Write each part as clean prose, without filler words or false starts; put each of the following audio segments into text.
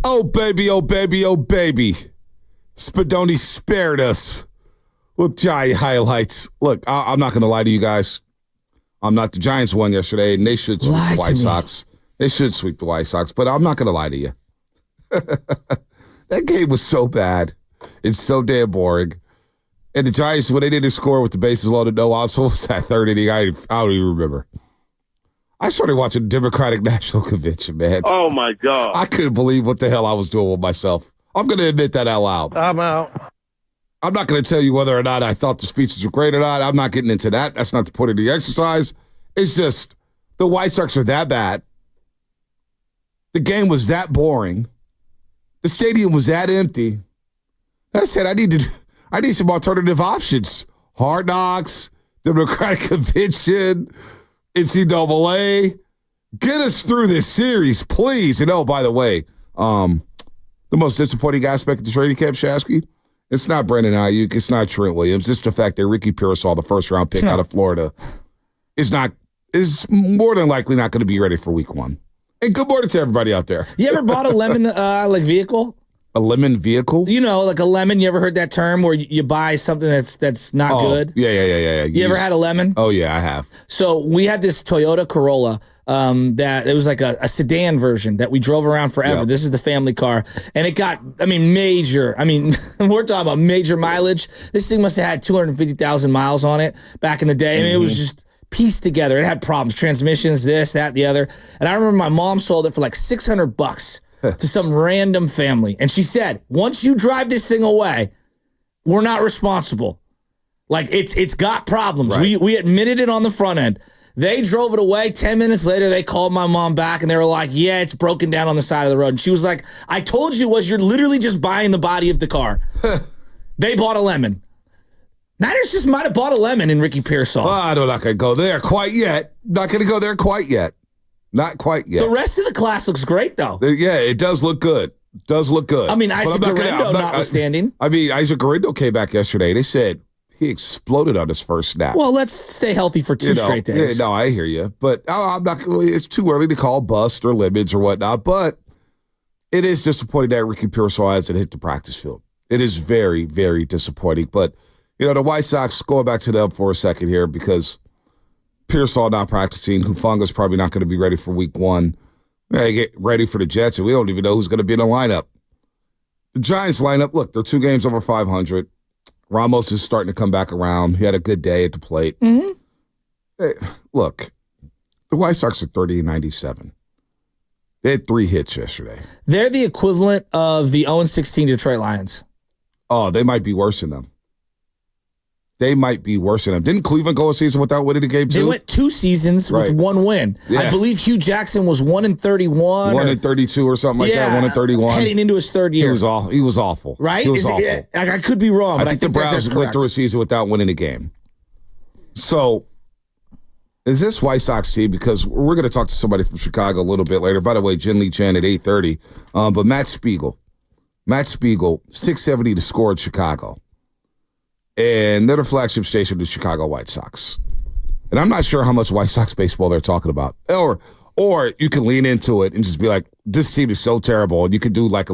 Oh, baby, oh, baby, oh, baby. Spadoni spared us with Giant highlights. Look, I'm not going to lie to you guys. The Giants won yesterday, and they should sweep the White Sox. They should sweep the White Sox, but I'm not going to lie to you. That game was so bad. It's so damn boring. And the Giants, when they didn't score with the bases loaded, no outs, what was that third inning? I don't even remember. I started watching the Democratic National Convention, man. Oh, my God. I couldn't believe what the hell I was doing with myself. I'm going to admit that out loud. I'm out. I'm not going to tell you whether or not I thought the speeches were great or not. I'm not getting into that. That's not the point of the exercise. It's just the White Sox are that bad. The game was that boring. The stadium was that empty. I said, I need some alternative options. Hard Knocks, Democratic Convention, NCAA. Get us through this series, please. And by the way, the most disappointing aspect of the training camp, Shasky, it's not Brandon Ayuk, it's not Trent Williams. It's the fact that Ricky Pearsall, the first-round pick out of Florida, is more than likely not going to be ready for week one. And good morning to everybody out there. You ever bought a lemon vehicle? A lemon vehicle? Like a lemon. You ever heard that term where you buy something that's not good? Yeah. You ever had a lemon? Oh, yeah, I have. So we had this Toyota Corolla that it was like a sedan version that we drove around forever. Yep. This is the family car. And it got, major. We're talking about major mileage. This thing must have had 250,000 miles on it back in the day. It was just pieced together. It had problems. Transmissions, this, that, the other. And I remember my mom sold it for like $600 to some random family. And she said, once you drive this thing away, we're not responsible. Like, it's got problems. Right. We admitted it on the front end. They drove it away. 10 minutes later, they called my mom back, and they were like, yeah, it's broken down on the side of the road. And she was like, I told you you're literally just buying the body of the car. They bought a lemon. Niners just might have bought a lemon in Ricky Pearsall. I'm not going to go there quite yet. Not quite yet. The rest of the class looks great, though. Yeah, it does look good. Isaac Guerrero notwithstanding. Isaac Guerrero came back yesterday. They said he exploded on his first snap. Well, let's stay healthy for two straight days. Yeah, no, I hear you. But I'm not. It's too early to call bust or lemons or whatnot. But it is disappointing that Ricky Pearsall hasn't hit the practice field. It is very, very disappointing. But the White Sox, going back to them for a second here, because Pearsall not practicing, Hufanga's probably not going to be ready for week one. They get ready for the Jets, and we don't even know who's going to be in the lineup. The Giants lineup, look, they're 2 games over 500. Ramos is starting to come back around. He had a good day at the plate. Mm-hmm. Hey, look, the White Sox are 30-97. They had 3 hits yesterday. They're the equivalent of the 0-16 Detroit Lions. Oh, they might be worse than them. Didn't Cleveland go a season without winning the game, too? They went 2 seasons with 1 win. Yeah. I believe Hugh Jackson was 1-31. 1-32 or something like that, 1-31. Heading into his 3rd year. He was awful. Right? He was awful. I could be wrong, but I think the Browns went through a season without winning a game. So, is this White Sox team, because we're going to talk to somebody from Chicago a little bit later. By the way, Jin Lee Chan at 8:30. But Matt Spiegel, 670 to score in Chicago. And they're the flagship station of the Chicago White Sox. And I'm not sure how much White Sox baseball they're talking about. Or you can lean into it and just be like, this team is so terrible. And you could do like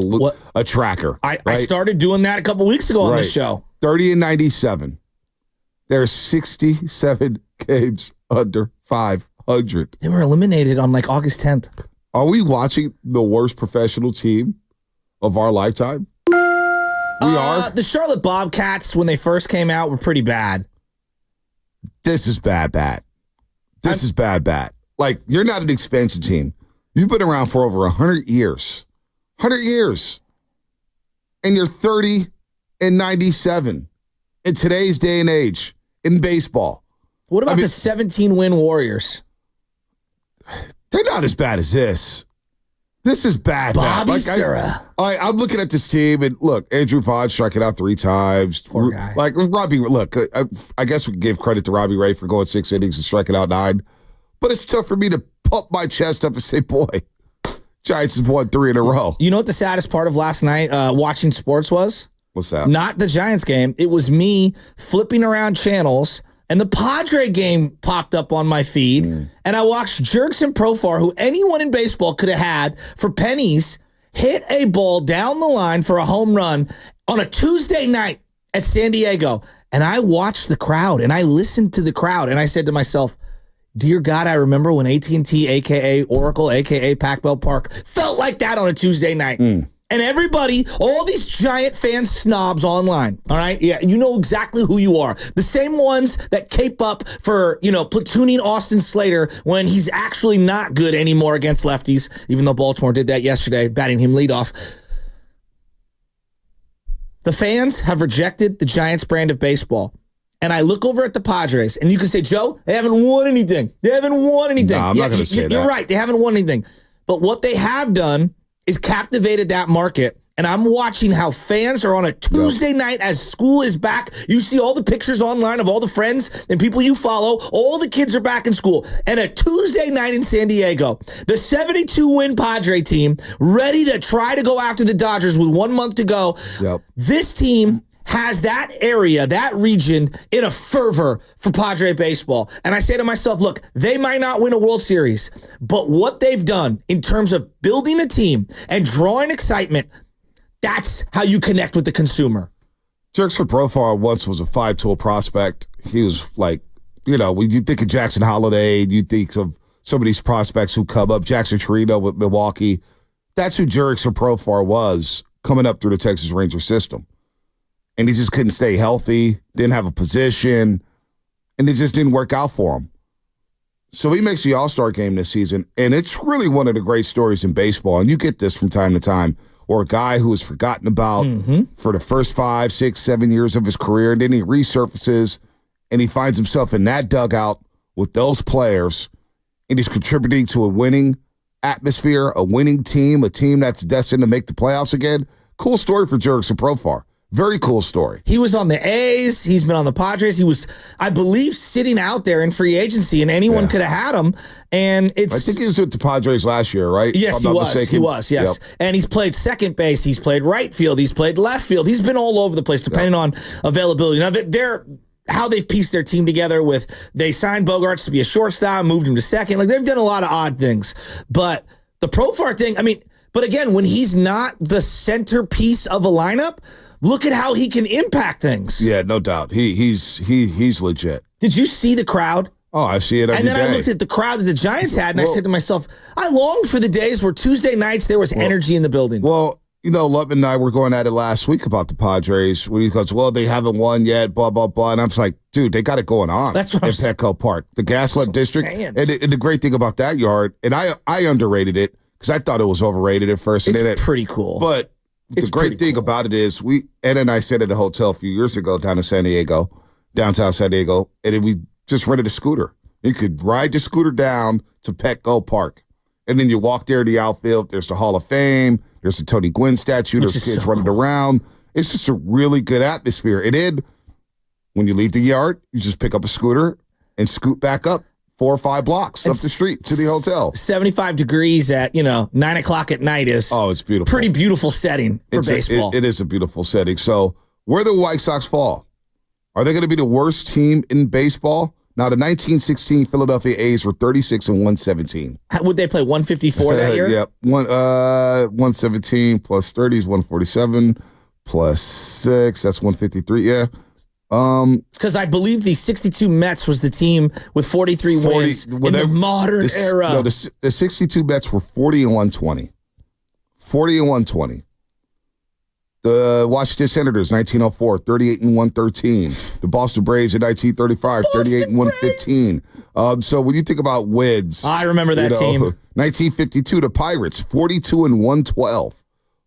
a tracker. I started doing that a couple weeks ago on this show. 30-97. They're 67 games under 500. They were eliminated on like August 10th. Are we watching the worst professional team of our lifetime? We are. The Charlotte Bobcats, when they first came out, were pretty bad. This is bad. This is bad. Like, you're not an expansion team. You've been around for over 100 years. 100 years. And you're 30-97 in today's day and age in baseball. What about the 17-win Warriors? They're not as bad as this. This is bad. Bobby Sura. I'm looking at this team, and look, Andrew Vaughn struck it out 3 times. Poor guy. Like, Robbie, look, I guess we can give credit to Robbie Ray for going 6 innings and striking out 9. But it's tough for me to pump my chest up and say, boy, Giants have won 3 in a row. You know what the saddest part of last night watching sports was? What's that? Not the Giants game. It was me flipping around channels, and the Padre game popped up on my feed, and I watched Jerks and Profar, who anyone in baseball could have had for pennies, hit a ball down the line for a home run on a Tuesday night at San Diego. And I watched the crowd and I listened to the crowd and I said to myself, dear God, I remember when AT&T, a.k.a. Oracle, a.k.a. Pac-Bell Park, felt like that on a Tuesday night. And everybody, all these giant fan snobs online, all right? Yeah, you know exactly who you are. The same ones that cape up for, platooning Austin Slater when he's actually not good anymore against lefties, even though Baltimore did that yesterday, batting him leadoff. The fans have rejected the Giants brand of baseball. And I look over at the Padres, and you can say, Joe, they haven't won anything. They haven't won anything. No, I'm not going to say that. You're right. They haven't won anything. But what they have done is captivated that market. And I'm watching how fans are on a Tuesday night as school is back. You see all the pictures online of all the friends and people you follow. All the kids are back in school. And a Tuesday night in San Diego, the 72-win Padre team ready to try to go after the Dodgers with 1 month to go. Yep. This team has that area, that region in a fervor for Padre baseball. And I say to myself, look, they might not win a World Series, but what they've done in terms of building a team and drawing excitement, that's how you connect with the consumer. Jurickson Profar once was a 5-tool prospect. He was like, when you think of Jackson Holiday, you think of some of these prospects who come up, Jackson Chirino with Milwaukee. That's who Jurickson Profar was coming up through the Texas Ranger system. And he just couldn't stay healthy, didn't have a position, and it just didn't work out for him. So he makes the All-Star game this season, and it's really one of the great stories in baseball. And you get this from time to time, or a guy who is forgotten about for the first 5, 6, 7 years of his career, and then he resurfaces, and he finds himself in that dugout with those players, and he's contributing to a winning atmosphere, a winning team, a team that's destined to make the playoffs again. Cool story for Jurickson Profar. Very cool story. He was on the A's. He's been on the Padres. He was, I believe, sitting out there in free agency, and anyone could have had him. And I think he was with the Padres last year, right? Yes, he was. Mistaken. He was, yes. Yep. And he's played second base. He's played right field. He's played left field. He's been all over the place, depending on availability. Now, how they've pieced their team together they signed Bogarts to be a shortstop, moved him to second. Like, they've done a lot of odd things. But the Profar thing, but again, when he's not the centerpiece of a lineup, look at how he can impact things. Yeah, no doubt. He's legit. Did you see the crowd? Oh, I see it every day. And then I looked at the crowd that the Giants had, and I said to myself, I longed for the days where Tuesday nights there was energy in the building. Well, Lutman and I were going at it last week about the Padres. When he goes, well, they haven't won yet, blah, blah, blah. And I was like, dude, they got it going on. That's what I'm saying. In Petco Park, the Gaslamp District. And the great thing about that yard, and I underrated it because I thought it was overrated at first. It's pretty cool. But the great thing about it is Ed and I stayed at a hotel a few years ago downtown San Diego, and we just rented a scooter. You could ride the scooter down to Petco Park. And then you walk there to the outfield. There's the Hall of Fame. There's the Tony Gwynn statue. There's kids running around. It's just a really good atmosphere. And then when you leave the yard, you just pick up a scooter and scoot back up 4 or 5 blocks up the street to the hotel. 75 degrees at, 9 o'clock at night is it's beautiful. Pretty beautiful setting for baseball. It is a beautiful setting. So where do the White Sox fall? Are they going to be the worst team in baseball? Now, the 1916 Philadelphia A's were 36-117. Would they play 154 that year? Yeah. 117 plus 30 is 147 plus 6. That's 153. Yeah. Because I believe the 62 Mets was the team with 43 wins in the modern era. No, the 62 Mets were 40-120. 40-120. The Washington Senators, 1904, 38-113. The Boston Braves in 1935, 38-115. So when you think about wins, I remember that team. 1952, the Pirates, 42-112.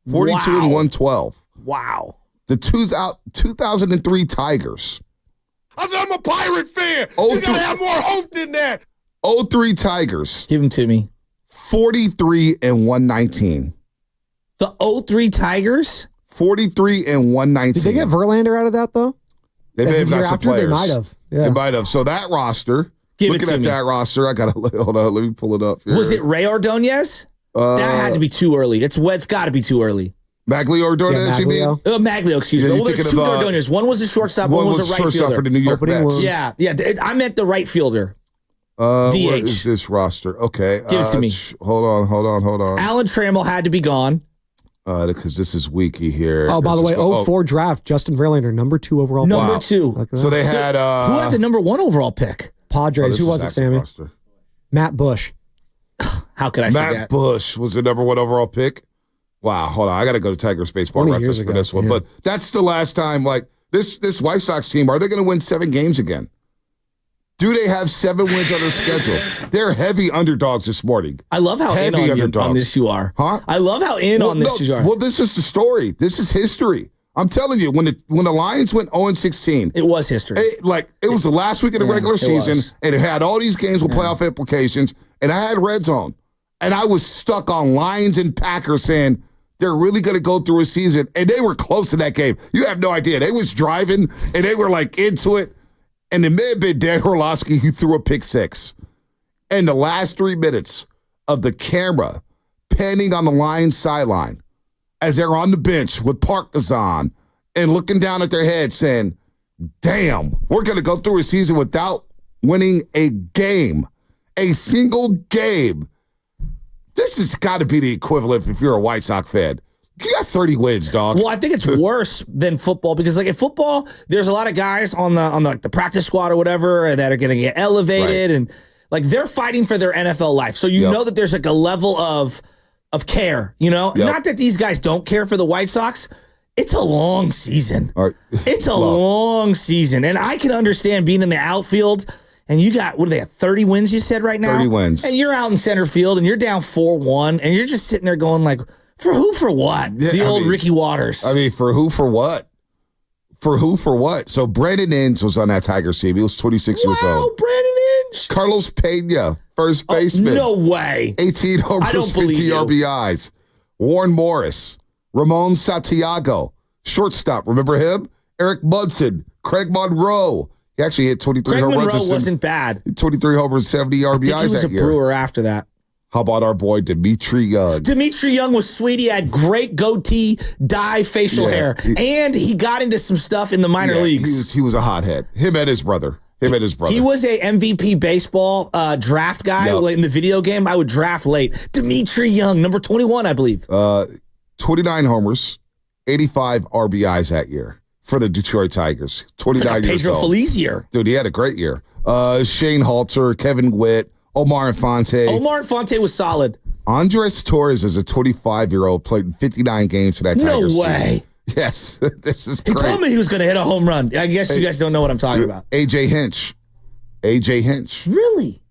42-112. Wow. The 2003 Tigers. I'm a Pirate fan. You gotta have more hope than that. 03 Tigers. Give them to me. 43-119. The 03 Tigers? 43-119. Did they get Verlander out of that, though? They may have got some players. They might have. Yeah. They might have. So that roster, looking at that roster, I got to, hold on, let me pull it up here. Was it Ray Ordonez? That had to be too early. It's got to be too early. Maglio Ordonez, you mean? Maglio, excuse me. Well, there's two Ordonez. One was the shortstop, one was a right fielder. For the New York Mets. Yeah. I meant the right fielder. DH. Where is this roster? Okay. Give it to me. Hold on. Alan Trammell had to be gone. because this is wiki here. Oh, by the way, 04 draft, Justin Verlander, number 2 overall. Number 2. Like So they had Who had the number 1 overall pick? Padres. this Who is was it, active Sammy? roster. Matt Bush. How could I Matt forget? Bush was the number 1 overall pick. Wow, hold on. I got to go to Tigers baseball 20 reference years for ago, this one. yeah. But that's the last time, like, this White Sox team, are they going to win 7 games again? Do they have 7 wins on their schedule? They're heavy underdogs this morning. I love how in on this you are. Huh? I love how in on this you are. Well, this is the story. This is history. I'm telling you, when the Lions went 0-16, It was history. it was the last week of the regular it season, was. and it had all these games with playoff implications, and I had red zone, and I was stuck on Lions and Packers saying they're really going to go through a season, and they were close to that game. You have no idea. They was driving, and they were like into it, and it may have been Dan Orlovsky who threw a pick 6. And the last 3 minutes of the camera panning on the Lions sideline as they're on the bench with Parkinson and looking down at their head saying, damn, we're going to go through a season without winning a game, a single game. This has got to be the equivalent if you're a White Sox fan. You got 30 wins, dog. Well, I think it's worse than football because, like, in football, there's a lot of guys on the practice squad or whatever that are going to get elevated, and like they're fighting for their NFL life. So you know that there's like a level of care. You know, not that these guys don't care for the White Sox. It's a long season. All right. It's a long season, and I can understand being in the outfield. And you got, what do they have, 30 wins you said right now? 30 wins. And you're out in center field, and you're down 4-1, and you're just sitting there going like, for who, for what? Yeah, the old Ricky Waters. I mean, for who, for what? For who, for what? So Brandon Inge was on that Tigers team. He was 26 years Wow, old. Brandon Inge. Carlos Pena, first baseman. No way. 18 I homers, don't believe 50 you. RBIs. Warren Morris, Ramon Santiago, shortstop. Remember him? Eric Munson, Craig Monroe. He actually hit 23 Craig home Monroe runs. wasn't bad. 23 homers, 70 RBIs I think he was that a year. Brewer after that. How about our boy Dimitri Young? Dimitri Young was sweet. He had great goatee, dye facial hair, and he got into some stuff in the minor leagues. He was a hothead. Him and his brother. He was a MVP baseball draft guy in the video game. I would draft late. Dimitri Young, number 21, I believe. 29 homers, 85 RBIs that year for the Detroit Tigers. 29 It's like a years Pedro old. Feliz year. Dude, he had a great year. Shane Halter, Kevin Witt, Omar Infante. Omar Infante was solid. Andres Torres is a 25-year-old, played in 59 games for that Tigers No team. way. Yes, this is He great. told me he was going to hit a home run. I guess you guys don't know what I'm talking about. AJ Hinch. Really?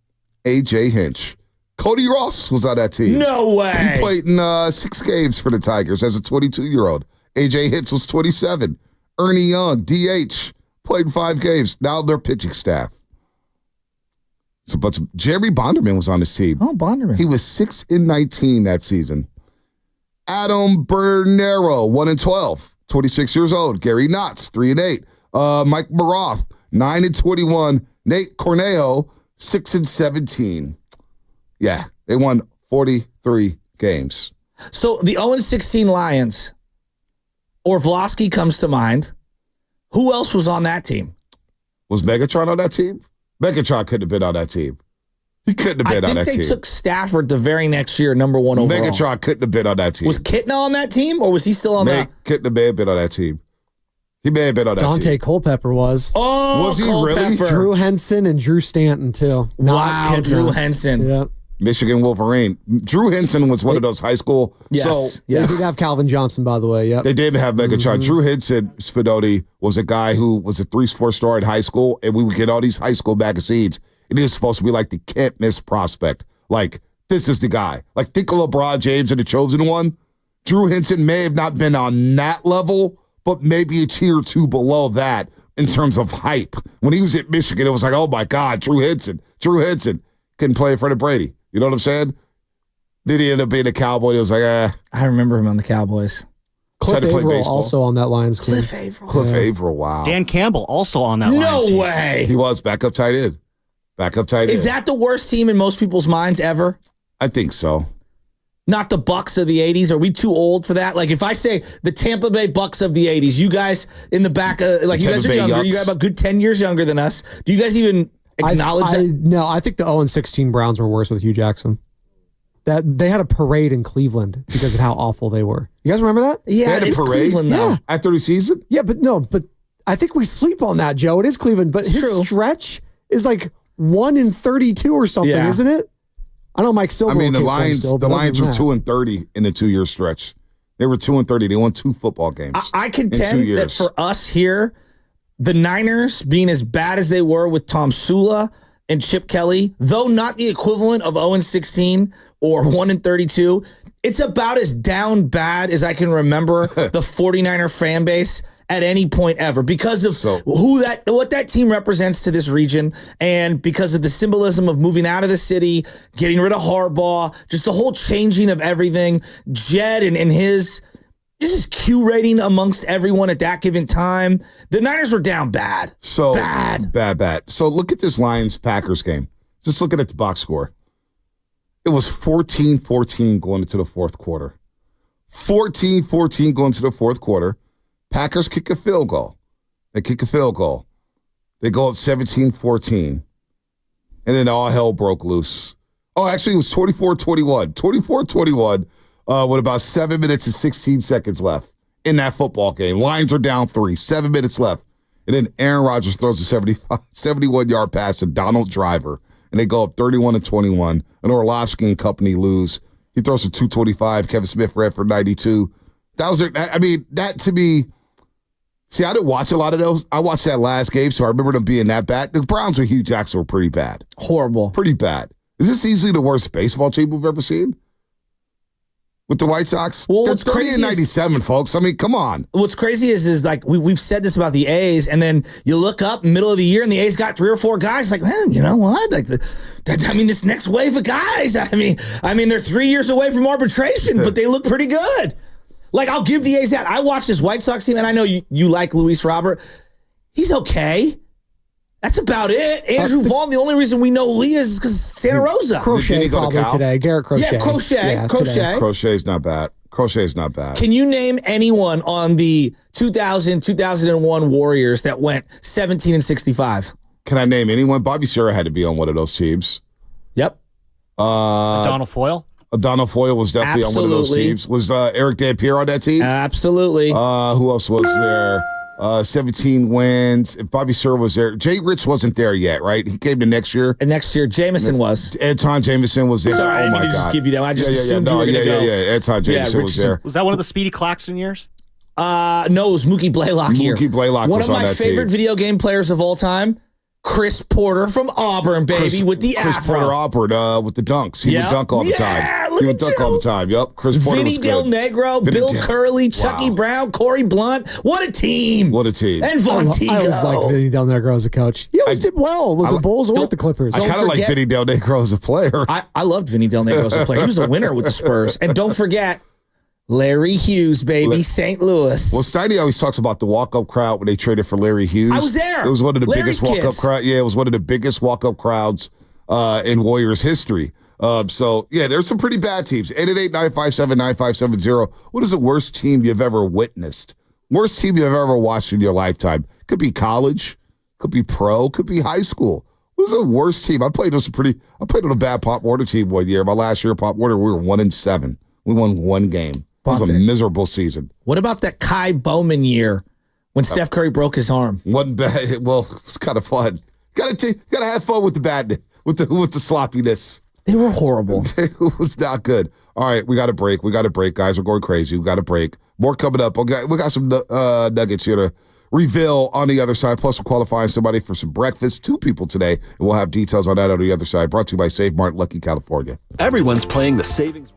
AJ Hinch. Cody Ross was on that team. No way. He played in 6 games for the Tigers as a 22-year-old. AJ Hinch was 27. Ernie Young, DH, played in 5 games. Now their pitching staff. But Jerry Bonderman was on this team. Oh, Bonderman. He was 6-19 that season. Adam Bernero, 1-12, 26 years old. Gary Knotts, 3-8. Mike Maroth, 9-21. Nate Cornejo, 6-17. Yeah, they won 43 games. So the 0-16 Lions, Orlovsky comes to mind. Who else was on that team? Was Megatron on that team? Megatron couldn't have been on that team. He couldn't have been on that team. I think they took Stafford the very next year, number 1 overall. Megatron couldn't have been on that team. Was Kitna on that team, or was he still on that? Couldn't have been on that team. He may have been on that Dante team. Culpepper was. Oh, Was he really? Drew Henson and Drew Stanton, too. Wow, Not Drew Kidna. Henson. Yeah. Michigan Wolverine. Drew Henson was one of those high school. Yes, So They yes. did have Calvin Johnson, by the way. Yep. they did have Megatron. Drew Henson, Spinoti, was a guy who was a 3-4 star in high school, and we would get all these high school magazines, and he was supposed to be like the can't miss prospect. Like, this is the guy. Like, think of LeBron James and the chosen one. Drew Henson may have not been on that level, but maybe a tier or 2 below that in terms of hype. When he was at Michigan, it was like, oh my God, Drew Henson couldn't play in front of Brady. You know what I'm saying? Then he ended up being a Cowboy. He was like, I remember him on the Cowboys. Cliff Tried to play Averill baseball. also on that Lions team. Cliff Averill. Cliff Averill, wow. Dan Campbell also on that No Lions team. way. He was backup tight end. Is that the worst team in most people's minds ever? I think so. Not the Bucks of the 80s? Are we too old for that? Like, if I say the Tampa Bay Bucks of the 80s, you guys in the back, like, you guys are Tampa Bay younger. You Yucks. got about good 10 years younger than us. Do you guys even acknowledge that? No, I think the 0-16 Browns were worse with Hugh Jackson. that they had a parade in Cleveland because of how awful they were. You guys remember that? Yeah, They had a it's parade? Cleveland though. Yeah. After the season? Yeah, but I think we sleep on that, Joe. It is Cleveland, but his true. stretch is like 1 in 32 or something, Yeah. isn't it? I know Mike Silver. I mean, the will kick for him Lions. still, The but Lions other were than 2-30 in the 2-year stretch. They were 2-30. They won 2 football games. I in 2 contend that years. for us here, the Niners being as bad as they were with Tom Sula and Chip Kelly, though not the equivalent of 0-16 or 1-32, it's about as down bad as I can remember the 49er fan base at any point ever because of what that team represents to this region and because of the symbolism of moving out of the city, getting rid of Harbaugh, just the whole changing of everything. Jed and his just Q rating amongst everyone at that given time. The Niners were down bad. So Bad. So look at this Lions-Packers game. Just looking at the box score. It was 14-14 going into the fourth quarter. 14-14 going into the fourth quarter. Packers kick a field goal. They kick a field goal. They go up 17-14. And then all hell broke loose. Oh, actually, it was 24-21. 24-21 with about 7 minutes and 16 seconds left in that football game. Lions are down 3, 7 minutes left. And then Aaron Rodgers throws a 71-yard pass to Donald Driver. And they go up 31-21. And Orlovsky and company lose. He throws for 225. Kevin Smith ran for 92. That was that to me. See, I didn't watch a lot of those. I watched that last game, so I remember them being that bad. The Browns with Hugh Jackson were pretty bad. Horrible. Pretty bad. Is this easily the worst baseball team we've ever seen? With the White Sox? Well, They're what's 30 crazy and is- 97, folks. I mean, come on. What's crazy is like we've said this about the A's, and then you look up middle of the year, and the A's got 3 or 4 guys. Like, man, you know what? Like, this next wave of guys. I mean, they're 3 years away from arbitration, but they look pretty good. Like, I'll give the A's that. I watched this White Sox team, and I know you like Luis Robert. He's okay. That's about it. Andrew Vaughn, the only reason we know Lee is because Santa Rosa. Did Crochet he go to probably Cal? today. Garrett Crochet. Yeah, Crochet. today. Crochet's not bad. Crochet's not bad. Can you name anyone on the 2000-2001 Warriors that went 17-65? Can I name anyone? Bobby Sura had to be on one of those teams. Yep. Donald Foyle? Donald Foyle was definitely on one of those Absolutely. teams. Was Eric Dampier on that team? Absolutely. Who else was there? 17 wins. If Bobby Sura was there. Jay Rich wasn't there yet, right? He came the next year. And next year, Jameson was. Anton Jameson was there. Sorry, I oh didn't my mean to God. just give you that. I just assumed No, you were going to go. Yeah. Anton Jameson was Richardson. there. Was that one of the Speedy Claxton years? No, it was Mookie Blaylock here. Mookie Blaylock One was of on my that favorite team. video game players of all time, Chris Porter from Auburn, baby, with the Chris afro. Porter Auburn with the dunks. He Yep. would dunk all the time. Yeah, look He would at dunk you. all the time. Yep. Chris Porter Vinny was Del good. Negro, Vinny Bill Del- Curley, Chucky Wow. Brown, Corey Blunt. What a team. What a team. And I Vontigo. always liked Vinny Del Negro as a coach. He always did well with the Bulls or don't- with the Clippers. I kind of like forget- Vinny Del Negro as a player. I loved Vinny Del Negro as a player. He was a winner with the Spurs. And don't forget, Larry Hughes, baby, St. Louis. Well, Steiny always talks about the walk-up crowd when they traded for Larry Hughes. I was there. It was one of the Larry's biggest walk-up kids. crowd. Yeah, it was one of the biggest walk-up crowds in Warriors history. So, yeah, there's some pretty bad teams. 888-957-9570. What is the worst team you've ever witnessed? Worst team you've ever watched in your lifetime? Could be college, could be pro, could be high school. What is the worst team? I played on a bad Pop Warner team one year. My last year at Pop Warner, we were 1-7. We won one game. It was a miserable season. What about that Kai Bowman year when Steph Curry broke his arm? Wasn't bad. Well, it was kind of fun. Gotta have fun with the bad, with the sloppiness. They were horrible. It was not good. All right, we got to break. Guys, we're going crazy. We got to break. More coming up. Okay, we got some nuggets here to reveal on the other side. Plus, we're qualifying somebody for some breakfast. 2 people today, and we'll have details on that on the other side. Brought to you by Save Mart, Lucky, California. Everyone's playing the savings.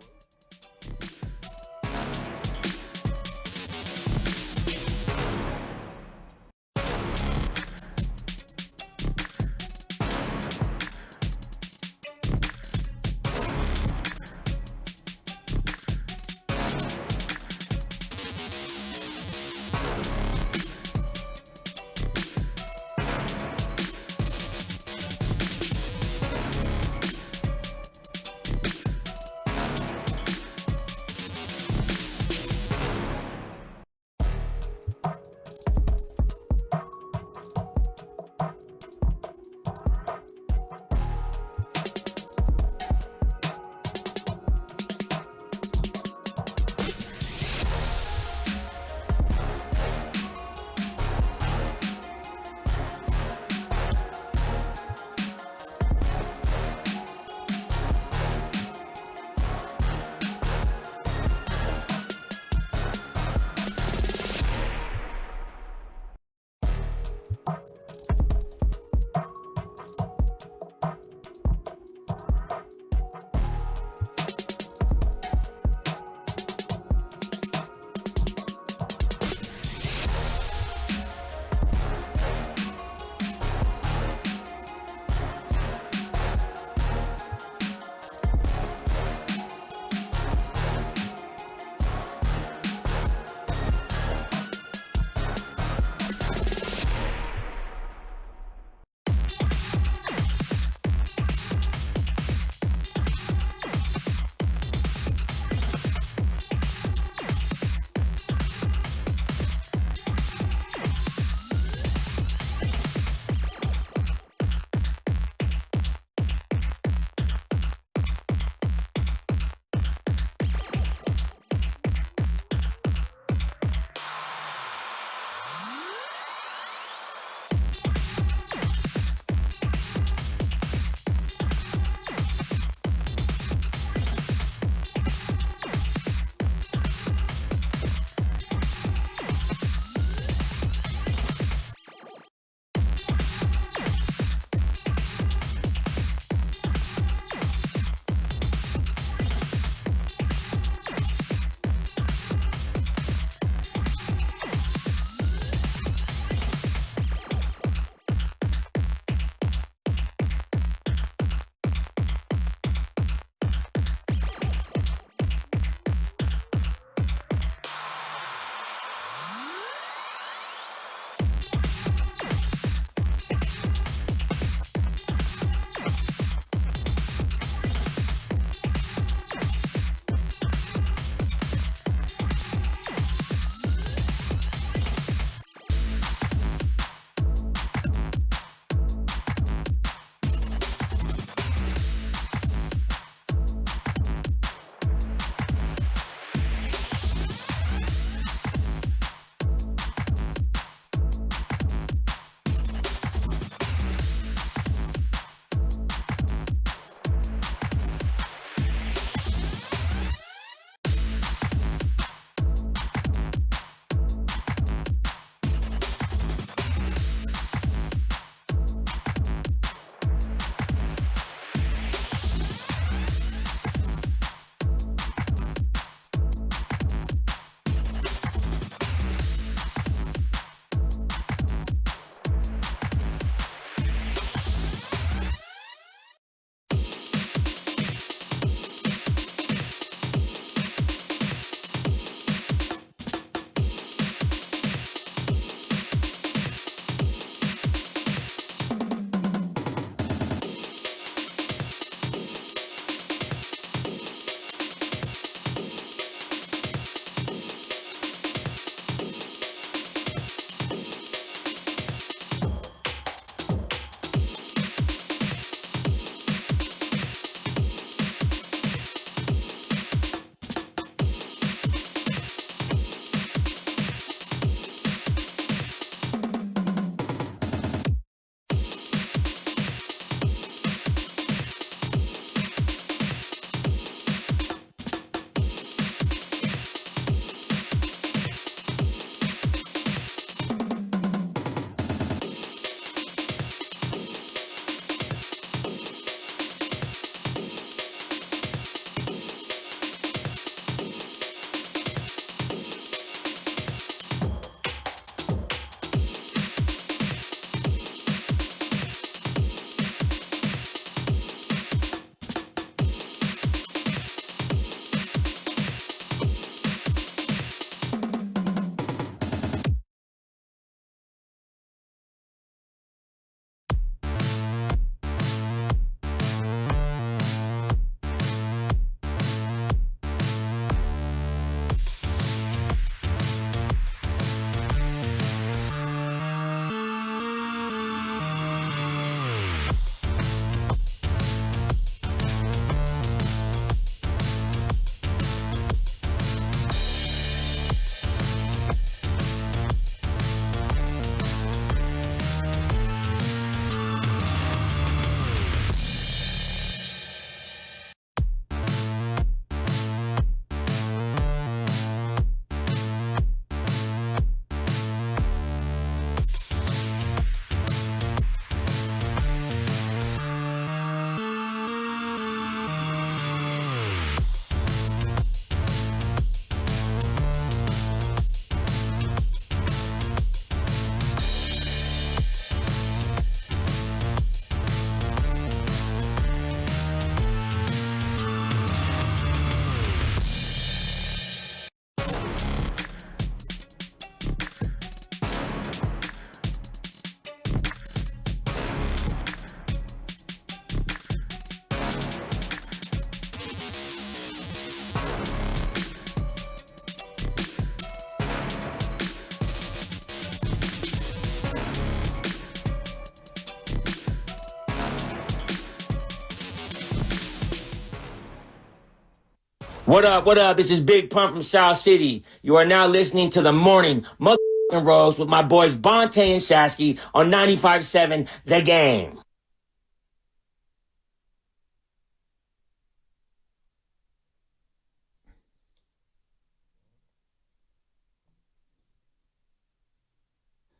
What up? What up? This is Big Pun from South City. You are now listening to the morning motherfucking roast with my boys Bonte and Shasky on 95.7 The Game.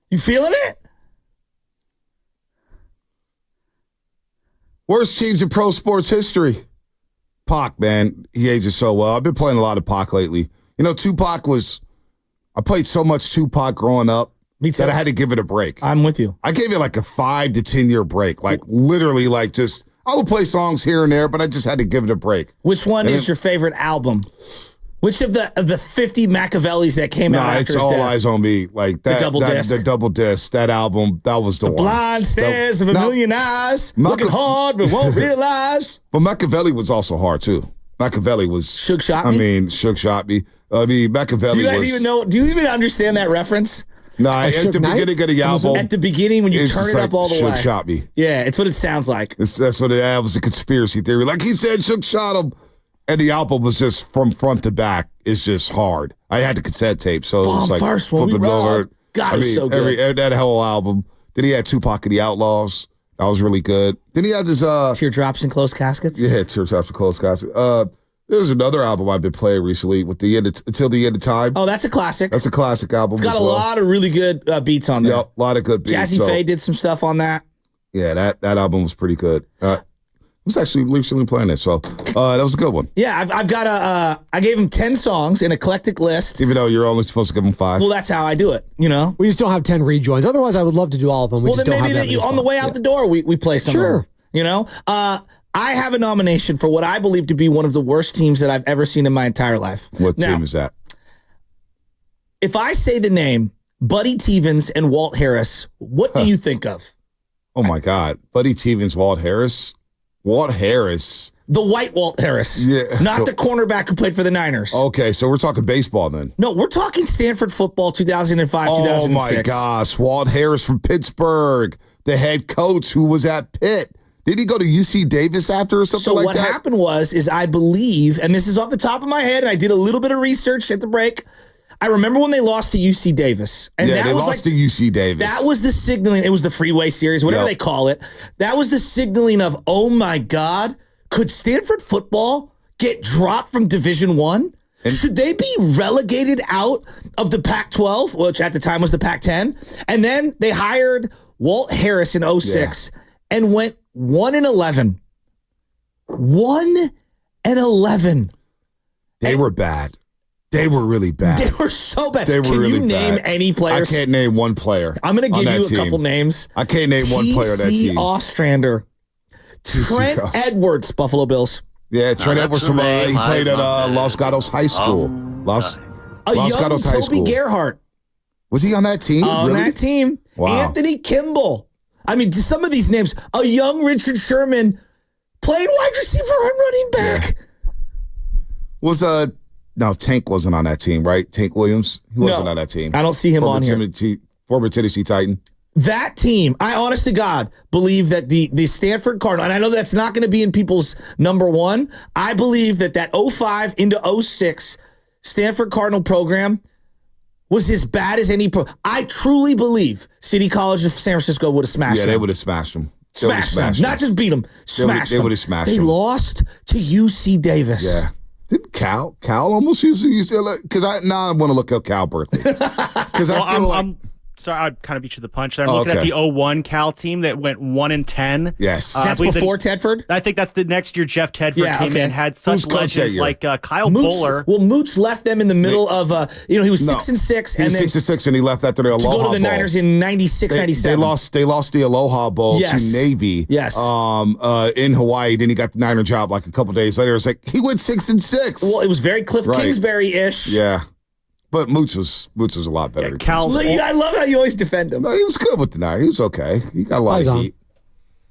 You feeling it? Worst teams in pro sports history. Pac, man, he ages so well. I've been playing a lot of Pac lately. You know, I played so much Tupac growing up. Me too. That I had to give it a break. I'm with you. I gave it like a 5 to 10 year break. Like literally, like just I would play songs here and there, but I just had to give it a break. Which one is your favorite album? Which of the 50 Machiavellis that came out after his it's All death? Eyes on Me. Like that, the double disc, that album, that was the one. Blind stares of a million eyes, looking hard but won't realize. But Machiavelli was also hard too. Machiavelli was Shook Shot Me. Shook Shot Me. Machiavelli. Do you guys even know? Do you even understand that reference? No, at the beginning of the album. At the beginning when you turn it up all the way. Shook Shot Me. Yeah, it's what it sounds like. That's what it was, a conspiracy theory. Like he said, Shook shot him. And the album was just from front to back. It's just hard. I had the cassette tape, so it was like first one flipping over. God, it's so good. That whole album. Then he had Tupac and the Outlaws. That was really good. Then he had this Teardrops and Closed Caskets. Yeah, Teardrops and Closed Caskets. There's another album I've been playing recently with Until the End of Time. Oh, that's a classic. That's a classic album. It's got a lot of really good beats on there. Yep, a lot of good beats. Jazzy Faye did some stuff on that. Yeah, that album was pretty good. I was actually recently playing it, so that was a good one. Yeah, I've got I gave him 10 songs, an eclectic list. Even though you're only supposed to give him 5. Well, that's how I do it, you know? We just don't have 10 rejoins. Otherwise, I would love to do all of them. Well, then maybe that on the way out the door, we play some of them, you know? I have a nomination for what I believe to be one of the worst teams that I've ever seen in my entire life. What team is that? If I say the name Buddy Tevens and Walt Harris, what do you think of? Oh, my God. Buddy Tevens, Walt Harris? Walt Harris. The white Walt Harris. Yeah. Not the cornerback who played for the Niners. Okay, so we're talking baseball then. No, we're talking Stanford football 2005, 2006. Oh, my gosh. Walt Harris from Pittsburgh, the head coach who was at Pitt. Did he go to UC Davis after or something like that? So what happened was I believe, and this is off the top of my head, and I did a little bit of research at the break. I remember when they lost to UC Davis. And yeah, they lost to UC Davis. That was the signaling. It was the freeway series, whatever they call it. That was the signaling of, oh my God, could Stanford football get dropped from Division I? Should they be relegated out of the Pac-12, which at the time was the Pac-10? And then they hired Walt Harris in 06 and went 1-11. 1-11. They were bad. They were really bad. They were so bad. They were really Can you name bad. any players? I can't name one player. I'm going to give you a couple names. I can't name one player on that team. Ostrander. Trent Edwards, Buffalo Bills. Yeah, Trent Edwards from he played at Los Gatos High School. Los Gatos High School. Toby Gerhart. Was he on that team? On that team. Wow. Anthony Kimball. I mean, some of these names. A young Richard Sherman playing wide receiver and running back. Yeah. No, Tank wasn't on that team, right? Tank Williams? He wasn't on that team. I don't see him on here. Former Tennessee Titan. That team, I honest to God believe that the Stanford Cardinal, and I know that's not going to be in people's number one. I believe that 05 into 06 Stanford Cardinal program was as bad as any pro. I truly believe City College of San Francisco would have smashed them. Yeah, they would have smashed them. Smashed them. Not just beat them. Smashed them. They would have smashed them. They lost to UC Davis. Yeah. Didn't Cal almost use UCLA? Because I want to look up Cal Berkeley. Because I'm sorry, I kind of beat you to the punch. I'm looking at the 01 Cal team that went 1-10. Yes. That's before Tedford? I think that's the next year Jeff Tedford came in and had such legends like Kyle Bowler. Well, Mooch left them in the middle of, he was 6-6. He was 6-6 and he left after the Aloha Bowl. To go to the Niners in 96, 97. They lost the Aloha Bowl to Navy. Yes. In Hawaii. Then he got the Niner job like a couple days later. It's like, he went 6-6. Well, it was very Cliff Kingsbury-ish. Yeah. But Mooch was a lot better. I love how you always defend him. No, he was good with the Niners. He was okay. He got a lot of heat.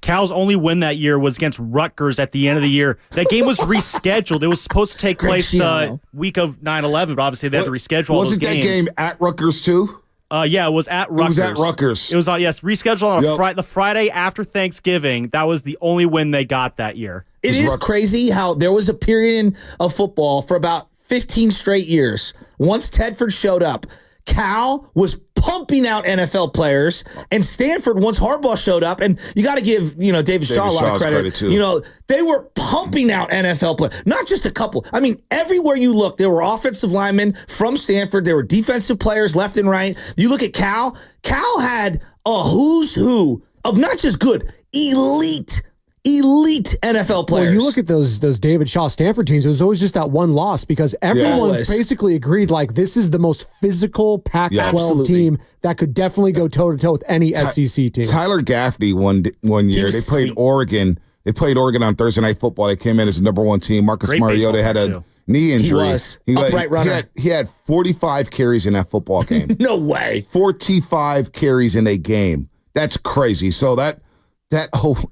Cal's only win that year was against Rutgers at the end of the year. That game was rescheduled. It was supposed to take place the week of 9/11, but obviously they had to reschedule all those games. Wasn't that game at Rutgers too? Yeah, it was at Rutgers. It was at Rutgers. It was rescheduled on the Friday after Thanksgiving. That was the only win they got that year. It is crazy how there was a period of football for about 15 straight years. Once Tedford showed up, Cal was pumping out NFL players, and Stanford, once Harbaugh showed up, and you got to give David Shaw a lot of credit too. They were pumping out NFL players, not just a couple. I mean, everywhere you look, there were offensive linemen from Stanford. There were defensive players left and right. You look at Cal. Cal had a who's who of not just good, elite NFL players. Well, you look at those David Shaw Stanford teams, it was always just that one loss because everyone basically agreed like this is the most physical Pac-12 team that could definitely go toe-to-toe with any SEC team. Tyler Gaffney one year. They played Oregon. They played Oregon on Thursday Night Football. They came in as the number one team. Marcus Mariota had a knee injury. He had 45 carries in that football game. No way. 45 carries in a game. That's crazy. So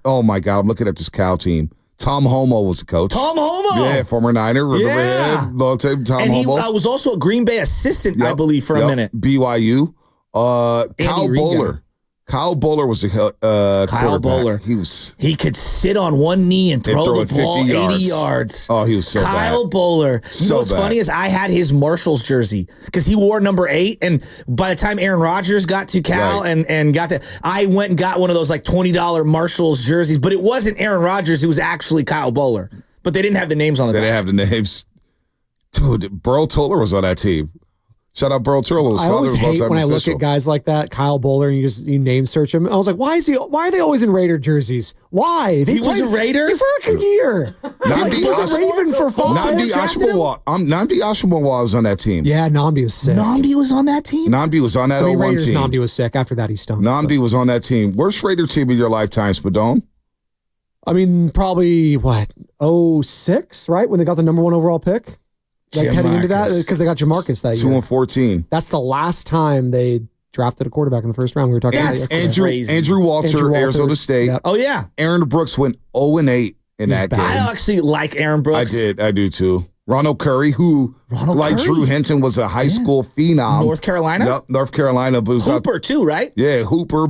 oh my God, I'm looking at this Cal team. Tom Homo was the coach. Tom Homo? Yeah, former Niner. Tom and Homo. I was also a Green Bay assistant, I believe, for a minute. BYU. Kyle Bowler was the Kyle Bowler. He could sit on one knee and throw the ball 80 yards. Oh, he was so bad. Kyle Bowler. You know what's funny is I had his Marshall's jersey because he wore number 8. And by the time Aaron Rodgers got to Cal and got that, I went and got one of those like $20 Marshall's jerseys. But it wasn't Aaron Rodgers. It was actually Kyle Bowler. But they didn't have the names on the back. They didn't have the names. Dude, Burl Toller was on that team. Shout out Burl Turlow. I always hate when I look at guys like that, Kyle Bowler, and you name search him. I was like, why are they always in Raider jerseys? Why? He was a Raider for a good year. He was a Raven for 5 Namdi Ashamoah was on that team. Yeah, Namdi was sick. Namdi was on that team? Namdi was on that 01 Raiders, team. Namdi was sick. After that, he stunk. Namdi was on that team. Worst Raider team in your lifetime, Spadone? I mean, probably, 06, right? When they got the number 1 overall pick? Like heading into that because they got Jamarcus that year. 2-14. That's the last time they drafted a quarterback in the first round. We were talking about yesterday. Andrew Walter, Arizona State. Yep. Oh yeah, Aaron Brooks went 0-8 in that game. I actually like Aaron Brooks. I do too. Ronald Curry, Drew Hinton, was a high school phenom. North Carolina. Yep, North Carolina. Hooper too, right? Yeah, Hooper,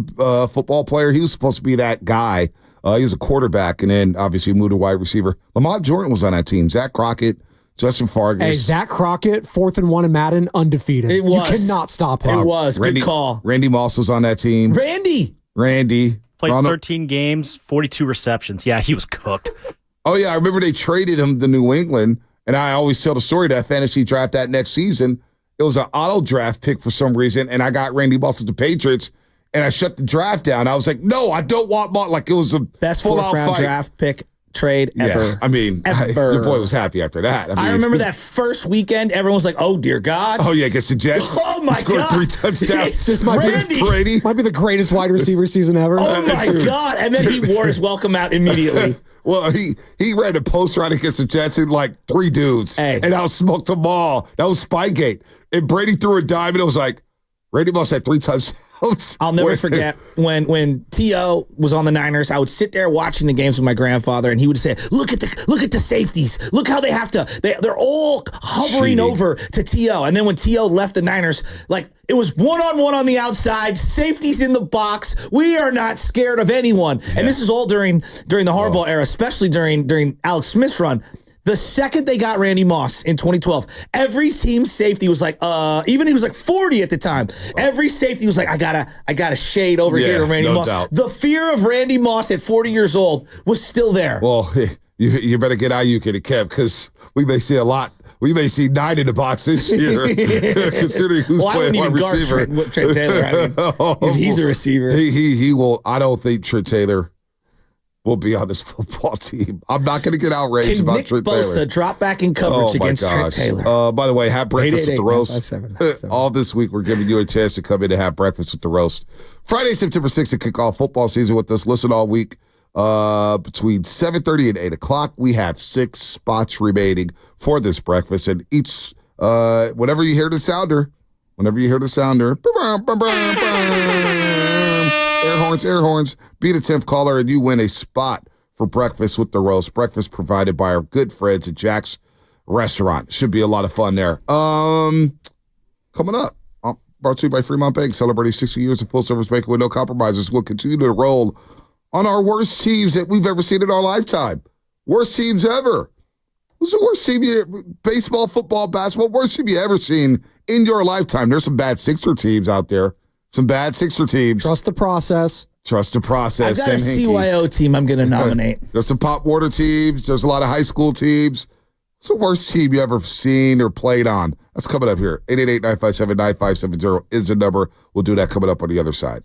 football player. He was supposed to be that guy. He was a quarterback, and then obviously moved to wide receiver. Lamont Jordan was on that team. Zach Crockett. Justin Fargas. Hey, Zach Crockett, 4th and 1 in Madden, undefeated. It was. You cannot stop him. It was. Good call. Randy Moss was on that team. Randy. Played 13 games, 42 receptions. Yeah, he was cooked. Oh, yeah. I remember they traded him to New England, and I always tell the story that fantasy draft that next season. It was an auto draft pick for some reason, and I got Randy Moss with the Patriots, and I shut the draft down. I was like, no, I don't want Moss. Like, it was a best 4th-round draft pick trade ever. Yeah, I mean, your boy was happy after that. I remember that first weekend, everyone was like, oh, dear God. Oh, yeah, against the Jets. Oh, my scored God. 3 touchdowns. This might be the greatest wide receiver season ever. Oh, my God. And then he wore his welcome out immediately. Well, he ran a post right against the Jets and like 3 dudes. Hey. And I smoked them all. That was Spygate. And Brady threw a dime, and it was like, Randy Moss had 3 touchdowns. I'll never forget when T.O. was on the Niners. I would sit there watching the games with my grandfather, and he would say, "Look at the safeties. Look how they have to. They're all hovering over to T.O." And then when T.O. left the Niners, like it was 1-on-1 on the outside, safeties in the box. We are not scared of anyone. Yeah. And this is all during the Harbaugh era, especially during Alex Smith's run. The second they got Randy Moss in 2012, every team safety was like, even he was like 40 at the time. Every safety was like, I gotta shade over here to Randy Moss. Doubt. The fear of Randy Moss at 40 years old was still there. Well, you better get Ayuk in the Kev because we may see a lot. We may see 9 in the box this year, considering who's playing wide receiver. Trent Taylor, I mean, if he's a receiver, he will. I don't think Trent Taylor will be on this football team. I'm not going to get outraged about Trent Taylor. Can Nick Bosa drop back in coverage against Trent Taylor? By the way, have breakfast with the roast. All this week, we're giving you a chance to come in and have breakfast with the roast. Friday, September 6th, to kick off football season with us. Listen all week between 7:30 and 8 o'clock. We have 6 spots remaining for this breakfast. And each, whenever you hear the sounder, air horns, be the 10th caller, and you win a spot for breakfast with the roast. Breakfast provided by our good friends at Jack's Restaurant. Should be a lot of fun there. Coming up, brought to you by Fremont Bank, celebrating 60 years of full-service banking with no compromises. We'll continue to roll on our worst teams that we've ever seen in our lifetime. Worst teams ever. What's the worst team baseball, football, basketball, worst team you ever seen in your lifetime? There's some bad Sixer teams out there. Some bad Sixer teams. Trust the process. Trust the process. I've got a CYO team I'm going to nominate. There's some Pop Warner teams. There's a lot of high school teams. What's the worst team you ever seen or played on? That's coming up here. 888-957-9570 is the number. We'll do that coming up on the other side.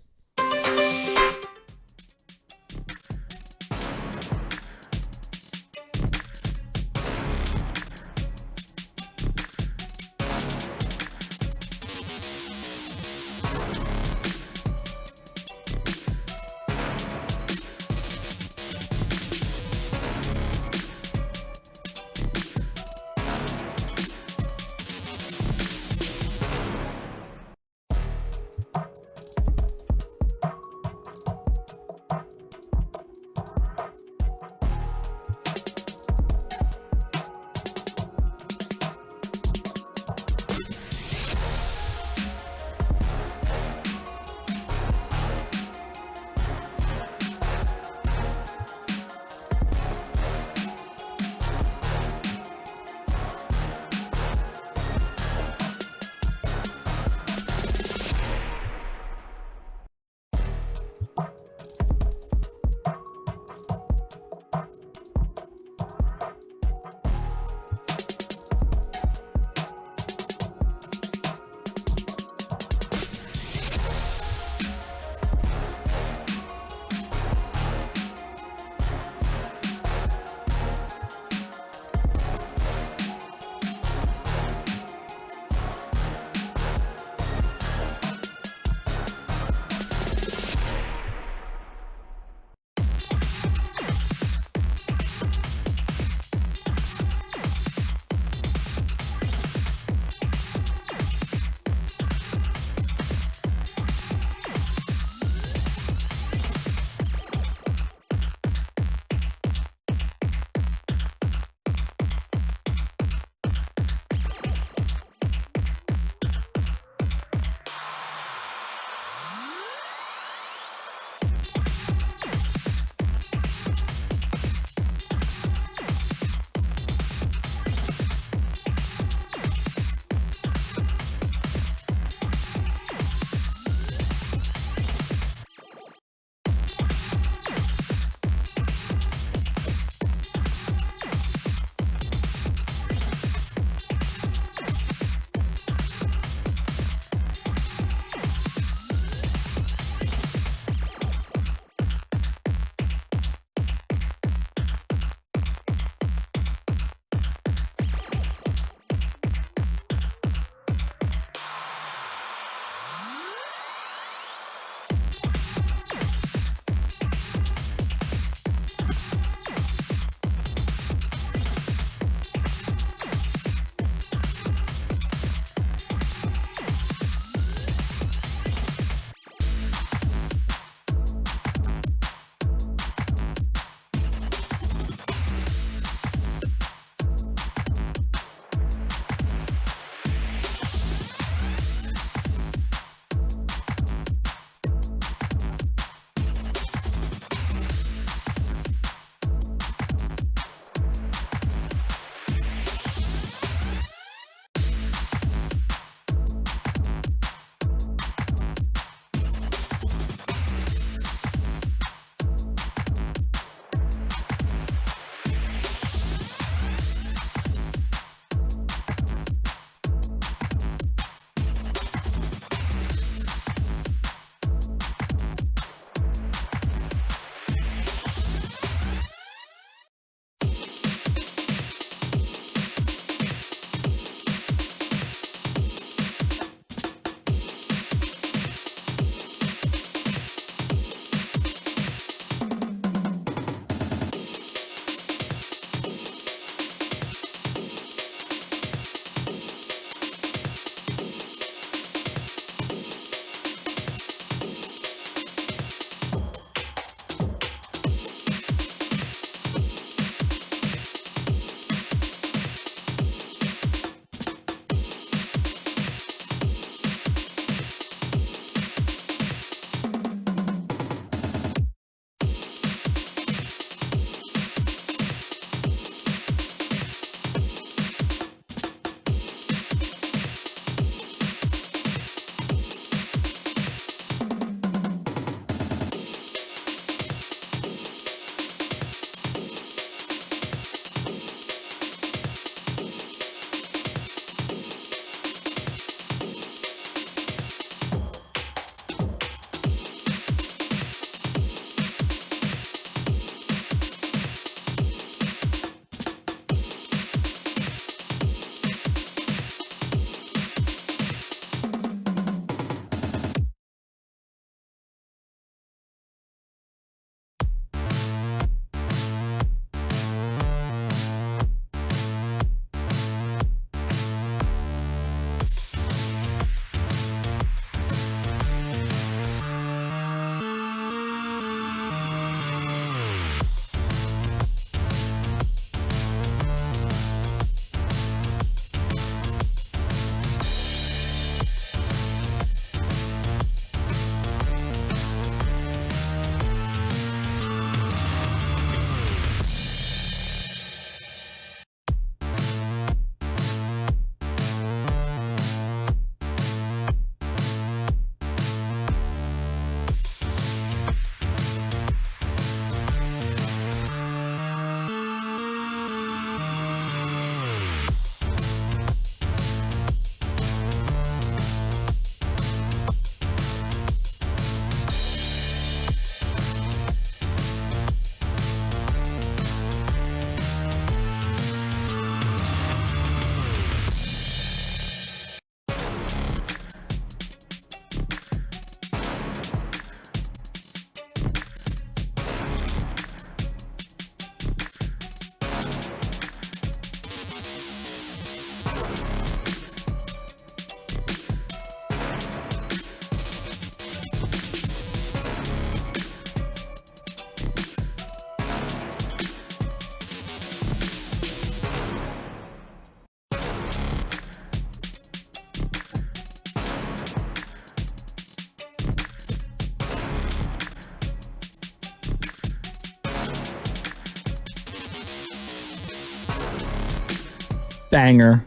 banger.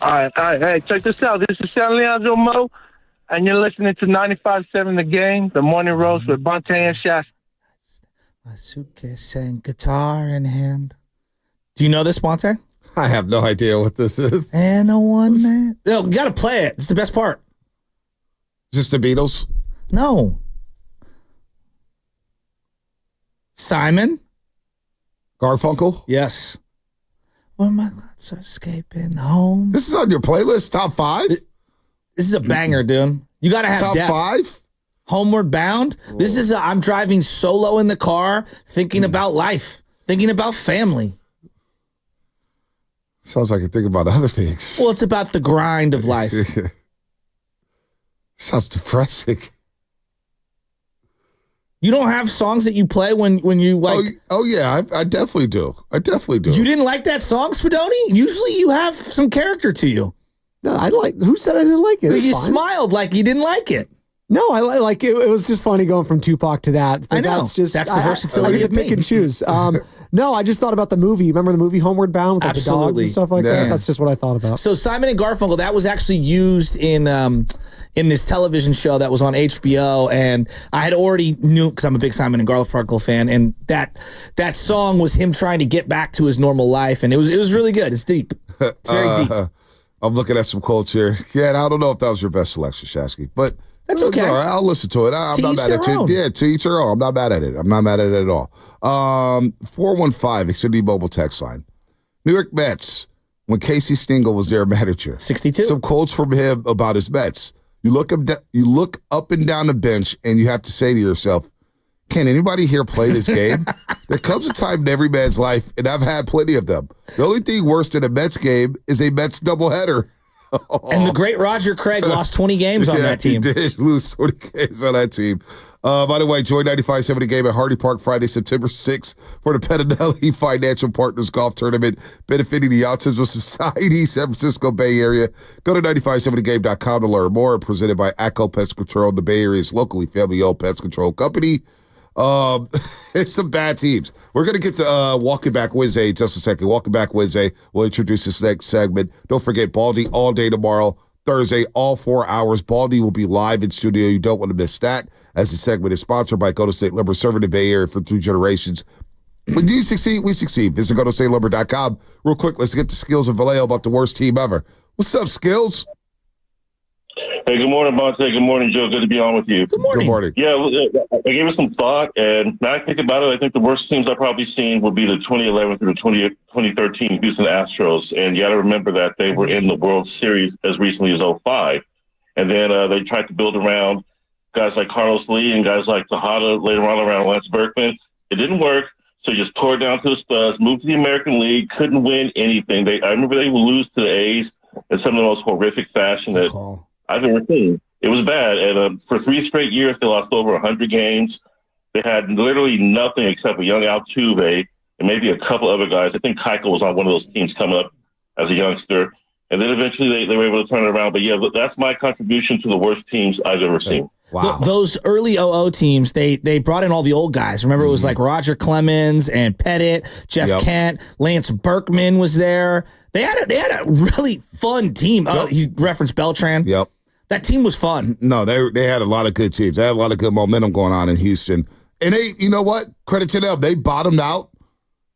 All right. Hey, check this out. This is San Leandro Mo, and you're listening to 95.7 The Game, the morning roast with Bonte and Shasta. My suitcase and guitar in hand. Do you know this, Bonte? I have no idea what this is. And no one man. No, you got to play it. It's the best part. Is this the Beatles? No. Simon? Garfunkel? Yes. When my thoughts are escaping home. This is on your playlist, top 5? This is a banger, dude. You got to have top depth. 5? Homeward Bound. This is I'm driving solo in the car, thinking about life, thinking about family. Sounds like you think about other things. Well, it's about the grind of life. Sounds depressing. You don't have songs that you play when you like. Oh yeah, I definitely do. I definitely do. You didn't like that song, Spadoni? Usually you have some character to you. No, who said I didn't like it? You smiled like you didn't like it. No, I like it. It was just funny going from Tupac to that. But I know. That's the versatility of me. Pick and choose. No, I just thought about the movie. Remember the movie Homeward Bound with like, the dogs and stuff like that? That's just what I thought about. So Simon and Garfunkel, that was actually used in this television show that was on HBO, and I had already knew because I'm a big Simon and Garfunkel fan, and that song was him trying to get back to his normal life, and it was really good. It's deep. It's very deep. I'm looking at some quotes here. Yeah, and I don't know if that was your best selection, Shasky, but that's okay. All right. I'll listen to it. I'm not mad at it. Yeah, to each their own. I'm not mad at it. I'm not mad at it at all. 415, Xfinity Mobile text line. New York Mets, when Casey Stengel was their manager. 62. Some quotes from him about his Mets. You look up and down the bench, and you have to say to yourself, can anybody here play this game? There comes a time in every man's life, and I've had plenty of them. The only thing worse than a Mets game is a Mets doubleheader. And the great Roger Craig lost 20 games on that team. He did lose 20 games on that team. By the way, join 95.7 The Game at Hardy Park Friday, September 6th for the Pettinelli Financial Partners Golf Tournament benefiting the Autism Society, San Francisco Bay Area. Go to 957thegame.com to learn more. Presented by ACO Pest Control, the Bay Area's locally family-owned pest control company. It's some bad teams. We're going to get to Walking Back Wednesday in just a second. Walking Back Wednesday, we'll introduce this next segment. Don't forget, Baldy all day tomorrow, Thursday, all 4 hours. Baldy will be live in studio. You don't want to miss that. As the segment is sponsored by Golden State Lumber, serving the Bay Area for 3 generations. When you succeed, we succeed. Visit GoldenStateLumber.com. Real quick, let's get to Skills and Vallejo about the worst team ever. What's up, Skills? Hey, good morning, Bonte. Good morning, Joe. Good to be on with you. Good morning. Good morning. Yeah, I gave it some thought, and now I think about it, I think the worst teams I've probably seen would be the 2011 through the 2013 Houston Astros. And you got to remember that they were in the World Series as recently as 2005. And then they tried to build around guys like Carlos Lee and guys like Tejada later on around Lance Berkman. It didn't work, so you just tore it down to the studs, moved to the American League, couldn't win anything. I remember they would lose to the A's in some of the most horrific fashion that I've ever seen. It was bad. And for 3 straight years, they lost over 100 games. They had literally nothing except a young Altuve and maybe a couple other guys. I think Keuchel was on one of those teams coming up as a youngster. And then eventually they were able to turn it around. But, yeah, that's my contribution to the worst teams I've ever seen. Wow. Those early 00 teams, they brought in all the old guys. Remember, it was like Roger Clemens and Pettit, Jeff Kent, Lance Berkman was there. They had a really fun team. He referenced Beltran. Yep. That team was fun. No, they had a lot of good teams. They had a lot of good momentum going on in Houston. And they, you know what? Credit to them. They bottomed out,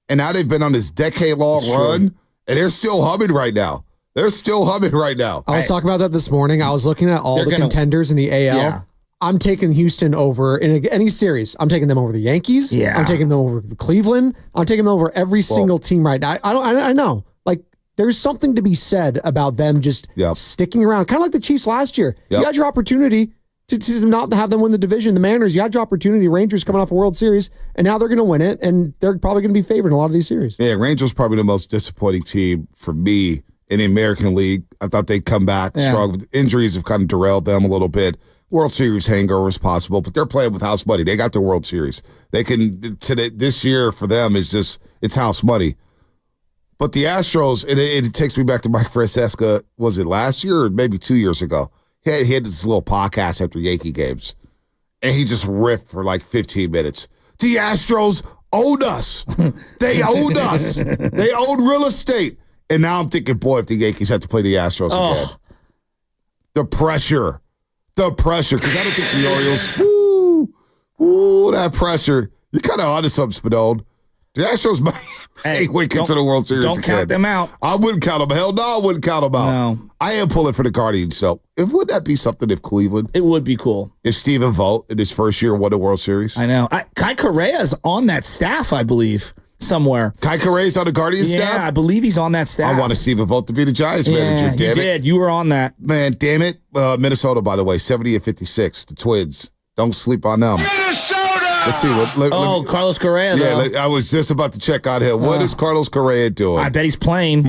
and now they've been on this decade-long run, and they're still humming right now. I was talking about that this morning. I was looking at all the contenders in the AL. Yeah. I'm taking Houston over in any series. I'm taking them over the Yankees. Yeah. I'm taking them over the Cleveland. I'm taking them over every single team right now. I know. Like, there's something to be said about them just sticking around. Kind of like the Chiefs last year. Yep. You had your opportunity to not have them win the division. The Mariners, you had your opportunity. Rangers coming off a World Series, and now they're going to win it, and they're probably going to be favored in a lot of these series. Yeah, Rangers probably the most disappointing team for me in the American League. I thought they'd come back strong. Injuries have kind of derailed them a little bit. World Series hangover is possible, but they're playing with house money. They got the World Series. They can today. This year for them is just it's house money. But the Astros, it takes me back to Mike Francesca. Was it last year or maybe 2 years ago? He had this little podcast after Yankee games, and he just riffed for like 15 minutes. The Astros owed us. They owed us. They owed real estate. And now I'm thinking, boy, if the Yankees had to play the Astros again. The pressure. Because I don't think the Orioles, that pressure. You're kind of onto something, Spadone. The Astros might wake into the World Series. Don't count them out. I wouldn't count them. Hell no, I wouldn't count them out. No. I am pulling for the Guardians, so would that be something if Cleveland? It would be cool. If Stephen Vogt in his first year won the World Series? I know. Kai Correa's on that staff, I believe, somewhere. Kai Correa's on the Guardians staff? Yeah, I believe he's on that staff. I wanted Stephen Vogt to be the Giants manager, damn it. You did. You were on that. Man, damn it. Minnesota, by the way, 70-56, the Twins. Don't sleep on them. Minnesota! Let's see. Carlos Correa, though. Yeah, I was just about to check on him. What is Carlos Correa doing? I bet he's playing.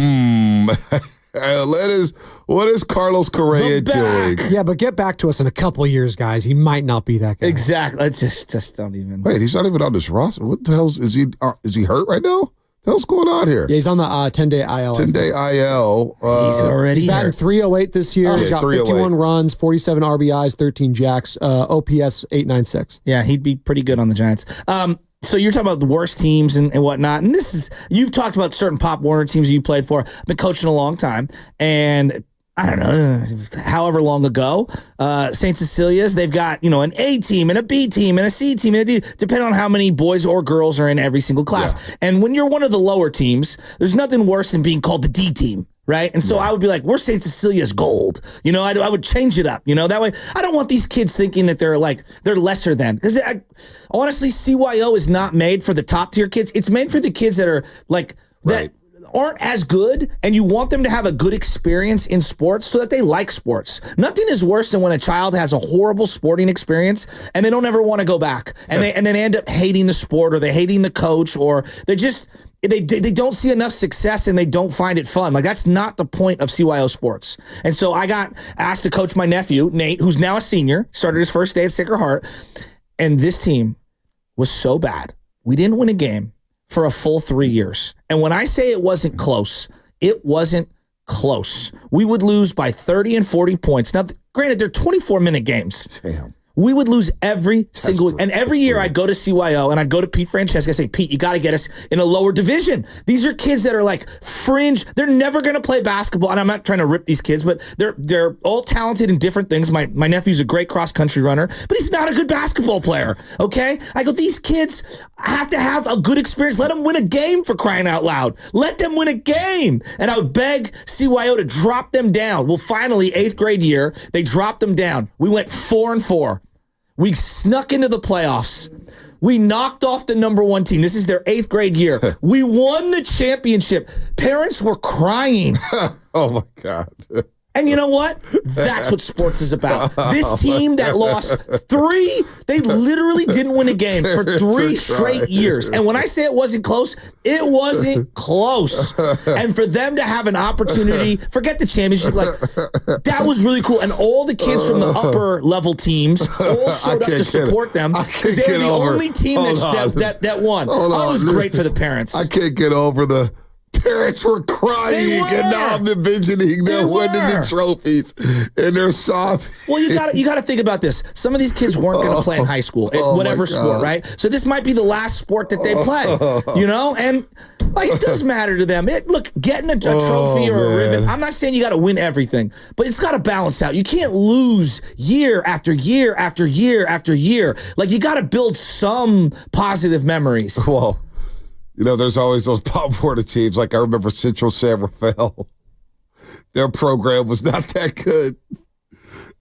What is Carlos Correa doing? Yeah, but get back to us in a couple of years, guys. He might not be that guy. Exactly. Let's just don't even. Wait, he's not even on this roster. What the hell is he? Is he hurt right now? What the hell's going on here? Yeah, he's on the 10-day IL. 10-day IL. He's already He's batting hurt. 308 this year. He's got 51 runs, 47 RBIs, 13 jacks, OPS 896. Yeah, he'd be pretty good on the Giants. So you're talking about the worst teams and whatnot, and you've talked about certain Pop Warner teams you played for. I've been coaching a long time, and I don't know, however long ago, St. Cecilia's, they've got, an A team and a B team and a C team, and a D, depending on how many boys or girls are in every single class. Yeah. And when you're one of the lower teams, there's nothing worse than being called the D team. Right. And so I would be like, we're St. Cecilia's gold. I would change it up. That way I don't want these kids thinking that they're lesser than, because honestly, CYO is not made for the top tier kids. It's made for the kids that are that aren't as good, and you want them to have a good experience in sports so that they like sports. Nothing is worse than when a child has a horrible sporting experience and they don't ever want to go back, and they end up hating the sport, or they hating the coach, or they don't see enough success and they don't find it fun. That's not the point of CYO sports. And so I got asked to coach my nephew, Nate, who's now a senior, started his first day at Sacred Heart. And this team was so bad. We didn't win a game for a full 3 years. And when I say it wasn't close, it wasn't close. We would lose by 30 and 40 points. Now, granted, they're 24-minute games. Damn. We would lose every single week. And every year I'd go to CYO and I'd go to Pete Francesca and say, Pete, you got to get us in a lower division. These are kids that are fringe. They're never going to play basketball. And I'm not trying to rip these kids, but they're all talented in different things. My nephew's a great cross-country runner, but he's not a good basketball player, okay? I go, these kids have to have a good experience. Let them win a game, for crying out loud. Let them win a game. And I would beg CYO to drop them down. Well, finally, 8th grade year, they dropped them down. We went 4-4. We snuck into the playoffs. We knocked off the number 1 team. This is their 8th grade year. We won the championship. Parents were crying. Oh, my God. And you know what? That's what sports is about. This team that lost 3, they literally didn't win a game for 3 straight years. And when I say it wasn't close, it wasn't close. And for them to have an opportunity, forget the championship, that was really cool. And all the kids from the upper level teams all showed up to support them, because they were the only team that won. Oh, it was great for the parents. I can't get over the parents were crying, and now I'm envisioning them winning the trophies, and they're soft. Well, you got to think about this. Some of these kids weren't going to play in high school, whatever sport, right? So this might be the last sport that they play, and it does matter to them. Look, getting a trophy or a ribbon, I'm not saying you got to win everything, but it's got to balance out. You can't lose year after year after year after year. You got to build some positive memories. Whoa. There's always those Pop Warner teams. I remember Central San Rafael. Their program was not that good.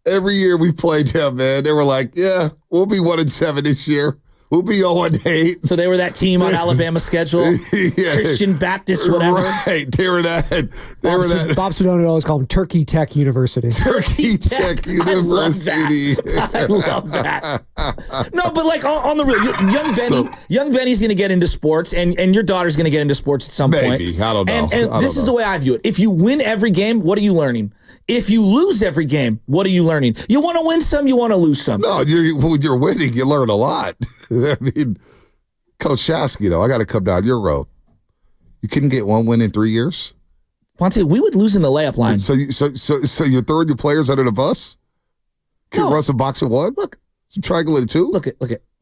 Every year we played them, man, they were like, yeah, we'll be 1-7 this year. We'll be 0-8. So they were that team on Alabama's schedule? Yeah. Christian Baptist, whatever? Right. They were that. Bob Sedona would always call them Turkey Tech University. Turkey Tech University. I love that. No, but on the real, young Benny's going to get into sports, and your daughter's going to get into sports at some point. Maybe. I don't know. And this is the way I view it. If you win every game, what are you learning? If you lose every game, what are you learning? You want to win some, you want to lose some. No, when you're winning, you learn a lot. I mean, Coach Shasky, though, I got to come down your road. You couldn't get 1 win in 3 years? Ponte, we would lose in the layup line. So you're throwing your players under the bus? Can't run some boxing 1? Look. Some triangle in 2? Look at.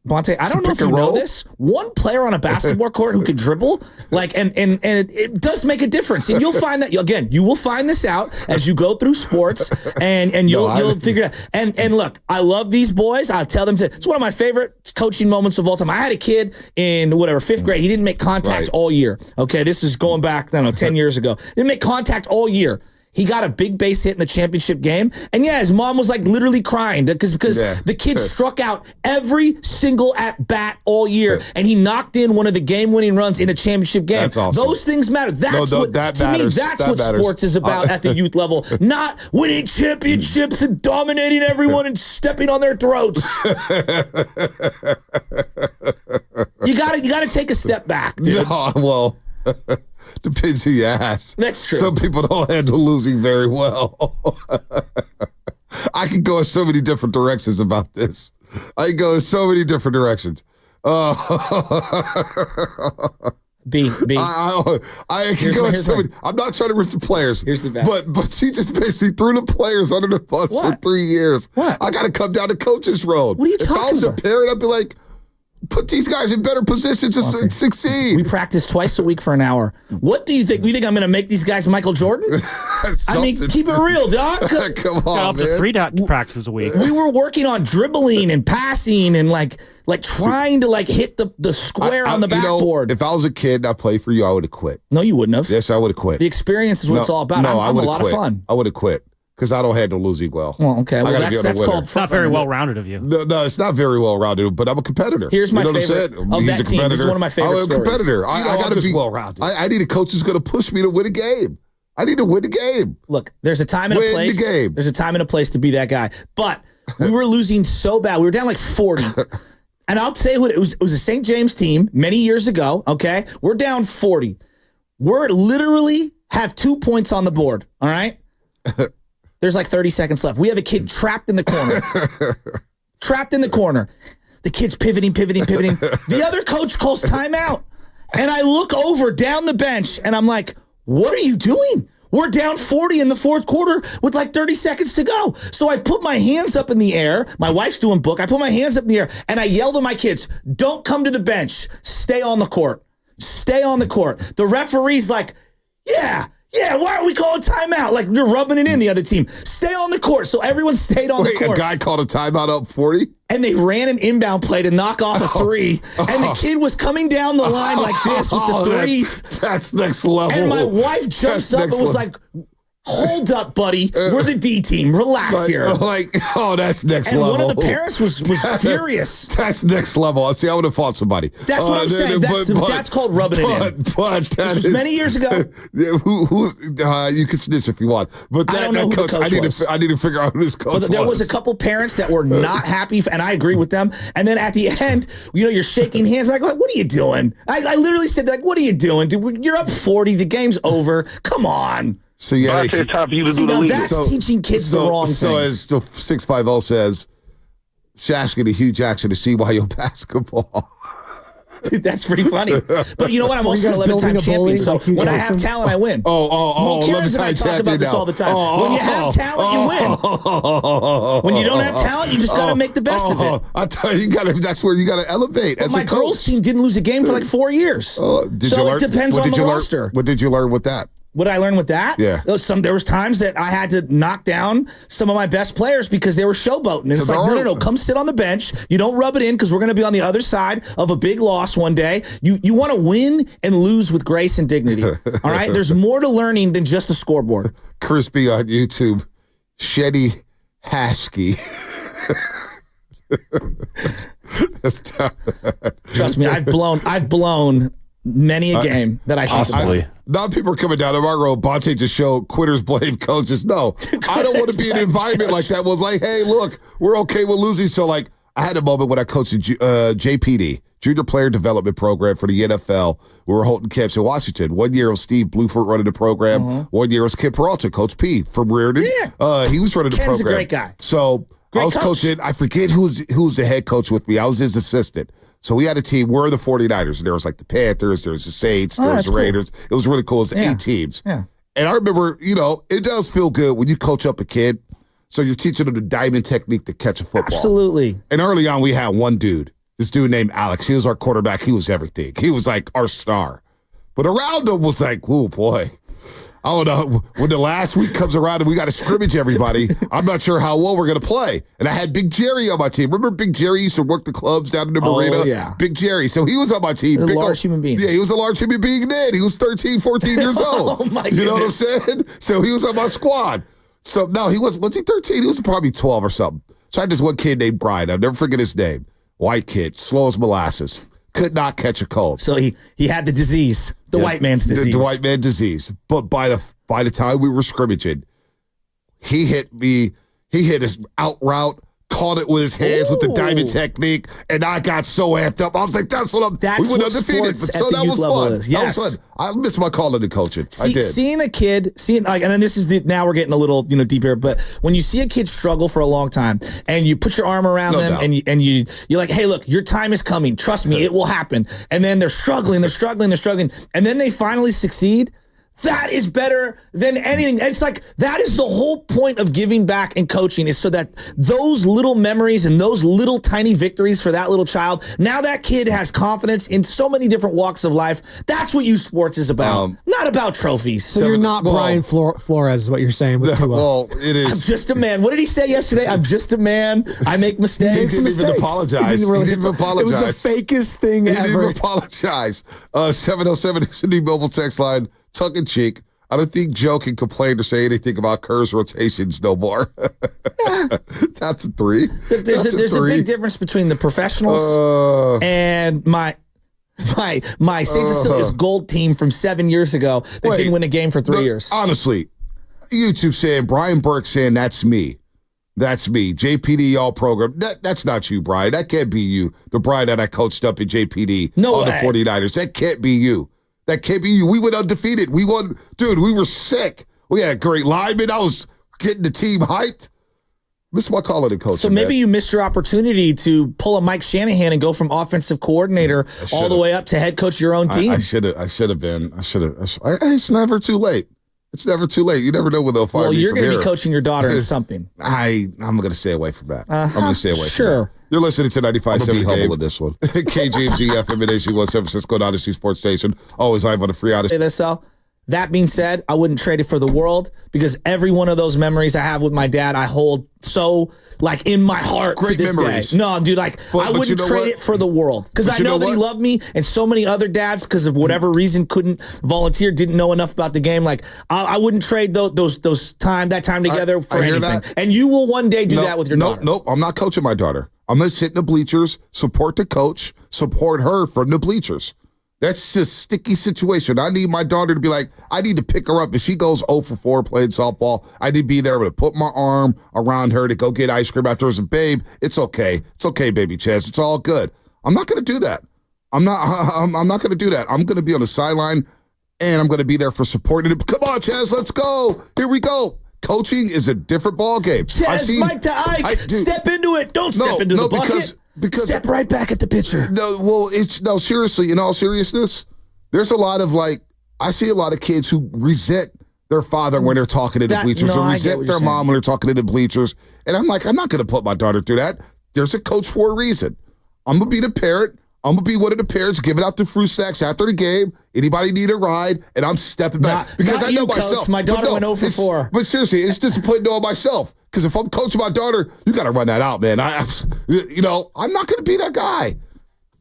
Bonte, I don't know if you know this. One player on a basketball court who can dribble, and it does make a difference. And you'll find that again. You will find this out as you go through sports, and you'll figure it out. And look, I love these boys. I'll tell them it's one of my favorite coaching moments of all time. I had a kid in 5th grade. He didn't make contact all year. Okay, this is going back 10 years ago. Didn't make contact all year. He got a big base hit in the championship game. And his mom was literally crying because the kid struck out every single at bat all year. And he knocked in one of the game-winning runs in a championship game. That's awesome. Those things matter. That's what sports is about at the youth level. Not winning championships and dominating everyone and stepping on their throats. You gotta take a step back, dude. No, well, depends who you ask. That's true. Some people don't handle losing very well. I could go in so many different directions about this. I can go in so many different directions. B. I can go in so many. I'm not trying to rip the players. Here's the best. But she just basically threw the players under the bus for 3 years. What? I got to come down the coach's road. What are you talking If I was about? a parent, I'd be like, put these guys in better positions to succeed. We practice twice a week for an hour. What do you think? You think I'm going to make these guys Michael Jordan? I mean, keep it real, Doc. Come on, up man. to 3 practices a week. We were working on dribbling and passing and trying to hit the square on the backboard. If I was a kid and I played for you, I would have quit. No, you wouldn't have. Yes, I would have quit. The experience is what it's all about. No, I'm a lot of fun. I would have quit because I don't handle losing well. Well, okay. Well, that's called. It's not very well rounded of you. No, it's not very well rounded, but I'm a competitor. Here's my favorite of that team. This is one of my favorite stories. I'm a competitor. I got to be well rounded. I need a coach who's going to push me to win a game. I need to win the game. Look, there's a time and a place. Win the game. There's a time and a place to be that guy. But we were losing so bad. We were down 40. And I'll tell you what, it was a St. James team many years ago, okay? We're down 40. We're literally have 2 points on the board, all right? There's 30 seconds left. We have a kid trapped in the corner. Trapped in the corner. The kid's pivoting. The other coach calls timeout. And I look over down the bench, and I'm like, what are you doing? We're down 40 in the fourth quarter with 30 seconds to go. So I put my hands up in the air. My wife's doing book. I put my hands up in the air, and I yelled at my kids, don't come to the bench. Stay on the court. Stay on the court. The referee's like, yeah, why are we calling timeout? You're rubbing it in, the other team. Stay on the court. So everyone stayed on the court. A guy called a timeout up 40? And they ran an inbound play to knock off a three. And the kid was coming down the line like this with the threes. That's next level. And my wife jumps up and was like, hold up, buddy. We're the D team. Relax here. That's next level. And one of the parents was furious. That's next level. See, I would have fought somebody. That's what I'm saying. That's called rubbing it in. But that is many years ago. You can snitch if you want. But I don't know who the coach was. I need to figure out who this coach was. There was a couple parents that were not happy, and I agree with them. And then at the end, you're shaking hands. Like, what are you doing? I literally said, what are you doing, dude? You're up 40. The game's over. Come on. So yeah, it's time for you to do the lead. That's teaching kids the wrong things. So as the 650 says, Shash get a huge action to see why you're basketball. Dude, that's pretty funny. But you know what? I'm also an 11-time champion. So when I have talent, I win. Oh, 11-time champion. I talk about this all the time. When you have talent, you win. When you don't have talent, you just got to make the best of it. I tell you, that's where you got to elevate. But my girls' team didn't lose a game for 4 years. So it depends on the roster. What did you learn with that? What did I learn with that? Yeah. There was times that I had to knock down some of my best players because they were showboating. And it's no, come sit on the bench. You don't rub it in because we're going to be on the other side of a big loss one day. You want to win and lose with grace and dignity. All right? There's more to learning than just the scoreboard. Crispy on YouTube. Shetty Hashke. Trust me, I've blown many a game that I possibly. Now people are coming down to my road. Bonte just showed quitters blame coaches. No, I don't want to be in an environment like that. Was like, hey, look, we're okay with losing. So I had a moment when I coached JPD, Junior Player Development Program for the NFL. We were holding camps in Washington. 1 year was Steve Bluford running the program. 1 year was Ken Peralta, Coach P from Reardon. Yeah. He was running the program. Ken's a great guy. So I was coaching. I forget who's the head coach with me. I was his assistant. So we had a team. We're the 49ers. And there was the Panthers. There was the Saints. There was the Raiders. Cool. It was really cool. It was 8 teams. Yeah. And I remember, it does feel good when you coach up a kid. So you're teaching them the diamond technique to catch a football. Absolutely. And early on, we had one dude. This dude named Alex. He was our quarterback. He was everything. He was like our star. But around him was like, oh, boy. I don't know. When the last week comes around and we got to scrimmage everybody, I'm not sure how well we're going to play. And I had Big Jerry on my team. Remember Big Jerry used to work the clubs down in the marina? Oh, yeah. Big Jerry. So he was on my team. A large human being. Yeah, he was a large human being then. He was 13, 14 years old. Oh, my goodness. You know what I'm saying? So he was on my squad. So, no, he was he 13? He was probably 12 or something. So I had this one kid named Brian. I'll never forget his name. White kid, slow as molasses. Could not catch a cold. So he had the disease, the white man's disease. The white man disease. But by the time we were scrimmaging, he hit me. He hit his out route, caught it with his hands with the diamond technique, and I got so amped up. I was like, "That's what I'm." That's we went what undefeated, sports but so at the that youth was level fun. is. Yes. That was fun. I missed my calling and coaching. I did. Seeing a kid, and then this is now we're getting a little deep here, but when you see a kid struggle for a long time and you put your arm around them and you're like, hey, look, your time is coming. Trust me, it will happen. And then they're struggling, and then they finally succeed. That is better than anything. It's like that is the whole point of giving back and coaching is so that those little memories and those little tiny victories for that little child, now that kid has confidence in so many different walks of life. That's what youth sports is about, not about trophies. So you're not Brian Flores is what you're saying with Tua. Well, it is. I'm just a man. What did he say yesterday? I'm just a man. I make mistakes. He didn't even apologize. He didn't even apologize. It was the fakest thing ever. He didn't even apologize. 707 is the new mobile text line. Tongue in cheek. I don't think Joe can complain or say anything about Kerr's rotations no more. That's a 3. There's a big difference between the professionals and my St. Cecilia's gold team from 7 years ago that didn't win a game for 3 years. Honestly, YouTube saying, Brian Burke saying, that's me. That's me. JPD all program. That's not you, Brian. That can't be you. The Brian that I coached up at JPD on the 49ers. That can't be you. That can't be you. We went undefeated. We won. Dude, we were sick. We had a great lineman. I was getting the team hyped. This is my calling and coaching. So maybe you missed your opportunity to pull a Mike Shanahan and go from offensive coordinator all the way up to head coach of your own team. I should have been. It's never too late. It's never too late. You never know when they'll fire me. Well, you're going to be coaching your daughter in something. I'm going to stay away from that. I'm going to stay away from that. You're listening to 95.7 The Game. With this one. KGMG FM and AC1 San Francisco Odyssey Sports Station. Always live on the free Odyssey. Say this, though. That being said, I wouldn't trade it for the world because every one of those memories I have with my dad, I hold so like in my heart Great to this memories. day. No, dude, like I wouldn't trade it for the world because I know that he loved me, and so many other dads, because of whatever reason, couldn't volunteer, didn't know enough about the game. Like I wouldn't trade that time together for anything. That. And you will one day do that with your daughter. Nope, I'm not coaching my daughter. I'm going to sit in the bleachers, support the coach, support her from the bleachers. That's just a sticky situation. I need my daughter to be like, I need to pick her up. If she goes 0 for 4 playing softball, I need to be there to put my arm around her to go get ice cream after. Babe, it's okay. It's okay, baby Chaz. It's all good. I'm not going to do that. I'm not going to do that. I'm going to be on the sideline, and I'm going to be there for support. Come on, Chaz, let's go. Here we go. Coaching is a different ball game. Chaz, Mike to Ike, step into it. Don't step into the bucket. Because step right back at the pitcher. Seriously, in all seriousness, there's a lot of I see a lot of kids who resent their father when they're talking to the bleachers, or resent their mom when they're talking to the bleachers. And I'm like, I'm not going to put my daughter through that. There's a coach for a reason. I'm going to be the parent. I'm going to be one of the parents giving out the fruit snacks after the game. Anybody need a ride? And I'm stepping back. Because I know myself. Coach. My daughter went 0 for 4. But seriously, it's disappointing on myself. Because if I'm coaching my daughter, you got to run that out, man. I'm not going to be that guy.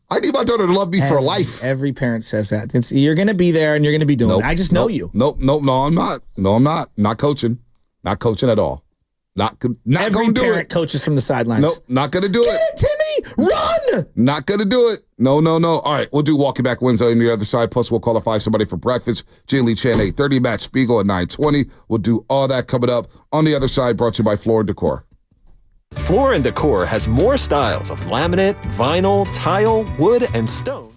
I need my daughter to love me for life. Every parent says that. You're going to be there and you're going to be doing it. I just know you. No, I'm not. No, I'm not. Not coaching. Not coaching at all. Not going to do it. Every parent coaches from the sidelines. Nope, not going to do it. Get it, Timmy! Run! Not going to do it. No. All right, we'll do Walking Back Wednesday on the other side. Plus, we'll qualify somebody for breakfast. Jin Lee Chan, 8:30. Matt Spiegel at 9:20. We'll do all that coming up on the other side, brought to you by Floor & Decor. Floor & Decor has more styles of laminate, vinyl, tile, wood, and stone.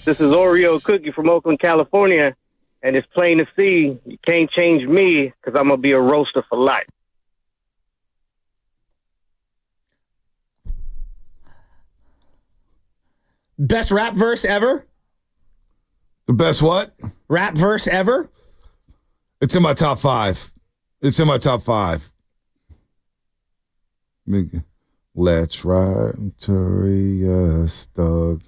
This is Oreo Cookie from Oakland, California, and it's plain to see you can't change me because I'm going to be a roaster for life. Best rap verse ever? The best what? Rap verse ever? It's in my top 5. It's in my top 5. Let's ride, Notorious Thug.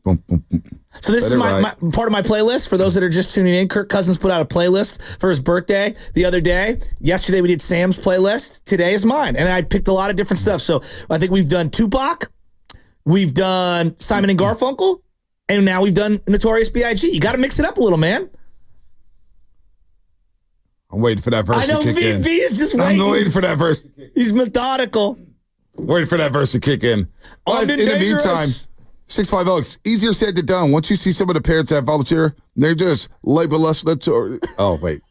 Boom, boom, boom. So this is my part of my playlist. For those that are just tuning in, Kirk Cousins put out a playlist for his birthday the other day. Yesterday we did Sam's playlist. Today is mine. And I picked a lot of different stuff. So I think we've done Tupac. We've done Simon and Garfunkel. And now we've done Notorious B.I.G. You got to mix it up a little, man. I'm waiting for that verse to kick in. V is just waiting. I'm waiting for that verse to kick in. He's methodical. Waiting for that verse to kick in. In the meantime, 650, it's easier said than done. Once you see some of the parents that volunteer, they just label us notorious. Oh, wait.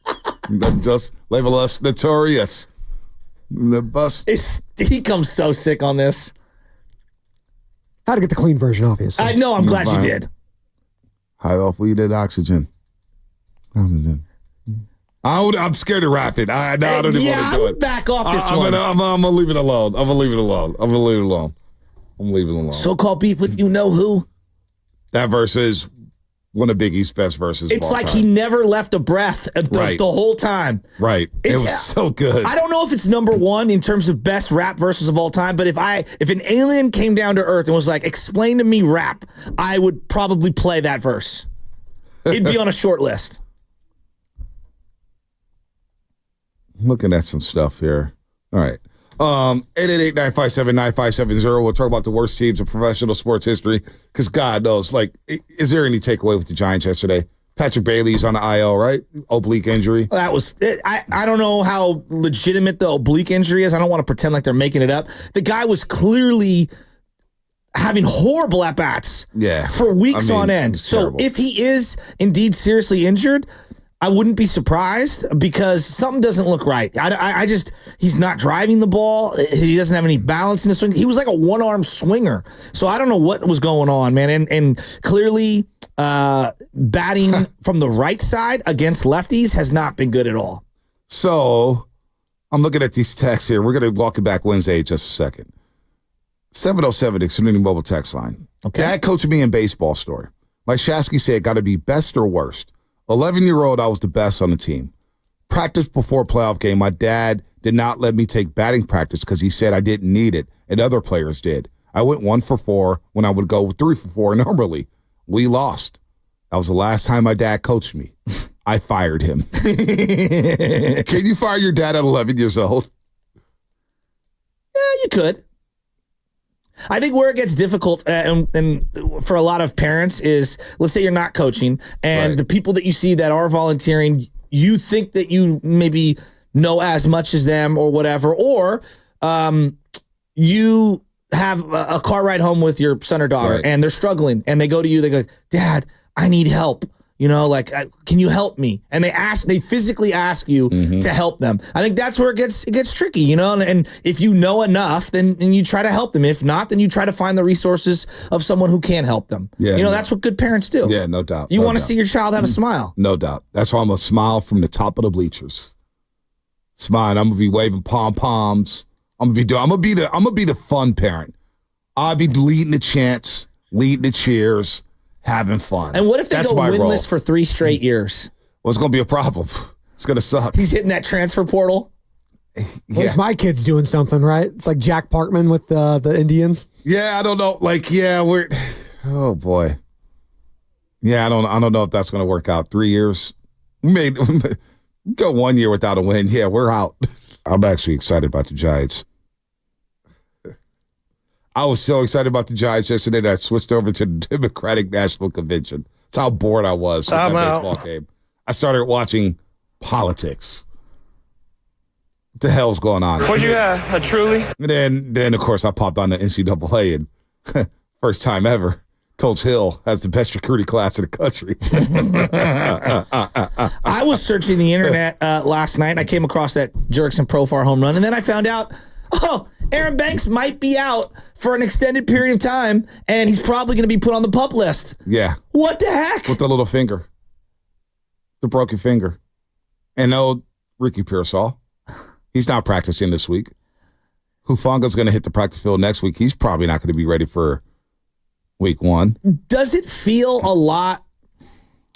Just label us notorious. The bus. He comes so sick on this. How to get the clean version, obviously. I know. I'm glad you did. High off weeded oxygen. I'm scared to rap it. I don't even want to do it. Back off this one. I'm gonna leave it alone. I'm gonna leave it alone. So-called beef with you know who. That verse is one of Biggie's best verses. It's like he never left a breath the whole time. Right. It was so good. I don't know if it's number one in terms of best rap verses of all time, but if an alien came down to Earth and was like, explain to me rap, I would probably play that verse. It'd be on a short list. I'm looking at some stuff here. All right. 888-957-9570. We'll talk about the worst teams in professional sports history because God knows, is there any takeaway with the Giants yesterday? Patrick Bailey's on the IL, right? Oblique injury. That was it. I don't know how legitimate the oblique injury is. I don't want to pretend like they're making it up. The guy was clearly having horrible at-bats for weeks on end. So terrible. If he is indeed seriously injured, I wouldn't be surprised because something doesn't look right. He's not driving the ball. He doesn't have any balance in his swing. He was like a one-arm swinger. So I don't know what was going on, man. And clearly batting from the right side against lefties has not been good at all. So I'm looking at these texts here. We're going to walk it back Wednesday in just a second. 707 Xfinity Mobile text line. Okay. Dad coaching me in baseball story. Like Shasky said, got to be best or worst. 11-year-old, I was the best on the team. Practice before playoff game, my dad did not let me take batting practice because he said I didn't need it, and other players did. I went 1 for 4 when I would go 3 for 4 normally. We lost. That was the last time my dad coached me. I fired him. Can you fire your dad at 11 years old? Yeah, you could. I think where it gets difficult and for a lot of parents is, let's say you're not coaching and the people that you see that are volunteering, you think that you maybe know as much as them or whatever, or you have a car ride home with your son or daughter and they're struggling and they go to you, they go, Dad, I need help. You know, can you help me? And they physically ask you to help them. I think that's where it gets tricky, you know, and if you know enough, then you try to help them. If not, then you try to find the resources of someone who can help them. Yeah, that's what good parents do. Yeah, no doubt. You want to see your child have a smile. No doubt. That's why I'm going to smile from the top of the bleachers. Smile. I'm going to be waving pom-poms. I'm going to be the fun parent. I'll be leading the chants, leading the cheers, having fun. And what if they go winless for 3 straight years? Well, it's going to be a problem. It's going to suck. He's hitting that transfer portal. Well, my kid's doing something, right? It's like Jack Parkman with the Indians. Yeah, I don't know. We're. Oh boy. Yeah, I don't know if that's going to work out. 3 years. We go 1 year without a win. Yeah, we're out. I'm actually excited about the Giants. I was so excited about the Giants yesterday that I switched over to the Democratic National Convention. That's how bored I was with that baseball game. I started watching politics. What the hell's going on? What'd you have? A Truly? And then of course, I popped on the NCAA, and first time ever, Coach Hill has the best recruiting class in the country. I was searching the internet last night, and I came across that Jurickson Profar home run, and then I found out oh, Aaron Banks might be out for an extended period of time, and he's probably going to be put on the PUP list. Yeah. What the heck? With the little finger. The broken finger. And no Ricky Pearsall. He's not practicing this week. Hufanga's going to hit the practice field next week. He's probably not going to be ready for week 1. Does it feel a lot?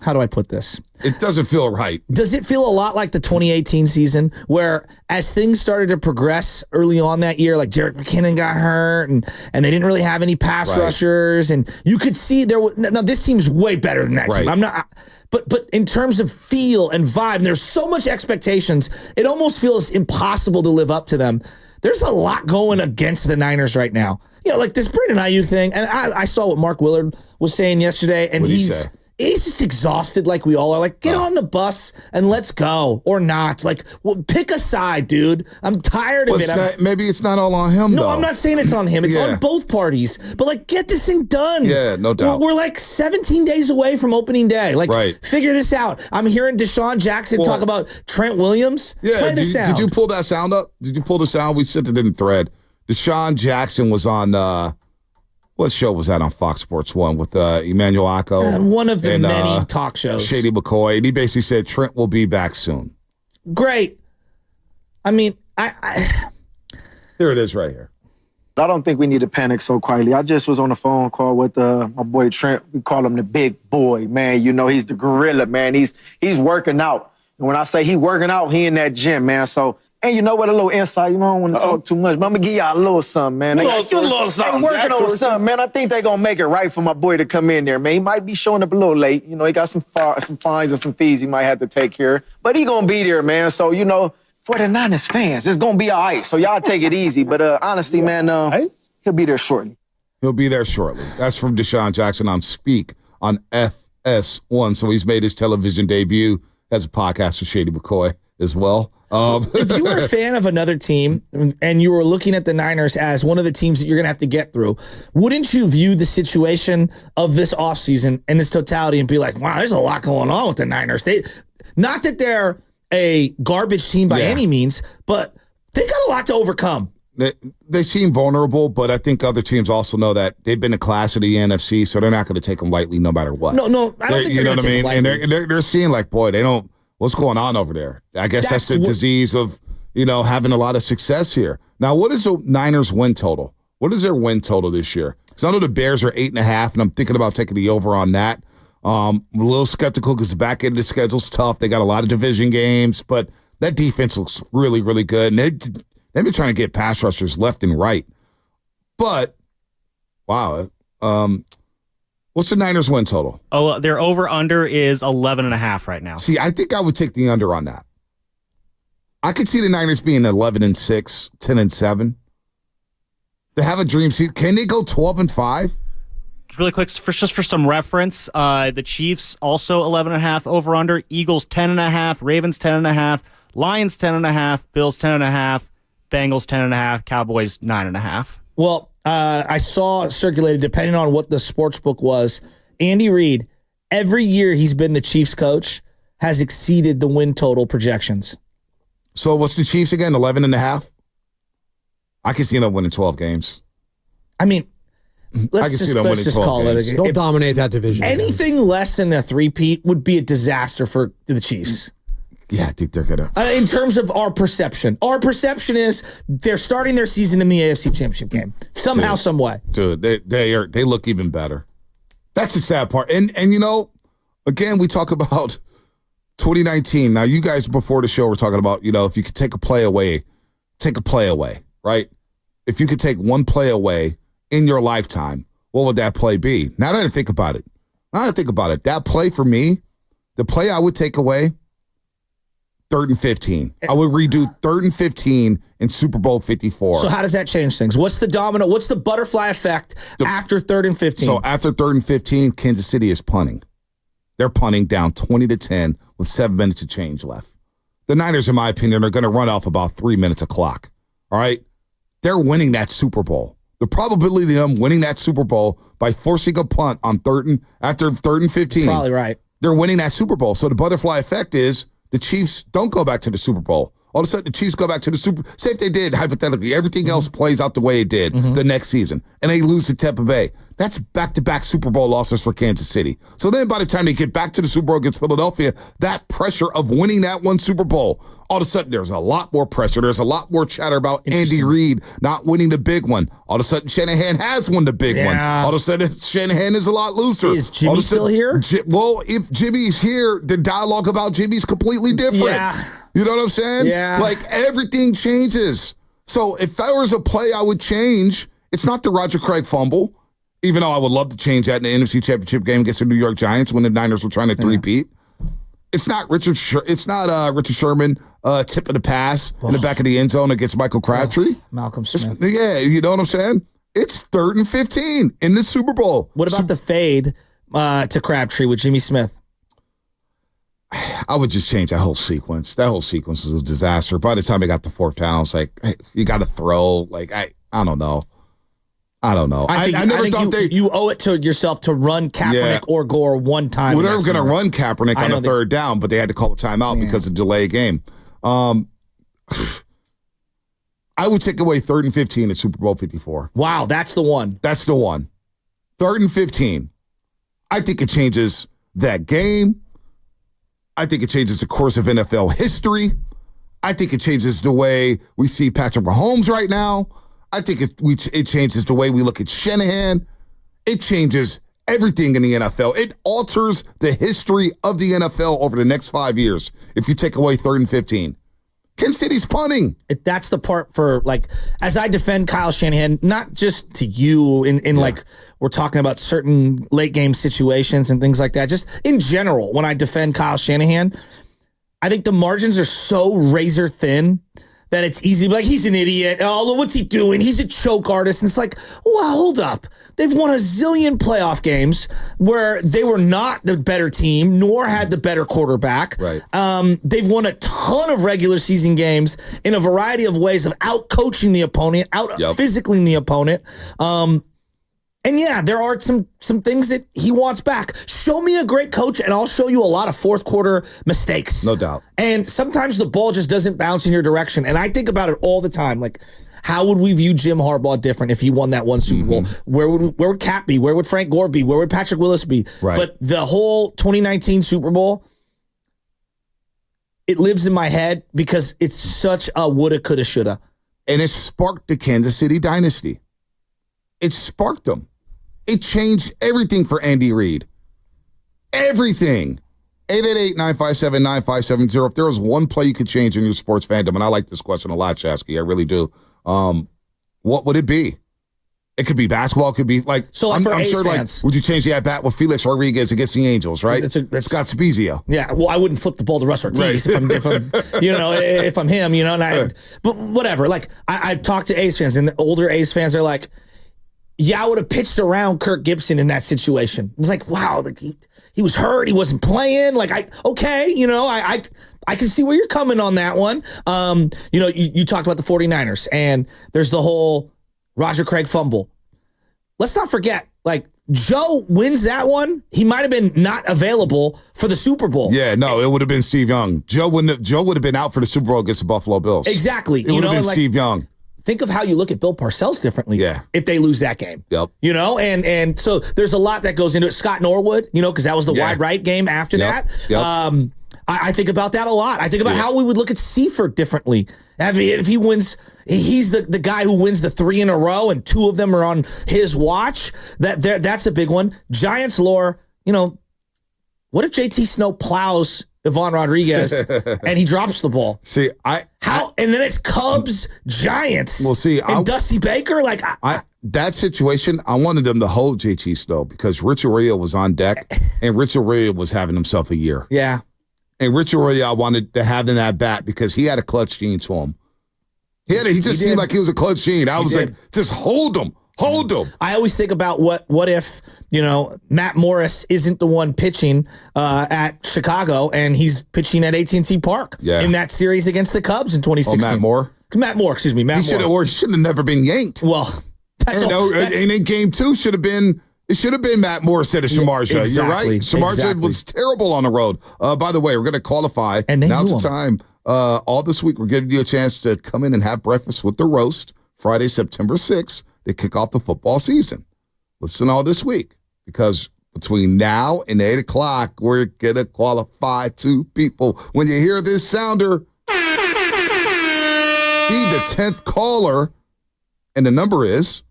How do I put this? It doesn't feel right. Does it feel a lot like the 2018 season where as things started to progress early on that year, like Jerick McKinnon got hurt and they didn't really have any pass rushers, and you could see now this team's way better than that team. I'm not, but in terms of feel and vibe, and there's so much expectations, it almost feels impossible to live up to them. There's a lot going against the Niners right now. You know, like this Brandon Ayuk thing, and I saw what Mark Willard was saying yesterday, and he's just exhausted like we all are. Like, get on the bus and let's go, or not. Like, pick a side, dude. I'm tired of it. Maybe it's not all on him, though. No, I'm not saying it's on him. It's on both parties. But, like, get this thing done. Yeah, no doubt. We're like 17 days away from opening day. Like, figure this out. I'm hearing Deshaun Jackson talk about Trent Williams. Yeah, Play the sound. Did you pull that sound up? Did you pull the sound? We sent it in the thread. Deshaun Jackson was on... what show was that on Fox Sports 1 with Emmanuel Acko? One of the many talk shows. Shady McCoy. And he basically said Trent will be back soon. Great. I mean, Here it is right here. I don't think we need to panic so quietly. I just was on a phone call with my boy Trent. We call him the big boy, man. You know, he's the gorilla, man. He's working out. And when I say he working out, he in that gym, man. So, and you know what, a little insight, you know, I don't want to talk too much, but I'm going to give y'all a little something, man. They working on something, man. I think they going to make it right for my boy to come in there, man. He might be showing up a little late. You know, he got some fines and some fees he might have to take care. But he going to be there, man. So, you know, for the Niners fans, it's going to be all right. So y'all take it easy. But honestly, man, he'll be there shortly. He'll be there shortly. That's from Deshaun Jackson on Speak on FS1. So he's made his television debut as a podcast with Shady McCoy as well. If you were a fan of another team and you were looking at the Niners as one of the teams that you're going to have to get through, wouldn't you view the situation of this offseason in its totality and be like, wow, there's a lot going on with the Niners? Not that they're a garbage team by any means, but they got a lot to overcome. They seem vulnerable, but I think other teams also know that they've been a class of the NFC, so they're not going to take them lightly no matter what. No, I don't think they're going to take them lightly. And they're seeing like, boy, they don't. What's going on over there? I guess that's the disease of, you know, having a lot of success here. Now, what is the Niners win total? What is their win total this year? Because I know the Bears are 8.5, and I'm thinking about taking the over on that. I'm a little skeptical because the back end of the schedule's tough. They got a lot of division games, but that defense looks really, really good. And they've been trying to get pass rushers left and right. But, wow, what's the Niners win total? Oh, their over-under is 11.5 right now. See, I think I would take the under on that. I could see the Niners being 11-6, 10-7. They have a dream season. Can they go 12-5? Really quick, just for some reference, the Chiefs also 11.5 over-under. Eagles 10.5, Ravens 10.5, Lions 10.5, Bills 10.5, Bengals 10.5, Cowboys 9.5. Well, I saw circulated, depending on what the sports book was, Andy Reid, every year he's been the Chiefs coach, has exceeded the win total projections. So what's the Chiefs again, 11.5? I can see them winning 12 games. I mean, let's just call it. They'll dominate that division. Anything less than a three-peat would be a disaster for the Chiefs. Yeah, I think they're going to. In terms of our perception is they're starting their season in the AFC Championship game. Somehow, some way. Dude, they look even better. That's the sad part. And you know, again, we talk about 2019. Now, you guys before the show were talking about, you know, if you could take a play away, right? If you could take one play away in your lifetime, what would that play be? Now that I think about it, that play for me, the play I would take away, 3rd and 15. I would redo 3rd and 15 in Super Bowl 54. So how does that change things? What's the butterfly effect after 3rd and 15? So after 3rd and 15, Kansas City is punting. They're punting down 20-10 with 7 minutes of change left. The Niners, in my opinion, are going to run off about 3 minutes of clock. All right? They're winning that Super Bowl. The probability of them winning that Super Bowl by forcing a punt on after 3rd and 15. Probably right. They're winning that Super Bowl. So the butterfly effect is the Chiefs don't go back to the Super Bowl. All of a sudden, the Chiefs go back to the Super. Say if they did, hypothetically, everything else plays out the way it did the next season, and they lose to Tampa Bay. That's back-to-back Super Bowl losses for Kansas City. So then by the time they get back to the Super Bowl against Philadelphia, that pressure of winning that one Super Bowl, all of a sudden there's a lot more pressure. There's a lot more chatter about Andy Reid not winning the big one. All of a sudden, Shanahan has won the big one. All of a sudden, Shanahan is a lot looser. Is Jimmy still here? Well, if Jimmy's here, the dialogue about Jimmy's completely different. Yeah. You know what I'm saying? Yeah. Like, everything changes. So if that was a play I would change, it's not the Roger Craig fumble, even though I would love to change that in the NFC Championship game against the New York Giants when the Niners were trying to three-peat. It's not Richard Sherman tipping the pass in the back of the end zone against Michael Crabtree. Malcolm Smith. Yeah, you know what I'm saying? It's 3rd and 15 in the Super Bowl. What about the fade to Crabtree with Jimmy Smith? I would just change that whole sequence. That whole sequence was a disaster. By the time I got to 4th down, I was like, hey, you got to throw. Like, I don't know. I never thought you owe it to yourself to run Kaepernick or Gore one time. Well, they were going to run Kaepernick on the 3rd down, but they had to call a timeout because of delay game. I would take away 3rd and 15 at Super Bowl 54. Wow, that's the one. That's the one. 3rd and 15. I think it changes that game. I think it changes the course of NFL history. I think it changes the way we see Patrick Mahomes right now. I think it changes the way we look at Shanahan. It changes everything in the NFL. It alters the history of the NFL over the next 5 years if you take away 3rd and 15. Kansas City's punting. That's the part for, like, as I defend Kyle Shanahan, not just to you like we're talking about certain late game situations and things like that, just in general, when I defend Kyle Shanahan, I think the margins are so razor thin that it's easy to be like, he's an idiot. Oh, what's he doing? He's a choke artist. And it's like, well, hold up. They've won a zillion playoff games where they were not the better team, nor had the better quarterback. Right. They've won a ton of regular season games in a variety of ways of out-coaching the opponent, out-physically the opponent. And yeah, there are some things that he wants back. Show me a great coach, and I'll show you a lot of 4th quarter mistakes. No doubt. And sometimes the ball just doesn't bounce in your direction. And I think about it all the time. Like, how would we view Jim Harbaugh different if he won that one Super Bowl? Where would Cap be? Where would Frank Gore be? Where would Patrick Willis be? Right. But the whole 2019 Super Bowl, it lives in my head because it's such a woulda, coulda, shoulda. And it sparked the Kansas City dynasty. It sparked them. It changed everything for Andy Reid. Everything. 888-957-9570. If there was one play you could change in your sports fandom, and I like this question a lot, Shasky, I really do, what would it be? It could be basketball. It could be like, so like I'm sure, fans, like, would you change the at-bat with Felix Rodriguez against the Angels, right? It's Scott Spezia. Yeah, well, I wouldn't flip the ball to Russ Ortiz if I'm him, and but whatever. Like, I've talked to A's fans, and the older A's fans are like, yeah, I would have pitched around Kirk Gibson in that situation. It's like, wow, like he was hurt. He wasn't playing. Like, I can see where you're coming on that one. You talked about the 49ers, and there's the whole Roger Craig fumble. Let's not forget, like, Joe wins that one. He might have been not available for the Super Bowl. Yeah, no, it would have been Steve Young. Joe would have been out for the Super Bowl against the Buffalo Bills. Exactly. It would have been Steve Young. Think of how you look at Bill Parcells differently if they lose that game. Yep. And so there's a lot that goes into it. Scott Norwood, because that was the wide right game after that. Yep. I think about that a lot. I think about how we would look at Seifert differently. If he wins, he's the guy who wins the 3 in a row, and 2 of them are on his watch. That's a big one. Giants lore, what if JT Snow plows Ivan Rodriguez and he drops the ball? See, and then it's Cubs, Giants. Well, see, and Dusty Baker. Like, that situation, I wanted them to hold JT Snow because Rich Arroyo was on deck, and Rich Arroyo was having himself a year. Yeah. And Rich Arroyo, I wanted to have in that bat because he had a clutch gene to him. He just seemed like he was a clutch gene. I was like, just hold him. Hold him. I always think about what if, Matt Morris isn't the one pitching at Chicago, and he's pitching at AT&T Park in that series against the Cubs in 2016. Oh, Matt Moore? Matt Moore, excuse me. Matt Moore. He should have never been yanked. Well, and in game 2 should have been Matt Moore instead of Shamarja. Exactly, You're right. Shamarja was terrible on the road. By the way, we're going to qualify. And now's the time all this week, we're giving you a chance to come in and have breakfast with the roast Friday, September 6th to kick off the football season. Listen all this week because between now and 8 o'clock, we're going to qualify 2 people. When you hear this sounder, be the 10th caller, and the number is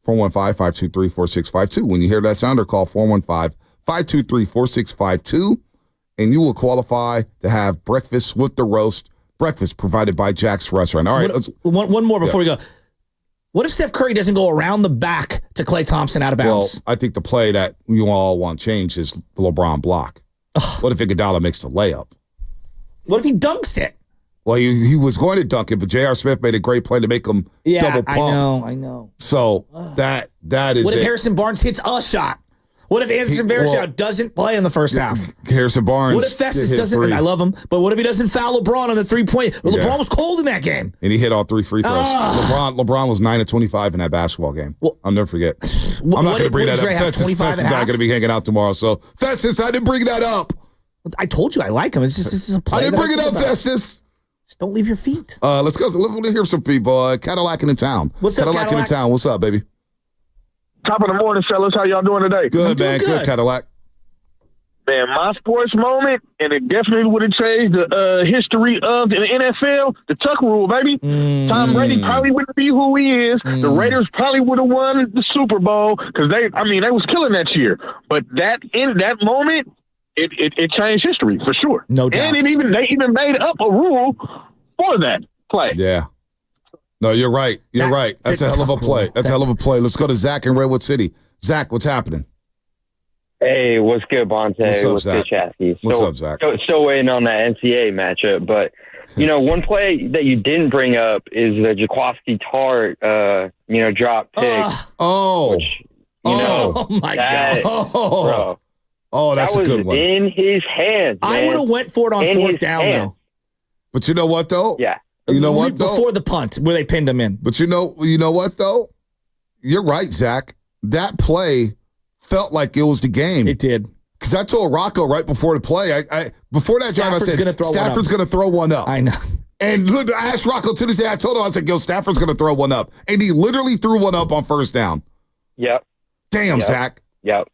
415-523-4652. When you hear that sounder, call 415-523-4652, and you will qualify to have breakfast with the roast, breakfast provided by Jack's Restaurant. All right. One more before we go. What if Steph Curry doesn't go around the back to Klay Thompson out of bounds? Well, I think the play that you all want changed is the LeBron block. What if Iguodala makes the layup? What if he dunks it? Well, he was going to dunk it, but J.R. Smith made a great play to make him double pump. I know. So that is What if it. Harrison Barnes hits a shot? What if Anderson Varejao doesn't play in the first half? Harrison Barnes. What if Festus doesn't? And I love him, but what if he doesn't foul LeBron on the 3-point? Well, LeBron was cold in that game, and he hit all 3 free throws. LeBron was 9 of 25 in that basketball game. Well, I'll never forget. I'm not going to bring that up. Festus is not going to be hanging out tomorrow. So Festus, I didn't bring that up. I told you I like him. It's just a play. I didn't bring it up, Festus. Just don't leave your feet. Let's go. Let's hear some people. Cadillac in the town. What's up, Cadillac in the town? What's up, baby? Top of the morning, fellas. How y'all doing today? Good, man. Good, Cadillac. Man, my sports moment, and it definitely would have changed the history of the NFL, the Tuck rule, baby. Tom Brady probably wouldn't be who he is. The Raiders probably would have won the Super Bowl because they was killing that year. But in that moment, it changed history for sure. No doubt. And they even made up a rule for that play. Yeah. No, you're right. You're right. That's a hell of a play. That's a hell of a play. Let's go to Zach in Redwood City. Zach, what's happening? Hey, what's good, Bonte? What's up, Zach? What's up, Zach? Still waiting on that NCAA matchup, but one play that you didn't bring up is the Jaquaski Tart, drop pick. Oh my God, bro! Oh, that's a good one. In his hands. Man. I would have went for it on 4th down though. But you know what though? Yeah. You know what though? Before the punt where they pinned him in. But you know what though? You're right, Zach. That play felt like it was the game. It did. Because I told Rocco right before the play, before that drive, I said, Stafford's going to throw one up. I know. And look, I asked Rocco to this day, I told him, I said, Stafford's going to throw one up. And he literally threw one up on 1st down. Yep. Damn, yep. Zach. Yep.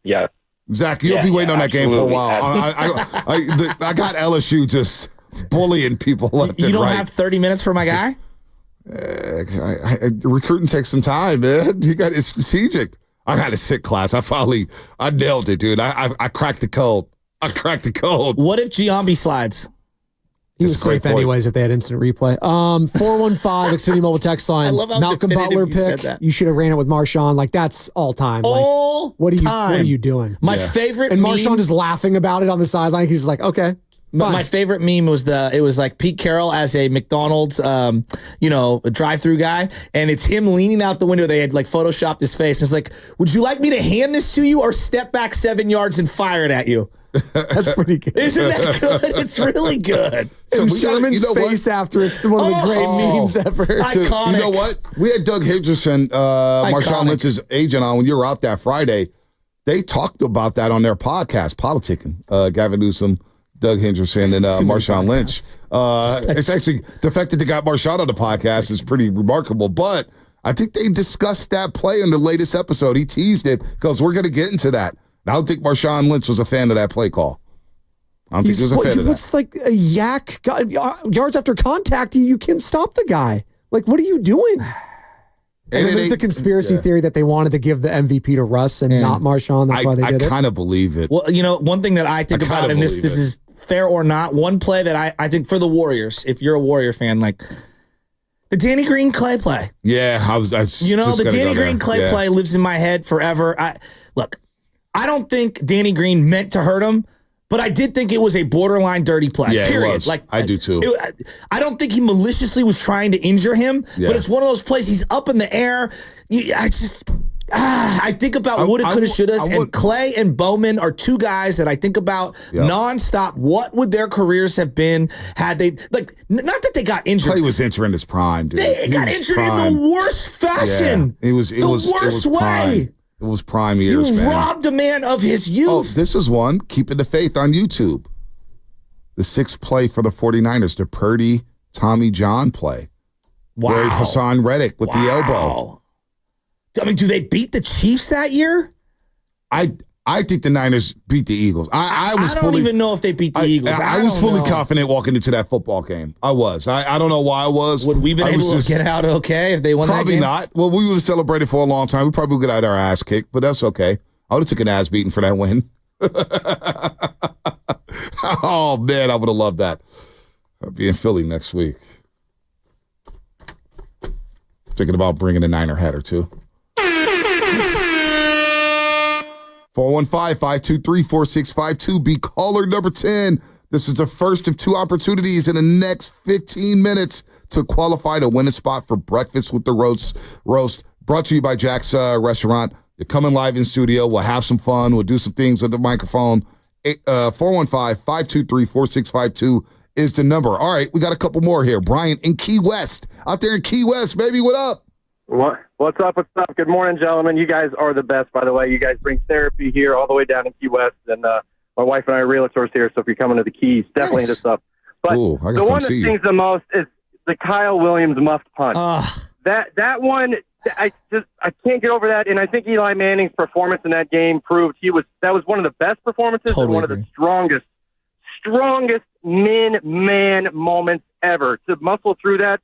Zach, you'll be waiting on that game for a while. I got LSU just bullying people left and right. You don't have 30 minutes for my guy? Recruiting takes some time, man. It's strategic. I had a sick class. I nailed it, dude. I cracked the code. What if Giambi slides? He was safe anyways if they had instant replay. 415 Xfinity Mobile text line. I love how Malcolm Butler pick. You should have ran it with Marshawn. Like that's all time. What are you doing? My favorite and meme, Marshawn is laughing about it on the sideline. He's like, okay. My favorite meme was it was like Pete Carroll as a McDonald's, a drive-through guy, and it's him leaning out the window. They had like photoshopped his face. And it's like, would you like me to hand this to you or step back 7 yards and fire it at you? That's pretty good. Isn't that good? It's really good. And Sherman's face after it's one of the great memes ever. Iconic. You know what? We had Doug Henderson, Marshawn Lynch's agent, on when you were out that Friday. They talked about that on their podcast, Politicking. Gavin Newsom, Doug Henderson, and Marshawn Lynch. It's actually the fact that they got Marshawn on the podcast is pretty remarkable. But I think they discussed that play in the latest episode. He teased it because we're going to get into that. I don't think Marshawn Lynch was a fan of that play call. I don't think he was a fan of that. It's like a yak yards after contact. You can't stop the guy. Like, what are you doing? And then there's the conspiracy theory that they wanted to give the MVP to Russ and not Marshawn. That's why they did it. I kind of believe it. Well, one thing that I think about, and this is fair or not, one play that I think for the Warriors, if you're a Warrior fan, like the Danny Green Clay play. Yeah, the Danny Green Clay play lives in my head forever. I don't think Danny Green meant to hurt him, but I did think it was a borderline dirty play. Yeah, period. It was. I do too. I don't think he maliciously was trying to injure him, but it's one of those plays. He's up in the air. I think about woulda, coulda, shouldas, and Clay and Bowman are two guys that I think about nonstop. What would their careers have been had they not that they got injured? Clay was entering his prime, dude. They got injured in the worst fashion. Yeah. It was the worst way. Prime. It was prime years, man. You man. robbed a man of his youth. Oh, this is one. Keeping the Faith on YouTube. the 6th play for the 49ers, the Purdy, Tommy John play. Wow. Where Hassan Reddick with the elbow. I mean, do they beat the Chiefs that year? I think the Niners beat the Eagles. I don't even know if they beat the Eagles. I was fully confident walking into that football game. I was. I don't know why I was. Would we been able to get out okay if they won that game? Probably not. Well, we would have celebrated for a long time. We probably would get out our ass kicked, but that's okay. I would have took an ass beating for that win. Oh, man, I would have loved that. I'll be in Philly next week. Thinking about bringing a Niner hat or two. 415-523-4652. Be caller number 10. This is the first of 2 opportunities in the next 15 minutes to qualify to win a spot for breakfast with the roast. Brought to you by Jack's Restaurant. You're coming live in studio. We'll have some fun. We'll do some things with the microphone. 415-523-4652 is the number. All right, we got a couple more here. Brian in Key West. Out there in Key West, baby, what up? What's up? Good morning, gentlemen. You guys are the best, by the way. You guys bring therapy here all the way down in Key West, and my wife and I are realtors here, so if you're coming to the Keys, definitely hit us up. But the one that stings the most is the Kyle Williams muffed punt. That one, I can't get over that, and I think Eli Manning's performance in that game proved that was one of the best performances and one of the strongest man moments ever. To muscle through that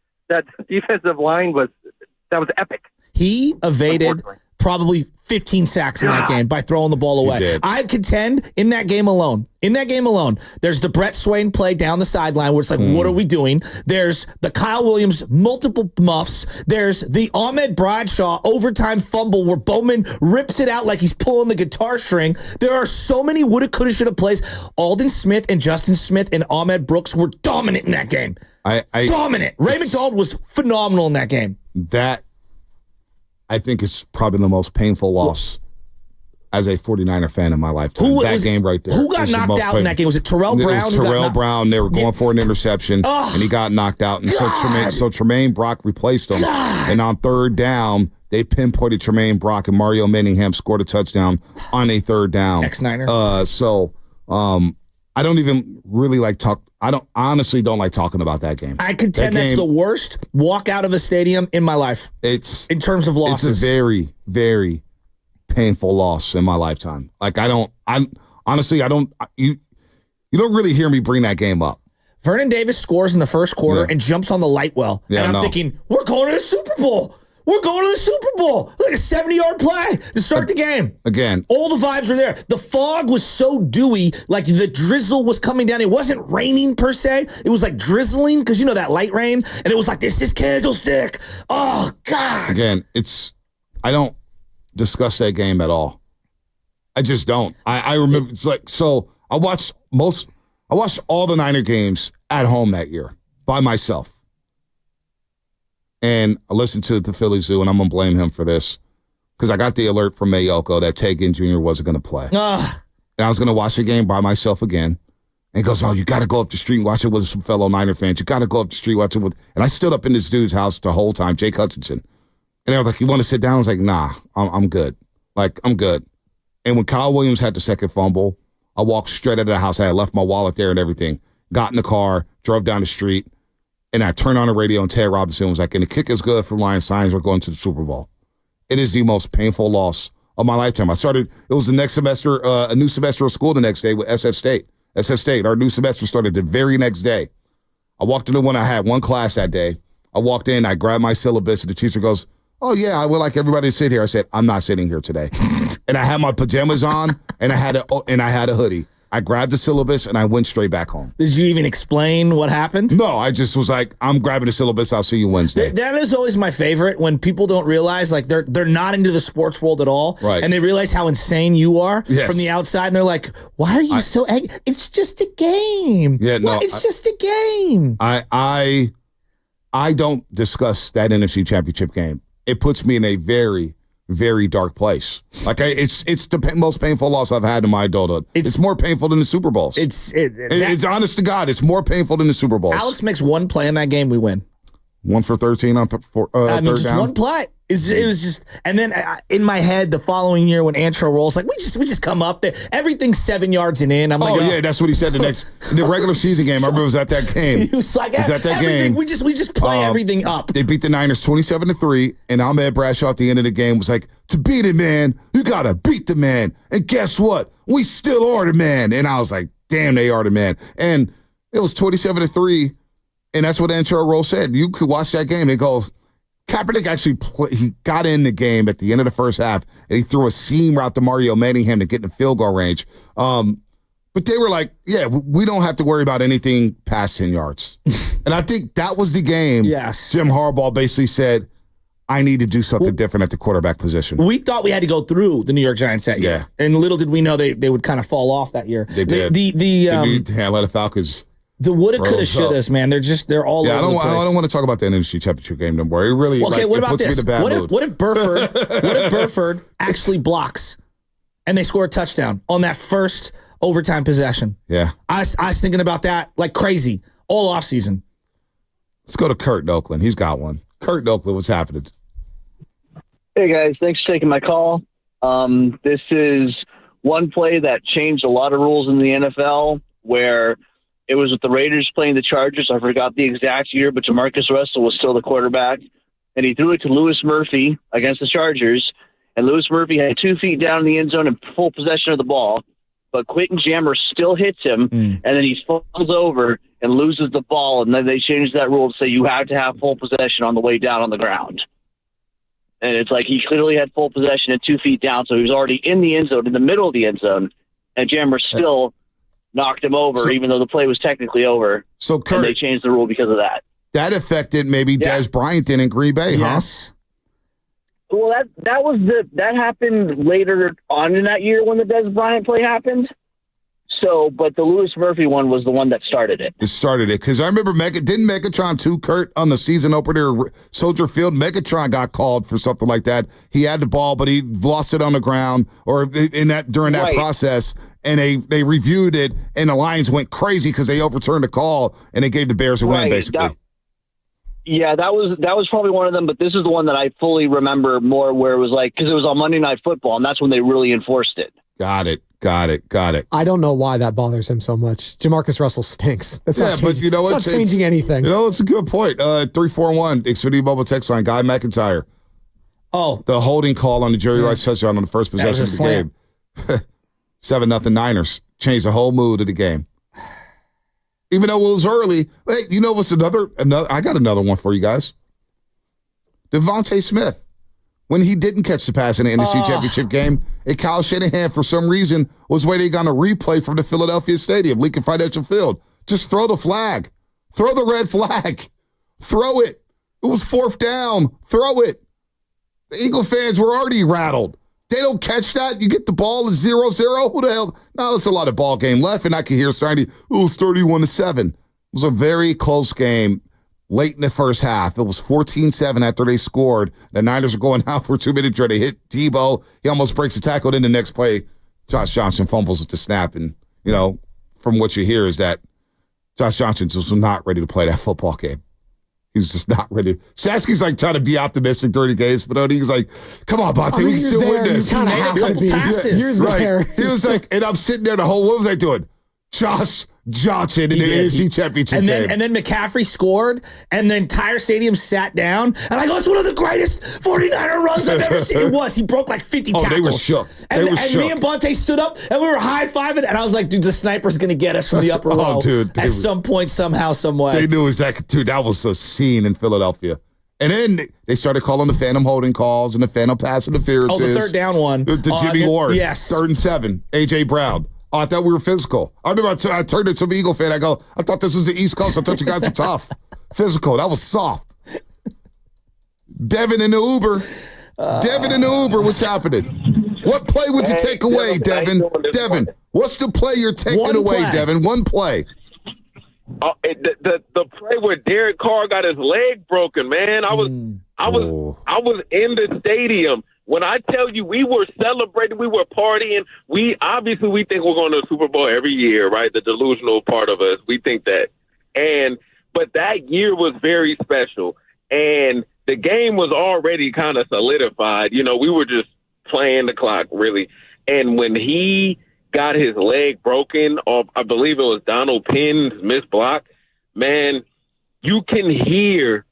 defensive line was epic. He evaded probably 15 sacks in that game by throwing the ball away. I contend in that game alone, there's the Brett Swain play down the sideline where it's like, what are we doing? There's the Kyle Williams multiple muffs. There's the Ahmed Bradshaw overtime fumble where Bowman rips it out like he's pulling the guitar string. There are so many woulda, coulda, shoulda plays. Alden Smith and Justin Smith and Ahmed Brooks were dominant in that game. Dominant. Ray McDonald was phenomenal in that game. That, I think, is probably the most painful loss as a 49er fan in my lifetime. Game right there. Who got knocked out in that game? Was it Terrell Brown? It was Terrell Brown. They were going for an interception, and he got knocked out. And so Tremaine Brock replaced him. And on 3rd down, they pinpointed Tremaine Brock, and Mario Manningham scored a touchdown on a 3rd down. Ex-Niner. I don't even really honestly don't like talking about that game. I contend that's the worst walk out of a stadium in my life. It's in terms of losses. It's a very, very painful loss in my lifetime. Like you don't really hear me bring that game up. Vernon Davis scores in the first quarter and jumps on the light well. And I'm thinking, we're going to the Super Bowl. We're going to the Super Bowl. Like a 70-yard play to start the game. Again. All the vibes were there. The fog was so dewy, like the drizzle was coming down. It wasn't raining per se. It was like drizzling because, that light rain. And it was like, this is Candlestick. Oh, God. Again, I don't discuss that game at all. I just don't. I remember, it's like, so I watched all the Niner games at home that year by myself. And I listened to the Philly Zoo, and I'm going to blame him for this because I got the alert from Mayoko that Ted Ginn Jr. wasn't going to play. And I was going to watch the game by myself again. And he goes, you got to go up the street and watch it with some fellow Niner fans. You got to go up the street, watch it with. And I stood up in this dude's house the whole time, Jake Hutchinson. And they were like, you want to sit down? I was like, nah, I'm good. I'm good. And when Kyle Williams had the second fumble, I walked straight out of the house. I had left my wallet there and everything. Got in the car, drove down the street. And I turned on the radio, and Ted Robinson was like, and the kick is good for Lions Signs. We're going to the Super Bowl. It is the most painful loss of my lifetime. It was the next semester, a new semester of school the next day with SF State. Our new semester started the very next day. I walked into I had one class that day. I walked in, I grabbed my syllabus, and the teacher goes, oh, yeah, I would like everybody to sit here. I said, I'm not sitting here today. And I had my pajamas on, and I had a hoodie. I grabbed the syllabus, and I went straight back home. Did you even explain what happened? No, I just was like, I'm grabbing the syllabus. I'll see you Wednesday. That is always my favorite when people don't realize, like, they're not into the sports world at all. Right. And they realize how insane you are from the outside. And they're like, why are you so angry? It's just a game. Yeah, no. It's just a game. I don't discuss that NFC Championship game. It puts me in a very, very dark place. Like it's the most painful loss I've had in my adulthood. It's more painful than the Super Bowls. It's honest to God, it's more painful than the Super Bowls. Alex makes one play in that game, we win. 1 for 13 on third just down. one play. It was just, and then in my head, the following year when Antro rolls, like we just come up there, everything's 7 yards and in. I'm like, yeah, that's what he said. The regular season game. I remember it was at that game. He was like, game. We just play everything up. They beat the Niners 27-3, and Ahmed Bradshaw at the end of the game was like, to beat it, man, you gotta beat the man. And guess what? We still are the man. And I was like, damn, they are the man. And it was 27-3, and that's what Antro Roll said. You could watch that game. They go. Kaepernick actually he got in the game at the end of the first half, and he threw a seam route to Mario Manningham to get in the field goal range. But they were like, yeah, we don't have to worry about anything past 10 yards. And I think that was the game. Yes. Jim Harbaugh basically said, I need to do something different at the quarterback position. We thought we had to go through the New York Giants that year. And little did we know they would kind of fall off that year. They did. The Atlanta Falcons. The woulda, coulda, shouldas, man. They're all over the place. I don't want to talk about the NFC Championship game no more. It really what about puts me this? in a bad mood. What if Burford actually blocks and they score a touchdown on that first overtime possession? Yeah. I was thinking about that like crazy all offseason. Let's go to Kurt in Oakland. He's got one. Kurt in Oakland, what's happening? Hey, guys. Thanks for taking my call. This is one play that changed a lot of rules in the NFL where it was with the Raiders playing the Chargers. I forgot the exact year, but Jamarcus Russell was still the quarterback. And he threw it to Louis Murphy against the Chargers. And Louis Murphy had 2 feet down in the end zone and full possession of the ball. But Quentin Jammer still hits him, and then he falls over and loses the ball. And then they changed that rule to say you have to have full possession on the way down on the ground. And it's like he clearly had full possession at 2 feet down, so he was already in the end zone, in the middle of the end zone. And Jammer still knocked him over, even though the play was technically over. So, Kurt, and they changed the rule because of that. That affected maybe Des Bryant in Green Bay, yes. Huh? Well, that happened later on in that year when the Des Bryant play happened. So, but the Louis Murphy one was the one that started it. It started it because I remember didn't Megatron too, Kurt, on the season opener Soldier Field? Megatron got called for something like that. He had the ball, but he lost it on the ground or during that process. And they reviewed it, and the Lions went crazy because they overturned the call and they gave the Bears a win, basically. That was probably one of them, but this is the one that I fully remember more, where it was like because it was on Monday Night Football, and that's when they really enforced it. Got it. I don't know why that bothers him so much. Jamarcus Russell stinks. That's not changing, but you know what? It's not changing anything. You know, it's a good point. 341 Xfinity Mobile text line. Guy McIntyre. Oh, the holding call on the Jerry Rice touchdown on the first possession of the game. 7-0 Niners changed the whole mood of the game. Even though it was early, hey, you know what's another? I got another one for you guys. Devontae Smith. When he didn't catch the pass in the NFC Championship game, and Kyle Shanahan, for some reason, was waiting on a replay from the Philadelphia Stadium, Lincoln Financial Field. Just throw the flag. Throw the red flag. Throw it. It was 4th down. Throw it. The Eagle fans were already rattled. They don't catch that. You get the ball at 0-0. Who the hell? Now there's a lot of ball game left, and I can hear starting. It was 31-7. It was a very close game. Late in the first half, it was 14-7 after they scored. The Niners are going out for a 2-minute drill. They hit Debo. He almost breaks a tackle. Then the next play, Josh Johnson fumbles with the snap. And, you know, from what you hear is that Josh Johnson just was not ready to play that football game. He was just not ready. Sasky's like trying to be optimistic during the games, but he's like, come on, Bonte, we can still win this. You kind of have to be. You're there. He was like, and I'm sitting there the whole, what was I doing? Josh Johnson in the NFC Championship game. And then McCaffrey scored, and the entire stadium sat down. And I go, it's one of the greatest 49er runs I've ever seen. It was. He broke like 50 tackles. They were shook. And me and Bonte stood up, and we were high-fiving, and I was like, dude, the sniper's going to get us from the upper row at some point, somehow, some way. They knew exactly. Dude, that was a scene in Philadelphia. And then they started calling the phantom holding calls and the phantom pass interferences. Oh, the third down one. The Jimmy Ward. Yes. 3rd and 7. A.J. Brown. Oh, I thought we were physical. I remember I turned to some Eagle fan. I go, I thought this was the East Coast. I thought you guys were tough. Physical. That was soft. Devin in the Uber. Devin in the Uber. What's happening? What play would you take away, Devin? Devin, what's the play you're taking away, Devin? One play. The play where Derek Carr got his leg broken, man. I was in the stadium. When I tell you we were celebrating, we were partying, we think we're going to the Super Bowl every year, right? The delusional part of us, we think that. But that year was very special. And the game was already kind of solidified. You know, we were just playing the clock, really. And when he got his leg broken off, I believe it was Donald Penn's missed block, man, you can hear,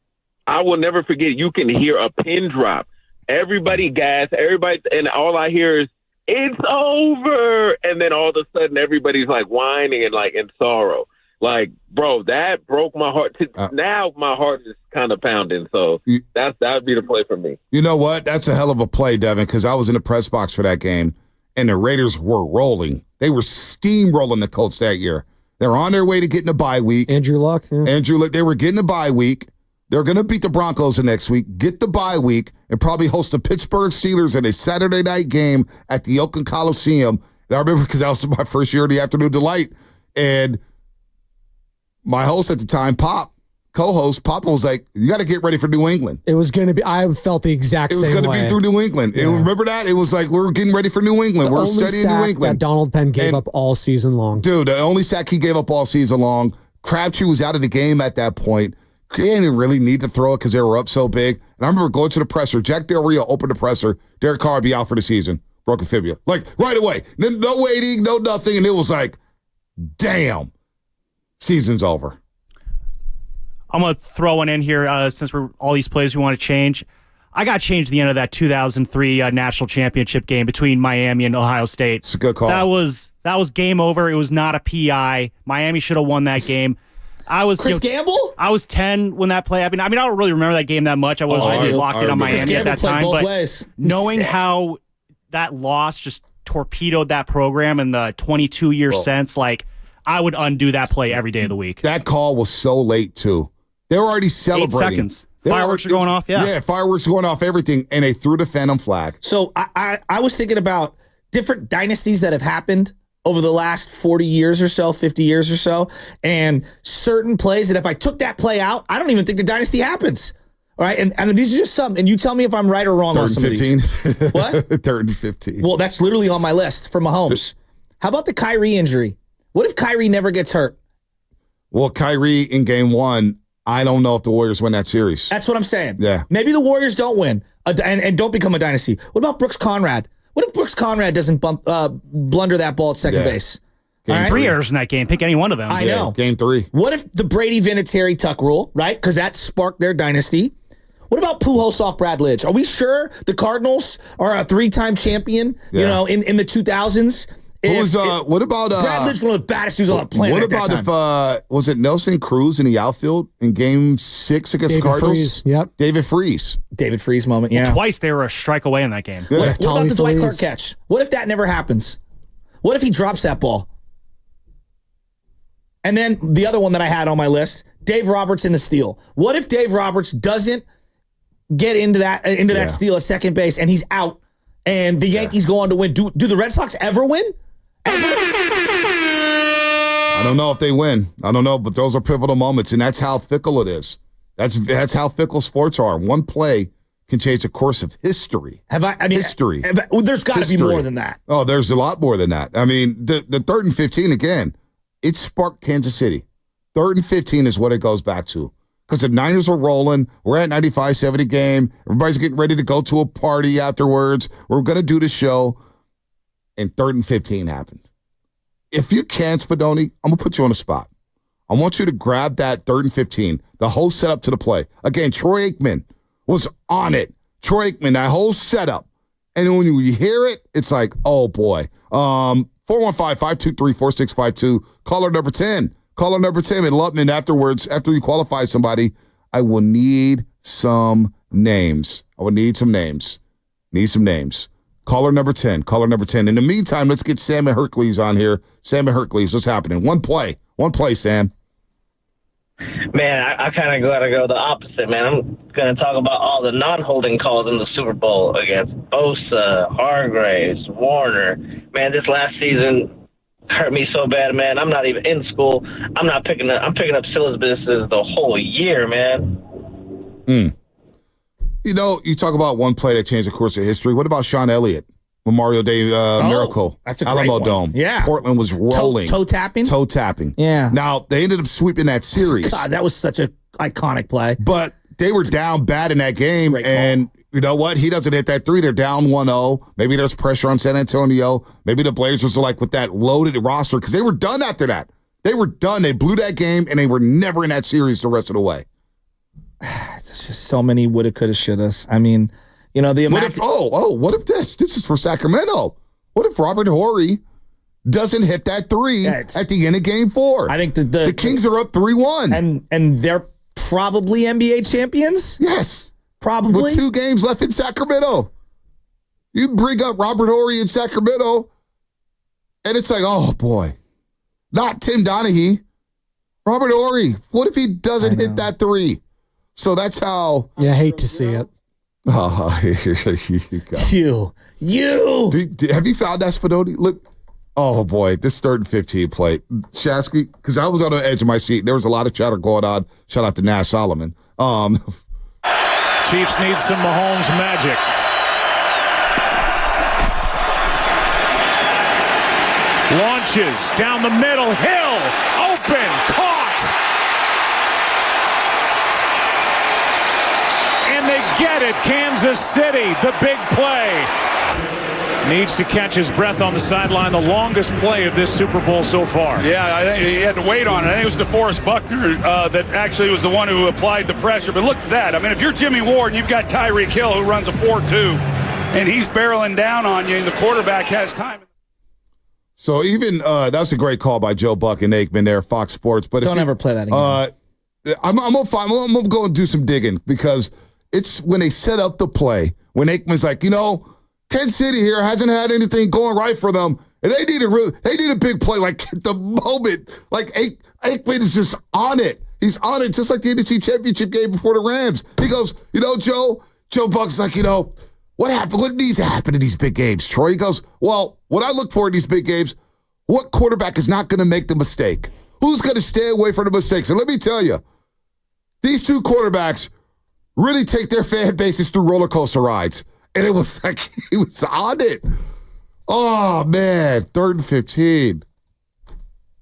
I will never forget, you can hear a pin drop. Everybody gasp, and all I hear is, it's over. And then all of a sudden, everybody's like whining and like in sorrow. Like, bro, that broke my heart. Now my heart is kind of pounding. So that would be the play for me. You know what? That's a hell of a play, Devin, because I was in the press box for that game, and the Raiders were rolling. They were steamrolling the Colts that year. They're on their way to getting a bye week. Andrew Luck. Yeah. They were getting a bye week. They're going to beat the Broncos the next week, get the bye week, and probably host the Pittsburgh Steelers in a Saturday night game at the Oakland Coliseum. And I remember because that was my first year of the Afternoon Delight, and my host at the time, co-host, Papa was like, you got to get ready for New England. It was going to be, I felt the exact same way. It was going to be through New England. Yeah. And remember that? It was like, we're getting ready for New England. We're studying New England. That Donald Penn gave up all season long. Dude, the only sack he gave up all season long. Crabtree was out of the game at that point. They didn't really need to throw it because they were up so big. And I remember going to the presser. Jack Del Rio opened the presser. Derek Carr be out for the season. Broken fibula. Like, right away. No waiting, no nothing. And it was like, damn, season's over. I'm going to throw one in here since we're all these plays we want to change. I got changed the end of that 2003 national championship game between Miami and Ohio State. It's a good call. That was game over. It was not a PI. Miami should have won that game. Chris Gamble? I was 10 when that play happened. I mean, I don't really remember that game that much. I was locked in on Miami at that time. But knowing how that loss just torpedoed that program in the 22 years since, like, I would undo that play every day of the week. That call was so late, too. They were already celebrating. 8 seconds. Fireworks are going off, yeah. Yeah, fireworks going off, everything, and they threw the phantom flag. So I was thinking about different dynasties that have happened over the last 40 years or so, 50 years or so, and certain plays that if I took that play out, I don't even think the dynasty happens. All right, and these are just some, and you tell me if I'm right or wrong on some of these. What? 3rd and 15. Well, that's literally on my list for Mahomes. How about the Kyrie injury? What if Kyrie never gets hurt? Well, Kyrie in game 1, I don't know if the Warriors win that series. That's what I'm saying. Yeah. Maybe the Warriors don't win and don't become a dynasty. What about Brooks Conrad? What if Brooks Conrad doesn't blunder that ball at second base? Right? 3 errors in that game. Pick any one of them. I know. Game 3. What if the Brady Vinatieri Tuck rule, right? Because that sparked their dynasty. What about Pujols off Brad Lidge? Are we sure the Cardinals are a 3-time champion, you know, in the 2000s? What about Brad Lidge, one of the baddest dudes on the planet? What about if was it Nelson Cruz in the outfield in Game 6 against the Cardinals? Freese. Yep, David Freese. David Freese moment. Yeah, twice they were a strike away in that game. Yeah. What about the Dwight Clark catch? What if that never happens? What if he drops that ball? And then the other one that I had on my list, Dave Roberts in the steal. What if Dave Roberts doesn't get into that steal at second base and he's out and the Yankees go on to win? Do the Red Sox ever win? I don't know if they win. I don't know, but those are pivotal moments, and that's how fickle it is. That's how fickle sports are. One play can change the course of history. History. There's got to be more than that. Oh, there's a lot more than that. I mean, the 3rd and 15, again, it sparked Kansas City. 3rd and 15 is what it goes back to. Because the Niners are rolling. We're at 95-70 game. Everybody's getting ready to go to a party afterwards. We're going to do the show. And 3rd and 15 happened. If you can, Spadoni, I'm going to put you on the spot. I want you to grab that 3rd and 15, the whole setup to the play. Again, Troy Aikman was on it. Troy Aikman, that whole setup. And when you hear it, it's like, oh, boy. 415-523-4652. Caller number 10. Caller number 10. And Lutman, afterwards, after you qualify somebody, I will need some names. Need some names. Caller number 10. Caller number 10. In the meantime, let's get Sam and Hercules on here. Sam and Hercules, what's happening? One play, Sam. Man, I kind of got to go the opposite, man. I'm going to talk about all the non-holding calls in the Super Bowl against Bosa, Hargraves, Warner. Man, this last season hurt me so bad, man. I'm not even in school. I'm picking up syllabuses the whole year, man. You know, you talk about one play that changed the course of history. What about Sean Elliott? Memorial Day Miracle. That's a great Alamo one. Dome. Yeah. Portland was rolling. Toe tapping? Toe tapping. Yeah. Now, they ended up sweeping that series. God, that was such an iconic play. But they were down bad in that game, and you know what? He doesn't hit that three. They're down 1-0. Maybe there's pressure on San Antonio. Maybe the Blazers are like with that loaded roster because they were done after that. They were done. They blew that game, and they were never in that series the rest of the way. It's just so many woulda, coulda, shouldas. I mean, you know, the what if this is for Sacramento? What if Robert Horry doesn't hit that three at the end of Game 4? I think the Kings are up 3-1. And they're probably NBA champions? Yes. Probably. With 2 games left in Sacramento. You bring up Robert Horry in Sacramento, and it's like, oh, boy. Not Tim Donaghy. Robert Horry. What if he doesn't hit that three? So that's how. Yeah, I hate to see it. Oh, here you go. You. Have you found that Spinoni? Look. Oh, boy. This 3rd and 15 play. Shasky, because I was on the edge of my seat. There was a lot of chatter going on. Shout out to Nash Solomon. Chiefs need some Mahomes magic. Launches down the middle. Hill open. Caught. And they get it. Kansas City, the big play. Needs to catch his breath on the sideline. The longest play of this Super Bowl so far. Yeah, I think he had to wait on it. I think it was DeForest Buckner that actually was the one who applied the pressure. But look at that. I mean, if you're Jimmy Ward and you've got Tyreek Hill who runs a 4-2, and he's barreling down on you, and the quarterback has time. So even that was a great call by Joe Buck and Aikman there, Fox Sports. But don't ever play that again. I'm gonna go and do some digging because it's when they set up the play when Aikman's like, you know, Kansas City here hasn't had anything going right for them, and they need a big play like at the moment. Like Aikman is just on it. He's on it, just like the NFC Championship game before the Rams. He goes, you know, Joe Buck's like, you know, what happened? What needs to happen in these big games, Troy? He goes, well, what I look for in these big games, what quarterback is not going to make the mistake? Who's going to stay away from the mistakes? And let me tell you, these 2 quarterbacks really take their fan bases through roller coaster rides. And it was like, he was on it. Oh, man. 3rd and 15.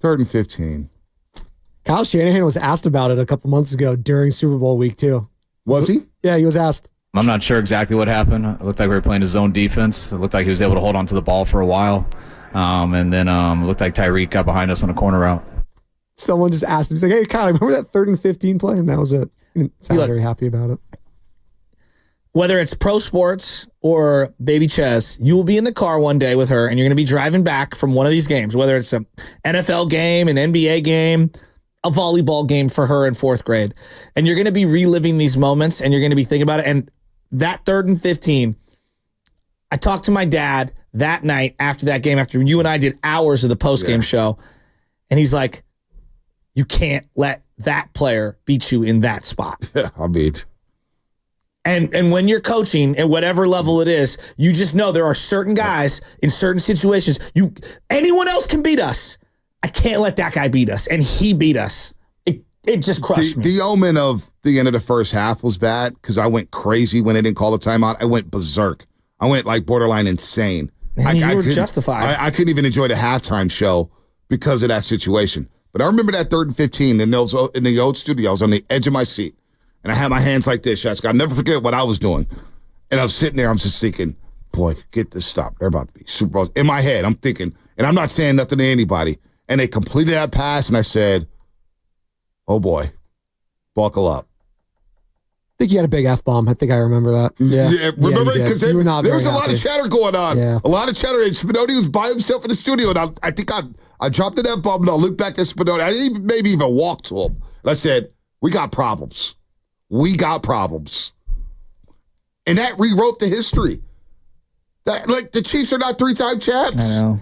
3rd and 15. Kyle Shanahan was asked about it a couple months ago during Super Bowl week, too. Was he? Yeah, he was asked. I'm not sure exactly what happened. It looked like we were playing his zone defense. It looked like he was able to hold on to the ball for a while. And then it looked like Tyreek got behind us on a corner route. Someone just asked him, he's like, hey, Kyle, remember that 3rd and 15 play? And that was it. He didn't sound very happy about it. Whether it's pro sports or baby Ches, you will be in the car one day with her and you're going to be driving back from one of these games, whether it's an NFL game, an NBA game, a volleyball game for her in 4th grade. And you're going to be reliving these moments and you're going to be thinking about it. And that 3rd and 15, I talked to my dad that night after that game, after you and I did hours of the post-game show. And he's like, you can't let that player beat you in that spot. Yeah, I mean. And when you're coaching at whatever level it is, you just know there are certain guys in certain situations. Anyone else can beat us. I can't let that guy beat us. And he beat us. It just crushed me. The omen of the end of the first half was bad because I went crazy when they didn't call the timeout. I went berserk. I went like borderline insane. You were justified. I couldn't even enjoy the halftime show because of that situation. But I remember that 3rd and 15 in the old studio. I was on the edge of my seat. And I had my hands like this, Jessica. I'll never forget what I was doing. And I was sitting there, I'm just thinking, boy, forget this stop. They're about to be Super Bowls. In my head, I'm thinking, and I'm not saying nothing to anybody. And they completed that pass, and I said, oh, boy, buckle up. I think he had a big F-bomb. I think I remember that. Yeah, remember? Because there was a lot happy. of chatter going on. Yeah. A lot of chatter. And Spinoni was by himself in the studio. And I think I dropped an F-bomb, and I looked back at Spinoni. I maybe even walked to him. And I said, we got problems. We got problems. And that rewrote the history. That, like, the Chiefs are not 3-time champs. I know.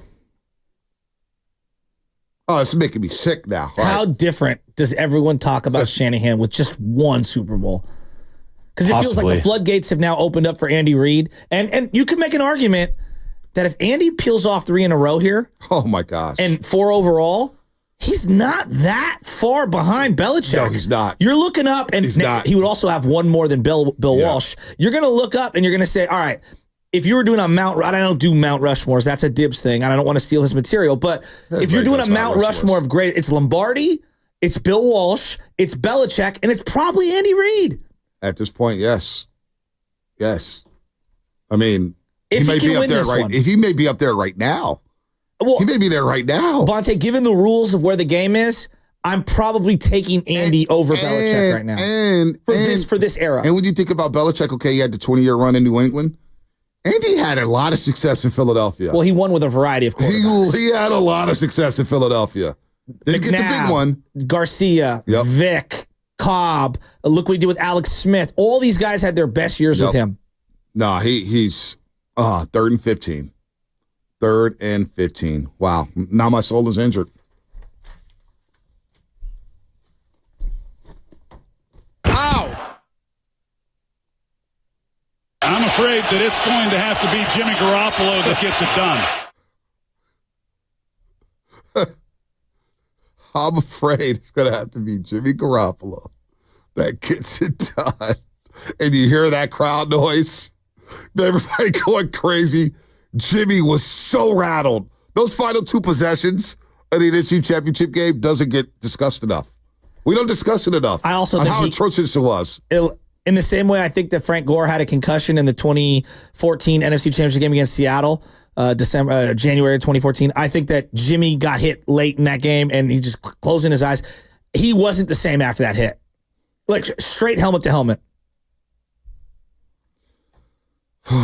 Oh, it's making me sick now. How different does everyone talk about Shanahan with just one Super Bowl? Because it feels like the floodgates have now opened up for Andy Reid. And you could make an argument that if Andy peels off 3 in a row here. Oh, my gosh. And 4 overall. He's not that far behind Belichick. No, he's not. You're looking up, and he would also have one more than Bill Walsh. You're going to look up, and you're going to say, all right, if you were doing a Mount, I don't do Mount Rushmores. That's a Dibs thing, and I don't want to steal his material. But if you're doing a Mount Rushmore of great, it's Lombardi, it's Bill Walsh, it's Belichick, and it's probably Andy Reid. At this point, yes. Yes. I mean, if he can win this right. one. He may be up there right now. Well, he may be there right now. Bonte, given the rules of where the game is, I'm probably taking Andy over Belichick right now. For this era. And when you think about Belichick, okay, he had the 20-year run in New England. Andy had a lot of success in Philadelphia. Well, he won with a variety of quarterbacks. He had a lot of success in Philadelphia. Didn't get the big one. Garcia, Vic, Cobb. Look what he did with Alex Smith. All these guys had their best years with him. No, he's 3rd and 15. 3rd and 15. Wow. Now my soul is injured. Ow! I'm afraid that it's going to have to be Jimmy Garoppolo that gets it done. I'm afraid it's going to have to be Jimmy Garoppolo that gets it done. And you hear that crowd noise? Everybody going crazy. Jimmy was so rattled. Those final 2 possessions of the NFC Championship game doesn't get discussed enough. We don't discuss it enough. I also think how atrocious it was. In the same way, I think that Frank Gore had a concussion in the 2014 NFC Championship game against Seattle, January 2014. I think that Jimmy got hit late in that game, and he just closing his eyes. He wasn't the same after that hit. Like, straight helmet to helmet.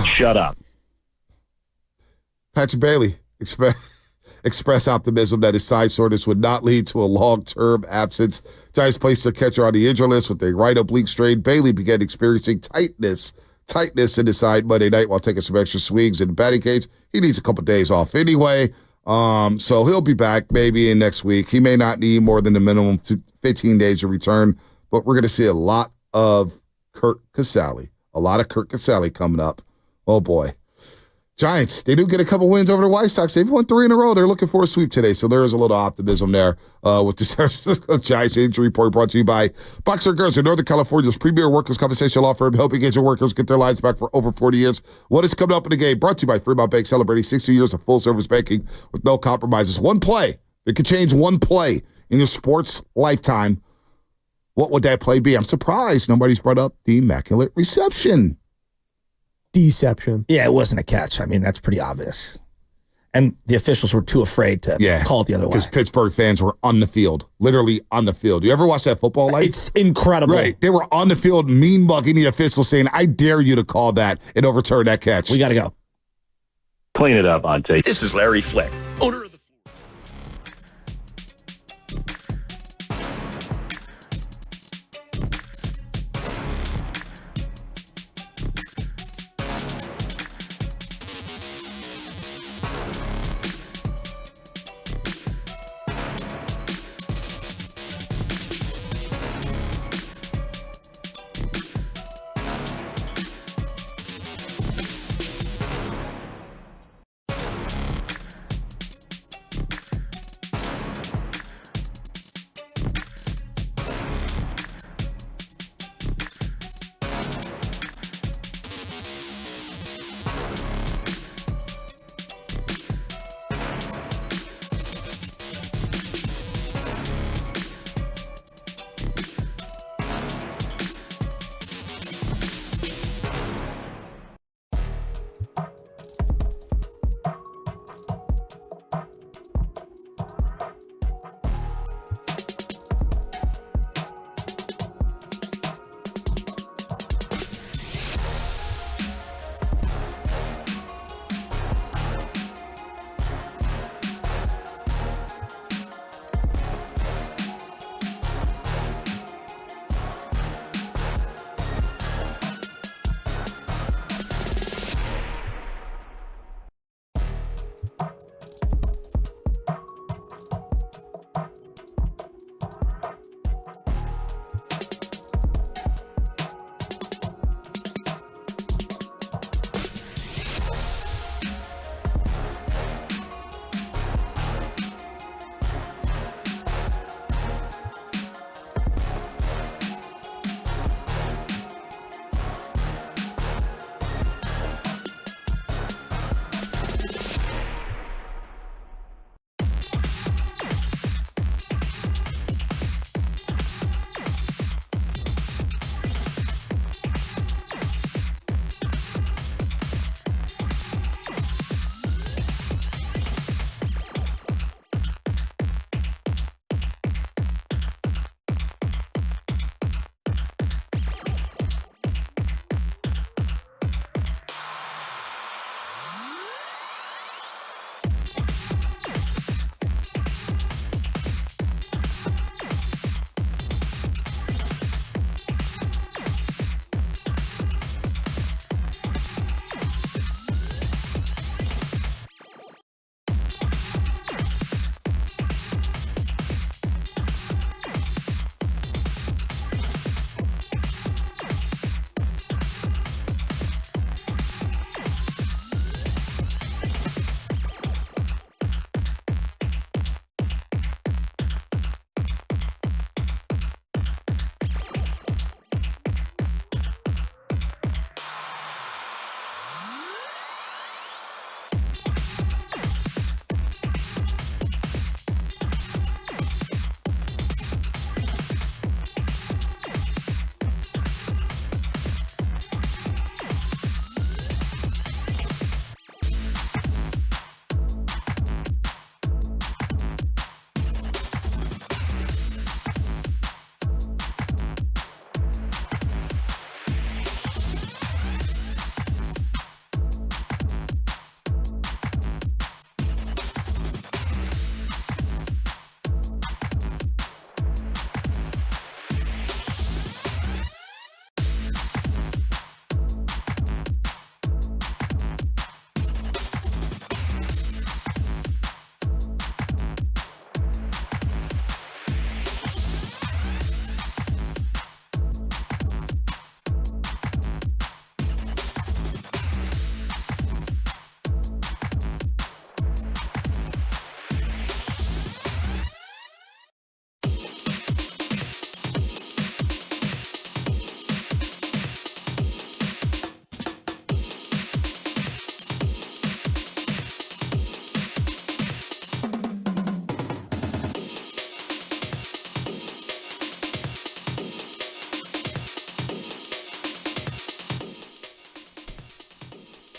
Shut up. Patrick Bailey express optimism that his side soreness would not lead to a long-term absence. Giants placed their catcher on the injury list with a right oblique strain. Bailey began experiencing tightness in his side Monday night while taking some extra swings in the batting cage. He needs a couple days off anyway, so he'll be back maybe in next week. He may not need more than the minimum 15 days to return, but we're going to see a lot of Kurt Casale. A lot of Kurt Casale coming up. Oh, boy. Giants, they do get a couple wins over the White Sox. They've won 3 in a row. They're looking for a sweep today, so there is a little optimism there with the Giants injury report brought to you by Boxer Girls in Northern California's premier workers' compensation law firm, helping agent workers get their lives back for over 40 years. What is coming up in the game? Brought to you by Fremont Bank, celebrating 60 years of full-service banking with no compromises. One play. It could change one play in your sports lifetime. What would that play be? I'm surprised nobody's brought up the Immaculate Reception. Deception. Yeah, it wasn't a catch. I mean, that's pretty obvious. And the officials were too afraid to call it the other way. Because Pittsburgh fans were on the field, literally on the field. You ever watch that Football Life? It's incredible. Right. They were on the field mean bugging the officials saying, I dare you to call that and overturn that catch. We got to go. Clean it up, Ante. This is Larry Flick, owner of the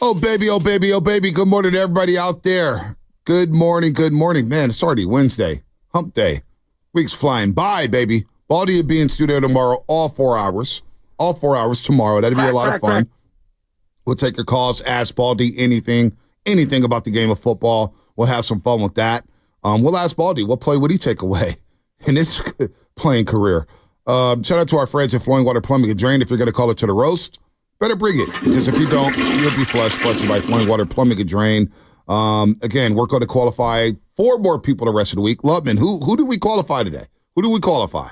Oh, baby, oh, baby, oh, baby. Good morning to everybody out there. Good morning, good morning. Man, it's already Wednesday. Hump day. Week's flying by, baby. Baldy will be in studio tomorrow, all 4 hours. All 4 hours tomorrow. That'll be a lot of fun. We'll take your calls, ask Baldy anything about the game of football. We'll have some fun with that. We'll ask Baldy, what play would he take away in his playing career? Shout out to our friends at Flowing Water Plumbing and Drain. If you're going to call it to the roast, better bring it. Because if you don't, you'll be flushed. Sponsored by Flowing Water Plumbing and Drain. Again, we're going to qualify 4 more people the rest of the week. Lubman, who did we qualify today? Who did we qualify?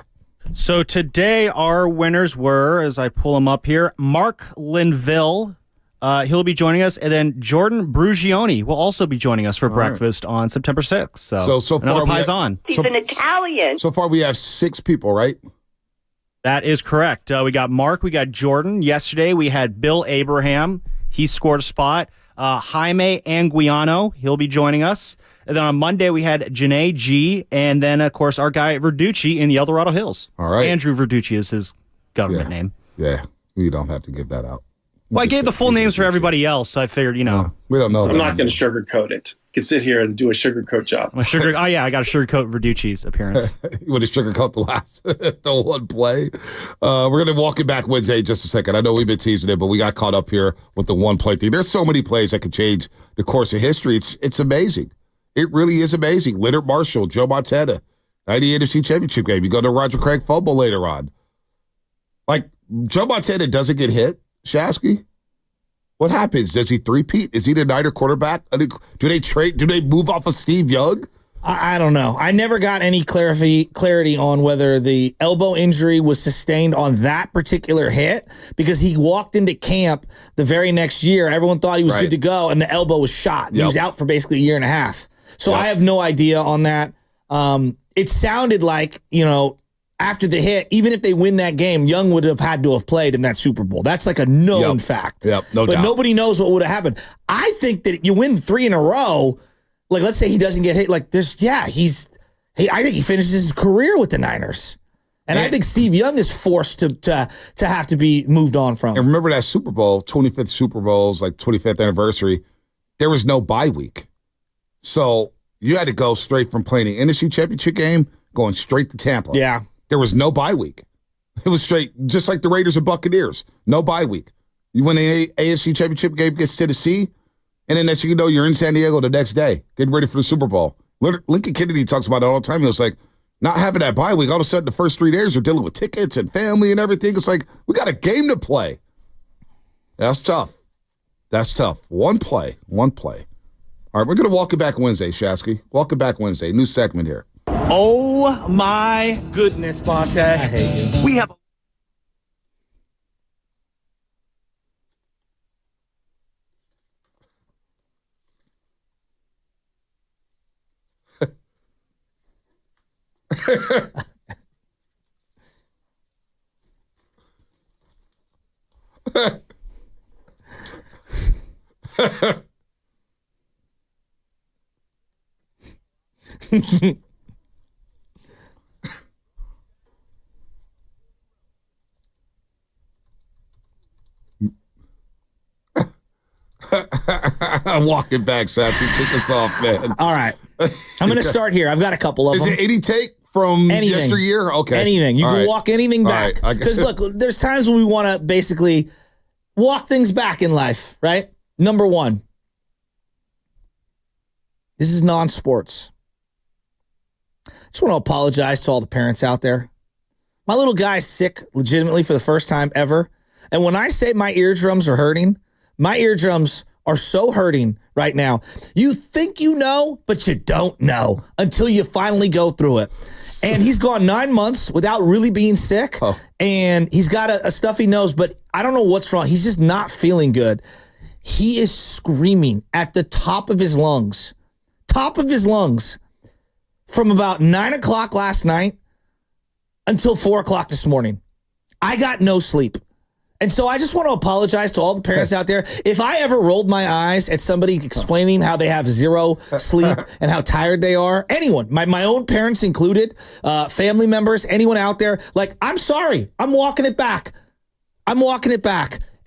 So today our winners were, as I pull them up here, Mark Linville. He'll be joining us, and then Jordan Brugioni will also be joining us for breakfast on September 6th. So far another Paisan. He's an Italian. So far we have 6 people, right? That is correct. We got Mark, we got Jordan. Yesterday we had Bill Abraham. He scored a spot. Jaime Anguiano, he'll be joining us. And then on Monday we had Janae G, and then, of course, our guy Verducci in the El Dorado Hills. All right. Andrew Verducci is his government name. Yeah, we don't have to give that out. Well, I gave the full names for everybody else, so I figured, we don't know. I'm not going to sugarcoat it. You can sit here and do a sugarcoat job. I got to sugarcoat Verducci's appearance. You want to sugarcoat the one play? We're going to walk it back Wednesday in just a second. I know we've been teasing it, but we got caught up here with the one play thing. There's so many plays that could change the course of history. It's amazing. It really is amazing. Leonard Marshall, Joe Montana, 98 NFC Championship game. You go to Roger Craig fumble later on. Like, Joe Montana doesn't get hit, Shasky. What happens? Does he three-peat? Is he the Niner quarterback? Do they move off of Steve Young? I don't know. I never got any clarity on whether the elbow injury was sustained on that particular hit, because he walked into camp the very next year. Everyone thought he was good to go, and the elbow was shot. He was out for basically a year and a half. So I have no idea on that. It sounded like, after the hit, even if they win that game, Young would have had to have played in that Super Bowl. That's like a known fact. No doubt. But nobody knows what would have happened. I think that you win 3 in a row. Like, let's say he doesn't get hit. Like, I think he finishes his career with the Niners. And I think Steve Young is forced to have to be moved on from. And remember that Super Bowl, 25th Super Bowl's, 25th anniversary, there was no bye week. So you had to go straight from playing the NFC Championship game, going straight to Tampa. Yeah. There was no bye week. It was straight, just like the Raiders and Buccaneers. No bye week. You win the AFC Championship game against Tennessee, and then next thing you know, you're in San Diego the next day, getting ready for the Super Bowl. Lincoln Kennedy talks about it all the time. He was like, not having that bye week, all of a sudden the first 3 days are dealing with tickets and family and everything. It's like, we got a game to play. That's tough. One play. All right, we're going to walk it back Wednesday, Shasky. Walk it back Wednesday. New segment here. Oh, my goodness, Bonte. I hate you. We have... Walk it back, Sassy. Kick us off, man. All right. I'm going to start here. I've got a couple of them. Is it any take from yesteryear? Okay. Anything. You can walk anything back. Because, look, there's times when we want to basically walk things back in life, right? Number 1. This is non-sports. I just want to apologize to all the parents out there. My little guy's sick legitimately for the first time ever. And when I say my eardrums are hurting, my eardrums are so hurting right now. You think you know, but you don't know until you finally go through it. And he's gone 9 months without really being sick. And he's got a stuffy nose, but I don't know what's wrong. He's just not feeling good. He is screaming at the top of his lungs. From about 9 o'clock last night until 4 o'clock this morning. I got no sleep. And so I just want to apologize to all the parents out there. If I ever rolled my eyes at somebody explaining how they have zero sleep and how tired they are, anyone, my own parents included, family members, anyone out there, I'm sorry. I'm walking it back.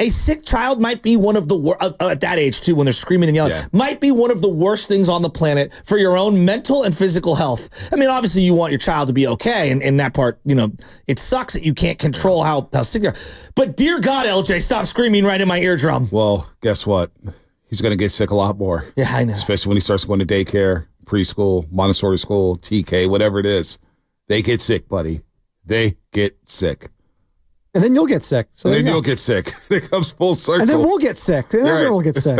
a sick child might be one of the at that age too, when they're screaming and yelling, might be one of the worst things on the planet for your own mental and physical health. I mean, obviously you want your child to be okay, and in that part, it sucks that you can't control how sick they are. But dear God, LJ, stop screaming right in my eardrum. Well, guess what? He's going to get sick a lot more. Yeah, I know. Especially when he starts going to daycare, preschool, Montessori school, TK, whatever it is. They get sick, buddy. They get sick. And then you'll get sick. So and then you'll get sick. It comes full circle. And then we'll get sick. And everyone will get sick.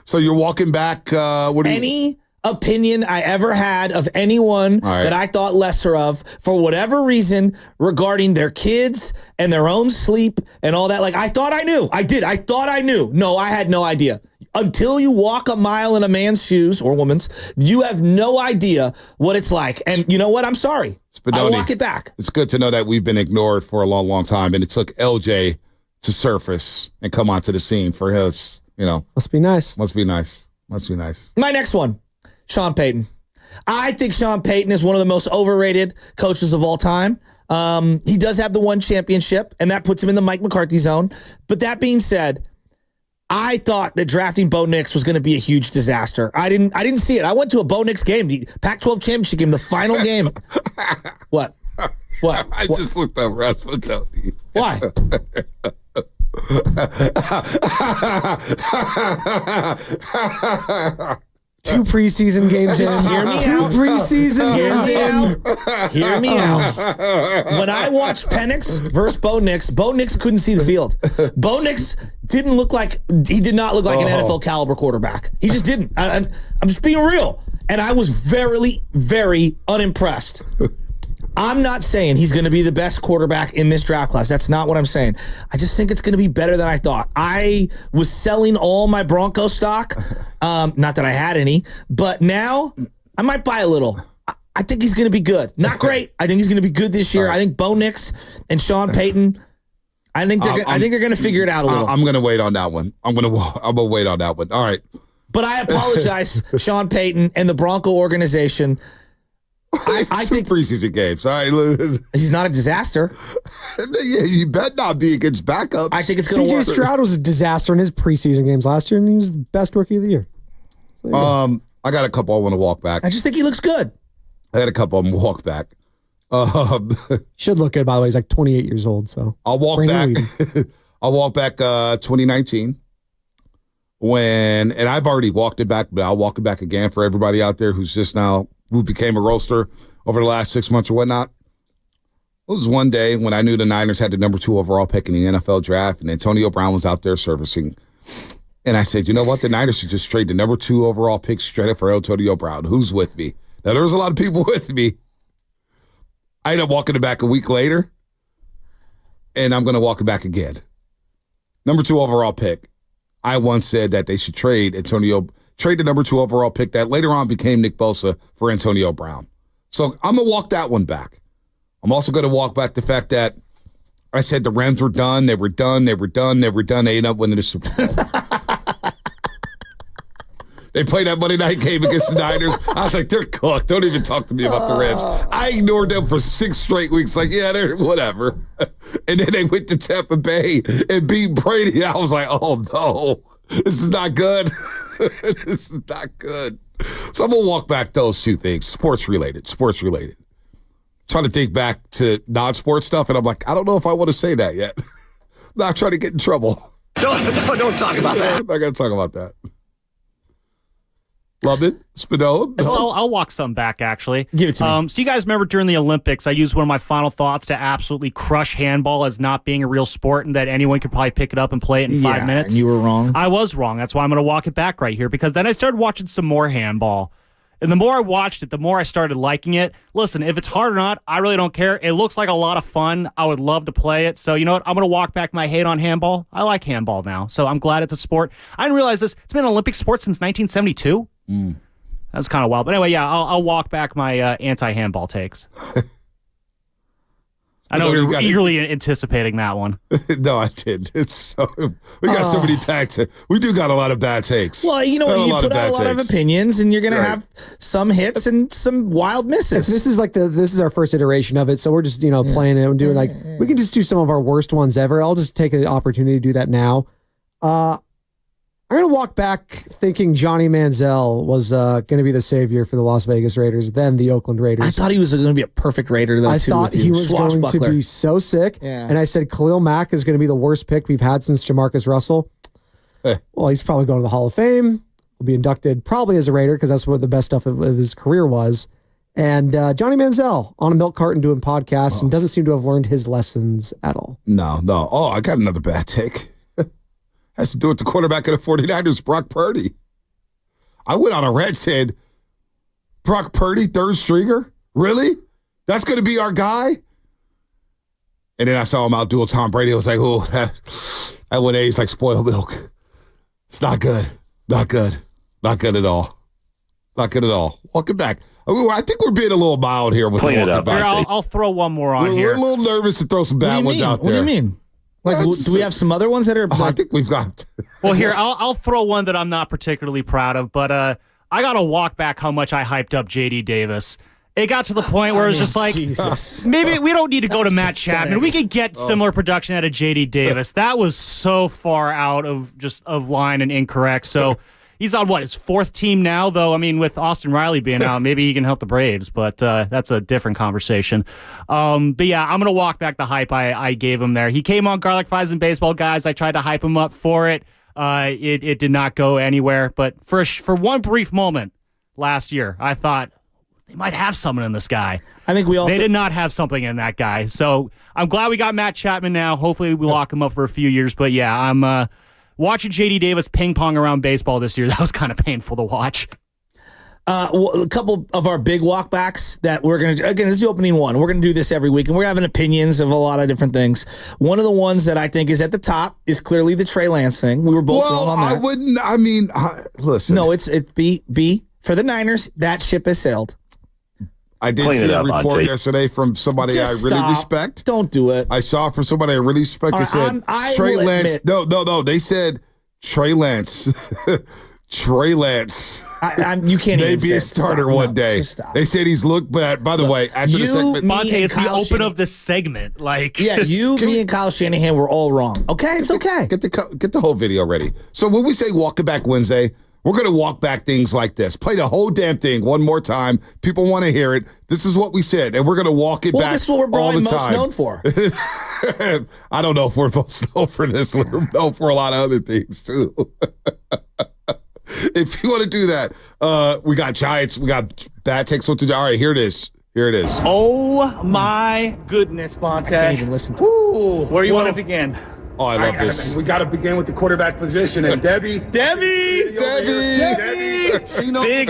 So you're walking back. Any opinion I ever had of anyone that I thought lesser of, for whatever reason, regarding their kids and their own sleep and all that. Like, I thought I knew. I did. I thought I knew. No, I had no idea. Until you walk a mile in a man's shoes or woman's, you have no idea what it's like. And you know what? I'm sorry. I'll walk it back. It's good to know that we've been ignored for a long, long time. And it took LJ to surface and come onto the scene for his, Must be nice. Must be nice. Must be nice. My next one, Sean Payton. I think Sean Payton is one of the most overrated coaches of all time. He does have the one championship, and that puts him in the Mike McCarthy zone. But that being said, I thought that drafting Bo Nix was going to be a huge disaster. I didn't see it. I went to a Bo Nix game, the Pac-12 championship game, the final game. What? I just looked up Rasputin. Why? Two preseason games in. Hear me out. Two preseason games in. Hear me out. When I watched Penix versus Bo Nix couldn't see the field. Bo Nix did not look like an NFL caliber quarterback. He just didn't. I'm just being real. And I was very, very unimpressed. I'm not saying he's going to be the best quarterback in this draft class. That's not what I'm saying. I just think it's going to be better than I thought. I was selling all my Bronco stock. Not that I had any, but now I might buy a little. I think he's going to be good. Not great. I think he's going to be good this year. I think Bo Nix and Sean Payton, I think they're going to figure it out a little. I'm going to wait on that one. I'm going to wait on that one. All right. But I apologize, Sean Payton and the Bronco organization. I think preseason games. All right. He's not a disaster. Yeah, you bet not be against backups. I think it's going to work. CJ Stroud was a disaster in his preseason games last year, and he was the best rookie of the year. So, I got a couple I want to walk back. I just think he looks good. I had a couple of them walk back. Should look good, by the way. He's like 28 years old, so I'll walk back. I'll walk back 2019 and I've already walked it back, but I'll walk it back again for everybody out there who's just now who became a roaster over the last 6 months or whatnot. It was one day when I knew the Niners had the number 2 overall pick in the NFL draft, and Antonio Brown was out there servicing. And I said, you know what? The Niners should just trade the number 2 overall pick straight up for Antonio Brown. Who's with me? Now, there was a lot of people with me. I ended up walking it back a week later, and I'm going to walk it back again. Number 2 overall pick. I once said that they should trade the number 2 overall pick that later on became Nick Bosa for Antonio Brown. So I'm going to walk that one back. I'm also going to walk back the fact that I said the Rams were done. They were done. They ended up winning the Super Bowl. They played that Monday night game against the Niners. I was like, they're cooked. Don't even talk to me about the Rams. I ignored them for 6 straight weeks. Like, yeah, they're whatever. And then they went to Tampa Bay and beat Brady. I was like, oh, no. This is not good. This is not good. So I'm going to walk back those 2 things. Sports related. Trying to think back to non-sports stuff, and I'm like, I don't know if I want to say that yet. I'm not trying to get in trouble. Don't talk about that. I'm not going to talk about that. Love it. Spinell. No. So I'll walk some back, actually. Give it to me. So you guys remember during the Olympics, I used one of my final thoughts to absolutely crush handball as not being a real sport and that anyone could probably pick it up and play it in 5 minutes. And you were wrong. I was wrong. That's why I'm going to walk it back right here, because then I started watching some more handball. And the more I watched it, the more I started liking it. Listen, if it's hard or not, I really don't care. It looks like a lot of fun. I would love to play it. So you know what? I'm going to walk back my hate on handball. I like handball now. So I'm glad it's a sport. I didn't realize this. It's been an Olympic sport since 1972. That's kind of wild. But anyway, yeah, I'll walk back my anti-handball takes. I know we were eagerly anticipating that one. No, I didn't. We got so many bad takes. We do got a lot of bad takes. Well, you know what? You put out a lot of opinions, and you're going to have some hits and some wild misses. This is our first iteration of it, so we're just playing it and doing we can just do some of our worst ones ever. I'll just take the opportunity to do that now. I'm going to walk back thinking Johnny Manziel was going to be the savior for the Las Vegas Raiders, then the Oakland Raiders. I thought he was going to be a perfect Raider, though, I thought he was going to be so sick. Yeah. And I said Khalil Mack is going to be the worst pick we've had since Jamarcus Russell. Well, he's probably going to the Hall of Fame. Will be inducted probably as a Raider because that's what the best stuff of his career was. And Johnny Manziel on a milk carton doing podcasts and doesn't seem to have learned his lessons at all. No. Oh, I got another bad take. Has to do with the quarterback of the 49ers, Brock Purdy. I went on a rant saying, Brock Purdy, third stringer? Really? That's going to be our guy? And then I saw him outduel Tom Brady. I was like, oh, that one A's like spoiled milk. It's not good. Not good. Not good at all. Not good at all. Welcome back. I think we're being a little mild here with the welcome back. Here, I'll throw one more on here. We're a little nervous to throw some bad ones out there. What do you mean? Do we have some other ones that are? I think we've got. Well, here I'll throw one that I'm not particularly proud of, but I got to walk back how much I hyped up J.D. Davis. It got to the point where it was just like, maybe we don't need to go to Matt Chapman. We could get similar production out of J.D. Davis. That was so far out of line and incorrect. So he's on his fourth team now, though. I mean, with Austin Riley being out, maybe he can help the Braves, but that's a different conversation. But yeah, I'm going to walk back the hype I gave him there. He came on Garlic Fries and Baseball Guys. I tried to hype him up for it. It did not go anywhere. But for one brief moment last year, I thought they might have something in this guy. I think they did not have something in that guy. So I'm glad we got Matt Chapman now. Hopefully we lock him up for a few years. But yeah, I'm watching J.D. Davis ping-pong around baseball this year, that was kind of painful to watch. A couple of our big walkbacks that we're going to, again, this is the opening one. We're going to do this every week, and we're having opinions of a lot of different things. One of the ones that I think is at the top is clearly the Trey Lance thing. We were both wrong on that. Listen. No, it's B. For the Niners, that ship has sailed. I did see a report yesterday from somebody I really respect. Don't do it. I saw it from somebody I really respect. They said Trey Lance. No. They said Trey Lance. Trey Lance. You can't even be a starter one day. They said he's looked bad. By the way, after the segment, Monte, it's the open of the segment. Like, yeah, me and Kyle Shanahan were all wrong. Okay, it's okay. Get the whole video ready. So when we say walk it back Wednesday, we're going to walk back things like this. Play the whole damn thing one more time. People want to hear it. This is what we said, and we're going to walk it back this is what we're all the most time. Known for. I don't know if we're most known for this. We're known for a lot of other things, too. If you want to do that, we got Giants. We got bad takes. What to do? All right, here it is. Oh, my goodness, Monte. I can't even listen to it. Where you want to begin? Oh, I love this. We got to begin with the quarterback position. And Debbie. Big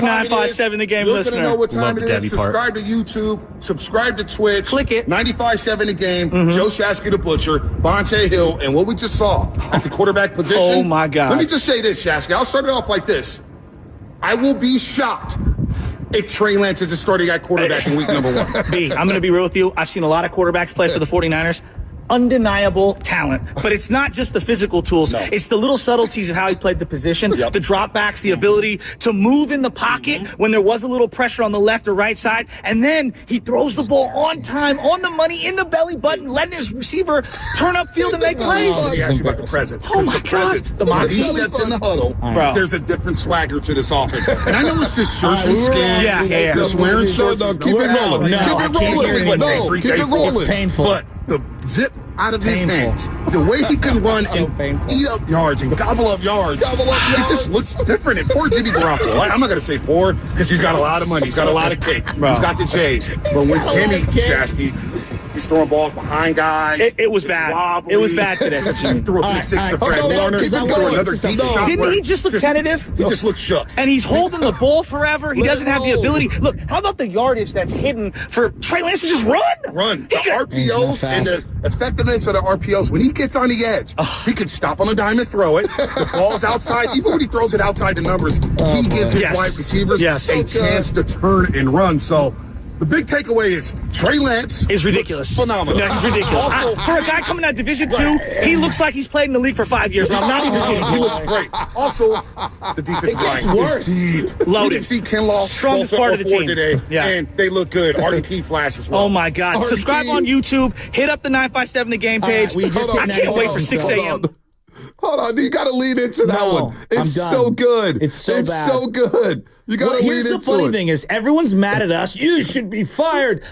957 The Game listener. You're going to know what time it is. Subscribe to YouTube. Subscribe to Twitch. Click it. 95.7 The Game. Joe Shasky the Butcher. Bonte Hill. And what we just saw at the quarterback position. Oh, my God. Let me just say this, Shasky. I'll start it off like this. I will be shocked if Trey Lance is a starting at quarterback in week number 1. I'm going to be real with you. I've seen a lot of quarterbacks play for the 49ers. Undeniable talent, but it's not just the physical tools. No. It's the little subtleties of how he played the position, the dropbacks, the ability to move in the pocket when there was a little pressure on the left or right side, and then he throws the ball on time, on the money, in the belly button, letting his receiver turn upfield and make plays. He asked you about the presence. Oh my God! When he steps in the huddle, there's a different swagger to this offense. And I know it's just shirts and skin. Yeah. Just wearing shirts. Keep it rolling. Keep it rolling. It's painful. But the zip out of his hands, the way he can run and eat up yards and gobble up yards, it just looks different. And poor Jimmy Garoppolo, I'm not going to say poor because he's got a lot of money, he's got a lot of cake, he's got the J's. But with Jimmy Shasky, he's throwing balls behind guys. It was bad. Wobbly. It was bad today. He threw a pick six to Fred Warner. Didn't he just look tentative? He just looked shook. And he's holding the ball forever. He doesn't have the ability. Look, how about the yardage that's hidden for Trey Lance to just run? The RPOs and the effectiveness of the RPOs, when he gets on the edge, he can stop on a dime and throw it. The ball's outside. Even when he throws it outside the numbers, he gives his wide receivers a chance to turn and run. So the big takeaway is Trey Lance is ridiculous. Phenomenal. No, he's ridiculous. Also, For a guy coming out of Division II, he looks like he's played in the league for 5 years. And I'm not even kidding. He looks great. Also, the defense gets line worse. is deep. Loaded. We didn't see Kinlaw Strongest part of the team today, Yeah. and they look good. Arden Key flash as well. Oh my God! Arden Subscribe Key. on YouTube. Hit up the 957 The Game page. we just I can't wait for 6 a.m. Hold on, you got to lean into that one. It's so good. It's so bad. so good. You got to lean Here's into the funny it. thing is everyone's mad at us. You should be fired.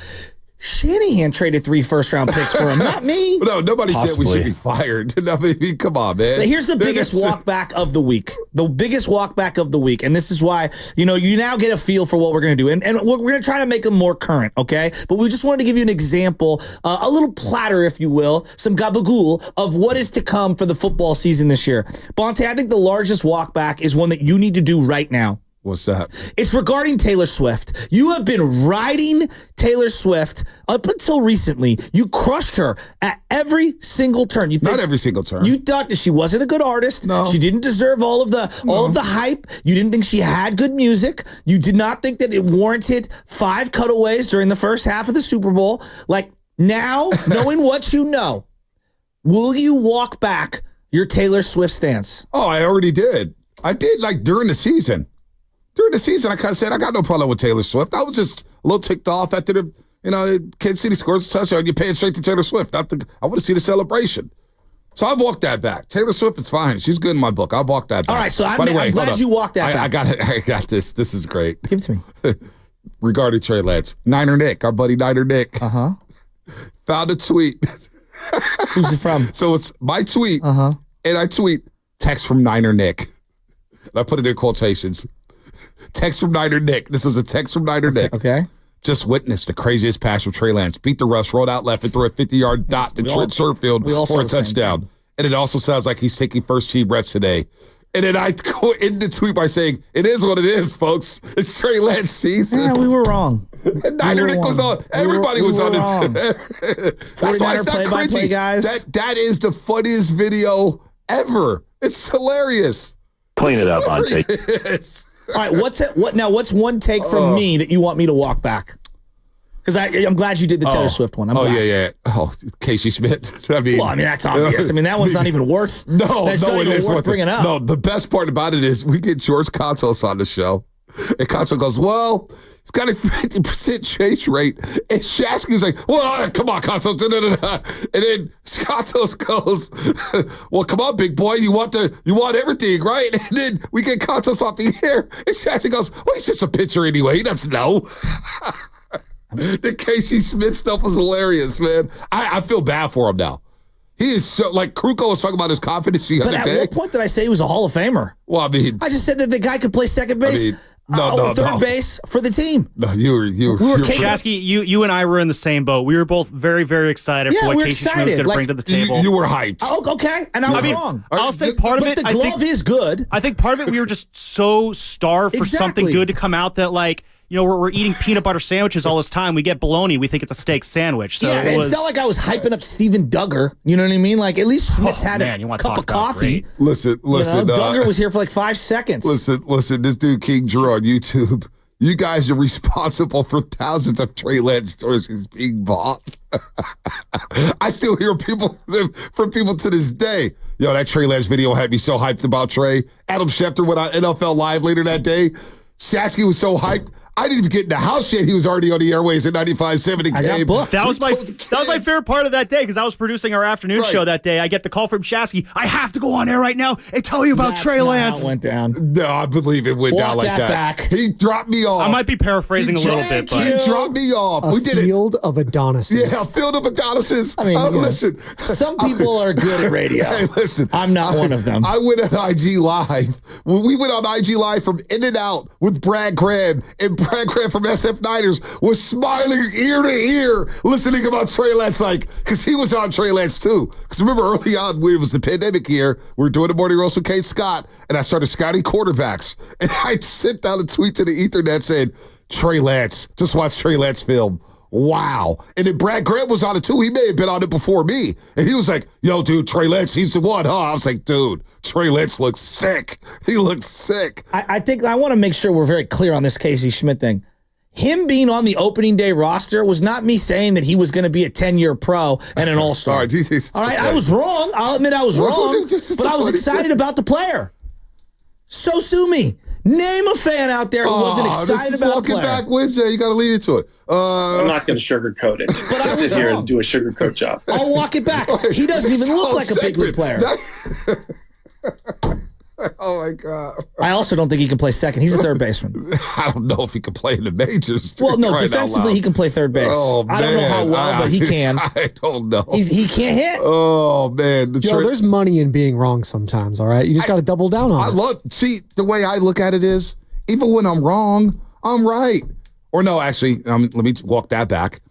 Shanahan traded 3 first-round picks for him, not me. No, nobody said we should be fired. I mean, come on, man. But here's the biggest walk back of the week. The biggest walk back of the week. And this is why, you now get a feel for what we're going to do. And we're going to try to make them more current, okay? But we just wanted to give you an example, a little platter, if you will, some gabagool of what is to come for the football season this year. Bonte, I think the largest walk back is one that you need to do right now. What's that? It's regarding Taylor Swift. You have been riding Taylor Swift up until recently. You crushed her at every single turn. Not every single turn. You thought that she wasn't a good artist. No. She didn't deserve all of the hype. You didn't think she had good music. You did not think that it warranted 5 cutaways during the first half of the Super Bowl. Like, now, knowing what you know, will you walk back your Taylor Swift stance? Oh, I already did. I did, like, during the season. During the season, I kind of said, I got no problem with Taylor Swift. I was just a little ticked off after Kansas City scores a touchdown. You're paying straight to Taylor Swift. I want to see the celebration. So I've walked that back. Taylor Swift is fine. She's good in my book. I've walked that back. All right, so I'm glad you walked that back. I got this. This is great. Give it to me. Regarding Trey Lance. Niner Nick, our buddy Niner Nick. Uh-huh. Found a tweet. Who's it from? So it's my tweet. Uh-huh. And I tweet, text from Niner Nick. And I put it in quotations. Text from Niner Nick. This is a text from Niner Nick. Okay. Just witnessed the craziest pass from Trey Lance. Beat the rush, rolled out left, and threw a 50-yard dot to Trent Sherfield for a touchdown. And it also sounds like he's taking first-team reps today. And then I go in the tweet by saying, it is what it is, folks. It's Trey Lance season. Yeah, we were wrong. And Niner Nick was on. Everybody was on it. That's why it's not cringy. Guys. That is the funniest video ever. It's hilarious. Clean it up, Bonte. All right, what's one take from me that you want me to walk back? Because I'm glad you did the Taylor Swift one. I'm glad. Yeah. Oh, Casey Schmidt. That's obvious. I mean, that one's not even worth. That's not even worth bringing up. No, the best part about it is we get George Contos on the show, and Contos goes, "Well, it's got a 50% chase rate," and Shasky's like, "Well, come on, Contos." And then Contos goes, "Well, come on, big boy, you want everything, right?" And then we get Contos off the air, and Shasky goes, "Well, he's just a pitcher anyway. He doesn't know." The Casey Smith stuff was hilarious, man. I feel bad for him now. He is so, like, Kruko was talking about his confidence the other day. But at what point did I say he was a Hall of Famer? Well, I mean, I just said that the guy could play second base. Third base for the team. No, you were Shasky, you and I were in the same boat. We were both very, very excited for what Casey Schmidt was going to bring to the table. You were hyped. Oh, okay, and I was wrong. I'll say part of it. The glove is good. I think part of it we were just so starved for something good to come out that, like, we're eating peanut butter sandwiches all this time. We get bologna. We think it's a steak sandwich. So it's not like I was hyping up Steven Duggar. You know what I mean? Like, at least Schmitz had a cup of coffee. Listen. Duggar was here for like 5 seconds. Listen. This dude, King Drew on YouTube. You guys are responsible for thousands of Trey Lance jerseys being bought. I still hear from people to this day. Yo, that Trey Lance video had me so hyped about Trey. Adam Schefter went on NFL Live later that day. Shasky was so hyped. I didn't even get in the house yet. He was already on the airways at 95.7 the game. That was my favorite part of that day because I was producing our afternoon show that day. I get the call from Shasky. I have to go on air right now and tell you about Trey Lance. How it went down. No, I believe it went down like that. Back. He dropped me off. I might be paraphrasing a little bit, but he dropped me off. We did field of Adonises. Yeah, a field of Adonises. I mean, listen. Some people are good at radio. Hey, listen. I'm not one of them. I went on IG Live. When we went on IG Live from In and Out with Brad Graham, and Brad Graham from SF Niners was smiling ear to ear, listening about Trey Lance, because he was on Trey Lance too. Because remember early on, when it was the pandemic year, we were doing the morning roast with Kate Scott, and I started scouting quarterbacks. And I sent down a tweet to the Ethernet saying, Trey Lance, just watch Trey Lance film. Wow. And then Brad Grant was on it too. He may have been on it before me. And he was like, yo, dude, Trey Lance, he's the one, huh? I was like, dude, Trey Lance looks sick. He looks sick. I think I want to make sure we're very clear on this Casey Schmidt thing. him being on the opening day roster was not me saying that he was going to be a 10-year pro and an all-star. All right, I was wrong. I'll admit I was wrong, but I was excited about the player. So sue me. Name a fan out there who wasn't excited about the player. Back Wednesday, you got to lead into it. I'm not going to sugarcoat it. But I sit here and do a sugarcoat job. I'll walk it back. He doesn't even look like a big league player. Oh, my God. I also don't think he can play second. He's a third baseman. I don't know if he can play in the majors. Well, no, defensively, he can play third base. Oh, man. I don't know how well, but he can. I don't know. He can't hit. Oh, man. There's money in being wrong sometimes, all right? You just got to double down on it. See, the way I look at it is, even when I'm wrong, I'm right. Or no, actually, let me walk that back.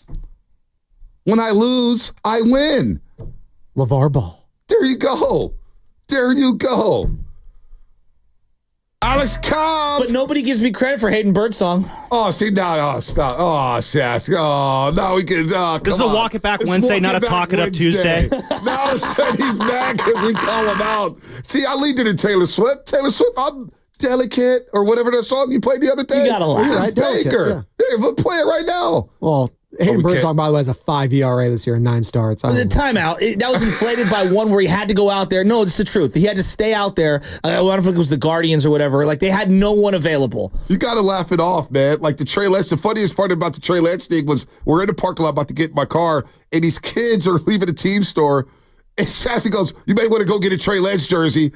When I lose, I win. LeVar Ball. There you go. There you go. Alex Cobb. But nobody gives me credit for Hayden Birdsong. Oh, see, now, stop. Oh, Sask. Oh, now we can. This is a Walk It Back Wednesday, not a Talk It Up Tuesday. Now said he's mad because we call him out. See, I leaned into Taylor Swift. Taylor Swift, I'm delicate, or whatever that song you played the other day. You got to laugh. It's Baker. Yeah, play it right now. Well, Hayden Birdsong, by the way, has a 5 ERA this year and 9 starts. The timeout, that was inflated by one where he had to go out there. No, it's the truth. He had to stay out there. I don't know if it was the Guardians or whatever. Like, they had no one available. You got to laugh it off, man. Like the Trey Lance, the funniest part about the Trey Lance thing was we're in the parking lot about to get in my car, and these kids are leaving the team store, and Sassy goes, you may want to go get a Trey Lance jersey.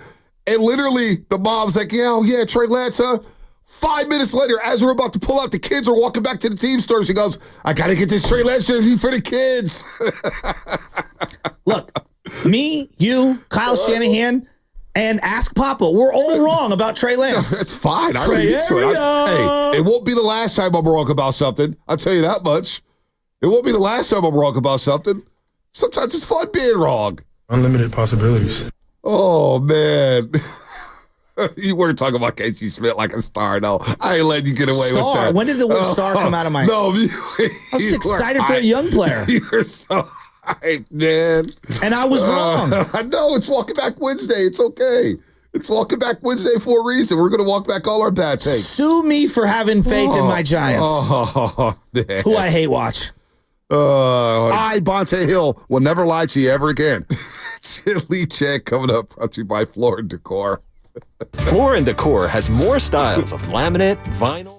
And literally, the mom's like, yeah, Trey Lance, huh? 5 minutes later, as we're about to pull out, the kids are walking back to the team store. She goes, I got to get this Trey Lance jersey for the kids. Look, me, you, Kyle Shanahan, and Ask Papa, we're all wrong about Trey Lance. That's fine. Hey, it won't be the last time I'm wrong about something. I'll tell you that much. It won't be the last time I'm wrong about something. Sometimes it's fun being wrong. Unlimited possibilities. Oh, man. You weren't talking about Casey Smith like a star, no. I ain't letting you get away with that. When did the word star come out of my... No, I was excited for a young player. You're so hyped, man. And I was wrong. I know, it's Walking Back Wednesday. It's okay. It's Walking Back Wednesday for a reason. We're going to walk back all our bad takes. Sue me for having faith in my Giants. Who I hate watch. I, Bonte Hill, will never lie to you ever again. Chili Check coming up, brought to you by Floor & Decor. Floor & Decor has more styles of laminate, vinyl.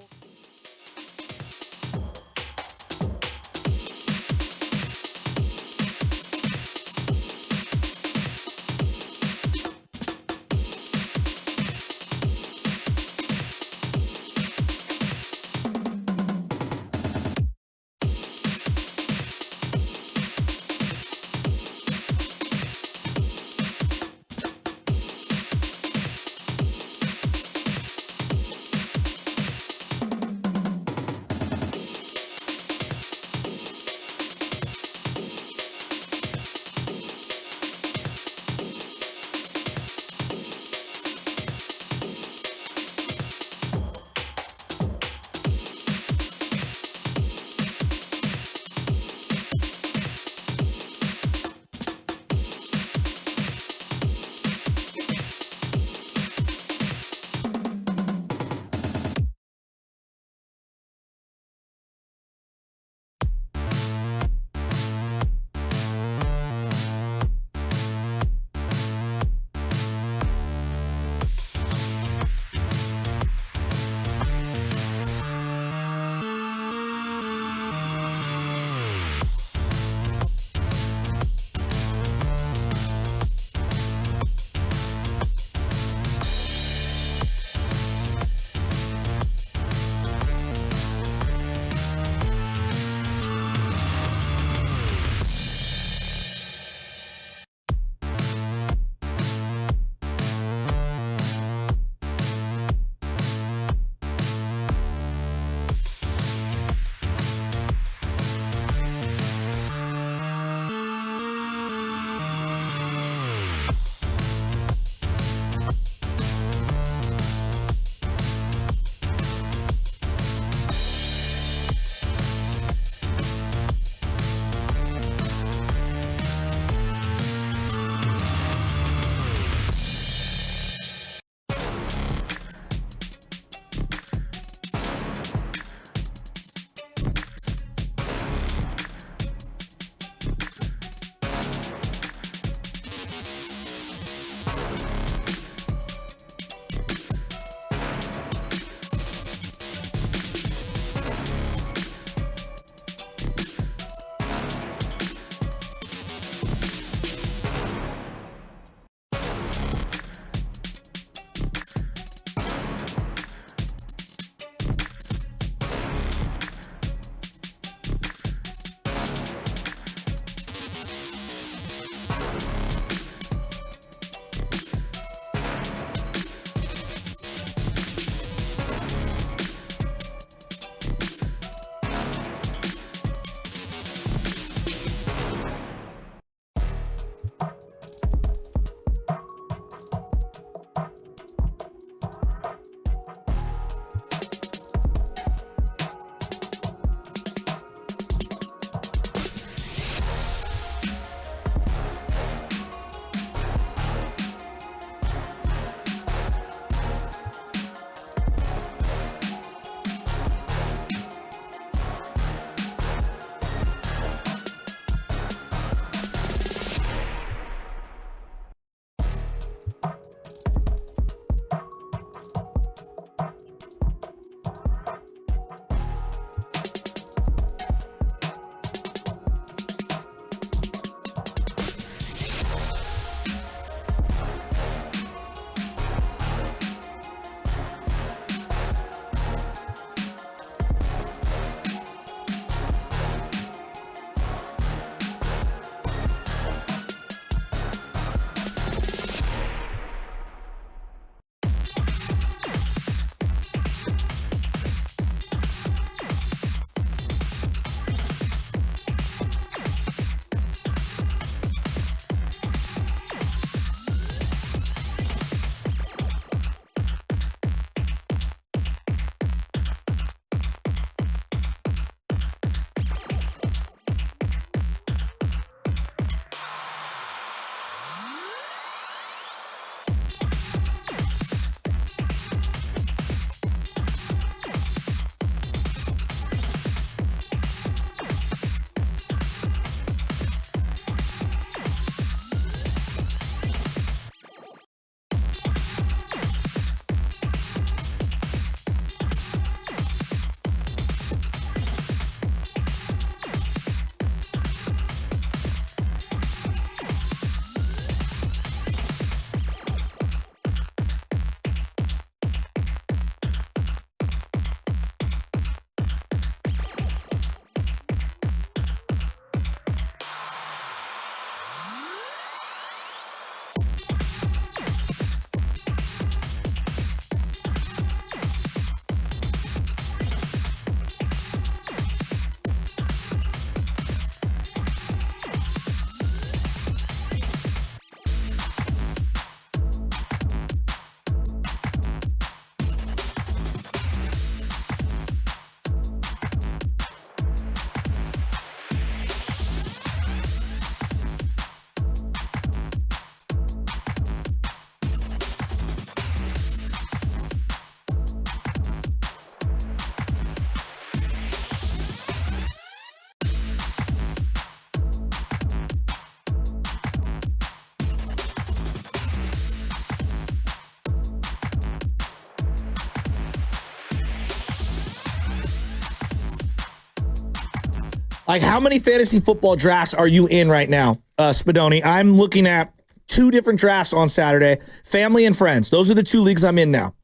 Like, how many fantasy football drafts are you in right now, Spadoni? I'm looking at 2 different drafts on Saturday, family and friends. Those are the 2 leagues I'm in now.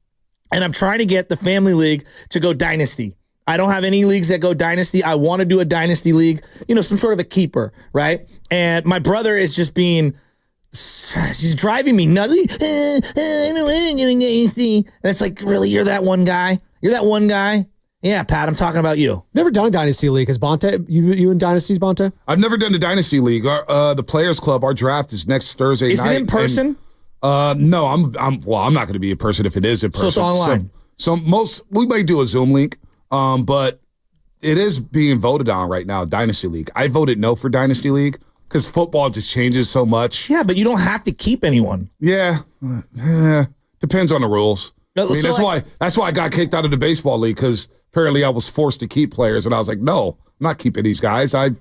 And I'm trying to get the family league to go dynasty. I don't have any leagues that go dynasty. I want to do a dynasty league, some sort of a keeper, right? And my brother is just he's driving me nuts. I don't want to do dynasty. And it's like, really, you're that one guy? You're that one guy? Yeah, Pat, I'm talking about you. Never done a dynasty league. Has Bonte, you in dynasties, Bonte? I've never done the dynasty league. The Players Club, our draft is next Thursday night. Is it in person? No, I'm not going to be in person if it is in person. So it's online. So we might do a Zoom link, but it is being voted on right now, Dynasty League. I voted no for Dynasty League because football just changes so much. Yeah, but you don't have to keep anyone. Yeah, depends on the rules. I mean, that's why I got kicked out of the baseball league, because apparently I was forced to keep players, and I was like, no, I'm not keeping these guys. I've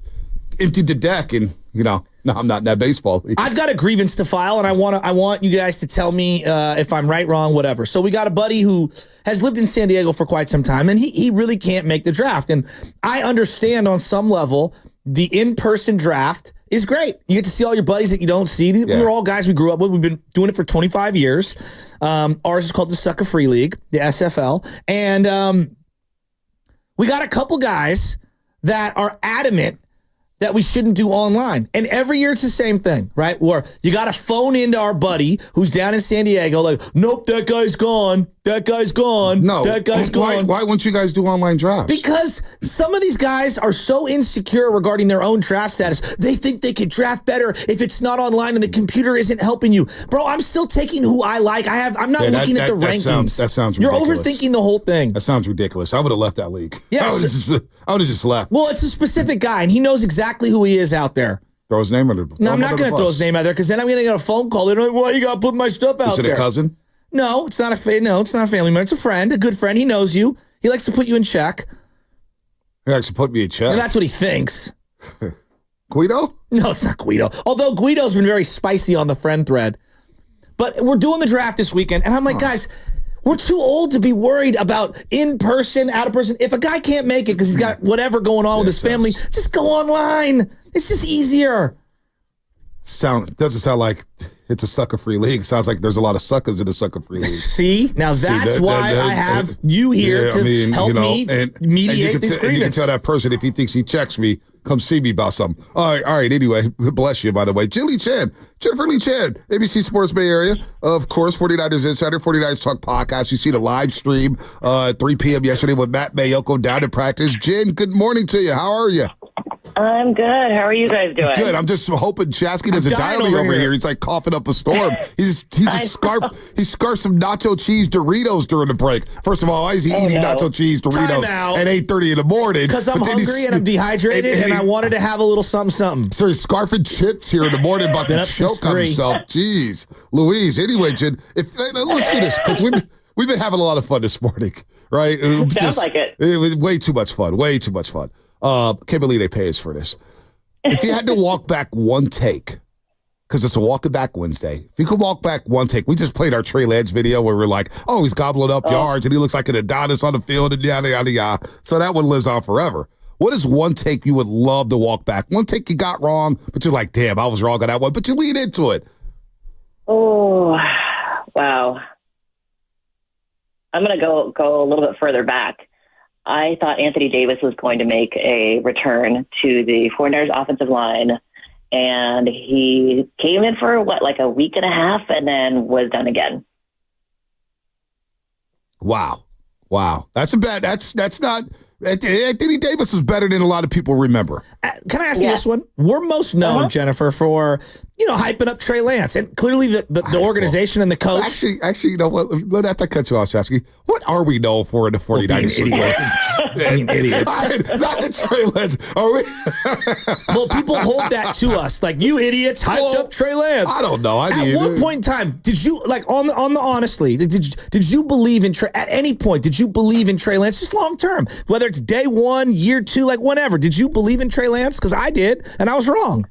emptied the deck, and no, I'm not in that baseball league. I've got a grievance to file, and I want you guys to tell me if I'm right, wrong, whatever. So we got a buddy who has lived in San Diego for quite some time, and he really can't make the draft. And I understand on some level the in-person draft is great. You get to see all your buddies that you don't see. Yeah. We were all guys we grew up with. We've been doing it for 25 years. Ours is called the Sucker Free League, the SFL. And we got a couple guys that are adamant that we shouldn't do online. And every year it's the same thing, right? Where you got to phone into our buddy who's down in San Diego, like, nope, that guy's gone. That guy's gone. No, that guy's gone. Why won't you guys do online drafts? Because some of these guys are so insecure regarding their own draft status. They think they could draft better if it's not online and the computer isn't helping you. Bro, I'm still taking who I like. I'm not looking at the rankings. That sounds You're ridiculous. overthinking the whole thing. That sounds ridiculous. I would have left that league. Yeah, I would have just left. Well, it's a specific guy, and he knows exactly who he is out there. Throw his name under the No, I'm not going to throw his name out there, because then I'm going to get a phone call. They're like, why you got to put my stuff out there? Is it a cousin? No, it's not a family member. It's a friend, a good friend. He knows you. He likes to put you in check. He likes to put me in check? And that's what he thinks. Guido? No, it's not Guido. Although Guido's been very spicy on the friend thread. But we're doing the draft this weekend, and I'm like, guys, we're too old to be worried about in-person, out-of-person. If a guy can't make it because he's got whatever going on with his family, just go online. It's just easier. Doesn't sound like it's a sucker-free league. Sounds like there's a lot of suckers in the sucker-free league. See? Now that's why I have you here to help me mediate these grievances. And you can tell that person, if he thinks he checks me, come see me about something. All right. Anyway, bless you, by the way. Jennifer Lee Chan, ABC Sports Bay Area. Of course, 49ers Insider, 49ers Talk Podcast. You see the live stream 3 p.m. yesterday with Matt Mayoko down in practice. Jen, good morning to you. How are you? I'm good. How are you guys doing? Good. I'm just hoping Chasky doesn't die over here. He's like coughing up a storm. He scarfed some nacho cheese Doritos during the break. First of all, why is he eating nacho cheese Doritos at 8:30 in the morning? Because I'm hungry and I'm dehydrated and I wanted to have a little something. So he's scarfing chips here in the morning about to choke on himself. Jeez. Louise. Anyway, Jen, let's do this, because we've been having a lot of fun this morning, right? Sounds like it. It was way too much fun. Way too much fun. Can't believe they pay us for this. If you had to walk back one take, because it's a Walking Back Wednesday, if you could walk back one take, we just played our Trey Lance video where we're like, oh, he's gobbling up yards and he looks like an Adonis on the field and yada, yada, yada. So that one lives on forever. What is one take you would love to walk back? One take you got wrong, but you're like, damn, I was wrong on that one, but you lean into it. Oh, wow. I'm going to go a little bit further back. I thought Anthony Davis was going to make a return to the 49ers offensive line, and he came in for like a week and a half and then was done again. Wow. That's not Anthony Davis is better than a lot of people remember. Can I ask you this one? We're most known, Jennifer, for hyping up Trey Lance, and clearly the organization and the coach. Actually, you know what? Let that cut you off, Shasky. What are we known for in the 49ers? Idiots. Not the Trey Lance. Are we? Well, people hold that to us, like, you idiots hyped up Trey Lance. I don't know. At one point in time, did you, like, on the honestly, did you believe in Trey? At any point, did you believe in Trey Lance, just long term, whether it's day 1, year 2, like whenever? Did you believe in Trey Lance? Because I did, and I was wrong.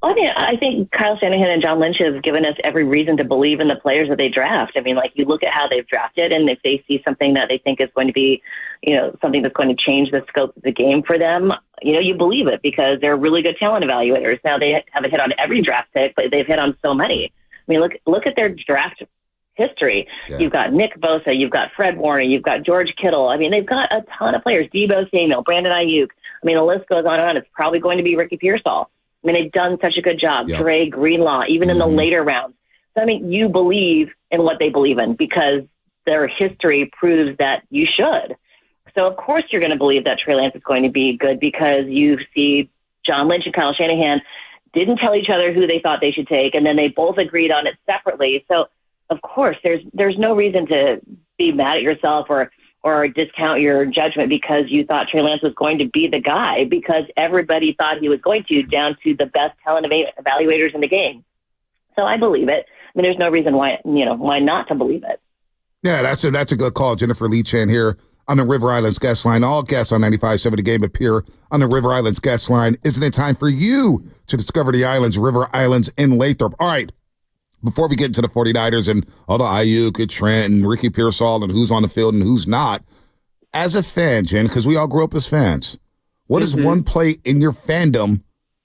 I think Kyle Shanahan and John Lynch have given us every reason to believe in the players that they draft. I mean, like, you look at how they've drafted, and if they see something that they think is going to be, something that's going to change the scope of the game for them, you believe it because they're really good talent evaluators. Now they haven't hit on every draft pick, but they've hit on so many. I mean, look at their draft history. Yeah. You've got Nick Bosa, you've got Fred Warner, you've got George Kittle. I mean, they've got a ton of players. Debo Samuel, Brandon Ayuk. I mean, the list goes on and on. It's probably going to be Ricky Pearsall. I mean, they've done such a good job. Yep. Dre Greenlaw, even in the later rounds. So, I mean, you believe in what they believe in because their history proves that you should. So, of course, you're going to believe that Trey Lance is going to be good because you see John Lynch and Kyle Shanahan didn't tell each other who they thought they should take, and then they both agreed on it separately. So, of course, there's no reason to be mad at yourself or discount your judgment because you thought Trey Lance was going to be the guy because everybody thought he was going to, down to the best talent evaluators in the game. So I believe it. I mean, there's no reason why not to believe it. Yeah, that's a good call. Jennifer Lee Chan here on the River Islands guest line. All guests on 95.7 The Game appear on the River Islands guest line. Isn't it time for you to discover the islands, River Islands in Lathrop? All right. Before we get into the 49ers and all the Ayuk and Trent and Ricky Pearsall and who's on the field and who's not, as a fan, Jen, because we all grew up as fans, what is one play in your fandom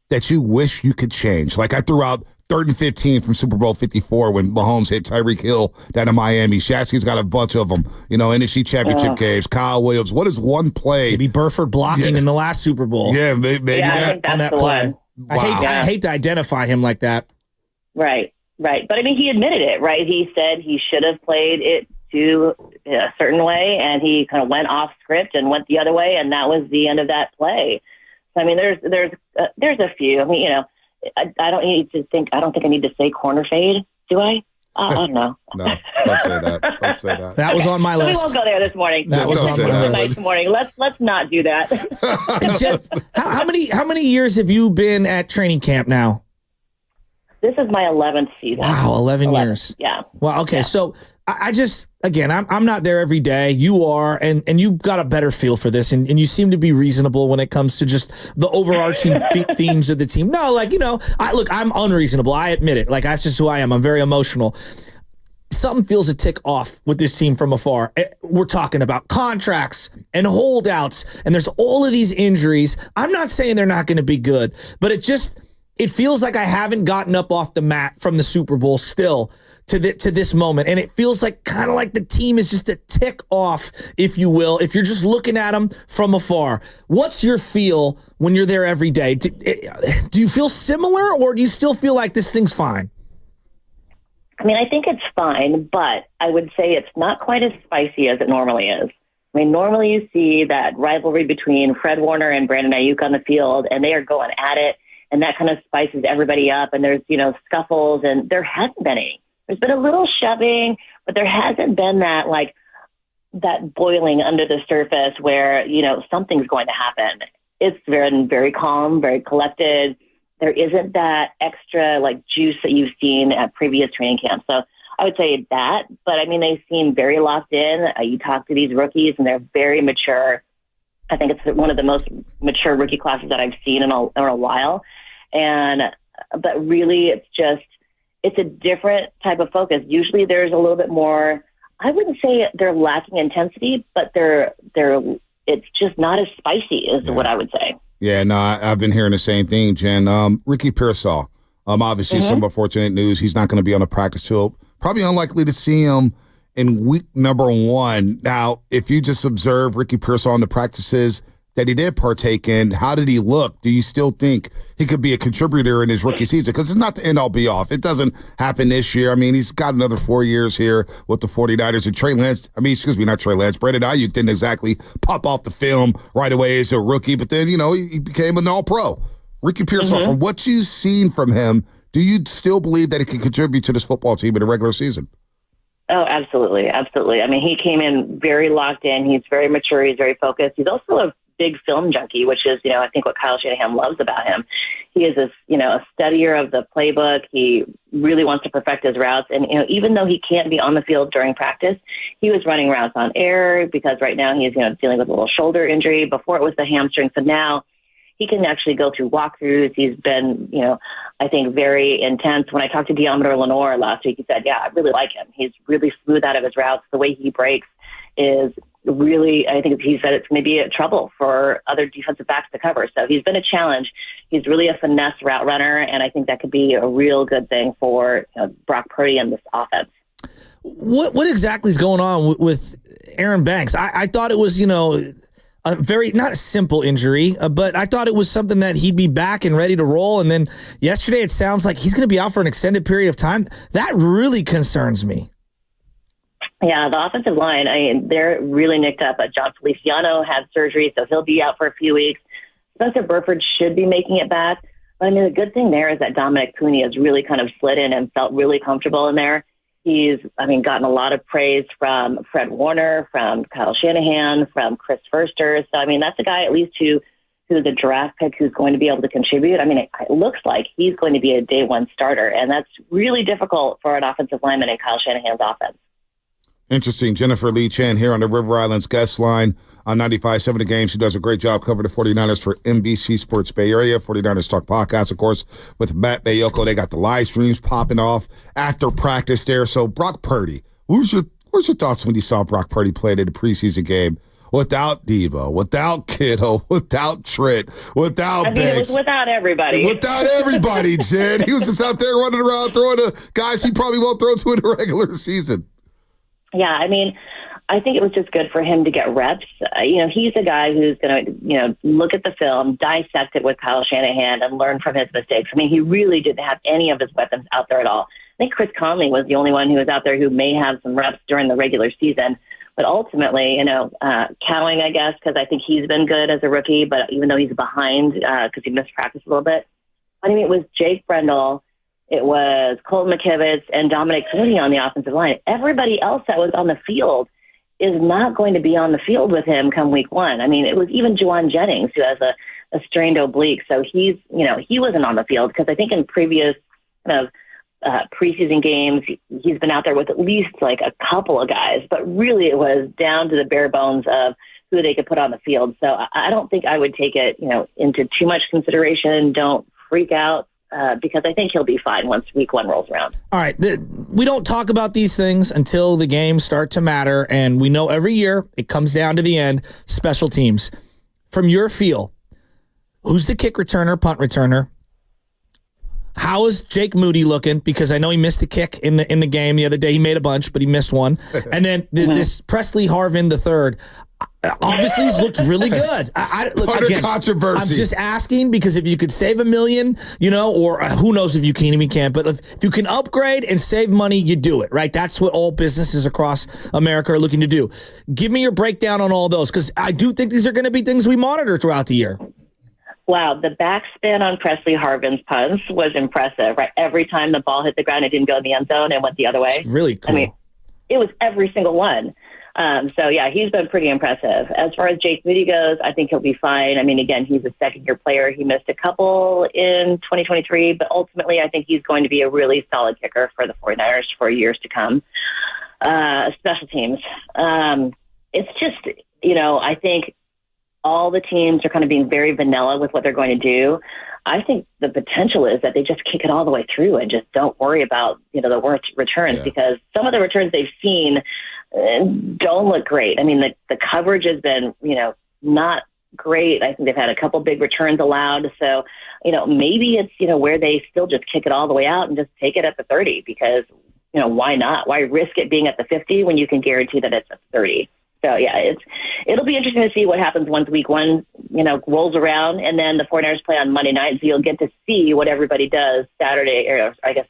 that you wish you could change? Like I threw out 3rd and 15 from Super Bowl 54 when Mahomes hit Tyreek Hill down in Miami. Shasky's got a bunch of them, NFC Championship games, Kyle Williams. What is one play? Maybe Burford blocking in the last Super Bowl. Yeah, maybe I think that's on that the play. One. Wow. I hate to identify him like that. Right. But I mean, he admitted it, right? He said he should have played it to a certain way, and he kind of went off script and went the other way, and that was the end of that play. So I mean, there's a few. I mean, I don't think I need to say corner fade, do I? I don't know. No, don't say that. Don't say that. That was on my list. We won't go there this morning. That was on my list. Nice morning. Let's not do that. How many years have you been at training camp now? This is my 11th season. Wow, 11 years. Yeah. Well, okay. Yeah. So I just, again, I'm not there every day. You are, and you've got a better feel for this, and you seem to be reasonable when it comes to just the overarching themes of the team. No, I'm unreasonable. I admit it. Like, that's just who I am. I'm very emotional. Something feels a tick off with this team from afar. We're talking about contracts and holdouts, and there's all of these injuries. I'm not saying they're not going to be good, but it feels like I haven't gotten up off the mat from the Super Bowl still to this moment. And it feels like kind of like the team is just a tick off, if you will, if you're just looking at them from afar. What's your feel when you're there every day? Do you feel similar, or do you still feel like this thing's fine? I mean, I think it's fine, but I would say it's not quite as spicy as it normally is. I mean, normally you see that rivalry between Fred Warner and Brandon Ayuk on the field, and they are going at it. And that kind of spices everybody up. And there's, scuffles, and there hasn't been any. There's been a little shoving, but there hasn't been that boiling under the surface where, something's going to happen. It's very, very calm, very collected. There isn't that extra juice that you've seen at previous training camps. So I would say that, but I mean, they seem very locked in. You talk to these rookies and they're very mature. I think it's one of the most mature rookie classes that I've seen in a while. But really it's a different type of focus. Usually there's a little bit more, I wouldn't say they're lacking intensity, but it's just not as spicy is what I would say. Yeah, no, I've been hearing the same thing, Jen. Ricky Pearsall, obviously some unfortunate news. He's not going to be on the practice field. Probably unlikely to see him in week number 1. Now, if you just observe Ricky Pearsall in the practices that he did partake in, how did he look? Do you still think he could be a contributor in his rookie season? Because it's not the end all be off. It doesn't happen this year. I mean, he's got another 4 years here with the 49ers. And not Trey Lance. Brandon Ayuk didn't exactly pop off the film right away as a rookie, but then, he became an all-pro. Ricky Pearsall, from what you've seen from him, do you still believe that he can contribute to this football team in the regular season? Oh, absolutely. Absolutely. I mean, he came in very locked in. He's very mature. He's very focused. He's also a big film junkie, which is, I think what Kyle Shanahan loves about him. He is a studier of the playbook. He really wants to perfect his routes. And, even though he can't be on the field during practice, he was running routes on air because right now he's, dealing with a little shoulder injury. Before it was the hamstring. So now he can actually go through walkthroughs. He's been, I think very intense. When I talked to Deommodore Lenoir last week, he said, yeah, I really like him. He's really smooth out of his routes. The way he breaks is, really, I think he said it's going to be a trouble for other defensive backs to cover. So he's been a challenge. He's really a finesse route runner, and I think that could be a real good thing for Brock Purdy and this offense. What exactly is going on with Aaron Banks? I thought it was, a very, not a simple injury, but I thought it was something that he'd be back and ready to roll. And then yesterday it sounds like he's going to be out for an extended period of time. That really concerns me. Yeah, the offensive line, they're really nicked up. John Feliciano had surgery, so he'll be out for a few weeks. Spencer Burford should be making it back. But, the good thing there is that Dominic Cooney has really kind of slid in and felt really comfortable in there. He's, gotten a lot of praise from Fred Warner, from Kyle Shanahan, from Chris Foerster. So, that's a guy at least who's a draft pick who's going to be able to contribute. It looks like he's going to be a day one starter, and that's really difficult for an offensive lineman in Kyle Shanahan's offense. Interesting. Jennifer Lee Chan here on the River Islands guest line on 95.7 The Game. She does a great job covering the 49ers for NBC Sports Bay Area. 49ers Talk podcast, of course, with Matt Bayoko. They got the live streams popping off after practice there. So, Brock Purdy, what's your thoughts when you saw Brock Purdy play in the preseason game without Devo, without Kittle, without Trent, without Banks? It was without everybody. Without everybody, Jen. He was just out there running around throwing to guys he probably won't throw to in the regular season. Yeah, I think it was just good for him to get reps. He's a guy who's going to, look at the film, dissect it with Kyle Shanahan, and learn from his mistakes. He really didn't have any of his weapons out there at all. I think Chris Conley was the only one who was out there who may have some reps during the regular season. But ultimately, Cowing, I guess, because I think he's been good as a rookie, but even though he's behind because he missed practice a little bit. It was Jake Brendel. It was Colton McKivitz and Dominic Cooney on the offensive line. Everybody else that was on the field is not going to be on the field with him come week one. It was even Juwan Jennings, who has a strained oblique. So he wasn't on the field because I think in previous preseason games, he's been out there with at least like a couple of guys, but really it was down to the bare bones of who they could put on the field. So I don't think I would take it, into too much consideration. Don't freak out. Because I think he'll be fine once week one rolls around. All right. We don't talk about these things until the games start to matter. And we know every year it comes down to the end, special teams. From your feel, who's the kick returner, punt returner? How is Jake Moody looking? Because I know he missed the kick in the game the other day. He made a bunch, but he missed one. And then this Presley Harvin III. Obviously, he's looked really good. Again, controversy. I'm just asking because if you could save $1 million, or who knows if you can even can't, but if you can upgrade and save money, you do it, right? That's what all businesses across America are looking to do. Give me your breakdown on all those because I do think these are going to be things we monitor throughout the year. Wow, the backspin on Presley Harvin's punts was impressive, right? Every time the ball hit the ground, it didn't go in the end zone and went the other way. It's really cool. It was every single one. So, yeah, he's been pretty impressive. As far as Jake Moody goes, I think he'll be fine. Again, he's a second-year player. He missed a couple in 2023, but ultimately I think he's going to be a really solid kicker for the 49ers for years to come. Special teams. It's just, I think all the teams are kind of being very vanilla with what they're going to do. I think the potential is that they just kick it all the way through and just don't worry about, the worst returns because some of the returns they've seen don't look great. The coverage has been, not great. I think they've had a couple big returns allowed. So, maybe it's, where they still just kick it all the way out and just take it at the 30 because, why not? Why risk it being at the 50 when you can guarantee that it's at 30? So, yeah, it'll be interesting to see what happens once week one, rolls around and then the 49ers play on Monday night. So you'll get to see what everybody does Saturday, or I guess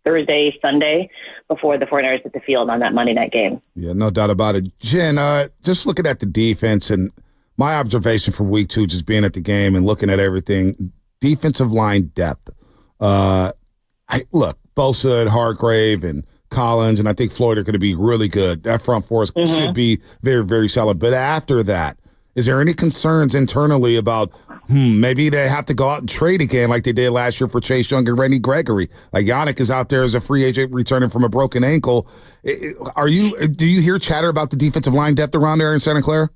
Thursday, Sunday, before the 49ers hit the field on that Monday night game. Yeah, no doubt about it. Jen, just looking at the defense and my observation from week two, just being at the game and looking at everything, defensive line depth. Bosa and Hargrave and Collins, and I think Floyd are going to be really good. That front four should be very, very solid. But after that, is there any concerns internally about maybe they have to go out and trade again like they did last year for Chase Young and Randy Gregory? Like Yannick is out there as a free agent returning from a broken ankle. Do you hear chatter about the defensive line depth around there in Santa Clara?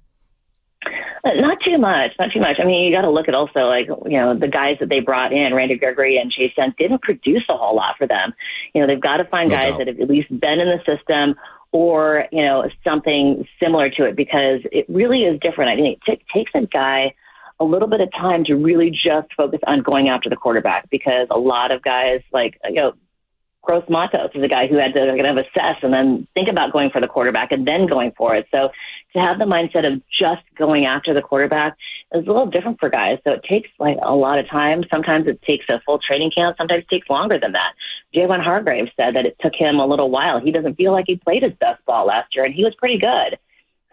Not too much. You got to look at also the guys that they brought in, Randy Gregory and Chase Young, didn't produce a whole lot for them. They've got to find guys that have at least been in the system or, something similar to it, because it really is different. I think it takes a guy a little bit of time to really just focus on going after the quarterback, because a lot of guys Gross Matos is a guy who had to kind of assess and then think about going for the quarterback and then going for it. So to have the mindset of just going after the quarterback is a little different for guys. So it takes a lot of time. Sometimes it takes a full training camp. Sometimes it takes longer than that. Javon Hargrave said that it took him a little while. He doesn't feel like he played his best ball last year, and he was pretty good.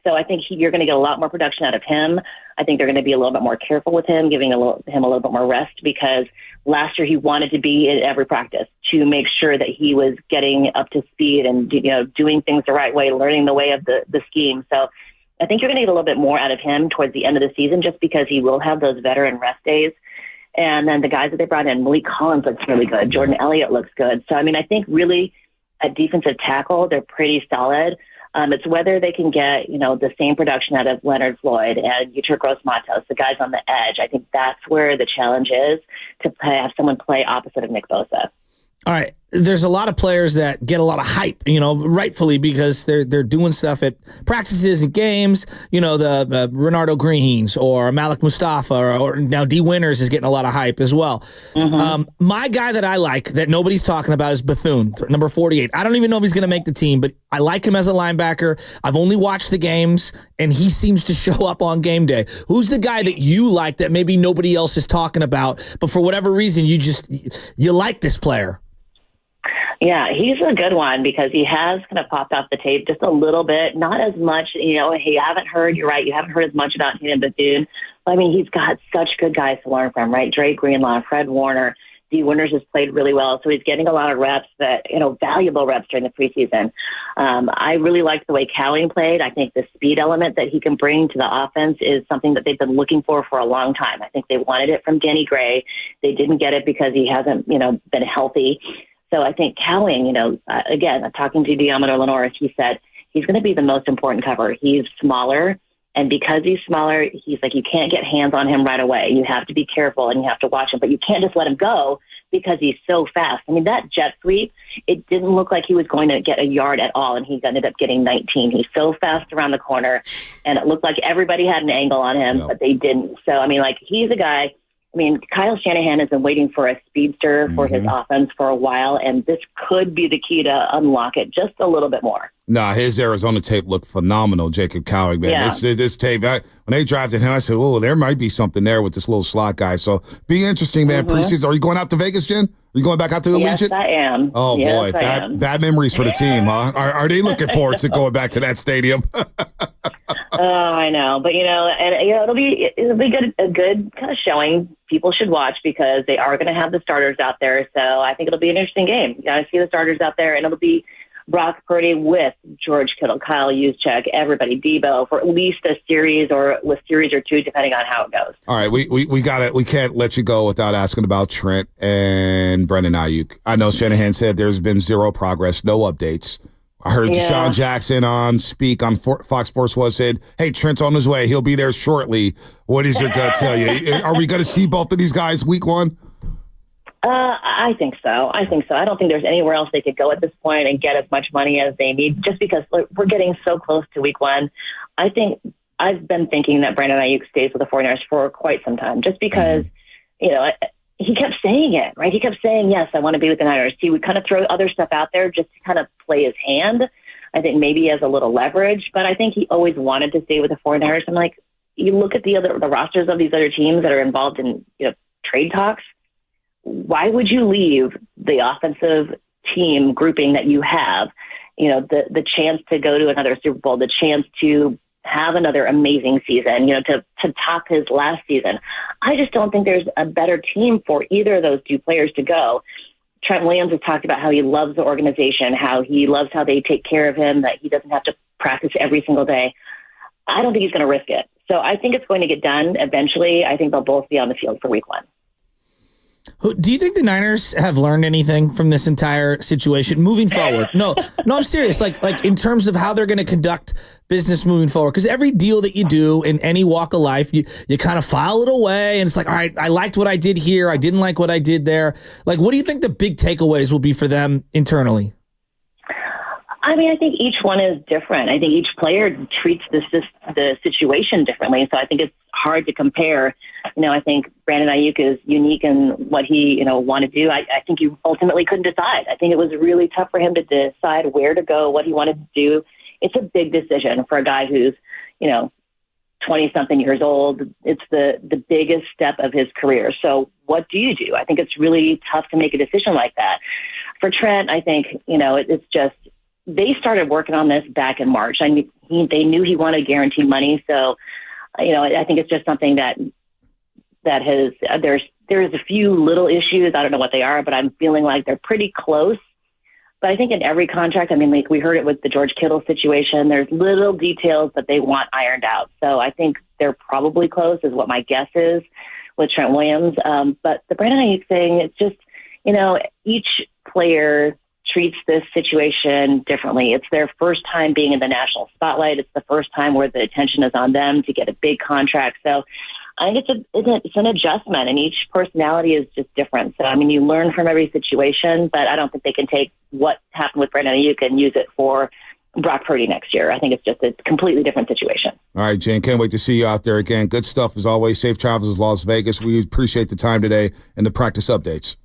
So I think you're going to get a lot more production out of him. I think they're going to be a little bit more careful with him, giving him a little bit more rest, because last year he wanted to be in every practice to make sure that he was getting up to speed and doing things the right way, learning the way of the scheme. So I think you're going to get a little bit more out of him towards the end of the season, just because he will have those veteran rest days. And then the guys that they brought in, Malik Collins looks really good. Jordan Elliott looks good. So, I think really at defensive tackle, they're pretty solid. It's whether they can get, the same production out of Leonard Floyd and Yetur Gross-Matos, the guys on the edge. I think that's where the challenge is, to have someone play opposite of Nick Bosa. All right. There's a lot of players that get a lot of hype, rightfully, because they're doing stuff at practices and games. The Renardo Greens or Malik Mustafa or now D Winters is getting a lot of hype as well. My guy that I like that nobody's talking about is Bethune, number 48. I don't even know if he's going to make the team, but I like him as a linebacker. I've only watched the games, and he seems to show up on game day. Who's the guy that you like that maybe nobody else is talking about, but for whatever reason you like this player? Yeah, he's a good one, because he has kind of popped off the tape just a little bit. Not as much, you're right, you haven't heard as much about Hayden Bethune. He's got such good guys to learn from, right? Drake Greenlaw, Fred Warner, D Winters has played really well, so he's getting a lot of reps, valuable reps during the preseason. I really liked the way Cowing played. I think the speed element that he can bring to the offense is something that they've been looking for a long time. I think they wanted it from Danny Gray. They didn't get it because he hasn't, been healthy. So I think Cowing, again, talking to Diamondo Lenoris, he said he's going to be the most important cover. He's smaller, and because he's smaller, he's you can't get hands on him right away. You have to be careful, and you have to watch him, but you can't just let him go because he's so fast. That jet sweep, it didn't look like he was going to get a yard at all, and he ended up getting 19. He's so fast around the corner, and it looked like everybody had an angle on him, but they didn't. So, he's a guy. Kyle Shanahan has been waiting for a speedster for his offense for a while, and this could be the key to unlock it just a little bit more. Nah, his Arizona tape looked phenomenal, Jacob Cowing, man. Yeah. This tape, when they drafted him, I said, there might be something there with this little slot guy. So be interesting, man. Preseason. Are you going out to Vegas, Jen? Are you going back out to the Legion? Yes, I am. Oh, yes, boy. Bad memories for the team, huh? Are they looking forward to going back to that stadium? Oh, I know. But, it'll be a good kind of showing. People should watch, because they are going to have the starters out there. So I think it'll be an interesting game. You got to see the starters out there, and it'll be Brock Purdy with George Kittle, Kyle Juszczyk, everybody, Debo, for at least a series or two, depending on how it goes. All right, we got it. We can't let you go without asking about Trent and Brendan Ayuk. I know Shanahan said there's been zero progress, no updates. I heard Deshaun Jackson on Fox Sports said, hey, Trent's on his way. He'll be there shortly. What does your gut tell you? Are we going to see both of these guys week one? I think so. I don't think there's anywhere else they could go at this point and get as much money as they need, just because we're getting so close to week one. I think I've been thinking that Brandon Ayuk stays with the 49ers for quite some time, just because, he kept saying it, right? He kept saying, yes, I want to be with the Niners. He would kind of throw other stuff out there just to kind of play his hand. I think maybe he has a little leverage, but I think he always wanted to stay with the 49ers. I'm you look at the rosters of these other teams that are involved in, trade talks. Why would you leave the offensive team grouping that you have, the chance to go to another Super Bowl, the chance to have another amazing season, to top his last season? I just don't think there's a better team for either of those two players to go. Trent Williams has talked about how he loves the organization, how he loves how they take care of him, that he doesn't have to practice every single day. I don't think he's going to risk it. So I think it's going to get done eventually. I think they'll both be on the field for week one. Do you think the Niners have learned anything from this entire situation moving forward? No, I'm serious. Like in terms of how they're going to conduct business moving forward. Because every deal that you do in any walk of life, you kind of file it away, and it's all right, I liked what I did here, I didn't like what I did there. What do you think the big takeaways will be for them internally? I mean, I think each one is different. I think each player treats the situation differently. So I think it's hard to compare. I think Brandon Ayuk is unique in what he, wanted to do. I think he ultimately couldn't decide. I think it was really tough for him to decide where to go, what he wanted to do. It's a big decision for a guy who's, 20-something years old. It's the biggest step of his career. So what do you do? I think it's really tough to make a decision like that. For Trent, I think, it's just, they started working on this back in March. They knew he wanted guaranteed money. So, I think it's just something that has, there's a few little issues. I don't know what they are, but I'm feeling like they're pretty close. But I think in every contract, like we heard it with the George Kittle situation, there's little details that they want ironed out. So I think they're probably close is what my guess is with Trent Williams. But the Brandon Ayuk thing, it's just, each player treats this situation differently. It's their first time being in the national spotlight. It's the first time where the attention is on them to get a big contract. So I think it's an adjustment, and each personality is just different. So, you learn from every situation, but I don't think they can take what happened with Brandon Ayuk and use it for Brock Purdy next year. I think it's just a completely different situation. All right, Jen, can't wait to see you out there again. Good stuff as always. Safe travels to Las Vegas. We appreciate the time today and the practice updates.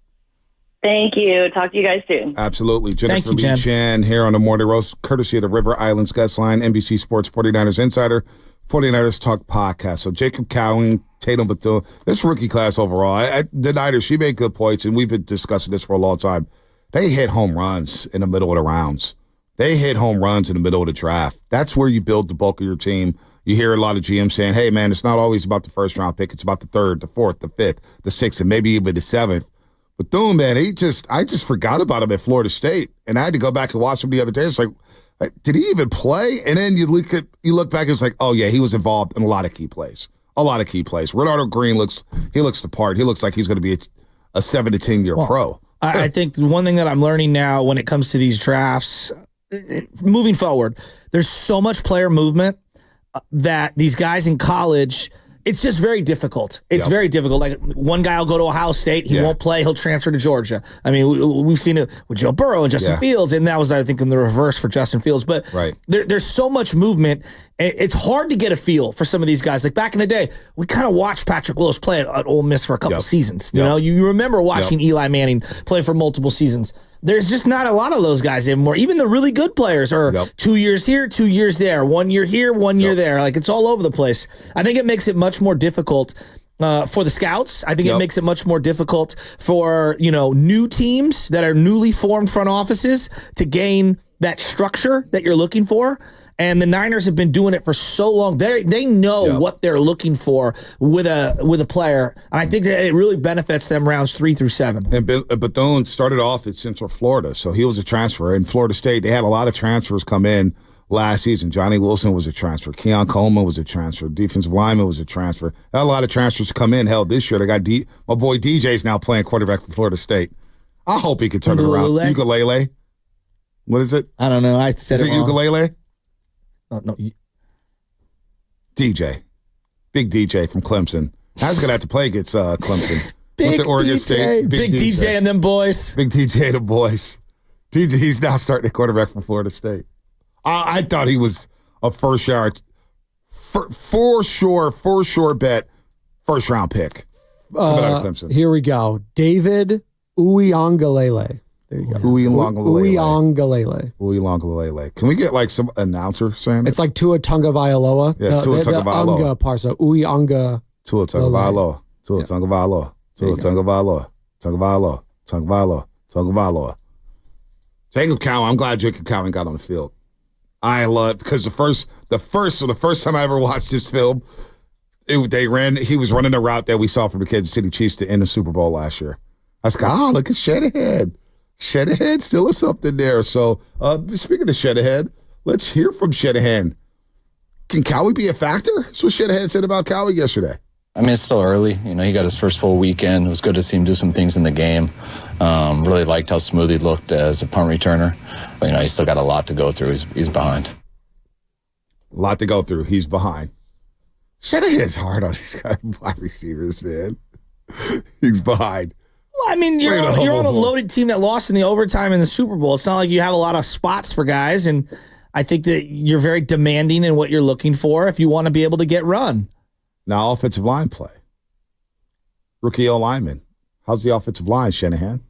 Thank you. Talk to you guys soon. Absolutely. Jennifer Lee Chen here on the Morning Roast, courtesy of the River Islands Guest Line, NBC Sports 49ers Insider, 49ers Talk Podcast. So Jacob Cowing, Tatum Bethune, this rookie class overall, the Niners, she made good points, and we've been discussing this for a long time. They hit home runs in the middle of the rounds. They hit home runs in the middle of the draft. That's where you build the bulk of your team. You hear a lot of GMs saying, hey, man, it's not always about the first-round pick. It's about the third, the fourth, the fifth, the sixth, and maybe even the seventh. Bethune, man, I just forgot about him at Florida State, and I had to go back and watch him the other day. It's like, did he even play? And then you look back, it's like, oh yeah, he was involved in a lot of key plays. Renardo Green looks the part. He looks like he's going to be a 7 to 10 year pro. I think one thing that I'm learning now when it comes to these drafts, moving forward, there's so much player movement that these guys in college, it's just very difficult. It's very difficult. Like one guy will go to Ohio State. He won't play. He'll transfer to Georgia. I mean, we've seen it with Joe Burrow and Justin Fields, and that was, I think, in the reverse for Justin Fields. But there's so much movement. It's hard to get a feel for some of these guys. Like back in the day, we kind of watched Patrick Willis play at Ole Miss for a couple seasons. You know, you remember watching Eli Manning play for multiple seasons. There's just not a lot of those guys anymore. Even the really good players are 2 years here, 2 years there, 1 year here, 1 year there. Like it's all over the place. I think it makes it much more difficult for the scouts. I think it makes it much more difficult for, new teams that are newly formed front offices to gain that structure that you're looking for. And the Niners have been doing it for so long. They know what they're looking for with a player. And I think that it really benefits them rounds 3 through 7. And Bethune started off at Central Florida, so he was a transfer. In Florida State, they had a lot of transfers come in last season. Johnny Wilson was a transfer. Keon Coleman was a transfer. Defensive lineman was a transfer. They had a lot of transfers come in. Hell, this year they got my boy DJ's now playing quarterback for Florida State. I hope he can turn it around. Ukulele. What is it? I don't know. I said it wrong. Ukulele? No. DJ. Big DJ from Clemson. I was going to have to play against Clemson. Went to Oregon State. Big DJ and them boys. Big DJ and them boys. He's now starting at quarterback for Florida State. I thought he was a for sure bet, first round pick. Coming out of Clemson. Here we go. David Uiagalelei. There you go. Uiagalelei. Can we get like some announcer saying it? It's like Tua Tagovailoa. Yeah, Tua Tagovailoa. The Unga parsa. Uianga. Tua Tagovailoa. Tua Tagovailoa. Tua Tagovailoa. Tagovailoa. Jacob Cowan. I'm glad Jacob Cowan got on the field. I love because the first time I ever watched this film, he was running a route that we saw from the Kansas City Chiefs to end the Super Bowl last year. I was like, look at Shanahan. Shanahan still is something there. So, speaking of Shanahan, let's hear from Shanahan. Can Cowie be a factor? That's what Shanahan said about Cowie yesterday. I mean, it's still early. He got his first full weekend. It was good to see him do some things in the game. Really liked how smooth he looked as a punt returner. But, he's still got a lot to go through. He's behind. A lot to go through. He's behind. Shanahan's hard on these guys, wide receivers, man. He's behind. Well, I mean, you're on a loaded team that lost in the overtime in the Super Bowl. It's not like you have a lot of spots for guys, and I think that you're very demanding in what you're looking for if you want to be able to get run. Now, offensive line play. Rookie O-lineman. How's the offensive line, Shanahan?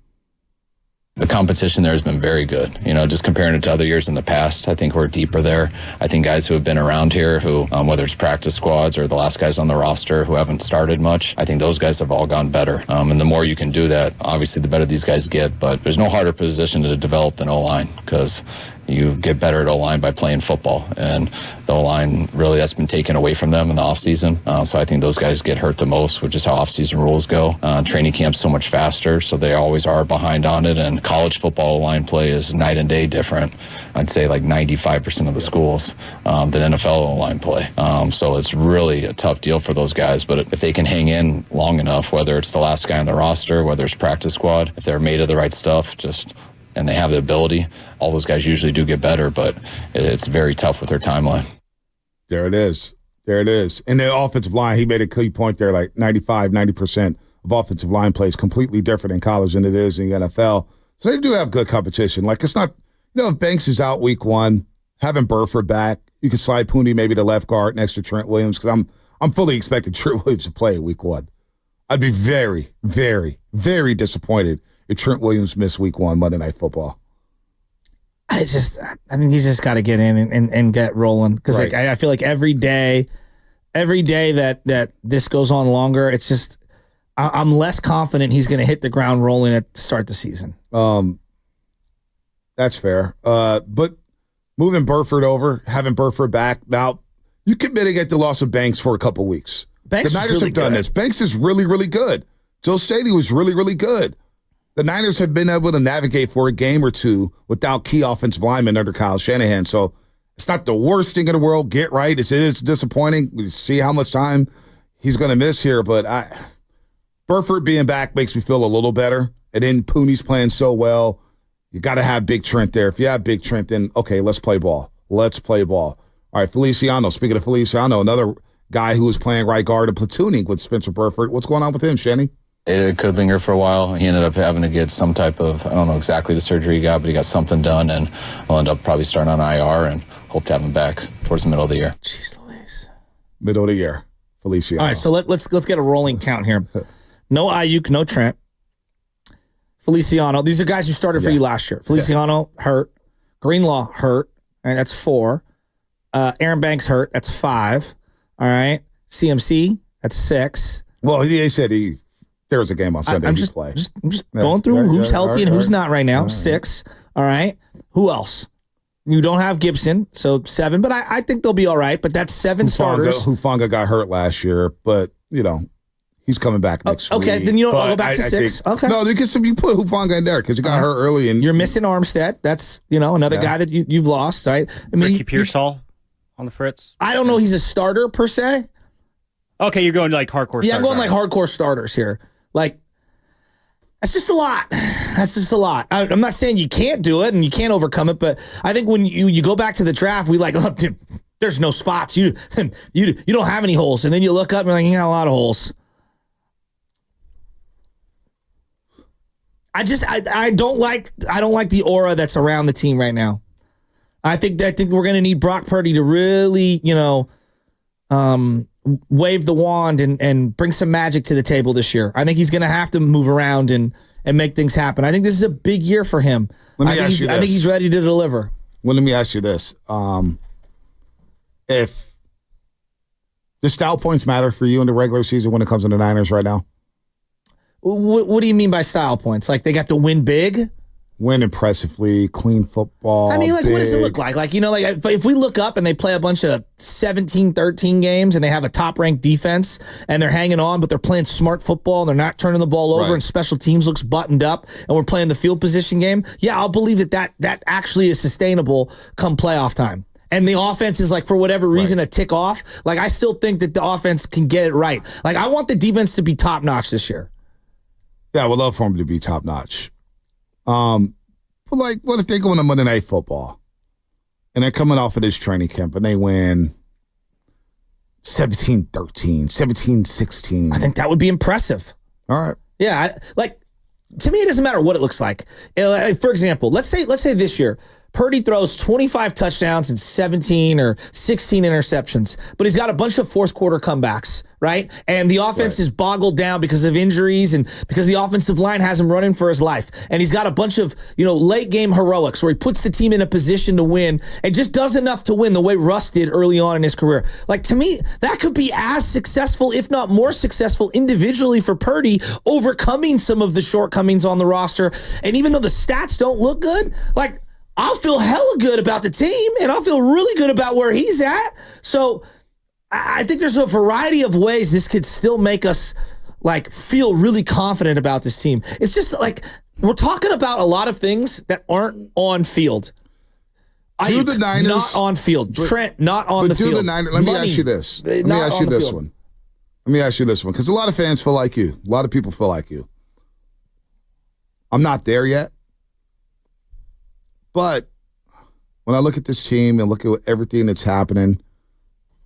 The competition there has been very good. Just comparing it to other years in the past, I think we're deeper there. I think guys who have been around here who, whether it's practice squads or the last guys on the roster who haven't started much, I think those guys have all gone better. And the more you can do that, obviously the better these guys get. But there's no harder position to develop than O-line because you get better at O-line by playing football. And the O-line, really, that's been taken away from them in the offseason. So I think those guys get hurt the most, which is how offseason rules go. Training camp's so much faster, so they always are behind on it. And college football O-line play is night and day different. I'd say like 95% of the schools than NFL O-line play. So it's really a tough deal for those guys. But if they can hang in long enough, whether it's the last guy on the roster, whether it's practice squad, if they're made of the right stuff, and they have the ability, all those guys usually do get better, but it's very tough with their timeline. There it is. And the offensive line, he made a key point there, like 90% of offensive line play is completely different in college than it is in the NFL. So they do have good competition. Like, it's not, if Banks is out week 1, having Burford back, you can slide Pooney maybe to left guard next to Trent Williams, because I'm fully expecting Trent Williams to play week 1. I'd be very, very, very disappointed if Trent Williams missed week 1 Monday Night Football. I think he's just got to get in and get rolling, because Right. I feel like every day that this goes on longer, it's just I'm less confident he's going to hit the ground rolling at the start of the season. That's fair. But moving Burford over, having Burford back, now you can mitigate the loss of Banks for a couple weeks. Banks the is Niners really have done good. this. Banks is really, really good. Joe Staley was really, really good. The Niners have been able to navigate for a game or two without key offensive linemen under Kyle Shanahan. So it's not the worst thing in the world. Get right. It is disappointing. We see how much time he's going to miss here. But Burford being back makes me feel a little better. And then Pooney's playing so well. You got to have Big Trent there. If you have Big Trent, then, okay, let's play ball. All right, Feliciano. Speaking of Feliciano, another guy who was playing right guard and platooning with Spencer Burford. What's going on with him, Shanny? It could linger for a while. He ended up having to get some type of, I don't know exactly the surgery he got, but he got something done, and we'll end up probably starting on IR and hope to have him back towards the middle of the year. Jeez Louise. Middle of the year, Feliciano. All right, so let's get a rolling count here. No Ayuk, no Trent. Feliciano. These are guys who started for you last year. Feliciano hurt. Greenlaw hurt. All right, that's 4. Aaron Banks hurt. That's 5. All right. CMC. That's 6. Well, he said there was a game on Sunday. I'm just going through who's healthy and who's not right now. 6. All right. Who else? You don't have Gibson, so 7. But I think they'll be all right. But that's 7 starters. Hufanga got hurt last year, but he's coming back next week. Okay, then you don't go back to 6. Okay. No, because you put Hufanga in there because you got hurt early, and you're missing Armstead. That's another guy that you've lost, right? I mean, Ricky Pearsall on the fritz. I don't know. He's a starter per se. Okay, you're going like hardcore. Yeah, I'm going like hardcore starters here. Like, that's just a lot. I'm not saying you can't do it and you can't overcome it, but I think when you go back to the draft, we like, look, dude, there's no spots. You don't have any holes, and then you look up and you're like, you got a lot of holes. I don't like the aura that's around the team right now. I think we're going to need Brock Purdy to really, wave the wand and bring some magic to the table this year. I think he's going to have to move around and make things happen. I think this is a big year for him. I think he's ready to deliver. Well, let me ask you this. If the style points matter for you in the regular season when it comes to the Niners right now? What do you mean by style points? Like they got to win big? Win impressively, clean football. I mean, like, big. What does it look like? Like, if we look up and they play a bunch of 17-13 games and they have a top-ranked defense and they're hanging on, but they're playing smart football and they're not turning the ball over and special teams looks buttoned up and we're playing the field position game, yeah, I'll believe that actually is sustainable come playoff time. And the offense is, like, for whatever reason, a tick off. Like, I still think that the offense can get it right. Like, I want the defense to be top-notch this year. Yeah, I would love for them to be top-notch. But like, what if they go into Monday Night Football and they're coming off of this training camp and they win 17-13, 17-16? I think that would be impressive. All right. Yeah, to me, it doesn't matter what it looks like. For example, let's say this year, Purdy throws 25 touchdowns and 17 or 16 interceptions, but he's got a bunch of fourth quarter comebacks, right? And the offense is boggled down because of injuries and because the offensive line has him running for his life. And he's got a bunch of, late game heroics where he puts the team in a position to win and just does enough to win the way Russ did early on in his career. Like, to me, that could be as successful, if not more successful individually for Purdy, overcoming some of the shortcomings on the roster. And even though the stats don't look good, like, I'll feel hella good about the team, and I'll feel really good about where he's at. So I think there's a variety of ways this could still make us feel really confident about this team. It's just we're talking about a lot of things that aren't on field. Do the Niners not on field? Trent not on the field. The Niners. Let me ask you this. Let me ask you this one because a lot of fans feel like you. A lot of people feel like you. I'm not there yet. But when I look at this team and look at everything that's happening,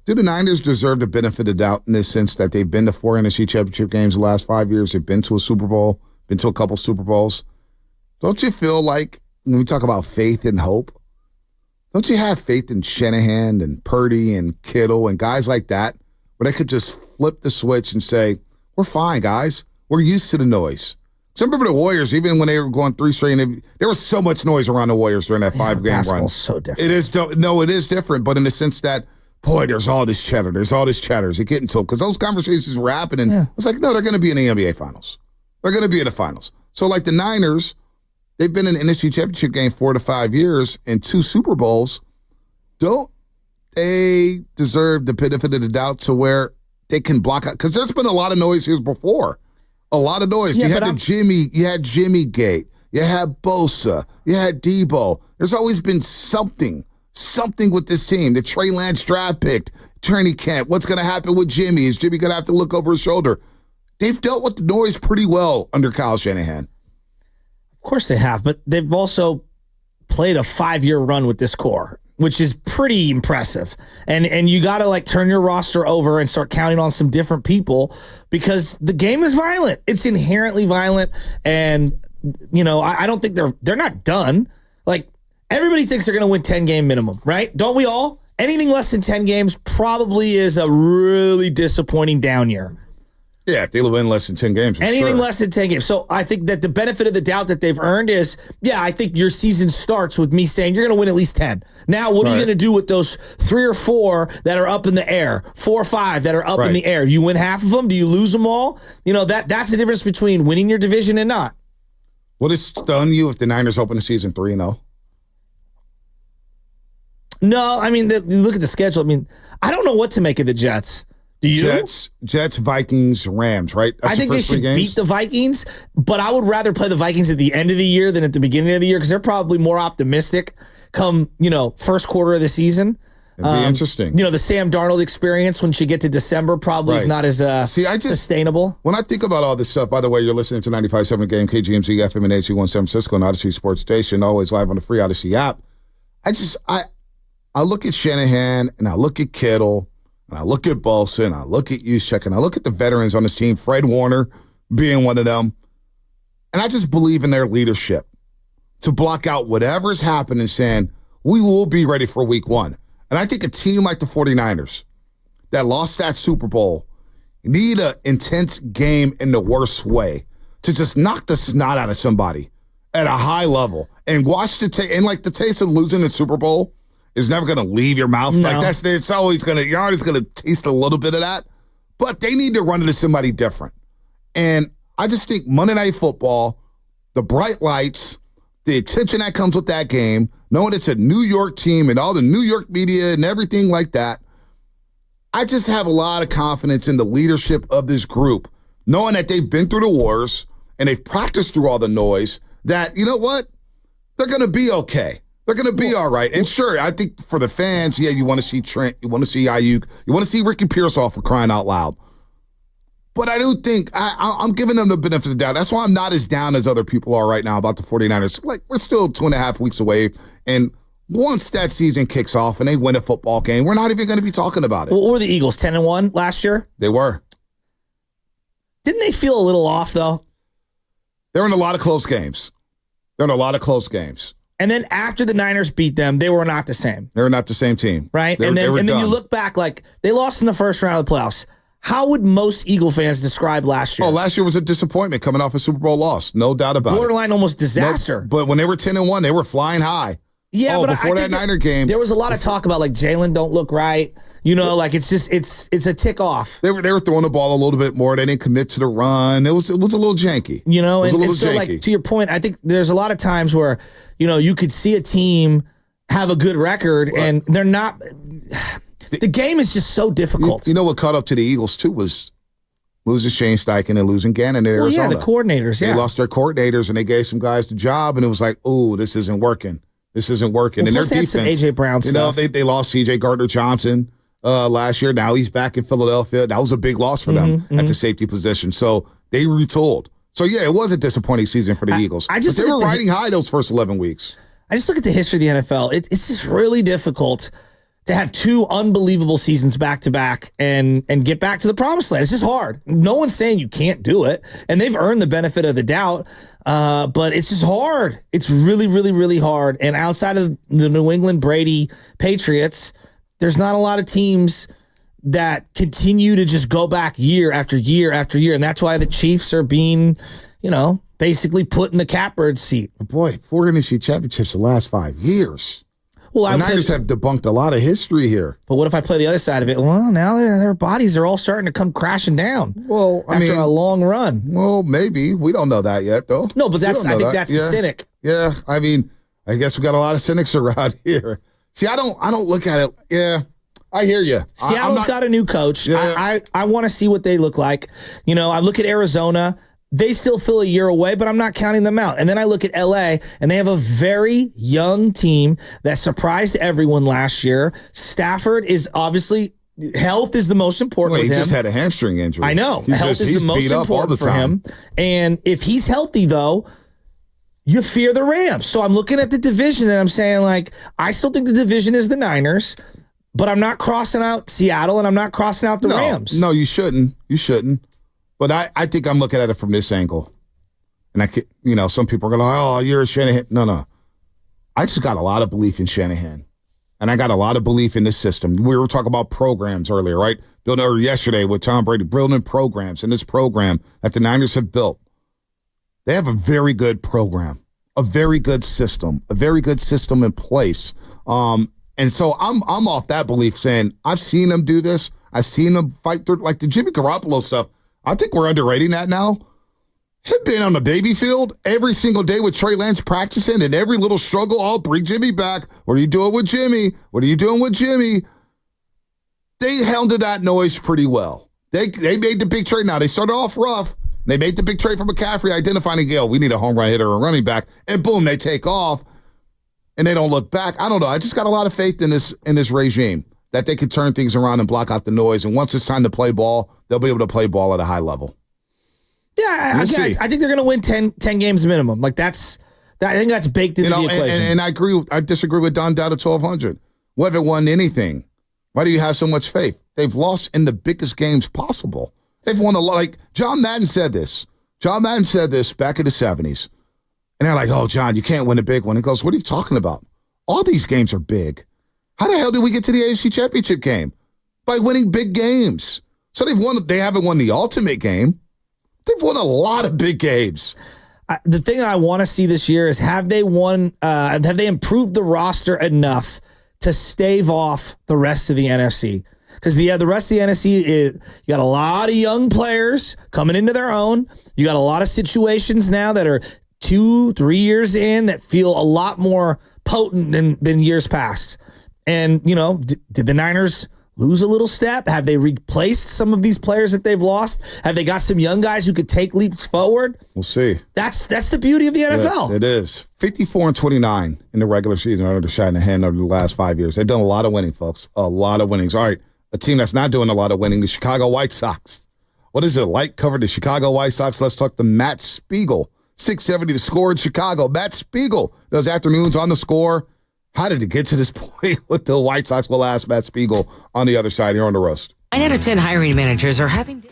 do the Niners deserve the benefit of the doubt in this sense that they've been to 4 NFC Championship games the last 5 years? They've been to a Super Bowl, been to a couple Super Bowls. Don't you feel like when we talk about faith and hope, don't you have faith in Shanahan and Purdy and Kittle and guys like that where they could just flip the switch and say, we're fine, guys. We're used to the noise. So I remember the Warriors, even when they were going 3 straight, there was so much noise around the Warriors during that 5-game run. So different. It is different, but in the sense that, boy, there's all this chatter. There's all this chatter. It's getting to it because those conversations were happening. Yeah. It's like, no, they're going to be in the NBA Finals. They're going to be in the Finals. So like the Niners, they've been in the NFC Championship game 4 to 5 years and 2 Super Bowls. Don't they deserve the benefit of the doubt to where they can block out? Because there's been a lot of noise here before. A lot of noise. Yeah, you had Jimmy Gate. You had Bosa. You had Debo. There's always been something with this team. The Trey Lance draft pick, training camp. What's going to happen with Jimmy? Is Jimmy going to have to look over his shoulder? They've dealt with the noise pretty well under Kyle Shanahan. Of course they have, but they've also played a 5-year run with this core, which is pretty impressive. And you got to turn your roster over and start counting on some different people because the game is violent. It's inherently violent. And, I don't think they're not done. Everybody thinks they're going to win 10-game minimum, right? Don't we all? Anything less than 10 games probably is a really disappointing down year. Yeah, if they win less than 10 games. Anything less than 10 games. So I think that the benefit of the doubt that they've earned is, I think your season starts with me saying you're going to win at least 10. Now, what are you going to do with those 3 or 4 that are up in the air, 4 or 5 that are up in the air? Do you win half of them? Do you lose them all? That's the difference between winning your division and not. Would it stun you if the Niners open the season 3-0? No, look at the schedule. I don't know what to make of the Jets. Do you? Jets, Vikings, Rams, right? I think they should beat the Vikings, but I would rather play the Vikings at the end of the year than at the beginning of the year because they're probably more optimistic come, first quarter of the season. It'd be interesting. The Sam Darnold experience when you get to December probably is not as sustainable. When I think about all this stuff, by the way, you're listening to 95.7 Game, KGMZ, FM, and AC1 San Francisco, and Odyssey Sports Station, always live on the free Odyssey app. I look at Shanahan, and I look at Kittle, and I look at Bosa, and I look at Juszczyk, and I look at the veterans on this team, Fred Warner being one of them, and I just believe in their leadership to block out whatever's happening, saying, we will be ready for week 1. And I think a team like the 49ers that lost that Super Bowl need an intense game in the worst way to just knock the snot out of somebody at a high level and watch the taste of losing the Super Bowl is never going to leave your mouth. No. It's always going to, you're always going to taste a little bit of that. But they need to run into somebody different. And I just think Monday Night Football, the bright lights, the attention that comes with that game, knowing it's a New York team and all the New York media and everything like that, I just have a lot of confidence in the leadership of this group, knowing that they've been through the wars and they've practiced through all the noise, that, you know what, they're going to be okay. They're going to be all right. And sure, I think for the fans, you want to see Trent, you want to see Ayuk, you want to see Ricky Pearsall for crying out loud. But I do think I'm giving them the benefit of the doubt. That's why I'm not as down as other people are right now about the 49ers. We're still 2.5 weeks away. And once that season kicks off and they win a football game, we're not even going to be talking about it. What were the Eagles, 10-1 last year? They were. Didn't they feel a little off, though? They're in a lot of close games. And then after the Niners beat them, they were not the same. They're not the same team. Right? And then you look back, like, they lost in the first round of the playoffs. How would most Eagle fans describe last year? Oh, last year was a disappointment coming off a Super Bowl loss. No doubt about it. Borderline almost disaster. No, but when they were 10-1, they were flying high. Yeah, but before that Niner game. There was a lot of talk about, like, Jalen don't look right. You know, like, it's just, it's a tick off. They were throwing the ball a little bit more. They didn't commit to the run. It was a little janky. You know, it was a little so, janky. Like, to your point, I think there's a lot of times where, you know, you could see a team have a good record and they're not. The game is just so difficult. You know what caught up to the Eagles, too, was losing Shane Steichen and losing Gannon in Arizona. Yeah, the coordinators, They lost their coordinators, and they gave some guys the job, and it was like, oh, this isn't working. Well, and their defense, some A.J. Brown stuff. They lost C.J. Gardner-Johnson last year. Now he's back in Philadelphia. That was a big loss for them at the safety position. So they retooled. So, yeah, it was a disappointing season for the Eagles. But they were riding high those first 11 weeks. I just look at the history of the NFL. It's just really difficult to have two unbelievable seasons back-to-back and get back to the promised land. It's just hard. No one's saying you can't do it, and they've earned the benefit of the doubt, but it's just hard. It's really, really, really hard. And outside of the New England Brady Patriots, there's not a lot of teams that continue to just go back year after year after year, and that's why the Chiefs are being, you know, basically put in the catbird seat. But boy, 4 NFC championships the last 5 years. Well, the Niners have debunked a lot of history here. But what if I play the other side of it? Well, now their bodies are all starting to come crashing down. Well, after a long run. Well, maybe we don't know that yet, though. No, but I think that's the cynic. Yeah, I mean, I guess we got a lot of cynics around here. See, I don't look at it. Yeah, I hear you. Seattle's got a new coach. Yeah. I want to see what they look like. You know, I look at Arizona. They still feel a year away, but I'm not counting them out. And then I look at LA, and they have a very young team that surprised everyone last year. Stafford is obviously, health is the most important with him. He just had a hamstring injury. I know. Health is the most important for him. And if he's healthy, though, you fear the Rams. So I'm looking at the division, and I'm saying, like, I still think the division is the Niners, but I'm not crossing out Seattle, and I'm not crossing out the Rams. No, you shouldn't. You shouldn't. But I think I'm looking at it from this angle. And some people are going, oh, you're a Shanahan. No. I just got a lot of belief in Shanahan. And I got a lot of belief in this system. We were talking about programs earlier, right? Yesterday with Tom Brady, building programs. And this program that the Niners have built, they have a very good program, a very good system in place. And so I'm off that belief saying, I've seen them do this. I've seen them fight through, like the Jimmy Garoppolo stuff. I think we're underrating that now. Him being on the baby field every single day with Trey Lance practicing and every little struggle, oh, bring Jimmy back. What are you doing with Jimmy? What are you doing with Jimmy? They handled that noise pretty well. They made the big trade now. They started off rough. They made the big trade for McCaffrey, identifying, we need a home run hitter or a running back. And boom, they take off. And they don't look back. I don't know. I just got a lot of faith in this regime that they could turn things around and block out the noise. And once it's time to play ball, they'll be able to play ball at a high level. Yeah, I think they're going to win 10 games minimum. Like I think that's baked into the equation. And I disagree with Don Dowd at 1,200. We haven't won anything. Why do you have so much faith? They've lost in the biggest games possible. They've won a lot. Like John Madden said this. John Madden said this back in the 70s. And they're like, oh, John, you can't win a big one. He goes, what are you talking about? All these games are big. How the hell did we get to the AFC Championship game? By winning big games. So they haven't won the ultimate game. They've won a lot of big games. The thing I want to see this year is have they improved the roster enough to stave off the rest of the NFC? Because the rest of the NFC is, you got a lot of young players coming into their own. You got a lot of situations now that are 2-3 years in that feel a lot more potent than years past. And, did the Niners lose a little step? Have they replaced some of these players that they've lost? Have they got some young guys who could take leaps forward? We'll see. That's the beauty of the NFL. Yeah, it is. 54-29 in the regular season under Shanahan over the last 5 years. They've done a lot of winning, folks. A lot of winnings. All right, a team that's not doing a lot of winning, the Chicago White Sox. What is it? Light covered the Chicago White Sox. Let's talk to Matt Spiegel. 670 to score in Chicago. Matt Spiegel does afternoons on the score. How did it get to this point with the White Sox? We'll ask Matt Spiegel on the other side here on the roast. 9 out of 10 hiring managers are having...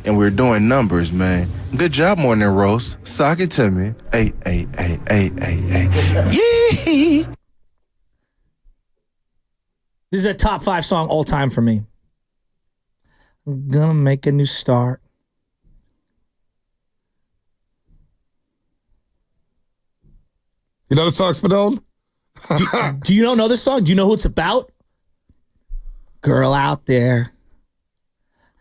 and we're doing numbers, man. Good job, Morning Roast. Sock it to me. Hey. Yee! This is a top 5 song all time for me. I'm gonna make a new start. You know the song, Spadone? Do you don't know this song? Do you know who it's about? Girl out there.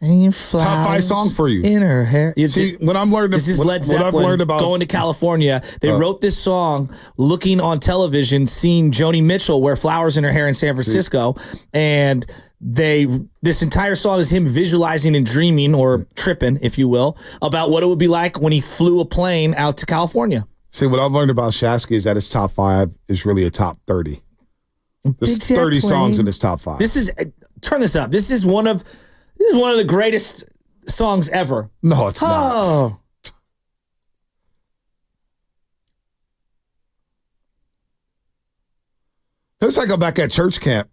Top 5 song for you. In her hair. See, when I'm learning, this is Led Zeppelin. What I've learned about going to California, they wrote this song looking on television, seeing Joni Mitchell wear flowers in her hair in San Francisco, and this entire song is him visualizing and dreaming, or tripping, if you will, about what it would be like when he flew a plane out to California. See, what I've learned about Shasky is that his top 5 is really a top 30. There's 30 songs in his top 5. This is turn this up. This is one of the greatest songs ever. No, it's not. Feels like I'm back at church camp.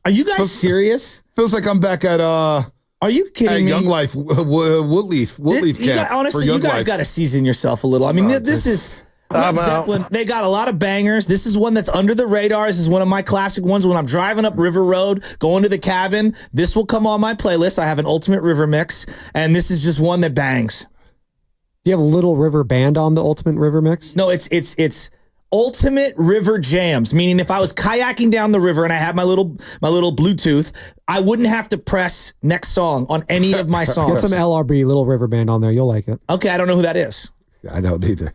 Are you guys serious? Feels like I'm back at Are you kidding me? Young Life, Woodleaf camp. Honestly, you guys got to season yourself a little. I mean, this is Led Zeppelin. They got a lot of bangers. This is one that's under the radar. This is one of my classic ones. When I'm driving up River Road, going to the cabin, this will come on my playlist. I have an Ultimate River mix, and this is just one that bangs. Do you have Little River Band on the Ultimate River mix? No, it's Ultimate River Jams, meaning if I was kayaking down the river and I had my little Bluetooth, I wouldn't have to press next song on any of my songs. Get some LRB, Little River Band on there. You'll like it. Okay, I don't know who that is. I don't either.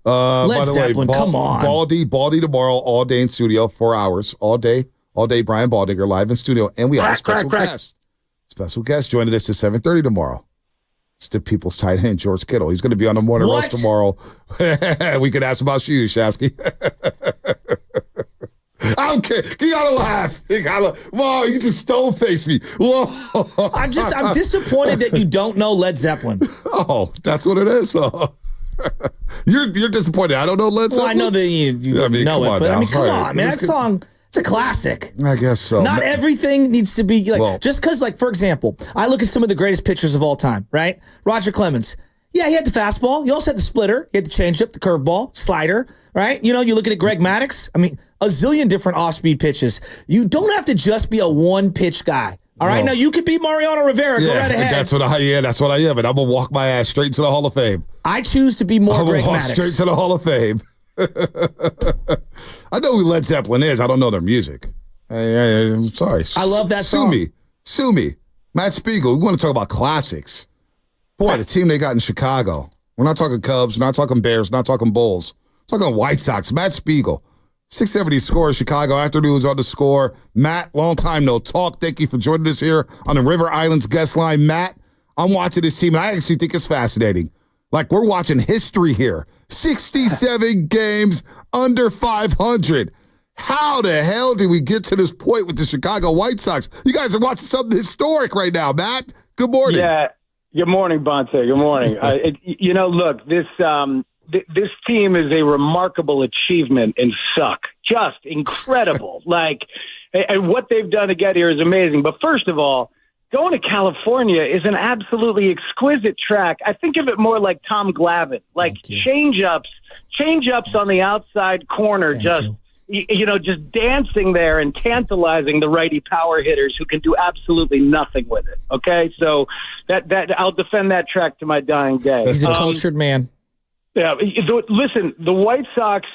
Led Zeppelin, come on. Baldy tomorrow, all day in studio, 4 hours, all day. Brian Baldinger live in studio, and we have a special guest. Special guest joining us at 7:30 tomorrow. It's the people's tight end, George Kittle. He's going to be on the Morning Roast tomorrow. We could ask about you, Shasky. I don't care. You gotta laugh. Whoa, you just stone-faced me. Whoa. I'm disappointed that you don't know Led Zeppelin. Oh, that's what it is. You're disappointed. I don't know Led Zeppelin. Well, I know that you know it, but I mean, come on, man. That song, it's a classic. I guess so. Not everything needs to be like, just because, like, for example, I look at some of the greatest pitchers of all time, right? Roger Clemens. Yeah, he had the fastball. He also had the splitter. He had the changeup, the curveball, slider, right? You know, you look at Greg Maddux. I mean, a zillion different off-speed pitches. You don't have to just be a one-pitch guy. All right, now you could be Mariano Rivera. Go right ahead. That's what I am, and I'm gonna walk my ass straight to the Hall of Fame. I choose to be more Greg Maddux. Straight to the Hall of Fame. I know who Led Zeppelin is. I don't know their music. I'm sorry. I love that song. Sue me. Matt Spiegel. We want to talk about classics. Boy, the team they got in Chicago. We're not talking Cubs. We're not talking Bears. We're not talking Bulls. We're talking White Sox. Matt Spiegel. 670 score, Chicago Afternoons on the Score. Matt, long time no talk. Thank you for joining us here on the River Islands guest line. Matt, I'm watching this team, and I actually think it's fascinating. Like, we're watching history here. 67 games under 500. How the hell did we get to this point with the Chicago White Sox? You guys are watching something historic right now, Matt. Good morning. Yeah. Good morning, Bonte. Good morning. Look, this team is a remarkable achievement and suck. Just incredible. And what they've done to get here is amazing. But first of all, going to California is an absolutely exquisite track. I think of it more like Tom Glavine, like change-ups on the outside corner, just dancing there and tantalizing the righty power hitters who can do absolutely nothing with it. Okay, so that I'll defend that track to my dying day. He's a cultured man. Yeah, listen, the White Sox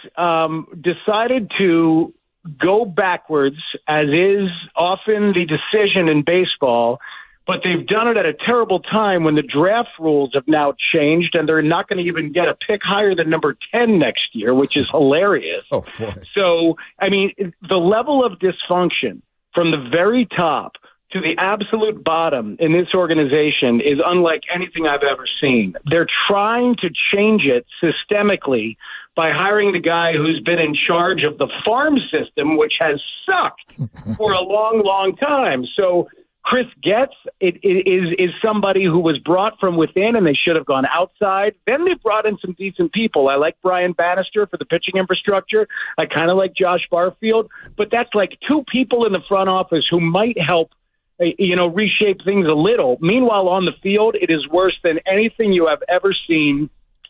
decided to go backwards, as is often the decision in baseball, but they've done it at a terrible time when the draft rules have now changed, and they're not going to even get a pick higher than number 10 next year, which is hilarious. Oh, boy. So, I mean, the level of dysfunction from the very top to the absolute bottom in this organization is unlike anything I've ever seen. They're trying to change it systemically by hiring the guy who's been in charge of the farm system, which has sucked for a long, long time. So Chris Getz is somebody who was brought from within, and they should have gone outside. Then they brought in some decent people. I like Brian Bannister for the pitching infrastructure. I kind of like Josh Barfield. But that's like two people in the front office who might help reshape things a little. Meanwhile, on the field, it is worse than anything you have ever seen.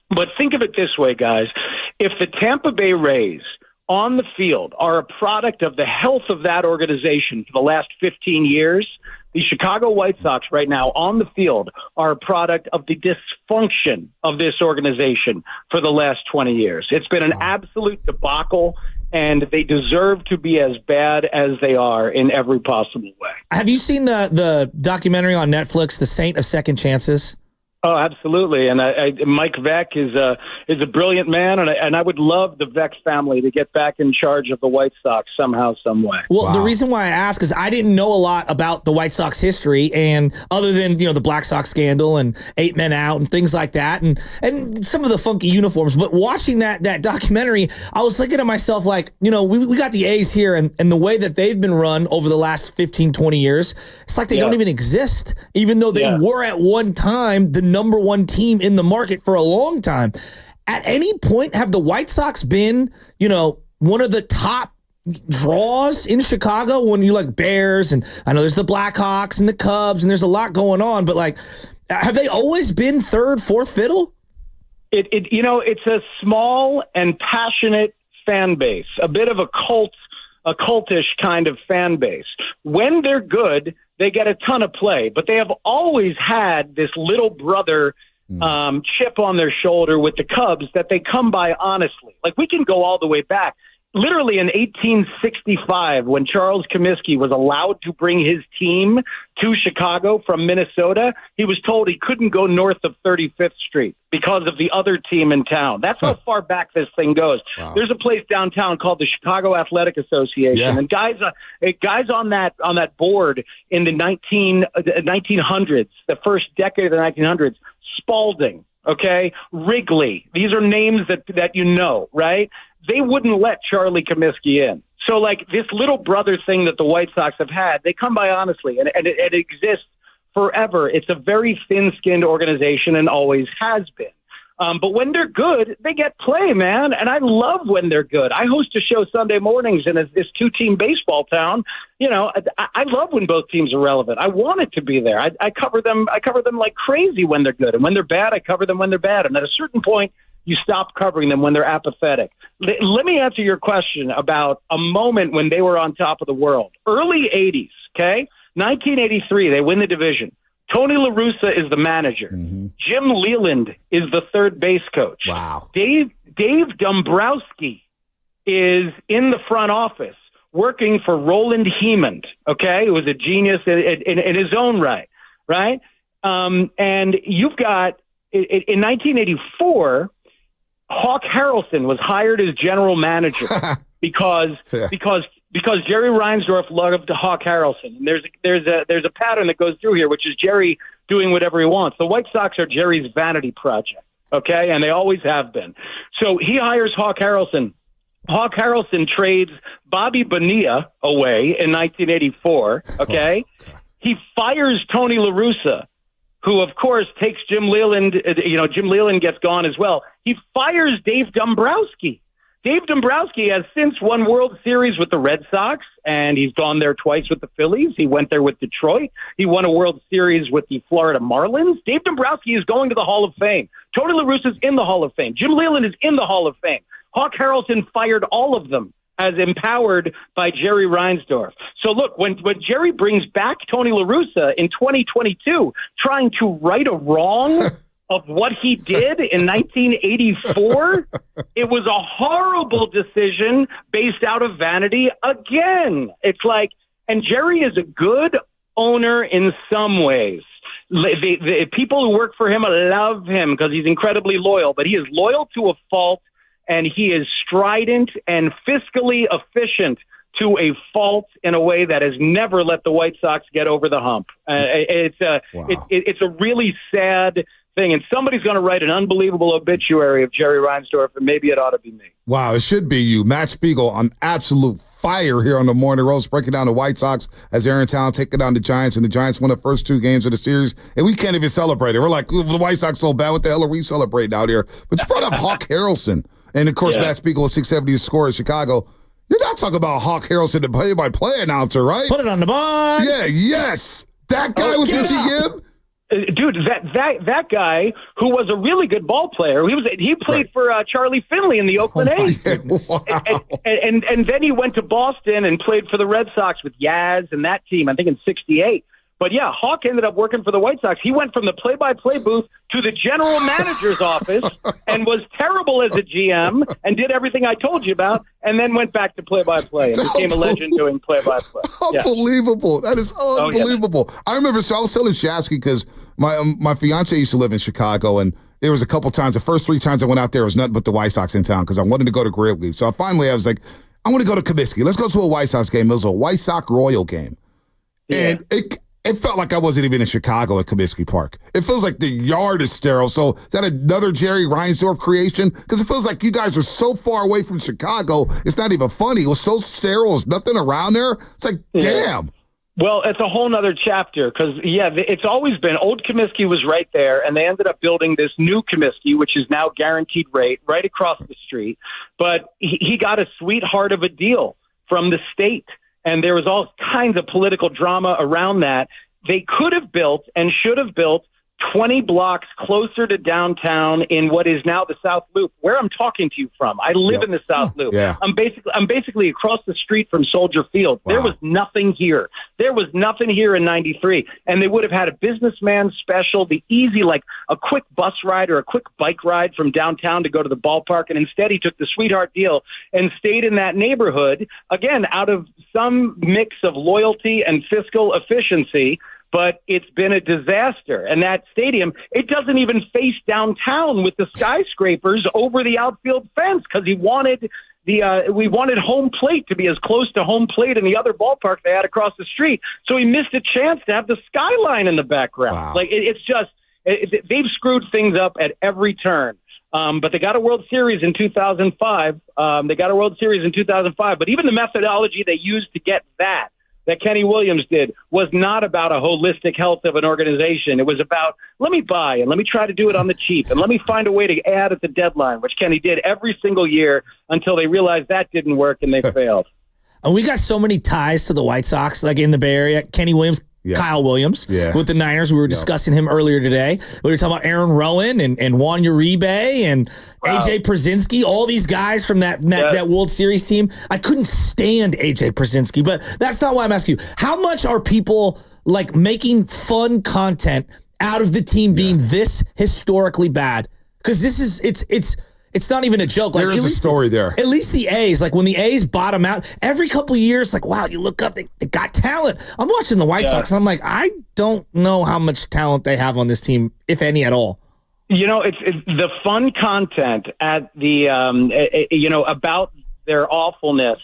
But think of it this way, guys. If the Tampa Bay Rays on the field are a product of the health of that organization for the last 15 years, the Chicago White Sox right now on the field are a product of the dysfunction of this organization for the last 20 years. It's been an absolute debacle, and they deserve to be as bad as they are in every possible way. Have you seen the documentary on Netflix, The Saint of Second Chances? Oh, absolutely. And Mike Veck is a brilliant man, and I would love the Veck family to get back in charge of the White Sox somehow, some way. Well, the reason why I ask is I didn't know a lot about the White Sox history, and other than the Black Sox scandal and 8 men out and things like that, and some of the funky uniforms. But watching that documentary, I was thinking to myself, like, we got the A's here, and the way that they've been run over the last 15, 20 years, it's like they don't even exist, even though they were at one time the number one team in the market for a long time. At any point, have the White Sox been, one of the top draws in Chicago when you like Bears, and I know there's the Blackhawks and the Cubs, and there's a lot going on, but like, have they always been third, fourth fiddle? It's a small and passionate fan base, a bit of a cultish kind of fan base. When they're good, they get a ton of play, but they have always had this little brother chip on their shoulder with the Cubs that they come by honestly. Like, we can go all the way back. Literally in 1865, when Charles Comiskey was allowed to bring his team to Chicago from Minnesota, he was told he couldn't go north of 35th Street because of the other team in town. That's how far back this thing goes. Wow. There's a place downtown called the Chicago Athletic Association, and guys on that board in the 1900s, the first decade of the 1900s, Spalding, Wrigley. These are names that right? They wouldn't let Charlie Comiskey in. So, like, this little brother thing that the White Sox have had, they come by honestly, and it exists forever. It's a very thin-skinned organization and always has been. But when they're good, they get play, man. And I love when they're good. I host a show Sunday mornings in this two-team baseball town. I love when both teams are relevant. I want it to be there. I cover them like crazy when they're good. And when they're bad, I cover them when they're bad. And at a certain point, you stop covering them when they're apathetic. Let me answer your question about a moment when they were on top of the world. Early 80s, 1983, they win the division. Tony La Russa is the manager. Mm-hmm. Jim Leland is the third base coach. Wow. Dave Dombrowski is in the front office working for Roland Hemond, who was a genius in his own right? And you've got, in 1984, Hawk Harrelson was hired as general manager because Jerry Reinsdorf loved Hawk Harrelson. And there's a pattern that goes through here, which is Jerry doing whatever he wants. The White Sox are Jerry's vanity project, and they always have been. So he hires Hawk Harrelson. Hawk Harrelson trades Bobby Bonilla away in 1984. He fires Tony La Russa, who, of course, takes Jim Leland. Jim Leland gets gone as well. He fires Dave Dombrowski. Dave Dombrowski has since won World Series with the Red Sox, and he's gone there twice with the Phillies. He went there with Detroit. He won a World Series with the Florida Marlins. Dave Dombrowski is going to the Hall of Fame. Tony La Russa is in the Hall of Fame. Jim Leland is in the Hall of Fame. Hawk Harrelson fired all of them as empowered by Jerry Reinsdorf. So look, when Jerry brings back Tony La Russa in 2022, trying to right a wrong of what he did in 1984, it was a horrible decision based out of vanity again. It's like, and Jerry is a good owner in some ways. The people who work for him love him because he's incredibly loyal, but he is loyal to a fault. And he is strident and fiscally efficient to a fault in a way that has never let the White Sox get over the hump. It's a really sad thing. And somebody's going to write an unbelievable obituary of Jerry Reinsdorf, and maybe it ought to be me. Wow, it should be you. Matt Spiegel on absolute fire here on the Morning Roast, breaking down the White Sox as they're in town, taking down the Giants, and the Giants won the first 2 games of the series, and we can't even celebrate it. We're like, the White Sox so bad. What the hell are we celebrating out here? But you brought up Hawk Harrelson. And, of course, Matt Spiegel with 670 to score in Chicago. You're not talking about Hawk Harrelson, the play-by-play announcer, right? Put it on the board. Yeah, yes. That guy was the GM? Dude, that guy who was a really good ball player. He played for Charlie Finley in the Oakland A's. Wow. And then he went to Boston and played for the Red Sox with Yaz and that team, I think in 68. But yeah, Hawk ended up working for the White Sox. He went from the play-by-play booth to the general manager's office and was terrible as a GM and did everything I told you about, and then went back to play-by-play and became a legend doing play-by-play. Unbelievable. That is unbelievable. Oh, yeah. I remember, so I was telling Shasky because my fiance used to live in Chicago, and there was a couple times, the first 3 times I went out there, was nothing but the White Sox in town because I wanted to go to Wrigley. So finally I was like, I want to go to Comiskey. Let's go to a White Sox game. It was a White Sox Royal game. Yeah. And it felt like I wasn't even in Chicago at Comiskey Park. It feels like the yard is sterile. So is that another Jerry Reinsdorf creation? Because it feels like you guys are so far away from Chicago, it's not even funny. It was so sterile. There's nothing around there. It's like, damn. Well, it's a whole nother chapter because, it's always been, old Comiskey was right there, and they ended up building this new Comiskey, which is now guaranteed rate, right across the street. But he got a sweetheart of a deal from the state. And there was all kinds of political drama around that. They could have built and should have built 20 blocks closer to downtown in what is now the South Loop, where I'm talking to you from. I live in the South Loop. Yeah. I'm basically across the street from Soldier Field. Wow. There was nothing here. There was nothing here in 93. And they would have had a businessman special, the easy, like a quick bus ride or a quick bike ride from downtown to go to the ballpark. And instead he took the sweetheart deal and stayed in that neighborhood, again, out of some mix of loyalty and fiscal efficiency. But it's been a disaster. And that stadium, it doesn't even face downtown with the skyscrapers over the outfield fence because we wanted home plate to be as close to home plate in the other ballpark they had across the street. So he missed a chance to have the skyline in the background. Wow. Like they've screwed things up at every turn. But they got a World Series in 2005. But even the methodology they used to get that Kenny Williams did was not about a holistic health of an organization. It was about, let me buy and let me try to do it on the cheap and let me find a way to add at the deadline, which Kenny did every single year until they realized that didn't work and they failed. And we got so many ties to the White Sox, like in the Bay Area. Kenny Williams, Kyle Williams with the Niners. We were discussing him earlier today. We were talking about Aaron Rowan and Juan Uribe and AJ Przinsky, all these guys from that World Series team. I couldn't stand AJ Przinsky, but that's not why I'm asking you. How much are people like making fun content out of the team being this historically bad? Because it's not even a joke. Like, there is a story there. At least the A's, like when the A's bottom out, every couple of years, like, wow, you look up, they got talent. I'm watching the White Sox, and I'm like, I don't know how much talent they have on this team, if any at all. You know, it's the fun content at the, about their awfulness.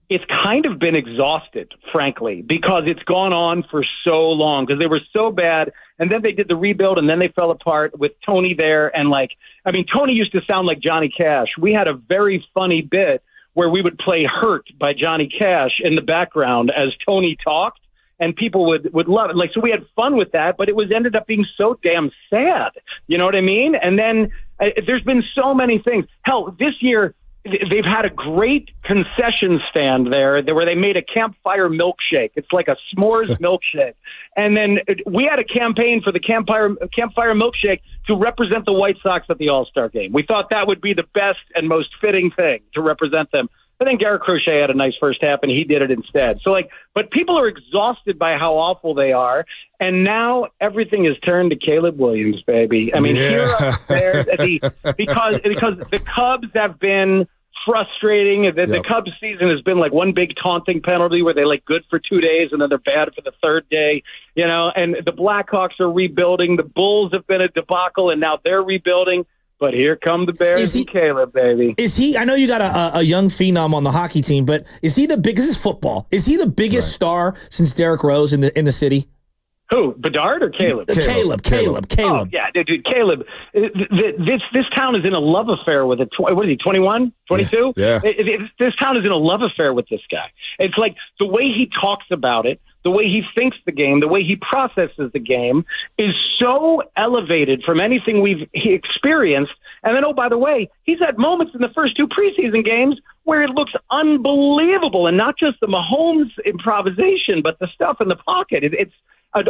It's kind of been exhausted, frankly, because it's gone on for so long because they were so bad. And then they did the rebuild and then they fell apart with Tony there. And Tony used to sound like Johnny Cash. We had a very funny bit where we would play Hurt by Johnny Cash in the background as Tony talked and people would love it. Like, so we had fun with that, but it ended up being so damn sad. You know what I mean? And then there's been so many things. Hell, this year, they've had a great concession stand there where they made a campfire milkshake. It's like a s'mores milkshake. And then we had a campaign for the campfire milkshake to represent the White Sox at the All-Star game. We thought that would be the best and most fitting thing to represent them. I think Garrett Crochet had a nice first half, and he did it instead. So, but people are exhausted by how awful they are, and now everything is turned to Caleb Williams, baby. I mean, here up there, because the Cubs have been frustrating. The Cubs season has been like one big taunting penalty where they good for 2 days and then they're bad for the third day, and the Blackhawks are rebuilding. The Bulls have been a debacle, and now they're rebuilding. But here come the Bears and Caleb, baby. Is he? I know you got a young phenom on the hockey team, but is he the biggest? This is football. Is he the biggest star since Derrick Rose in the city? Who, Bedard or Caleb? Caleb. Oh, yeah, dude, Caleb. This town is in a love affair with what is he, 21, 22? Yeah. This town is in a love affair with this guy. It's like the way he talks about it, the way he thinks the game, the way he processes the game is so elevated from anything he experienced. And then, oh, by the way, he's had moments in the first 2 preseason games where it looks unbelievable, and not just the Mahomes improvisation, but the stuff in the pocket. It's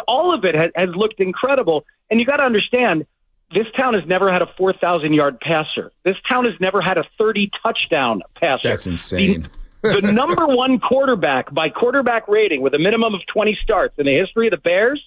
all of it has looked incredible. And you got to understand, this town has never had a 4,000-yard passer. This town has never had a 30-touchdown passer. That's insane. The number one quarterback by quarterback rating with a minimum of 20 starts in the history of the Bears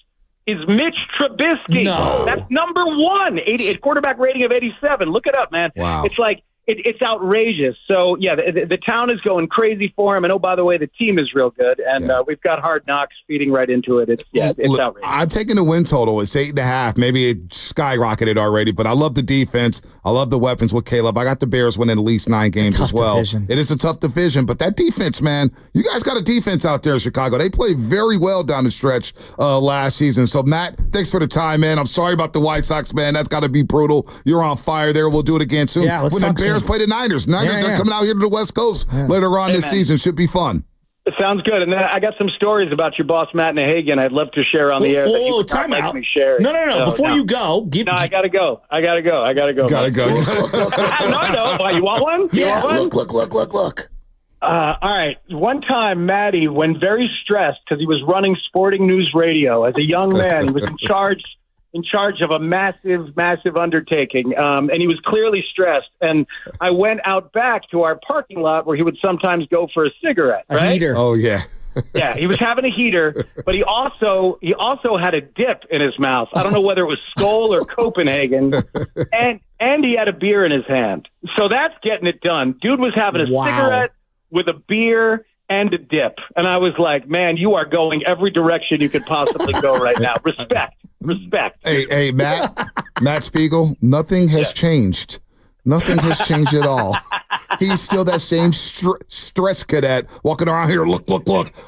is Mitch Trubisky. No. That's number one. A quarterback rating of 87. Look it up, man. Wow. It's like, it's outrageous. So, yeah, the town is going crazy for him. And, oh, by the way, the team is real good. And we've got Hard Knocks feeding right into it. It's outrageous. I'm taking the win total. It's 8.5. Maybe it skyrocketed already. But I love the defense. I love the weapons with Caleb. I got the Bears winning at least 9 games as well. Division. It is a tough division. But that defense, man, you guys got a defense out there in Chicago. They played very well down the stretch last season. So, Matt, thanks for the time, man. I'm sorry about the White Sox, man. That's got to be brutal. You're on fire there. We'll do it again soon. Yeah, let's when the talk Bears soon. play the Niners. They're coming out here to the West Coast later on this season. Should be fun. It sounds good. And then I got some stories about your boss, Matt Nahagan, I'd love to share on the air. Oh, time out. No. Before you go. I got to go. Gotta go. No, I know. Why, you want one? Yeah, look. All right. One time, Matty, when very stressed because he was running Sporting News Radio as a young man, he was in charge of a massive undertaking, and he was clearly stressed. And I went out back to our parking lot where he would sometimes go for a cigarette. Right? A heater. Oh yeah. Yeah, he was having a heater, but he also had a dip in his mouth. I don't know whether it was Skoll or Copenhagen, and he had a beer in his hand. So that's getting it done. Dude was having a cigarette with a beer and a dip, and I was like, man, you are going every direction you could possibly go right now. Respect. Hey, Matt Spiegel, nothing has changed. Nothing has changed at all. He's still that same stress cadet walking around here. Look.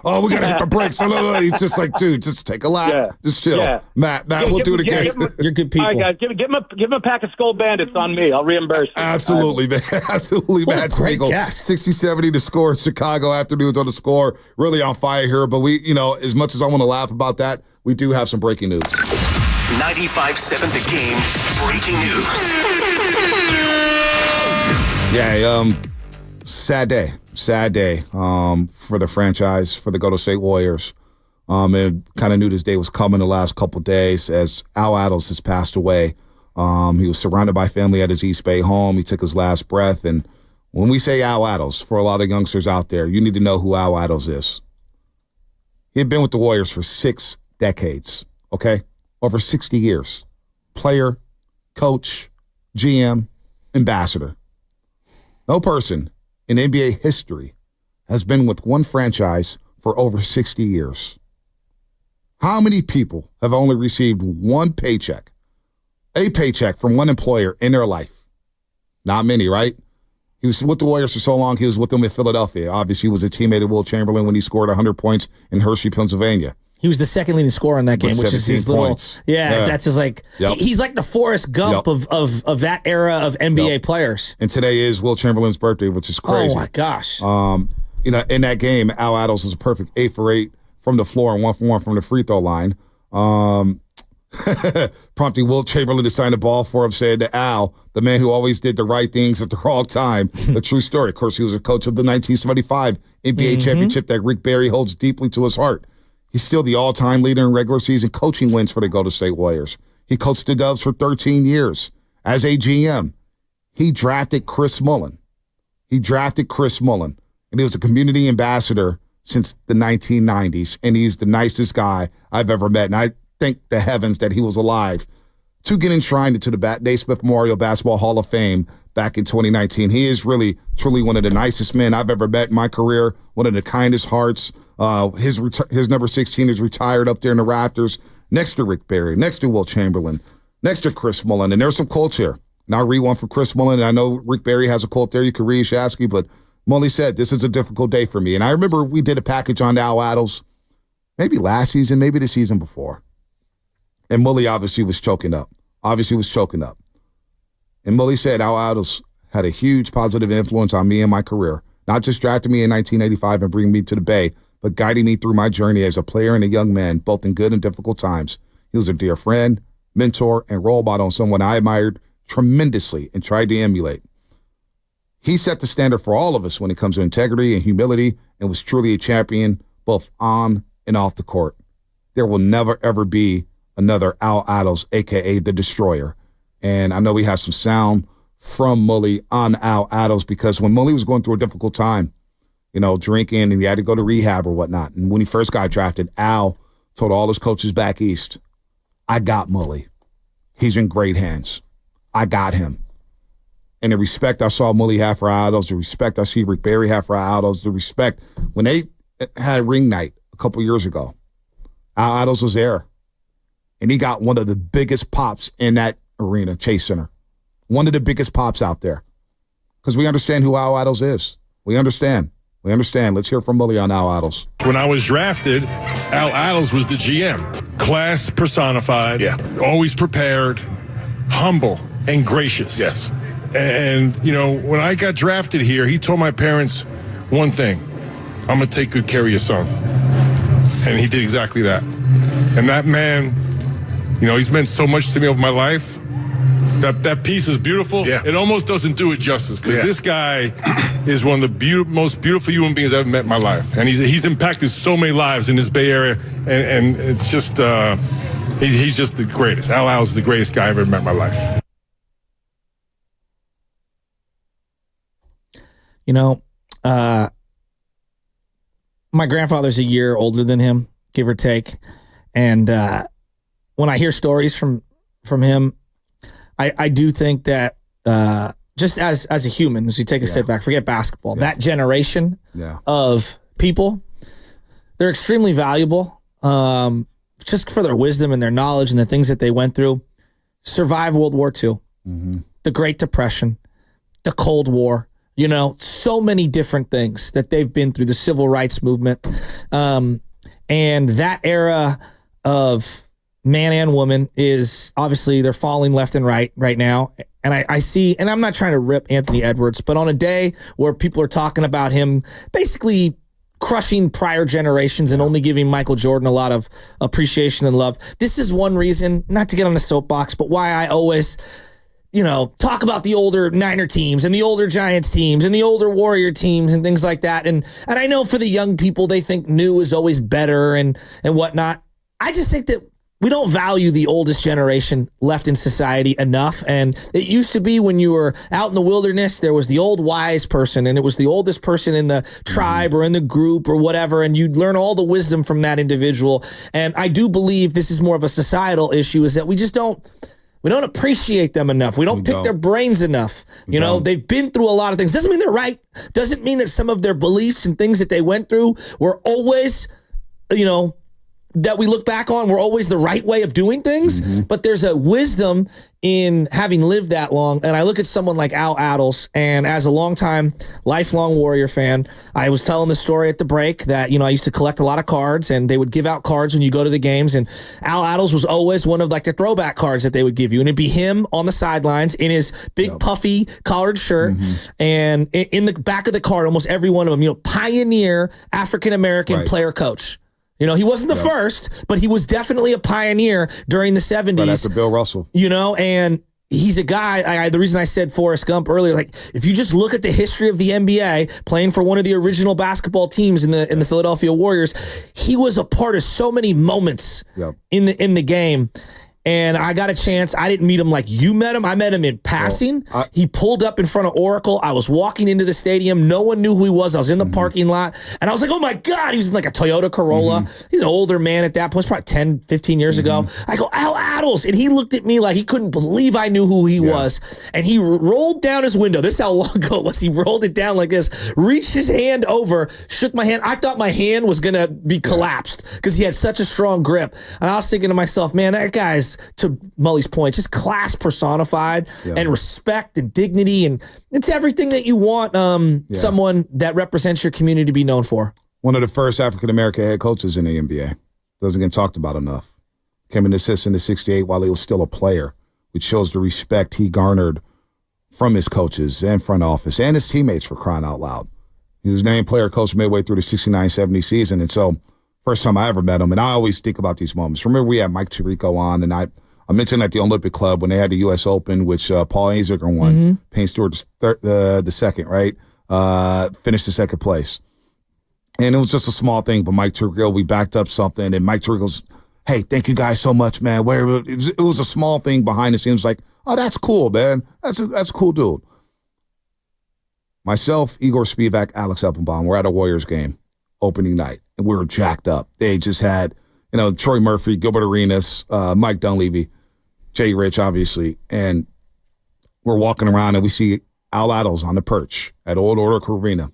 Oh, we got to hit the brakes. He's just like, dude, just take a lap. Yeah. Just chill. Yeah. Matt, we'll do it again. You're good people. All right, guys, give him a pack of Skull Bandits on me. I'll reimburse you. Absolutely, man. Absolutely, Matt Spiegel. 60-70 to score in Chicago. Afternoons on the Score. Really on fire here. But we, as much as I want to laugh about that, we do have some breaking news. 95.7 The Game breaking news. Yeah, sad day for the franchise, for the Golden State Warriors. And kind of knew this day was coming the last couple days as Al Attles has passed away. He was surrounded by family at his East Bay home. He took his last breath. And when we say Al Attles, for a lot of youngsters out there, you need to know who Al Attles is. He had been with the Warriors for 6 decades, okay? Over 60 years. Player, coach, GM, ambassador. No person in NBA history has been with one franchise for over 60 years. How many people have only received a paycheck from one employer in their life? Not many, right? He was with the Warriors for so long, he was with them in Philadelphia. Obviously, he was a teammate of Will Chamberlain when he scored 100 points in Hershey, Pennsylvania. He was the second leading scorer in that game, which is his little points. That's his he's like the Forrest Gump of that era of NBA players. And today is Will Chamberlain's birthday, which is crazy. Oh my gosh. In that game, Al Attles was a perfect 8 for 8 from the floor and 1 for 1 from the free throw line. Prompting Will Chamberlain to sign the ball for him, saying to Al, the man who always did the right things at the wrong time. A true story. Of course, he was a coach of the 1975 NBA championship that Rick Barry holds deeply to his heart. He's still the all-time leader in regular season coaching wins for the Golden State Warriors. He coached the Dubs for 13 years as a GM. He drafted Chris Mullin. And he was a community ambassador since the 1990s, and he's the nicest guy I've ever met. And I thank the heavens that he was alive to get enshrined into the Naismith Memorial Basketball Hall of Fame back in 2019. He is really, truly one of the nicest men I've ever met in my career, one of the kindest hearts. His number 16 is retired up there in the rafters next to Rick Barry, next to Will Chamberlain, next to Chris Mullin. And there's some quotes here. And I'll read one from Chris Mullin. And I know Rick Barry has a quote there you can read, Shasky, but Mullin said, "This is a difficult day for me." And I remember we did a package on Al Attles, maybe last season, maybe the season before. And Mullin obviously was choking up. And Mullin said Al Attles had a huge positive influence on me and my career, not just drafting me in 1985 and bringing me to the Bay, but guiding me through my journey as a player and a young man, both in good and difficult times. He was a dear friend, mentor, and role model, and someone I admired tremendously and tried to emulate. He set the standard for all of us when it comes to integrity and humility and was truly a champion both on and off the court. There will never, ever be another Al Attles, a.k.a. the Destroyer. And I know we have some sound from Mullin on Al Attles because when Mullin was going through a difficult time, drinking and he had to go to rehab or whatnot. And when he first got drafted, Al told all his coaches back east, I got Mullin. He's in great hands. I got him. And the respect I saw Mullin have for Attles, the respect I see Rick Barry have for Attles, the respect when they had ring night a couple years ago, Al Attles was there. And he got one of the biggest pops in that arena, Chase Center. One of the biggest pops out there. Because we understand who Al Attles is. We understand. Let's hear from Mullin on Al Attles. When I was drafted, Al Attles was the GM. Class personified, always prepared, humble, and gracious. Yes. And, when I got drafted here, he told my parents one thing: I'm going to take good care of your son. And he did exactly that. And that man, he's meant so much to me over my life. That piece is beautiful. Yeah. It almost doesn't do it justice because this guy is one of the most beautiful human beings I've ever met in my life. And he's impacted so many lives in this Bay Area. And it's just, he's just the greatest. Al Attles is the greatest guy I've ever met in my life. My grandfather's a year older than him, give or take. And when I hear stories from him, I do think that just as a human, as you take a step back, forget basketball, that generation of people, they're extremely valuable just for their wisdom and their knowledge and the things that they went through. Survived World War II, the Great Depression, the Cold War, so many different things that they've been through, the Civil Rights Movement. And that era of man and woman is obviously they're falling left and right now. And I see, and I'm not trying to rip Anthony Edwards, but on a day where people are talking about him basically crushing prior generations and only giving Michael Jordan a lot of appreciation and love, this is one reason, not to get on the soapbox, but why I always talk about the older Niner teams and the older Giants teams and the older Warrior teams and things like that. And I know for the young people, they think new is always better and whatnot. I just think that we don't value the oldest generation left in society enough. And it used to be when you were out in the wilderness, there was the old wise person and it was the oldest person in the tribe or in the group or whatever. And you'd learn all the wisdom from that individual. And I do believe this is more of a societal issue, is that we don't appreciate them enough. We don't pick their brains enough. They've been through a lot of things. Doesn't mean they're right. Doesn't mean that some of their beliefs and things that they went through were always, that we look back on were always the right way of doing things. But there's a wisdom in having lived that long. And I look at someone like Al Attles, and as a longtime, lifelong Warrior fan, I was telling the story at the break that, I used to collect a lot of cards, and they would give out cards when you go to the games. And Al Attles was always one of the throwback cards that they would give you. And it'd be him on the sidelines in his big puffy collared shirt. And in the back of the card, almost every one of them, pioneer African-American player coach. He wasn't the first, but he was definitely a pioneer during the 70s. Right after Bill Russell. And he's a guy, the reason I said Forrest Gump earlier, if you just look at the history of the NBA, playing for one of the original basketball teams in the Philadelphia Warriors, he was a part of so many moments in the game. And I got a chance. I didn't meet him like you met him. I met him in passing. He pulled up in front of Oracle. I was walking into the stadium. No one knew who he was. I was in the parking lot. And I was like, oh, my God. He was in like a Toyota Corolla. He's an older man at that point. It's probably 10, 15 years ago. I go, Al Attles. And he looked at me like he couldn't believe I knew who he was. And he rolled down his window. This is how long ago it was. He rolled it down like this, reached his hand over, shook my hand. I thought my hand was going to be collapsed because he had such a strong grip. And I was thinking to myself, man, that guy's, to Mully's point, just class personified and respect and dignity. And it's everything that you want someone that represents your community to be known for. One of the first African-American head coaches in the NBA. Doesn't get talked about enough. Came in assistant in '68 while he was still a player, which shows the respect he garnered from his coaches and front office and his teammates, for crying out loud. He was named player coach midway through the 69-70 season. And so first time I ever met him, and I always think about these moments. Remember we had Mike Tirico on, and I I mentioned at the Olympic Club when they had the U.S. Open, which Paul Azinger won. Payne Stewart the second, right? Finished the second place. And it was just a small thing, but Mike Tirico, we backed up something, and Mike Tirico's, hey, thank you guys so much, man. It was a small thing behind the scenes, like, oh, that's cool, man. That's a cool dude. Myself, Igor Spivak, Alex Eppenbaum, we're at a Warriors game, opening night, and we were jacked up. They just had, Troy Murphy, Gilbert Arenas, Mike Dunleavy, Jay Rich, obviously, and we're walking around, and we see Al Attles on the perch at Old Order Arena.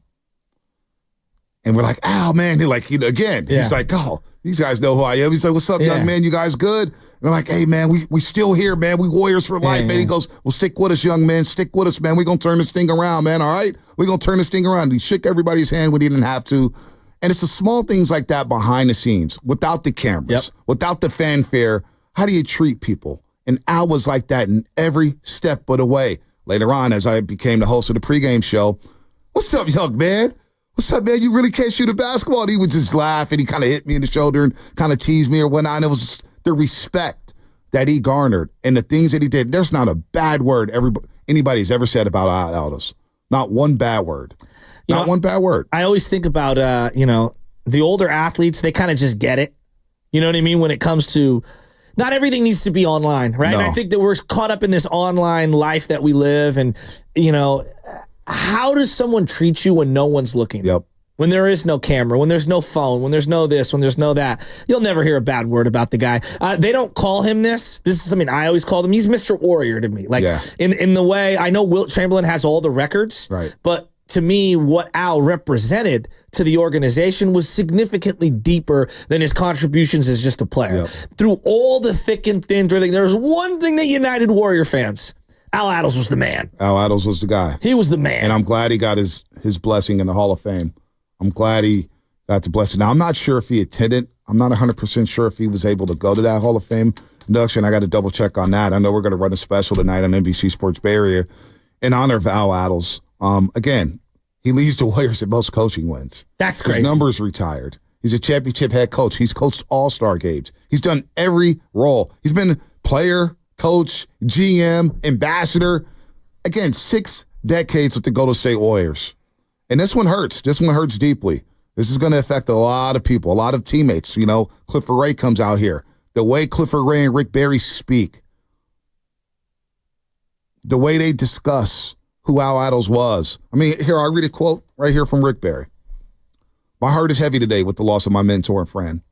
And we're like, Al, man. They're like, again, he's like, oh, these guys know who I am. He's like, what's up, young man? You guys good? And we're like, hey, man, we still here, man. We Warriors for life, man. He goes, well, stick with us, young man. Stick with us, man. We're going to turn this thing around, man, all right? We're going to turn this thing around. He shook everybody's hand when he didn't have to. And it's the small things like that behind the scenes, without the cameras, without the fanfare. How do you treat people? And Al was like that in every step of the way. Later on, as I became the host of the pregame show, what's up, young man? What's up, man? You really can't shoot a basketball? And he would just laugh, and he kind of hit me in the shoulder and kind of teased me or whatnot. And it was just the respect that he garnered and the things that he did. There's not a bad word anybody's ever said about Aldous. Not one bad word. Not one bad word. I always think about, the older athletes, they kind of just get it. You know what I mean? When it comes to, not everything needs to be online, right? No. And I think that we're caught up in this online life that we live. And, how does someone treat you when no one's looking? Yep. When there is no camera, when there's no phone, when there's no this, when there's no that, you'll never hear a bad word about the guy. They don't call him this. This is something I always called him. He's Mr. Warrior to me. Like in the way, I know Wilt Chamberlain has all the records, right? But to me, what Al represented to the organization was significantly deeper than his contributions as just a player. Yep. Through all the thick and thin, there was one thing that united Warrior fans. Al Attles was the man. Al Attles was the guy. He was the man. And I'm glad he got his blessing in the Hall of Fame. I'm glad he got the blessing. Now, I'm not sure if he attended. I'm not 100% sure if he was able to go to that Hall of Fame induction. I got to double check on that. I know we're going to run a special tonight on NBC Sports Bay Area in honor of Al Attles. Again, he leads the Warriors in most coaching wins. That's crazy. His number's retired. He's a championship head coach. He's coached all-star games. He's done every role. He's been player, coach, GM, ambassador. Again, 6 decades with the Golden State Warriors. And this one hurts. This one hurts deeply. This is going to affect a lot of people, a lot of teammates. Clifford Ray comes out here. The way Clifford Ray and Rick Barry speak, the way they discuss who Al Attles was. I mean, here, I'll read a quote right here from Rick Barry. My heart is heavy today with the loss of my mentor and friend.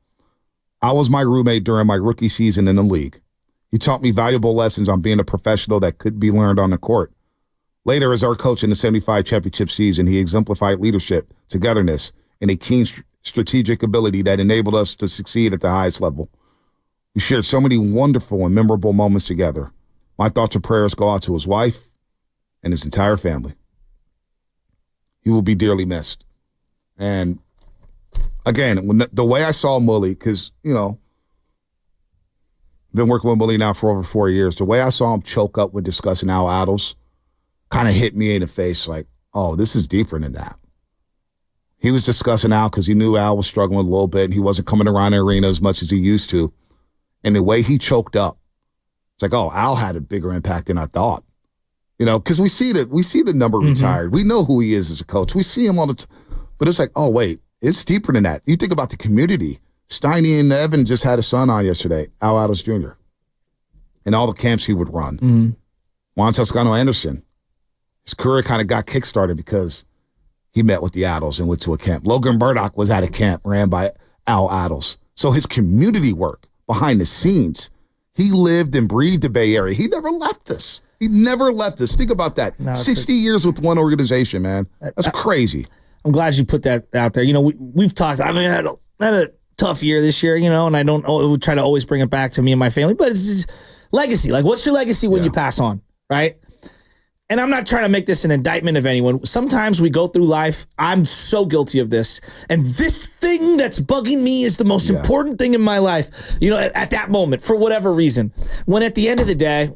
Al was my roommate during my rookie season in the league. He taught me valuable lessons on being a professional that could be learned on the court. Later, as our coach in the 75 championship season, he exemplified leadership, togetherness, and a keen strategic ability that enabled us to succeed at the highest level. We shared so many wonderful and memorable moments together. My thoughts and prayers go out to his wife and his entire family. He will be dearly missed. And again, the way I saw Mullin, because, been working with Mullin now for over 4 years. The way I saw him choke up when discussing Al Attles kind of hit me in the face like, oh, this is deeper than that. He was discussing Al because he knew Al was struggling a little bit and he wasn't coming around the arena as much as he used to. And the way he choked up, it's like, oh, Al had a bigger impact than I thought. Because we see the number retired. We know who he is as a coach. We see him all the time. But it's like, oh, wait, it's deeper than that. You think about the community. Steiny and Evan just had a son on yesterday, Al Attles Jr., and all the camps he would run. Juan Toscano Anderson, his career kind of got kickstarted because he met with the Attles and went to a camp. Logan Murdoch was at a camp ran by Al Attles. So his community work behind the scenes, he lived and breathed the Bay Area. He never left us. He never left us. Think about that. 60 years with one organization, man. That's crazy. I'm glad you put that out there. We've talked. I mean, I had a tough year this year, and I don't try to always bring it back to me and my family, but it's just legacy. Like, what's your legacy when you pass on, right? And I'm not trying to make this an indictment of anyone. Sometimes we go through life. I'm so guilty of this. And this thing that's bugging me is the most important thing in my life, at that moment, for whatever reason. When at the end of the day,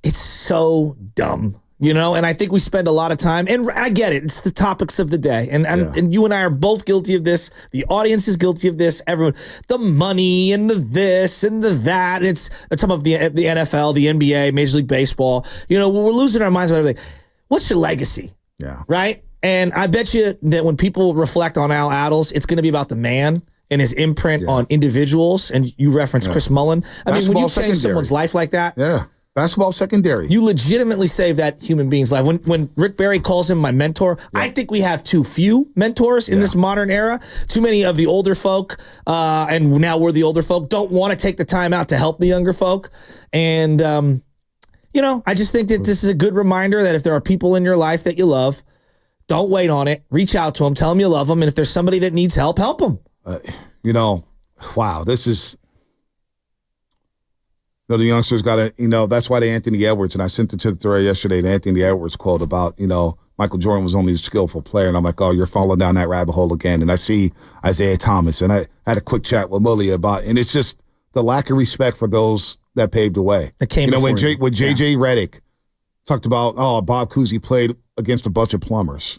it's so dumb You know, and I think we spend a lot of time, and I get it. It's the topics of the day. And you and I are both guilty of this. The audience is guilty of this. Everyone, the money and the this and the that. It's some of the NFL, the NBA, Major League Baseball. You know, we're losing our minds about everything. What's your legacy? Yeah. Right? And I bet you that when people reflect on Al Attles, it's going to be about the man and his imprint on individuals. And you reference Chris Mullin. I mean, when you change someone's life like that. Yeah. Basketball secondary. You legitimately save that human being's life. When Rick Barry calls him my mentor, I think we have too few mentors in this modern era. Too many of the older folk, and now we're the older folk, don't want to take the time out to help the younger folk. And, you know, I just think that this is a good reminder that if there are people in your life that you love, don't wait on it. Reach out to them. Tell them you love them. And if there's somebody that needs help, help them. You know, wow, this is... You know, the youngsters got to, you know, that's why the Anthony Edwards, and I sent it to the thread yesterday, the Anthony Edwards quote about, you know, Michael Jordan was only a skillful player. And I'm like, oh, you're falling down that rabbit hole again. And I see Isaiah Thomas, and I had a quick chat with Mullin about, and it's just the lack of respect for those that paved the way. That came when J.J. Redick talked about, oh, Bob Cousy played against a bunch of plumbers.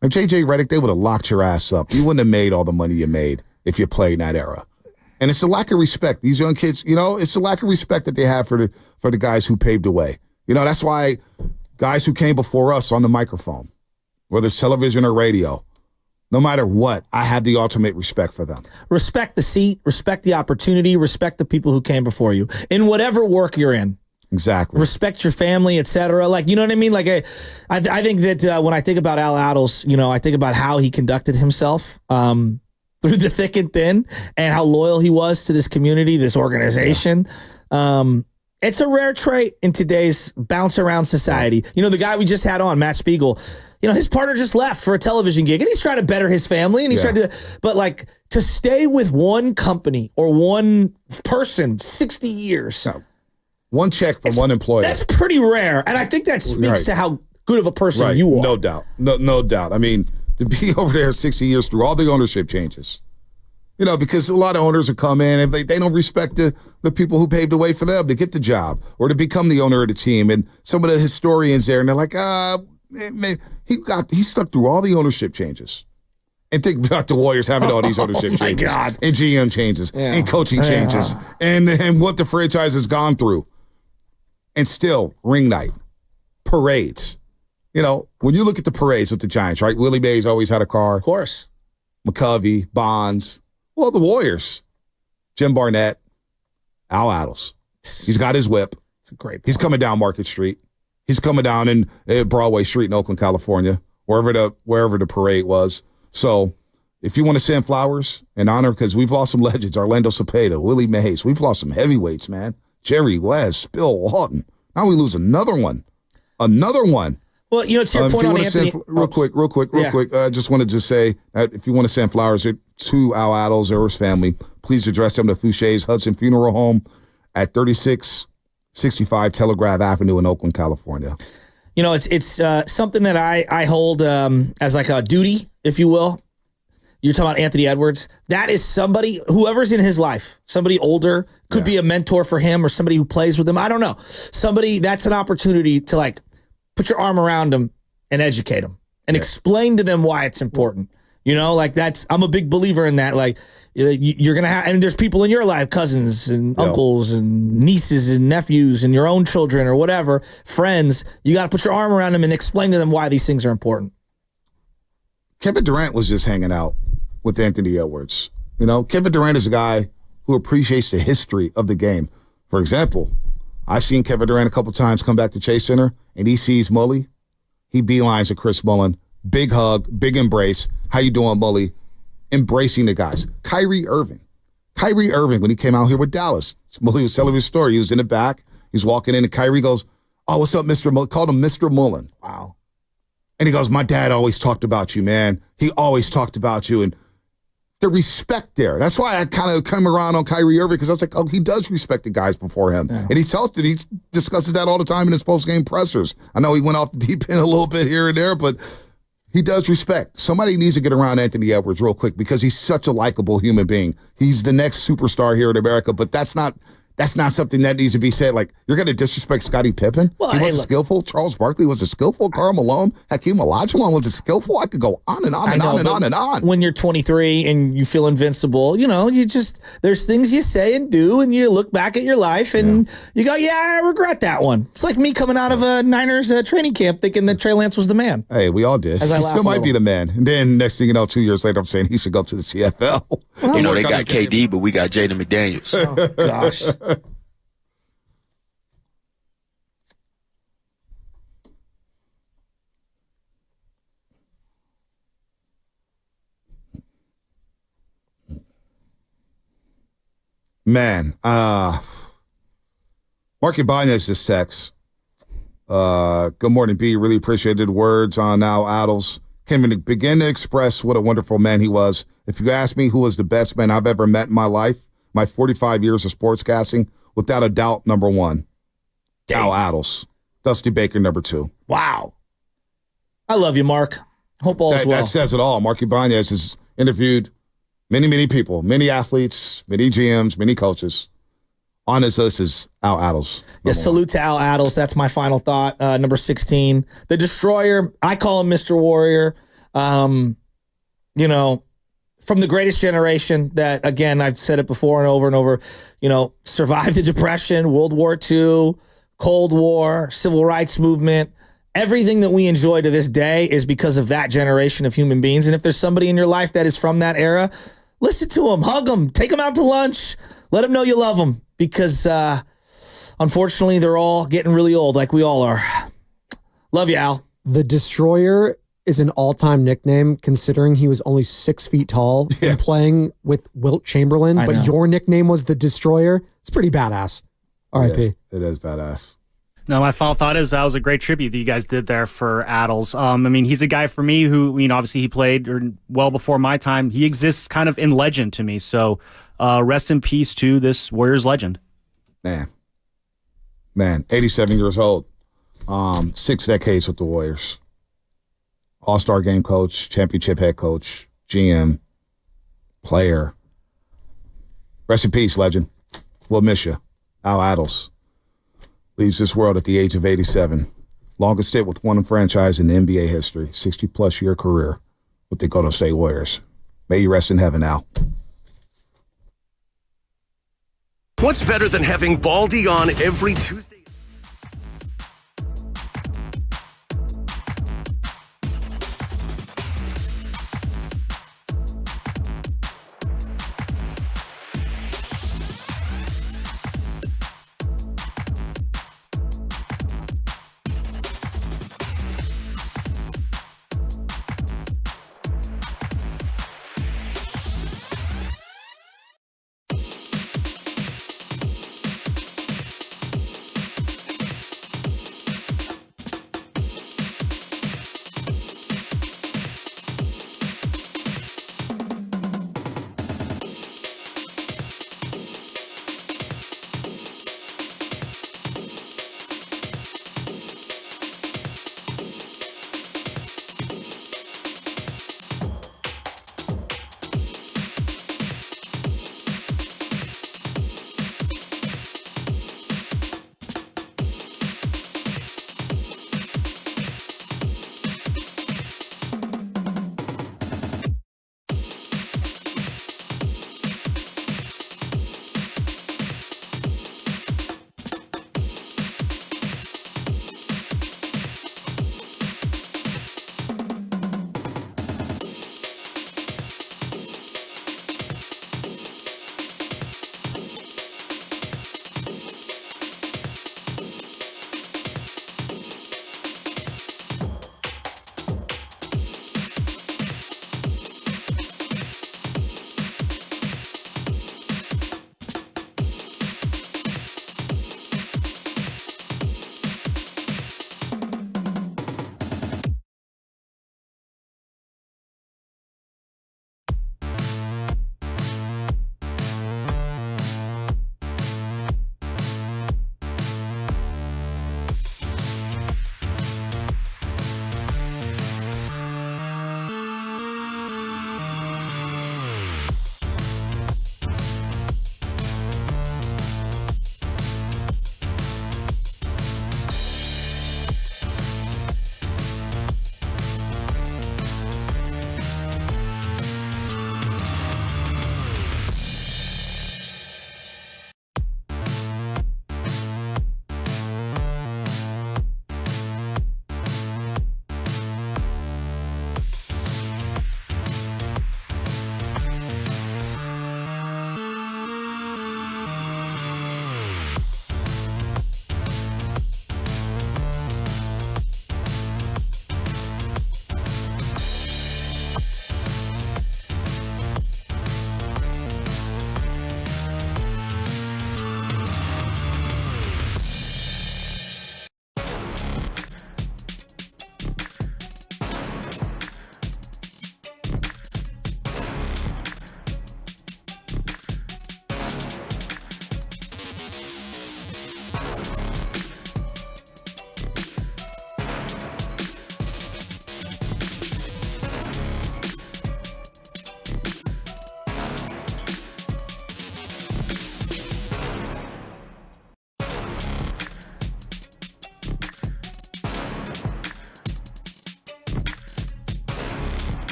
And J.J. Redick, they would have locked your ass up. You wouldn't have made all the money you made if you played in that era. And it's the lack of respect. These young kids, you know, it's the lack of respect that they have for the guys who paved the way. You know, that's why guys who came before us on the microphone, whether it's television or radio, no matter what, I have the ultimate respect for them. Respect the seat, respect the opportunity, respect the people who came before you in whatever work you're in. Exactly. Respect your family, etc. Like, you know what I mean? Like, I think that when I think about Al Attles, you know, I think about how he conducted himself through the thick and thin, and how loyal he was to this community, this organization. It's a rare trait in today's bounce around society. You know, the guy we just had on, Matt Spiegel, you know, his partner just left for a television gig, and he's trying to better his family, and he's trying to, but like, to stay with one company or one person 60 years. No. One check from one employer. That's pretty rare. And I think that speaks to how good of a person you are. No doubt. No doubt. I mean, to be over there 60 years through all the ownership changes. You know, because a lot of owners will come in and they don't respect the people who paved the way for them to get the job or to become the owner of the team. And some of the historians there, and they're like, man, he stuck through all the ownership changes. And think about the Warriors having all these ownership changes. God. And GM changes and coaching changes and what the franchise has gone through. And still, ring night, parades. You know, when you look at the parades with the Giants, right? Willie Mays always had a car. Of course. McCovey, Bonds. Well, the Warriors. Jim Barnett, Al Attles. He's got his whip. It's a great point. He's coming down Market Street. He's coming down in Broadway Street in Oakland, California, wherever the parade was. So if you want to send flowers in honor, because we've lost some legends, Orlando Cepeda, Willie Mays. We've lost some heavyweights, man. Jerry West, Bill Walton. Now we lose another one. Well, you know, to your point on Anthony. Real quick. I just wanted to say that if you want to send flowers to Al Attles or his family, please address them to Foucher's Hudson Funeral Home at 3665 Telegraph Avenue in Oakland, California. You know, it's something that I hold as like a duty, if you will. You're talking about Anthony Edwards. That is somebody, whoever's in his life, somebody older, could be a mentor for him or somebody who plays with him. I don't know. Somebody, that's an opportunity to like put your arm around them and educate them and explain to them why it's important. You know, like I'm a big believer in that. Like you're going to have, and there's people in your life, cousins and uncles and nieces and nephews and your own children or whatever, friends, you got to put your arm around them and explain to them why these things are important. Kevin Durant was just hanging out with Anthony Edwards. You know, Kevin Durant is a guy who appreciates the history of the game. For example, I've seen Kevin Durant a couple times come back to Chase Center, and he sees Mullin. He beelines at Chris Mullin. Big hug, big embrace. How you doing, Mullin? Embracing the guys. Kyrie Irving, when he came out here with Dallas, Mullin was telling his story. He was in the back. He's walking in, and Kyrie goes, "Oh, what's up, Mr. Mullin?" Called him Mr. Mullin. Wow. And he goes, "My dad always talked about you, man. He always talked about you." And the respect there. That's why I kind of come around on Kyrie Irving, because I was like, oh, he does respect the guys before him. Yeah. And he discusses that all the time in his post-game pressers. I know he went off the deep end a little bit here and there, but he does respect. Somebody needs to get around Anthony Edwards real quick because he's such a likable human being. He's the next superstar here in America, but that's not That's not something that needs to be said. Like, you're going to disrespect Scottie Pippen? Well, he wasn't skillful. Charles Barkley was a skillful. Karl Malone, Hakeem Olajuwon was a skillful. I could go on and on and on and on and on. When you're 23 and you feel invincible, there's things you say and do, and you look back at your life and you go, yeah, I regret that one. It's like me coming out of a Niners training camp thinking that Trey Lance was the man. Hey, we all did. He still might be the man. And then next thing you know, 2 years later, I'm saying he should go to the CFL. They got KD, but we got Jaden McDaniels. Oh, gosh. Man, Marky Baez is sex. Good morning, B. Really appreciated words on now Attles. Can begin to express what a wonderful man he was. If you ask me who was the best man I've ever met in my life, my 45 years of sportscasting, without a doubt, number one, Al Attles. Dusty Baker, number two. Wow. I love you, Mark. Hope all's well. That says it all. Marky Baez has interviewed many people, many athletes, many GMs, many coaches. On his list is Al Attles. Yes, salute to Al Attles. That's my final thought. Number 16, the Destroyer. I call him Mr. Warrior. From the greatest generation that, again, I've said it before and over, survived the Depression, World War II, Cold War, Civil Rights Movement. Everything that we enjoy to this day is because of that generation of human beings. And if there's somebody in your life that is from that era, listen to them, hug them, take them out to lunch, let them know you love them. Because, unfortunately, they're all getting really old like we all are. Love you, Al. The Destroyer is an all-time nickname considering he was only 6 feet tall and playing with Wilt Chamberlain, but your nickname was the Destroyer. It's pretty badass. R.I.P. It is badass. No, my final thought is that was a great tribute that you guys did there for Attles. He's a guy for me who, obviously he played well before my time. He exists kind of in legend to me. So rest in peace to this Warriors legend. Man, 87 years old. 6 decades with the Warriors. All-Star game coach, championship head coach, GM, player. Rest in peace, legend. We'll miss you. Al Attles leaves this world at the age of 87. Longest stint with one franchise in the NBA history. 60-plus year career with the Golden State Warriors. May you rest in heaven, Al. What's better than having Baldy on every Tuesday?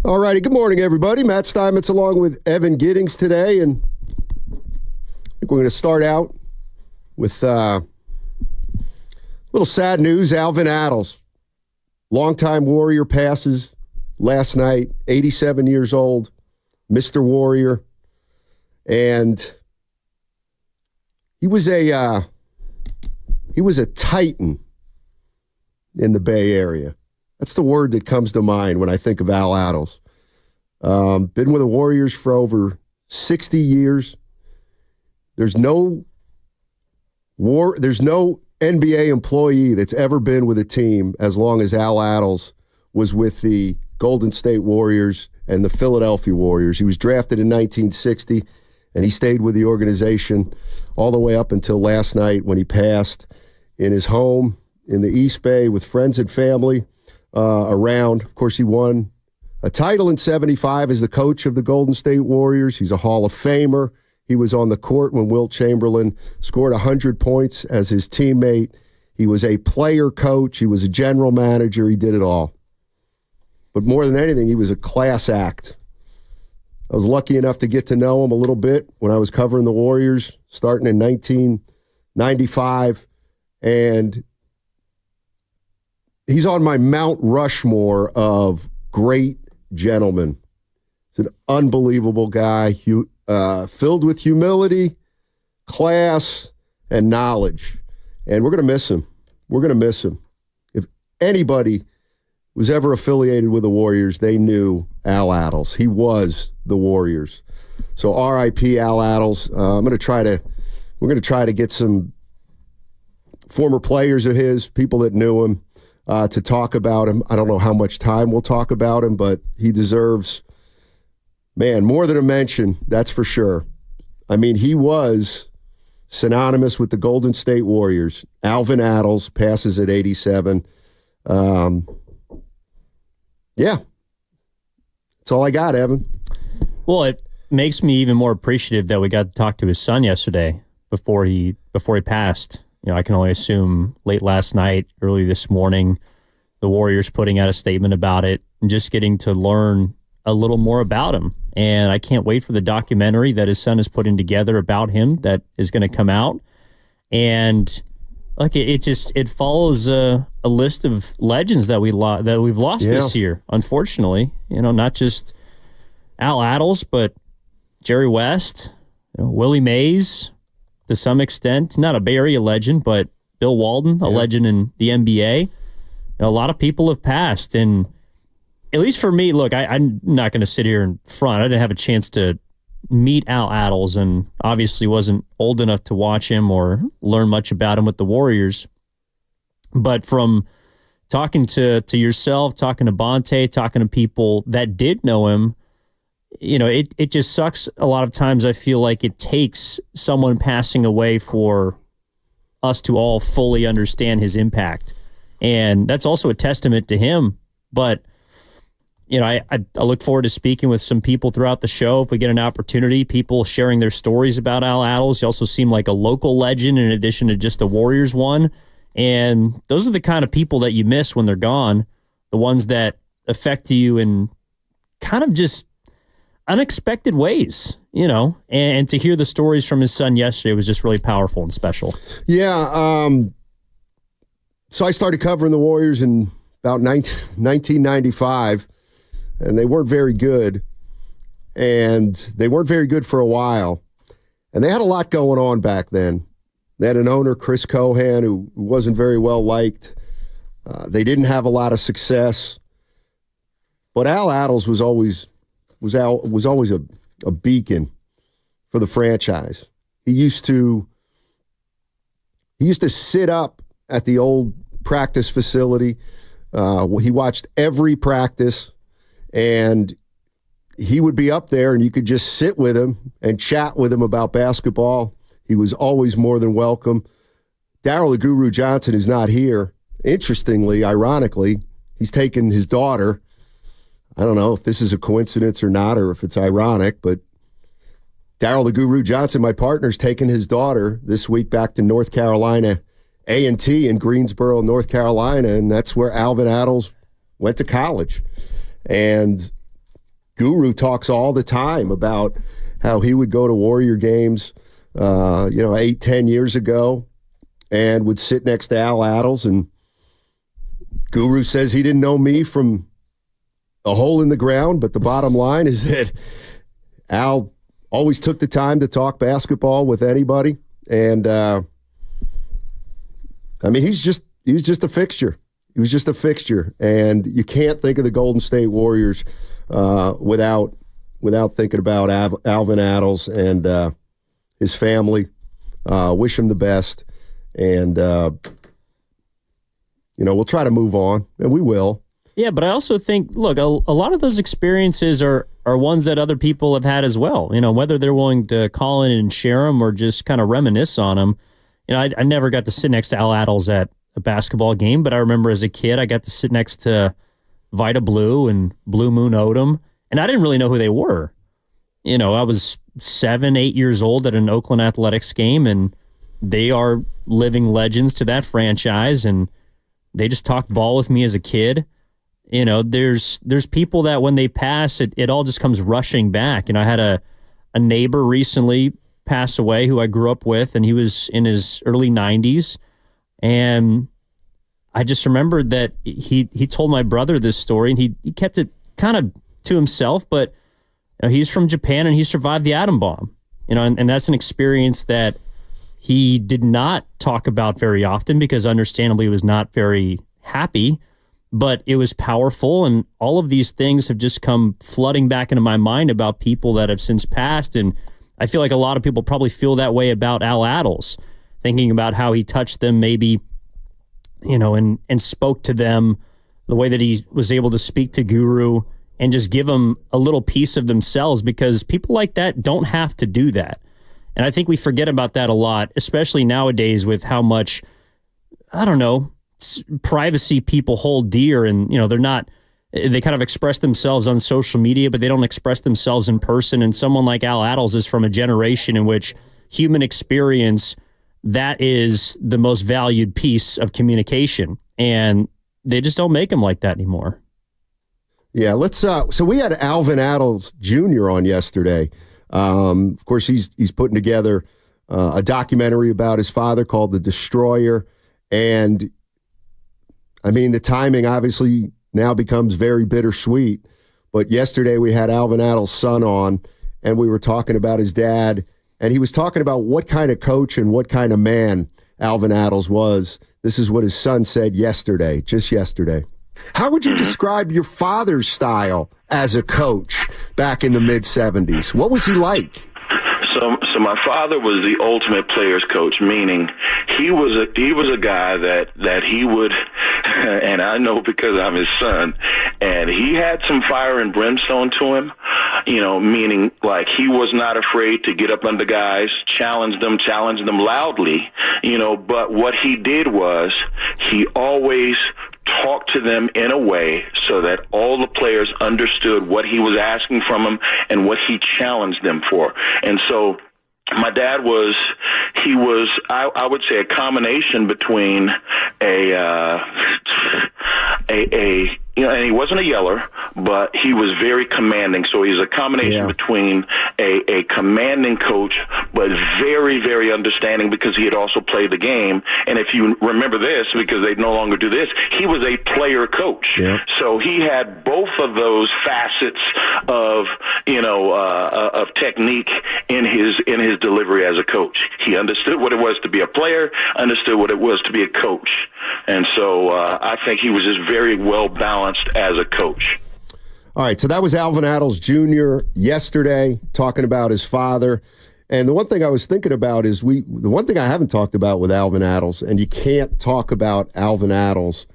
All righty. Good morning, everybody. Matt Steinmetz along with Evan Giddings today. And I think we're going to start out with a little sad news. Alvin Attles, longtime Warrior, passes last night, 87 years old, Mr. Warrior. And he was a titan in the Bay Area. That's the word that comes to mind when I think of Al Attles. Been with the Warriors for over 60 years. There's no NBA employee that's ever been with a team as long as Al Attles was with the Golden State Warriors and the Philadelphia Warriors. He was drafted in 1960, and he stayed with the organization all the way up until last night when he passed in his home in the East Bay with friends and family around. Of course, he won a title in 75 as the coach of the Golden State Warriors. He's a Hall of Famer. He was on the court when Wilt Chamberlain scored 100 points as his teammate. He was a player coach. He was a general manager. He did it all. But more than anything, he was a class act. I was lucky enough to get to know him a little bit when I was covering the Warriors, starting in 1995. And he's on my Mount Rushmore of great gentlemen. He's an unbelievable guy, filled with humility, class, and knowledge. And we're going to miss him. We're going to miss him. If anybody was ever affiliated with the Warriors, they knew Al Attles. He was the Warriors. So R.I.P. Al Attles. We're going to try to get some former players of his, people that knew him, to talk about him. I don't know how much time we'll talk about him, but he deserves, man, more than a mention, that's for sure. I mean, he was synonymous with the Golden State Warriors. Alvin Attles passes at 87. Yeah. That's all I got, Evan. Well, it makes me even more appreciative that we got to talk to his son yesterday before he passed. You know, I can only assume late last night, early this morning, the Warriors putting out a statement about it and just getting to learn a little more about him. And I can't wait for the documentary that his son is putting together about him that is going to come out. And like it follows a list of legends that we've lost this year, unfortunately. You know, not just Al Attles, but Jerry West, Willie Mays, to some extent, not a Bay Area legend, but Bill Walton, a legend in the NBA. A lot of people have passed, and at least for me, look, I'm not going to sit here in front. I didn't have a chance to meet Al Attles, and obviously wasn't old enough to watch him or learn much about him with the Warriors. But from talking to yourself, talking to Bonte, talking to people that did know him, you know, it just sucks. A lot of times I feel like it takes someone passing away for us to all fully understand his impact. And that's also a testament to him. But, you know, I look forward to speaking with some people throughout the show. If we get an opportunity, people sharing their stories about Al Attles. He also seemed like a local legend in addition to just a Warriors one. And those are the kind of people that you miss when they're gone, the ones that affect you in kind of just unexpected ways, you know, and to hear the stories from his son yesterday was just really powerful and special. Yeah. So I started covering the Warriors in about 1995, and they weren't very good. And they weren't very good for a while. And they had a lot going on back then. They had an owner, Chris Cohan, who wasn't very well liked. They didn't have a lot of success. But Al Attles was always a beacon for the franchise. He used to sit up at the old practice facility. He watched every practice, and he would be up there, and you could just sit with him and chat with him about basketball. He was always more than welcome. Darryl the Guru Johnson, who's not here, interestingly, ironically, he's taken his daughter. I don't know if this is a coincidence or not, or if it's ironic, but Darryl the Guru Johnson, my partner's taken his daughter this week back to North Carolina A&T in Greensboro, North Carolina, and that's where Alvin Attles went to college. And Guru talks all the time about how he would go to Warrior games, 8-10 years ago, and would sit next to Al Attles. And Guru says he didn't know me from a hole in the ground, but the bottom line is that Al always took the time to talk basketball with anybody. And, he was just a fixture. He was just a fixture. And you can't think of the Golden State Warriors without thinking about Alvin Attles and his family. Wish him the best. And, we'll try to move on, and we will. Yeah, but I also think, look, a lot of those experiences are ones that other people have had as well. Whether they're willing to call in and share them or just kind of reminisce on them. I never got to sit next to Al Attles at a basketball game, but I remember as a kid, I got to sit next to Vita Blue and Blue Moon Odom, and I didn't really know who they were. I was 7-8 years old at an Oakland Athletics game, and they are living legends to that franchise, and they just talked ball with me as a kid. There's people that when they pass, it all just comes rushing back. I had a neighbor recently pass away who I grew up with, and he was in his early 90s. And I just remembered that he told my brother this story, and he kept it kind of to himself, but he's from Japan and he survived the atom bomb. And that's an experience that he did not talk about very often because understandably he was not very happy, but it was powerful. And all of these things have just come flooding back into my mind about people that have since passed. And I feel like a lot of people probably feel that way about Al Attles, thinking about how he touched them maybe, and spoke to them the way that he was able to speak to Guru and just give them a little piece of themselves, because people like that don't have to do that. And I think we forget about that a lot, especially nowadays with how much, privacy people hold dear. And, they kind of express themselves on social media, but they don't express themselves in person. And someone like Al Attles is from a generation in which human experience, that is the most valued piece of communication. And they just don't make them like that anymore. Yeah, let's. So we had Alvin Attles Jr. on yesterday. Of course, he's putting together a documentary about his father called The Destroyer, and the timing obviously now becomes very bittersweet. But yesterday we had Alvin Attles' son on, and we were talking about his dad, and he was talking about what kind of coach and what kind of man Alvin Attles was. This is what his son said just yesterday. How would you describe your father's style as a coach back in the mid-'70s? What was he like? So my father was the ultimate player's coach, meaning he was a guy that he would, and I know because I'm his son, and he had some fire and brimstone to him, meaning like he was not afraid to get up under guys, challenge them loudly, but what he did was he always talked to them in a way so that all the players understood what he was asking from them and what he challenged them for. And so my dad was I would say a combination between and he wasn't a yeller, but he was very commanding. So he's a combination between a commanding coach, but very, very understanding because he had also played the game. And if you remember this, because they no longer do this, he was a player coach. Yeah. So he had both of those facets of technique in his delivery as a coach. He understood what it was to be a player, understood what it was to be a coach. And so I think he was just very well balanced as a coach. All right, so that was Alvin Attles Jr. yesterday talking about his father. And the one thing I was thinking about is the one thing I haven't talked about with Alvin Attles, and you can't talk about Alvin Attles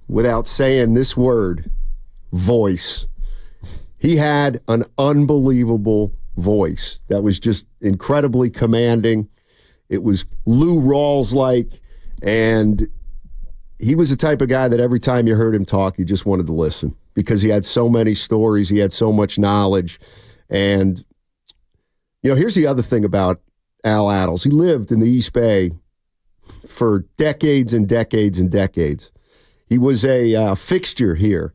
without saying this word, voice. He had an unbelievable voice that was just incredibly commanding. It was Lou Rawls-like, and he was the type of guy that every time you heard him talk, you just wanted to listen because he had so many stories. He had so much knowledge. And, here's the other thing about Al Attles. He lived in the East Bay for decades and decades and decades. He was a fixture here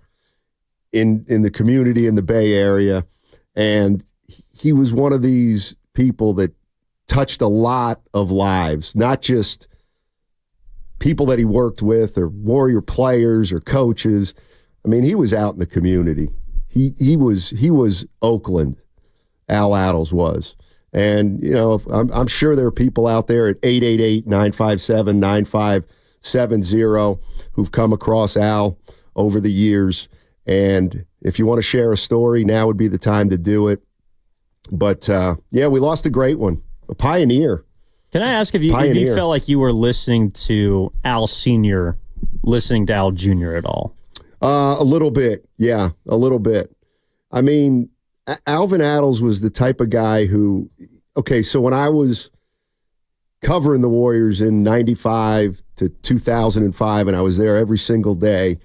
in the community in the Bay Area. And he was one of these people that touched a lot of lives, not just people that he worked with or Warrior players or coaches. I mean, he was out in the community. He was Oakland. Al Attles was. And, you know, I'm sure there are people out there at 888-957-9570 who've come across Al over the years. And if you want to share a story, now would be the time to do it. But, yeah, we lost a great one, a pioneer. Can I ask if you felt like you were listening to Al Sr., listening to Al Jr. at all? A little bit, yeah, a little bit. I mean, Alvin Attles was the type of guy who, okay, so when I was covering the Warriors in 95 to 2005, and I was there every single day,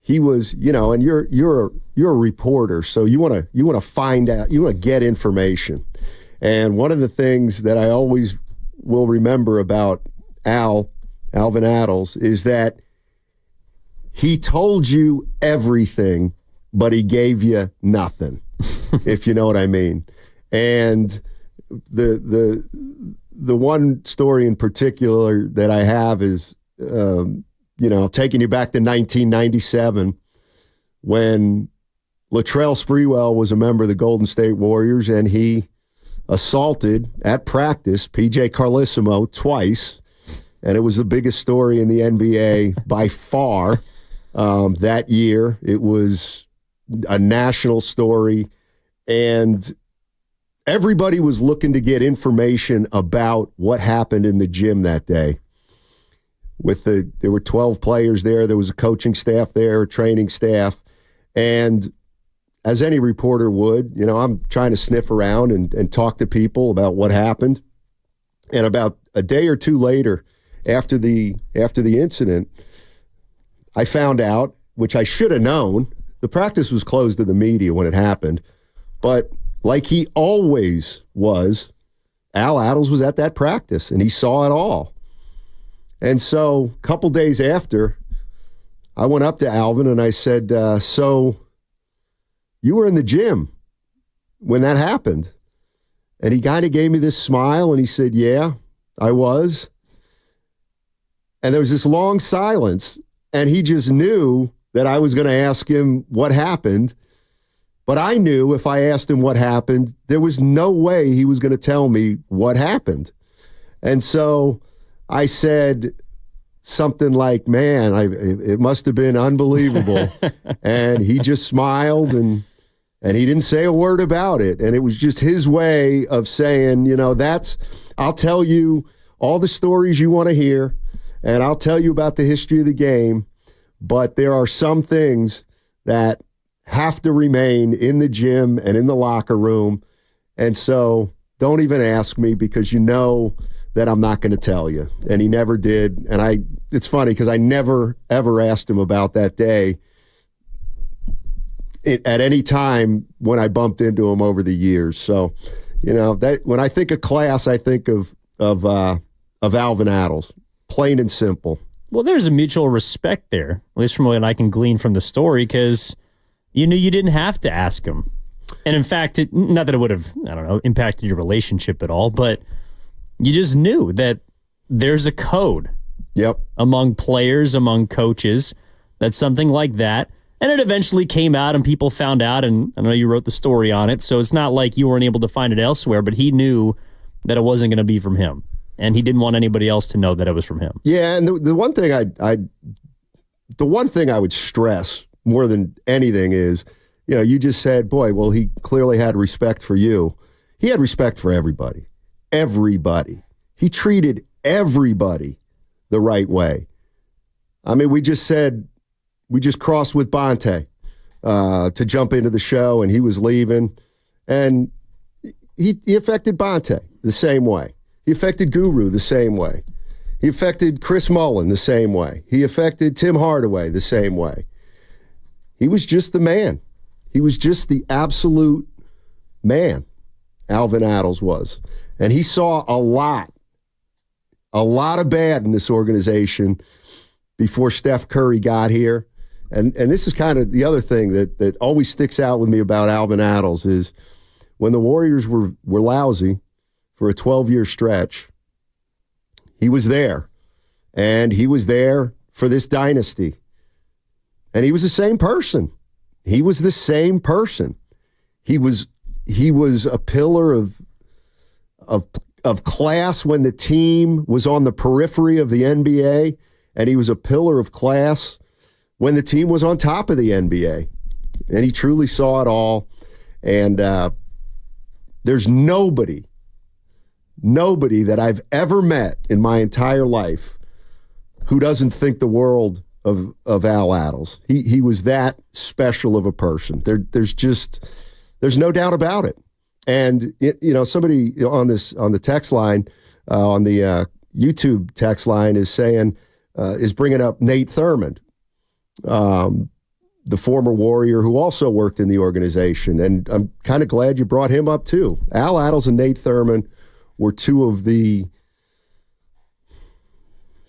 he was, you know, and you're a reporter, so you want to find out, you want to get information. And one of the things that I always will remember about Alvin Attles, is that he told you everything, but he gave you nothing. If you know what I mean. And the one story in particular that I have is, you know, taking you back to 1997 when Latrell Sprewell was a member of the Golden State Warriors, and he assaulted at practice PJ Carlesimo twice, and it was the biggest story in the NBA by far that year. It was a national story. And everybody was looking to get information about what happened in the gym that day. There were 12 players there. There was a coaching staff there, a training staff. And as any reporter would, you know, I'm trying to sniff around and talk to people about what happened. And about a day or two later, after the incident, I found out, which I should have known, the practice was closed to the media when it happened. But like he always was, Al Attles was at that practice, and he saw it all. And so a couple days after, I went up to Alvin and I said, so you were in the gym when that happened? And he kind of gave me this smile, and he said, yeah, I was. And there was this long silence, and he just knew that I was going to ask him what happened. But I knew if I asked him what happened, there was no way he was going to tell me what happened. And so I said something like, man, it must have been unbelievable. And he just smiled, and he didn't say a word about it. And it was just his way of saying, you know, I'll tell you all the stories you want to hear, and I'll tell you about the history of the game, but there are some things that have to remain in the gym and in the locker room. And so don't even ask me, because you know that I'm not going to tell you. And he never did. And it's funny because I never, ever asked him about that day at any time when I bumped into him over the years. So, you know, that when I think of class, I think of Alvin Attles, plain and simple. Well, there's a mutual respect there, at least from what I can glean from the story, because you knew you didn't have to ask him. And in fact, not that it would have, I don't know, impacted your relationship at all, but you just knew that there's a code among players, among coaches, that something like that. And it eventually came out and people found out, and I know you wrote the story on it, so it's not like you weren't able to find it elsewhere, but he knew that it wasn't going to be from him. And he didn't want anybody else to know that it was from him. Yeah, and the one thing I would stress more than anything is, you know, you just said, boy, well, he clearly had respect for you. He had respect for everybody. Everybody. He treated everybody the right way. I mean, we just crossed with Bonte to jump into the show, and he was leaving. And he affected Bonte the same way. He affected Guru the same way. He affected Chris Mullin the same way. He affected Tim Hardaway the same way. He was just the man. He was just the absolute man, Alvin Attles was. And he saw a lot of bad in this organization before Steph Curry got here. And this is kind of the other thing that always sticks out with me about Alvin Attles is when the Warriors were lousy for a 12-year stretch, he was there. And he was there for this dynasty. And he was the same person. He was the same person. He was a pillar of class when the team was on the periphery of the NBA, and he was a pillar of class when the team was on top of the NBA. And he truly saw it all. And there's nobody that I've ever met in my entire life who doesn't think the world of Al Attles. He was that special of a person. There's no doubt about it. And somebody on the text line, on the YouTube text line is bringing up Nate Thurmond, the former Warrior who also worked in the organization. And I'm kind of glad you brought him up too. Al Attles and Nate Thurmond were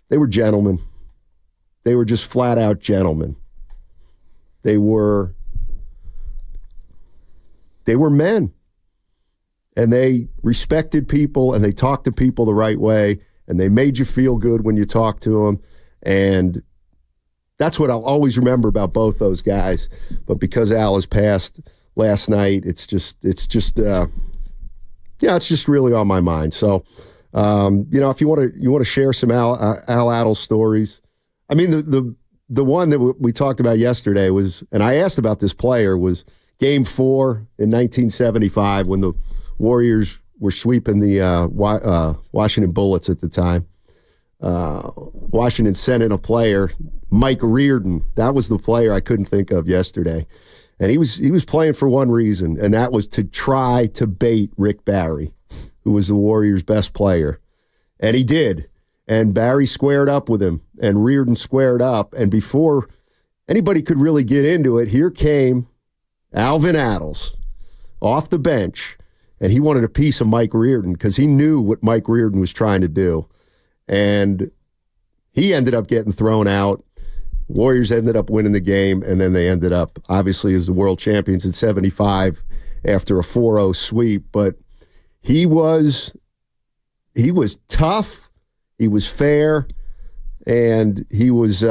they were gentlemen. They were just flat out gentlemen. They were men. And they respected people, and they talked to people the right way, and they made you feel good when you talked to them. And that's what I'll always remember about both those guys. But because Al has passed last night, it's just really on my mind. So, if you want to share some Al Attles stories. I mean, the one that we talked about yesterday was, and I asked about this player, was Game 4 in 1975 when the Warriors were sweeping the Washington Bullets at the time. Washington sent in a player, Mike Reardon. That was the player I couldn't think of yesterday. And he was playing for one reason, and that was to try to bait Rick Barry, who was the Warriors' best player. And he did. And Barry squared up with him, and Reardon squared up. And before anybody could really get into it, here came Alvin Attles off the bench, and he wanted a piece of Mike Reardon because he knew what Mike Reardon was trying to do. And he ended up getting thrown out. Warriors ended up winning the game, and then they ended up, obviously, as the world champions in 75 after a 4-0 sweep. But he was tough, he was fair, and he was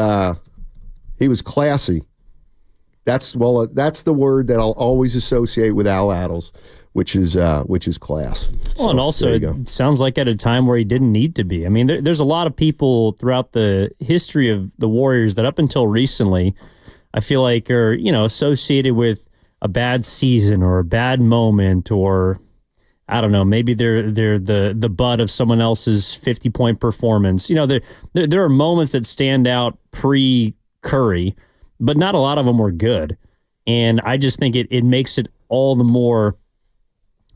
classy. That's the word that I'll always associate with Al Attles, which is class. Well, and also it sounds like at a time where he didn't need to be. I mean, there's a lot of people throughout the history of the Warriors that up until recently, I feel like are, associated with a bad season or a bad moment, or I don't know, maybe they're the butt of someone else's 50-point performance. There are moments that stand out pre-Curry, but not a lot of them were good. And I just think it makes it all the more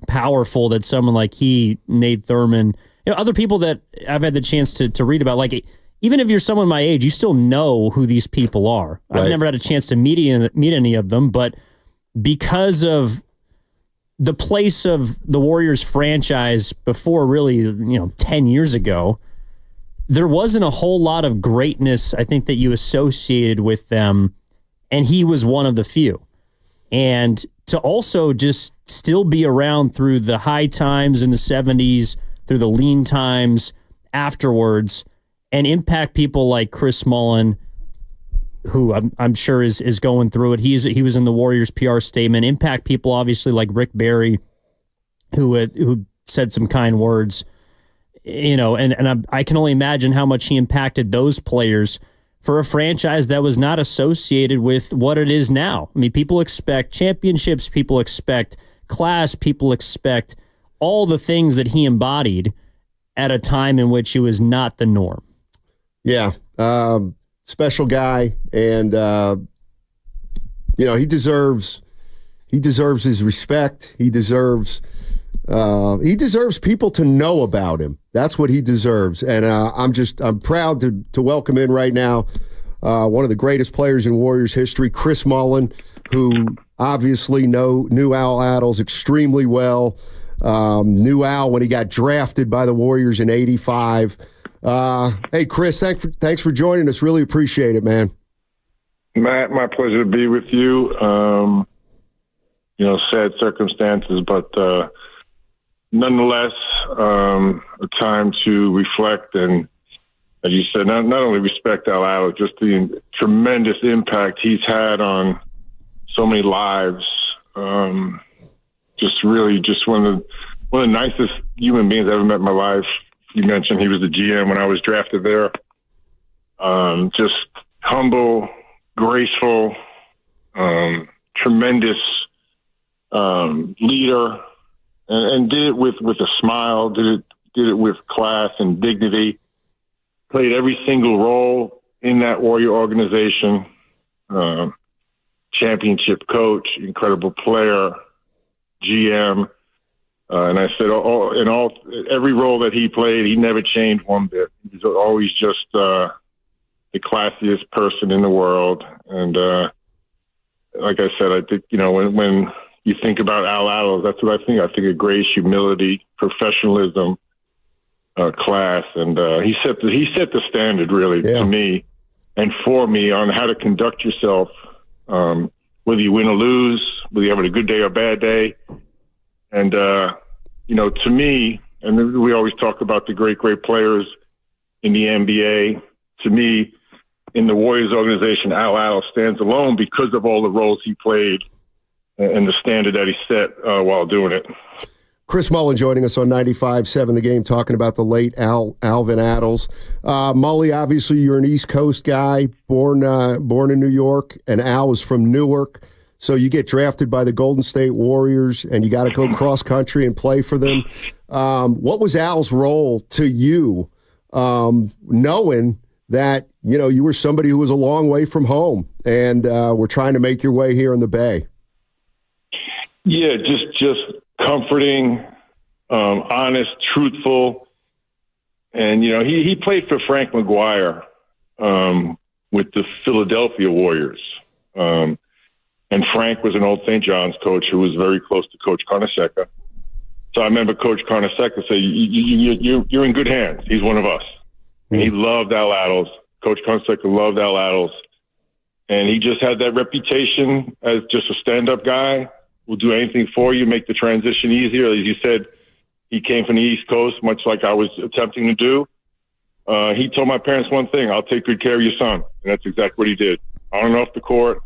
powerful that someone like Nate Thurmond, other people that I've had the chance to read about, like even if you're someone my age, you still know who these people are. Right. I've never had a chance to meet any of them, but because of the place of the Warriors franchise before really, 10 years ago, there wasn't a whole lot of greatness, I think, that you associated with them, and he was one of the few. And to also just still be around through the high times in the 70s, through the lean times afterwards, and impact people like Chris Mullin, who I'm sure is going through it. He was in the Warriors PR statement. Impact people obviously like Rick Barry, who said some kind words, and I can only imagine how much he impacted those players for a franchise that was not associated with what it is now. I mean, people expect championships, people expect class, people expect all the things that he embodied at a time in which it was not the norm. Yeah. Special guy, and he deserves his respect. He deserves people to know about him. That's what he deserves. And I'm proud to welcome in right now one of the greatest players in Warriors history, Chris Mullin, who obviously knew Al Attles extremely well. Knew Al when he got drafted by the Warriors in '85. Hey, Chris, thanks for joining us. Really appreciate it, man. Matt, my pleasure to be with you. Sad circumstances, but nonetheless, a time to reflect and, as you said, not only respect Al Attles, just the tremendous impact he's had on so many lives. Just one of the nicest human beings I ever met in my life. You mentioned he was the GM when I was drafted there. Just humble, graceful, tremendous leader, and did it with a smile. Did it with class and dignity. Played every single role in that Warrior organization. Championship coach, incredible player, GM, and I said every role that he played, he never changed one bit. He was always just the classiest person in the world. And like I said, I think when you think about Al Attles, that's what I think. I think of grace, humility, professionalism, class, and he set the standard really to me and for me on how to conduct yourself, whether you win or lose, whether you're having a good day or a bad day. And to me, and we always talk about the great players in the NBA. To me, in the Warriors organization, Al Attles stands alone because of all the roles he played and the standard that he set while doing it. Chris Mullin joining us on 95.7 The Game, talking about the late Alvin Attles. Mully, obviously you're an East Coast guy, born in New York, and Al was from Newark. So you get drafted by the Golden State Warriors, and you got to go cross country and play for them. What was Al's role to you, knowing that you were somebody who was a long way from home and were trying to make your way here in the Bay? Yeah, just comforting, honest, truthful, and he played for Frank McGuire with the Philadelphia Warriors, and Frank was an old St. John's coach who was very close to Coach Carnesecca. So I remember Coach Carnesecca say, "You're in good hands. He's one of us." And he loved Al Attles. Coach Carnesecca loved Al Attles, and he just had that reputation as just a stand-up guy. Will do anything for you, make the transition easier. As you said, he came from the East Coast, much like I was attempting to do. He told my parents one thing: "I'll take good care of your son," and that's exactly what he did, on and off the court.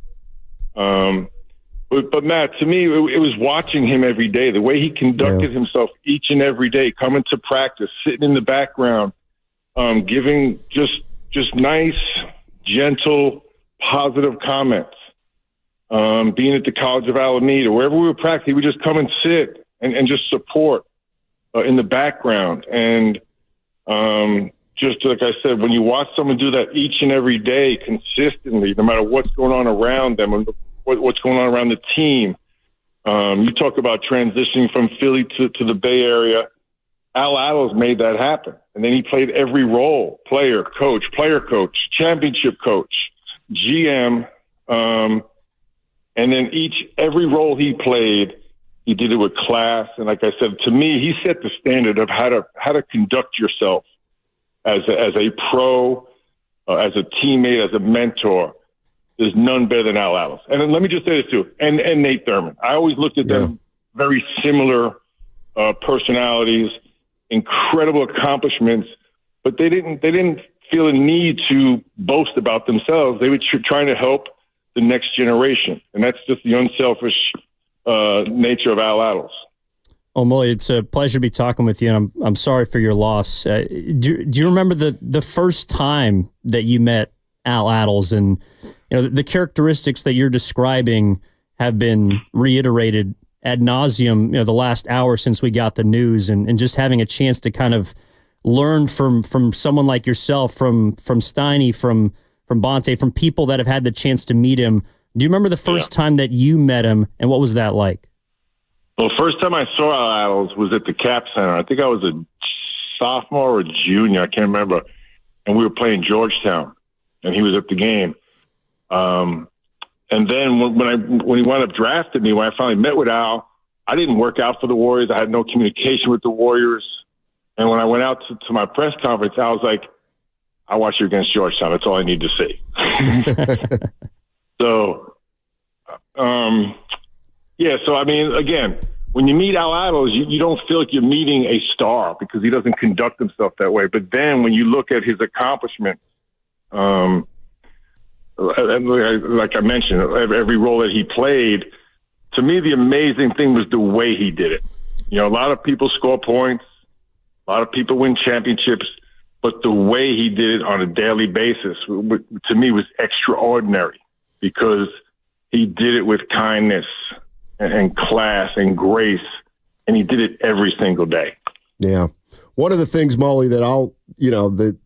But Matt, to me, it was watching him every day, the way he conducted himself each and every day, coming to practice, sitting in the background, giving just nice, gentle, positive comments. Being at the College of Alameda, wherever we were practicing, he would just come and sit and just support in the background. And just like I said, when you watch someone do that each and every day consistently, no matter what's going on around them and what's going on around the team, you talk about transitioning from Philly to the Bay Area. Al Attles made that happen. And then he played every role: player coach, championship coach, GM, and then every role he played, he did it with class. And like I said, to me, he set the standard of how to conduct yourself as a pro, as a teammate, as a mentor. There's none better than Al Attles. And then let me just say this too, and Nate Thurman. I always looked at them very similar personalities, incredible accomplishments, but they didn't feel a need to boast about themselves. They were trying to help the next generation, and that's just the unselfish nature of Al Attles. Oh, Mully, it's a pleasure to be talking with you, and I'm sorry for your loss. Do you remember the first time that you met Al Attles? And the characteristics that you're describing have been reiterated ad nauseum, the last hour since we got the news, and just having a chance to kind of learn from someone like yourself, from Steiny, from Bonte, from people that have had the chance to meet him. Do you remember the first time that you met him, and what was that like? Well, first time I saw Al Attles was at the Cap Center. I think I was a sophomore or a junior, I can't remember. And we were playing Georgetown, and he was at the game. And then when he wound up drafting me, when I finally met with Al, I didn't work out for the Warriors. I had no communication with the Warriors. And when I went out to my press conference, I was like, "I watched you against Georgetown. That's all I need to see." So, yeah. So I mean, again, when you meet Al Attles, you don't feel like you're meeting a star because he doesn't conduct himself that way. But then when you look at his accomplishments, like I mentioned, every role that he played, to me, the amazing thing was the way he did it. You know, a lot of people score points, a lot of people win championships, but the way he did it on a daily basis, to me, was extraordinary because he did it with kindness and class and grace, and he did it every single day. Yeah. One of the things, Mully, that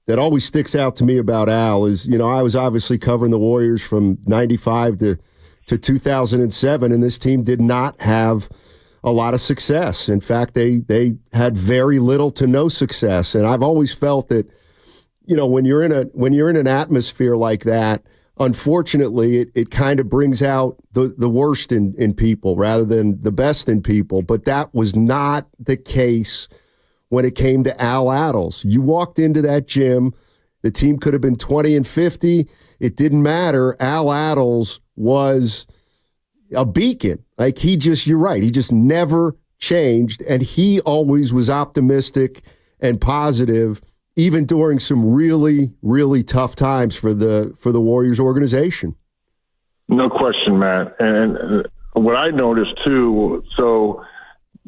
that always sticks out to me about Al is, I was obviously covering the Warriors from 95 to 2007, and this team did not have a lot of success. In fact, they had very little to no success. And I've always felt that, when you're in an atmosphere like that, unfortunately, it kind of brings out the worst in people rather than the best in people. But that was not the case when it came to Al Attles. You walked into that gym, the team could have been 20-50. It didn't matter. Al Attles was a beacon. Like you're right. He just never changed. And he always was optimistic and positive, even during some really, really tough times for the Warriors organization. No question, Matt. And what I noticed too, so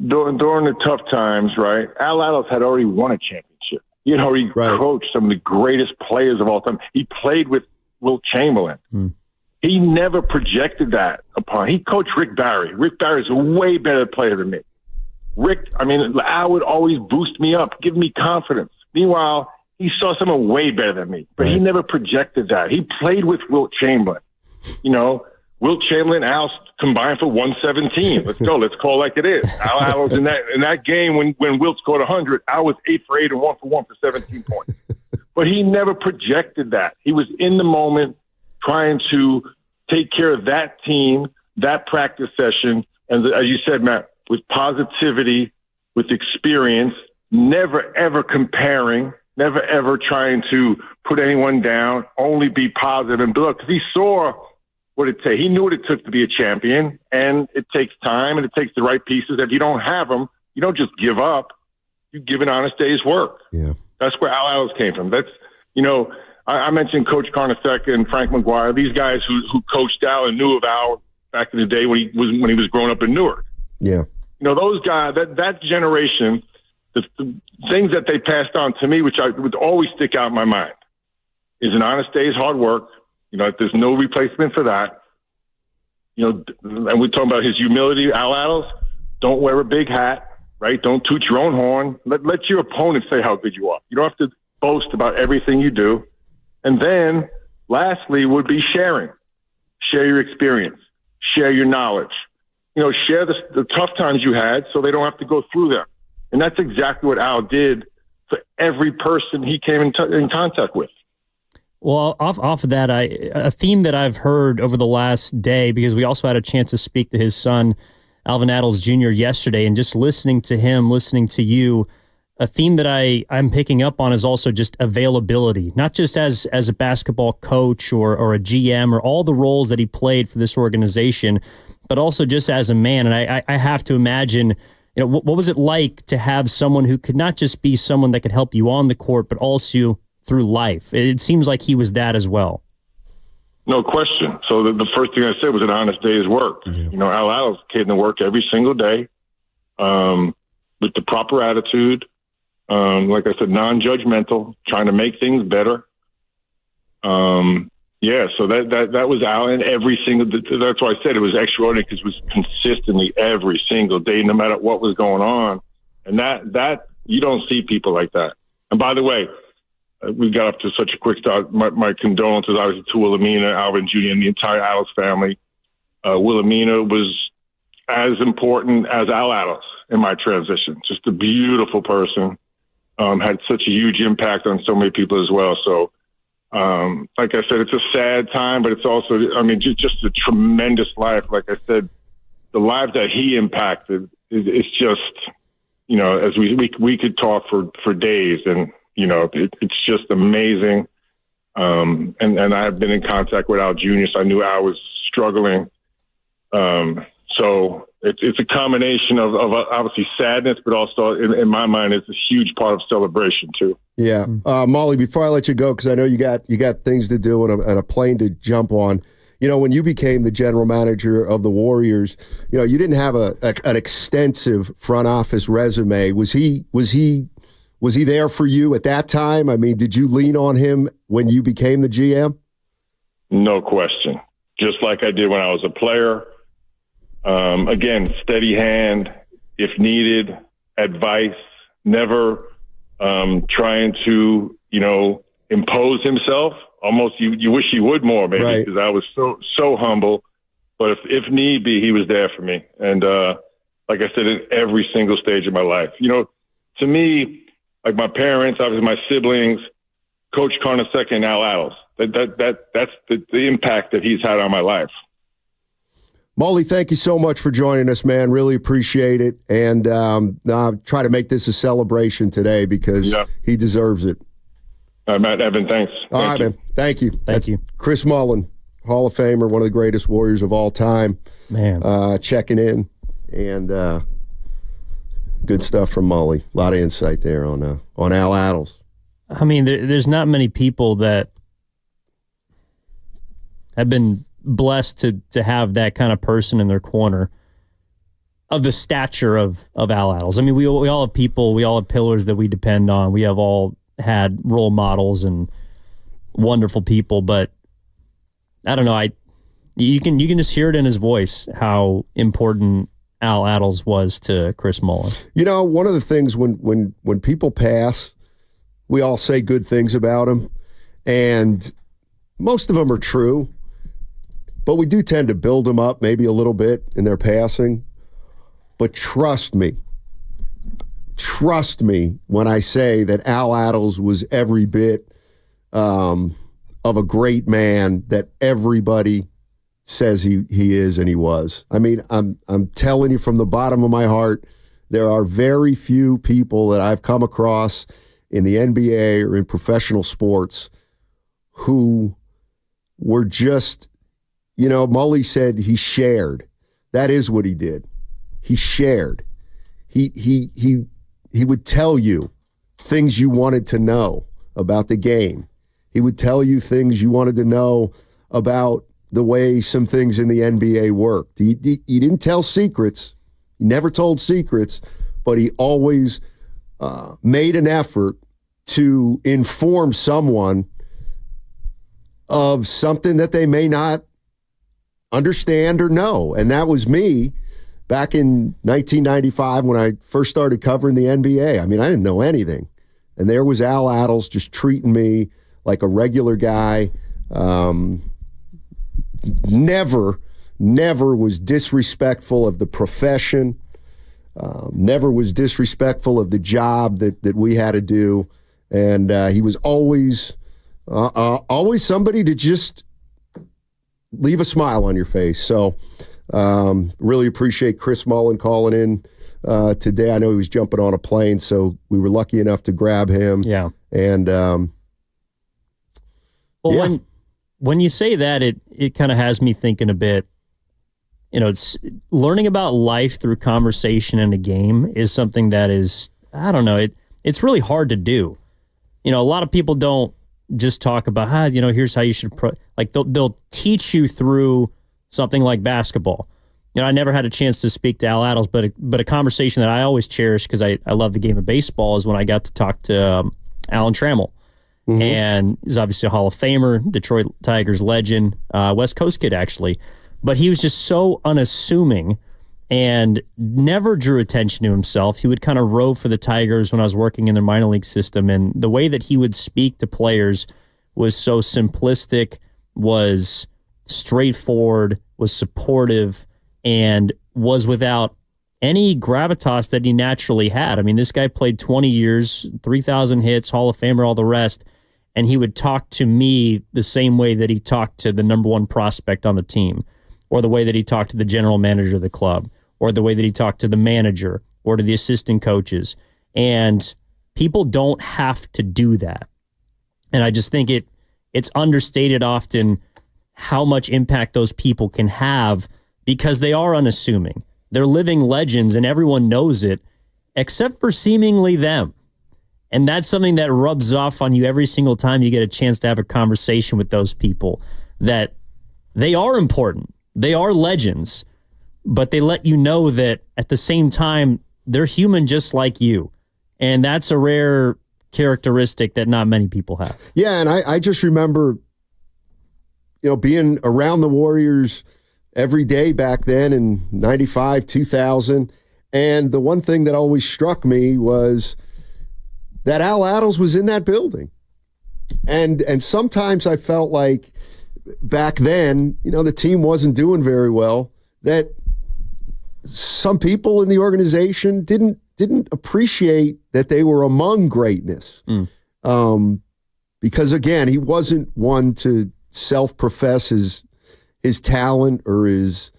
during the tough times, right, Al Attles had already won a championship. He had already coached some of the greatest players of all time. He played with Wilt Chamberlain. He never projected that upon. He coached Rick Barry. Rick Barry's a way better player than me. Al would always boost me up, give me confidence. Meanwhile, he saw someone way better than me, but he never projected that. He played with Wilt Chamberlain. Wilt Chamberlain, Al combined for 117. Let's go. Let's call it like it is. Al was in that game when Wilt scored 100. Al was 8 for 8 and 1 for 1 for 17 points. But he never projected that. He was in the moment, trying to take care of that team, that practice session, and as you said, Matt, with positivity, with experience, never ever comparing, never ever trying to put anyone down, only be positive and build up. Because he saw what it takes. He knew what it took to be a champion, and it takes time and it takes the right pieces. If you don't have them, you don't just give up. You give an honest day's work. Yeah, that's where Al Attles came from. That's I mentioned Coach Carnesecca and Frank McGuire. These guys who coached Al and knew of Al back in the day when he was growing up in Newark. Yeah, those guys, that generation, the things that they passed on to me, which I would always stick out in my mind, is an honest day's hard work. There's no replacement for that. And we're talking about his humility, Al Attles. Don't wear a big hat, right? Don't toot your own horn. Let your opponent say how good you are. You don't have to boast about everything you do. And then, lastly, would be sharing. Share your experience. Share your knowledge. Share the tough times you had so they don't have to go through them. And that's exactly what Al did for every person he came in contact with. Well, off of that, a theme that I've heard over the last day, because we also had a chance to speak to his son, Alvin Attles Jr., yesterday, and just listening to him, listening to you, a theme that I'm picking up on is also just availability, not just as a basketball coach or a GM or all the roles that he played for this organization, but also just as a man. And I have to imagine, what was it like to have someone who could not just be someone that could help you on the court, but also through life? It seems like he was that as well. No question. So the first thing I said was an honest day's work. Mm-hmm. Al Attles came to work every single day with the proper attitude. Like I said, non-judgmental, trying to make things better. So that was Al, and every single. That's why I said it was extraordinary, because it was consistently every single day, no matter what was going on. And that you don't see people like that. And by the way, we got up to such a quick start. My condolences, obviously, to Wilhelmina, Alvin Jr., and the entire Attles family. Wilhelmina was as important as Al Attles in my transition. Just a beautiful person. Had such a huge impact on so many people as well. So, like I said, it's a sad time, but it's also, just a tremendous life. Like I said, the lives that he impacted, it's just, as we could talk for days, and, it's just amazing. And I have been in contact with Al Jr., so I knew Al was struggling. So it's a combination of obviously sadness, but also in my mind, it's a huge part of celebration too. Yeah, Molly. Before I let you go, because I know you got things to do and a plane to jump on. You know, when you became the general manager of the Warriors, you know, you didn't have an extensive front office resume. Was he there for you at that time? I mean, did you lean on him when you became the GM? No question. Just like I did when I was a player. Again, steady hand, if needed, advice, never trying to, impose himself. Almost you wish he would more, maybe, because I was so humble. But if need be, he was there for me. And like I said, in every single stage of my life. To me, like my parents, obviously my siblings, Coach Carnesecca and Al Attles. That's the impact that he's had on my life. Mullin, thank you so much for joining us, man. Really appreciate it. And try to make this a celebration today because he deserves it. All right, Matt, Evan, thanks. All right, man. Thank you. Thank you. Chris Mullin, Hall of Famer, one of the greatest Warriors of all time. Man. Checking in. And good stuff from Mullin. A lot of insight there on Al Attles. I mean, there's not many people that have been blessed to have that kind of person in their corner of the stature of Al Attles. I mean, we all have people, we all have pillars that we depend on. We have all had role models and wonderful people, but I don't know. You can just hear it in his voice how important Al Attles was to Chris Mullin. One of the things when people pass, we all say good things about them, and most of them are true. But we do tend to build them up maybe a little bit in their passing. But trust me when I say that Al Attles was every bit of a great man that everybody says he is and he was. I mean, I'm telling you from the bottom of my heart, there are very few people that I've come across in the NBA or in professional sports who were just... Mullin said he shared. That is what he did. He shared. He would tell you things you wanted to know about the game. He would tell you things you wanted to know about the way some things in the NBA worked. He didn't tell secrets. He never told secrets, but he always made an effort to inform someone of something that they may not understand or know. And that was me back in 1995 when I first started covering the NBA. I mean, I didn't know anything. And there was Al Attles just treating me like a regular guy. Never was disrespectful of the profession. Never was disrespectful of the job that we had to do. And he was always somebody to just leave a smile on your face. So really appreciate Chris Mullin calling in today. I know he was jumping on a plane, so we were lucky enough to grab him. Yeah. And when you say that, it kind of has me thinking a bit, it's learning about life through conversation in a game is something that is, I don't know, it's really hard to do. A lot of people don't just talk about, here's how you should, they'll teach you through something like basketball. I never had a chance to speak to Al Attles, but a conversation that I always cherish because I love the game of baseball is when I got to talk to Alan Trammell. Mm-hmm. And he's obviously a Hall of Famer, Detroit Tigers legend, West Coast kid actually. But he was just so unassuming and never drew attention to himself. He would kind of rove for the Tigers when I was working in their minor league system, and the way that he would speak to players was so simplistic, was straightforward, was supportive, and was without any gravitas that he naturally had. I mean, this guy played 20 years, 3,000 hits, Hall of Famer, all the rest, and he would talk to me the same way that he talked to the number one prospect on the team, or the way that he talked to the general manager of the club, or the way that he talked to the manager, or to the assistant coaches. And people don't have to do that. And I just think it's understated often how much impact those people can have because they are unassuming. They're living legends and everyone knows it, except for seemingly them. And that's something that rubs off on you every single time you get a chance to have a conversation with those people, that they are important. They are legends, but they let you know that at the same time, they're human just like you. And that's a rare characteristic that not many people have. Yeah, and I just remember, being around the Warriors every day back then in 95, 2000. And the one thing that always struck me was that Al Attles was in that building. And sometimes I felt like back then, the team wasn't doing very well, that some people in the organization didn't appreciate that they were among greatness. Because again, he wasn't one to self-profess his talent or his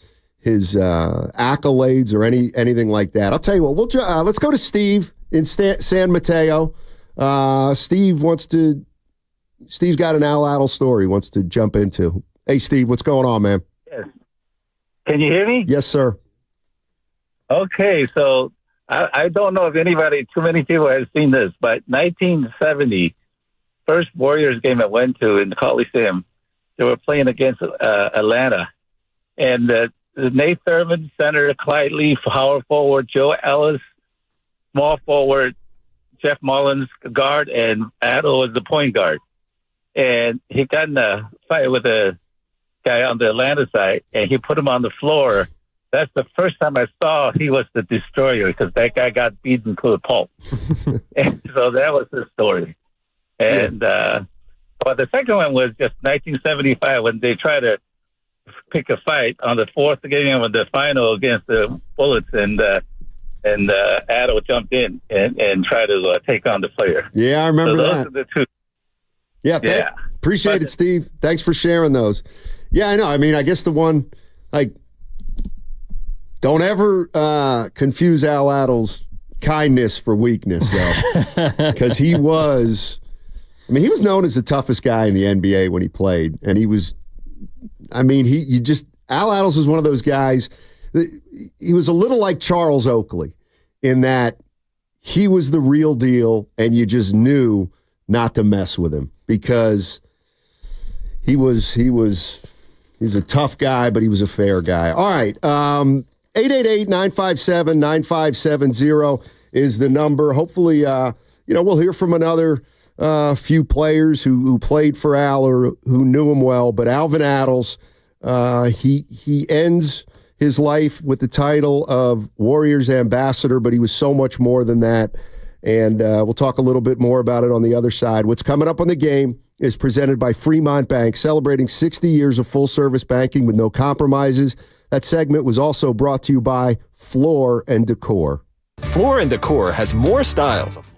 accolades or anything like that. I'll tell you what, let's go to Steve in San Mateo. Steve's got an Al Attles story he wants to jump into. Hey, Steve, what's going on, man? Yes. Can you hear me? Yes, sir. Okay, so I don't know if too many people have seen this, but 1970, first Warriors game I went to in the Coliseum, they were playing against Atlanta. And Nate Thurman, center, Clyde Lee, power forward, Joe Ellis, small forward, Jeff Mullins, guard, and Attles was the point guard. And he got in a fight with a guy on the Atlanta side, and he put him on the floor. That's the first time I saw he was the destroyer because that guy got beaten to the pulp. And so that was the story. And but the second one was just 1975 when they tried to pick a fight on the fourth game of the final against the Bullets, and Attles jumped in and tried to take on the player. Yeah, I remember those that. Are the two. Yeah. Appreciate it, Steve. Thanks for sharing those. Yeah, I know. I mean, I guess the one, don't ever confuse Al Attles' kindness for weakness, though. Because he was known as the toughest guy in the NBA when he played. And he was, Al Attles was one of those guys, he was a little like Charles Oakley in that he was the real deal and you just knew not to mess with him because he was a tough guy, but he was a fair guy. All right. 888-957-9570 is the number. Hopefully, we'll hear from another few players who played for Al or who knew him well. But Alvin Attles, he ends his life with the title of Warriors ambassador, but he was so much more than that. And we'll talk a little bit more about it on the other side. What's coming up on the game is presented by Fremont Bank, celebrating 60 years of full-service banking with no compromises. That segment was also brought to you by Floor & Decor. Floor & Decor has more styles of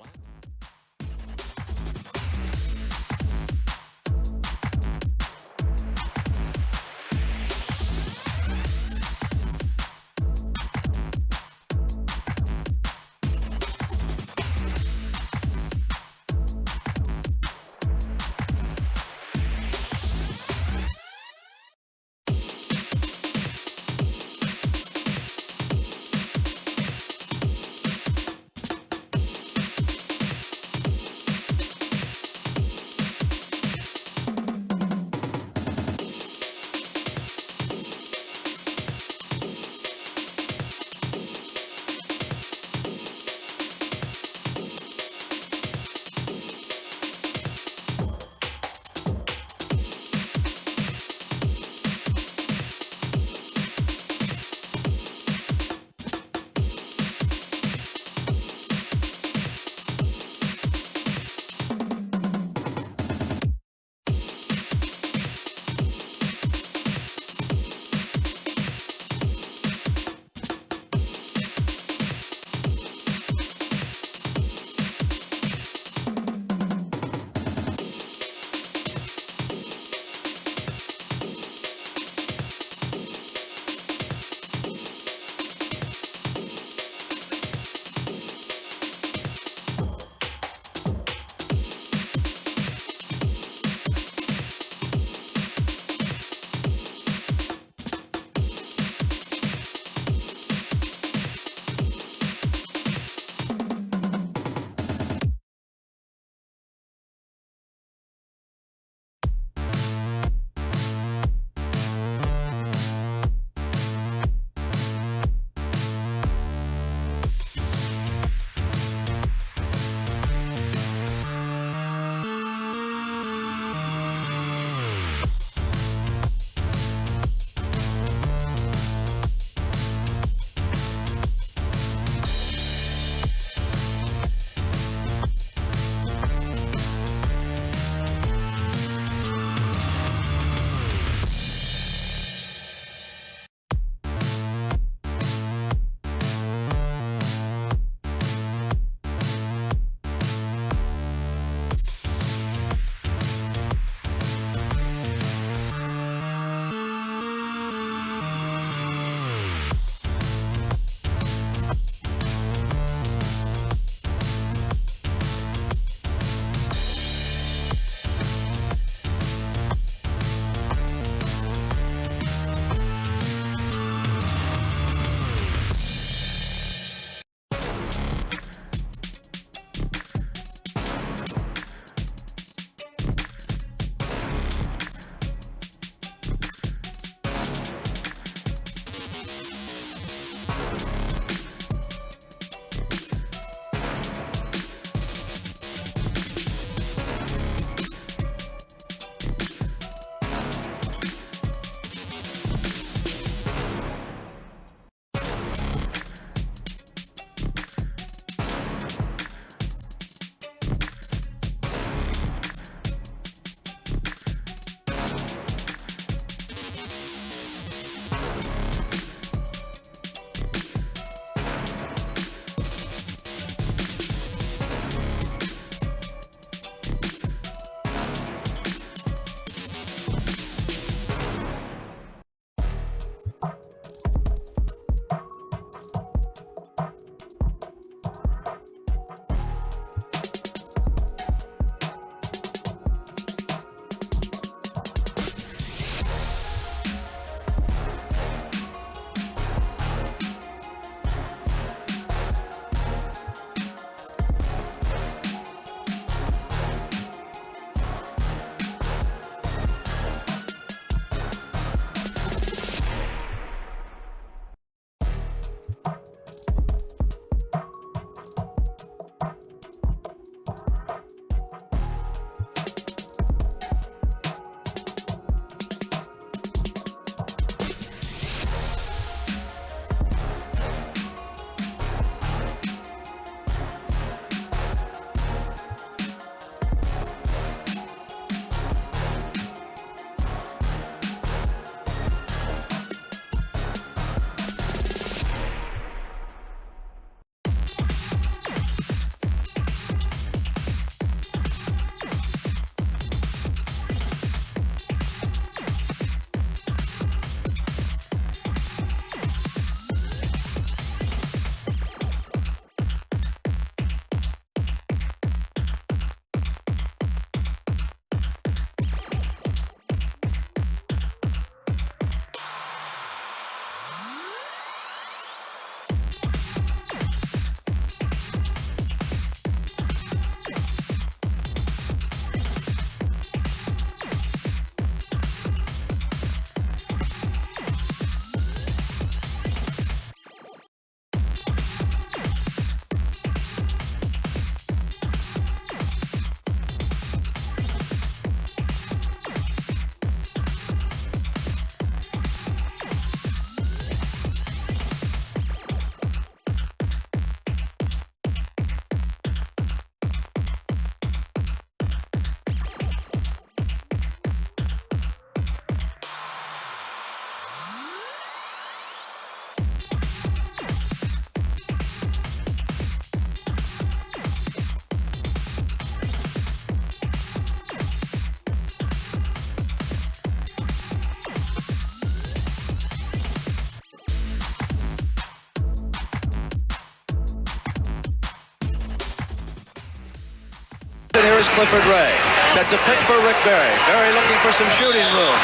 Here is Clifford Ray. Sets a pick for Rick Barry. Barry looking for some shooting room.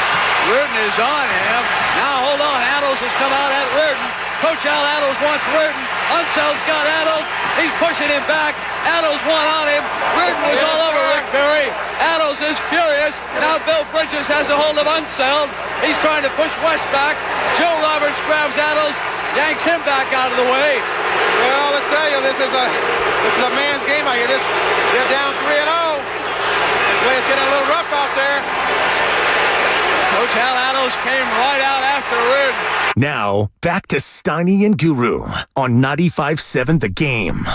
Reardon is on him. Now hold on. Attles has come out at Reardon. Coach Al Attles wants Reardon. Unseld's got Attles. He's pushing him back. Attles won on him. Reardon was all over Rick Barry. Attles is furious. Now Bill Bridges has a hold of Unseld. He's trying to push West back. Joe Roberts grabs Attles, yanks him back out of the way. Well, I tell you, this is a man's game. I get it. They're down 3-0. It's getting a little rough out there. Coach Al Attles came right out after Reardon. Now, back to Steiny and Guru on 95.7 The Game.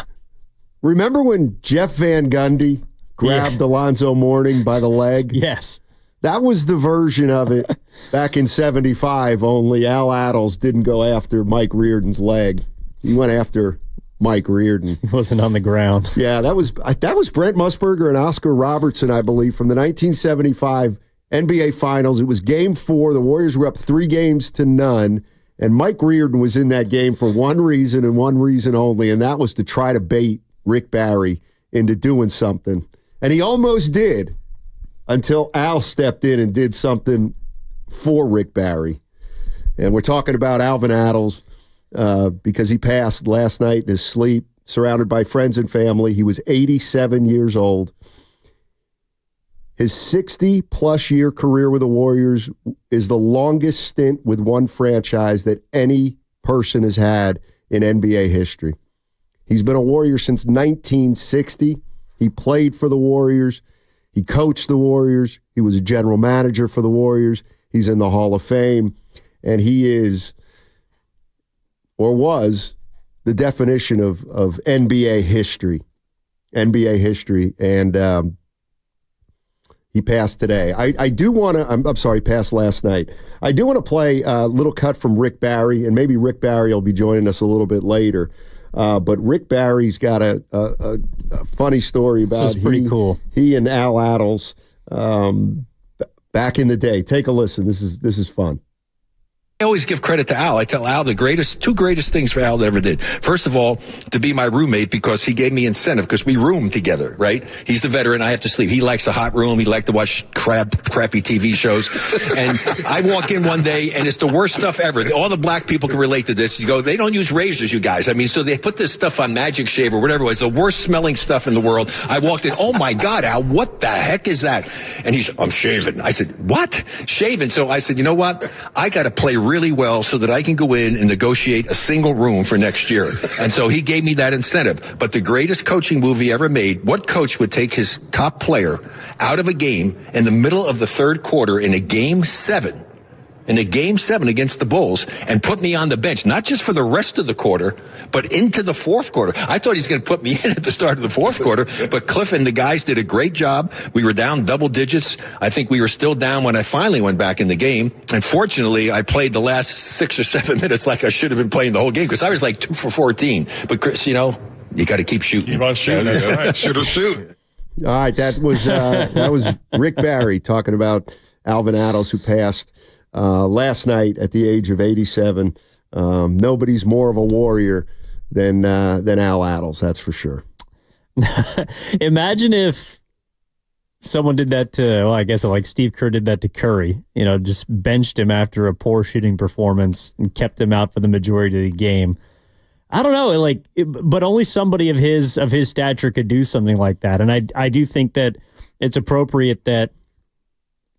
Remember when Jeff Van Gundy grabbed Alonzo Mourning by the leg? Yes. That was the version of it back in 75, only Al Attles didn't go after Mike Reardon's leg. He went after Mike Reardon. He wasn't on the ground. Yeah, that was Brent Musburger and Oscar Robertson, I believe, from the 1975 NBA Finals. It was Game 4. The Warriors were up 3-0, and Mike Reardon was in that game for one reason and one reason only, and that was to try to bait Rick Barry into doing something. And he almost did until Al stepped in and did something for Rick Barry. And we're talking about Alvin Attles because he passed last night in his sleep, surrounded by friends and family. He was 87 years old. His 60-plus year career with the Warriors is the longest stint with one franchise that any person has had in NBA history. He's been a Warrior since 1960. He played for the Warriors. He coached the Warriors. He was a general manager for the Warriors. He's in the Hall of Fame. And he is, or was, the definition of NBA history. NBA history. And he passed today. I do want to, I'm sorry, passed last night. I do want to play a little cut from Rick Barry, and maybe Rick Barry will be joining us a little bit later. But Rick Barry's got a funny story about this is pretty cool. He and Al Attles back in the day. Take a listen. This is fun. I always give credit to Al. I tell Al two greatest things for Al that ever did. First of all, to be my roommate because he gave me incentive because we room together, right? He's the veteran. I have to sleep. He likes a hot room. He likes to watch crappy TV shows. And I walk in one day and it's the worst stuff ever. All the black people can relate to this. You go, they don't use razors, you guys. I mean, so they put this stuff on Magic Shave or whatever it was, the worst smelling stuff in the world. I walked in, oh my God, Al, what the heck is that? And he's, I'm shaving. I said, what? Shaving. So I said, you know what? I got to play really well so that I can go in and negotiate a single room for next year. And so he gave me that incentive. But the greatest coaching move he ever made, what coach would take his top player out of a game in the middle of the third quarter in a game 7 against the Bulls and put me on the bench, not just for the rest of the quarter, but into the fourth quarter. I thought he's going to put me in at the start of the fourth quarter, but Cliff and the guys did a great job. We were down double digits. I think we were still down when I finally went back in the game. And fortunately, I played the last 6 or 7 minutes like I should have been playing the whole game because I was like 2 for 14. But Chris, you got to keep shooting. Keep on shooting. That's right. Shoot or shoot. All right, that was Rick Barry talking about Alvin Attles, who passed last night at the age of 87. Nobody's more of a Warrior than Al Attles, that's for sure. Imagine if someone did that to, well, I guess like Steve Kerr did that to Curry, just benched him after a poor shooting performance and kept him out for the majority of the game. I don't know, but only somebody of his stature could do something like that. And I do think that it's appropriate that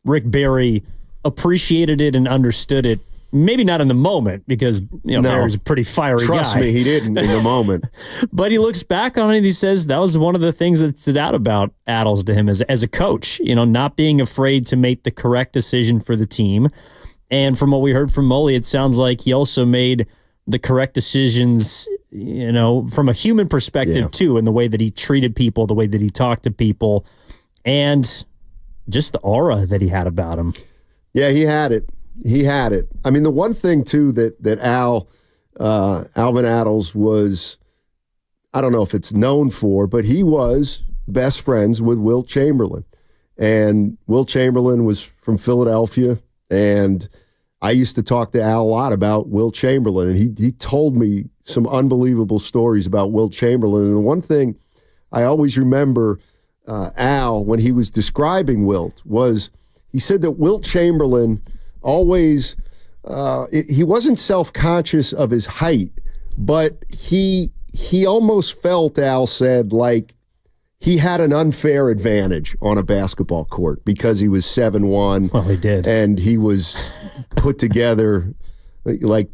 Rick Barry appreciated it and understood it. Maybe not in the moment because Barry's a pretty fiery guy. Trust me, he didn't in the moment. But he looks back on it and he says that was one of the things that stood out about Attles to him as a coach, not being afraid to make the correct decision for the team. And from what we heard from Mullin, it sounds like he also made the correct decisions, from a human perspective too, in the way that he treated people, the way that he talked to people, and just the aura that he had about him. Yeah, he had it. I mean, the one thing, too, that Alvin Attles was, I don't know if it's known for, but he was best friends with Wilt Chamberlain. And Wilt Chamberlain was from Philadelphia, and I used to talk to Al a lot about Wilt Chamberlain, and he told me some unbelievable stories about Wilt Chamberlain. And the one thing I always remember Al, when he was describing Wilt, was he said that Wilt Chamberlain always, he wasn't self-conscious of his height, but he almost felt, Al said, like he had an unfair advantage on a basketball court because he was 7'1". Well, he did. And he was put together like,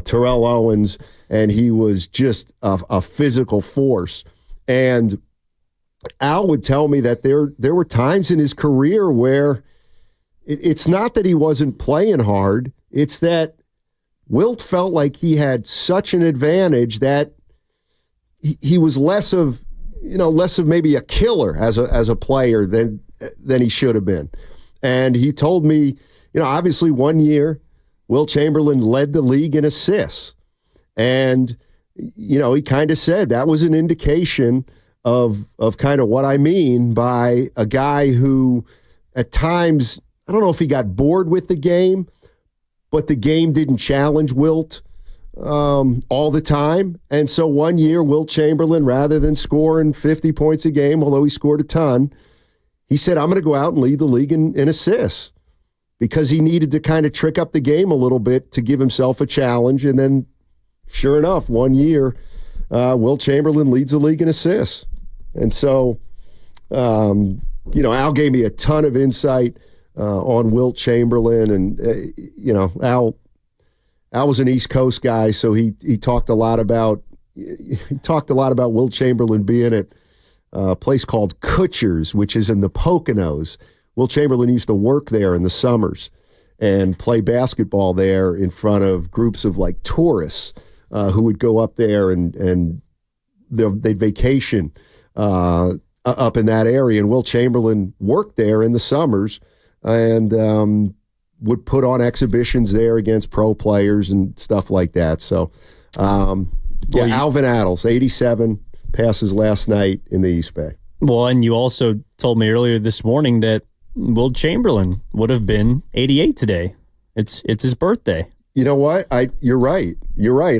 Terrell Owens, and he was just a physical force. And Al would tell me that there were times in his career where it's not that he wasn't playing hard, it's that Wilt felt like he had such an advantage that he was less of maybe a killer as a player than he should have been. And he told me, obviously one year Wilt Chamberlain led the league in assists. And, he kind of said that was an indication of kind of what I mean by a guy who at times, I don't know if he got bored with the game, but the game didn't challenge Wilt all the time. And so one year, Wilt Chamberlain, rather than scoring 50 points a game, although he scored a ton, he said, I'm going to go out and lead the league in assists, because he needed to kind of trick up the game a little bit to give himself a challenge. And then, sure enough, one year, Wilt Chamberlain leads the league in assists. And so, Al gave me a ton of insight on Wilt Chamberlain. And, Al was an East Coast guy, so he talked a lot about Wilt Chamberlain being at a place called Kutcher's, which is in the Poconos. Wilt Chamberlain used to work there in the summers and play basketball there in front of groups of like tourists who would go up there and they'd vacation up in that area. And Wilt Chamberlain worked there in the summers and would put on exhibitions there against pro players and stuff like that. So, Alvin Attles, 87 passes last night in the East Bay. Well, and you also told me earlier this morning that Wilt Chamberlain would have been 88 today. It's his birthday. You know what? You're right.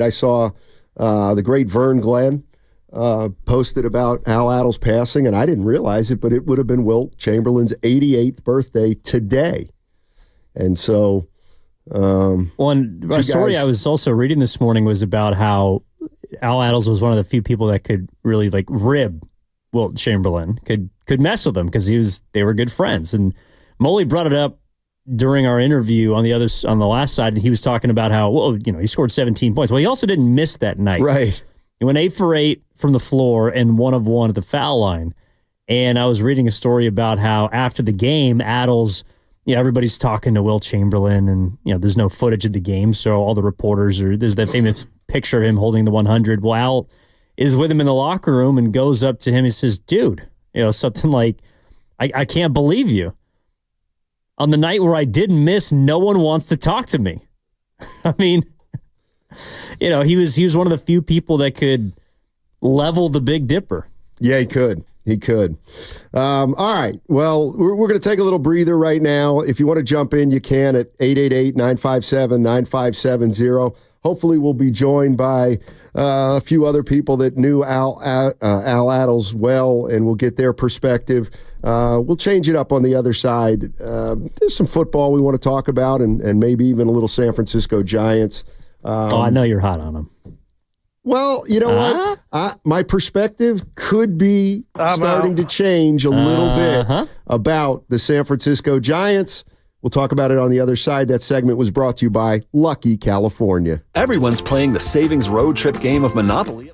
I saw the great Vern Glenn posted about Al Attles passing, and I didn't realize it, but it would have been Wilt Chamberlain's 88th birthday today. And so, a story I was also reading this morning was about how Al Attles was one of the few people that could really like rib Wilt Chamberlain, could mess with him because they were good friends. And Mullin brought it up during our interview on the last side, and he was talking about how, he scored 17 points. Well, he also didn't miss that night. Right. He went 8 for 8 from the floor and 1 of 1 at the foul line. And I was reading a story about how after the game, Attles, everybody's talking to Wilt Chamberlain, and there's no footage of the game, so all the reporters there's that famous picture of him holding the 100. Well, Al is with him in the locker room and goes up to him and says, dude, something like, I can't believe you. On the night where I did miss, no one wants to talk to me. I mean, he was one of the few people that could level the Big Dipper. Yeah, he could. All right. Well, we're going to take a little breather right now. If you want to jump in, you can at 888-957-9570. Hopefully we'll be joined by a few other people that knew Al Attles well, and we'll get their perspective. We'll change it up on the other side. There's some football we want to talk about, and maybe even a little San Francisco Giants. I know you're hot on them. Well, you know what? My perspective could be starting to change a little bit about the San Francisco Giants. We'll talk about it on the other side. That segment was brought to you by Lucky California. Everyone's playing the savings road trip game of Monopoly.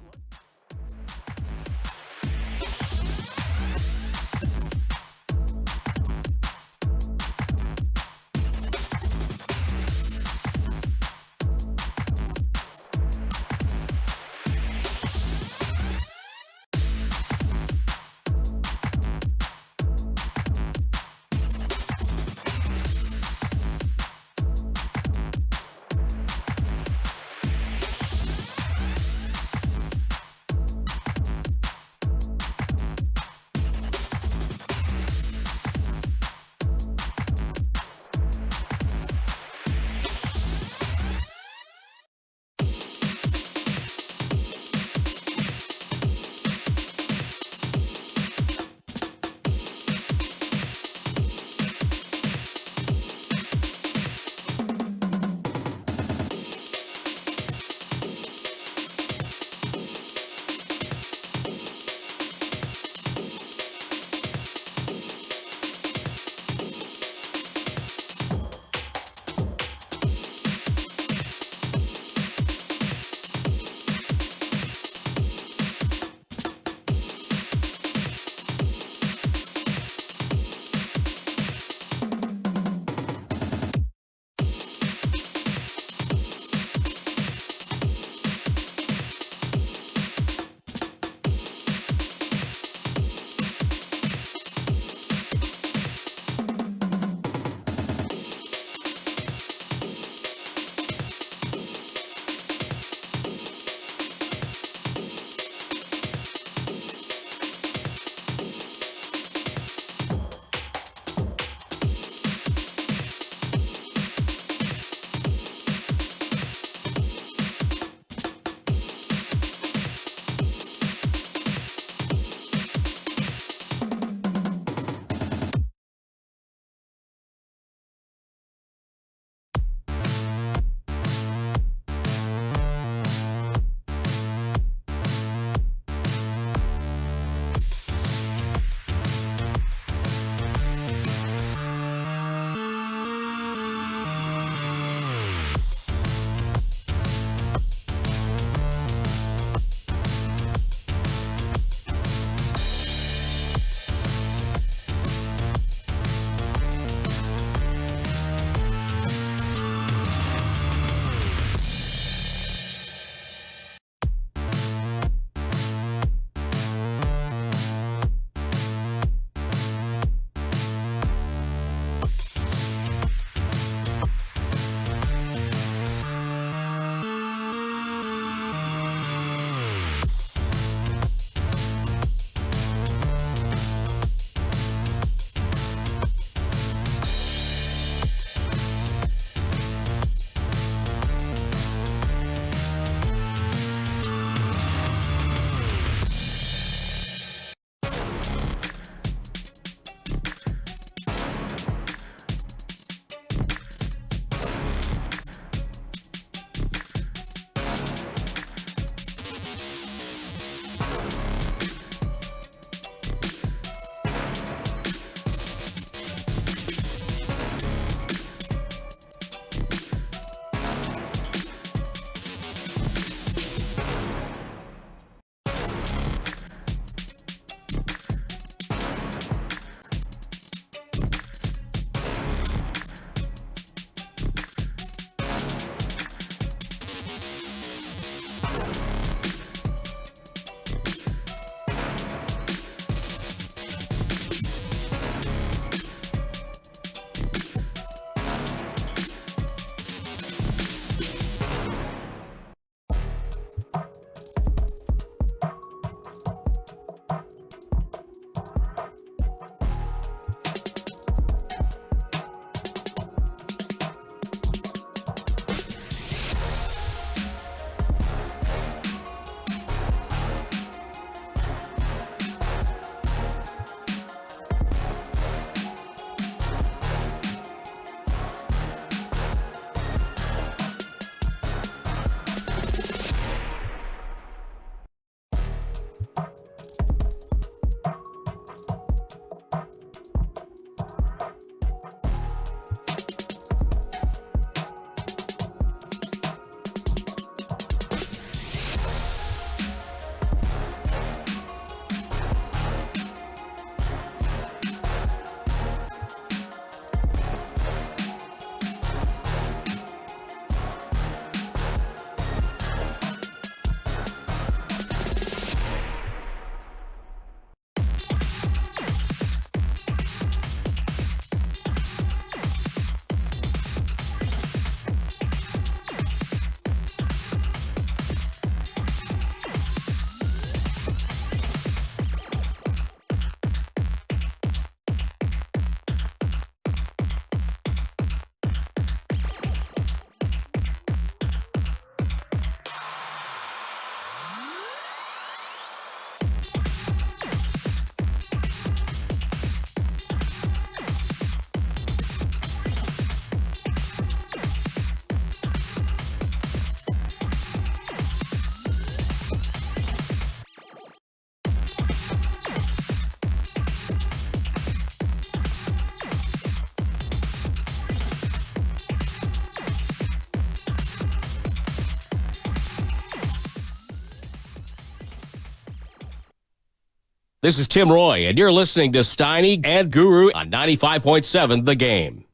This is Tim Roy, and you're listening to Steiny and Guru on 95.7 The Game.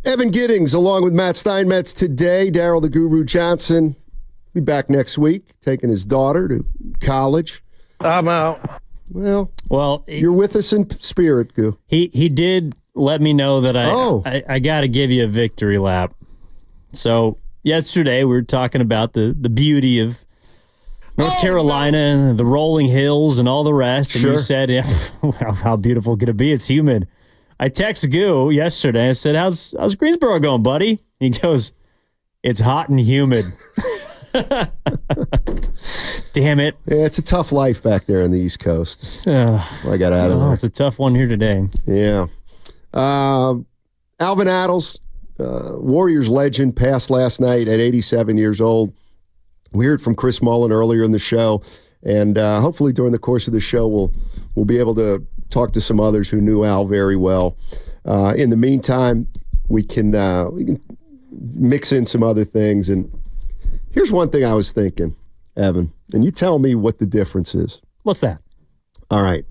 Evan Giddings, along with Matt Steinmetz today. Daryl the Guru Johnson, be back next week, taking his daughter to college. I'm out. Well, you're with us in spirit, Goo. He did let me know that I got to give you a victory lap. So yesterday we were talking about the beauty of North Carolina and the rolling hills and all the rest. And you said, how beautiful could it be? It's humid. I texted Goo yesterday. I said, how's Greensboro going, buddy? He goes, it's hot and humid. Damn it. Yeah, it's a tough life back there on the East Coast. I got out of there. It's a tough one here today. Yeah. Alvin Attles, Warriors legend, passed last night at 87 years old. We heard from Chris Mullin earlier in the show, and hopefully during the course of the show we'll be able to talk to some others who knew Al very well. In the meantime, we can mix in some other things. And here's one thing I was thinking, Evan, and you tell me what the difference is. What's that? All right.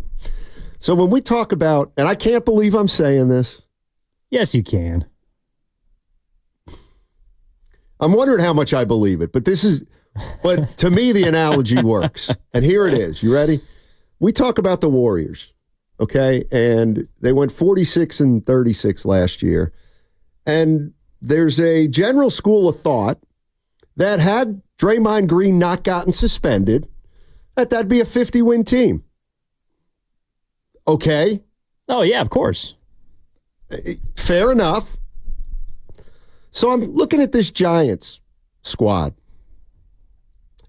So when we talk about, and I can't believe I'm saying this. Yes, you can. I'm wondering how much I believe it, but to me, the analogy works. And here it is. You ready? We talk about the Warriors, okay? And they went 46-36 last year. And there's a general school of thought that had Draymond Green not gotten suspended, that'd be a 50-win team. Okay? Oh, yeah, of course. Fair enough. So I'm looking at this Giants squad,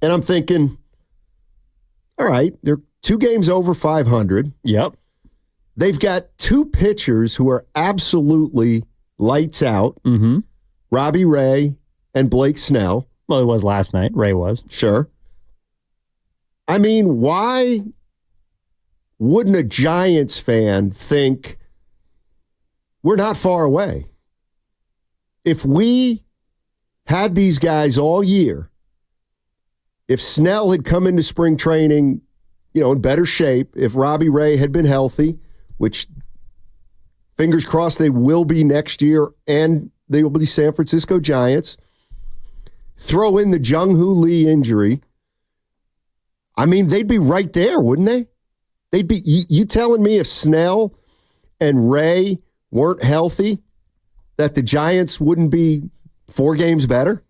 and I'm thinking, all right, they're 2 games over 500. Yep. They've got 2 pitchers who are absolutely lights out, Robbie Ray and Blake Snell. Well, it was last night. Ray was. Sure. I mean, why wouldn't a Giants fan think we're not far away? If we had these guys all year, if Snell had come into spring training, in better shape, if Robbie Ray had been healthy, which fingers crossed they will be next year, and they will be San Francisco Giants, throw in the Jung-Hoo Lee injury, I mean, they'd be right there, wouldn't they? They'd be. You telling me if Snell and Ray weren't healthy, that the Giants wouldn't be 4 games better?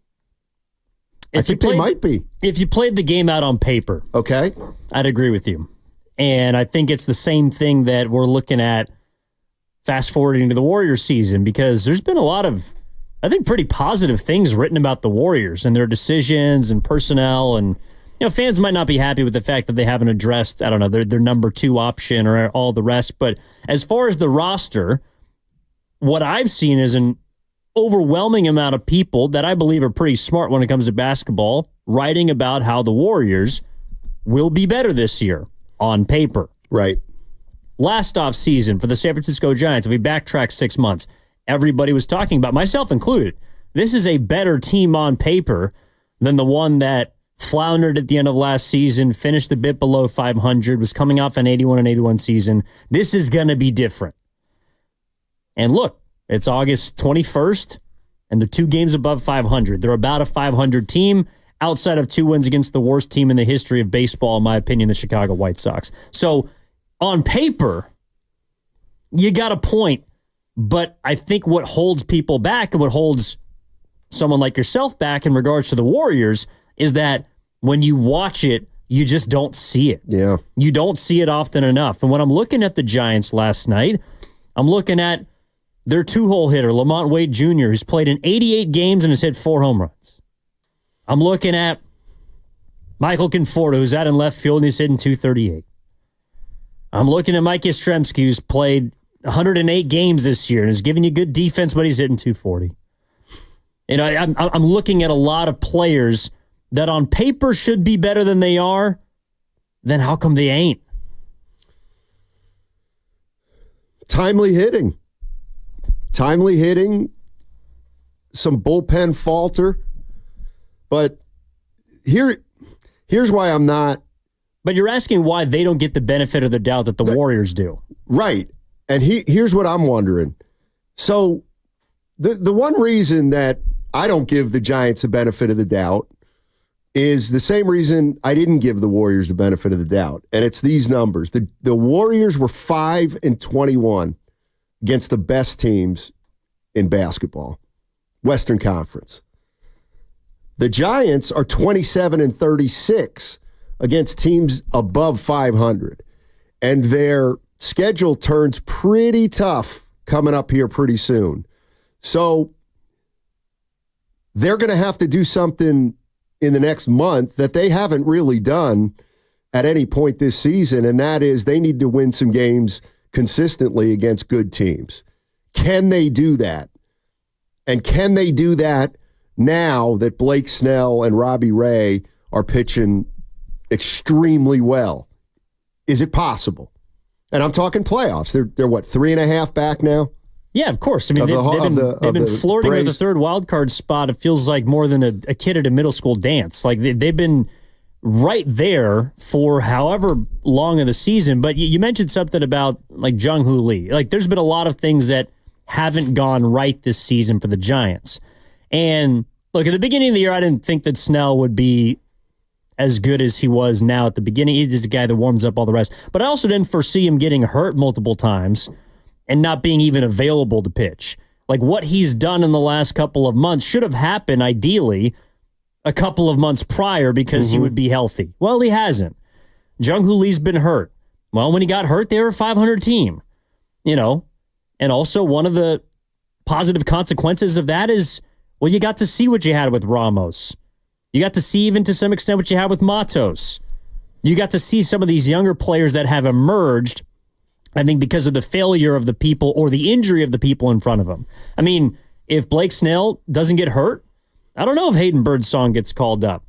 I think they might be. If you played the game out on paper, okay, I'd agree with you. And I think it's the same thing that we're looking at fast forwarding to the Warriors season, because there's been a lot of, I think, pretty positive things written about the Warriors and their decisions and personnel. And, fans might not be happy with the fact that they haven't addressed, I don't know, their number 2 option or all the rest. But as far as the roster, what I've seen is an overwhelming amount of people that I believe are pretty smart when it comes to basketball writing about how the Warriors will be better this year on paper. Right. Last offseason for the San Francisco Giants, if we backtrack 6 months, everybody was talking about, myself included, this is a better team on paper than the one that floundered at the end of last season, finished a bit below 500, was coming off an 81-81 season. This is going to be different. And look, it's August 21st, and they're 2 games above 500. They're about a 500 team outside of 2 wins against the worst team in the history of baseball, in my opinion, the Chicago White Sox. So on paper, you got a point, but I think what holds people back and what holds someone like yourself back in regards to the Warriors is that when you watch it, you just don't see it. Yeah. You don't see it often enough. And when I'm looking at the Giants last night, I'm looking at their 2-hole hitter, Lamont Wade Jr., who's played in 88 games and has hit 4 home runs. I'm looking at Michael Conforto, who's out in left field and he's hitting 238. I'm looking at Mike Yastrzemski, who's played 108 games this year and is giving you good defense, but he's hitting 240. I'm looking at a lot of players that on paper should be better than they are. Then how come they ain't? Timely hitting, some bullpen falter. But here's why I'm not But you're asking why they don't get the benefit of the doubt that the Warriors do. Right. And here's what I'm wondering. So the one reason that I don't give the Giants the benefit of the doubt is the same reason I didn't give the Warriors the benefit of the doubt. And it's these numbers. The Warriors were 5-21 against the best teams in basketball, Western Conference. The Giants are 27-36 against teams above 500. And their schedule turns pretty tough coming up here pretty soon. So they're going to have to do something in the next month that they haven't really done at any point this season, and that is they need to win some games consistently against good teams. Can they do that? And can they do that now that Blake Snell and Robbie Ray are pitching extremely well? Is it possible? And I'm talking playoffs. They're what, 3.5 back now? Yeah, of course. I mean, they've been flirting with the third wild card spot. It feels like more than a kid at a middle school dance. Like they've been right there for however long of the season. But you mentioned something about like Jung-Hoo Lee. Like there's been a lot of things that haven't gone right this season for the Giants. And look, at the beginning of the year, I didn't think that Snell would be as good as he was now at the beginning. He's just a guy that warms up all the rest. But I also didn't foresee him getting hurt multiple times and not being even available to pitch. Like what he's done in the last couple of months should have happened, ideally, a couple of months prior because he would be healthy. Well, he hasn't. Jung-Hoo Lee's been hurt. Well, when he got hurt, they were a 500 team. You know, and also one of the positive consequences of that is, well, you got to see what you had with Ramos. You got to see, even to some extent, what you had with Matos. You got to see some of these younger players that have emerged, I think, because of the failure of the people or the injury of the people in front of them. I mean, if Blake Snell doesn't get hurt, I don't know if Hayden Birdsong gets called up.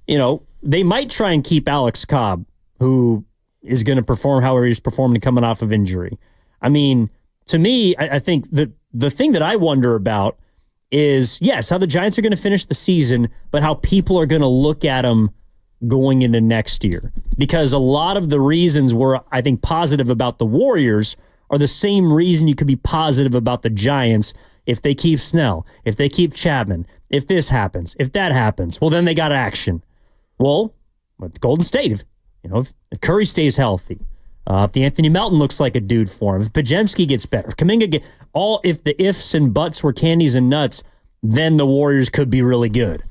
You know, they might try and keep Alex Cobb, who is going to perform however he's performing coming off of injury. I mean, to me, I think the thing that I wonder about is, yes, how the Giants are going to finish the season, but how people are going to look at them going into next year. Because a lot of the reasons we're, I think, positive about the Warriors are the same reason you could be positive about the Giants if they keep Snell, if they keep Chapman, if this happens, if that happens. Well, then they got action. Well, with Golden State, if Curry stays healthy, if the Anthony Melton looks like a dude for him, if Pajemski gets better, if Kuminga get if the ifs and buts were candies and nuts, then the Warriors could be really good.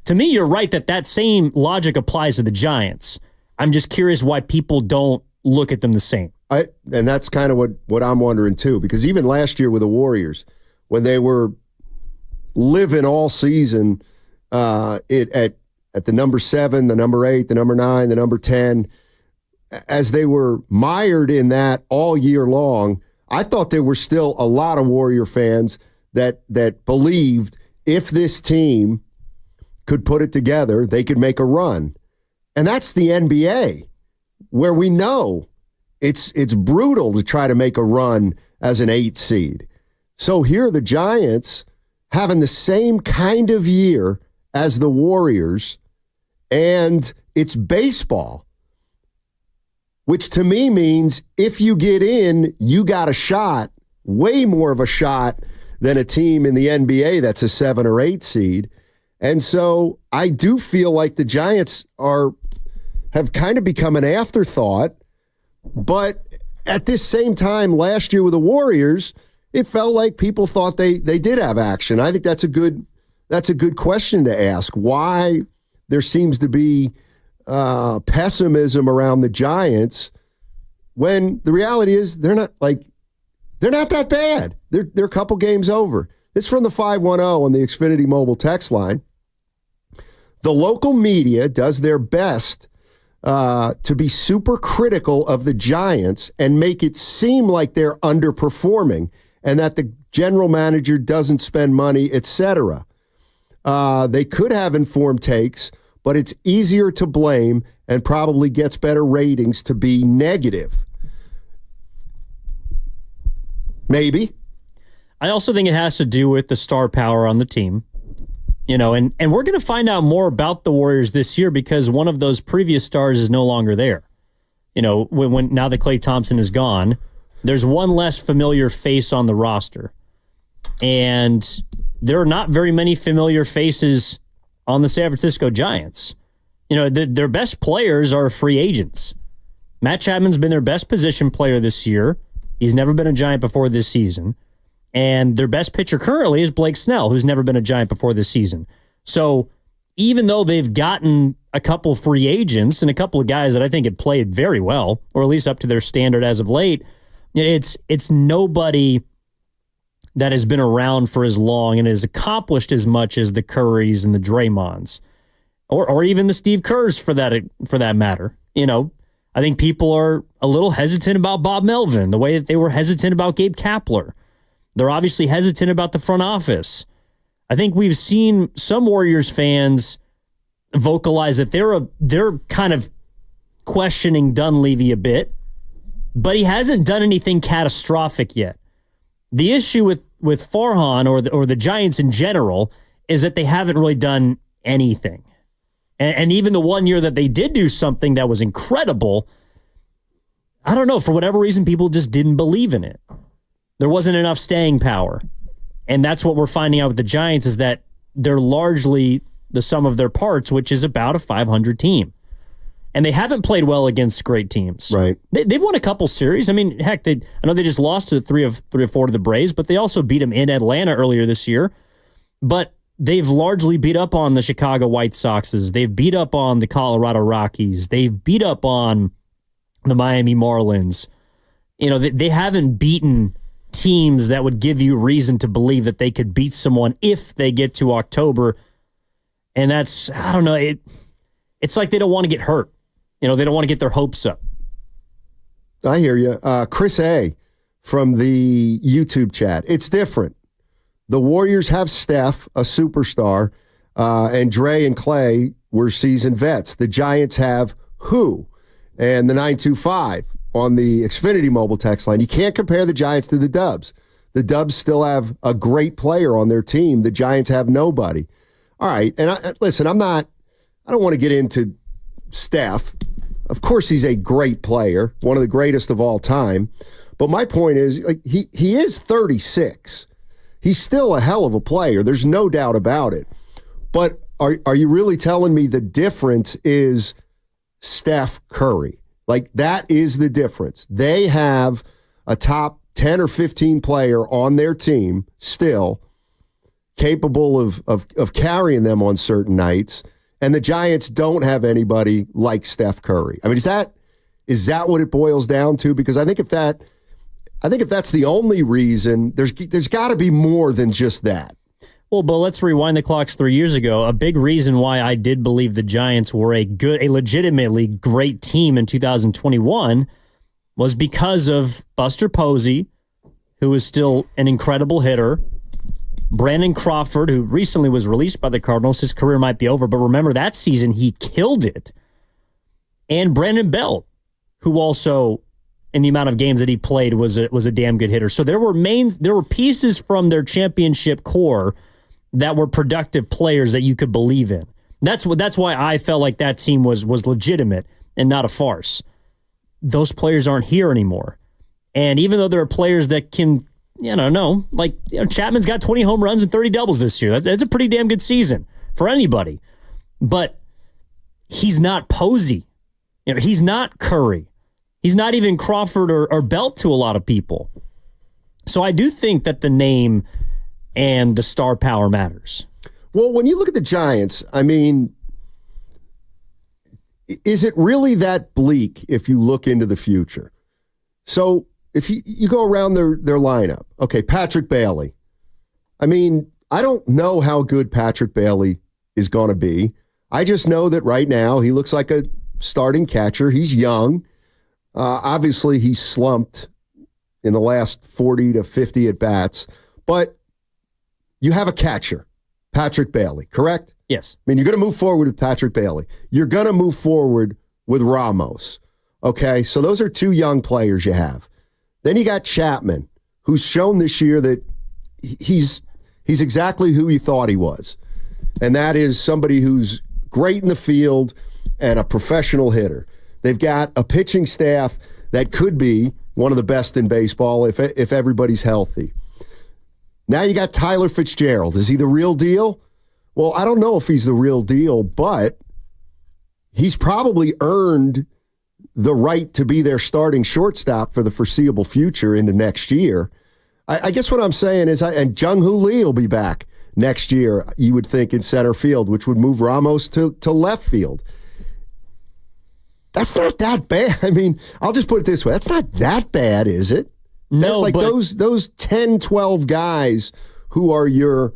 To me, you're right that same logic applies to the Giants. I'm just curious why people don't look at them the same. And that's kind of what I'm wondering too, because even last year with the Warriors, when they were living all season at the number 7, the number 8, the number 9, the number 10, as they were mired in that all year long, I thought there were still a lot of Warrior fans that believed if this team could put it together, they could make a run. And that's the NBA, where we know it's brutal to try to make a run as an 8 seed. So here are the Giants having the same kind of year as the Warriors, and it's baseball, which to me means if you get in, you got a shot, way more of a shot than a team in the NBA that's a 7 or 8 seed. And so I do feel like the Giants have kind of become an afterthought. But at this same time, last year with the Warriors, it felt like people thought they did have action. I think that's a good question to ask. Why there seems to be pessimism around the Giants when the reality is they're not that bad. They're a couple games over. This is from the 510 on the Xfinity mobile text line. The local media does their best to be super critical of the Giants and make it seem like they're underperforming and that the general manager doesn't spend money, etc. They could have informed takes, but it's easier to blame and probably gets better ratings to be negative. Maybe. I also think it has to do with the star power on the team. And we're going to find out more about the Warriors this year because one of those previous stars is no longer there. When now that Klay Thompson is gone, there's one less familiar face on the roster. And there are not very many familiar faces on the San Francisco Giants. Their best players are free agents. Matt Chapman's been their best position player this year. He's never been a Giant before this season. And their best pitcher currently is Blake Snell, who's never been a Giant before this season. So even though they've gotten a couple free agents and a couple of guys that I think have played very well, or at least up to their standard as of late, it's nobody that has been around for as long and has accomplished as much as the Currys and the Draymonds, or even the Steve Kerrs for that matter. I think people are a little hesitant about Bob Melvin, the way that they were hesitant about Gabe Kapler. They're obviously hesitant about the front office. I think we've seen some Warriors fans vocalize that they're kind of questioning Dunleavy a bit, but he hasn't done anything catastrophic yet. The issue with Farhan or the Giants in general is that they haven't really done anything. And even the 1 year that they did do something that was incredible, I don't know, for whatever reason, people just didn't believe in it. There wasn't enough staying power. And that's what we're finding out with the Giants is that they're largely the sum of their parts, which is about a 500 team. And they haven't played well against great teams. Right. They've won a couple series. I mean, heck, I know they just lost to 3 or 4 to the Braves, but they also beat them in Atlanta earlier this year. But they've largely beat up on the Chicago White Soxes. They've beat up on the Colorado Rockies. They've beat up on the Miami Marlins. They haven't beaten teams that would give you reason to believe that they could beat someone if they get to October. And that's, I don't know, it's like they don't want to get hurt. They don't want to get their hopes up. I hear you. Chris A. from the YouTube chat. It's different. The Warriors have Steph, a superstar, and Dre and Klay were seasoned vets. The Giants have who? And the 925 on the Xfinity mobile text line. You can't compare the Giants to the Dubs. The Dubs still have a great player on their team. The Giants have nobody. All right, and listen, I don't want to get into Steph. Of course, he's a great player, one of the greatest of all time. But my point is, he is 36. He's still a hell of a player. There's no doubt about it. But are you really telling me the difference is Steph Curry? That is the difference. They have a top 10 or 15 player on their team still capable of carrying them on certain nights, and the Giants don't have anybody like Steph Curry. I mean, is that what it boils down to? Because I think if that's the only reason, there's got to be more than just that. Well, but let's rewind the clocks 3 years ago. A big reason why I did believe the Giants were a legitimately great team in 2021 was because of Buster Posey, who was still an incredible hitter, Brandon Crawford, who recently was released by the Cardinals. His career might be over, but remember that season he killed it. And Brandon Belt, who also, in the amount of games that he played, was a damn good hitter. So there were pieces from their championship core that were productive players that you could believe in. That's why I felt like that team was legitimate and not a farce. Those players aren't here anymore. And even though there are players that can, Chapman's got 20 home runs and 30 doubles this year. That's a pretty damn good season for anybody. But he's not Posey. He's not Curry. He's not even Crawford or Belt to a lot of people. So I do think that the name and the star power matters. Well, when you look at the Giants, I mean, is it really that bleak if you look into the future? So if you go around their lineup, okay, Patrick Bailey. I mean, I don't know how good Patrick Bailey is going to be. I just know that right now he looks like a starting catcher. He's young. Obviously, he's slumped in the last 40 to 50 at-bats. But you have a catcher, Patrick Bailey, correct? Yes. I mean, you're going to move forward with Patrick Bailey. You're going to move forward with Ramos. Okay, so those are two young players you have. Then you got Chapman, who's shown this year that he's exactly who you thought he was. and that is somebody who's great in the field and a professional hitter. They've got a pitching staff that could be one of the best in baseball if everybody's healthy. Now you got Tyler Fitzgerald. Is he the real deal? Well, I don't know if he's the real deal, but he's probably earned the right to be their starting shortstop for the foreseeable future into next year. I guess what I'm saying is, and Jung-Hoo Lee will be back next year, you would think, in center field, which would move Ramos to left field. That's not that bad. I mean, I'll just put it this way. That's not that bad, is it? No, like those 10, 12 guys who are your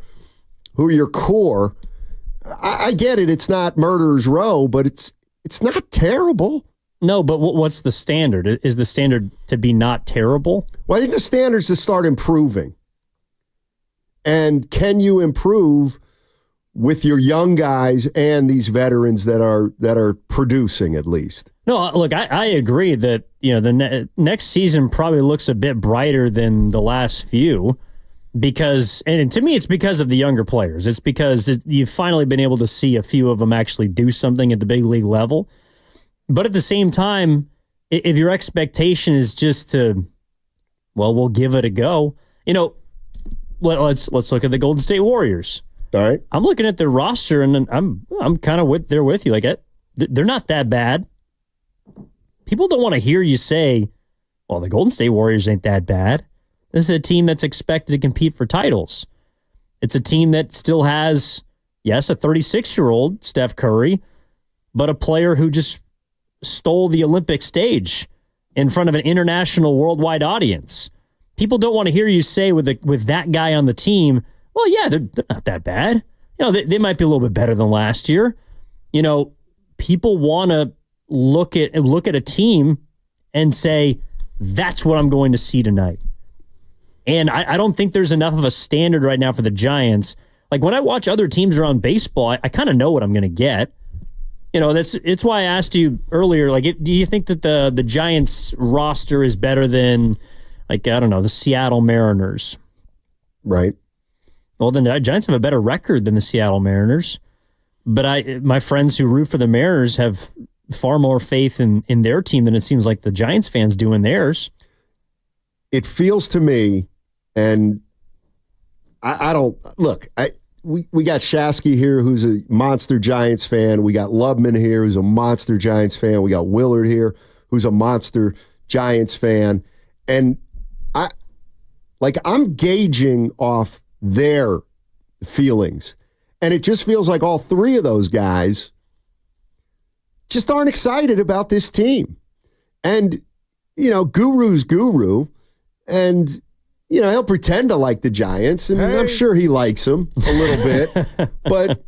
core. I get it. It's not murderer's row, but it's not terrible. No, but what's the standard? Is the standard to be not terrible? Well, I think the standard is to start improving. And can you improve with your young guys and these veterans that are producing at least? No, look, I agree that the next season probably looks a bit brighter than the last few because, and to me, it's because of the younger players. It's because you've finally been able to see a few of them actually do something at the big league level. But at the same time, if your expectation is just to, well, we'll give it a go, let's look at the Golden State Warriors. All right, I'm looking at their roster, and I'm kind of there with you. Like they're not that bad. People don't want to hear you say, well, the Golden State Warriors ain't that bad. This is a team that's expected to compete for titles. It's a team that still has, yes, a 36-year-old Steph Curry, but a player who just stole the Olympic stage in front of an international worldwide audience. People don't want to hear you say with that guy on the team, well, yeah, they're not that bad. They might be a little bit better than last year. People want to look at a team and say, that's what I'm going to see tonight. And I don't think there's enough of a standard right now for the Giants. Like when I watch other teams around baseball, I kind of know what I'm going to get. It's why I asked you earlier, like, do you think that the Giants roster is better than, like, I don't know, the Seattle Mariners? Right. Well, then the Giants have a better record than the Seattle Mariners. But my friends who root for the Mariners have far more faith in their team than it seems like the Giants fans do in theirs. It feels to me, and I don't look. We got Shasky here, who's a monster Giants fan. We got Lubman here, who's a monster Giants fan. We got Willard here, who's a monster Giants fan, and I'm gauging off their feelings, and it just feels like all three of those guys just aren't excited about this team. And, Guru's Guru, and, he'll pretend to like the Giants, and I'm sure he likes them a little bit. But,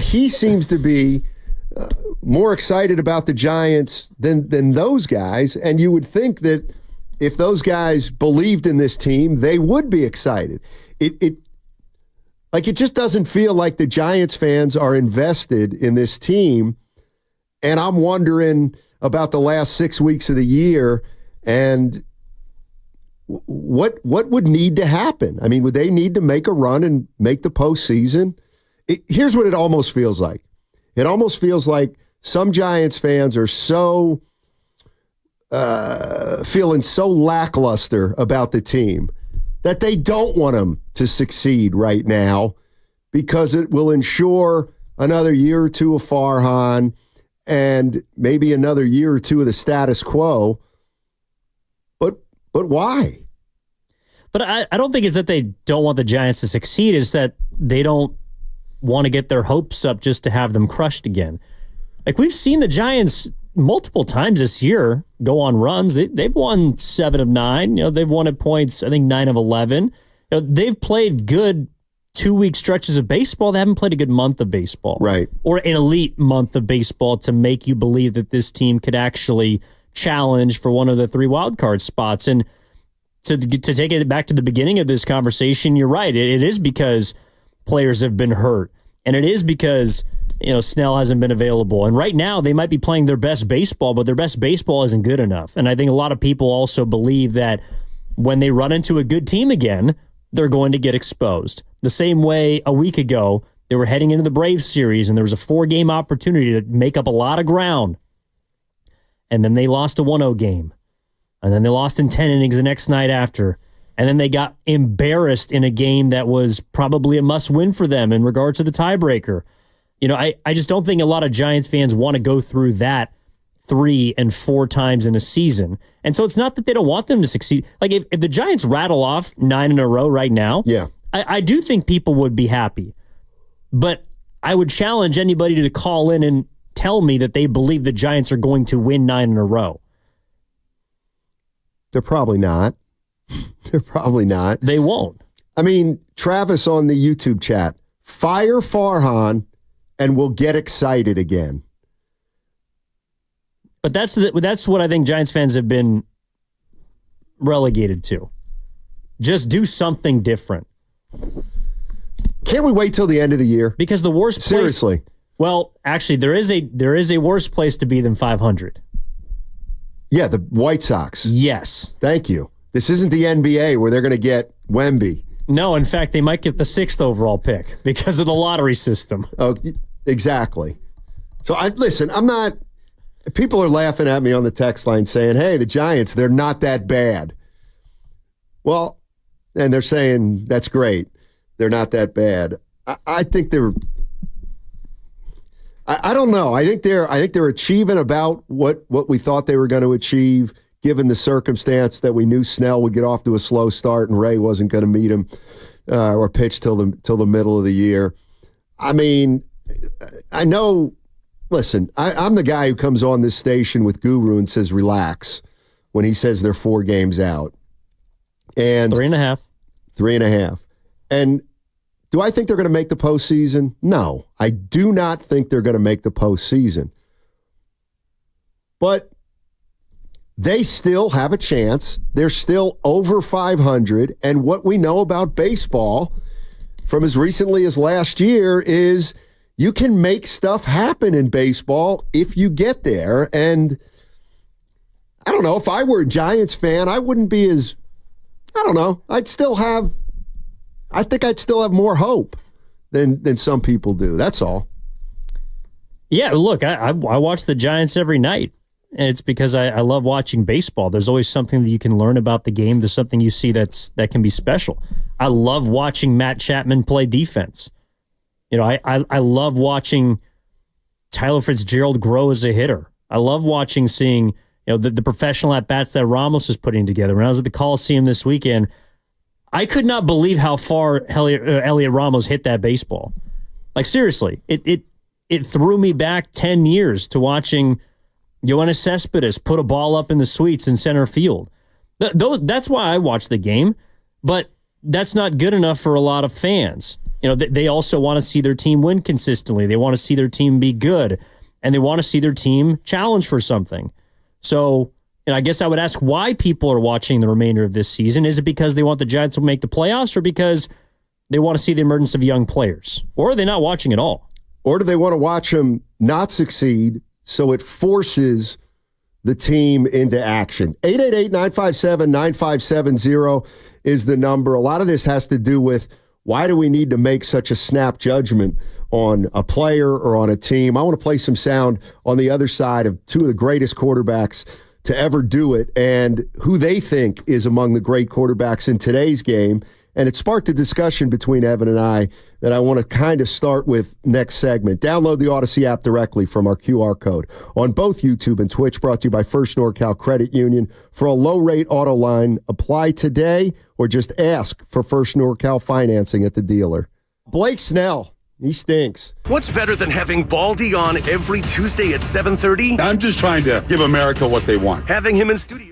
he seems to be more excited about the Giants than those guys. And you would think that if those guys believed in this team, they would be excited. It just doesn't feel like the Giants fans are invested in this team. And I'm wondering about the last 6 weeks of the year and what would need to happen. I mean, would they need to make a run and make the postseason? Here's what it almost feels like. It almost feels like some Giants fans are so feeling so lackluster about the team that they don't want them to succeed right now because it will ensure another year or two of Farhan and maybe another year or two of the status quo. But why? But I don't think it's that they don't want the Giants to succeed. It's that they don't want to get their hopes up just to have them crushed again. Like, we've seen the Giants multiple times this year go on runs. They've won 7 of 9. They've won at points, I think, 9 of 11. They've played good 2-week stretches of baseball. They haven't played a good month of baseball. Right. Or an elite month of baseball to make you believe that this team could actually challenge for one of the 3 wild card spots. And to take it back to the beginning of this conversation, you're right. It is because players have been hurt. And it is because, Snell hasn't been available. And right now they might be playing their best baseball, but their best baseball isn't good enough. And I think a lot of people also believe that when they run into a good team again, they're going to get exposed. The same way a week ago, They were heading into the Braves series, and there was a 4-game opportunity to make up a lot of ground. And then they lost a 1-0 game. And then they lost in 10 innings the next night after. And then they got embarrassed in a game that was probably a must-win for them in regard to the tiebreaker. You know, I just don't think a lot of Giants fans want to go through that 3 and 4 times in a season. And so it's not that they don't want them to succeed. Like, if the Giants rattle off 9 in a row right now, I do think people would be happy. But I would challenge anybody to call in and tell me that they believe the Giants are going to win 9 in a row. They're probably not. They're probably not. They won't. I mean, Travis on the YouTube chat, fire Farhan and we'll get excited again. But that's what I think Giants fans have been relegated to. Just do something different. Can't we wait till the end of the year? Because the worst place... Seriously. Well, actually, there is a worse place to be than 500. Yeah, the White Sox. Yes. Thank you. This isn't the NBA where they're going to get Wemby. No, in fact, they might get the 6th overall pick because of the lottery system. Oh, exactly. So, I'm not... People are laughing at me on the text line saying, hey, the Giants, they're not that bad. Well, and they're saying, that's great. They're not that bad. I think they're... I don't know. I think they're achieving about what we thought they were going to achieve, given the circumstance that we knew Snell would get off to a slow start and Ray wasn't going to meet him or pitch till the middle of the year. I mean, I know. Listen, I'm the guy who comes on this station with Guru and says relax when he says they're 4 games out and 3.5. 3.5. And do I think they're going to make the postseason? No, I do not think they're going to make the postseason. But they still have a chance. They're still over 500. And what we know about baseball from as recently as last year is you can make stuff happen in baseball if you get there. And I don't know, if I were a Giants fan, I wouldn't be as, I don't know, I think I'd still have more hope than some people do. That's all. Yeah, look, I watch the Giants every night, and it's because I love watching baseball. There's always something that you can learn about the game. There's something you see that can be special. I love watching Matt Chapman play defense. You know, I love watching Tyler Fitzgerald grow as a hitter. I love seeing the professional at-bats that Ramos is putting together. When I was at the Coliseum this weekend, I could not believe how far Elliot Ramos hit that baseball. Like, seriously, it threw me back 10 years to watching Yoenis Cespedes put a ball up in the suites in center field. That's why I watch the game, but that's not good enough for a lot of fans. You know, they also want to see their team win consistently. They want to see their team be good, and they want to see their team challenge for something. So, and I guess I would ask why people are watching the remainder of this season. Is it because they want the Giants to make the playoffs, or because they want to see the emergence of young players? Or are they not watching at all? Or do they want to watch them not succeed so it forces the team into action? 888-957-9570 is the number. A lot of this has to do with why do we need to make such a snap judgment on a player or on a team? I want to play some sound on the other side of 2 of the greatest quarterbacks to ever do it and who they think is among the great quarterbacks in today's game. And it sparked a discussion between Evan and I that I want to kind of start with next segment. Download the Odyssey app directly from our QR code on both YouTube and Twitch, brought to you by First NorCal Credit Union. For a low-rate auto line, apply today or just ask for First NorCal financing at the dealer. Blake Snell, he stinks. What's better than having Baldy on every Tuesday at 7:30? I'm just trying to give America what they want. Having him in studio.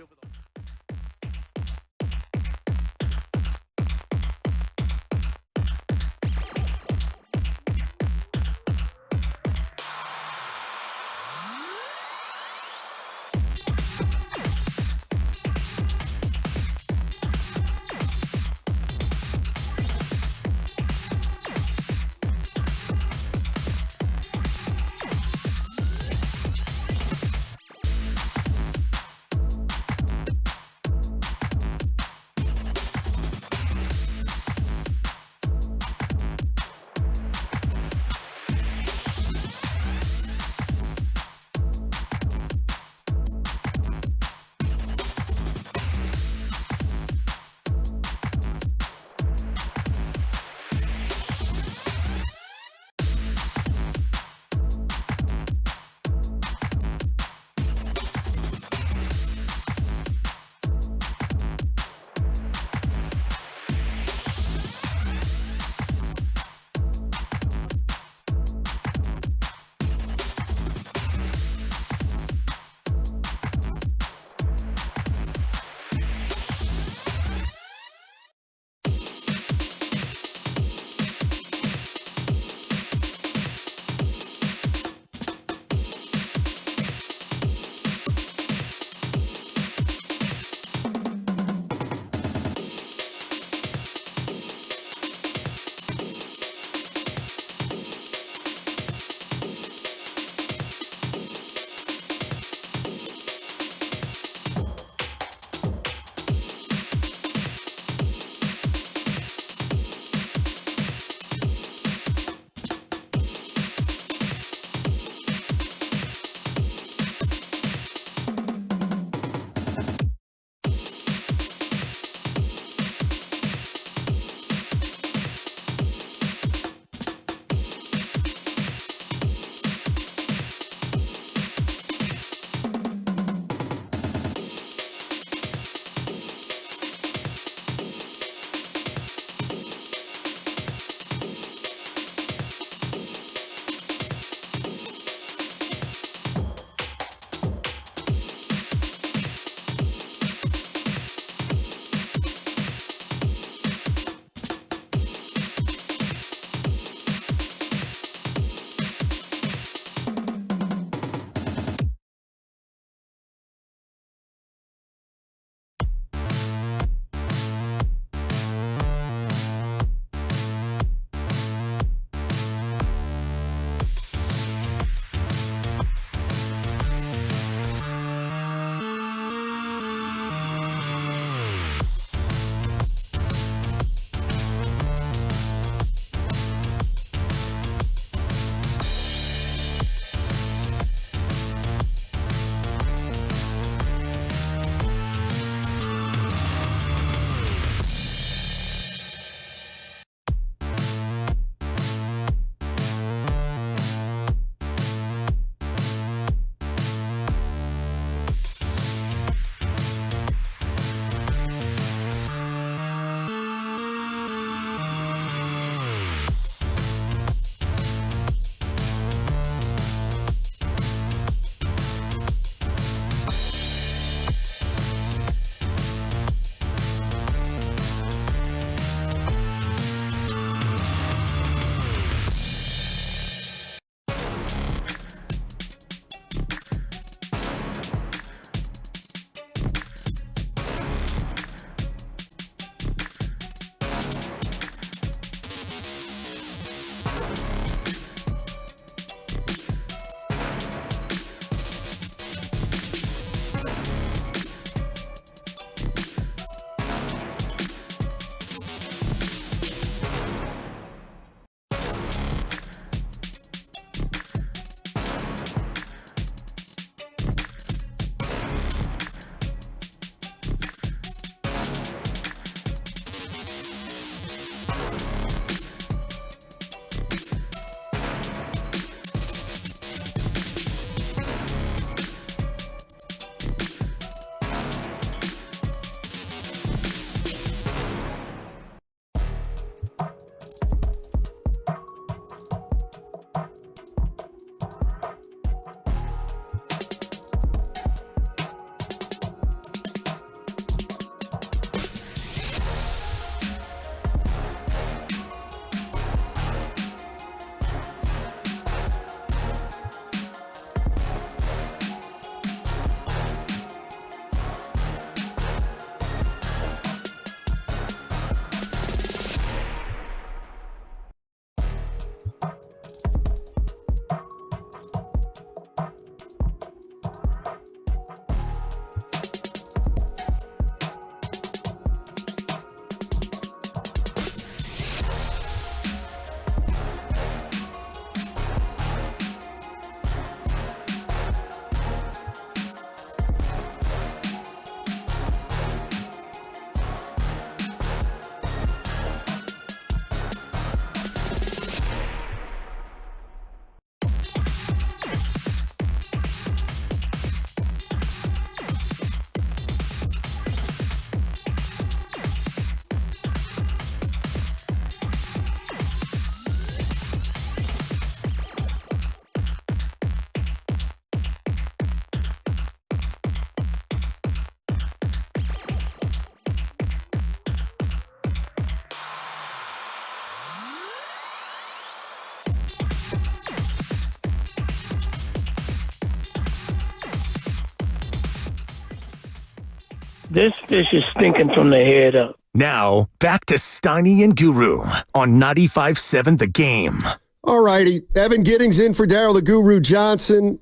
This fish is stinking from the head up. Now, back to Steiny and Guru on 95.7 The Game. All righty. Evan Giddings in for Daryl the Guru Johnson.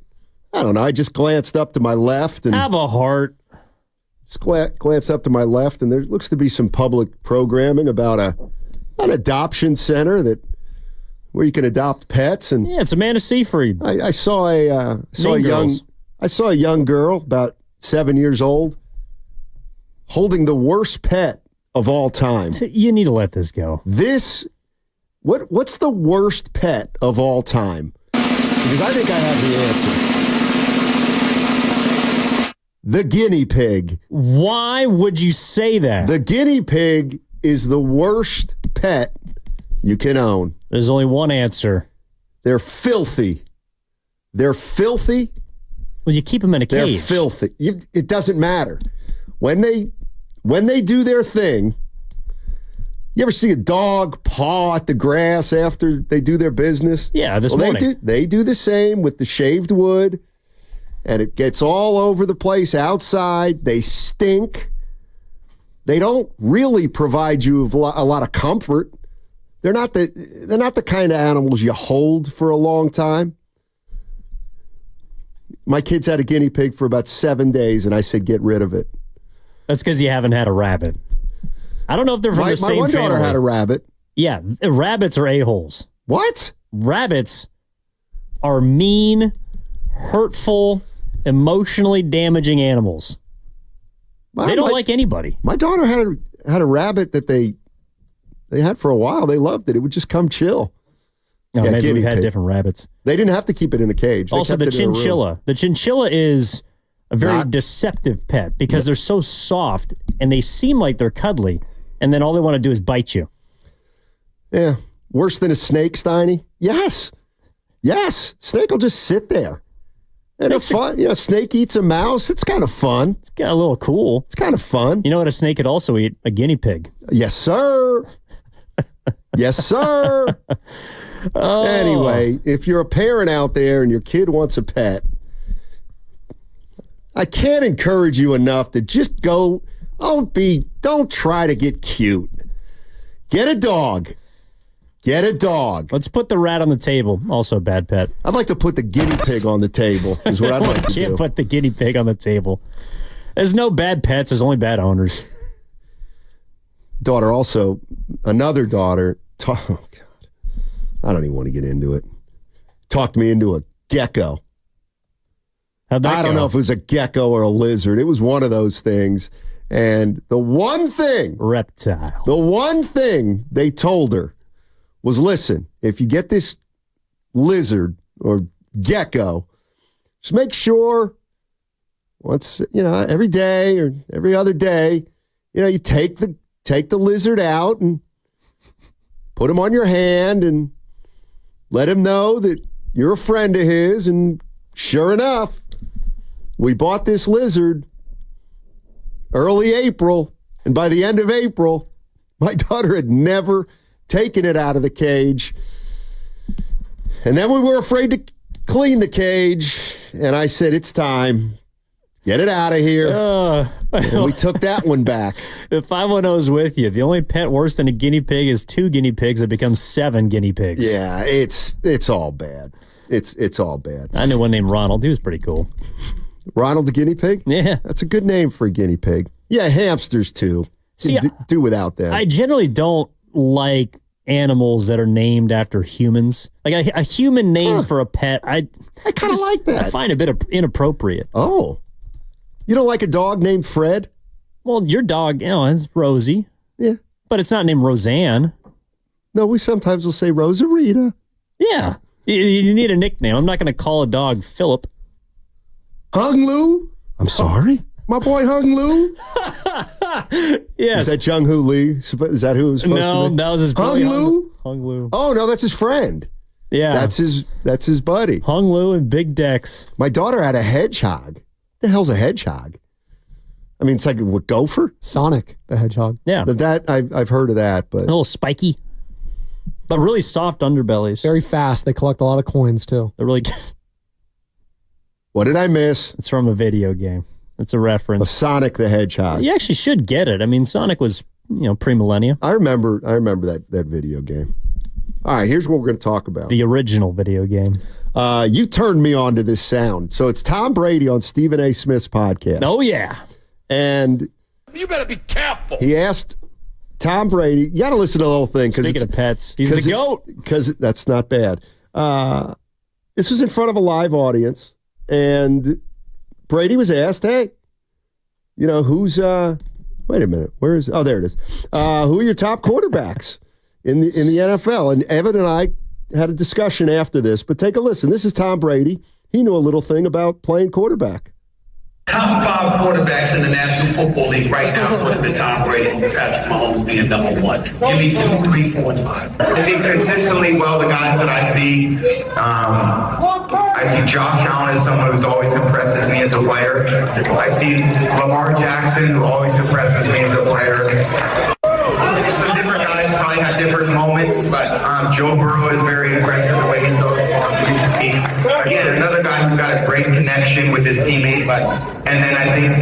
I don't know. I just glanced up to my left. And have a heart. Just glanced up to my left, and there looks to be some public programming about an adoption center where you can adopt pets. And yeah, it's Amanda Seyfried. I saw a young girl about 7 years old holding the worst pet of all time. You need to let this go. What's the worst pet of all time? Because I think I have the answer. The guinea pig. Why would you say that? The guinea pig is the worst pet you can own. There's only one answer. They're filthy. They're filthy. Well, you keep them in a cage. They're filthy. It doesn't matter. When they do their thing, you ever see a dog paw at the grass after they do their business? Yeah, this morning. They do the same with the shaved wood, and it gets all over the place outside. They stink. They don't really provide you with a lot of comfort. They're not the kind of animals you hold for a long time. My kids had a guinea pig for about 7 days, and I said, get rid of it. That's because you haven't had a rabbit. I don't know if they're from the same family. My one daughter had a rabbit. Yeah, rabbits are a-holes. What? Rabbits are mean, hurtful, emotionally damaging animals. They don't like anybody. My daughter had a rabbit that they had for a while. They loved it. It would just come chill. No, maybe we've had different rabbits. They didn't have to keep it in a cage. They also, the chinchilla. The chinchilla is a very deceptive pet because they're so soft and they seem like they're cuddly, and then all they want to do is bite you. Yeah. Worse than a snake, Steiny? Yes. Yes. Snake will just sit there. And it's fun. You know, snake eats a mouse. It's kind of fun. It's got a little cool. It's kind of fun. You know what a snake could also eat? A guinea pig. Yes, sir. Yes, sir. Oh. Anyway, if you're a parent out there and your kid wants a pet, I can't encourage you enough to just go, don't try to get cute. Get a dog. Get a dog. Let's put the rat on the table. Also a bad pet. I'd like to put the guinea pig on the table is what I'd like to do. Can't put the guinea pig on the table. There's no bad pets. There's only bad owners. Daughter also, another daughter, oh God, I don't even want to get into it. Talked me into a gecko. How'd that I don't go? know if it was a gecko or a lizard. It was one of those things. And the one thing they told her was, listen, if you get this lizard or gecko, just make sure once, every day or every other day, you take the lizard out and put him on your hand and let him know that you're a friend of his. And sure enough, we bought this lizard early April, and by the end of April, my daughter had never taken it out of the cage. And then we were afraid to clean the cage, and I said, it's time. Get it out of here. And we took that one back. The 510 is with you. The only pet worse than a guinea pig is 2 guinea pigs that become 7 guinea pigs. Yeah, it's all bad. It's all bad. I knew one named Ronald. He was pretty cool. Ronald the guinea pig? Yeah. That's a good name for a guinea pig. Yeah, hamsters too. See, do without them. I generally don't like animals that are named after humans. Like a human name for a pet, I kind of like that. I find a bit inappropriate. Oh. You don't like a dog named Fred? Well, your dog, it's Rosie. Yeah. But it's not named Roseanne. No, we sometimes will say Rosarita. Yeah. You need a nickname. I'm not going to call a dog Philip. Hung Lu? I'm sorry? My boy Hung Lu? Yes. Is that Jung Hoo Lee? Is that who it was supposed to be? No, that was his Hung Lu? Hung Lu. Oh, no, that's his friend. Yeah. That's his buddy. Hung Lu and Big Dex. My daughter had a hedgehog. The hell's a hedgehog? I mean, it's like a gopher? Sonic the Hedgehog. Yeah. But that I've heard of that, but a little spiky. But really soft underbellies. Very fast. They collect a lot of coins too. They're really What did I miss? It's from a video game. It's a reference. Sonic the Hedgehog. You actually should get it. I mean, Sonic was, pre-millennia. I remember that video game. All right, here's what we're going to talk about. The original video game. You turned me on to this sound. So it's Tom Brady on Stephen A. Smith's podcast. Oh, yeah. And you better be careful. He asked Tom Brady, you got to listen to the whole thing. Speaking of pets, he's the GOAT. Because that's not bad. This was in front of a live audience. And Brady was asked, hey, who's, wait a minute, there it is. Who are your top quarterbacks in the NFL? And Evan and I had a discussion after this, but take a listen. This is Tom Brady. He knew a little thing about playing quarterback. Top 5 quarterbacks in the National Football League right now, according to Tom Brady and Patrick Mahomes being number 1. Give me 2, 3, 4, and 5. I think consistently, the guys that I see Josh Allen as someone who's always impresses me as a player. I see Lamar Jackson, who always impresses me as a player. Some different guys probably have different moments, but Joe Burrow is very impressive the way he throws on his team. Again, another guy who's got a great connection with his teammates. And then I think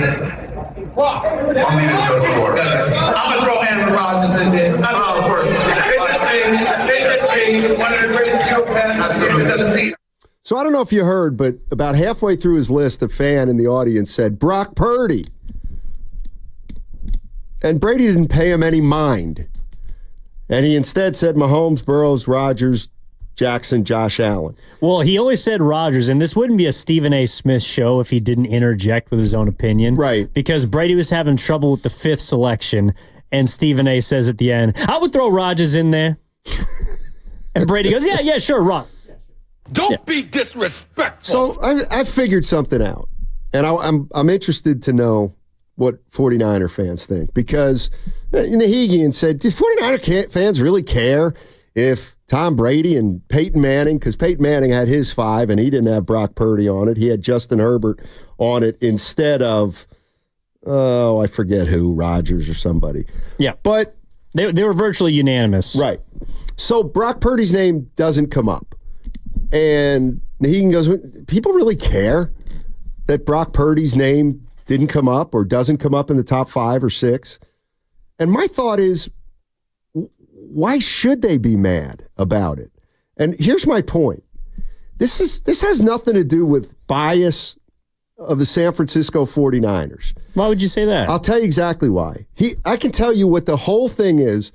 I'll leave it to those 4. I'm going to throw Aaron Rodgers in there. Oh, of course. One of the greatest field passes we've ever seen. So I don't know if you heard, but about halfway through his list, a fan in the audience said, Brock Purdy. And Brady didn't pay him any mind. And he instead said Mahomes, Burrows, Rodgers, Jackson, Josh Allen. Well, he always said Rodgers, and this wouldn't be a Stephen A. Smith show if he didn't interject with his own opinion. Right. Because Brady was having trouble with the 5th selection, and Stephen A. says at the end, I would throw Rodgers in there. And Brady goes, yeah, sure, Rod. Don't be disrespectful. So I figured something out, and I'm interested to know what 49er fans think, because Nahigian said, do 49er fans really care if Tom Brady and Peyton Manning, because Peyton Manning had his 5 and he didn't have Brock Purdy on it. He had Justin Herbert on it instead of, I forget who, Rodgers or somebody. Yeah. But they were virtually unanimous. Right. So Brock Purdy's name doesn't come up. And Nahegan goes, people really care that Brock Purdy's name didn't come up or doesn't come up in the top 5 or 6? And my thought is, why should they be mad about it? And here's my point. This has nothing to do with bias of the San Francisco 49ers. Why would you say that? I'll tell you exactly why. I can tell you what the whole thing is.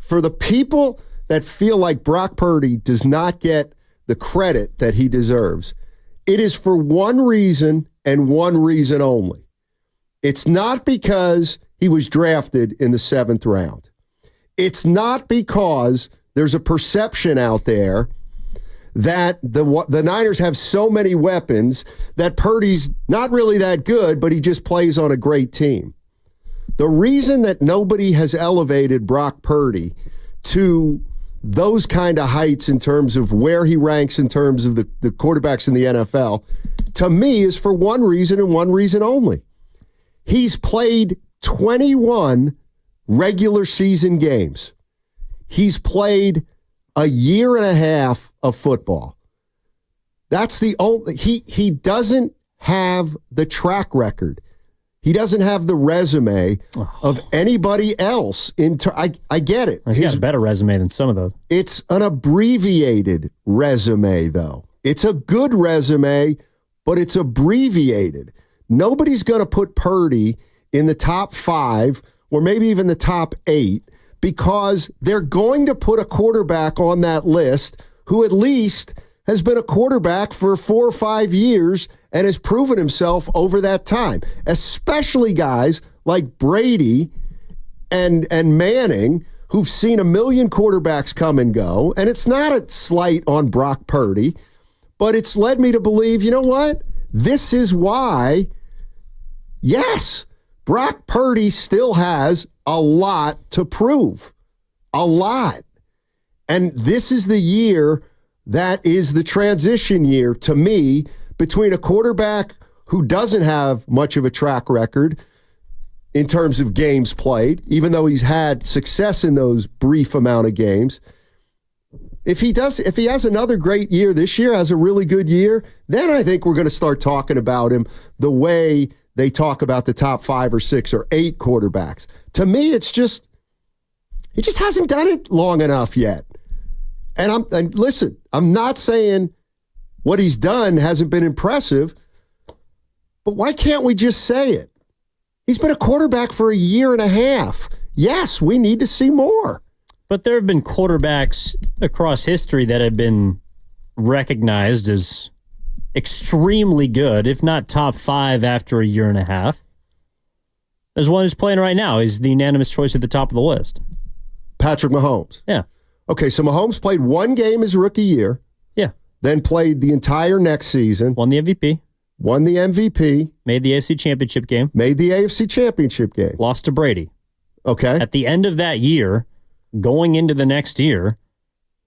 For the people that feel like Brock Purdy does not get the credit that he deserves, it is for one reason and one reason only. It's not because he was drafted in the 7th round. It's not because there's a perception out there that the Niners have so many weapons that Purdy's not really that good, but he just plays on a great team. The reason that nobody has elevated Brock Purdy to those kind of heights in terms of where he ranks in terms of the quarterbacks in the NFL, to me, is for one reason and one reason only. He's played 21 regular season games. He's played a year and a half of football. That's the only, he doesn't have the track record. He doesn't have the resume of anybody else. I get it. He's got a better resume than some of those. It's an abbreviated resume, though. It's a good resume, but it's abbreviated. Nobody's going to put Purdy in the top 5 or maybe even the top 8 because they're going to put a quarterback on that list who at least has been a quarterback for 4 or 5 years and has proven himself over that time, especially guys like Brady and Manning, who've seen a million quarterbacks come and go. And it's not a slight on Brock Purdy, but it's led me to believe, you know what? This is why, yes, Brock Purdy still has a lot to prove. A lot. And this is the year that is the transition year to me between a quarterback who doesn't have much of a track record in terms of games played, even though he's had success in those brief amount of games. If he has another great year this year, has a really good year, then I think we're going to start talking about him the way they talk about the top 5 or 6 or 8 quarterbacks. To me, he just hasn't done it long enough yet. And listen, I'm not saying what he's done hasn't been impressive, but why can't we just say it? He's been a quarterback for a year and a half. Yes, we need to see more. But there have been quarterbacks across history that have been recognized as extremely good, if not top 5 after a year and a half. There's one who's playing right now. He's the unanimous choice at the top of the list. Patrick Mahomes. Yeah. Okay, so Mahomes played one game his rookie year. Yeah. Then played the entire next season. Won the MVP. Won the MVP. Made the AFC Championship game. Made the AFC Championship game. Lost to Brady. Okay. At the end of that year, going into the next year,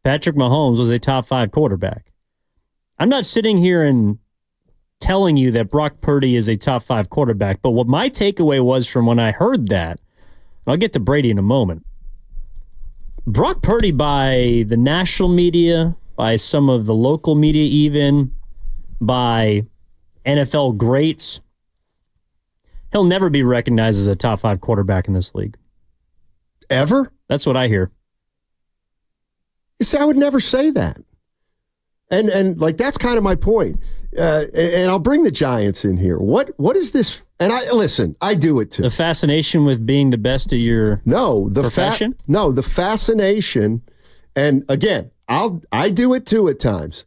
Patrick Mahomes was a top 5 quarterback. I'm not sitting here and telling you that Brock Purdy is a top 5 quarterback, but what my takeaway was from when I heard that, and I'll get to Brady in a moment, Brock Purdy by the national media, by some of the local media even, by NFL greats, he'll never be recognized as a top 5 quarterback in this league. Ever? That's what I hear. You see, I would never say that. And like, that's kind of my point. And I'll bring the Giants in here. What is this? And I do it too. The fascination with being the best at your profession? The fascination, and again, I do it too at times.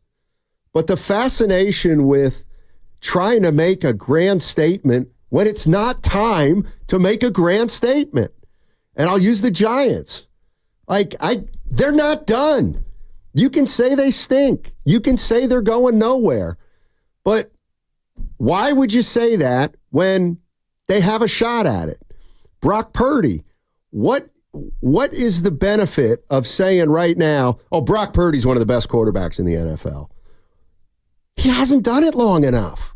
But the fascination with trying to make a grand statement when it's not time to make a grand statement. And I'll use the Giants. They're not done. You can say they stink. You can say they're going nowhere. But why would you say that when they have a shot at it? Brock Purdy, what is the benefit of saying right now, oh, Brock Purdy's one of the best quarterbacks in the NFL? He hasn't done it long enough.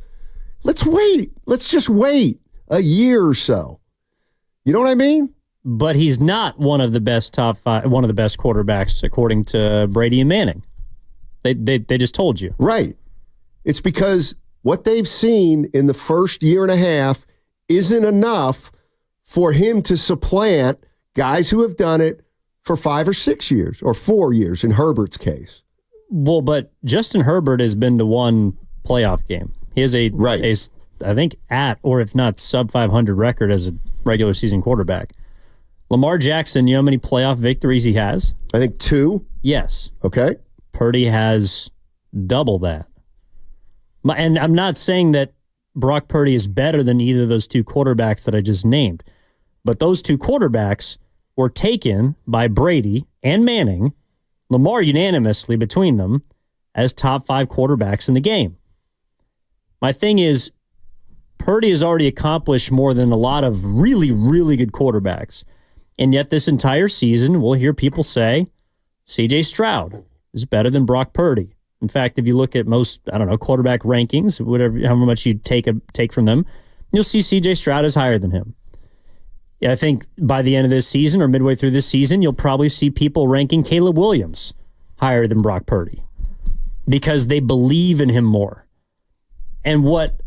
Let's wait. Let's just wait a year or so. You know what I mean? But he's not one of the best top 5, one of the best quarterbacks, according to Brady and Manning. They just told you. Right. It's because what they've seen in the first year and a half isn't enough for him to supplant guys who have done it for 5 or 6 years or 4 years in Herbert's case. Well, but Justin Herbert has been to one playoff game. He has a I think at or if not sub 500 record as a regular season quarterback. Lamar Jackson, you know how many playoff victories he has? I think 2. Yes. Okay. Purdy has double that. And I'm not saying that Brock Purdy is better than either of those 2 quarterbacks that I just named, but those 2 quarterbacks were taken by Brady and Manning, Lamar unanimously between them, as top 5 quarterbacks in the game. My thing is, Purdy has already accomplished more than a lot of really, really good quarterbacks. And yet this entire season, we'll hear people say, C.J. Stroud is better than Brock Purdy. In fact, if you look at most, quarterback rankings, however much you take from them, you'll see C.J. Stroud is higher than him. I think by the end of this season or midway through this season, you'll probably see people ranking Caleb Williams higher than Brock Purdy because they believe in him more. And what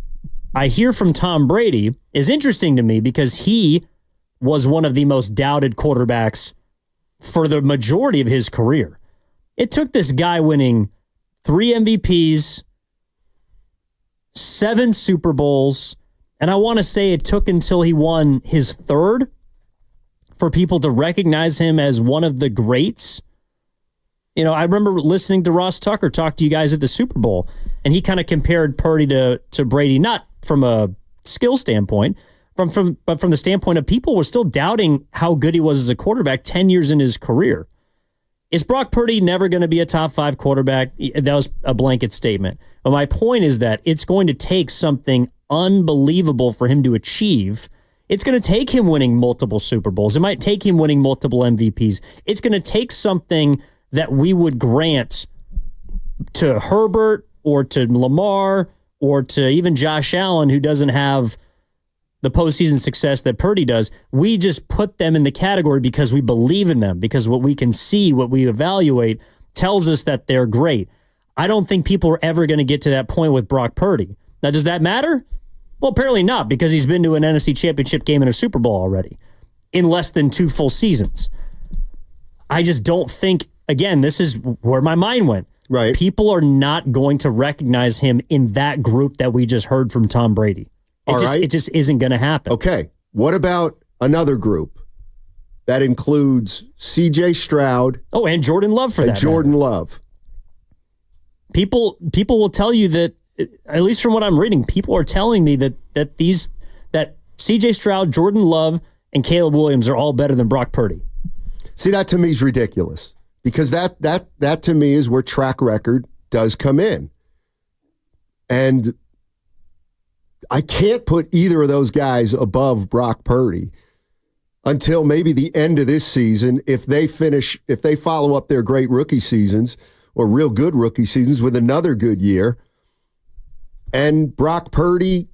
I hear from Tom Brady is interesting to me because he was one of the most doubted quarterbacks for the majority of his career. It took this guy winning 3 MVPs, 7 Super Bowls, and I want to say it took until he won his 3rd for people to recognize him as one of the greats. I remember listening to Ross Tucker talk to you guys at the Super Bowl, and he kind of compared Purdy to Brady, not from a skill standpoint, but from the standpoint of people were still doubting how good he was as a quarterback 10 years in his career. Is Brock Purdy never going to be a top 5 quarterback? That was a blanket statement. But my point is that it's going to take something unbelievable for him to achieve. It's going to take him winning multiple Super Bowls. It might take him winning multiple MVPs. It's going to take something that we would grant to Herbert or to Lamar or to even Josh Allen, who doesn't have the postseason success that Purdy does. We just put them in the category because we believe in them, because what we can see, what we evaluate, tells us that they're great. I don't think people are ever going to get to that point with Brock Purdy. Now, does that matter? Well, apparently not, because he's been to an NFC Championship game and a Super Bowl already in less than 2 full seasons. I just don't think, again, this is where my mind went. Right. People are not going to recognize him in that group that we just heard from Tom Brady. It just isn't going to happen. Okay. What about another group that includes C.J. Stroud? Oh, and Jordan Love for that. Jordan Love. People will tell you that, at least from what I'm reading, people are telling me that C.J. Stroud, Jordan Love, and Caleb Williams are all better than Brock Purdy. See, that to me is ridiculous because that to me is where track record does come in. And I can't put either of those guys above Brock Purdy until maybe the end of this season if they follow up their great rookie seasons or real good rookie seasons with another good year. And Brock Purdy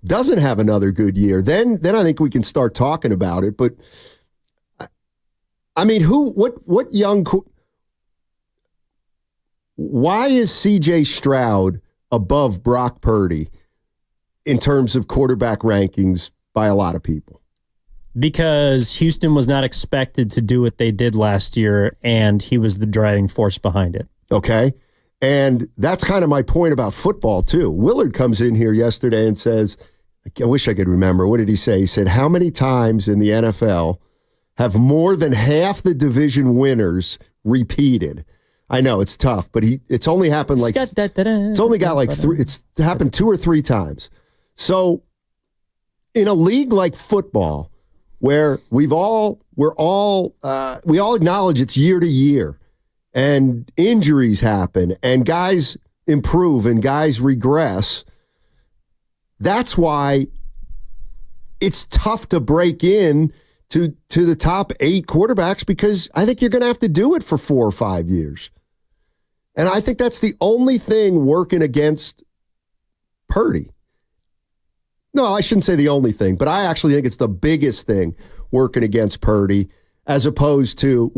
doesn't have another good year, then I think we can start talking about it. But I mean, why is C.J. Stroud above Brock Purdy in terms of quarterback rankings by a lot of people? Because Houston was not expected to do what they did last year, and he was the driving force behind it. Okay. And that's kind of my point about football, too. Willard comes in here yesterday and says, I wish I could remember. What did he say? He said, how many times in the NFL have more than half the division winners repeated? I know it's tough, but it's only happened it's only got like 3. It's happened 2 or 3 times. So in a league like football, where we all acknowledge it's year to year, and injuries happen, and guys improve, and guys regress. That's why it's tough to break in to the top 8 quarterbacks, because I think you're going to have to do it for 4 or 5 years. And I think that's the only thing working against Purdy. No, I shouldn't say the only thing, but I actually think it's the biggest thing working against Purdy, as opposed to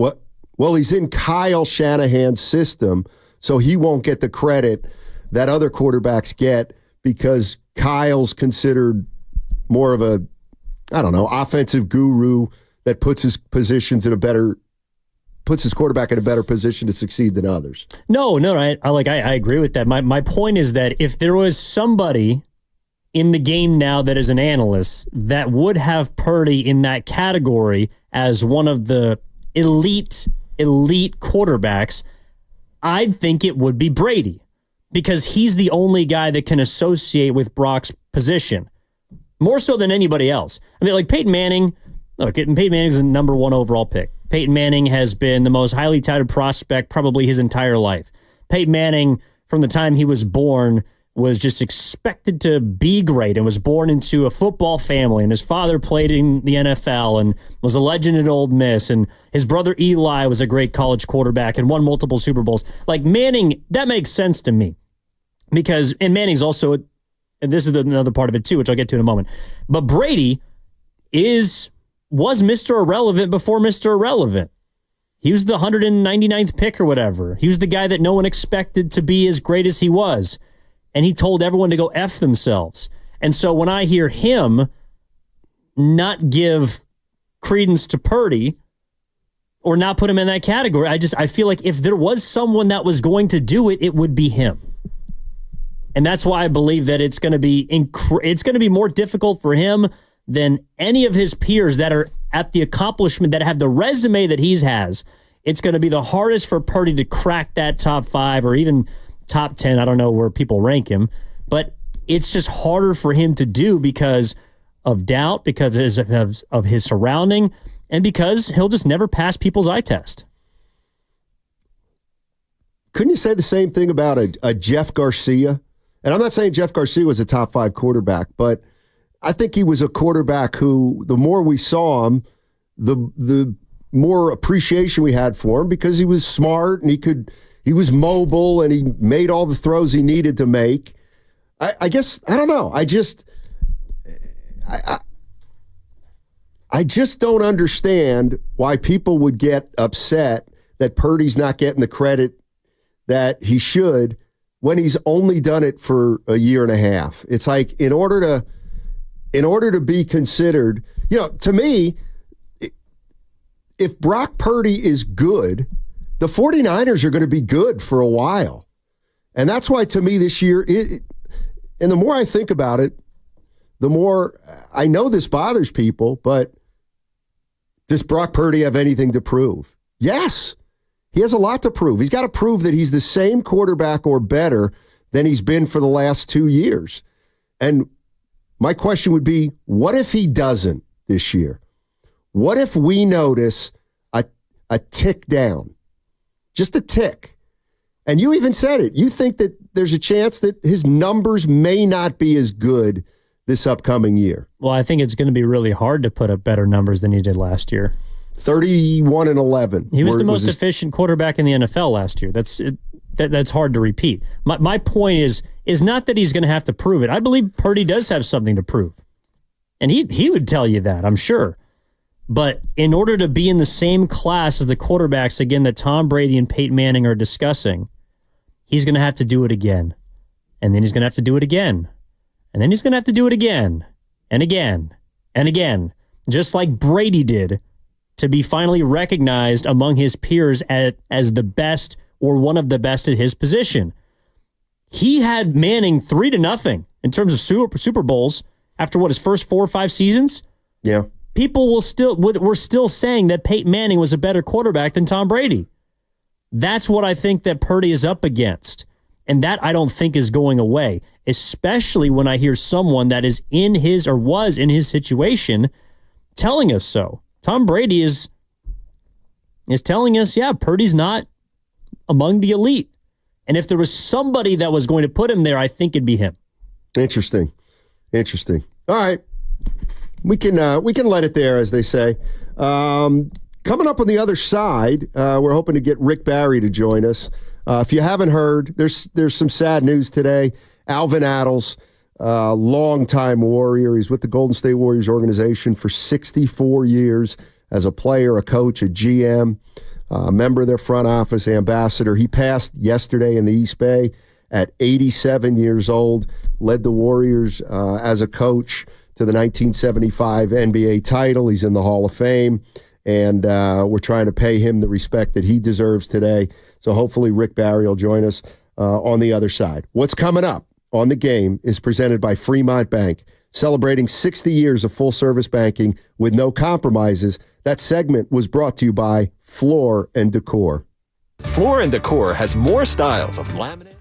he's in Kyle Shanahan's system, so he won't get the credit that other quarterbacks get because Kyle's considered more of a, offensive guru that puts his positions in a better puts his quarterback in a better position to succeed than others. No, I agree with that. My point is that if there was somebody in the game now that is an analyst that would have Purdy in that category as one of the elite quarterbacks, I'd think it would be Brady, because he's the only guy that can associate with Brock's position more so than anybody else. I mean, like Peyton Manning, Peyton Manning's the number 1 overall pick. Peyton Manning has been the most highly touted prospect probably his entire life. Peyton Manning, from the time he was born, was just expected to be great and was born into a football family, and his father played in the NFL and was a legend at Ole Miss, and his brother Eli was a great college quarterback and won multiple Super Bowls. Like Manning, that makes sense to me, because, and Manning's also, and this is another part of it too, which I'll get to in a moment, but Brady was Mr. Irrelevant before Mr. Irrelevant. He was the 199th pick or whatever. He was the guy that no one expected to be as great as he was. And he told everyone to go F themselves. And so when I hear him not give credence to Purdy or not put him in that category, I feel like if there was someone that was going to do it, it would be him. And that's why I believe that it's going to be more difficult for him than any of his peers that are at the accomplishment, that have the resume that he has. It's going to be the hardest for Purdy to crack that top 5 or even top 10. I don't know where people rank him, but it's just harder for him to do because of doubt, because of his surrounding, and because he'll just never pass people's eye test. Couldn't you say the same thing about a Jeff Garcia? And I'm not saying Jeff Garcia was a top 5 quarterback, but I think he was a quarterback who, the more we saw him, the more appreciation we had for him, because he was smart and he was mobile and he made all the throws he needed to make. I guess, I don't know. I just don't understand why people would get upset that Purdy's not getting the credit that he should when he's only done it for a year and a half. It's like, in order to be considered, to me, if Brock Purdy is good, the 49ers are going to be good for a while. And that's why, to me, this year, and the more I think about it, the more I know this bothers people, but does Brock Purdy have anything to prove? Yes. He has a lot to prove. He's got to prove that he's the same quarterback or better than he's been for the last 2 years. And my question would be, what if he doesn't this year? What if we notice a tick down? Just a tick. And you even said it. You think that there's a chance that his numbers may not be as good this upcoming year. Well, I think it's going to be really hard to put up better numbers than he did last year. 31-11. He was the most efficient quarterback in the NFL last year. That's hard to repeat. My point is not that he's going to have to prove it. I believe Purdy does have something to prove. And he would tell you that, I'm sure. But in order to be in the same class as the quarterbacks, again, that Tom Brady and Peyton Manning are discussing, he's going to have to do it again. And then he's going to have to do it again. And then he's going to have to do it again. And again. And again. Just like Brady did, to be finally recognized among his peers as the best or one of the best at his position. He had Manning 3-0 in terms of Super Bowls after his first 4 or 5 seasons. Yeah. People were still saying that Peyton Manning was a better quarterback than Tom Brady. That's what I think that Purdy is up against. And that I don't think is going away, especially when I hear someone that is in his or was in his situation telling us so. Tom Brady is telling us, yeah, Purdy's not among the elite. And if there was somebody that was going to put him there, I think it'd be him. Interesting. All right. We can let it there, as they say. Coming up on the other side, we're hoping to get Rick Barry to join us. If you haven't heard, there's some sad news today. Alvin Attles, longtime Warrior. He's with the Golden State Warriors organization for 64 years as a player, a coach, a GM, a member of their front office, ambassador. He passed yesterday in the East Bay at 87 years old, led the Warriors as a coach to the 1975 NBA title. He's in the Hall of Fame. and we're trying to pay him the respect that he deserves today. So hopefully Rick Barry will join us on the other side. What's coming up on the game is presented by Fremont Bank, celebrating 60 years of full-service banking with no compromises. That segment was brought to you by Floor & Decor. Floor & Decor has more styles of laminate.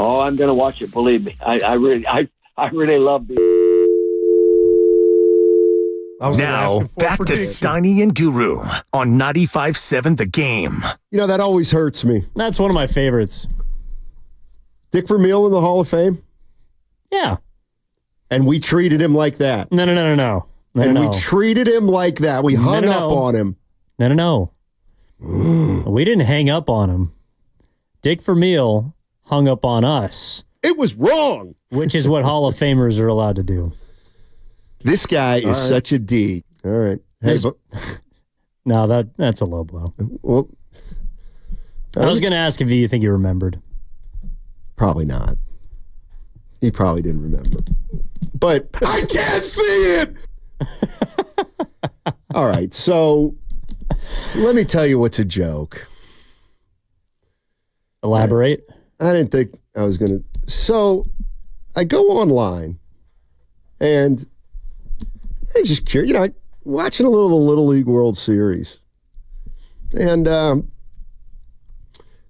Oh, I'm going to watch it. Believe me, I really love the. Now, back to Steiny and Guru on 95.7 The Game. You know, that always hurts me. That's one of my favorites. Dick Vermeil in the Hall of Fame? Yeah. And we treated him like that. No. We treated him like that. We hung up on him. No. We didn't hang up on him. Dick Vermeil hung up on us. It was wrong. Which is what Hall of Famers are allowed to do. This guy is such a D. All right. Hey, no, that's a low blow. Well, I was going to ask if you think you remembered. Probably not. He probably didn't remember. But I can't see it. All right. So let me tell you what's a joke. Elaborate. I didn't think I was going to. So I go online and I'm just curious, you know, watching a Little League World Series and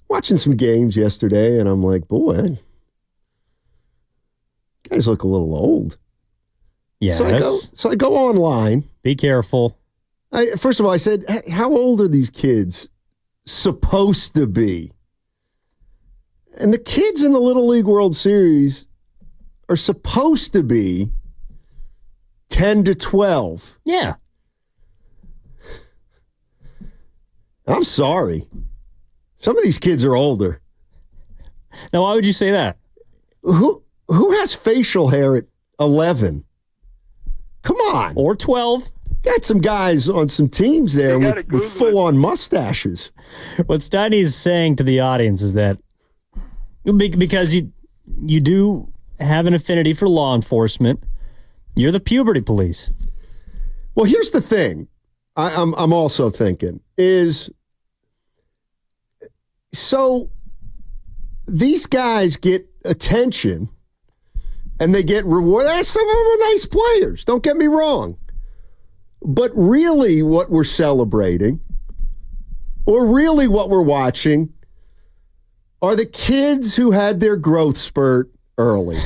watching some games yesterday, and I'm like, boy, guys look a little old. Yes. So I go online. Be careful. First of all, I said, how old are these kids supposed to be? And the kids in the Little League World Series are supposed to be 10 to 12. Yeah. I'm sorry. Some of these kids are older. Now, why would you say that? Who has facial hair at 11? Come on. Or 12. Got some guys on some teams there with full-on mustaches. What Steiny's saying to the audience is that because you do have an affinity for law enforcement, you're the puberty police. Well, here's the thing. I'm also thinking is, so these guys get attention and they get rewarded. Some of them are nice players. Don't get me wrong. But really what we're celebrating or really what we're watching are the kids who had their growth spurt early.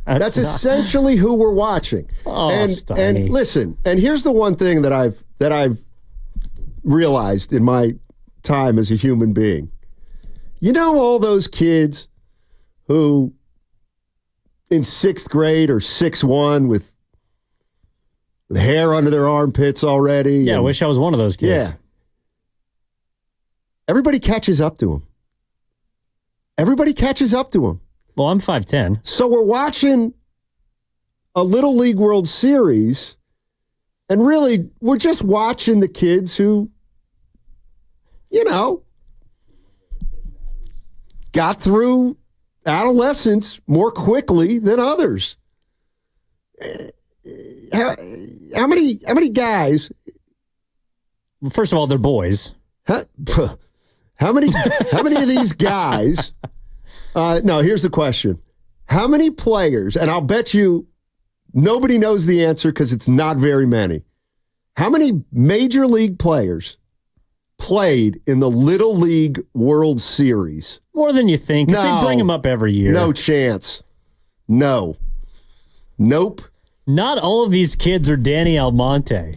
That's essentially who we're watching. Oh, and listen, and here's the one thing that I've realized in my time as a human being. You know all those kids who in 6th grade or 6'1" with hair under their armpits already? Yeah, I wish I was one of those kids. Yeah. Everybody catches up to them. Everybody catches up to them. Well, I'm 5'10". So we're watching a Little League World Series, and really, we're just watching the kids who, you know, got through adolescence more quickly than others. How many guys? Well, first of all, they're boys. How many of these guys? No, here's the question. How many players, and I'll bet you nobody knows the answer because it's not very many. How many major league players played in the Little League World Series? More than you think. No, they bring them up every year. No chance. No. Nope. Not all of these kids are Danny Almonte,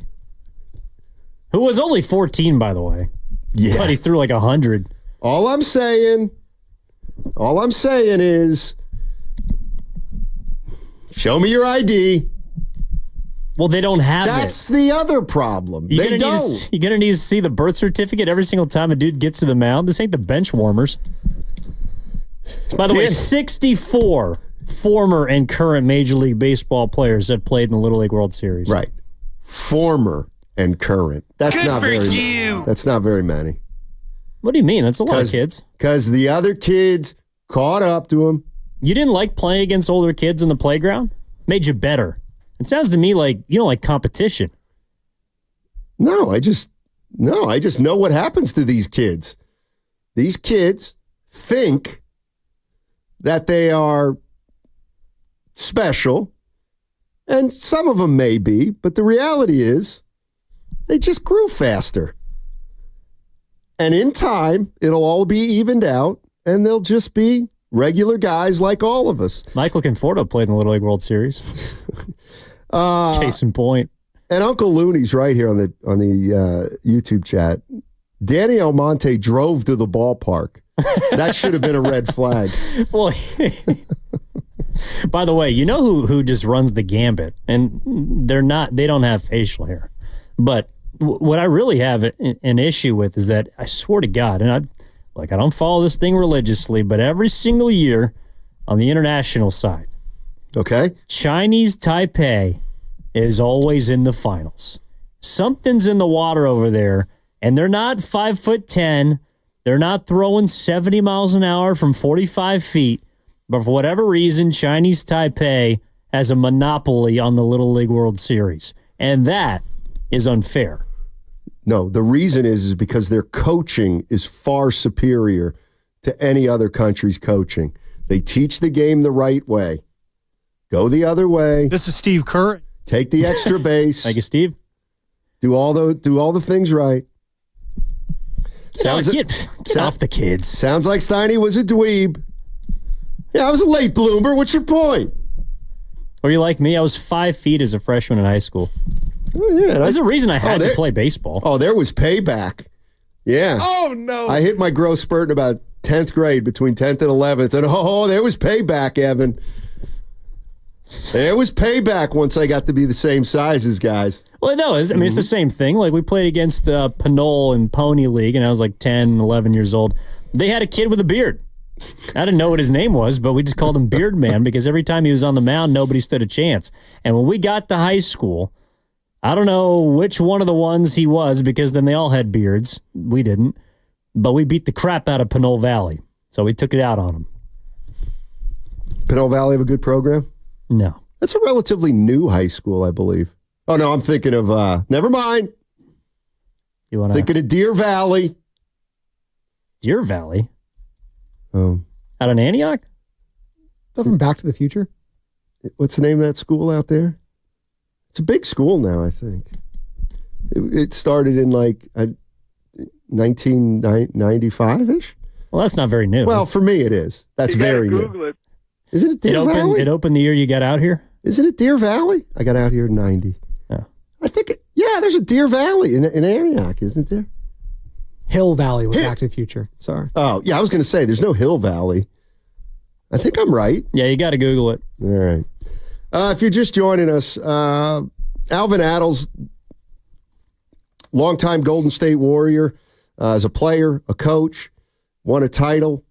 who was only 14, by the way. Yeah. But he threw like 100. All I'm saying is, show me your ID. Well, they don't have it. That's the other problem. They don't. You're going to need to see the birth certificate every single time a dude gets to the mound. This ain't the bench warmers. By the way, 64 former and current Major League Baseball players have played in the Little League World Series. Right. Former and current. That's Good not for very you. That's not very many. What do you mean? That's a lot of kids. Because the other kids caught up to him. You didn't like playing against older kids in the playground? Made you better. It sounds to me like you don't like competition. No, I just know what happens to these kids. These kids think that they are special, and some of them may be, but the reality is they just grew faster. And in time, it'll all be evened out, and they'll just be regular guys like all of us. Michael Conforto played in the Little League World Series. Case in point. And Uncle Looney's right here on the YouTube chat. Danny Almonte drove to the ballpark. That should have been a red flag. Well, by the way, you know who just runs the gambit, and they don't have facial hair. But what I really have an issue with is that I swear to God, and I don't follow this thing religiously, but every single year on the international side, okay, Chinese Taipei is always in the finals. Something's in the water over there, and they're not 5'10". They're not throwing 70 miles an hour from 45 feet. But for whatever reason, Chinese Taipei has a monopoly on the Little League World Series. And that is unfair. No, the reason is because their coaching is far superior to any other country's coaching. They teach the game the right way. Go the other way. This is Steve Kerr. Take the extra base. Thank you, Steve. Do all the things right. Get off the kids. Sounds like Steiny was a dweeb. Yeah, I was a late bloomer. What's your point? Or you like me? I was 5 feet as a freshman in high school. Oh, yeah. There's a reason I had to play baseball. Oh, there was payback. Yeah. Oh, no. I hit my growth spurt in about 10th grade, between 10th and 11th. And there was payback, Evan. There was payback once I got to be the same size as guys. Well, no, it's the same thing. Like, we played against Pinole in Pony League, and I was like 10, 11 years old. They had a kid with a beard. I didn't know what his name was, but we just called him Beard Man because every time he was on the mound, nobody stood a chance. And when we got to high school, I don't know which one of the ones he was because then they all had beards. We didn't. But we beat the crap out of Pinole Valley. So we took it out on him. Pinole Valley have a good program? No. That's a relatively new high school, I believe. Oh, no, I'm thinking of, never mind. Thinking of Deer Valley. Deer Valley? Oh. Out in Antioch? Stuff from Back to the Future? What's the name of that school out there? It's a big school now, I think. It started in 1995-ish? Well, that's not very new. Well, for me it is. That's very new. Google it. Is it Deer Valley? It opened the year you got out here? Is it at Deer Valley? I got out here in 90. Yeah. I think, there's a Deer Valley in Antioch, isn't there? Hill Valley was Back to the Future. Sorry. Oh, yeah, I was going to say, there's no Hill Valley. I think I'm right. Yeah, you got to Google it. All right. If you're just joining us, Alvin Attles, longtime Golden State Warrior, as a player, a coach, won a title.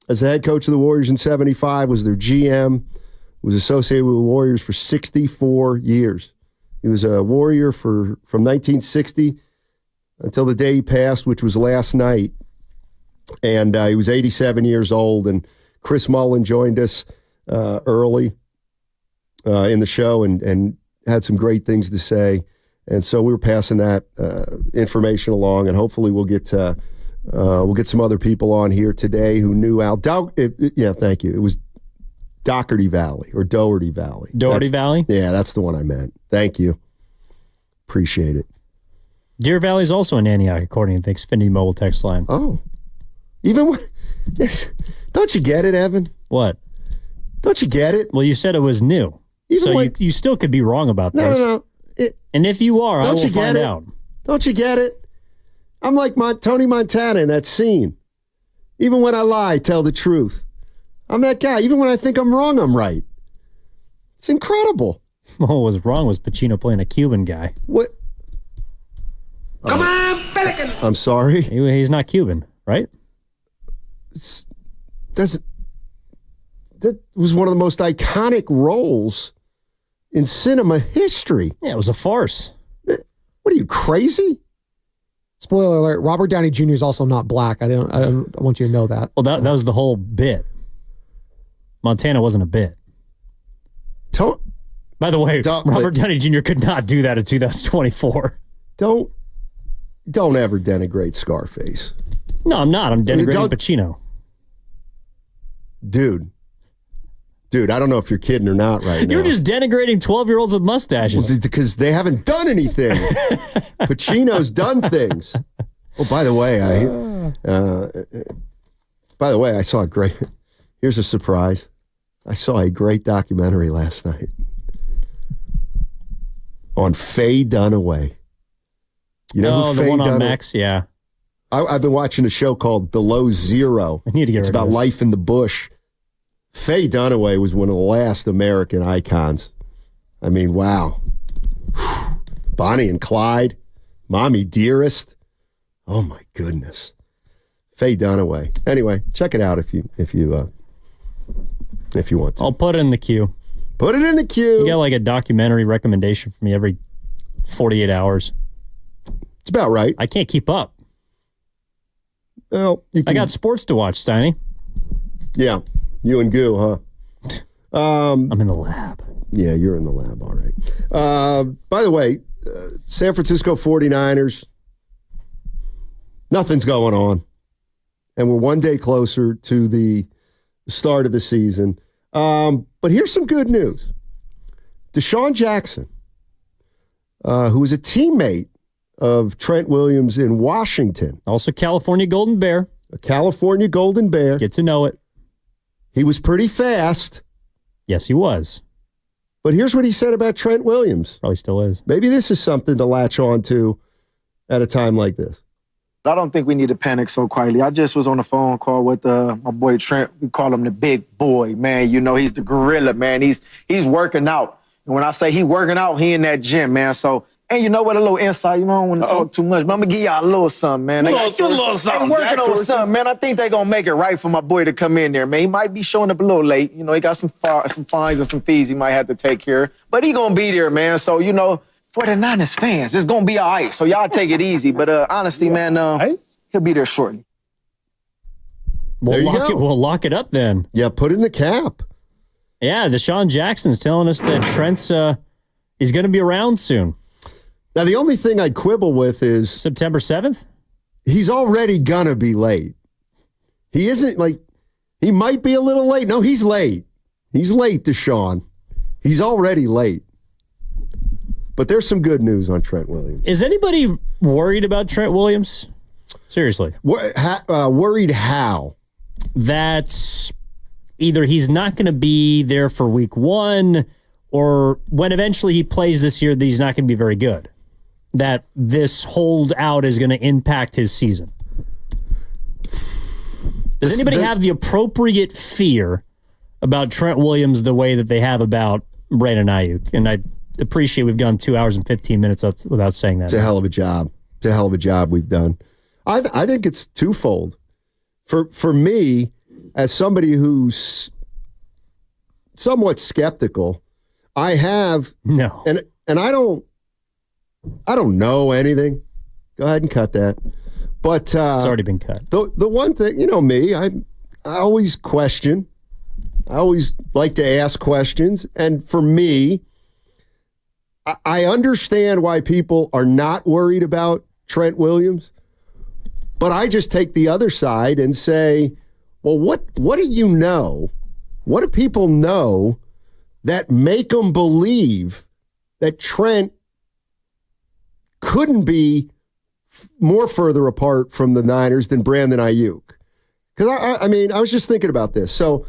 As the head coach of the Warriors in 75, was their GM, was associated with the Warriors for 64 years. He was a Warrior from 1960 until the day he passed, which was last night. And he was 87 years old. And Chris Mullin joined us early in the show and had some great things to say. And so we were passing that information along, and hopefully we'll get some other people on here today who knew Al. Thank you. It was Doherty Valley or Doherty Valley. Doherty Valley? Yeah, that's the one I meant. Thank you. Appreciate it. Deer Valley is also in Antioch, according to the Xfinity mobile text line. Oh. Don't you get it, Evan? What? Don't you get it? Well, you said it was new. You still could be wrong about this. No. And if you are, I will find out. Don't you get it? I'm like Tony Montana in that scene. Even when I lie, tell the truth. I'm that guy. Even when I think I'm wrong, I'm right. It's incredible. What was wrong was Pacino playing a Cuban guy. What? Come on, Pelican! I'm sorry. He's not Cuban, right? That was one of the most iconic roles in cinema history. Yeah, it was a farce. What are you, crazy? Spoiler alert, Robert Downey Jr. is also not black. I want you to know that. Well, that was the whole bit. Montana wasn't a bit. By the way, Robert Downey Jr. could not do that in 2024. Don't ever denigrate Scarface. No, I'm not. I'm denigrating Pacino. Dude, I don't know if you're kidding or not right now. You're just denigrating 12-year-olds with mustaches. Because they haven't done anything. Pacino's done things. Oh, by the way, I saw a great Here's a surprise. I saw a great documentary last night on Faye Dunaway. You know who the Faye one on Dunaway? Max, yeah. I've been watching a show called Below Zero. I need to get It's rid of about this. life in the bush. Faye Dunaway was one of the last American icons. I mean, wow. Bonnie and Clyde, Mommy Dearest. Oh my goodness. Faye Dunaway. Anyway, check it out if you want to. I'll put it in the queue. Put it in the queue. You got like a documentary recommendation for me every 48 hours. It's about right. I can't keep up. Well, I got sports to watch, Steiny. Yeah, you and Goo, huh? I'm in the lab. Yeah, you're in the lab, all right. By the way, San Francisco 49ers, nothing's going on. And we're one day closer to the start of the season. But here's some good news. Deshaun Jackson, who was a teammate of Trent Williams in Washington. Also California Golden Bear. A California Golden Bear. Get to know it. He was pretty fast. Yes, he was. But here's what he said about Trent Williams. Probably still is. Maybe this is something to latch on to at a time like this. I don't think we need to panic so quietly. I just was on a phone call with my boy Trent. We call him the big boy, man. You know, he's the gorilla, man. He's working out. And when I say he working out, he in that gym, man. So, and you know what, a little insight, you know, I don't want to talk too much, but I'm going to give y'all a little something, man. They working on something, man. I think they going to make it right for my boy to come in there, man. He might be showing up a little late. You know, he got some fines and some fees he might have to take care. But he going to be there, man. So, you know, for the Niners fans, it's going to be all right. So y'all take it easy. But honestly, man, he'll be there shortly. We'll lock it up then. Yeah, put it in the cap. Yeah, Deshaun Jackson's telling us that Trent's is going to be around soon. Now, the only thing I'd quibble with is September 7th? He's already going to be late. He isn't like, he might be a little late. No, he's late. He's late, Deshaun. He's already late. But there's some good news on Trent Williams. Is anybody worried about Trent Williams? Seriously. Worried how? That either he's not going to be there for week one, or when eventually he plays this year, that he's not going to be very good. That this holdout is going to impact his season. Does anybody have the appropriate fear about Trent Williams the way that they have about Brandon Ayuk? And I appreciate we've gone 2 hours and 15 minutes without saying that. It's a hell of a job. It's a hell of a job we've done. I think it's twofold. For me, as somebody who's somewhat skeptical, I have no, and I don't know anything. Go ahead and cut that. But it's already been cut. The one thing, you know me, I always question. I always like to ask questions, and for me, I understand why people are not worried about Trent Williams, but I just take the other side and say, well, what do you know? What do people know that make them believe that Trent couldn't be more further apart from the Niners than Brandon Ayuk? Because, I mean, I was just thinking about this. So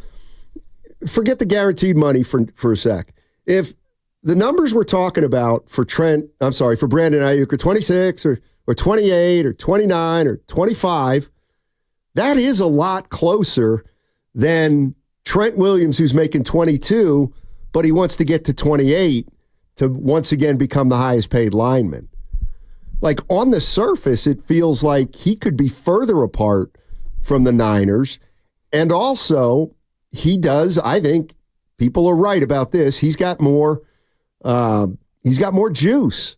forget the guaranteed money for a sec. If the numbers we're talking about for Brandon Ayuk are 26 or 28 or 29 or 25, that is a lot closer than Trent Williams, who's making 22, but he wants to get to 28 to once again become the highest paid lineman. Like, on the surface, it feels like he could be further apart from the Niners. And also, he does, I think people are right about this, he's got more juice.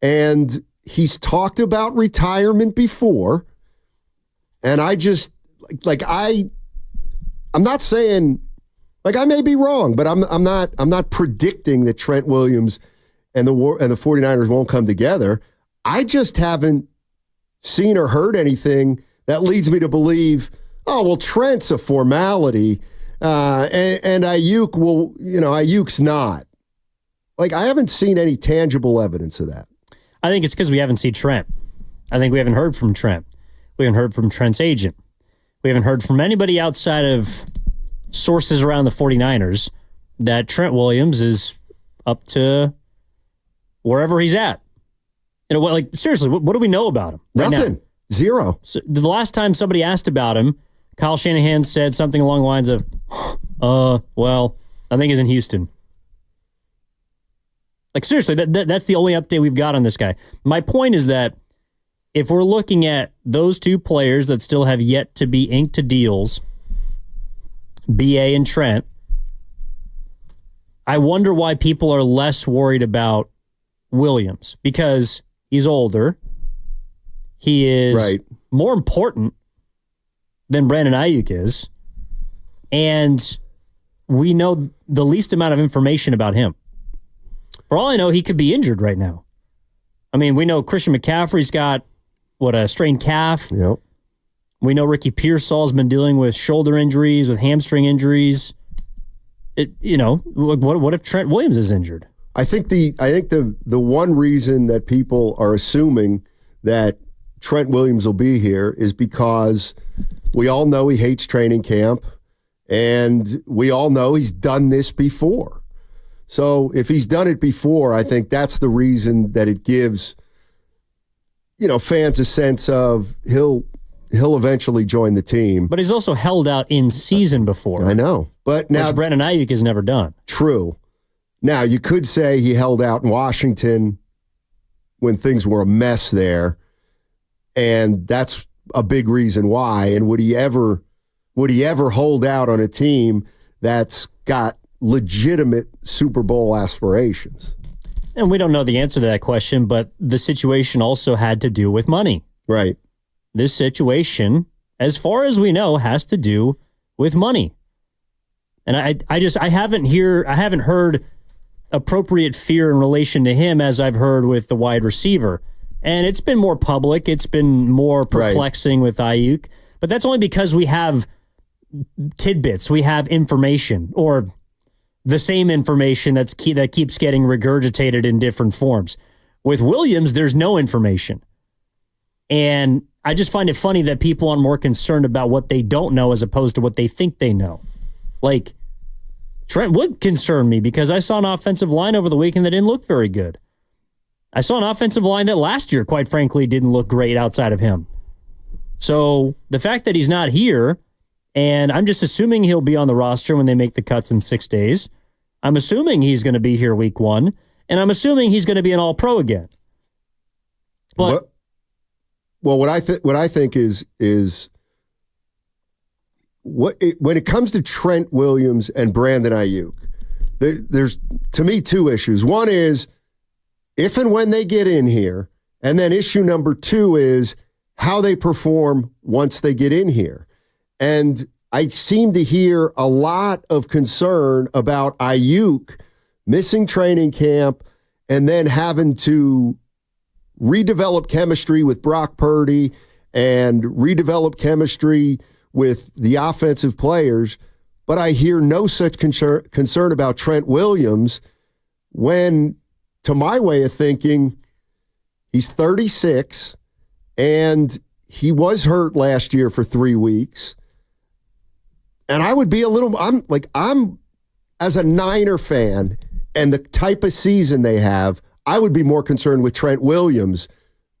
And he's talked about retirement before. And I just, I'm not saying, I may be wrong, but I'm not predicting that Trent Williams and the 49ers won't come together. I just haven't seen or heard anything that leads me to believe, oh, well, Trent's a formality, and Ayuk Ayuk's not. I haven't seen any tangible evidence of that. I think it's because we haven't seen Trent. I think we haven't heard from Trent. We haven't heard from Trent's agent. we haven't heard from anybody outside of sources around the 49ers that Trent Williams is up to wherever he's at. Seriously, what do we know about him? Nothing. Now? Zero. So the last time somebody asked about him, Kyle Shanahan said something along the lines of, well, I think he's in Houston. Seriously, that's the only update we've got on this guy. My point is that if we're looking at those two players that still have yet to be inked to deals, BA and Trent, I wonder why people are less worried about Williams, because he's older. He is more important than Brandon Ayuk is, and we know the least amount of information about him. For all I know, he could be injured right now. I mean, we know Christian McCaffrey's got, a strained calf. Yep. We know Ricky Pearsall's been dealing with shoulder injuries, with hamstring injuries. What if Trent Williams is injured? I think the one reason that people are assuming that Trent Williams will be here is because we all know he hates training camp, and we all know he's done this before. So if he's done it before, I think that's the reason that it gives, fans a sense of he'll eventually join the team. But he's also held out in season before. I know. But now, which Brandon Ayuk has never done. True. Now, you could say he held out in Washington when things were a mess there, and that's a big reason why. And would he ever hold out on a team that's got legitimate Super Bowl aspirations? And we don't know the answer to that question, but the situation also had to do with money. Right. This situation, as far as we know, has to do with money. And I haven't heard appropriate fear in relation to him as I've heard with the wide receiver. And it's been more public. It's been more perplexing with Ayuk. But that's only because we have tidbits. We have information, or the same information that keeps getting regurgitated in different forms. With Williams, there's no information. And I just find it funny that people are more concerned about what they don't know as opposed to what they think they know. Trent would concern me because I saw an offensive line over the weekend that didn't look very good. I saw an offensive line that last year, quite frankly, didn't look great outside of him. So the fact that he's not here, and I'm just assuming he'll be on the roster when they make the cuts in 6 days. I'm assuming he's going to be here week 1, and I'm assuming he's going to be an All-Pro again. But what I think is when it comes to Trent Williams and Brandon Ayuk, there's to me 2 issues. One is if and when they get in here, and then issue number 2 is how they perform once they get in here. And I seem to hear a lot of concern about Ayuk missing training camp and then having to redevelop chemistry with Brock Purdy and redevelop chemistry with the offensive players. But I hear no such concern about Trent Williams when, to my way of thinking, he's 36 and he was hurt last year for 3 weeks. And I would be I'm as a Niner fan and the type of season they have, I would be more concerned with Trent Williams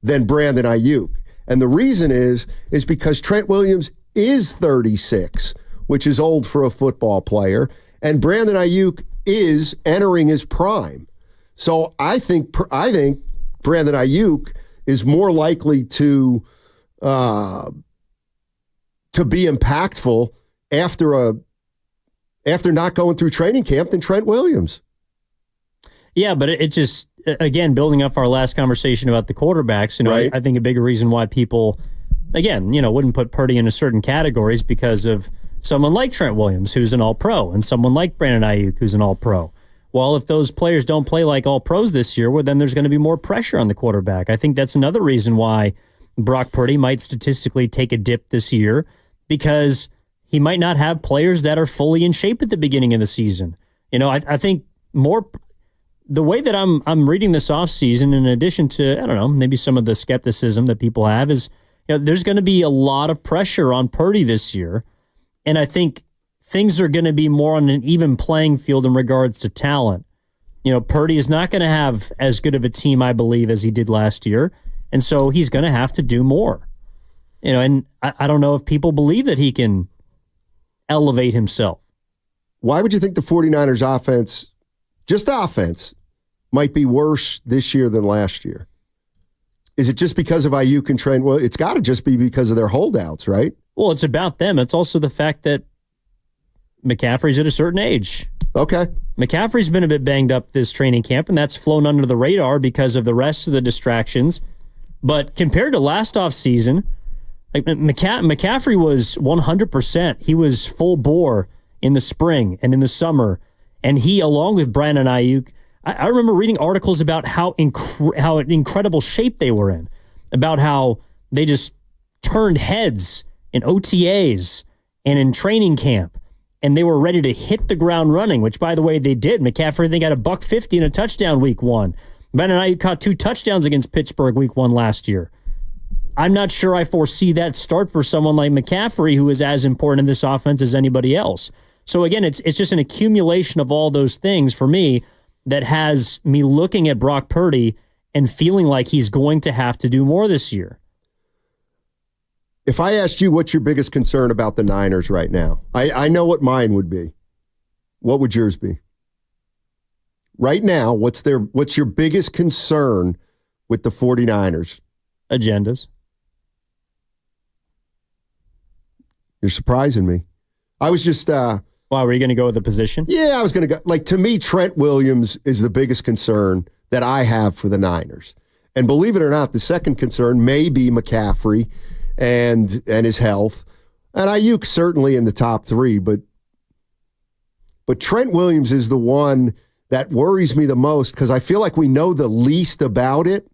than Brandon Ayuk. And the reason is because Trent Williams is 36, which is old for a football player, and Brandon Ayuk is entering his prime. So I think Brandon Ayuk is more likely to be impactful after not going through training camp than Trent Williams. Yeah, but it just, again, building up our last conversation about the quarterbacks, I think a bigger reason why people, again, wouldn't put Purdy into certain categories because of someone like Trent Williams, who's an All-Pro, and someone like Brandon Ayuk, who's an All-Pro. Well, if those players don't play like All-Pros this year, well, then there's going to be more pressure on the quarterback. I think that's another reason why Brock Purdy might statistically take a dip this year, because he might not have players that are fully in shape at the beginning of the season. I think more the way that I'm reading this offseason, in addition to, maybe some of the skepticism that people have is, there's going to be a lot of pressure on Purdy this year. And I think things are going to be more on an even playing field in regards to talent. Purdy is not going to have as good of a team, I believe, as he did last year. And so he's going to have to do more. And I don't know if people believe that he can elevate himself. Why would you think the 49ers offense, just offense, might be worse this year than last year? Is it just because of Ayuk and Trent? Well, it's got to just be because of their holdouts, right? Well, it's about them. It's also the fact that McCaffrey's at a certain age. Okay. McCaffrey's been a bit banged up this training camp, and that's flown under the radar because of the rest of the distractions. But compared to last offseason, like McCaffrey was 100%. He was full bore in the spring and in the summer. And he, along with Brandon Ayuk, I remember reading articles about how incredible shape they were in, about how they just turned heads in OTAs and in training camp, and they were ready to hit the ground running, which, by the way, they did. McCaffrey, I think, had $150 and a touchdown week 1. Brandon Ayuk caught 2 touchdowns against Pittsburgh week 1 last year. I'm not sure I foresee that start for someone like McCaffrey, who is as important in this offense as anybody else. So again, it's just an accumulation of all those things for me that has me looking at Brock Purdy and feeling like he's going to have to do more this year. If I asked you what's your biggest concern about the Niners right now, I know what mine would be. What would yours be? Right now, what's your biggest concern with the 49ers? Agendas. You're surprising me. I was just... Wow, were you going to go with the position? Yeah, I was going to go. Like, to me, Trent Williams is the biggest concern that I have for the Niners. And believe it or not, the second concern may be McCaffrey and his health. And Ayuk certainly in the top 3, but Trent Williams is the one that worries me the most because I feel like we know the least about it,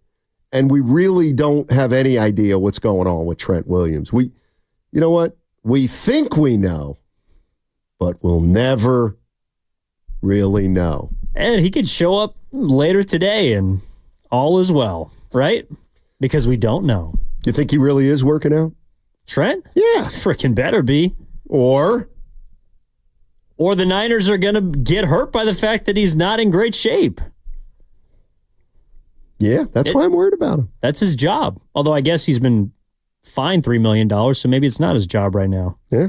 and we really don't have any idea what's going on with Trent Williams. You know what? We think we know, but we'll never really know. And he could show up later today and all is well, right? Because we don't know. You think he really is working out? Trent? Yeah. Freaking better be. Or the Niners are going to get hurt by the fact that he's not in great shape. Yeah, that's why I'm worried about him. That's his job. Although I guess he's been fined $3 million, so maybe it's not his job right now. Yeah.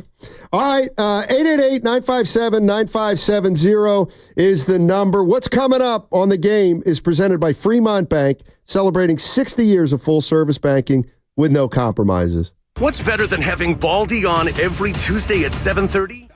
All right, 888-957-9570 is the number. What's coming up on the game is presented by Fremont Bank, celebrating 60 years of full-service banking with no compromises. What's better than having Baldy on every Tuesday at 7:30?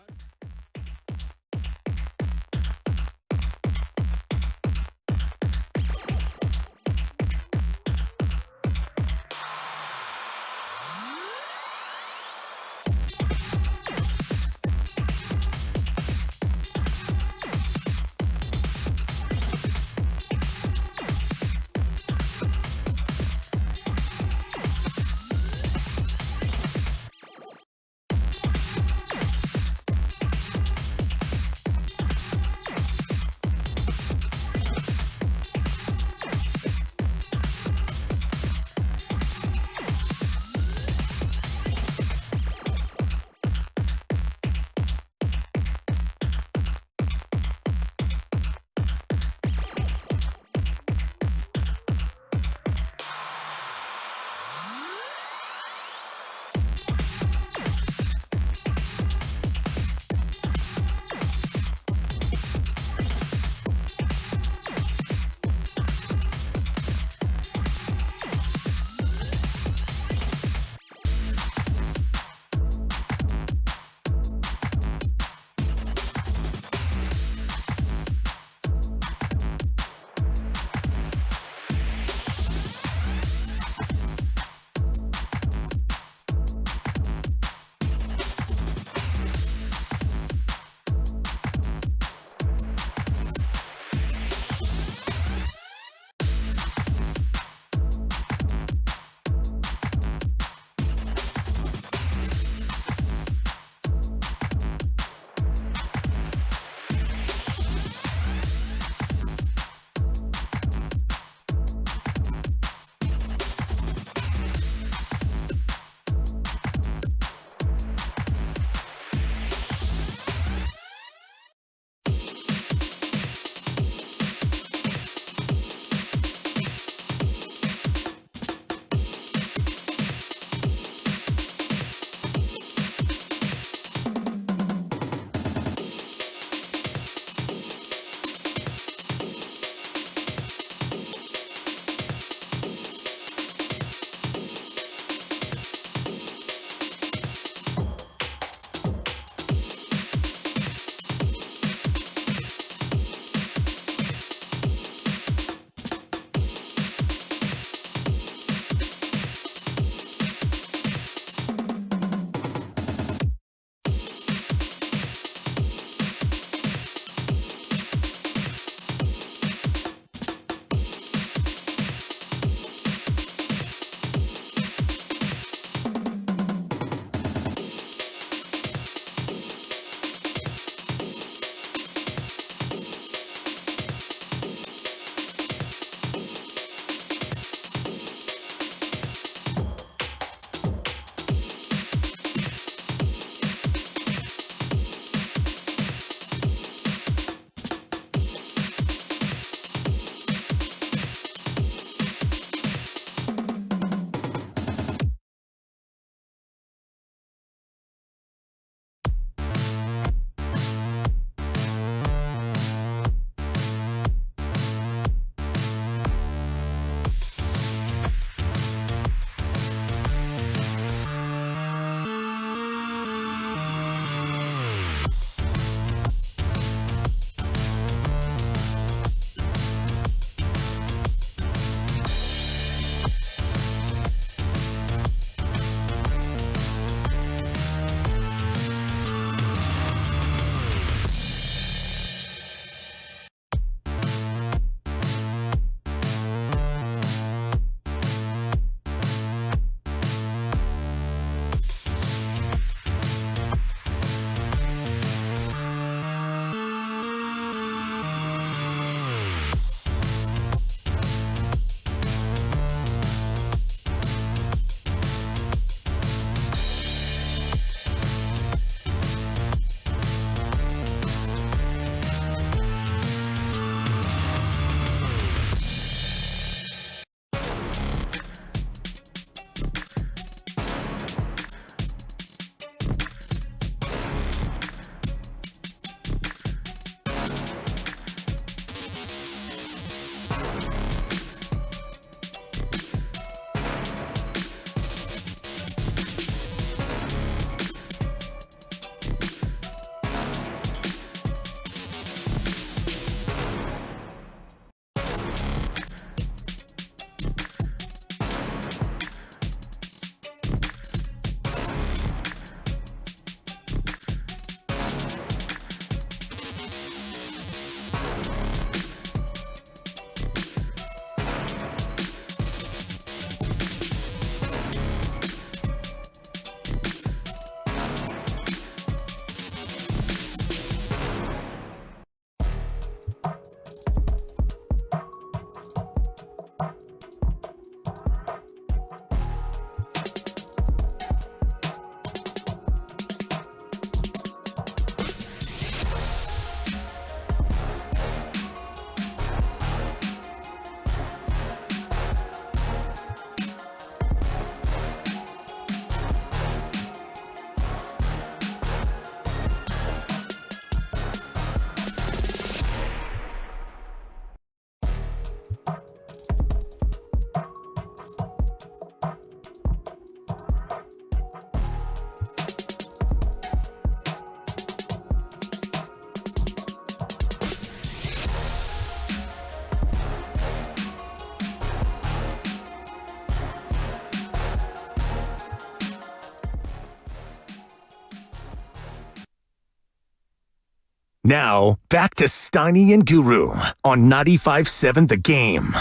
Now, back to Steiny and Guru on 95.7 The Game.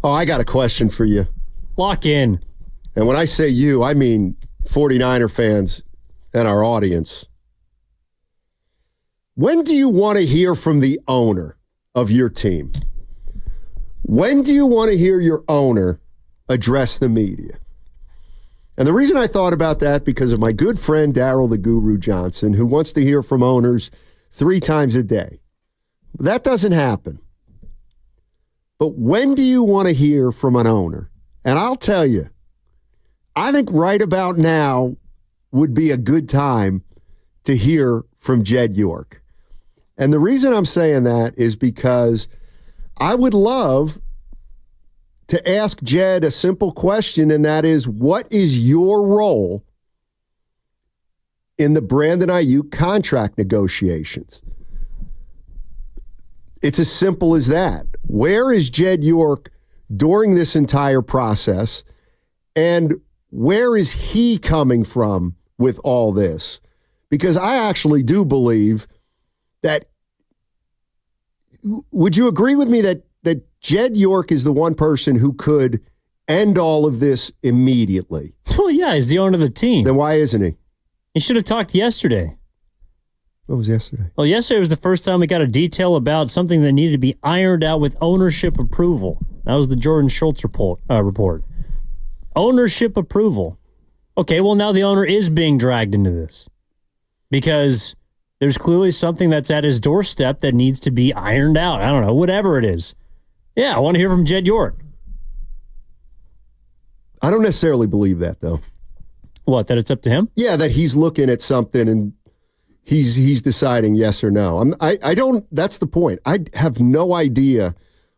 Oh, I got a question for you. Lock in. And when I say you, I mean 49er fans and our audience. When do you want to hear from the owner of your team? When do you want to hear your owner address the media? And the reason I thought about that, because of my good friend Daryl the Guru Johnson, who wants to hear from owners 3 times a day. That doesn't happen. But when do you want to hear from an owner? And I'll tell you, I think right about now would be a good time to hear from Jed York. And the reason I'm saying that is because I would love to ask Jed a simple question, and that is, what is your role in the Brandon Ayuk contract negotiations? It's as simple as that. Where is Jed York during this entire process, and where is he coming from with all this? Because I actually do believe that, would you agree with me that Jed York is the one person who could end all of this immediately? Well, yeah, he's the owner of the team. Then why isn't he? He should have talked yesterday. What was yesterday? Well, yesterday was the first time we got a detail about something that needed to be ironed out with ownership approval. That was the Jordan Schultz report. Ownership approval. Okay, well, now the owner is being dragged into this because there's clearly something that's at his doorstep that needs to be ironed out. I don't know, whatever it is. Yeah, I want to hear from Jed York. I don't necessarily believe that, though. What, that it's up to him? Yeah, that he's looking at something and he's deciding yes or no. I don't, that's the point. I have no idea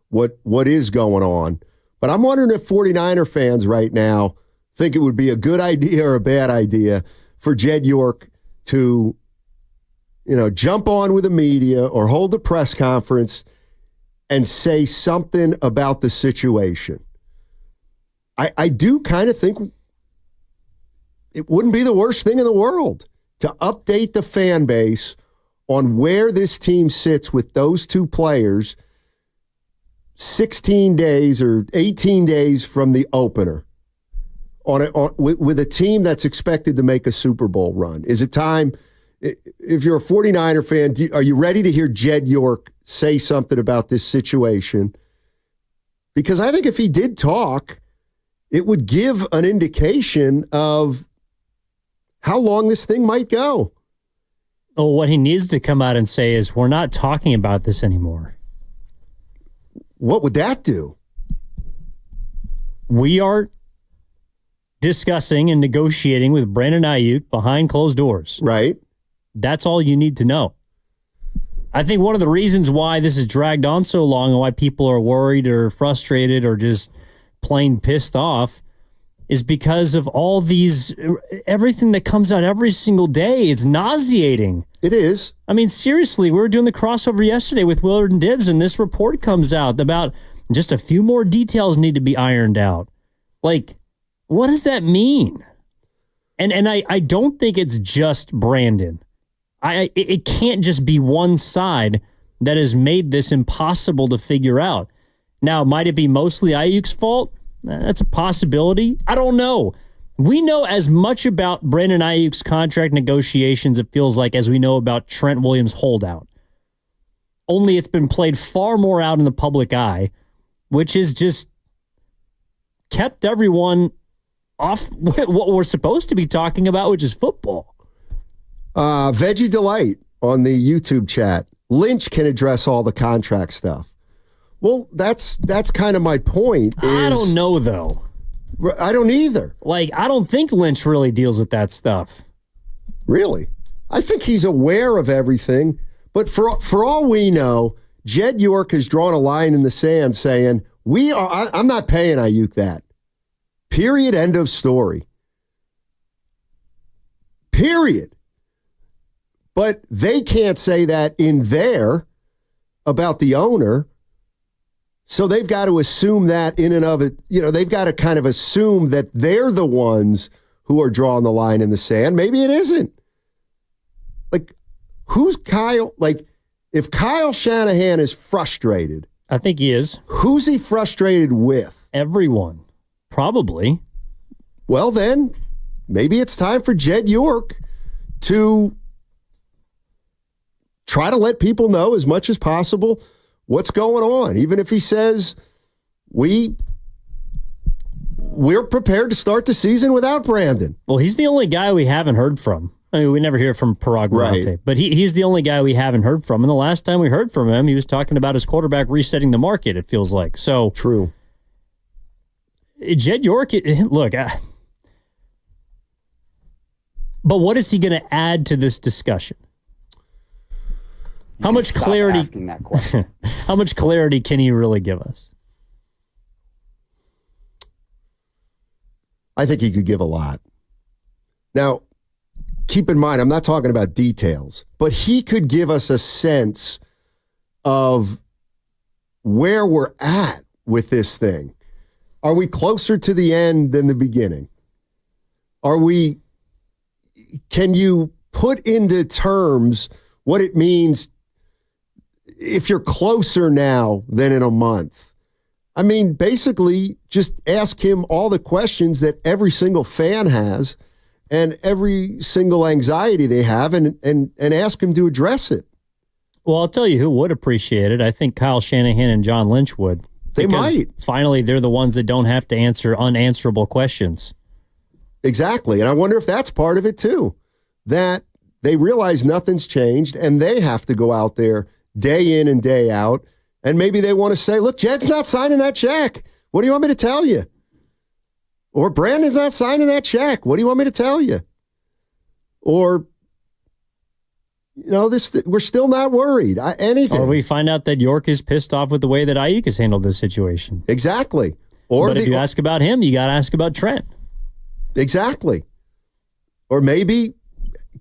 what is going on. But I'm wondering if 49er fans right now think it would be a good idea or a bad idea for Jed York to, jump on with the media or hold a press conference and say something about the situation. I do kind of think it wouldn't be the worst thing in the world to update the fan base on where this team sits with those 2 players 16 days or 18 days from the opener with a team that's expected to make a Super Bowl run. Is it time, if you're a 49er fan, are you ready to hear Jed York say something about this situation? Because I think if he did talk, it would give an indication of how long this thing might go. Oh, what he needs to come out and say is, we're not talking about this anymore. What would that do? We are discussing and negotiating with Brandon Ayuk behind closed doors. Right. That's all you need to know. I think one of the reasons why this has dragged on so long and why people are worried or frustrated or just plain pissed off is because of all these, everything that comes out every single day. It's nauseating. It is. I mean, seriously, we were doing the crossover yesterday with Willard and Dibbs, and this report comes out about just a few more details need to be ironed out. Like, what does that mean? And I don't think it's just Brandon. It can't just be one side that has made this impossible to figure out. Now, might it be mostly Ayuk's fault? That's a possibility. I don't know. We know as much about Brandon Ayuk's contract negotiations, it feels like, as we know about Trent Williams' holdout. Only it's been played far more out in the public eye, which has just kept everyone off what we're supposed to be talking about, which is football. Veggie Delight on the YouTube chat. Lynch can address all the contract stuff. Well, that's kind of my point. I don't know, though. I don't either. Like, I don't think Lynch really deals with that stuff. Really? I think he's aware of everything. But for all we know, Jed York has drawn a line in the sand saying, I'm not paying Ayuk that. Period. End of story. Period. But they can't say that in there about the owner. So they've got to assume that in and of it, they've got to kind of assume that they're the ones who are drawing the line in the sand. Maybe it isn't. Like, who's Kyle? Like, if Kyle Shanahan is frustrated, I think he is. Who's he frustrated with? Everyone. Probably. Well, then, maybe it's time for Jed York to try to let people know as much as possible what's going on. Even if he says, we're prepared to start the season without Brandon. Well, he's the only guy we haven't heard from. I mean, we never hear from Parag Galante, Right. but he's the only guy we haven't heard from. And the last time we heard from him, he was talking about his quarterback resetting the market, it feels like. So true. Jed York, look, but what is he going to add to this discussion? How much clarity? Asking that question. How much clarity can he really give us? I think he could give a lot. Now, keep in mind, I'm not talking about details, but he could give us a sense of where we're at with this thing. Are we closer to the end than the beginning? Can you put into terms what it means if you're closer now than in a month? I mean, basically, just ask him all the questions that every single fan has and every single anxiety they have and ask him to address it. Well, I'll tell you who would appreciate it. I think Kyle Shanahan and John Lynch would. They might. Finally, they're the ones that don't have to answer unanswerable questions. Exactly. And I wonder if that's part of it too, that they realize nothing's changed and they have to go out there day in and day out. And maybe they want to say, look, Jed's not signing that check. What do you want me to tell you? Or Brandon's not signing that check. What do you want me to tell you? Or, we're still not worried. Anything. Or we find out that York is pissed off with the way that Ayuk has handled this situation. Exactly. But if you ask about him, you got to ask about Trent. Exactly. Or maybe,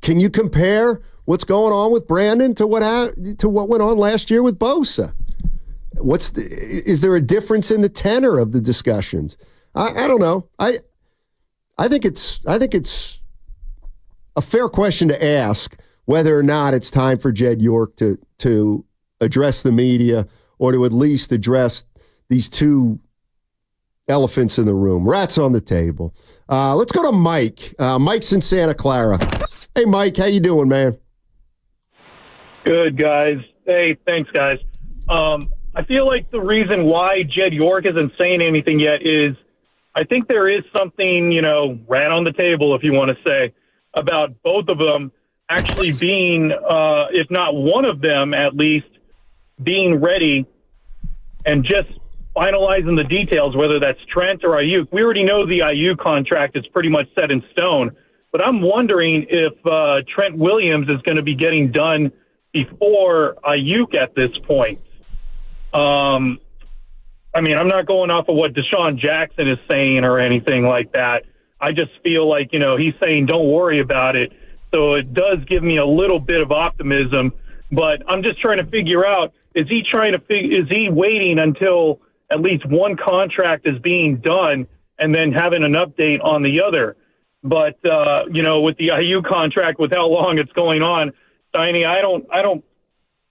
can you compare what's going on with Brandon to what went on last year with Bosa? Is there a difference in the tenor of the discussions? I don't know. I think it's a fair question to ask whether or not it's time for Jed York to address the media or to at least address these two elephants in the room, rats on the table. Let's go to Mike. Mike's in Santa Clara. Hey, Mike, how you doing, man? Good, guys. Hey, thanks, guys. I feel like the reason why Jed York isn't saying anything yet is I think there is something, rat on the table, if you want to say, about both of them actually being, if not one of them at least, being ready and just finalizing the details, whether that's Trent or Ayuk. We already know the Ayuk contract is pretty much set in stone, but I'm wondering if Trent Williams is going to be getting done before Ayuk at this point. I mean, I'm not going off of what Deshaun Jackson is saying or anything like that. I just feel like, he's saying don't worry about it. So it does give me a little bit of optimism, but I'm just trying to figure out, is he waiting until at least one contract is being done and then having an update on the other? But, with the IU contract, with how long it's going on, Steiny, I don't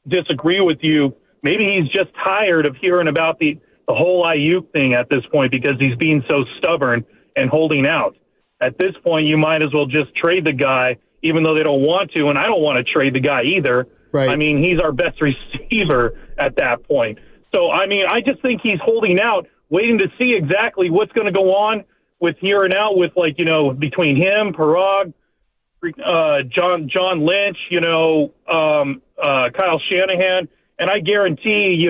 disagree with you. Maybe he's just tired of hearing about the whole Ayuk thing at this point because he's being so stubborn and holding out. At this point, you might as well just trade the guy, even though they don't want to, and I don't want to trade the guy either. Right. I mean, he's our best receiver at that point. So, I mean, I just think he's holding out, waiting to see exactly what's going to go on with here and out with, between him, Parag, John Lynch, Kyle Shanahan. And I guarantee,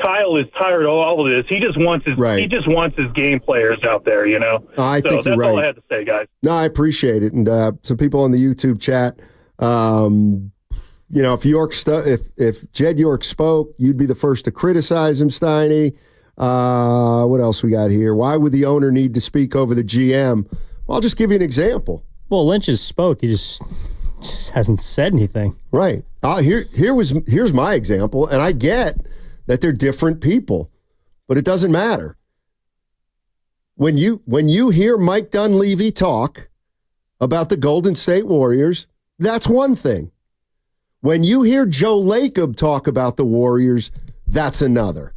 Kyle is tired of all of this. He just wants his game players out there, I think you're right. That's all I had to say, guys. No, I appreciate it. And some people on the YouTube chat, if Jed York spoke, you'd be the first to criticize him, Steiny. What else we got here? Why would the owner need to speak over the GM? Well, I'll just give you an example. Well, Lynch has spoke. He just hasn't said anything. Right. Here's my example, and I get that they're different people, but it doesn't matter. When you hear Mike Dunleavy talk about the Golden State Warriors, that's one thing. When you hear Joe Lacob talk about the Warriors, that's another.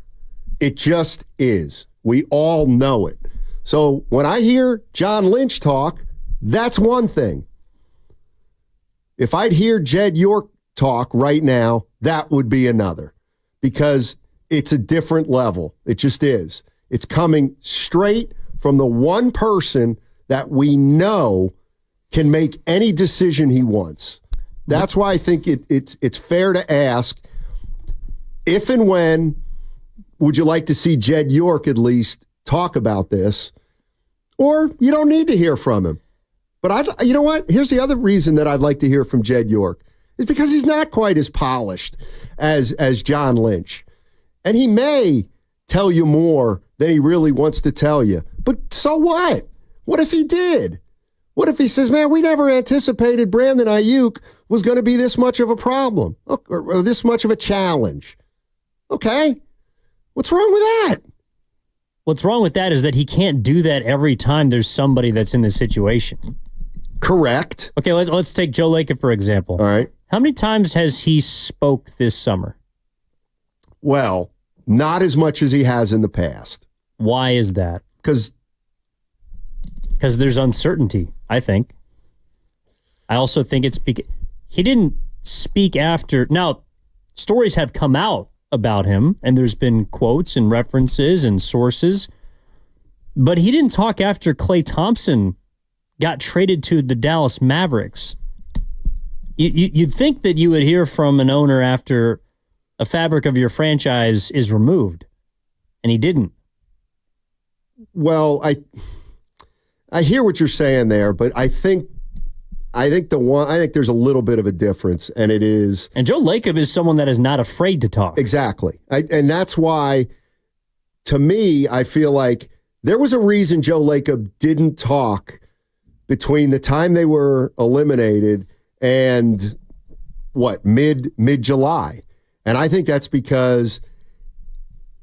It just is. We all know it. So when I hear John Lynch talk, that's one thing. If I'd hear Jed York talk right now, that would be another, because it's a different level. It just is. It's coming straight from the one person that we know can make any decision he wants. That's why I think it's fair to ask, if and when would you like to see Jed York at least talk about this? Or you don't need to hear from him. But you know what? Here's the other reason that I'd like to hear from Jed York, is because he's not quite as polished as John Lynch. And he may tell you more than he really wants to tell you. But so what? What if he did? What if he says, man, we never anticipated Brandon Ayuk was going to be this much of a problem or this much of a challenge? Okay. What's wrong with that? What's wrong with that is that he can't do that every time there's somebody that's in this situation. Correct. Okay, let's take Joe Lacob, for example. All right. How many times has he spoke this summer? Well, not as much as he has in the past. Why is that? Because there's uncertainty, I think. I also think it's because he didn't speak after. Now, stories have come out about him, and there's been quotes and references and sources, but he didn't talk after Klay Thompson got traded to the Dallas Mavericks. You'd think that you would hear from an owner after a fabric of your franchise is removed, and he didn't. Well, I hear what you're saying there, but I think there's a little bit of a difference, and it is. And Joe Lacob is someone that is not afraid to talk. Exactly. And that's why, to me, I feel like there was a reason Joe Lacob didn't talk between the time they were eliminated and mid-July. And I think that's because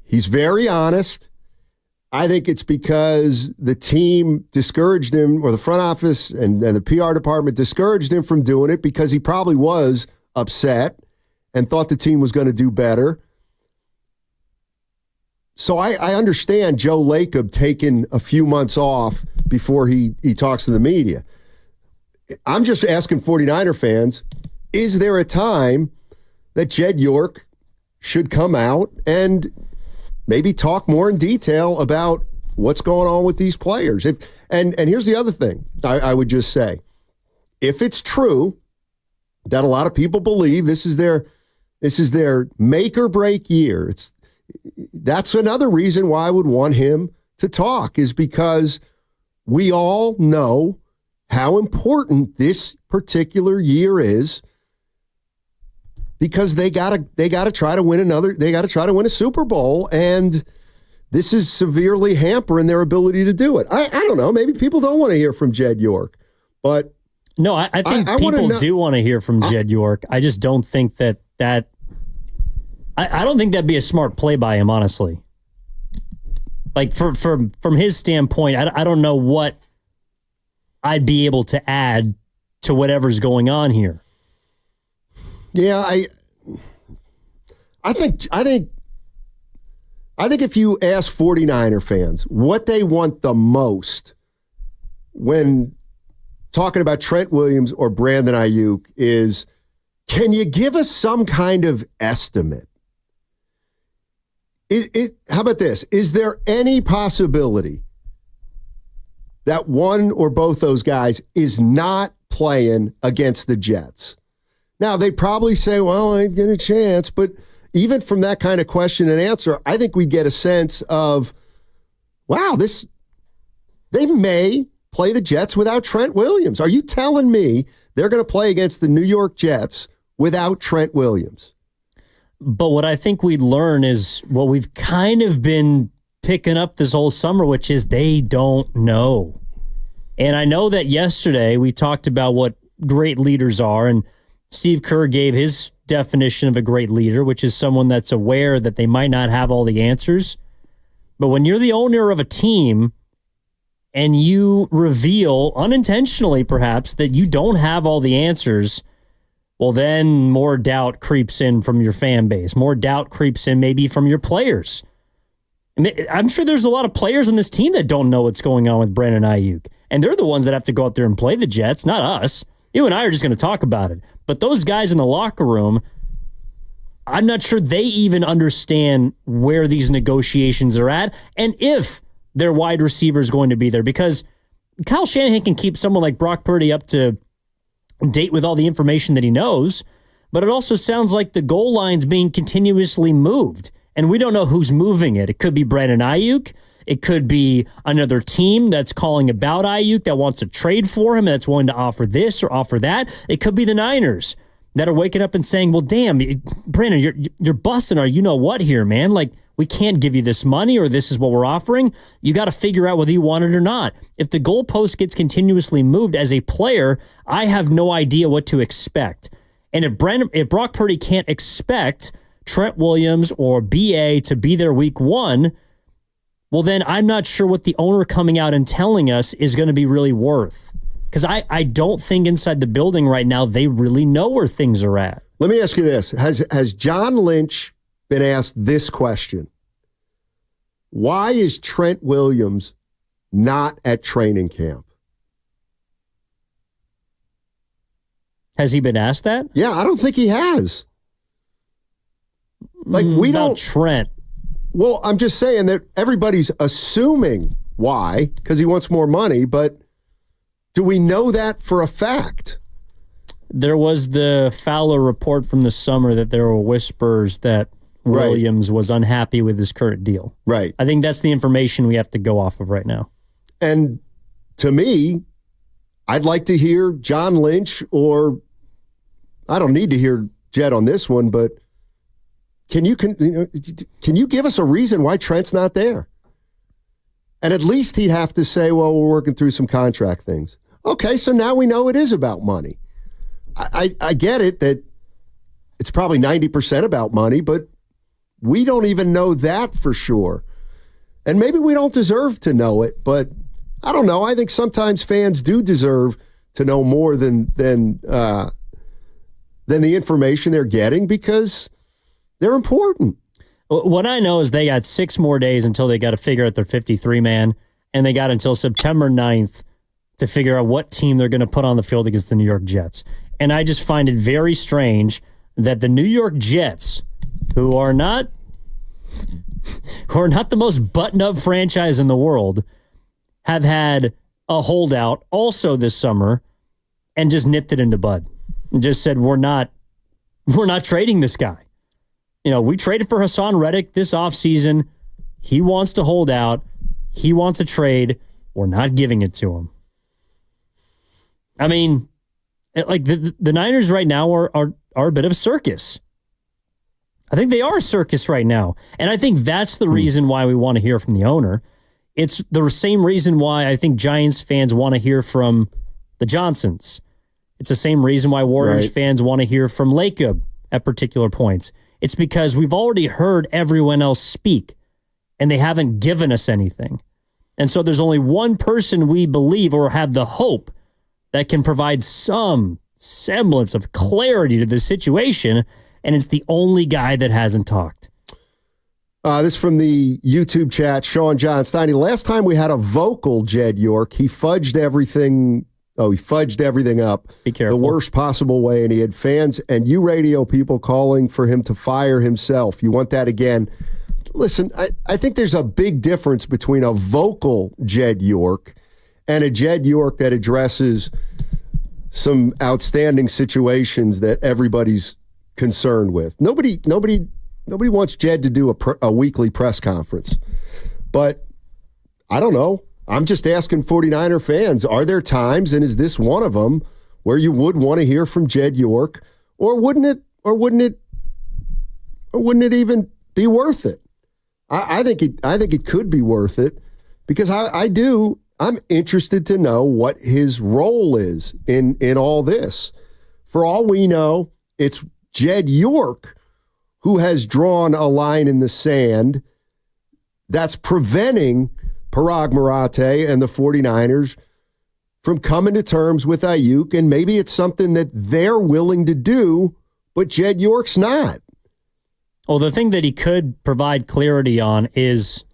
he's very honest. I think it's because the team discouraged him, or the front office and the PR department discouraged him from doing it, because he probably was upset and thought the team was going to do better. So I understand Joe Lacob taking a few months off before he talks to the media. I'm just asking 49er fans, is there a time that Jed York should come out and maybe talk more in detail about what's going on with these players? And here's the other thing I would just say. If it's true that a lot of people believe this is their make or break year, that's another reason why I would want him to talk, is because we all know how important this particular year is, because they gotta try to win a Super Bowl, and this is severely hampering their ability to do it. I don't know. Maybe people don't want to hear from Jed York, but no, I think people do want to hear from Jed York. I just don't think that I don't think that'd be a smart play by him, honestly. Like from his standpoint, I don't know what I'd be able to add to whatever's going on here. Yeah, I think if you ask 49er fans what they want the most when talking about Trent Williams or Brandon Ayuk is, can you give us some kind of estimate? How about this? Is there any possibility that one or both those guys is not playing against the Jets? Now, they probably say, well, I get a chance, but even from that kind of question and answer, I think we get a sense of, wow, they may play the Jets without Trent Williams. Are you telling me they're going to play against the New York Jets without Trent Williams? But what I think we'd learn is what we've kind of been picking up this whole summer, which is they don't know. And I know that yesterday we talked about what great leaders are, and Steve Kerr gave his definition of a great leader, which is someone that's aware that they might not have all the answers. But when you're the owner of a team and you reveal, unintentionally perhaps, that you don't have all the answers, well, then more doubt creeps in from your fan base. More doubt creeps in maybe from your players. I'm sure there's a lot of players on this team that don't know what's going on with Brandon Ayuk. And they're the ones that have to go out there and play the Jets, not us. You and I are just going to talk about it. But those guys in the locker room, I'm not sure they even understand where these negotiations are at and if their wide receiver is going to be there. Because Kyle Shanahan can keep someone like Brock Purdy up to date with all the information that he knows, but it also sounds like the goal line's being continuously moved. And we don't know who's moving it. It could be Brandon Ayuk. It could be another team that's calling about Ayuk that wants to trade for him and that's willing to offer this or offer that. It could be the Niners that are waking up and saying, well, damn, Brandon, you're busting our you-know-what here, man. Like, we can't give you this money or this is what we're offering. You got to figure out whether you want it or not. If the goalpost gets continuously moved as a player, I have no idea what to expect. And if Brock Purdy can't expect Trent Williams or BA to be there week 1, well, then I'm not sure what the owner coming out and telling us is going to be really worth. Because I don't think inside the building right now they really know where things are at. Let me ask you this. Has John Lynch been asked this question? Why is Trent Williams not at training camp? Has he been asked that? Yeah, I don't think he has. Like, we don't. Trent. Well, I'm just saying that everybody's assuming why, because he wants more money, but do we know that for a fact? There was the Fowler report from the summer that there were whispers that Williams was unhappy with his current deal. Right. I think that's the information we have to go off of right now. And to me, I'd like to hear John Lynch, or I don't need to hear Jed on this one, but can you give us a reason why Trent's not there? And at least he'd have to say, well, we're working through some contract things. Okay, so now we know it is about money. I get it that it's probably 90% about money, but we don't even know that for sure. And maybe we don't deserve to know it, but I don't know. I think sometimes fans do deserve to know more than the information they're getting because they're important. What I know is they got 6 more days until they got to figure out their 53-man, and they got until September 9th to figure out what team they're going to put on the field against the New York Jets. And I just find it very strange that the New York Jets, who are not the most buttoned-up franchise in the world, have had a holdout also this summer and just nipped it in the bud and just said, we're not trading this guy. You know, we traded for Hassan Reddick this offseason. He wants to hold out. He wants a trade. We're not giving it to him. I mean, like the Niners right now are a bit of a circus. I think they are a circus right now. And I think that's the reason why we want to hear from the owner. It's the same reason why I think Giants fans want to hear from the Johnsons. It's the same reason why Warriors fans want to hear from Lacob at particular points. It's because we've already heard everyone else speak, and they haven't given us anything. And so there's only one person we believe or have the hope that can provide some semblance of clarity to the situation, and it's the only guy that hasn't talked. This from the YouTube chat, Sean John Steiny. Last time we had a vocal Jed York, he fudged everything. He fudged everything up. Be careful. The worst possible way, and he had fans and you radio people calling for him to fire himself. You want that again? Listen, I think there's a big difference between a vocal Jed York and a Jed York that addresses some outstanding situations that everybody's concerned with. Nobody wants Jed to do a weekly press conference. But I don't know. I'm just asking 49er fans, are there times, and is this one of them, where you would want to hear from Jed York, or wouldn't it even be worth it? I think it could be worth it because I'm interested to know what his role is in all this. For all we know, it's Jed York who has drawn a line in the sand that's preventing Parag Marathe and the 49ers from coming to terms with Ayuk, and maybe it's something that they're willing to do, but Jed York's not. Well, the thing that he could provide clarity on is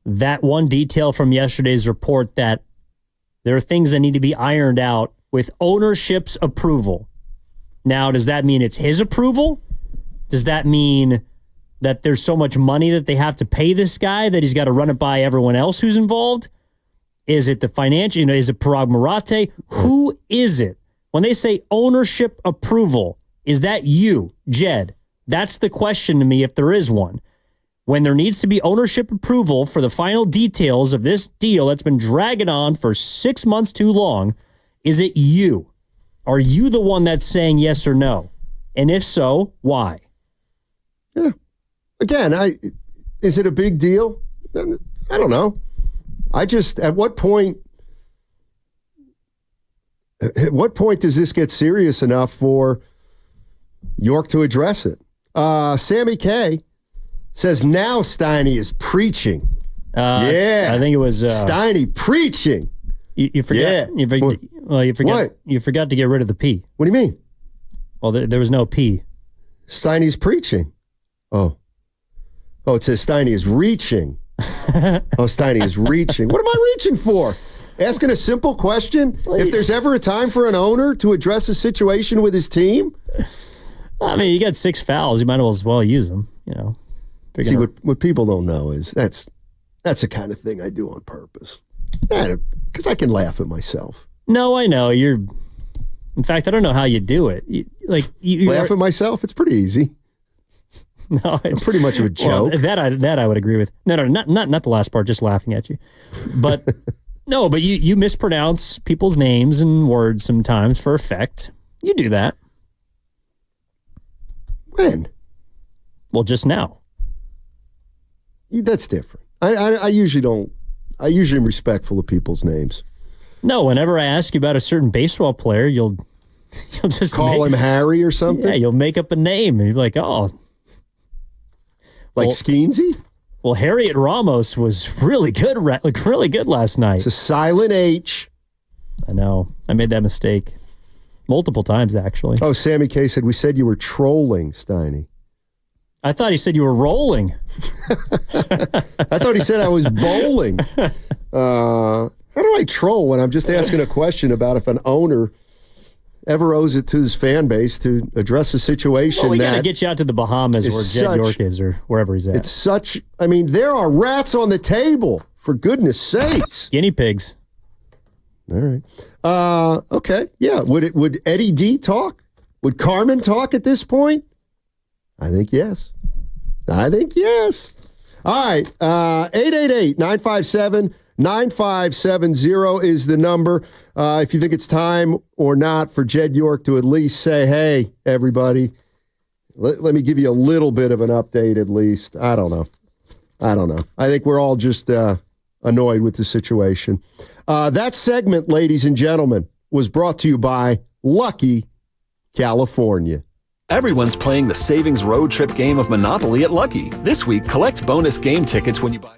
that one detail from yesterday's report that there are things that need to be ironed out with ownership's approval. Now, does that mean it's his approval? Does that mean that there's so much money that they have to pay this guy that he's got to run it by everyone else who's involved? Is it the financial, is it Parag Marate? Who is it? When they say ownership approval, is that you, Jed? That's the question to me, if there is one. When there needs to be ownership approval for the final details of this deal that's been dragging on for 6 months too long, is it you? Are you the one that's saying yes or no? And if so, why? Yeah. Again, is it a big deal? I don't know. At what point does this get serious enough for York to address it? Sammy K says now Steiny is preaching. I think it was Steiny preaching. You forgot. Yeah. You forgot. What? You forgot to get rid of the P. What do you mean? Well, there was no P. Steiny's preaching. Oh, it says Steiny is reaching. Steiny is reaching. What am I reaching for? Asking a simple question? If there's ever a time for an owner to address a situation with his team? I mean, you got 6 fouls. You might as well use them, See, what people don't know is that's the kind of thing I do on purpose. Yeah, because I can laugh at myself. No, I know. In fact, I don't know how you do it. You laugh at myself? It's pretty easy. No, I'm pretty much of a joke. Well, that I would agree with. No, not the last part. Just laughing at you, but no, but you mispronounce people's names and words sometimes for effect. You do that. When? Well, just now. That's different. I usually don't. I usually am respectful of people's names. No, whenever I ask you about a certain baseball player, you'll just call him Harry or something. Yeah, you'll make up a name and you're like, oh. Like Skeensy? Well, Harriet Ramos was really good last night. It's a silent H. I know. I made that mistake multiple times, actually. Oh, Sammy K said, we said you were trolling, Steiny. I thought he said you were rolling. I thought he said I was bowling. How do I troll when I'm just asking a question about if an owner ever owes it to his fan base to address a situation? Well, we got to get you out to the Bahamas where Jed York is or wherever he's at. There are rats on the table, for goodness sakes. Guinea pigs. All right. Okay. Yeah. Would Eddie D talk? Would Carmen talk at this point? I think yes. All right. 888-957-9570 is the number. If you think it's time or not for Jed York to at least say, hey, everybody, let me give you a little bit of an update at least. I don't know. I think we're all just annoyed with the situation. That segment, ladies and gentlemen, was brought to you by Lucky California. Everyone's playing the savings road trip game of Monopoly at Lucky. This week, collect bonus game tickets when you buy.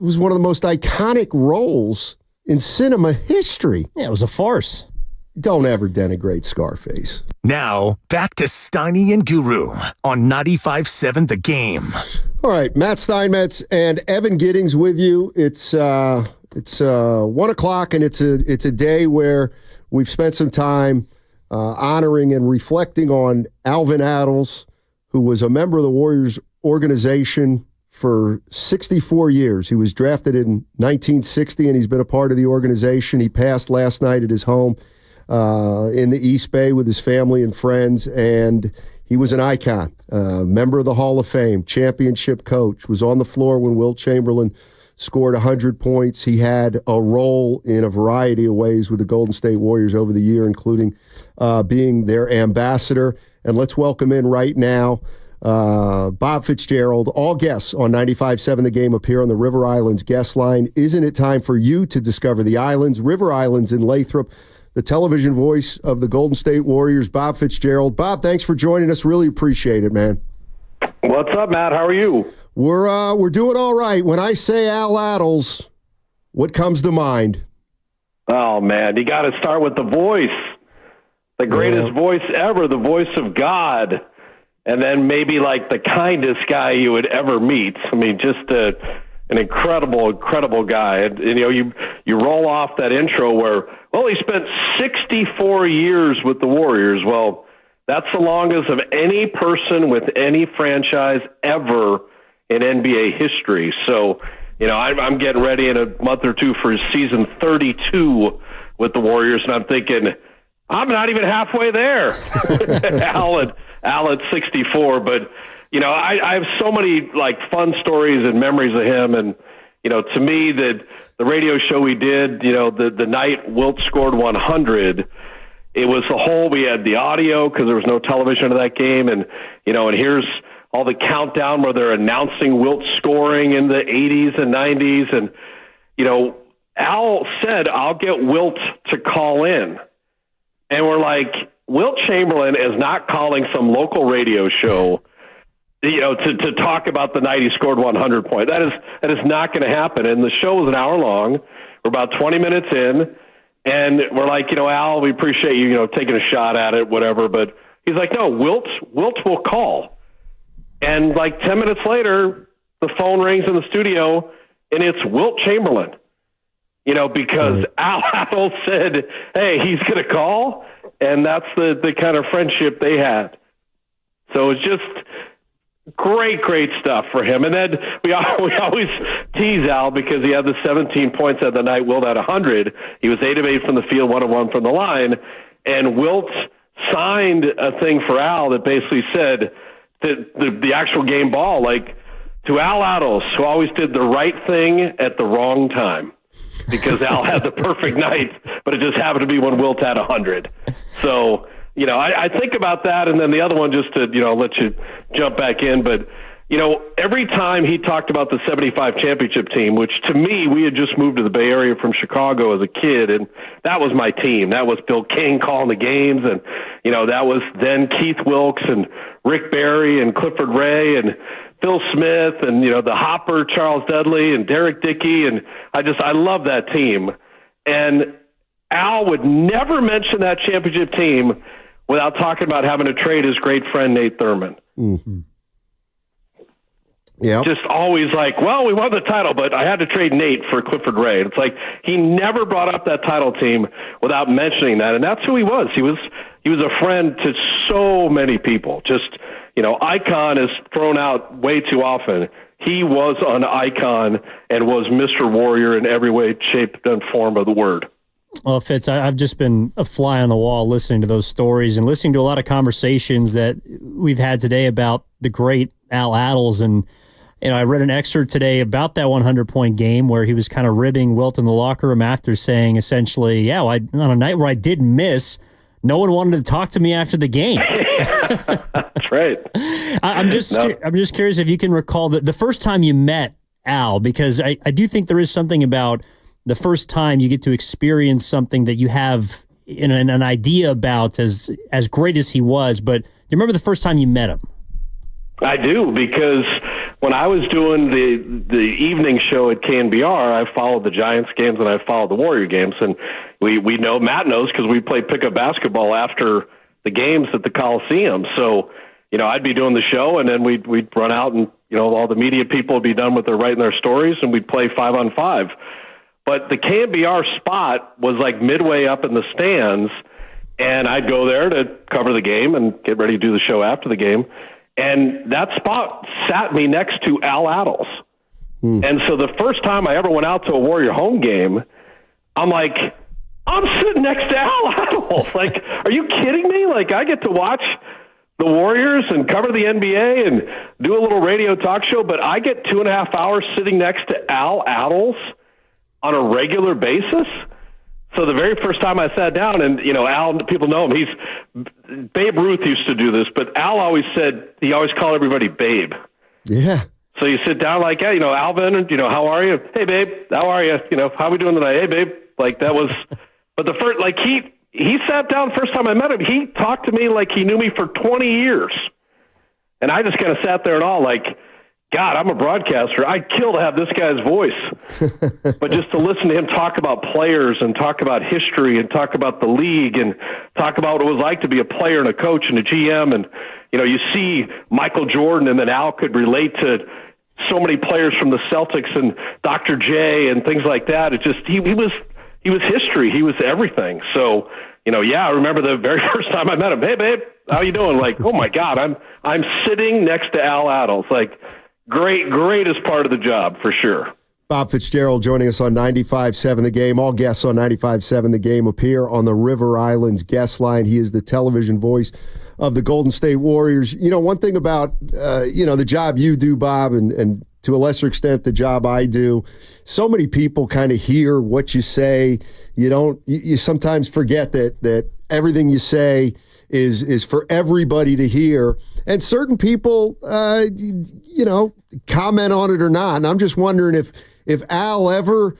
was one of the most iconic roles in cinema history. Yeah, it was a farce. Don't ever denigrate Scarface. Now, back to Steiny and Guru on 95.7 The Game. All right, Matt Steinmetz and Evan Giddings with you. It's 1 o'clock, and it's a day where we've spent some time honoring and reflecting on Alvin Attles, who was a member of the Warriors organization for 64 years. He was drafted in 1960, and he's been a part of the organization. He passed last night at his home in the East Bay with his family and friends, and he was an icon, member of the Hall of Fame, championship coach, was on the floor when Wilt Chamberlain scored 100 points. He had a role in a variety of ways with the Golden State Warriors over the year, including being their ambassador. And let's welcome in right now Bob Fitzgerald. All guests on 95.7 The Game appear on the River Islands guest line. Isn't it time for you to discover the islands? River Islands in Lathrop, the television voice of the Golden State Warriors, Bob Fitzgerald. Bob, thanks for joining us. Really appreciate it, man. What's up, Matt? How are you? We're doing all right. When I say Al Attles, what comes to mind? Oh, man, you got to start with the voice. The greatest voice ever, the voice of God. And then maybe like the kindest guy you would ever meet. I mean, just an incredible, incredible guy. And you know, you roll off that intro where, well, he spent 64 years with the Warriors. Well, that's the longest of any person with any franchise ever in NBA history. So, you know, I'm getting ready in a month or two for season 32 with the Warriors, and I'm thinking, I'm not even halfway there. Al at 64, but you know, I have so many like fun stories and memories of him, and you know, to me, the radio show we did, you know, the night Wilt scored 100, it was the whole. We had the audio because there was no television of that game, and you know, and here's all the countdown where they're announcing Wilt scoring in the 80s and 90s, and you know, Al said, "I'll get Wilt to call in," and we're like, Wilt Chamberlain is not calling some local radio show, you know, to talk about the night he scored 100 points. That is not going to happen. And the show was an hour long. We're about 20 minutes in, and we're like, you know, Al, we appreciate you, you know, taking a shot at it, whatever. But he's like, no, Wilt will call. And like 10 minutes later, the phone rings in the studio, and it's Wilt Chamberlain. You know, because Al Attles said, hey, he's going to call. And that's the kind of friendship they had. So it's just great stuff for him. And then we always tease Al because he had the 17 points at the night. Wilt had 100. He was 8 of 8 from the field, 1 of 1 from the line. And Wilt signed a thing for Al that basically said that the actual game ball, like, to Al Attles, who always did the right thing at the wrong time. Because Al had the perfect night, but it just happened to be when Wilt had 100. So, you know, I think about that, and then the other one, just to, you know, let you jump back in, but, you know, every time he talked about the 75 championship team, which to me, we had just moved to the Bay Area from Chicago as a kid, and that was my team. That was Bill King calling the games, and, you know, that was then Keith Wilkes and Rick Barry and Clifford Ray and Phil Smith and, you know, the Hopper, Charles Dudley and Derek Dickey. And I love that team. And Al would never mention that championship team without talking about having to trade his great friend, Nate Thurman. Mm-hmm. Yeah. Just always like, well, we won the title, but I had to trade Nate for Clifford Ray. It's like he never brought up that title team without mentioning that. And that's who he was. He was a friend to so many people. Just, you know, icon is thrown out way too often. He was an icon and was Mr. Warrior in every way, shape, and form of the word. Well, Fitz, I've just been a fly on the wall listening to those stories and listening to a lot of conversations that we've had today about the great Al Attles. And, you know, I read an excerpt today about that 100-point game where he was kind of ribbing Wilt in the locker room after saying essentially, yeah, well, on a night where I did miss, no one wanted to talk to me after the game. That's right. I'm just curious if you can recall the first time you met Al, because I do think there is something about the first time you get to experience something that you have an idea about as great as he was. But do you remember the first time you met him? I do, because when I was doing the evening show at KNBR, I followed the Giants games and I followed the Warrior games. And we know, Matt knows, because we played pickup basketball after the games at the Coliseum. So, I'd be doing the show, and then we'd run out, and, all the media people would be done with writing their stories, and we'd play 5-on-5. But the KNBR spot was like midway up in the stands, and I'd go there to cover the game and get ready to do the show after the game. And that spot sat me next to Al Attles. And so the first time I ever went out to a Warrior home game, I'm like, I'm sitting next to Al Attles. Like, are you kidding me? Like, I get to watch the Warriors and cover the NBA and do a little radio talk show, but I get 2.5 hours sitting next to Al Attles on a regular basis. So the very first time I sat down, and, Al, people know him, Babe Ruth used to do this, but Al always said, he always called everybody Babe. Yeah. So you sit down like, hey, Alvin, and, how are you? Hey, babe, how are you? How we doing tonight? Hey, babe. Like, that was, but the first, like, he sat down first time I met him. He talked to me like he knew me for 20 years. And I just kind of sat there and all like, God, I'm a broadcaster. I'd kill to have this guy's voice. But just to listen to him talk about players and talk about history and talk about the league and talk about what it was like to be a player and a coach and a GM. And, you see Michael Jordan, and then Al could relate to so many players from the Celtics and Dr. J and things like that. It just, he was history. He was everything. So, I remember the very first time I met him. Hey, babe, how you doing? Like, oh my God, I'm sitting next to Al Attles. Like, greatest part of the job for sure. Bob Fitzgerald joining us on 95.7 The Game. All guests on 95.7 The Game appear on the River Islands guest line. He is the television voice of the Golden State Warriors. One thing about, the job you do, Bob, and to a lesser extent, the job I do, so many people kind of hear what you say. You sometimes forget that everything you say is for everybody to hear. And certain people, comment on it or not. And I'm just wondering if Al ever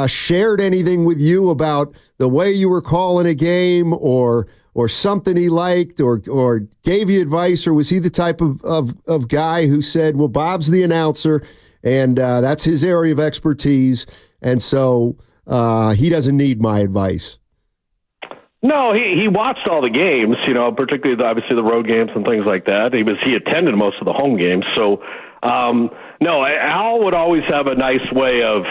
shared anything with you about the way you were calling a game or something he liked or gave you advice, or was he the type of guy who said, well, Bob's the announcer and that's his area of expertise, and so he doesn't need my advice? No, he watched all the games, particularly obviously the road games and things like that. He attended most of the home games. So, no, Al would always have a nice way of,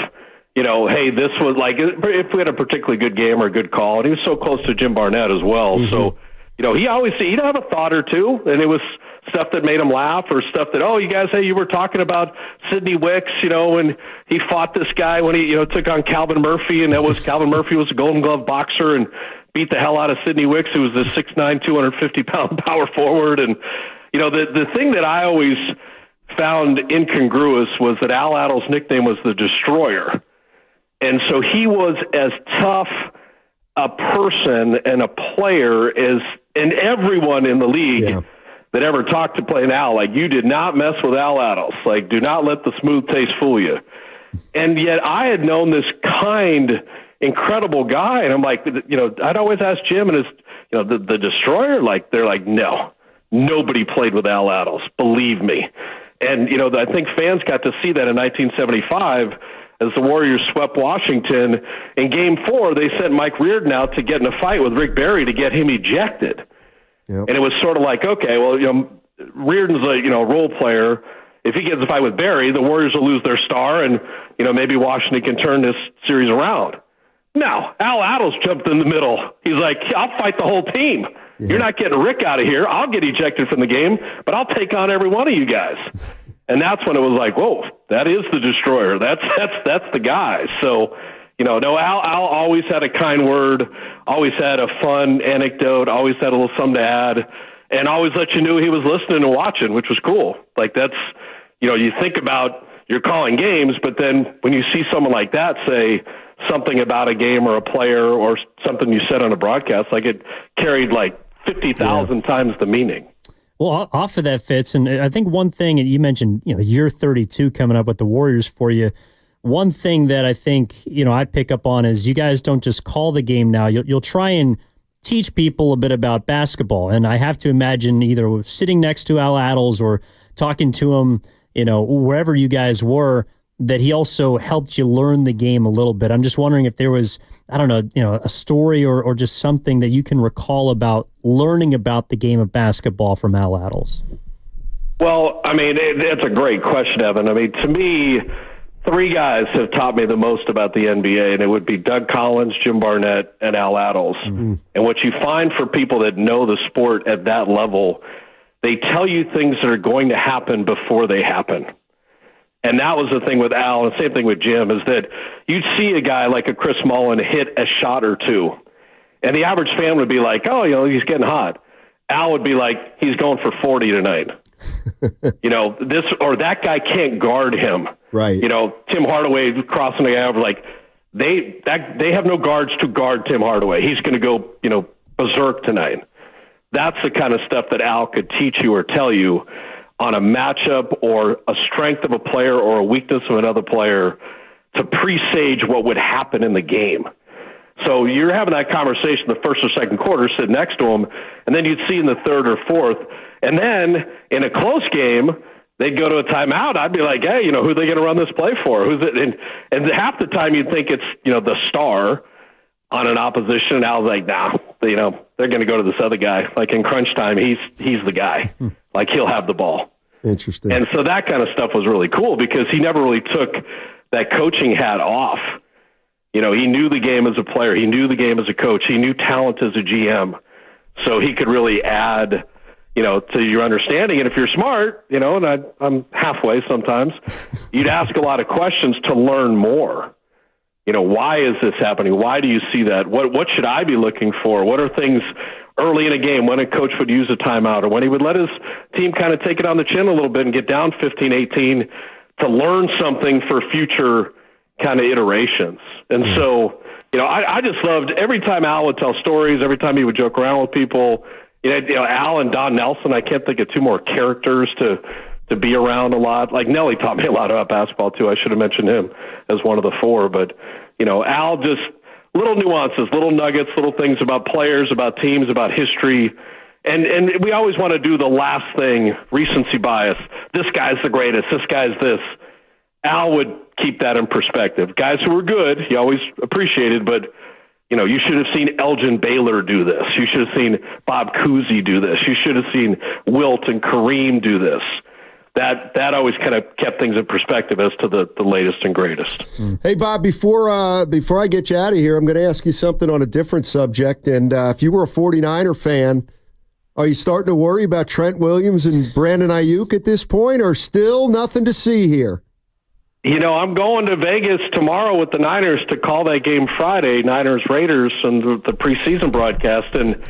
hey, this was like, if we had a particularly good game or a good call, and he was so close to Jim Barnett as well. Mm-hmm. So, he'd have a thought or two, and it was stuff that made him laugh, or stuff that, oh, you guys, hey, you were talking about Sidney Wicks, when he fought this guy when he, took on Calvin Murphy, and Calvin Murphy was a Golden Glove boxer and beat the hell out of Sidney Wicks, who was the 6'9", 250-pound power forward. And, the thing that I always found incongruous was that Al Attles' nickname was the Destroyer. And so he was as tough a person and a player and everyone in the league that ever talked to play Al. Like, you did not mess with Al Attles. Like, do not let the smooth taste fool you. And yet I had known this kind, incredible guy, and I'm like, I'd always ask Jim and his, the Destroyer, like, they're like, no, nobody played with Al Attles, believe me. And, I think fans got to see that in 1975 as the Warriors swept Washington. In Game 4, they sent Mike Reardon out to get in a fight with Rick Barry to get him ejected. Yep. And it was sort of like, okay, well, Reardon's a, role player. If he gets a fight with Barry, the Warriors will lose their star, and, maybe Washington can turn this series around. No, Al Attles jumped in the middle. He's like, I'll fight the whole team. Yeah. You're not getting Rick out of here. I'll get ejected from the game, but I'll take on every one of you guys. And that's when it was like, whoa, that is the Destroyer. That's the guy. So, no, Al always had a kind word, always had a fun anecdote, always had a little something to add, and always let you know he was listening and watching, which was cool. Like, that's, you think about you're calling games, but then when you see someone like that say something about a game or a player or something you said on a broadcast, like, it carried like 50,000 times the meaning. Well, off of that, Fitz, and I think one thing, and you mentioned, year 32 coming up with the Warriors for you. One thing that I think, I pick up on is you guys don't just call the game now. You'll try and teach people a bit about basketball. And I have to imagine either sitting next to Al Attles or talking to him, wherever you guys were, that he also helped you learn the game a little bit. I'm just wondering if there was, I don't know, a story or just something that you can recall about learning about the game of basketball from Al Attles. Well, I mean, it's a great question, Evan. I mean, to me, 3 guys have taught me the most about the NBA, and it would be Doug Collins, Jim Barnett, and Al Attles. Mm-hmm. And what you find for people that know the sport at that level, they tell you things that are going to happen before they happen. And that was the thing with Al, and the same thing with Jim, is that you'd see a guy like a Chris Mullin hit a shot or two, and the average fan would be like, oh, he's getting hot. Al would be like, he's going for 40 tonight. This or that guy can't guard him. Right. Tim Hardaway crossing the guy over, like they have no guards to guard Tim Hardaway. He's going to go, berserk tonight. That's the kind of stuff that Al could teach you or tell you on a matchup or a strength of a player or a weakness of another player to presage what would happen in the game. So you're having that conversation the first or second quarter, sitting next to him, and then you'd see in the third or fourth. And then in a close game, they'd go to a timeout. I'd be like, hey, who are they going to run this play for? Who's it? And half the time you'd think it's, the star on an opposition. And I was like, nah, they're going to go to this other guy. Like in crunch time, he's the guy. Like he'll have the ball. Interesting. And so that kind of stuff was really cool because he never really took that coaching hat off. He knew the game as a player. He knew the game as a coach. He knew talent as a GM. So he could really add, to your understanding. And if you're smart, and I'm halfway sometimes, you'd ask a lot of questions to learn more. Why is this happening? Why do you see that? What should I be looking for? What are things early in a game when a coach would use a timeout or when he would let his team kind of take it on the chin a little bit and get down 15-18 to learn something for future kind of iterations. And so, I just loved every time Al would tell stories, every time he would joke around with people. Al and Don Nelson, I can't think of 2 more characters to be around a lot. Like Nelly taught me a lot about basketball too. I should have mentioned him as one of the 4, but Al just little nuances, little nuggets, little things about players, about teams, about history. And we always want to do the last thing, recency bias. This guy's the greatest. This guy's this. Al would keep that in perspective. Guys who were good, he always appreciated, but you should have seen Elgin Baylor do this. You should have seen Bob Cousy do this. You should have seen Wilt and Kareem do this. That always kind of kept things in perspective as to the latest and greatest. Hey, Bob, before I get you out of here, I'm going to ask you something on a different subject. And if you were a 49er fan, are you starting to worry about Trent Williams and Brandon Ayuk at this point, or still nothing to see here? I'm going to Vegas tomorrow with the Niners to call that game Friday, Niners-Raiders, and the preseason broadcast. And,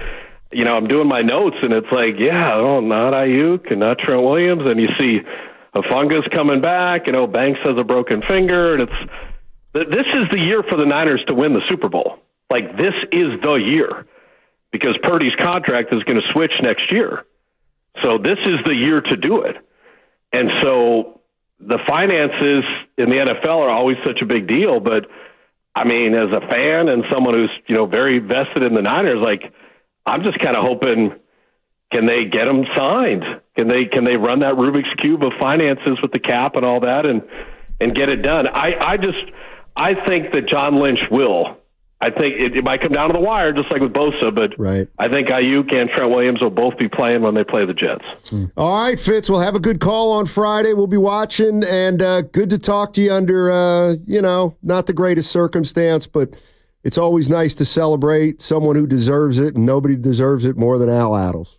I'm doing my notes, and it's like, not Ayuk and not Trent Williams. And you see a fungus coming back. Banks has a broken finger. And this is the year for the Niners to win the Super Bowl. Like, this is the year because Purdy's contract is going to switch next year. So this is the year to do it. And so the finances in the NFL are always such a big deal, but I mean, as a fan and someone who's, very vested in the Niners, like, I'm just kind of hoping, can they get them signed? Can they run that Rubik's Cube of finances with the cap and all that and get it done? I think that John Lynch will. I think it might come down to the wire, just like with Bosa, but right. I think Ayuk and Trent Williams will both be playing when they play the Jets. All right, Fitz, we'll have a good call on Friday. We'll be watching, and good to talk to you under, not the greatest circumstance, but it's always nice to celebrate someone who deserves it, and nobody deserves it more than Al Attles.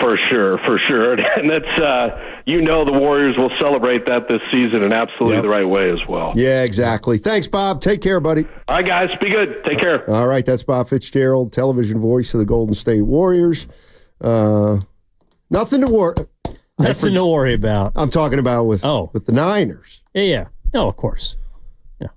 For sure. And that's, the Warriors will celebrate that this season in absolutely the right way as well. Yeah, exactly. Thanks, Bob. Take care, buddy. All right, guys. Be good. Take care. All right, that's Bob Fitzgerald, television voice of the Golden State Warriors. Nothing to worry about. I'm talking about with the Niners. Yeah. No, of course. Yeah.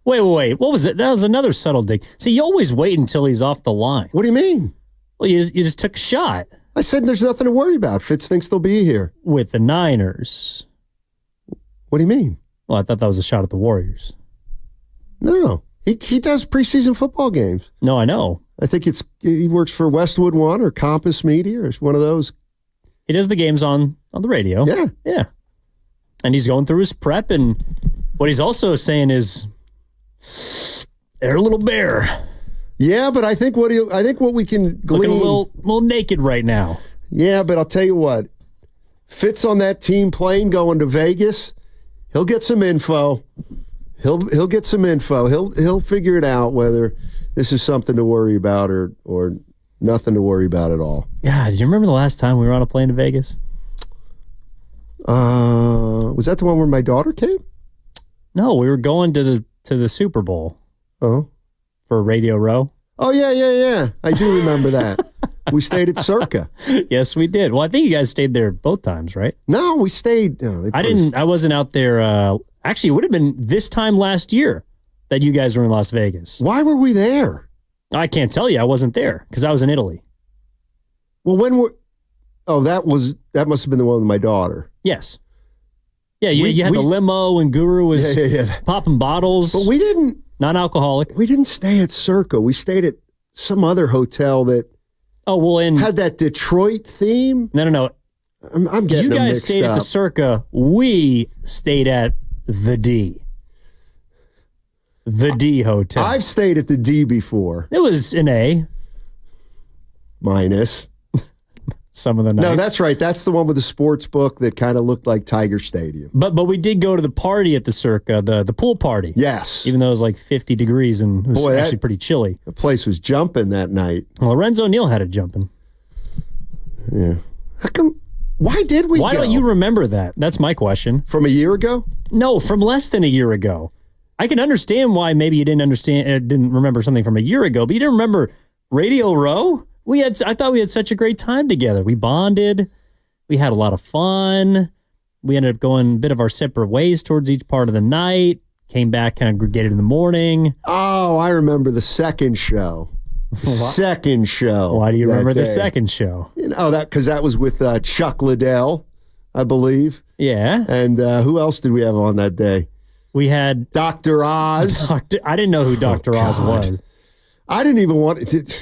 Wait. What was it? That was another subtle dig. See, you always wait until he's off the line. What do you mean? Well, you just took a shot. I said there's nothing to worry about. Fitz thinks they'll be here. With the Niners. What do you mean? Well, I thought that was a shot at the Warriors. No. He does preseason football games. No, I know. I think he works for Westwood One or Compass Media or one of those. He does the games on the radio. Yeah. And he's going through his prep, and what he's also saying is they're a little bare. Yeah, but I think what we can glean, looking a little naked right now. Yeah, but I'll tell you what, Fitz on that team plane going to Vegas, he'll get some info. He'll get some info. He'll figure it out whether this is something to worry about or nothing to worry about at all. Yeah, do you remember the last time we were on a plane to Vegas? Was that the one where my daughter came? No, we were going to the Super Bowl. Oh, for Radio Row. Oh yeah. I do remember that. We stayed at Circa. Yes, we did. Well, I think you guys stayed there both times, right? No, we stayed. No, I wasn't out there. Actually, it would have been this time last year that you guys were in Las Vegas. Why were we there? I can't tell you. I wasn't there because I was in Italy. Well, that must have been the one with my daughter. Yes. Yeah, you had the limo and Guru was popping bottles. But we didn't. Non-alcoholic. We didn't stay at Circa. We stayed at some other hotel that had that Detroit theme. No. I'm getting you guys mixed stayed up. at the Circa. We stayed at the D. The D Hotel. I've stayed at the D before. It was an A. Minus. Some of the nights. No, that's right. That's the one with the sports book that kind of looked like Tiger Stadium. But we did go to the party at the Circa, the pool party. Yes. Even though it was like 50 degrees and it was actually pretty chilly. The place was jumping that night. Well, Lorenzo Neal had it jumping. Yeah. How come? Why did we Why go? don't you remember that? That's my question. From a year ago? No, from less than a year ago. I can understand why maybe you didn't remember something from a year ago, but you didn't remember Radio Row? I thought we had such a great time together. We bonded. We had a lot of fun. We ended up going a bit of our separate ways towards each part of the night. Came back, kind of congregated in the morning. Oh, I remember the second show. Second show. Why do you remember the second show? Because that was with Chuck Liddell, I believe. Yeah. And who else did we have on that day? We had Dr. Oz. I didn't know who Dr. Oz was. I didn't even want it to.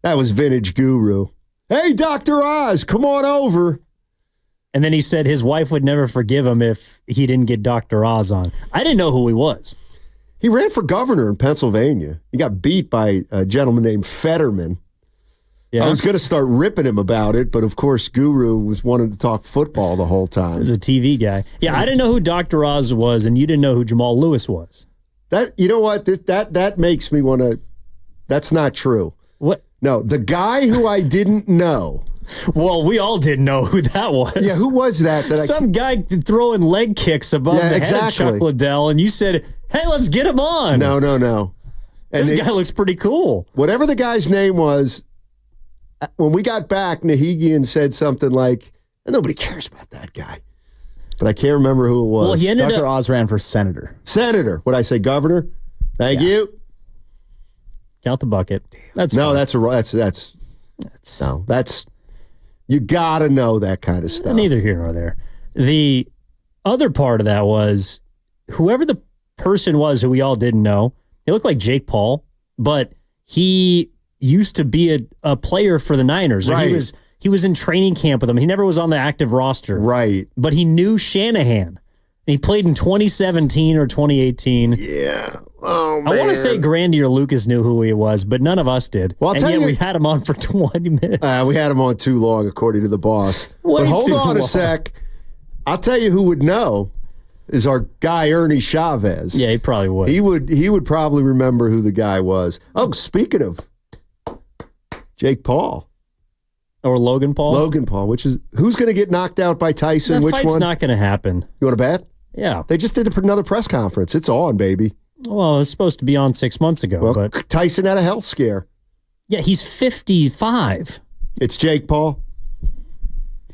That was Vintage Guru. Hey, Dr. Oz, come on over. And then he said his wife would never forgive him if he didn't get Dr. Oz on. I didn't know who he was. He ran for governor in Pennsylvania. He got beat by a gentleman named Fetterman. Yeah. I was going to start ripping him about it, but of course Guru was wanting to talk football the whole time. He's a TV guy. Yeah, I didn't know who Dr. Oz was, and you didn't know who Jamal Lewis was. You know what? That makes me want to. That's not true. What? No, the guy who I didn't know. Well, we all didn't know who that was. Yeah, who was that? Some guy throwing leg kicks above the head of Chuck Liddell, and you said, hey, let's get him on. No. And this guy looks pretty cool. Whatever the guy's name was, when we got back, Nahigian said something like, nobody cares about that guy. But I can't remember who it was. Well, he ended Dr. Oz ran for senator. Senator. What'd I say, governor? Thank you. Count the bucket. That's you got to know that kind of stuff. Neither here nor there. The other part of that was whoever the person was who we all didn't know, he looked like Jake Paul, but he used to be a player for the Niners. Right. He was in training camp with them. He never was on the active roster. Right. But he knew Shanahan. And he played in 2017 or 2018. Yeah. Oh, man. I want to say Grandy or Lucas knew who he was, but none of us did. Well, we had him on for 20 minutes. We had him on too long, according to the boss. But hold on a sec. I'll tell you who would know is our guy Ernie Chavez. Yeah, he probably would. He would probably remember who the guy was. Oh, speaking of Jake Paul. Or Logan Paul? Logan Paul, who's going to get knocked out by Tyson? That Which fight's one? not going to happen. You want to bet? Yeah. They just did another press conference. It's on, baby. Well, it was supposed to be on 6 months ago. Well, but Tyson had a health scare. Yeah, he's 55. It's Jake Paul.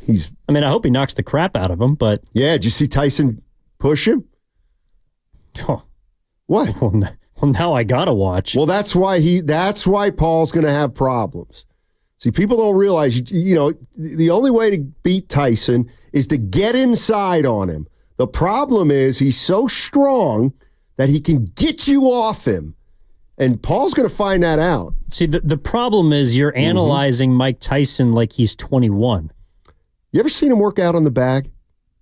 I hope he knocks the crap out of him, but... Yeah, did you see Tyson push him? Oh. What? Well, now I got to watch. Well, that's why Paul's going to have problems. See, people don't realize, the only way to beat Tyson is to get inside on him. The problem is he's so strong that he can get you off him. And Paul's going to find that out. See, the problem is you're analyzing Mike Tyson like he's 21. You ever seen him work out on the bag?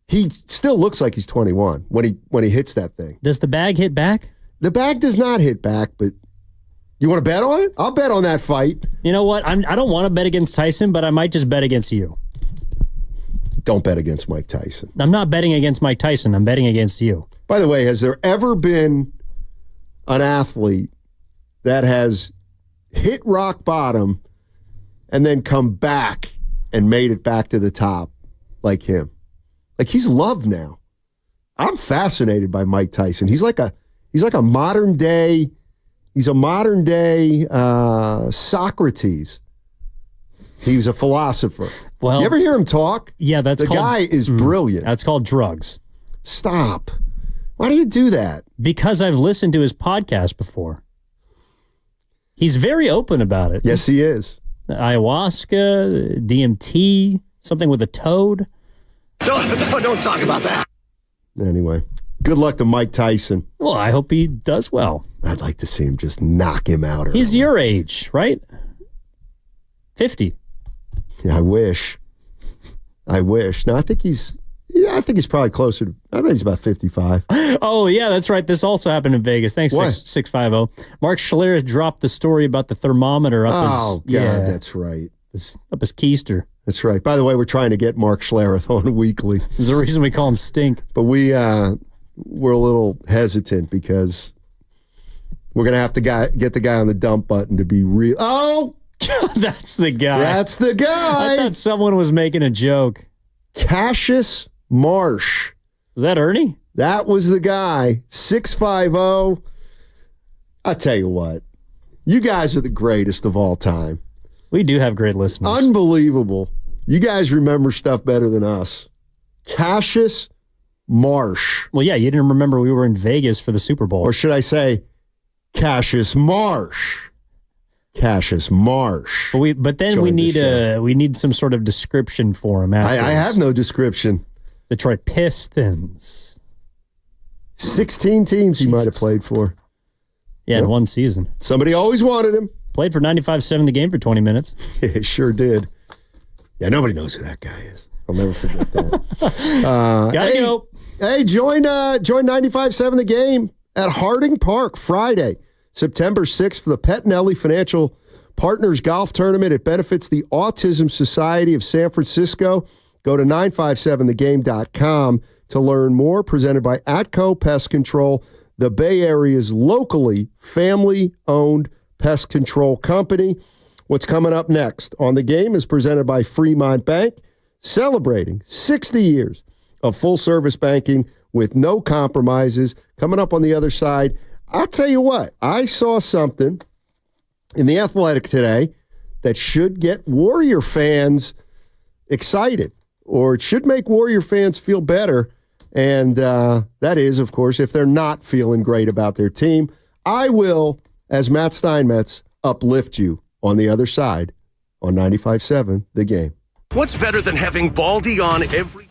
he still looks like he's 21 when he hits that thing. Does the bag hit back? The bag does not hit back, but you want to bet on it? I'll bet on that fight. You know what? I don't want to bet against Tyson, but I might just bet against you. Don't bet against Mike Tyson. I'm not betting against Mike Tyson. I'm betting against you. By the way, has there ever been an athlete that has hit rock bottom and then come back and made it back to the top like him? Like, he's loved now. I'm fascinated by Mike Tyson. He's like a modern day Socrates. He was a philosopher. Well, you ever hear him talk? Yeah, the guy is brilliant. That's called drugs. Stop. Why do you do that? Because I've listened to his podcast before. He's very open about it. Yes, he is. Ayahuasca, DMT, something with a toad. Don't talk about that. Anyway, good luck to Mike Tyson. Well, I hope he does well. I'd like to see him just knock him out. He's your age, right? 50. Yeah, I wish. No, I think he's probably closer to, I bet he's about 55. Oh, yeah, that's right. This also happened in Vegas. Thanks, 650. Mark Schlereth dropped the story about the thermometer up his... Oh, God, that's right. Up his keister. That's right. By the way, we're trying to get Mark Schlereth on weekly. There's a reason we call him Stink. But we're a little hesitant because we're going to have to get the guy on the dump button to be real. Oh! That's the guy. That's the guy. I thought someone was making a joke. Cassius Marsh. Was that Ernie? That was the guy. 650. I'll tell you what. You guys are the greatest of all time. We do have great listeners. Unbelievable. You guys remember stuff better than us. Cassius Marsh. Well, yeah, you didn't remember we were in Vegas for the Super Bowl. Or should I say Cassius Marsh? Cassius Marsh. But then we need some sort of description for him. I have no description. Detroit Pistons. 16 teams he might have played for. Yeah, in one season. Somebody always wanted him. Played for 95.7 the game for 20 minutes. Yeah, sure did. Yeah, nobody knows who that guy is. I'll never forget that. Gotta go. Hey, join 95.7 the game at Harding Park Friday, September 6th for the Pettinelli Financial Partners Golf Tournament. It benefits the Autism Society of San Francisco. Go to 957thegame.com to learn more. Presented by Atco Pest Control, the Bay Area's locally family-owned pest control company. What's coming up next on the game is presented by Fremont Bank, celebrating 60 years of full-service banking with no compromises. Coming up on the other side, I'll tell you what, I saw something in The Athletic today that should get Warrior fans excited, or it should make Warrior fans feel better. And that is, of course, if they're not feeling great about their team. I will, as Matt Steinmetz, uplift you on the other side on 95.7 The Game. What's better than having Baldy on every...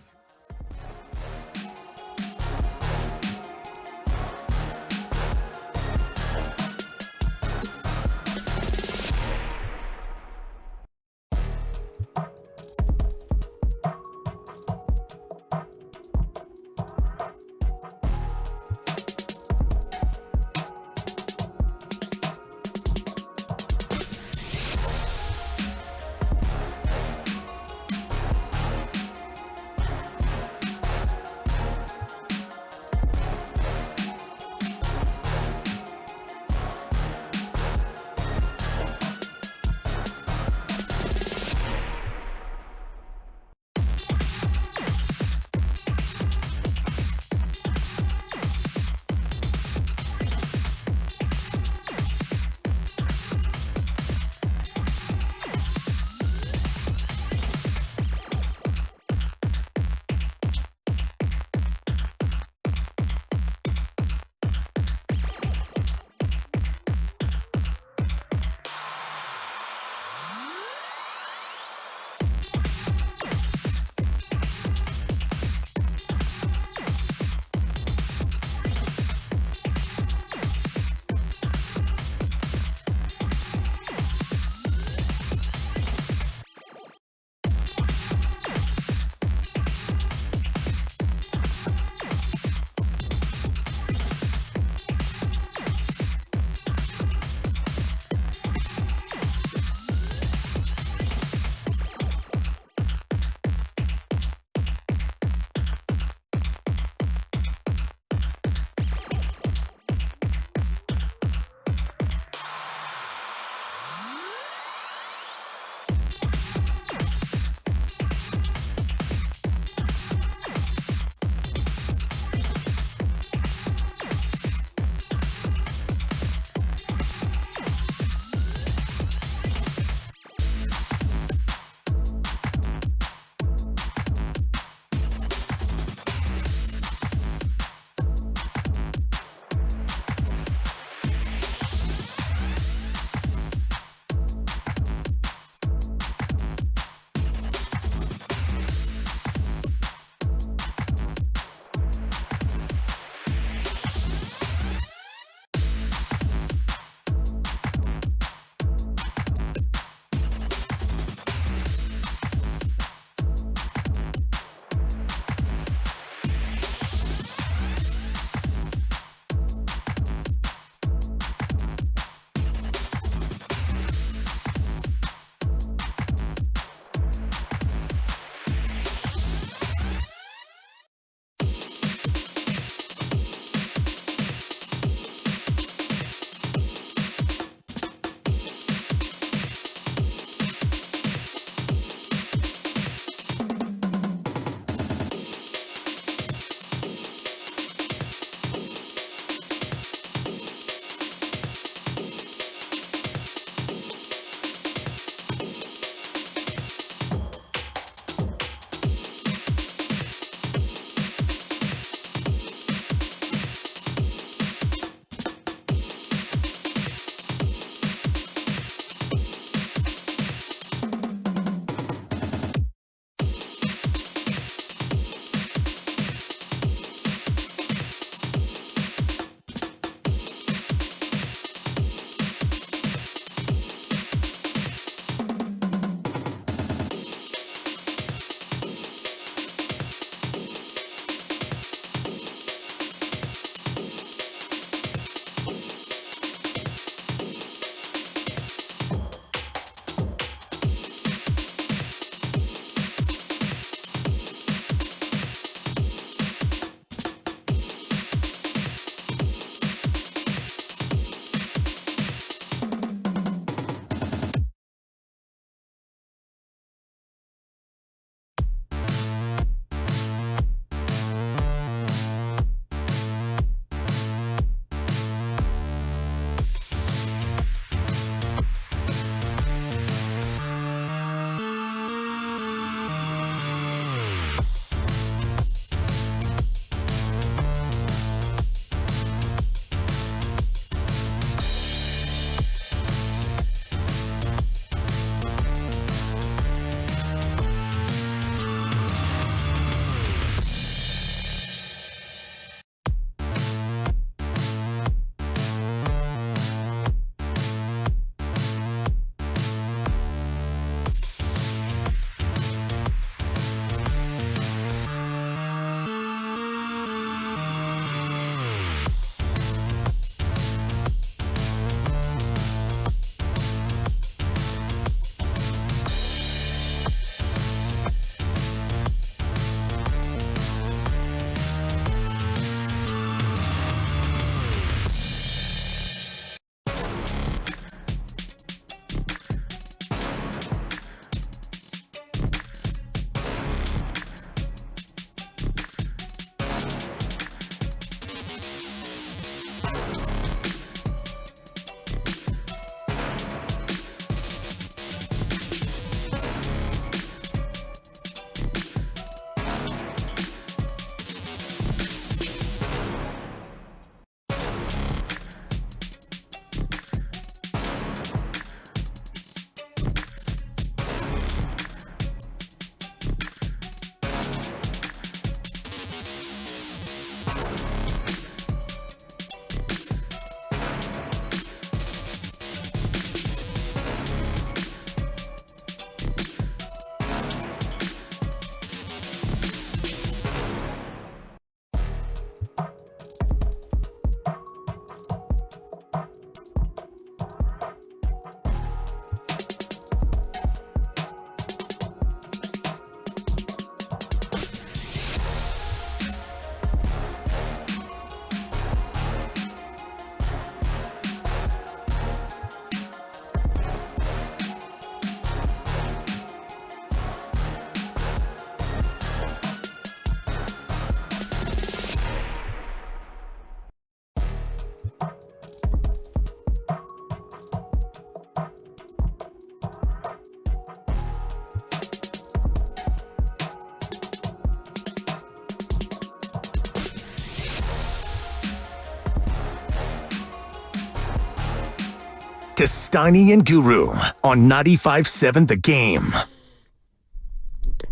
to Steiny and Guru on 95.7 The Game.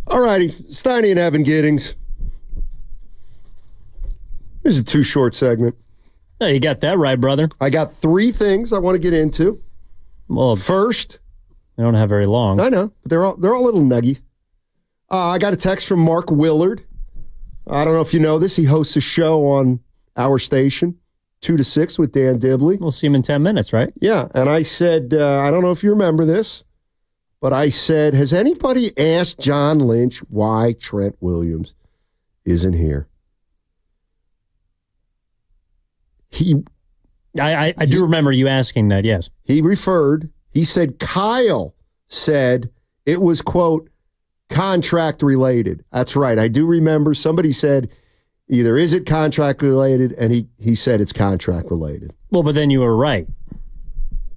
All righty, Steiny and Evan Giddings. This is a too short segment. No, you got that right, brother. I got 3 things I want to get into. Well, first, I don't have very long. I know, but they're all little nuggies. I got a text from Mark Willard. I don't know if you know this. He hosts a show on our station, 2 to 6 with Dan Dibley. We'll see him in 10 minutes, right? Yeah, and I said, I don't know if you remember this, but I said, has anybody asked John Lynch why Trent Williams isn't here? I do remember you asking that, yes. He said Kyle said it was, quote, contract related. That's right. I do remember somebody said either is it contract related, and he said it's contract related. Well, but then you were right.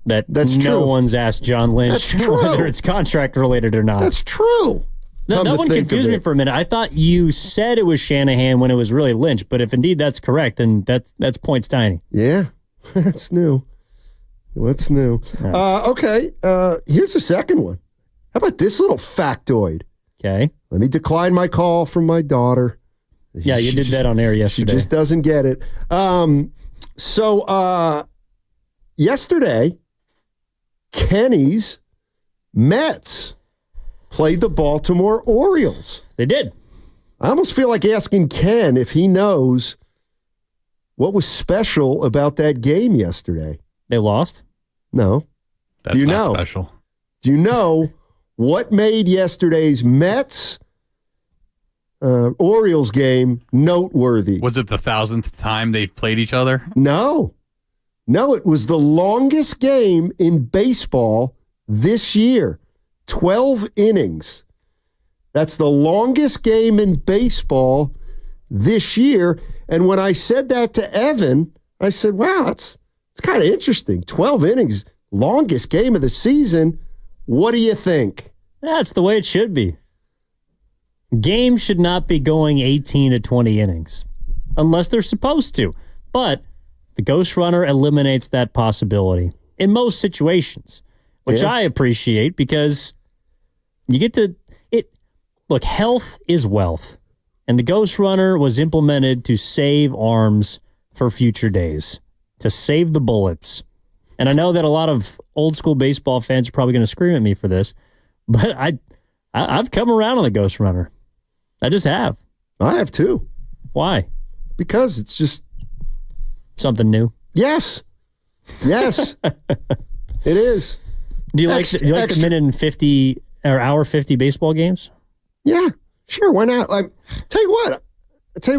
That's true. No one's asked John Lynch whether it's contract related or not. That's true. That one confused me for a minute. I thought you said it was Shanahan when it was really Lynch, but if indeed that's correct, then that's points tiny. Yeah, that's new. What's new? Right. Okay, here's the second one. How about this little factoid? Okay. Let me decline my call from my daughter. Yeah, you did that on air yesterday. She just doesn't get it. So yesterday, Kenny's Mets played the Baltimore Orioles. They did. I almost feel like asking Ken if he knows what was special about that game yesterday. They lost? No. That's not special. Do you know what made yesterday's Mets Orioles game noteworthy? Was it the 1,000th time they played each other? No, it was the longest game in baseball this year. 12 innings. That's the longest game in baseball this year. And when I said that to Evan, I said, wow, it's kind of interesting. 12 innings, longest game of the season. What do you think? That's the way it should be. Games should not be going 18 to 20 innings unless they're supposed to. But the Ghost Runner eliminates that possibility in most situations, which I appreciate because you get to it. Look, health is wealth, and the Ghost Runner was implemented to save arms for future days, to save the bullets. And I know that a lot of old school baseball fans are probably going to scream at me for this, but I've come around on the Ghost Runner. I just have. I have too. Why? Because it's just something new. Yes. It is. Do you like the minute and 50 or hour 50 baseball games? Yeah, sure. Why not? Tell you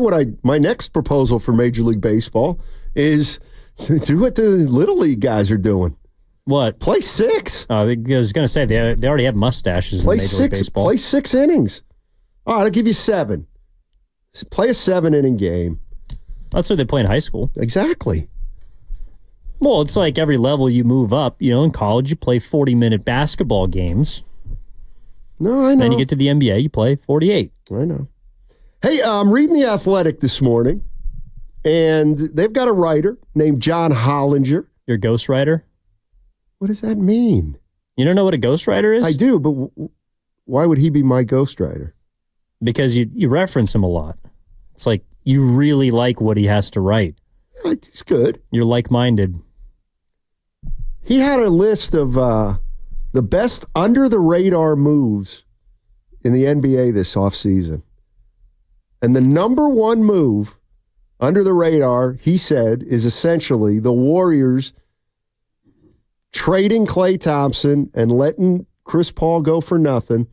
what. My next proposal for Major League Baseball is to do what the Little League guys are doing. What? Play 6. I was going to say they already have mustaches in Major League Baseball. Play 6 innings. All right, I'll give you 7. Play a 7-inning game. That's what they play in high school. Exactly. Well, it's like every level you move up. You know, in college you play 40-minute basketball games. No, I know. Then you get to the NBA, you play 48. I know. Hey, I'm reading The Athletic this morning, and they've got a writer named John Hollinger. Your ghostwriter? What does that mean? You don't know what a ghostwriter is? I do, but why would he be my ghostwriter? Because you reference him a lot. It's like you really like what he has to write. Yeah, it's good. You're like-minded. He had a list of the best under-the-radar moves in the NBA this offseason. And the number one move under the radar, he said, is essentially the Warriors trading Klay Thompson and letting Chris Paul go for nothing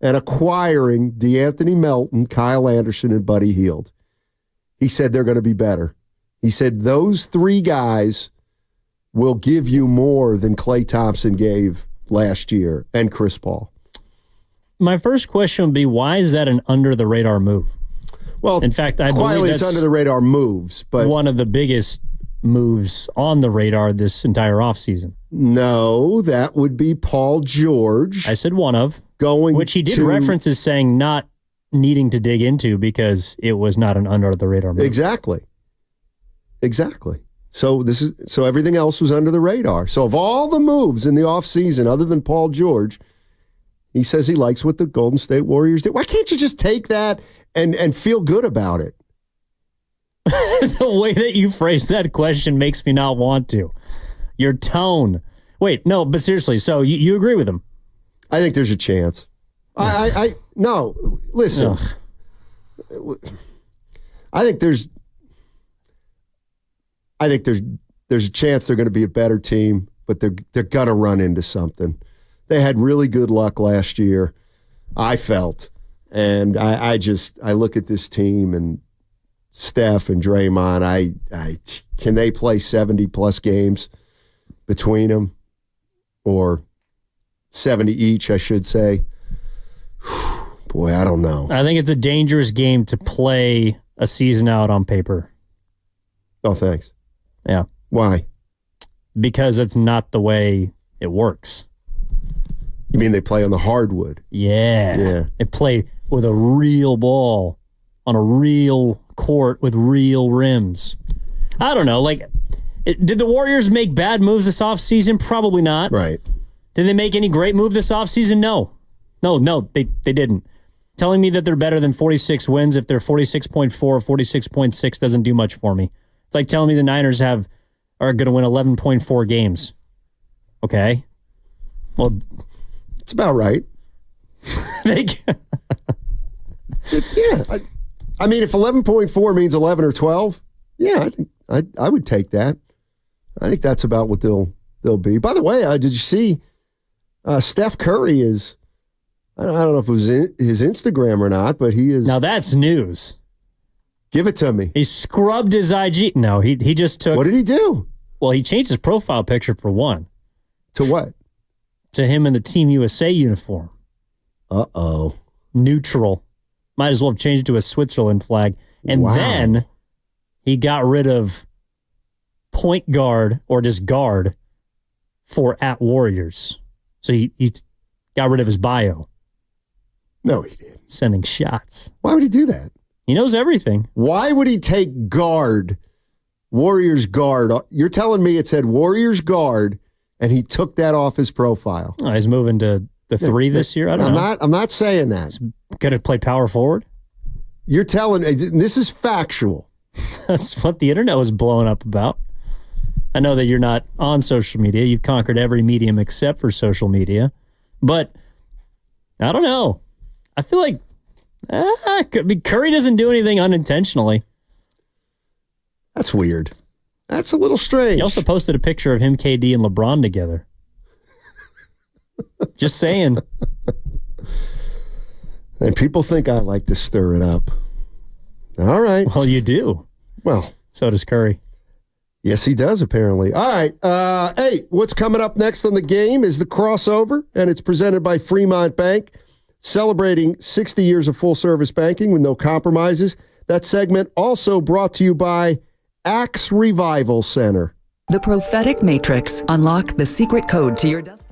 and acquiring DeAnthony Melton, Kyle Anderson, and Buddy Hield. He said they're going to be better. He said those 3 guys will give you more than Klay Thompson gave last year and Chris Paul. My first question would be, why is that an under-the-radar move? Well, in fact, I quietly believe it's under-the-radar moves, but one of the biggest moves on the radar this entire offseason. No, that would be Paul George. I said one of. Which he did to reference as saying not needing to dig into because it was not an under-the-radar move. Exactly. So everything else was under the radar. So of all the moves in the offseason, other than Paul George, he says he likes what the Golden State Warriors did. Why can't you just take that and feel good about it? The way that you phrase that question makes me not want to. Your tone. Wait, no, but seriously, so you agree with him? I think there's a chance. No, listen. Ugh. I think there's a chance they're going to be a better team, but they're going to run into something. They had really good luck last year, I felt. And I look at this team and Steph and Draymond, can they play 70-plus games between them? Or 70 each, I should say. Boy, I don't know. I think it's a dangerous game to play a season out on paper. Oh, thanks. Yeah. Why? Because it's not the way it works. You mean they play on the hardwood? Yeah. They play with a real ball on a real court with real rims. I don't know. Did the Warriors make bad moves this offseason? Probably not. Right. Did they make any great move this offseason? No, they didn't. Telling me that they're better than 46 wins if they're 46.4 or 46.6 doesn't do much for me. It's like telling me the Niners are going to win 11.4 games. Okay. Well, it's about right. I mean, if 11.4 means 11 or 12, I think I would take that. I think that's about what they'll be. By the way, did you see Steph Curry is, I don't know if it was his Instagram or not, but he is. Now that's news. Give it to me. He scrubbed his IG. No, he just took. What did he do? Well, he changed his profile picture for one. To what? To him in the Team USA uniform. Uh-oh. Neutral. Might as well have changed it to a Switzerland flag. And then he got rid of point guard or just guard for @Warriors. So he got rid of his bio. No, he didn't. Sending shots. Why would he do that? He knows everything. Why would he take guard, Warriors guard? You're telling me it said Warriors guard, and he took that off his profile. Oh, he's moving to the 3 this year? I don't know. I'm not saying that. Could have played power forward? You're telling me, this is factual. That's what the internet was blowing up about. I know that you're not on social media. You've conquered every medium except for social media. But I don't know. I feel like Curry doesn't do anything unintentionally. That's weird. That's a little strange. He also posted a picture of him, KD, and LeBron together. Just saying. And people think I like to stir it up. All right. Well, you do. Well, so does Curry. Yes, he does, apparently. All right. Hey, what's coming up next on the game is the crossover, and it's presented by Fremont Bank, celebrating 60 years of full-service banking with no compromises. That segment also brought to you by Axe Revival Center. The Prophetic Matrix. Unlock the secret code to your destiny.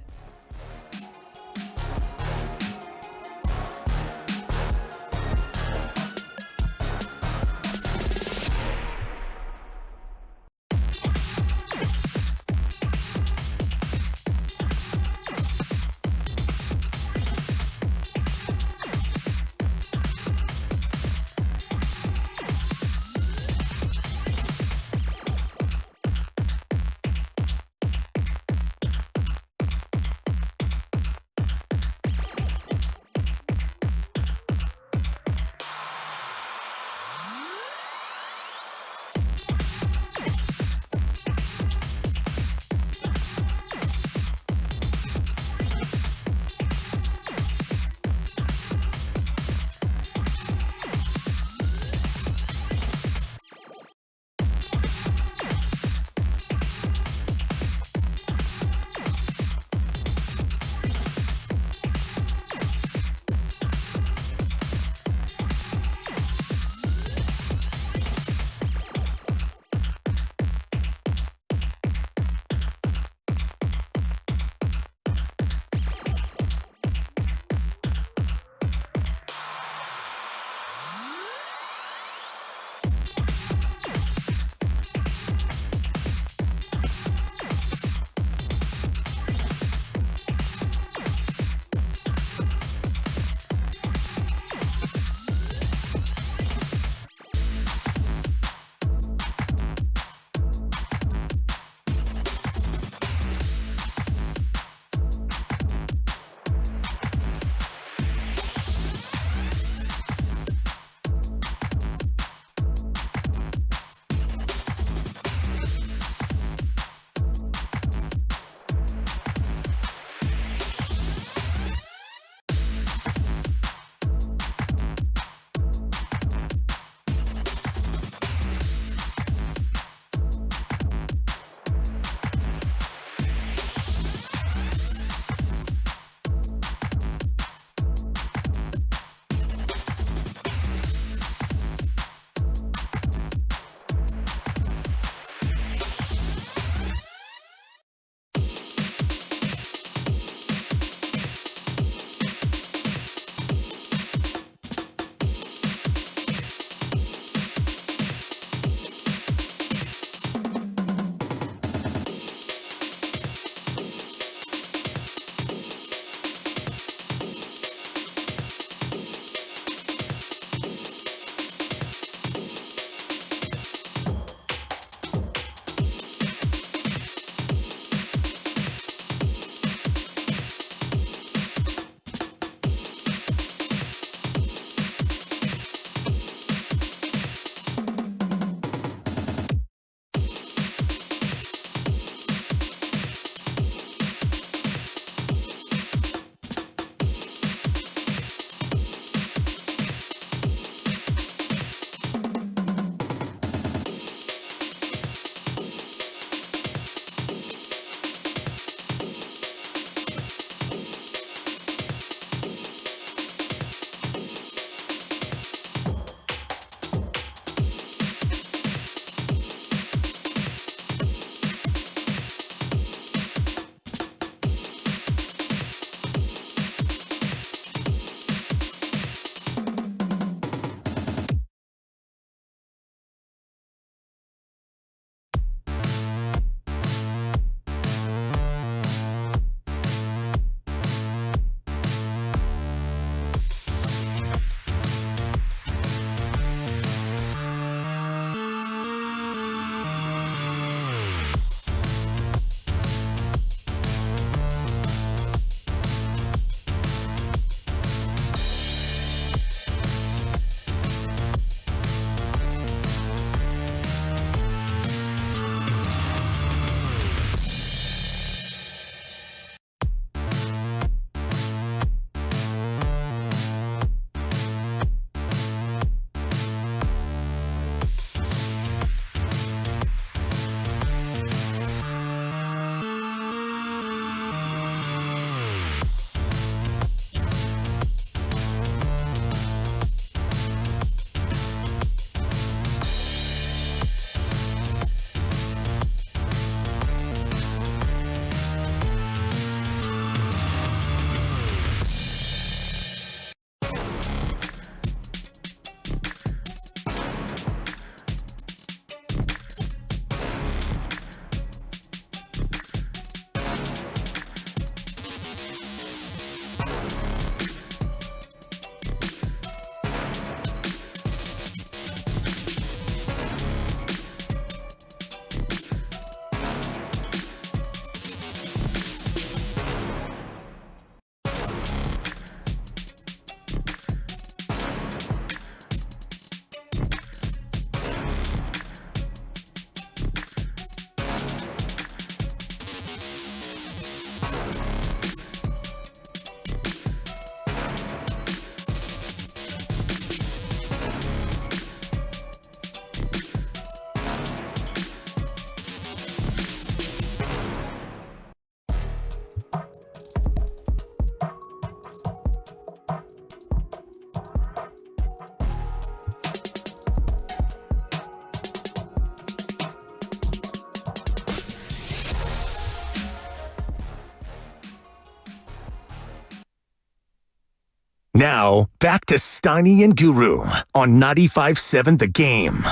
Now, back to Steiny and Guru on 95.7 The Game.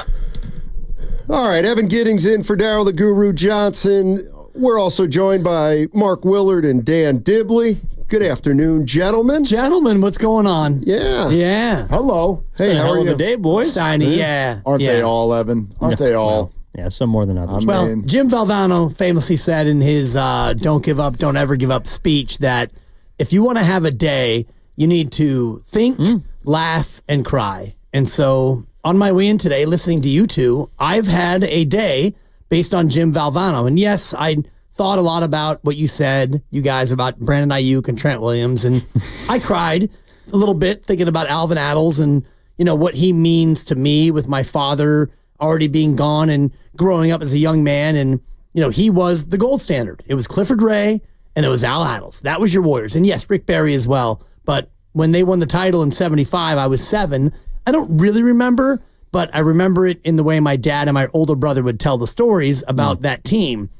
All right, Evan Giddings in for Daryl the Guru Johnson. We're also joined by Mark Willard and Dan Dibley. Good afternoon, gentlemen. Gentlemen, what's going on? Yeah. Yeah. Hello. Hey, how are you? Hell of a day, boys. Steiny, yeah. Aren't they all, Evan? Aren't they all? Yeah, some more than others. Well, Jim Valvano famously said in his Don't Give Up, Don't Ever Give Up speech that if you want to have a day, you need to think, laugh, and cry. And so on my way in today, listening to you two, I've had a day based on Jim Valvano. And yes, I thought a lot about what you said, you guys, about Brandon Ayuk and Trent Williams. And I cried a little bit thinking about Alvin Attles and, you know, what he means to me with my father already being gone and growing up as a young man. And, you know, he was the gold standard. It was Clifford Ray and it was Al Attles. That was your Warriors. And yes, Rick Barry as well. But when they won the title in 75, I was 7. I don't really remember, but I remember it in the way my dad and my older brother would tell the stories about that team.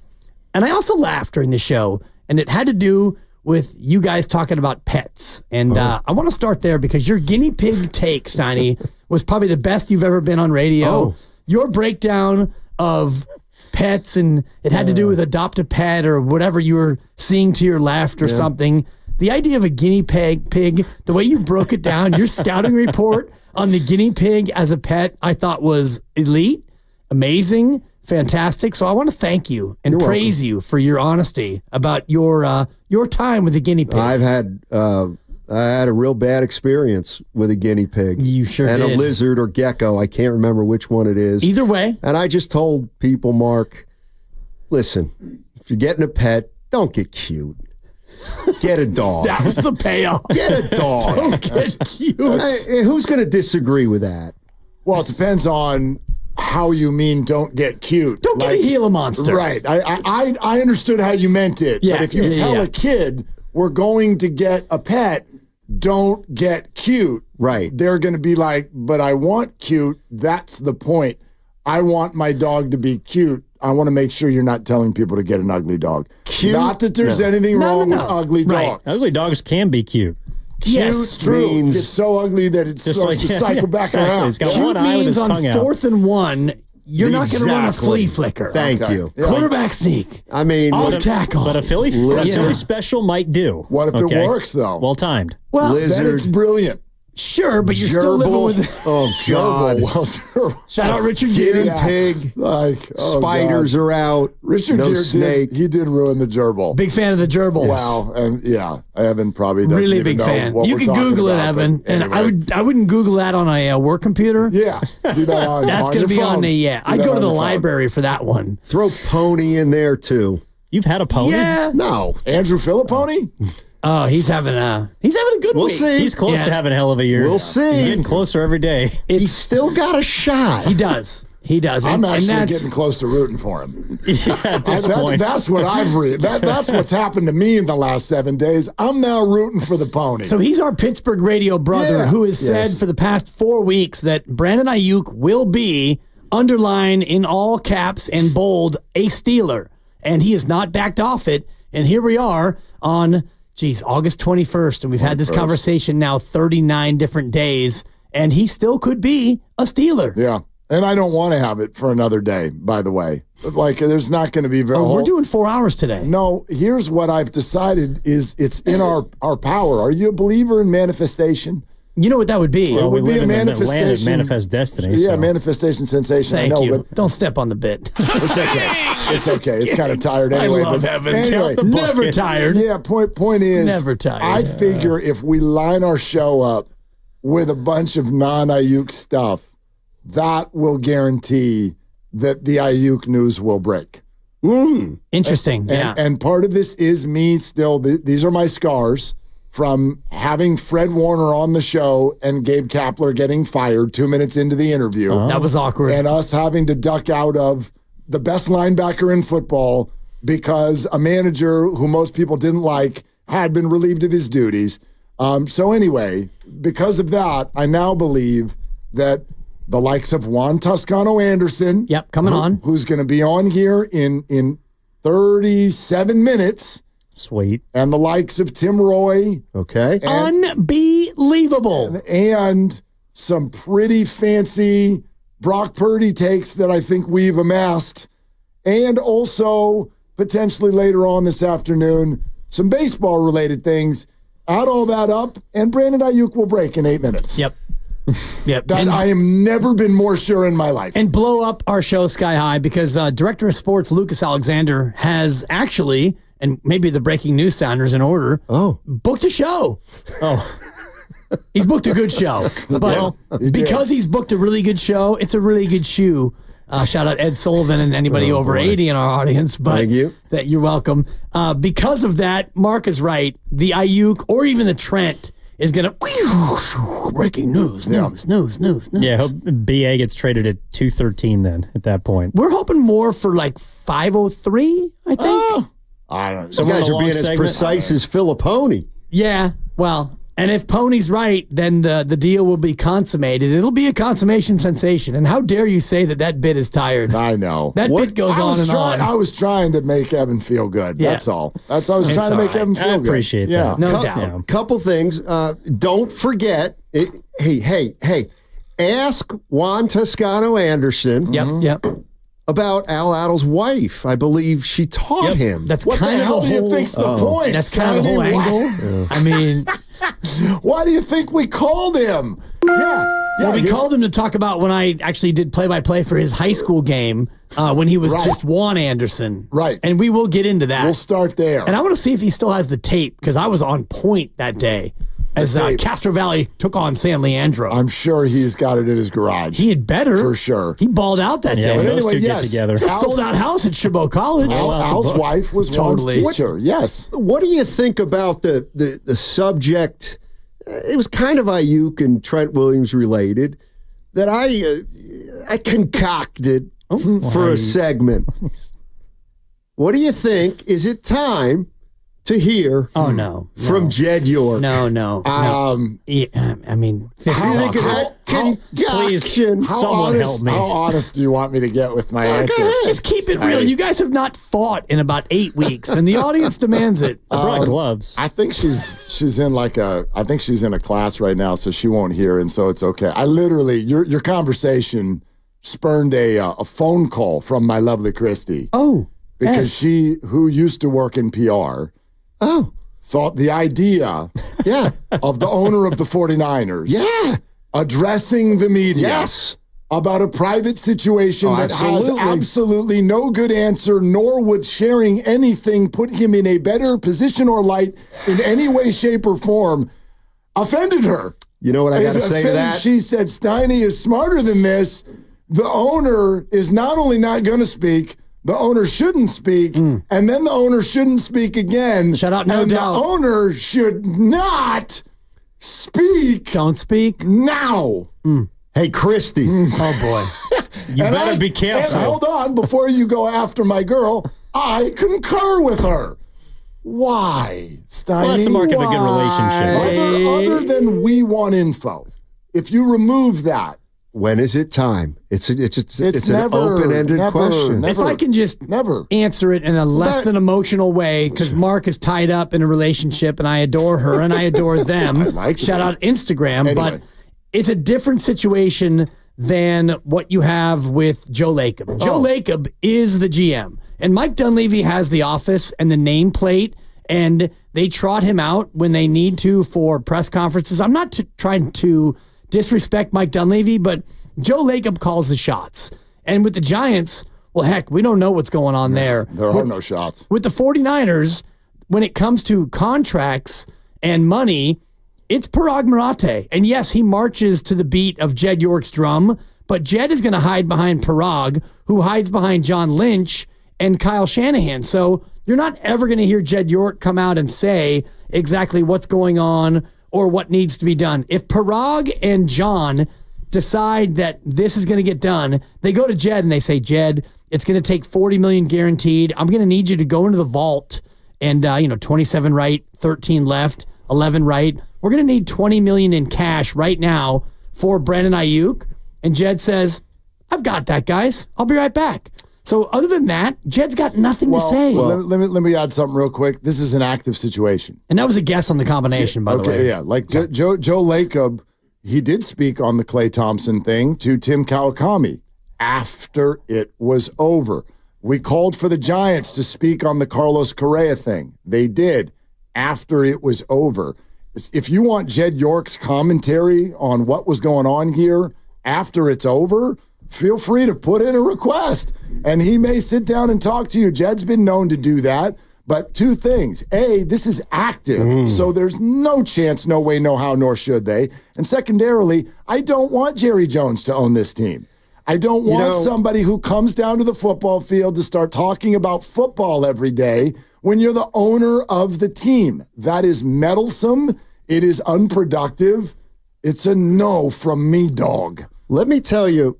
And I also laughed during the show, and it had to do with you guys talking about pets. And I want to start there because your guinea pig take, Steiny, was probably the best you've ever been on radio. Oh. Your breakdown of pets, and it had to do with adopt a pet or whatever you were seeing to your left or something. The idea of a guinea pig, the way you broke it down, your scouting report on the guinea pig as a pet, I thought was elite, amazing, fantastic. So I want to thank you and praise you for your honesty about your time with the guinea pig. I had a real bad experience with a guinea pig. You sure and did. And a lizard or gecko. I can't remember which one it is. Either way. And I just told people, Mark, listen, if you're getting a pet, don't get cute. Get a dog. That was the payoff. Get a dog. Don't get cute. Who's going to disagree with that? Well, it depends on how you mean don't get cute. Don't get a Gila monster. Right. I understood how you meant it. Yeah, but if you tell a kid we're going to get a pet, don't get cute. Right. They're going to be like, but I want cute. That's the point. I want my dog to be cute. I want to make sure you're not telling people to get an ugly dog. Cute? Not that there's anything wrong with ugly dogs. Ugly dogs can be cute. Yes, true. It's so ugly that it starts to cycle back around. He's got one eye with his tongue out. 4th and 1, you're not going to run a flea flicker. Thank you. Quarterback sneak. I mean, off tackle. But a Philly special might do. What if it works, though? Well timed. Well, then it's brilliant. Sure, but you're still living with. Oh God! Shout out Richard Guinea Gere. pig. Like spiders are out. Richard no Gere snake. He did ruin the gerbil. Big fan of the gerbil. Wow, and Evan probably doesn't really even big know fan. what You we're can talking Google it, about, Evan, and anyway. I wouldn't Google that on a work computer. Yeah, do that on. That's on going to your be phone. on the I'd go to the library for that one. Throw Pony in there too. You've had a pony? Yeah. No, Andrew Filipponi. Oh, he's having a good We'll week. see. He's close to having a hell of a year. We'll see. He's getting closer every day. He's still got a shot. He does. He does. I'm And actually that's- getting close to rooting for him. At this point. That's what I've read. That's what's happened to me in the last 7 days. I'm now rooting for the pony. So he's our Pittsburgh radio brother Yeah. who has said for the past 4 weeks that Brandon Ayuk will be, underlined in all caps and bold, a Steeler. And he has not backed off it. And here we are on, August 21st. And we've had this conversation now 39 different days. And he still could be a Steeler. Yeah. And I don't want to have it for another day, by the way. Like, there's not going to be very... we're doing 4 hours today. No, here's what I've decided is it's in our power. Are you a believer in manifestation? You know what that would be? It would we be live a in the land of manifestation. manifest destiny. Yeah, so. manifestation sensation. Thank I know, you. but Don't step on the bit. it's okay. It's okay. It's kind of tired anyway. I love but Evan. anyway, Never tired. Yeah, point is, Never tired. I figure if we line our show up with a bunch of non-Ayuk stuff, that will guarantee that the Ayuk news will break. Interesting. And part of this is me still, these are my scars from having Fred Warner on the show and Gabe Kapler getting fired 2 minutes into the interview. That was awkward. And us having to duck out of the best linebacker in football because a manager who most people didn't like had been relieved of his duties. So anyway, because of that, I now believe that the likes of Juan Toscano-Anderson, coming on, who's going to be on here in 37 minutes, Sweet. And the likes of Tim Roy. Okay. Unbelievable. And some pretty fancy Brock Purdy takes that I think we've amassed. And also, potentially later on this afternoon, some baseball-related things. Add all that up, and Brandon Ayuk will break in 8 minutes. Yep. Yep. That I have never been more sure in my life. And blow up our show sky high because Director of Sports Lucas Alexander has actually, and maybe the breaking news sounders in order, booked a show. Oh. He's booked a good show. But because he's booked a really good show, it's a really good shoe. Shout out Ed Sullivan and anybody over 80 in our audience. But Thank you. You're welcome. Because of that, Mark is right. The Ayuk or even the Trent is going to breaking news. Yeah, I hope BA gets traded at 213 then at that point. We're hoping more for like 503, I think. I don't know. So you guys are being as precise as Filipponi. Yeah, well, and if Pony's right, then the deal will be consummated. It'll be a consummation sensation. And how dare you say that bit is tired? I know. That bit goes on and on. I was trying to make Evan feel good. Yeah. That's all. I was trying to make Evan feel good. I appreciate that. No doubt. Couple things. Don't forget, hey, ask Juan Toscano Anderson. Yep. About Al Attles' wife. I believe she taught him. That's what kind the of hell the do whole, you think's the point? That's kind of the whole angle. I mean, why do you think we called him? Well, we called him to talk about when I actually did play-by-play for his high school game when he was just Juan Anderson. Right. And we will get into that. We'll start there. And I want to see if he still has the tape because I was on point that day as Castro Valley took on San Leandro. I'm sure he's got it in his garage. He had better. For sure. He balled out that day. But anyway, get together. It's a sold-out house at Chabot College. Al's wife was Juan's teacher. Yes. What do you think about the subject? It was kind of Ayuk and Trent Williams related that I concocted for a segment. What do you think? Is it time to hear from Jed York? No. I mean, please, someone help me. How honest do you want me to get with my answer? Just keep it real. You guys have not fought in about 8 weeks, and the audience demands it. I brought gloves. I think she's in she's in a class right now, so she won't hear, and so it's okay. I literally your conversation spurned a phone call from my lovely Christy. Oh, because she, who used to work in PR, thought the idea of the owner of the 49ers addressing the media about a private situation that has absolutely no good answer, nor would sharing anything put him in a better position or light in any way, shape, or form, offended her. You know what I got to say to that? She said, Steiny is smarter than this. The owner is not only not going to speak, the owner shouldn't speak, and then the owner shouldn't speak again. Shout out, no doubt. The owner should not speak. Don't speak now. Hey, Christy. Oh, boy. You better be careful. And hold on, before you go after my girl, I concur with her. Why, Steiny? Well, that's the mark of a good relationship. Other than we want info, if you remove that, when is it time? It's an open-ended question. If I can just answer it in a less than emotional way, because Mark is tied up in a relationship, and I adore her and I adore them. Shout out Instagram, but it's a different situation than what you have with Joe Lacob. Joe Lacob is the GM, and Mike Dunleavy has the office and the nameplate, and they trot him out when they need to for press conferences. I'm not trying to disrespect Mike Dunleavy, but Joe Lacob calls the shots. And with the Giants, well, heck, we don't know what's going on there. There are no shots. With the 49ers, when it comes to contracts and money, it's Parag Marate. And yes, he marches to the beat of Jed York's drum, but Jed is going to hide behind Parag, who hides behind John Lynch and Kyle Shanahan. So you're not ever going to hear Jed York come out and say exactly what's going on or what needs to be done. If Parag and John decide that this is going to get done, they go to Jed and they say, Jed, it's going to take $40 million guaranteed. I'm going to need you to go into the vault and 27 right, 13 left, 11 right. We're going to need $20 million in cash right now for Brandon Ayuk. And Jed says, I've got that, guys. I'll be right back. So other than that, Jed's got nothing to say. Well, let me add something real quick. This is an active situation. And that was a guess on the combination, by the way. Okay, yeah. Like Joe Lacob, he did speak on the Klay Thompson thing to Tim Kawakami after it was over. We called for the Giants to speak on the Carlos Correa thing. They did after it was over. If you want Jed York's commentary on what was going on here after it's over, feel free to put in a request, and he may sit down and talk to you. Jed's been known to do that, but two things. A, this is active, so there's no chance, no way, no how, nor should they. And secondarily, I don't want Jerry Jones to own this team. I don't want somebody who comes down to the football field to start talking about football every day when you're the owner of the team. That is meddlesome. It is unproductive. It's a no from me, dog. Let me tell you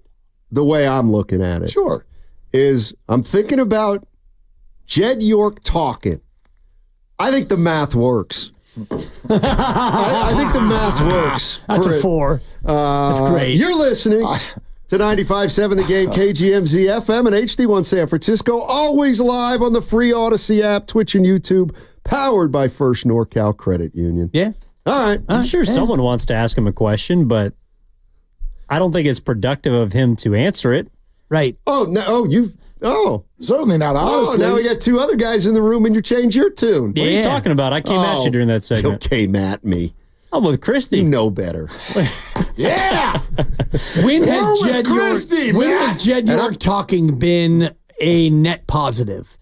the way I'm looking at it. Sure. Is I'm thinking about Jed York talking. I think the math works. I think the math works. That's a 4. That's great. You're listening to 95.7 The Game, KGMZ FM and HD1 San Francisco. Always live on the free Odyssey app, Twitch and YouTube, powered by First NorCal Credit Union. Yeah. All right. I'm sure someone wants to ask him a question, but I don't think it's productive of him to answer it. Right. Certainly not honestly. Now we got two other guys in the room and you change your tune. What are you talking about? I came at you during that segment. You came at me. I'm with Christy. You know better. Yeah. When has Jed York talking been a net positive?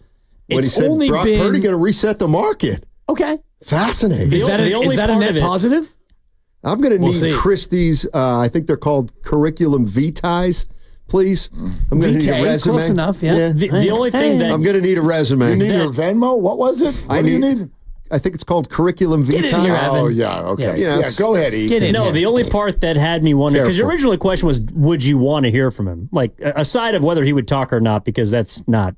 When he said Brock Purdy going to reset the market. Okay. Fascinating. Is that a net positive? I'm going to need Christie's, I think they're called curriculum vitae, please. I'm going to need a resume. Close enough, yeah. The only thing that... I'm going to need a resume. You need your Venmo? What was it? What do you need? I think it's called curriculum vitae. Get in here, Evan. Oh, yeah, okay. Yes. Go ahead, E. Get in here. The only part that had me wondering, because your original question was, would you want to hear from him? Like, aside of whether he would talk or not, because that's not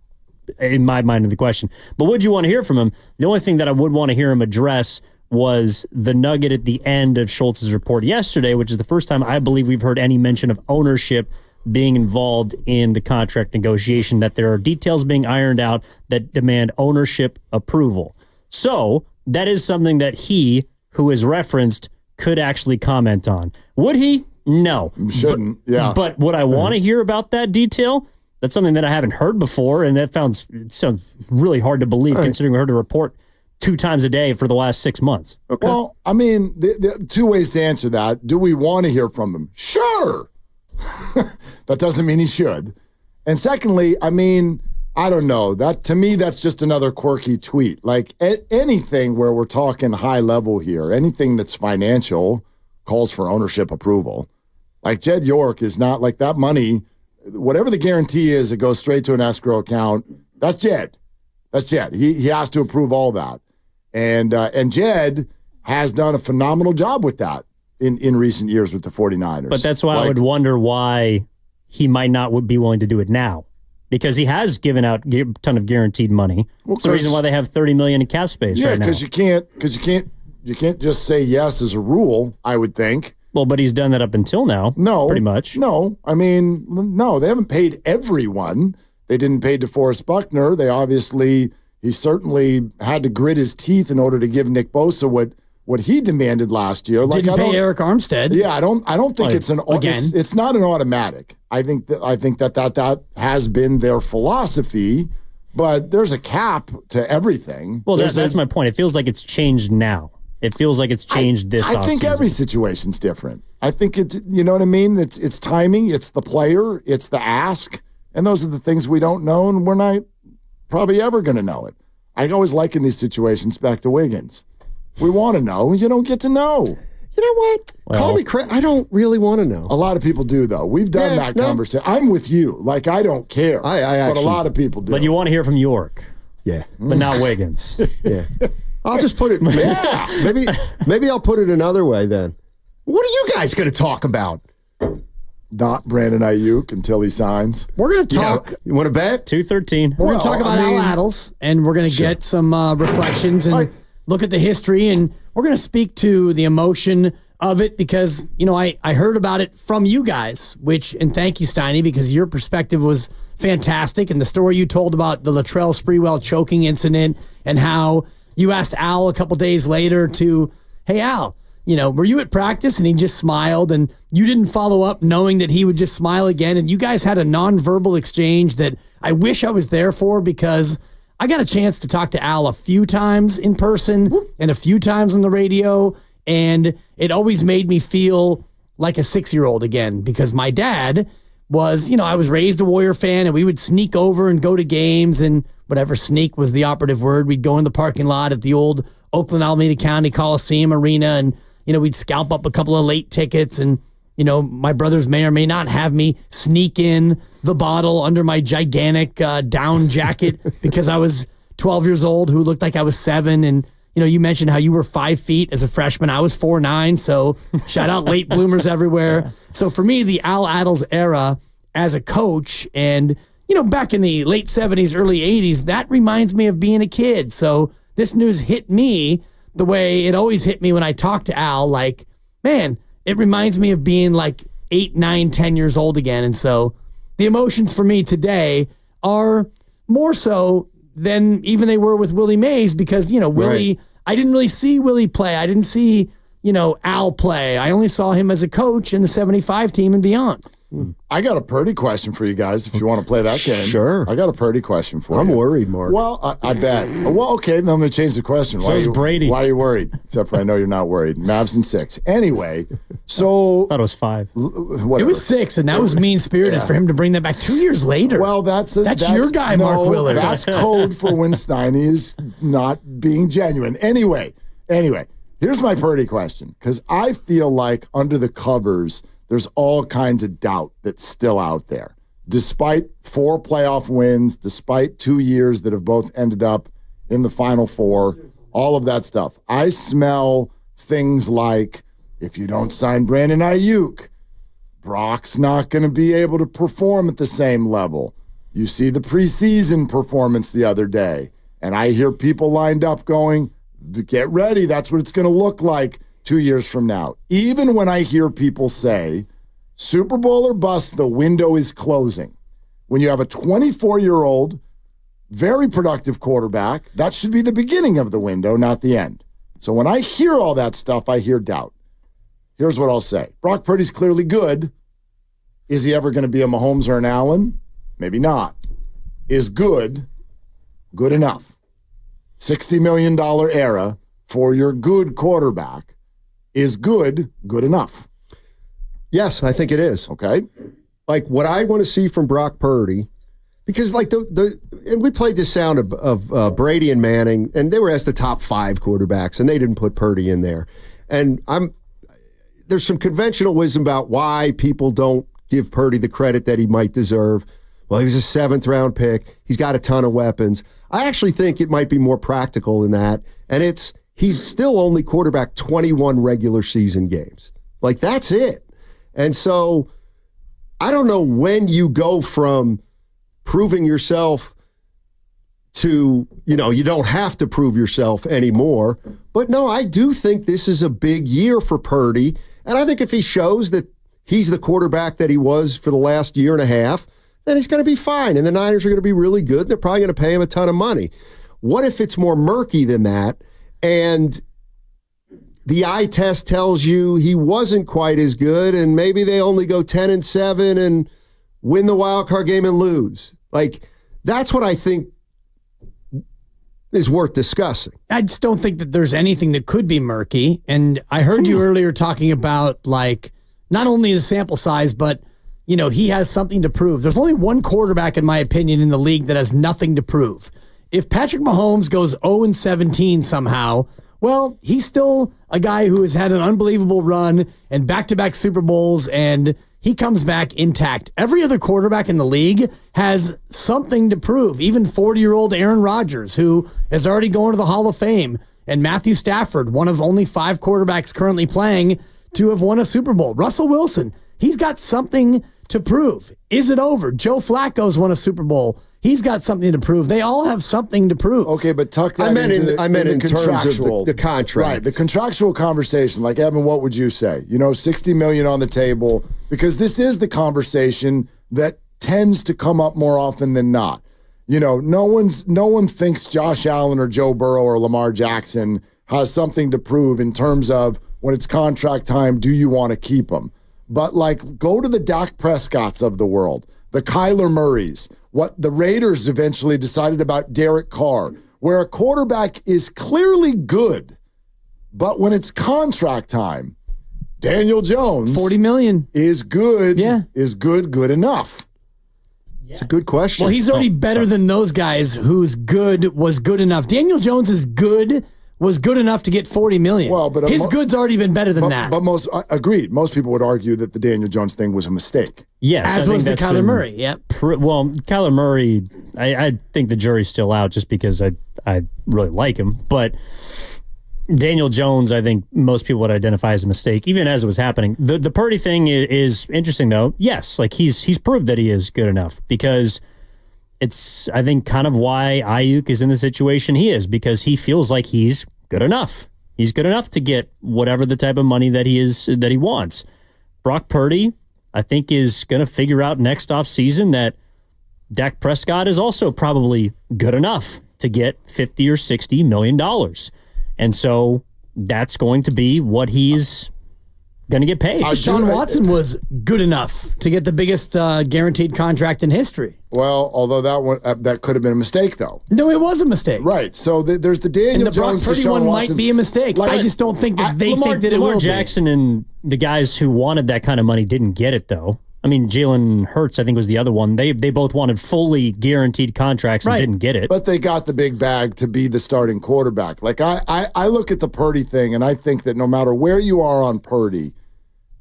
in my mind the question. But would you want to hear from him? The only thing that I would want to hear him address was the nugget at the end of Schultz's report yesterday, which is the first time I believe we've heard any mention of ownership being involved in the contract negotiation, that there are details being ironed out that demand ownership approval. So that is something that he, who is referenced, could actually comment on. Would he? No. Shouldn't, yeah. But would I want to hear about that detail? That's something that I haven't heard before, and that sounds really hard to believe considering we heard a report 2 times a day for the last 6 months. Okay. Well, I mean, the 2 ways to answer that. Do we want to hear from him? Sure. That doesn't mean he should. And secondly, I mean, I don't know. That to me, that's just another quirky tweet. Like anything where we're talking high level here, anything that's financial calls for ownership approval. Like Jed York is not like that money. Whatever the guarantee is, it goes straight to an escrow account. That's Jed. That's Jed. He has to approve all that. And Jed has done a phenomenal job with that in recent years with the 49ers. But that's why I would wonder why he might not be willing to do it now. Because he has given out a ton of guaranteed money. That's the reason why they have $30 million in cap space right now. Yeah, because you can't just say yes as a rule, I would think. Well, but he's done that up until now. No. Pretty much. No. I mean, no, they haven't paid everyone. They didn't pay DeForest Buckner. He certainly had to grit his teeth in order to give Nick Bosa what he demanded last year. Didn't pay Eric Armstead. Yeah, I don't think it's not an automatic. I think that has been their philosophy, but there's a cap to everything. Well, that's my point. It feels like it's changed now. It feels like it's changed this offseason. I think every situation's different. I think it's, you know what I mean? It's timing, it's the player, it's the ask, and those are the things we don't know, and we're not probably ever going to know it. I always liken these situations back to Wiggins. We want to know. You don't get to know. You know what? Call me crazy. I don't really want to know. A lot of people do, though. We've done that conversation. I'm with you. Like, I don't care. But a lot of people do. But you want to hear from York. Yeah. But not Wiggins. Yeah. I'll just put it. Maybe I'll put it another way then. What are you guys going to talk about? Not Brandon Ayuk until he signs. We're going to talk. Yeah. You want to bet? 213. We're going to talk about Al Attles, and we're going to get some reflections and look at the history, and we're going to speak to the emotion of it because, I heard about it from you guys, and thank you, Steiny, because your perspective was fantastic. And the story you told about the Latrell Sprewell choking incident and how you asked Al a couple days later hey, Al, were you at practice? And he just smiled, and you didn't follow up knowing that he would just smile again. And you guys had a nonverbal exchange that I wish I was there for, because I got a chance to talk to Al a few times in person and a few times on the radio. And it always made me feel like a 6-year-old again, because my dad was, I was raised a Warrior fan, and we would sneak over and go to games, and whatever sneak was the operative word. We'd go in the parking lot at the old Oakland Alameda County Coliseum Arena, and, we'd scalp up a couple of late tickets, and, my brothers may or may not have me sneak in the bottle under my gigantic down jacket because I was 12 years old, who looked like I was 7, and you mentioned how you were 5 feet as a freshman. I was 4'9", so shout out late bloomers everywhere. So for me, the Al Attles era as a coach and, back in the late 70s, early 80s, that reminds me of being a kid. So this news hit me the way it always hit me when I talk to Al, like, man, it reminds me of being like 8, 9, 10 years old again. And so the emotions for me today are more so than even they were with Willie Mays, because, Willie, I didn't really see Willie play. I didn't see, Al play. I only saw him as a coach in the 75 team and beyond. I got a Purdy question for you guys if you want to play that game. Sure. I got a Purdy question for you. I'm worried, Mark. Well, I bet. Well, okay, then I'm going to change the question. So is Brady. Why are you worried? Except for I know you're not worried. Mavs in 6. Anyway, so... I thought it was 5. Whatever. It was 6, and that was mean-spirited for him to bring that back 2 years later. Well, that's your guy, no, Mark Willard. That's code for when Steiny is not being genuine. Anyway, here's my Purdy question, because I feel like under the covers, there's all kinds of doubt that's still out there. Despite 4 playoff wins, despite 2 years that have both ended up in the Final Four, all of that stuff. I smell things like, if you don't sign Brandon Ayuk, Brock's not going to be able to perform at the same level. You see the preseason performance the other day, and I hear people lined up going, get ready, that's what it's going to look like 2 years from now. Even when I hear people say, Super Bowl or bust, the window is closing. When you have a 24-year-old, very productive quarterback, that should be the beginning of the window, not the end. So when I hear all that stuff, I hear doubt. Here's what I'll say. Brock Purdy's clearly good. Is he ever going to be a Mahomes or an Allen? Maybe not. Is good enough? $60 million era for your good quarterback is good enough. Yes, I think it is. Okay. Like what I want to see from Brock Purdy, because like and we played the sound of Brady and Manning, and they were as the top 5 quarterbacks, and they didn't put Purdy in there. And there's some conventional wisdom about why people don't give Purdy the credit that he might deserve. Well, he was a 7th-round pick. He's got a ton of weapons. I actually think it might be more practical than that, and he's still only quarterbacked 21 regular season games. Like, that's it. And so I don't know when you go from proving yourself to, you don't have to prove yourself anymore. But no, I do think this is a big year for Purdy. And I think if he shows that he's the quarterback that he was for the last year and a half, then he's going to be fine. And the Niners are going to be really good. They're probably going to pay him a ton of money. What if it's more murky than that? And the eye test tells you he wasn't quite as good, and maybe they only go 10-7 and win the wild card game and lose. Like, that's what I think is worth discussing. I just don't think that there's anything that could be murky. And I heard you earlier talking about, like, not only the sample size, but, he has something to prove. There's only one quarterback, in my opinion, in the league that has nothing to prove. If Patrick Mahomes goes 0-17 somehow, well, he's still a guy who has had an unbelievable run and back-to-back Super Bowls, and he comes back intact. Every other quarterback in the league has something to prove. Even 40-year-old Aaron Rodgers, who is already going to the Hall of Fame, and Matthew Stafford, one of only 5 quarterbacks currently playing to have won a Super Bowl. Russell Wilson, he's got something to prove. Is it over? Joe Flacco's won a Super Bowl. He's got something to prove. They all have something to prove. Okay, but tuck that I meant in terms of the contract. Right, the contractual conversation. Like, Evan, what would you say? $60 million on the table, because this is the conversation that tends to come up more often than not. No one thinks Josh Allen or Joe Burrow or Lamar Jackson has something to prove in terms of when it's contract time, do you want to keep them? But go to the Dak Prescotts of the world, the Kyler Murrays, what the Raiders eventually decided about Derek Carr, where a quarterback is clearly good, but when it's contract time, Daniel Jones, $40 million is good. Yeah, is good enough? It's a good question. Well, he's already better than those guys whose good was good enough. Daniel Jones is good. Was good enough to get $40 million. Well, but his good's already been better than that. But agreed. Most people would argue that the Daniel Jones thing was a mistake. Yes, as was the Kyler Murray. Yep. Kyler Murray, I think the jury's still out just because I really like him. But Daniel Jones, I think most people would identify as a mistake, even as it was happening. The Purdy thing is interesting, though. Yes, he's proved that he is good enough because. It's, I think, kind of why Ayuk is in the situation he is, because he feels like he's good enough. He's good enough to get whatever the type of money that he wants. Brock Purdy, I think, is going to figure out next offseason that Dak Prescott is also probably good enough to get $50 or $60 million. And so that's going to be what he's going to get paid. Deshaun Watson was good enough to get the biggest guaranteed contract in history. Well, although that could have been a mistake, though. No, it was a mistake. Right. So there's the Daniel Jones, Brock Purdy one might be a mistake. I just don't think that think that it will be. Lamar Jackson and the guys who wanted that kind of money didn't get it, though. I mean, Jalen Hurts, I think, was the other one. They both wanted fully guaranteed contracts and didn't get it. But they got the big bag to be the starting quarterback. I look at the Purdy thing, and I think that no matter where you are on Purdy,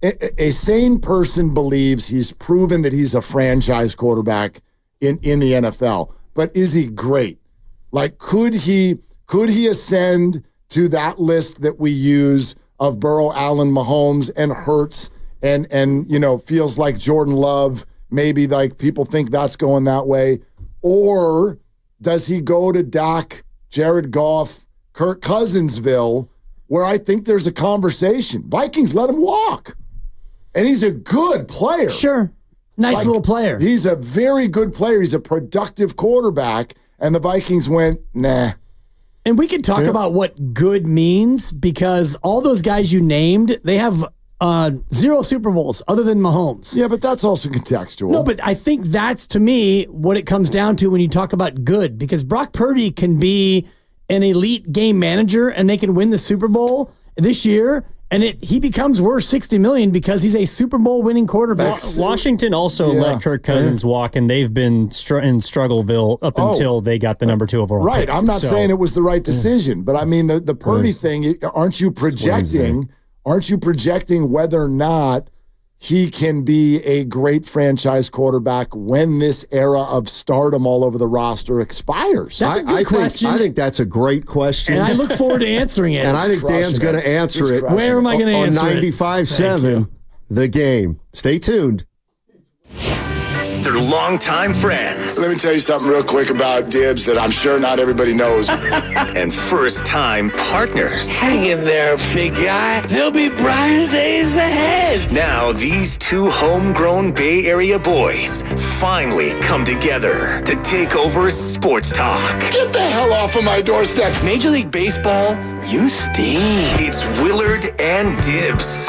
a sane person believes he's proven that he's a franchise quarterback in the NFL. But is he great? Could he ascend to that list that we use of Burrow, Allen, Mahomes, and Hurts, and feels like Jordan Love, maybe people think that's going that way? Or does he go to Dak, Jared Goff, Kirk Cousinsville, where I think there's a conversation? Vikings let him walk. And he's a good player. Sure. Nice little player. He's a very good player. He's a productive quarterback. And the Vikings went, nah. And we could talk about what good means, because all those guys you named, they have 0 Super Bowls other than Mahomes. Yeah, but that's also contextual. No, but I think that's, to me, what it comes down to when you talk about good. Because Brock Purdy can be an elite game manager and they can win the Super Bowl this year. And he becomes worth $60 million because he's a Super Bowl winning quarterback. Washington also let Kirk Cousins walk, and they've been in Struggleville up until they got the number 2 overall. Right. I'm not saying it was the right decision, but I mean the Purdy thing. Aren't you projecting whether or not he can be a great franchise quarterback when this era of stardom all over the roster expires? That's a good question. I think that's a great question. And I look forward to answering it. And I think Dan's going to answer it. Where am I going to answer it? On 95.7, The Game. Stay tuned. They're longtime friends. Let me tell you something real quick about Dibs that I'm sure not everybody knows. And first-time partners. Hang in there, big guy. There'll be brighter days ahead. Now, these two homegrown Bay Area boys finally come together to take over sports talk. Get the hell off of my doorstep. Major League Baseball, you stink. It's Willard and Dibs.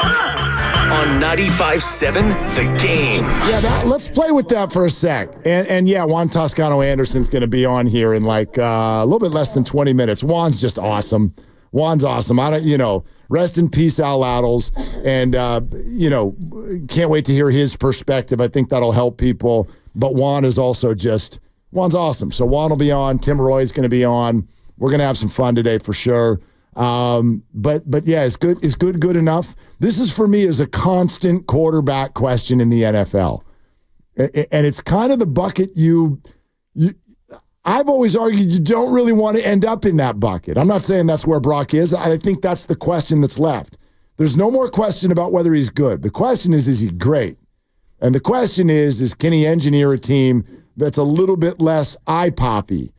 On 95.7 The Game. Yeah, let's play with that for a sec. And yeah, Juan Toscano-Anderson's going to be on here in a little bit less than 20 minutes. Juan's just awesome. Juan's awesome. Rest in peace, Al Attles. And, can't wait to hear his perspective. I think that'll help people. But Juan is also Juan's awesome. So Juan will be on. Tim Roy's going to be on. We're going to have some fun today for sure. But yeah, is good enough? This is for me is a constant quarterback question in the NFL. And it's kind of the bucket I've always argued you don't really want to end up in that bucket. I'm not saying that's where Brock is. I think that's the question that's left. There's no more question about whether he's good. The question is he great? And the question is can he engineer a team that's a little bit less eye-poppy.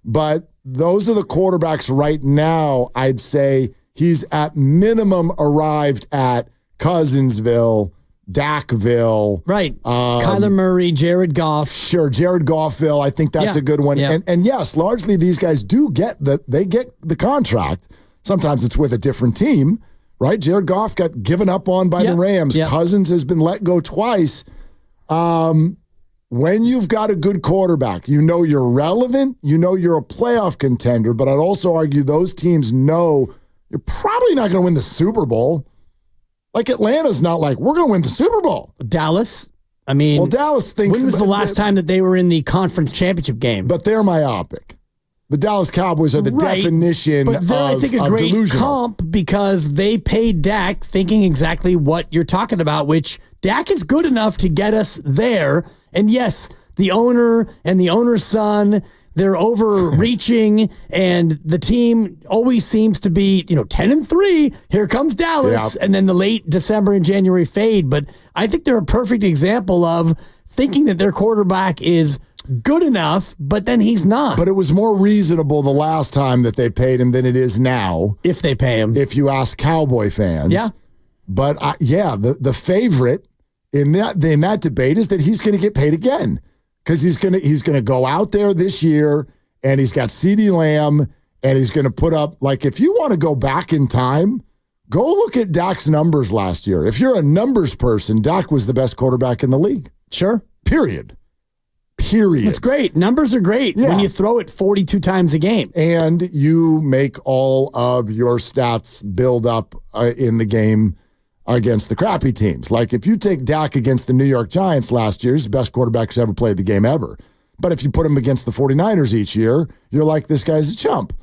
But those are the quarterbacks right now, I'd say he's at minimum arrived at Cousinsville, Dakville. Right. Kyler Murray, Jared Goff. Sure, Jared Goffville. I think that's a good one. Yeah. And yes, largely these guys do get the contract. Sometimes it's with a different team, right? Jared Goff got given up on by the Rams. Cousins has been let go twice. When you've got a good quarterback, you know you're relevant, you know you're a playoff contender, but I'd also argue those teams know you're probably not going to win the Super Bowl. Like Atlanta's not like, we're going to win the Super Bowl. Dallas, I mean, Dallas thinks. When was the last time that they were in the conference championship game? But they're myopic. The Dallas Cowboys are the definition but they're, of I think, a great delusional. comp because they paid Dak thinking exactly what you're talking about, which Dak is good enough to get us there. And yes, the owner and the owner's son, they're overreaching, and the team always seems to be, 10-3. Here comes Dallas, and then the late December and January fade. But I think they're a perfect example of thinking that their quarterback is good enough, but then he's not. But it was more reasonable the last time that they paid him than it is now. If they pay him. If you ask Cowboy fans. Yeah. But the favorite in that debate is that he's going to get paid again. Because he's gonna go out there this year, and he's got CeeDee Lamb, and he's gonna put up, like, if you want to go back in time, go look at Dak's numbers last year. If you're a numbers person, Dak was the best quarterback in the league. Sure. Period. It's great. Numbers are great when you throw it 42 times a game. And you make all of your stats build up in the game against the crappy teams. Like if you take Dak against the New York Giants last year, he's the best quarterback who's ever played the game ever. But if you put him against the 49ers each year, you're like, this guy's a chump.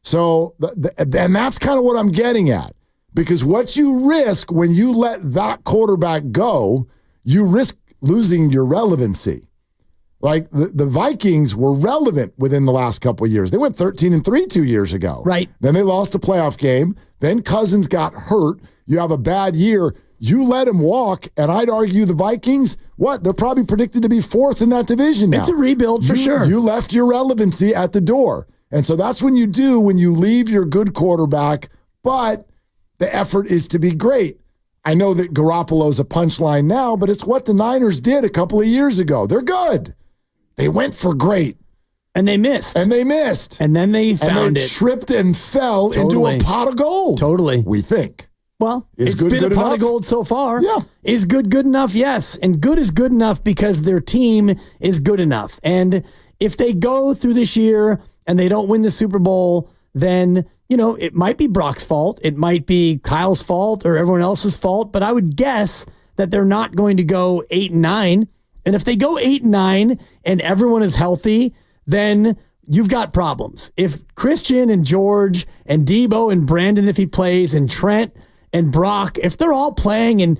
So, and that's kind of what I'm getting at. Because what you risk when you let that quarterback go, you risk losing your relevancy. Like the Vikings were relevant within the last couple of years. They went 13-3 2 years ago. Right. Then they lost a playoff game. Then Cousins got hurt. You have a bad year. You let him walk, and I'd argue the Vikings, they're probably predicted to be fourth in that division now. It's a rebuild for sure. You left your relevancy at the door. And so that's when you leave your good quarterback, but the effort is to be great. I know that Garoppolo's a punchline now, but it's what the Niners did a couple of years ago. They're good. They went for great. And they missed. And then they found it. Tripped and fell into a pot of gold. Totally. We think. Well, it's been a pot of gold so far. Yeah. Is good enough? Yes. And good is good enough because their team is good enough. And if they go through this year and they don't win the Super Bowl, then, it might be Brock's fault. It might be Kyle's fault or everyone else's fault. But I would guess that they're not going to go 8-9. And if they go 8-9 and everyone is healthy, then you've got problems. If Christian and George and Debo and Brandon, if he plays, and Trent and Brock, if they're all playing and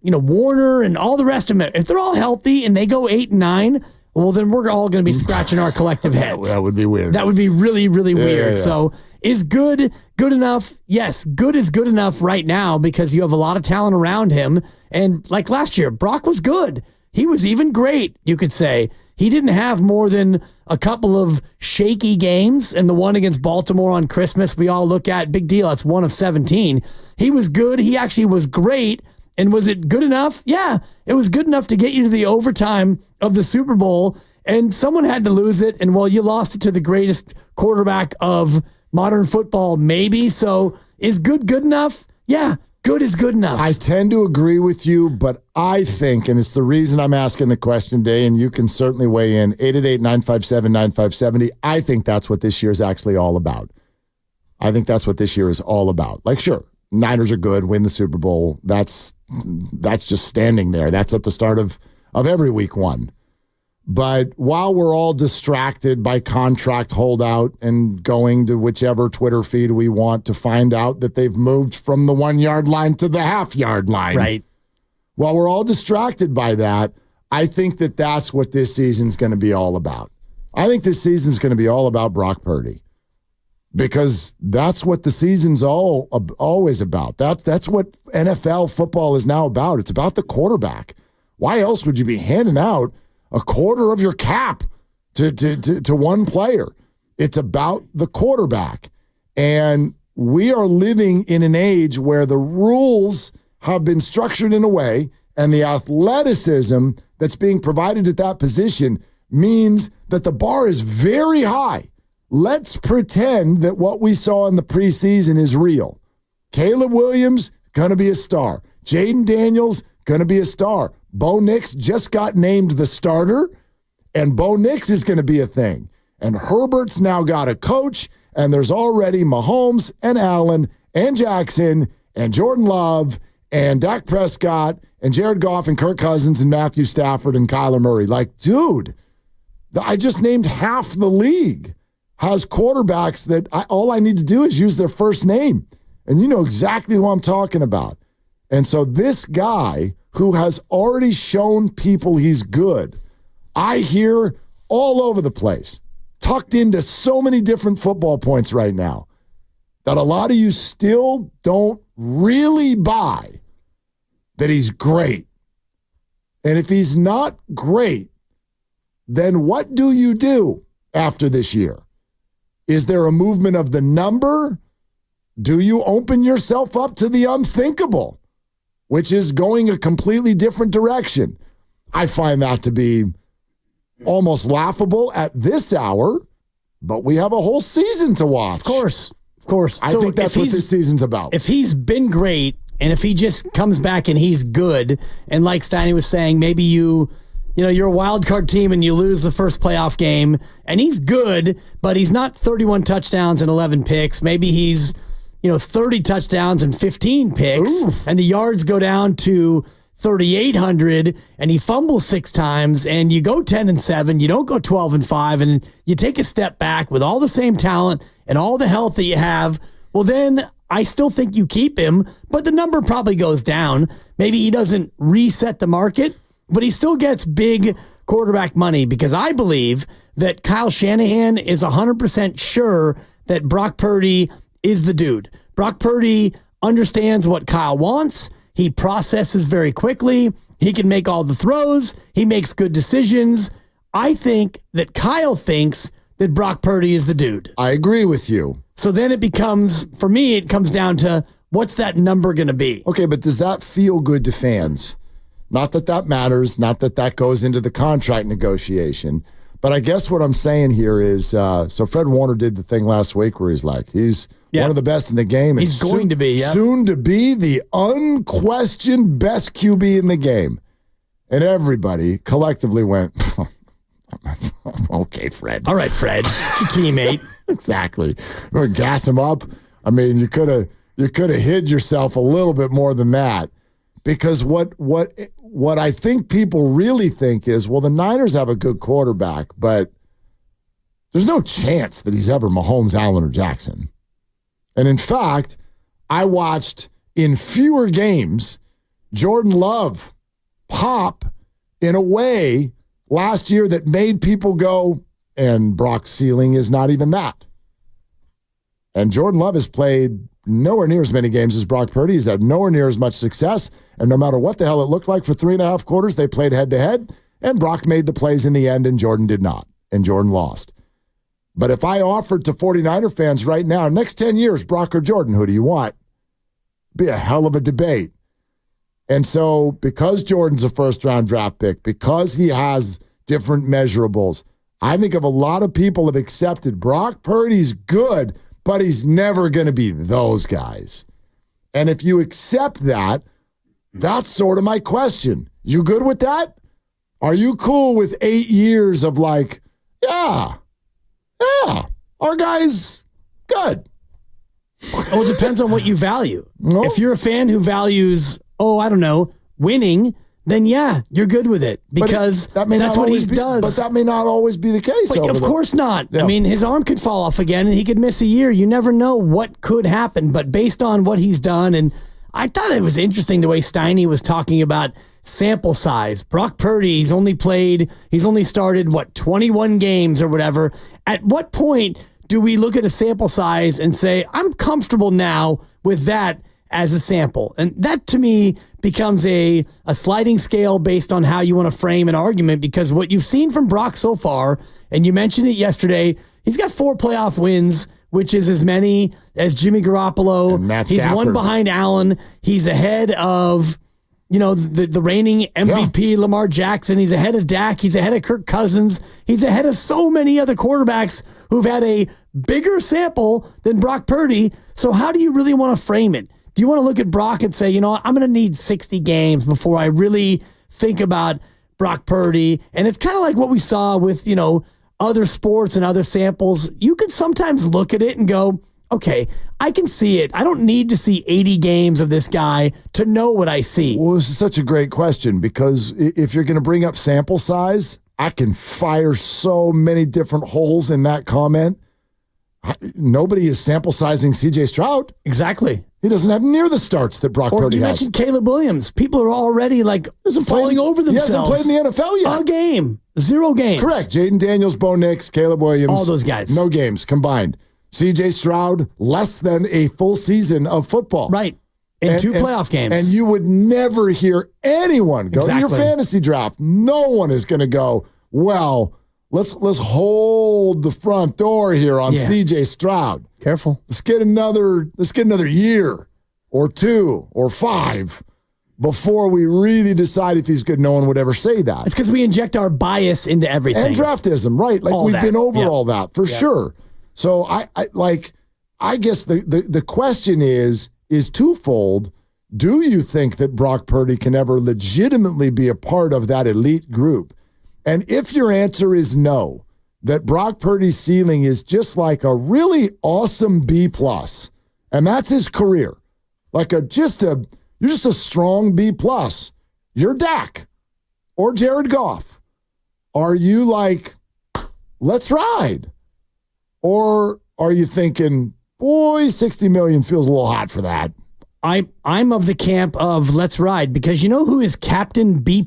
Warner and all the rest of them, if they're all healthy and they go 8-9, well, then we're all going to be scratching our collective heads. That would be weird. That would be really, really weird. Yeah. So is good enough? Yes, good is good enough right now because you have a lot of talent around him. And like last year, Brock was good. He was even great, you could say. He didn't have more than a couple of shaky games, and the one against Baltimore on Christmas we all look at, big deal. That's 1 of 17. He was good. He actually was great. And was it good enough? Yeah, it was good enough to get you to the overtime of the Super Bowl, and someone had to lose it, and, you lost it to the greatest quarterback of modern football, maybe. So is good enough? Yeah. Good is good enough. I tend to agree with you, but I think, and it's the reason I'm asking the question today, and you can certainly weigh in, 888-957-9570, I think that's what this year is actually all about. I think that's what this year is all about. Like, sure, Niners are good, win the Super Bowl. That's just standing there. That's at the start of every week one. But while we're all distracted by contract holdout and going to whichever Twitter feed we want to find out that they've moved from the 1 yard line to the half-yard line. Right. While we're all distracted by that, I think that that's what this season's going to be all about. I think this season's going to be all about Brock Purdy because that's what the season's always about. That's what NFL football is now about. It's about the quarterback. Why else would you be handing out a quarter of your cap to one player. It's about the quarterback. And we are living in an age where the rules have been structured in a way, and the athleticism that's being provided at that position means that the bar is very high. Let's pretend that what we saw in the preseason is real. Caleb Williams, going to be a star. Jaden Daniels, going to be a star. Bo Nix just got named the starter, and Bo Nix is going to be a thing. And Herbert's now got a coach, and there's already Mahomes and Allen and Jackson and Jordan Love and Dak Prescott and Jared Goff and Kirk Cousins and Matthew Stafford and Kyler Murray. Like, dude, I just named half the league has quarterbacks that all I need to do is use their first name. And you know exactly who I'm talking about. And so this guy who has already shown people he's good, I hear all over the place, tucked into so many different football points right now, that a lot of you still don't really buy that he's great. And if he's not great, then what do you do after this year? Is there a movement of the number? Do you open yourself up to the unthinkable, which is going a completely different direction? I find that to be almost laughable at this hour, but we have a whole season to watch. Of course. I think that's what this season's about. If he's been great, and if he just comes back and he's good, and like Steiny was saying, maybe you're a wild card team and you lose the first playoff game, and he's good, but he's not 31 touchdowns and 11 picks. Maybe he's 30 touchdowns and 15 picks, and the yards go down to 3,800, and he fumbles 6 times, and you go 10-7, you don't go 12-5, and you take a step back with all the same talent and all the health that you have. Well, then I still think you keep him, but the number probably goes down. Maybe he doesn't reset the market, but he still gets big quarterback money, because I believe that Kyle Shanahan is 100% sure that Brock Purdy is the dude. Brock Purdy understands what Kyle wants. He processes very quickly. He can make all the throws. He makes good decisions. I think that Kyle thinks that Brock Purdy is the dude. I agree with you. So then it comes down to, what's that number going to be? Okay, but does that feel good to fans? Not that matters, not that goes into the contract negotiation. But I guess what I'm saying here is, so Fred Warner did the thing last week where he's like, he's one of the best in the game. He's going to be, soon to be the unquestioned best QB in the game. And everybody collectively went, okay, Fred. All right, Fred, your teammate. Exactly. We're gonna gas him up. I mean, you could have hid yourself a little bit more than that, because what I think people really think is, well, the Niners have a good quarterback, but there's no chance that he's ever Mahomes, Allen, or Jackson. And in fact, I watched in fewer games Jordan Love pop in a way last year that made people go, and Brock's ceiling is not even that. And Jordan Love has played nowhere near as many games as Brock Purdy. He's had nowhere near as much success. And no matter what the hell it looked like for 3.5 quarters, they played head-to-head, and Brock made the plays in the end, and Jordan did not. And Jordan lost. But if I offered to 49er fans right now, next 10 years, Brock or Jordan, who do you want? Be a hell of a debate. And so because Jordan's a first-round draft pick, because he has different measurables, I think of a lot of people have accepted Brock Purdy's good, but he's never going to be those guys. And if you accept that, that's sort of my question. You good with that? Are you cool with 8 years of like, yeah, our guy's good? Oh, it depends on what you value. No. If you're a fan who values, winning, then yeah, you're good with it, because that's what he does. But that may not always be the case. But of course not. Yeah. I mean, his arm could fall off again and he could miss a year. You never know what could happen. But based on what he's done, and I thought it was interesting the way Steiny was talking about sample size. Brock Purdy, he's only started, 21 games or whatever. At what point do we look at a sample size and say, I'm comfortable now with that as a sample? And that, to me, becomes a sliding scale based on how you want to frame an argument, because what you've seen from Brock so far, and you mentioned it yesterday, he's got 4 playoff wins, which is as many as Jimmy Garoppolo. He's one behind Allen. He's ahead of, the reigning MVP Lamar Jackson. He's ahead of Dak. He's ahead of Kirk Cousins. He's ahead of so many other quarterbacks who've had a bigger sample than Brock Purdy. So how do you really want to frame it? Do you want to look at Brock and say, I'm going to need 60 games before I really think about Brock Purdy? And it's kind of like what we saw with, other sports and other samples. You could sometimes look at it and go, okay, I can see it. I don't need to see 80 games of this guy to know what I see. Well, this is such a great question, because if you're going to bring up sample size, I can fire so many different holes in that comment. Nobody is sample sizing C.J. Stroud. Exactly. He doesn't have near the starts that Brock Purdy has. You mentioned Caleb Williams. People are already falling over themselves. He hasn't played in the NFL yet. A game. 0 games. Correct. Jaden Daniels, Bo Nix, Caleb Williams. All those guys. No games combined. C.J. Stroud, less than a full season of football. Right. And 2 playoff games. And you would never hear anyone go to your fantasy draft. No one is going to go, well, let's hold the front door here on C.J. Stroud. Careful. Let's get another year or 2 or 5 before we really decide if he's good. No one would ever say that. It's because we inject our bias into everything. And draftism, right? Like we've been over all that for sure. So I guess the question is twofold. Do you think that Brock Purdy can ever legitimately be a part of that elite group? And if your answer is no, that Brock Purdy's ceiling is just like a really awesome B+, and that's his career, like you're just a strong B+. You're Dak or Jared Goff. Are you like, let's ride? Or are you thinking, boy, 60 million feels a little hot for that? I'm of the camp of let's ride, because you know who is Captain B+,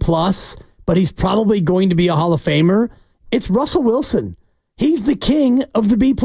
but he's probably going to be a Hall of Famer? It's Russell Wilson. He's the king of the B+,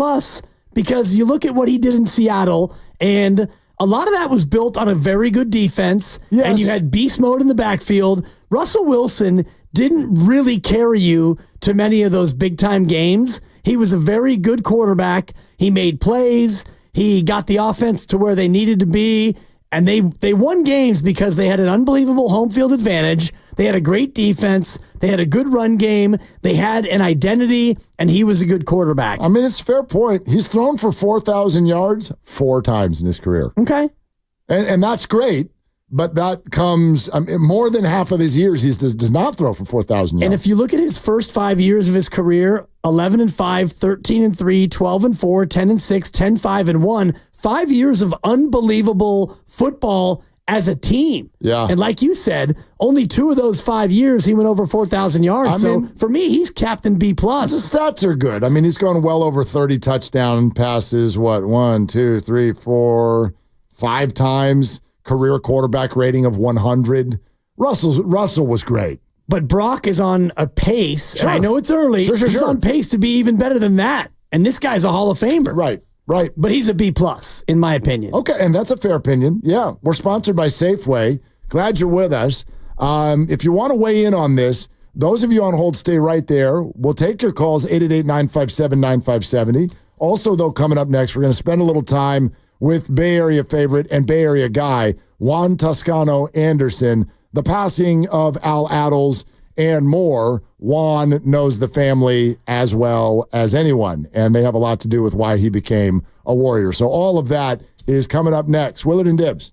because you look at what he did in Seattle, and a lot of that was built on a very good defense, and you had beast mode in the backfield. Russell Wilson didn't really carry you to many of those big-time games. He was a very good quarterback. He made plays. He got the offense to where they needed to be, and they won games because they had an unbelievable home field advantage. They had a great defense. They had a good run game. They had an identity, and he was a good quarterback. I mean, it's a fair point. He's thrown for 4,000 yards 4 times in his career. Okay. And that's great, but that comes more than half of his years he does not throw for 4,000 yards. And if you look at his first 5 years of his career, 11-5, 13-3, 12-4, 10-6, 10-5-1, 5 years of unbelievable football as a team. Yeah. And like you said, only 2 of those 5 years he went over 4,000 yards. So for me, he's Captain B+. The stats are good. I mean, he's gone well over 30 touchdown passes, 1, 2, 3, 4, 5 times. Career quarterback rating of 100. Russell was great. But Brock is on a pace, and I know it's early. He's on pace to be even better than that. And this guy's a Hall of Famer. Right. But he's a B+, in my opinion. Okay, and that's a fair opinion. Yeah, we're sponsored by Safeway. Glad you're with us. If you want to weigh in on this, those of you on hold, stay right there. We'll take your calls, 888-957-9570. Also, though, coming up next, we're going to spend a little time with Bay Area favorite and Bay Area guy, Juan Toscano Anderson, the passing of Al Attles, and more. Juan knows the family as well as anyone, and they have a lot to do with why he became a Warrior. So all of that is coming up next. Willard and Dibs.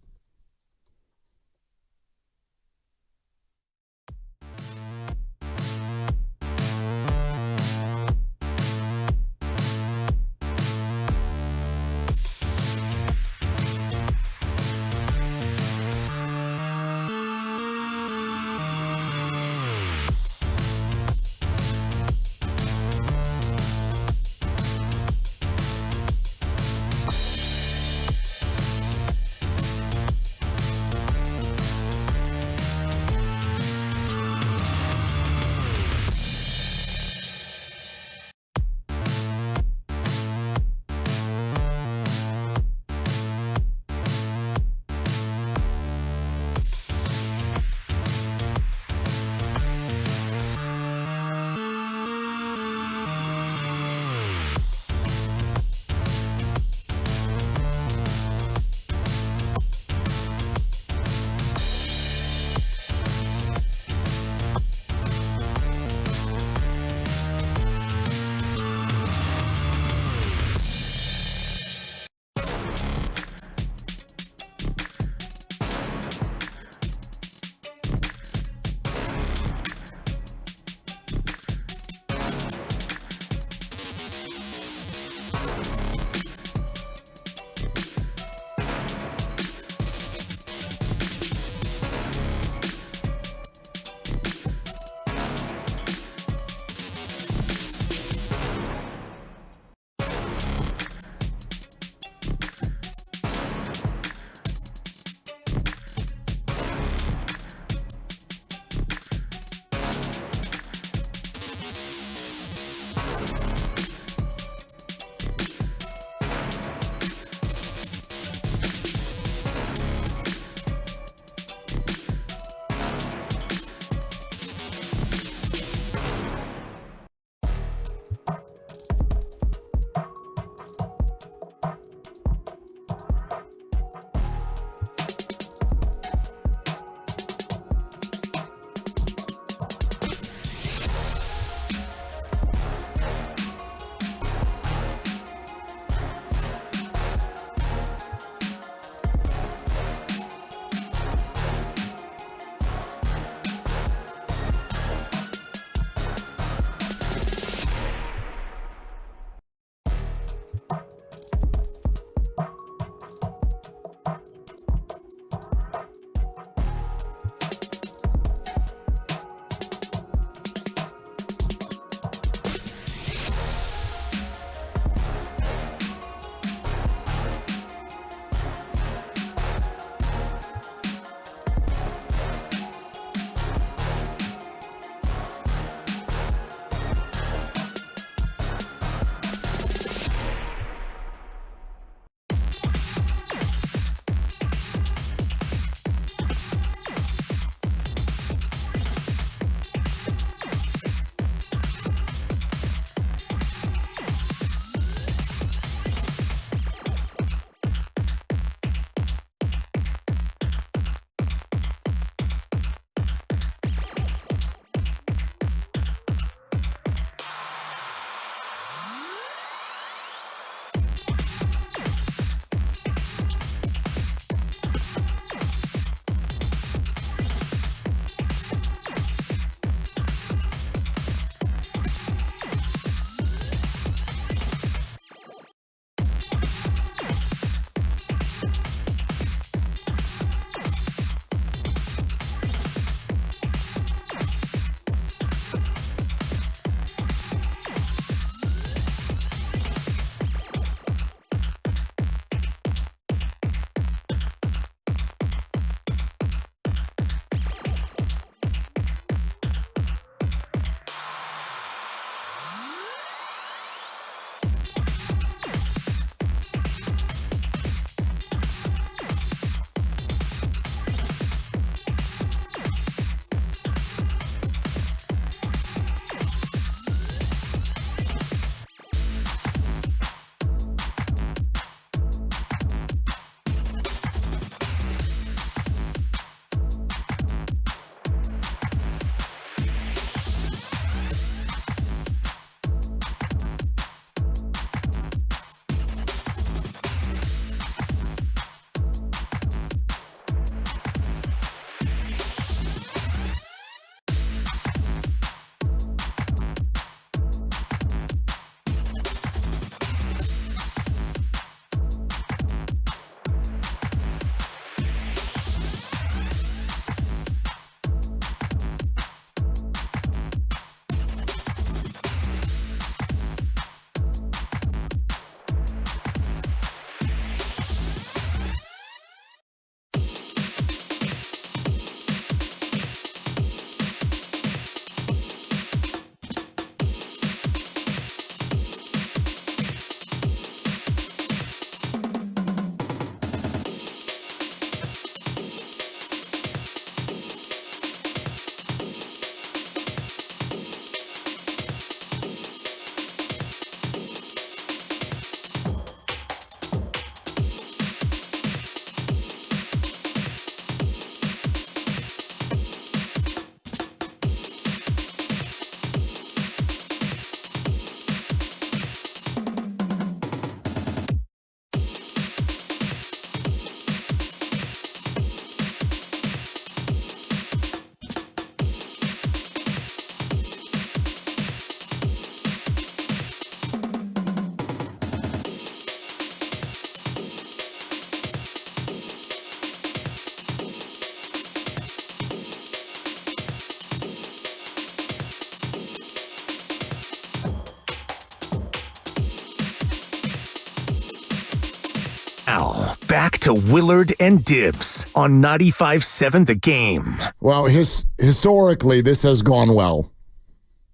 Now, back to Willard and Dibbs on 95.7 The Game. Well, historically, this has gone well.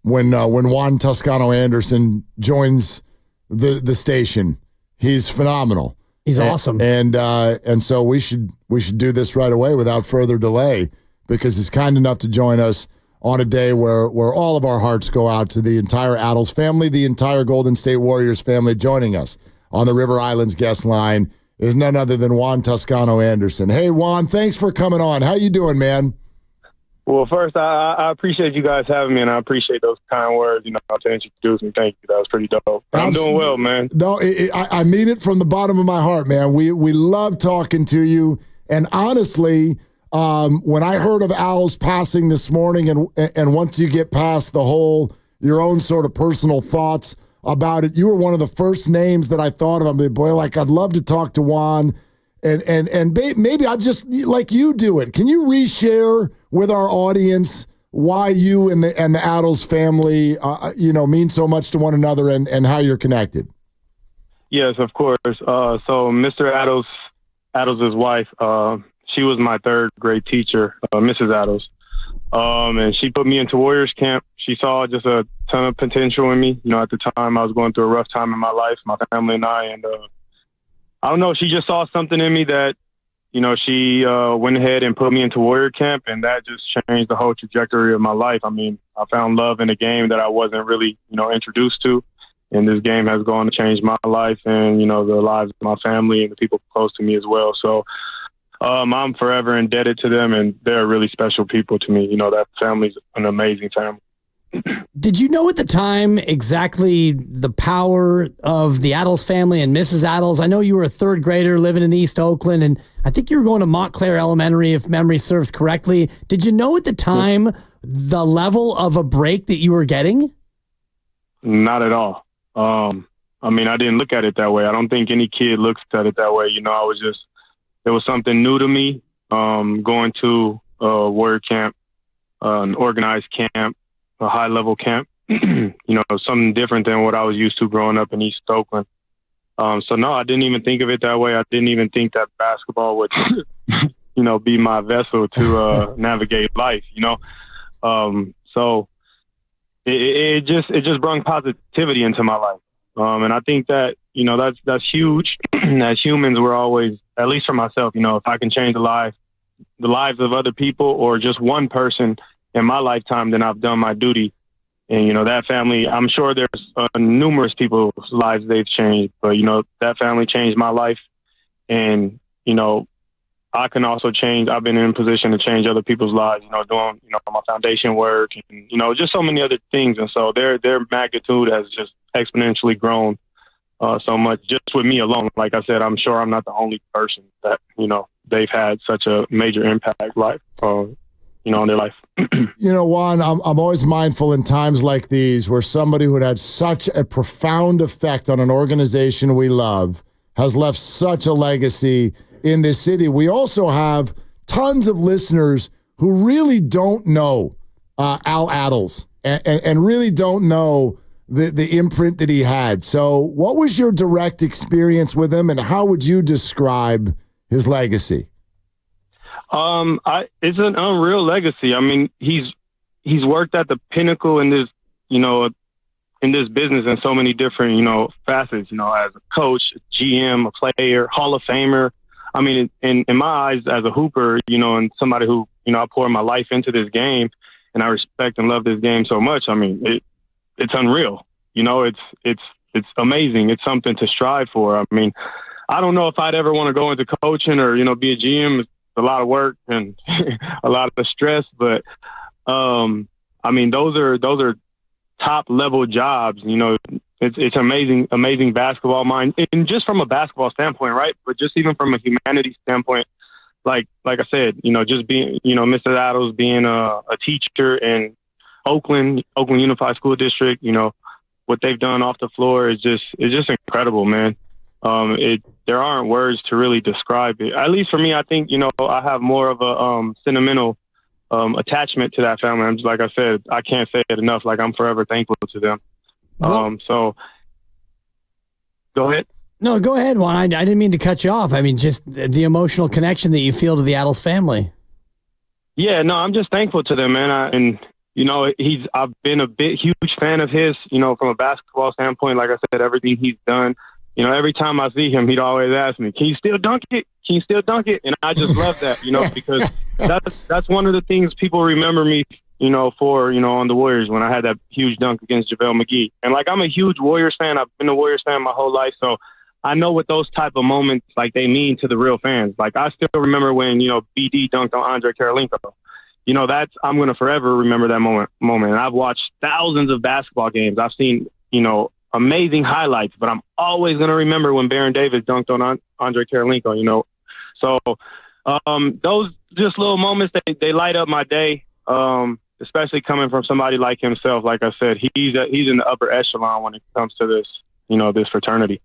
when Juan Toscano Anderson joins the station. He's phenomenal. He's awesome. And so we should do this right away without further delay, because he's kind enough to join us on a day where all of our hearts go out to the entire Attles family, the entire Golden State Warriors family. Joining us on the River Islands guest line is none other than Juan Toscano Anderson. Hey, Juan, thanks for coming on. How you doing, man? Well, first, I appreciate you guys having me, and I appreciate those kind words, to introduce me. Thank you. That was pretty dope. I'm doing well, man. No, I mean it from the bottom of my heart, man. We love talking to you. And honestly, when I heard of Al's passing this morning, and once you get past your own sort of personal thoughts about it, you were one of the first names that I thought of. I mean, boy, I'd love to talk to Juan, and maybe I just like you do it. Can you reshare with our audience why you and the Attles family, mean so much to one another, and how you're connected? Yes, of course. So Mr. Attles' wife, she was my third grade teacher, Mrs. Attles. And she put me into Warriors camp. She saw just a ton of potential in me. At the time I was going through a rough time in my life, my family and I, and I don't know, she just saw something in me that, she went ahead and put me into Warrior camp, and that just changed the whole trajectory of my life. I mean, I found love in a game that I wasn't really, introduced to. And this game has gone to change my life and, the lives of my family and the people close to me as well. So I'm forever indebted to them, and they're really special people to me. That family's an amazing family. Did you know at the time exactly the power of the Attles family and Mrs. Attles? I know you were a third grader living in East Oakland, and I think you were going to Montclair Elementary, if memory serves correctly. Did you know at the time the level of a break that you were getting? Not at all. I mean, I didn't look at it that way. I don't think any kid looks at it that way. It was something new to me, going to a Warrior camp, an organized camp, a high-level camp, something different than what I was used to growing up in East Oakland. So, no, I didn't even think of it that way. I didn't even think that basketball would, be my vessel to navigate life, So it just brought positivity into my life. And I think that, that's huge. As humans, we're always, at least for myself, if I can change the lives of other people or just one person in my lifetime, then I've done my duty. And, that family, I'm sure there's numerous people's lives they've changed, but, that family changed my life. And, I can also change. I've been in a position to change other people's lives, doing, my foundation work and, just so many other things. And so their magnitude has just exponentially grown so much just with me alone. Like I said, I'm sure I'm not the only person that, they've had such a major impact on their life. Juan, I'm always mindful in times like these where somebody who had such a profound effect on an organization we love has left such a legacy in this city. We also have tons of listeners who really don't know Al Attles and really don't know the imprint that he had. So what was your direct experience with him, and how would you describe his legacy? It's an unreal legacy. I mean, he's worked at the pinnacle in this, in this business in so many different, facets, as a coach, a GM, a player, Hall of Famer. I mean, in my eyes as a hooper, and somebody who, I pour my life into this game and I respect and love this game so much. I mean, it's unreal. It's amazing. It's something to strive for. I mean, I don't know if I'd ever want to go into coaching or, be a GM. It's a lot of work and a lot of stress, but, I mean, those are top level jobs, it's amazing basketball mind. And just from a basketball standpoint, right? But just even from a humanity standpoint, like I said, just being, Mr. Attles being a teacher in Oakland Unified School District, what they've done off the floor is just incredible, man. There aren't words to really describe it. At least for me, I think, I have more of a sentimental attachment to that family. I'm just, like I said, I can't say it enough. Like, I'm forever thankful to them. So go ahead. No, go ahead, Juan. I didn't mean to cut you off. I mean, just the emotional connection that you feel to the Attles family. Yeah, no, I'm just thankful to them, man. I've been a huge fan of his, from a basketball standpoint. Like I said, everything he's done, every time I see him, he'd always ask me, can you still dunk it? Can you still dunk it? And I just love that, because that's one of the things people remember me, for, on the Warriors when I had that huge dunk against JaVale McGee. And like, I'm a huge Warriors fan. I've been a Warriors fan my whole life. So I know what those type of moments, like, they mean to the real fans. Like, I still remember when, BD dunked on Andre Karolinko. I'm going to forever remember that moment. And I've watched thousands of basketball games. I've seen, amazing highlights, but I'm always going to remember when Baron Davis dunked on Andre Karolinko, So those just little moments, they light up my day, especially coming from somebody like himself. Like I said, he's in the upper echelon when it comes to this, this fraternity.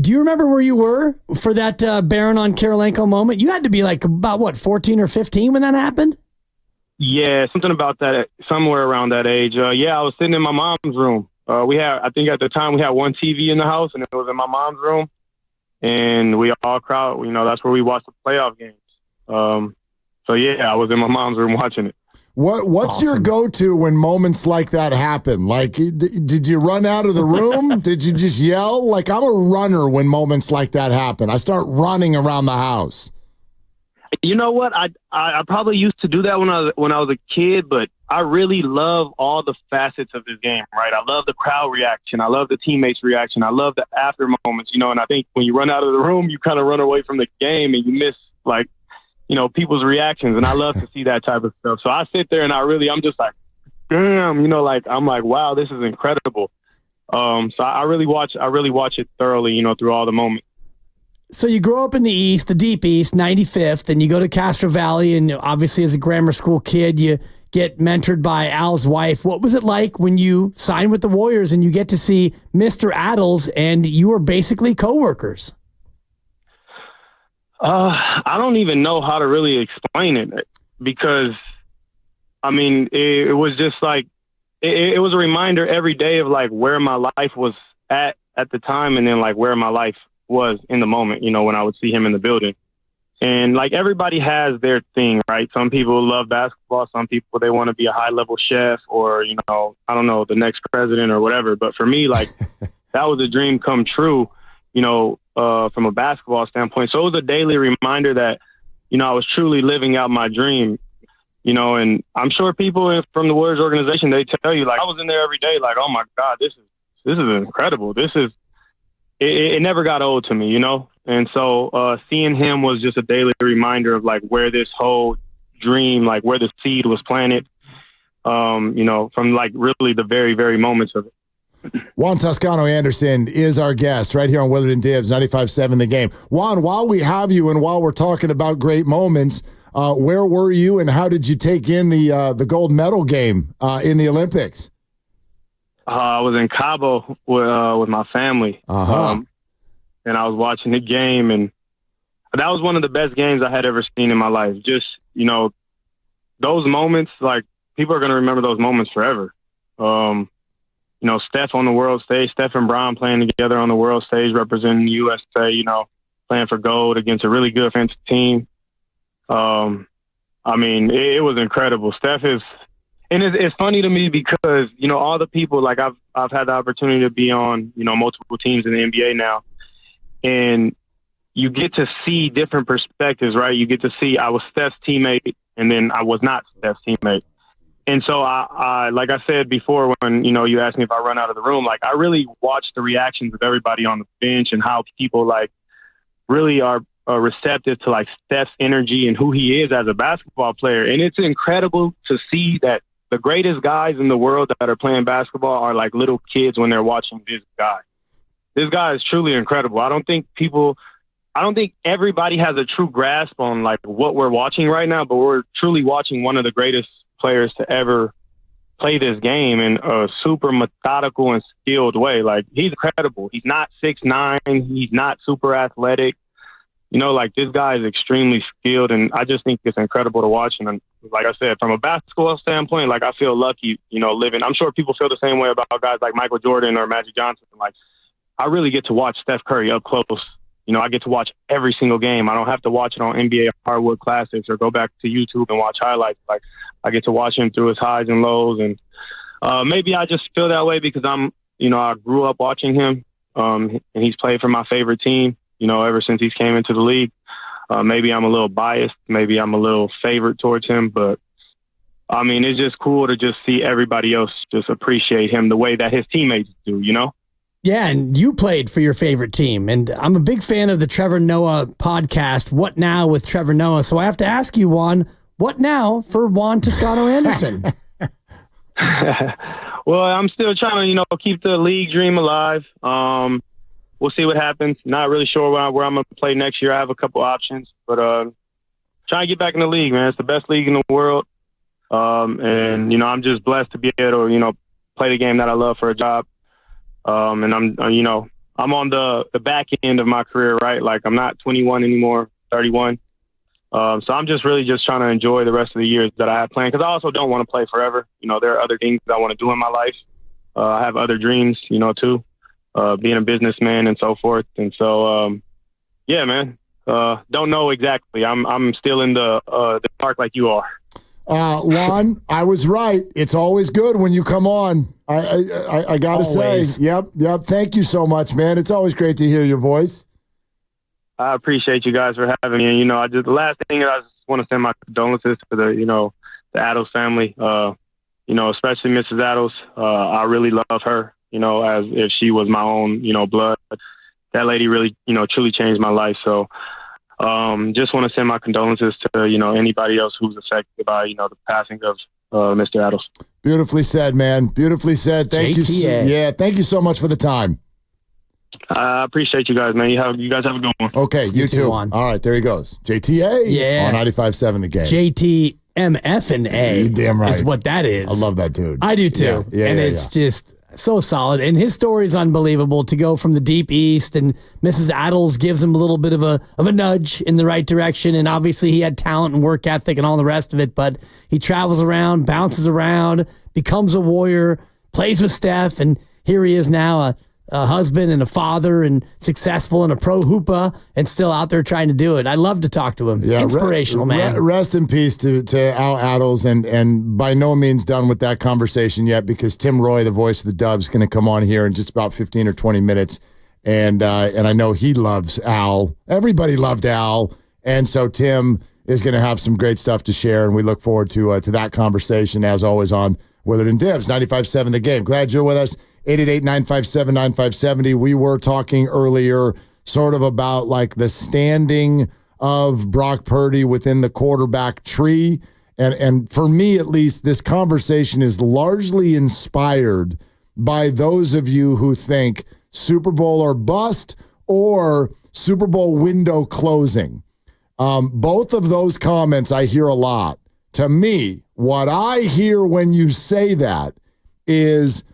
Do you remember where you were for that Baron on Karolinko moment? You had to be like about, 14 or 15 when that happened? Yeah, something about that, somewhere around that age. I was sitting in my mom's room. I think at the time we had one TV in the house, and it was in my mom's room. And we all crowd, that's where we watched the playoff games. I was in my mom's room watching it. What's awesome. Your go-to when moments like that happen? Like, did you run out of the room? Did you just yell? Like, I'm a runner when moments like that happen. I start running around the house. You know what? I probably used to do that when I was a kid, but I really love all the facets of this game, right? I love the crowd reaction. I love the teammates' reaction. I love the after moments, and I think when you run out of the room, you kind of run away from the game and you miss, like, people's reactions. And I love to see that type of stuff. So I sit there and I'm just like, damn, I'm like, wow, this is incredible. So I really watch it thoroughly, through all the moments. So you grow up in the East, the Deep East, 95th, and you go to Castro Valley, and obviously as a grammar school kid, you get mentored by Al's wife. What was it like when you signed with the Warriors and you get to see Mr. Attles and you were basically coworkers? I don't even know how to really explain it, because, it was just like, it was a reminder every day of like where my life was at the time, and then like where my life was in the moment, when I would see him in the building. And like, everybody has their thing, right? Some people love basketball. Some people, they want to be a high level chef, or, I don't know, the next president or whatever. But for me, like, that was a dream come true, from a basketball standpoint. So it was a daily reminder that, I was truly living out my dream, and I'm sure people from the Warriors organization, they tell you, like, I was in there every day, like, oh my God, this is incredible. It never got old to me, And so seeing him was just a daily reminder of like where this whole dream, like where the seed was planted, from like really the very, very moments of it. Juan Toscano-Anderson is our guest right here on Willard and Dibs, 95.7 The Game. Juan, while we have you and while we're talking about great moments, where were you and how did you take in the gold medal game in the Olympics? I was in Cabo with my family, and I was watching the game, and that was one of the best games I had ever seen in my life. Just, those moments, like, people are going to remember those moments forever. Steph on the world stage, Steph and Bron playing together on the world stage, representing the USA, playing for gold against a really good offensive team. It was incredible. Steph is, and it's funny to me because, all the people, like, I've had the opportunity to be on, multiple teams in the NBA now, and you get to see different perspectives, right? You get to see I was Steph's teammate, and then I was not Steph's teammate. And so I like I said before, when, you asked me if I run out of the room, like, I really watch the reactions of everybody on the bench and how people, like, really are receptive to, like, Steph's energy and who he is as a basketball player. And it's incredible to see that the greatest guys in the world that are playing basketball are like little kids when they're watching this guy. This guy is truly incredible. I don't think everybody has a true grasp on like what we're watching right now, but we're truly watching one of the greatest players to ever play this game in a super methodical and skilled way. Like, he's incredible. He's not 6'9". He's not super athletic. Like, this guy is extremely skilled, and I just think it's incredible to watch. And like I said, from a basketball standpoint, like, I feel lucky, living. I'm sure people feel the same way about guys like Michael Jordan or Magic Johnson. Like, I really get to watch Steph Curry up close, I get to watch every single game. I don't have to watch it on NBA Hardwood Classics or go back to YouTube and watch highlights. Like, I get to watch him through his highs and lows. And maybe I just feel that way because I grew up watching him, and he's played for my favorite team, ever since he's came into the league. Maybe I'm a little biased. Maybe I'm a little favored towards him. But, I mean, it's just cool to just see everybody else just appreciate him the way that his teammates do, Yeah, and you played for your favorite team. And I'm a big fan of the Trevor Noah podcast, What Now with Trevor Noah. So I have to ask you, Juan, what now for Juan Toscano-Anderson? Well, I'm still trying to, keep the league dream alive. We'll see what happens. Not really sure where I'm going to play next year. I have a couple options, but trying to get back in the league, man. It's the best league in the world. And, I'm just blessed to be able to, play the game that I love for a job. And I'm on the back end of my career, right? Like, I'm not 21 anymore, 31. So I'm just really just trying to enjoy the rest of the years that I have planned, because I also don't want to play forever. There are other things that I want to do in my life. I have other dreams, too, being a businessman and so forth. And so, yeah, man, don't know exactly. I'm still in the park like you are. Juan, I was right. It's always good when you come on. I got to say, yep. Thank you so much, man. It's always great to hear your voice. I appreciate you guys for having me. And, the last thing I just want to send my condolences to the Attles family, especially Mrs. Attles. I really love her, as if she was my own, blood. That lady really, truly changed my life. So, just want to send my condolences to, anybody else who's affected by, the passing of Mr. Attles. Beautifully said, man. Beautifully said. Thank you. Yeah, thank you so much for the time. I appreciate you guys, man. You guys have a good one. Okay, you too. All right, there he goes. JTA on 95.7 The Game. JTMF&A. Damn right. Is what that is. I love that dude. I do too. It's just so solid. And his story is unbelievable to go from the Deep East, and Mrs. Attles gives him a little bit of a nudge in the right direction. And obviously he had talent and work ethic and all the rest of it, but he travels around, bounces around, becomes a Warrior, plays with Steph, and here he is now, a husband and a father and successful and a pro hooper and still out there trying to do it. I love to talk to him. Yeah, inspirational, man. Rest in peace to Al Attles, and by no means done with that conversation yet, because Tim Roy, the voice of the Dubs, is going to come on here in just about 15 or 20 minutes. And I know he loves Al. Everybody loved Al. And so Tim is going to have some great stuff to share, and we look forward to that conversation, as always, on Willard and Dibs, 95.7 The Game. Glad you're with us. 888-957-9570. We were talking earlier sort of about like the standing of Brock Purdy within the quarterback tree. And for me, at least, this conversation is largely inspired by those of you who think Super Bowl or bust or Super Bowl window closing. Both of those comments I hear a lot. To me, what I hear when you say that is,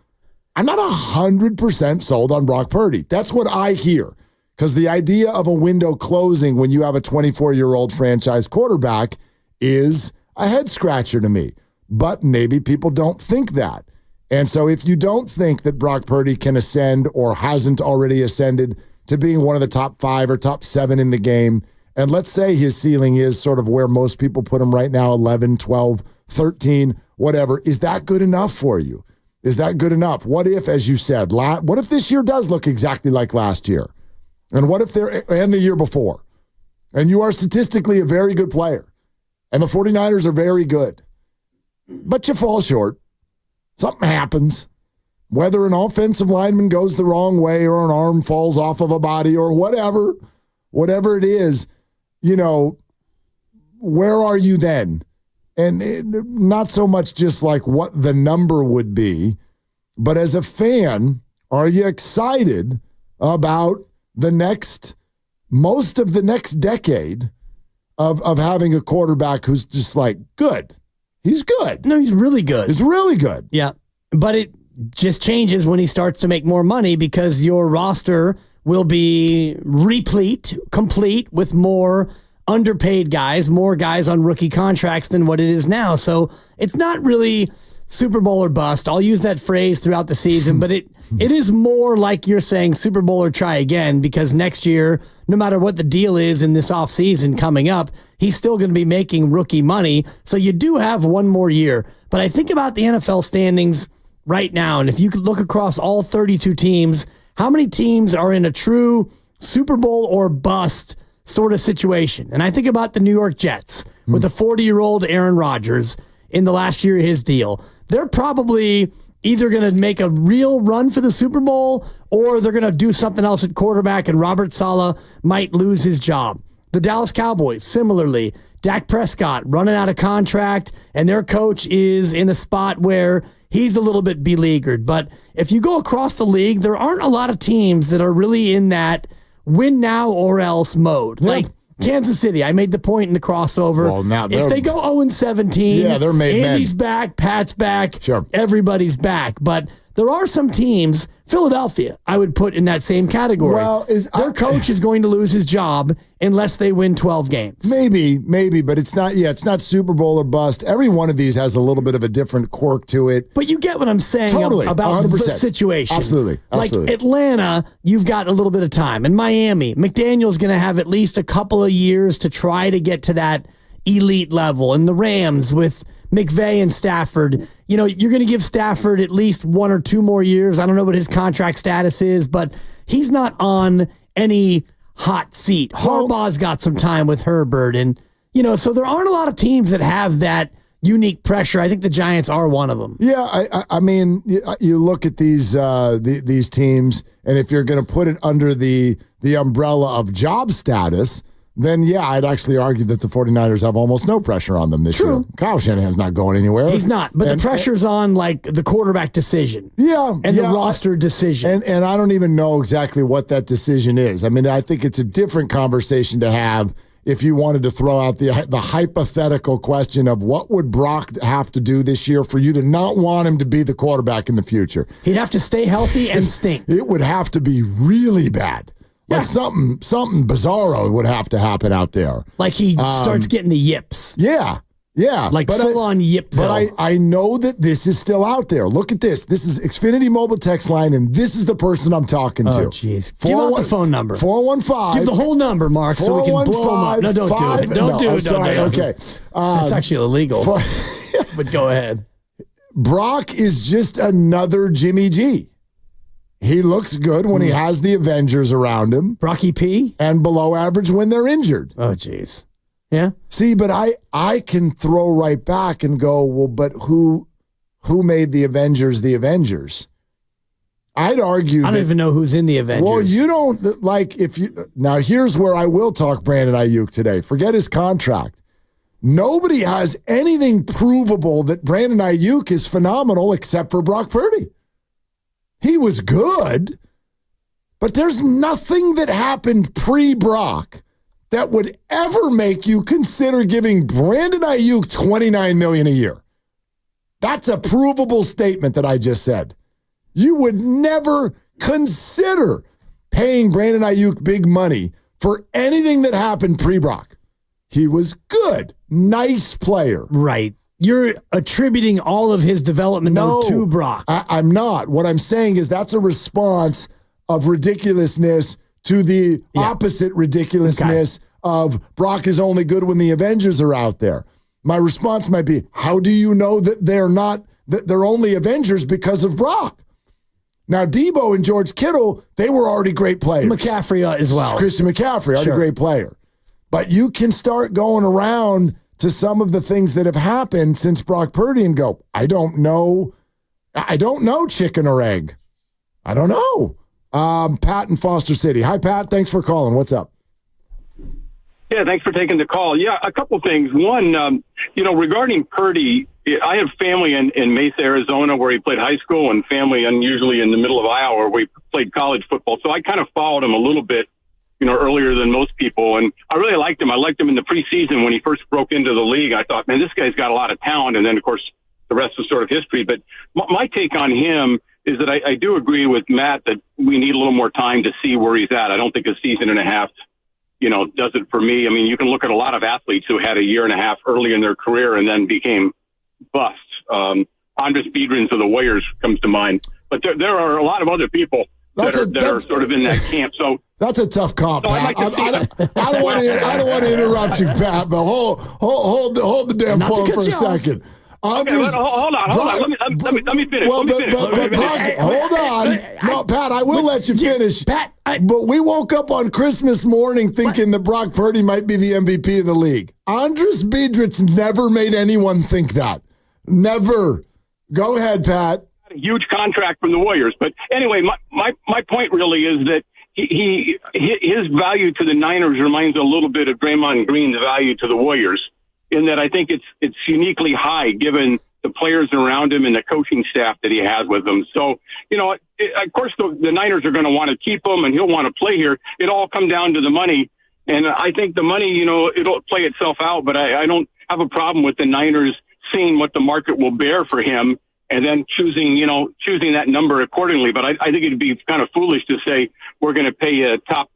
I'm not 100% sold on Brock Purdy. That's what I hear. Because the idea of a window closing when you have a 24-year-old franchise quarterback is a head scratcher to me. But maybe people don't think that. And so if you don't think that Brock Purdy can ascend or hasn't already ascended to being one of the top 5 or top 7 in the game, and let's say his ceiling is sort of where most people put him right now, 11, 12, 13, whatever, is that good enough for you? Is that good enough? What if, as you said, what if this year does look exactly like last year? And what if and the year before? And you are statistically a very good player. And the 49ers are very good. But you fall short. Something happens. Whether an offensive lineman goes the wrong way or an arm falls off of a body or whatever it is, where are you then? And not so much just like what the number would be, but as a fan, are you excited about most of the next decade of having a quarterback who's just like good? He's good. No, he's really good. He's really good. Yeah. But it just changes when he starts to make more money, because your roster will be complete with more underpaid guys, more guys on rookie contracts than what it is now. So it's not really Super Bowl or bust. I'll use that phrase throughout the season, but it is more like you're saying Super Bowl or try again, because next year, no matter what the deal is in this offseason coming up, he's still going to be making rookie money. So you do have one more year. But I think about the NFL standings right now, and if you could look across all 32 teams, how many teams are in a true Super Bowl or bust sort of situation? And I think about the New York Jets with the 40-year-old Aaron Rodgers in the last year of his deal. They're probably either going to make a real run for the Super Bowl or they're going to do something else at quarterback, and Robert Saleh might lose his job. The Dallas Cowboys, similarly, Dak Prescott running out of contract, and their coach is in a spot where he's a little bit beleaguered. But if you go across the league, there aren't a lot of teams that are really in that win now or else mode. Yeah. Like Kansas City, I made the point in the crossover. Well, now if they go 0-17, they're made Andy's back, Pat's back, everybody's back. But there are some teams, Philadelphia, I would put in that same category. Well, their coach is going to lose his job unless they win 12 games. Maybe, but it's not. Yeah, it's not Super Bowl or bust. Every one of these has a little bit of a different quirk to it. But you get what I'm saying about 100%. the situation. Absolutely. Like Atlanta, you've got a little bit of time. And Miami, McDaniel's going to have at least a couple of years to try to get to that elite level. And the Rams with McVay and Stafford, you're going to give Stafford at least 1 or 2 more years. I don't know what his contract status is, but he's not on any hot seat. Harbaugh's got some time with Herbert, and so there aren't a lot of teams that have that unique pressure. I think the Giants are one of them. Yeah, I mean, you look at these teams, and if you're going to put it under the umbrella of job status, then yeah, I'd actually argue that the 49ers have almost no pressure on them this year. Kyle Shanahan's not going anywhere. He's not, but the pressure's on like the quarterback decision. Yeah. And the roster decision. And I don't even know exactly what that decision is. I mean, I think it's a different conversation to have if you wanted to throw out the hypothetical question of what would Brock have to do this year for you to not want him to be the quarterback in the future. He'd have to stay healthy and stink. It would have to be really bad. Like something bizarro would have to happen out there. Like he starts getting the yips. Yeah. Like full-on yip. But I know that this is still out there. Look at this. This is Xfinity Mobile Text Line, and this is the person I'm talking to. Oh, jeez. Give out the phone number. 415. Give the whole number, Mark, so we can blow them up. No, don't do it. Don't do it. Sorry, okay. That's actually illegal. But go ahead. Brock is just another Jimmy G. He looks good when he has the Avengers around him. Brocky P? And below average when they're injured. Oh, jeez. Yeah? See, but I can throw right back and go, well, but who made the Avengers the Avengers? I'd argue I don't even know who's in the Avengers. Well, you don't, now here's where I will talk Brandon Ayuk today. Forget his contract. Nobody has anything provable that Brandon Ayuk is phenomenal except for Brock Purdy. He was good, but there's nothing that happened pre-Brock that would ever make you consider giving Brandon Ayuk $29 million a year. That's a provable statement that I just said. You would never consider paying Brandon Ayuk big money for anything that happened pre-Brock. He was good, nice player. Right. You're attributing all of his development to Brock. I'm not. What I'm saying is that's a response of ridiculousness to the opposite ridiculousness of Brock is only good when the Avengers are out there. My response might be, how do you know that they're only Avengers because of Brock? Now, Debo and George Kittle, they were already great players. McCaffrey as well. Christian McCaffrey, already a great player. But you can start going around to some of the things that have happened since Brock Purdy and go, I don't know, chicken or egg. I don't know. Pat in Foster City. Hi, Pat. Thanks for calling. What's up? Yeah, thanks for taking the call. Yeah, a couple things. One, regarding Purdy, I have family in Mesa, Arizona, where he played high school, and family unusually in the middle of Iowa, where he played college football. So I kind of followed him a little bit, earlier than most people. And I really liked him. I liked him in the preseason when he first broke into the league. I thought, man, this guy's got a lot of talent. And then, of course, the rest was sort of history. But my take on him is that I do agree with Matt that we need a little more time to see where he's at. I don't think a season and a half, does it for me. I mean, you can look at a lot of athletes who had a year and a half early in their career and then became busts. I Andres Biedrins of the Warriors comes to mind. But there are a lot of other people that are sort of in that camp. So that's a tough comp, so Pat. I don't want to interrupt you, Pat, but hold the damn phone for a second. Hold on. Let me finish. Well, hold on. No, Pat, I will let you finish. Pat, but we woke up on Christmas morning thinking that Brock Purdy might be the MVP of the league. Andres Biedrins never made anyone think that. Never. Go ahead, Pat. A huge contract from the Warriors. But anyway, my point really is that his value to the Niners reminds a little bit of Draymond Green's value to the Warriors, in that I think it's uniquely high given the players around him and the coaching staff that he has with him. So, of course, the Niners are going to want to keep him, and he'll want to play here. It all come down to the money. And I think the money, it'll play itself out, but I don't have a problem with the Niners seeing what the market will bear for him and then choosing that number accordingly. But I think it'd be kind of foolish to say we're going to pay a top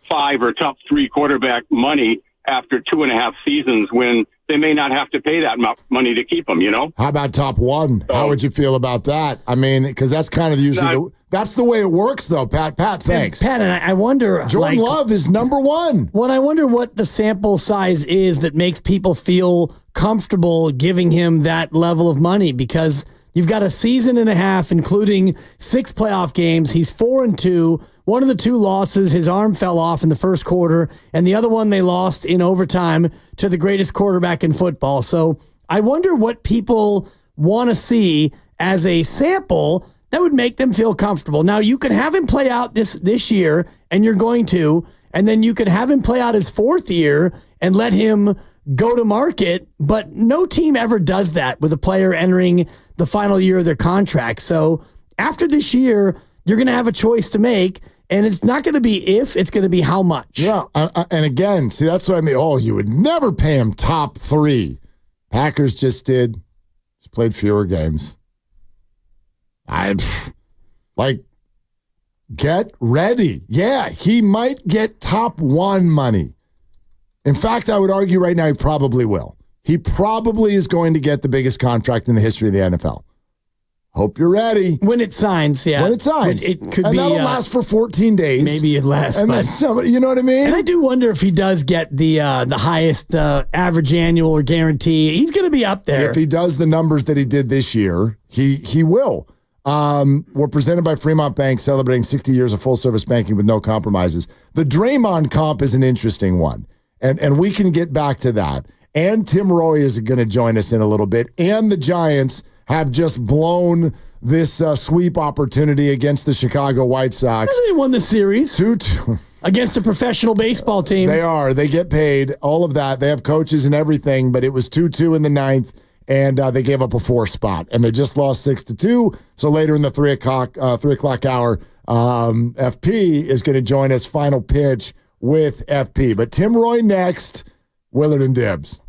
5 or top 3 quarterback money after 2.5 seasons when they may not have to pay that money to keep them, How about top 1? How would you feel about that? I mean, because that's kind of usually that's the way it works, though, Pat. Pat, thanks. Pat, and I wonder... Jordan Love is number 1. Well, I wonder what the sample size is that makes people feel comfortable giving him that level of money, because you've got a season and a half, including 6 playoff games. He's 4-2. One of the 2 losses, his arm fell off in the first quarter, and the other one they lost in overtime to the greatest quarterback in football. So I wonder what people want to see as a sample that would make them feel comfortable. Now, you can have him play out this year, and you're going to, and then you can have him play out his 4th year and let him go to market, but no team ever does that with a player entering the final year of their contract. So after this year, you're going to have a choice to make, and it's not going to be if, it's going to be how much. Yeah, and again, see, that's what I mean. Oh, you would never pay him top 3. Packers just did. Just played fewer games. Get ready. Yeah, he might get top 1 money. In fact, I would argue right now he probably will. He probably is going to get the biggest contract in the history of the NFL. Hope you're ready. When it signs, yeah. When it signs. It could and be. That'll last for 14 days. Maybe it lasts. And then somebody, you know what I mean? And I do wonder if he does get the highest average annual or guarantee. He's going to be up there. If he does the numbers that he did this year, he will. We're presented by Fremont Bank, celebrating 60 years of full-service banking with no compromises. The Draymond comp is an interesting one, and we can get back to that. And Tim Roy is going to join us in a little bit, and the Giants have just blown this sweep opportunity against the Chicago White Sox. They won the series 2-2 against a professional baseball team. They are. They get paid, all of that. They have coaches and everything, but it was 2-2 in the 9th, and they gave up a 4 spot, and they just lost 6-2. So later in the 3 o'clock hour, FP is going to join us, final pitch with FP. But Tim Roy next, Willard and Dibbs.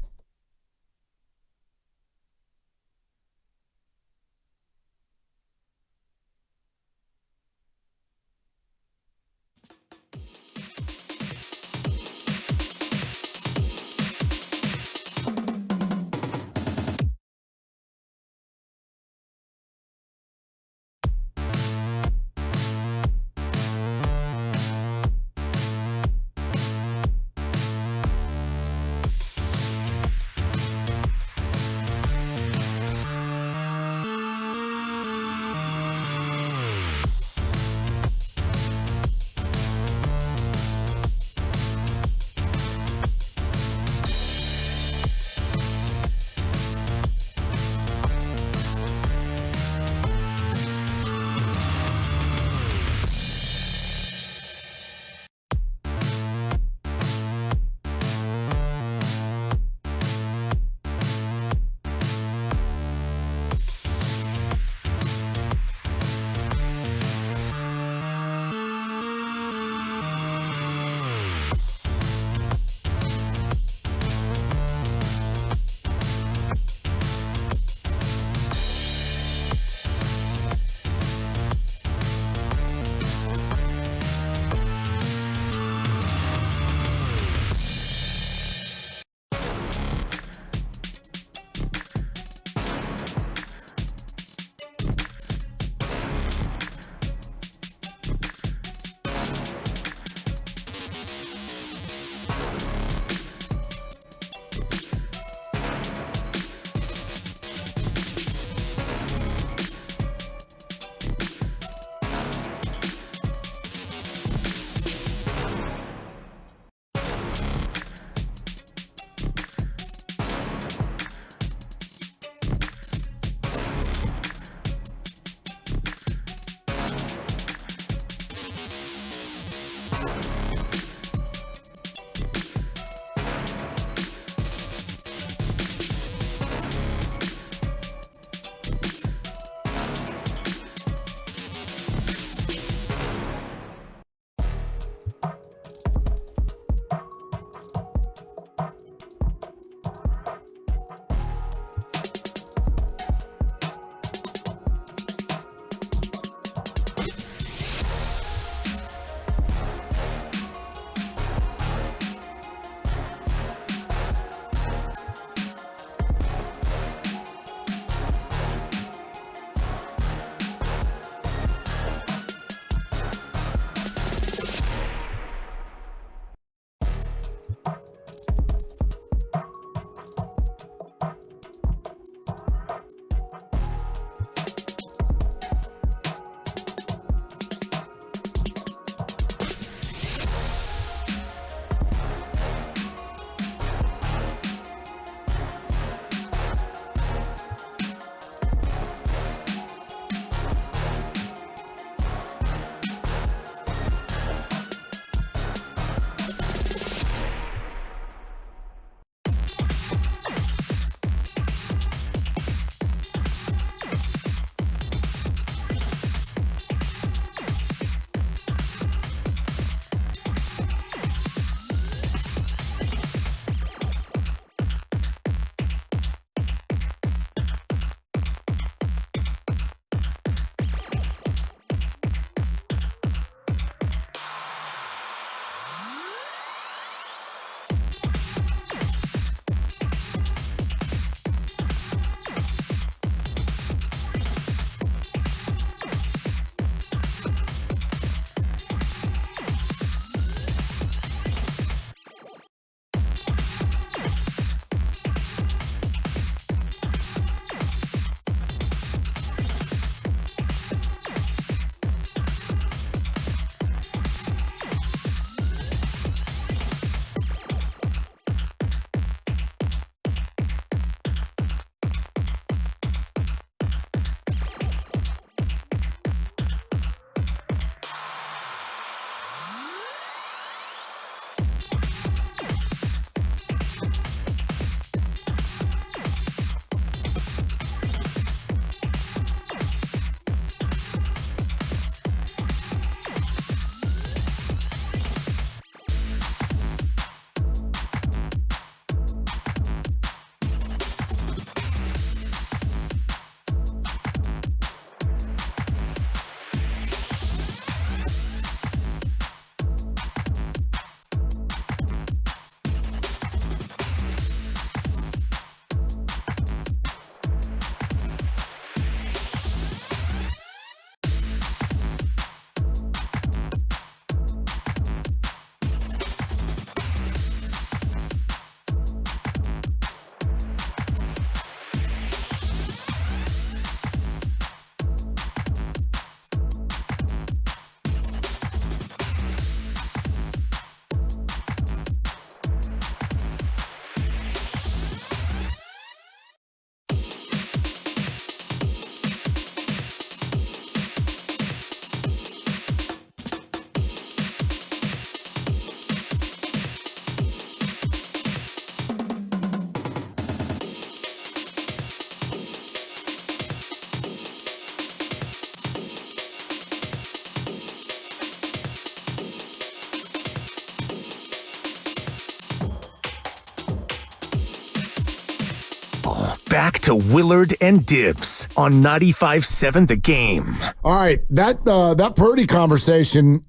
Back to Willard and Dibbs on 95.7 The Game. All right, that Purdy conversation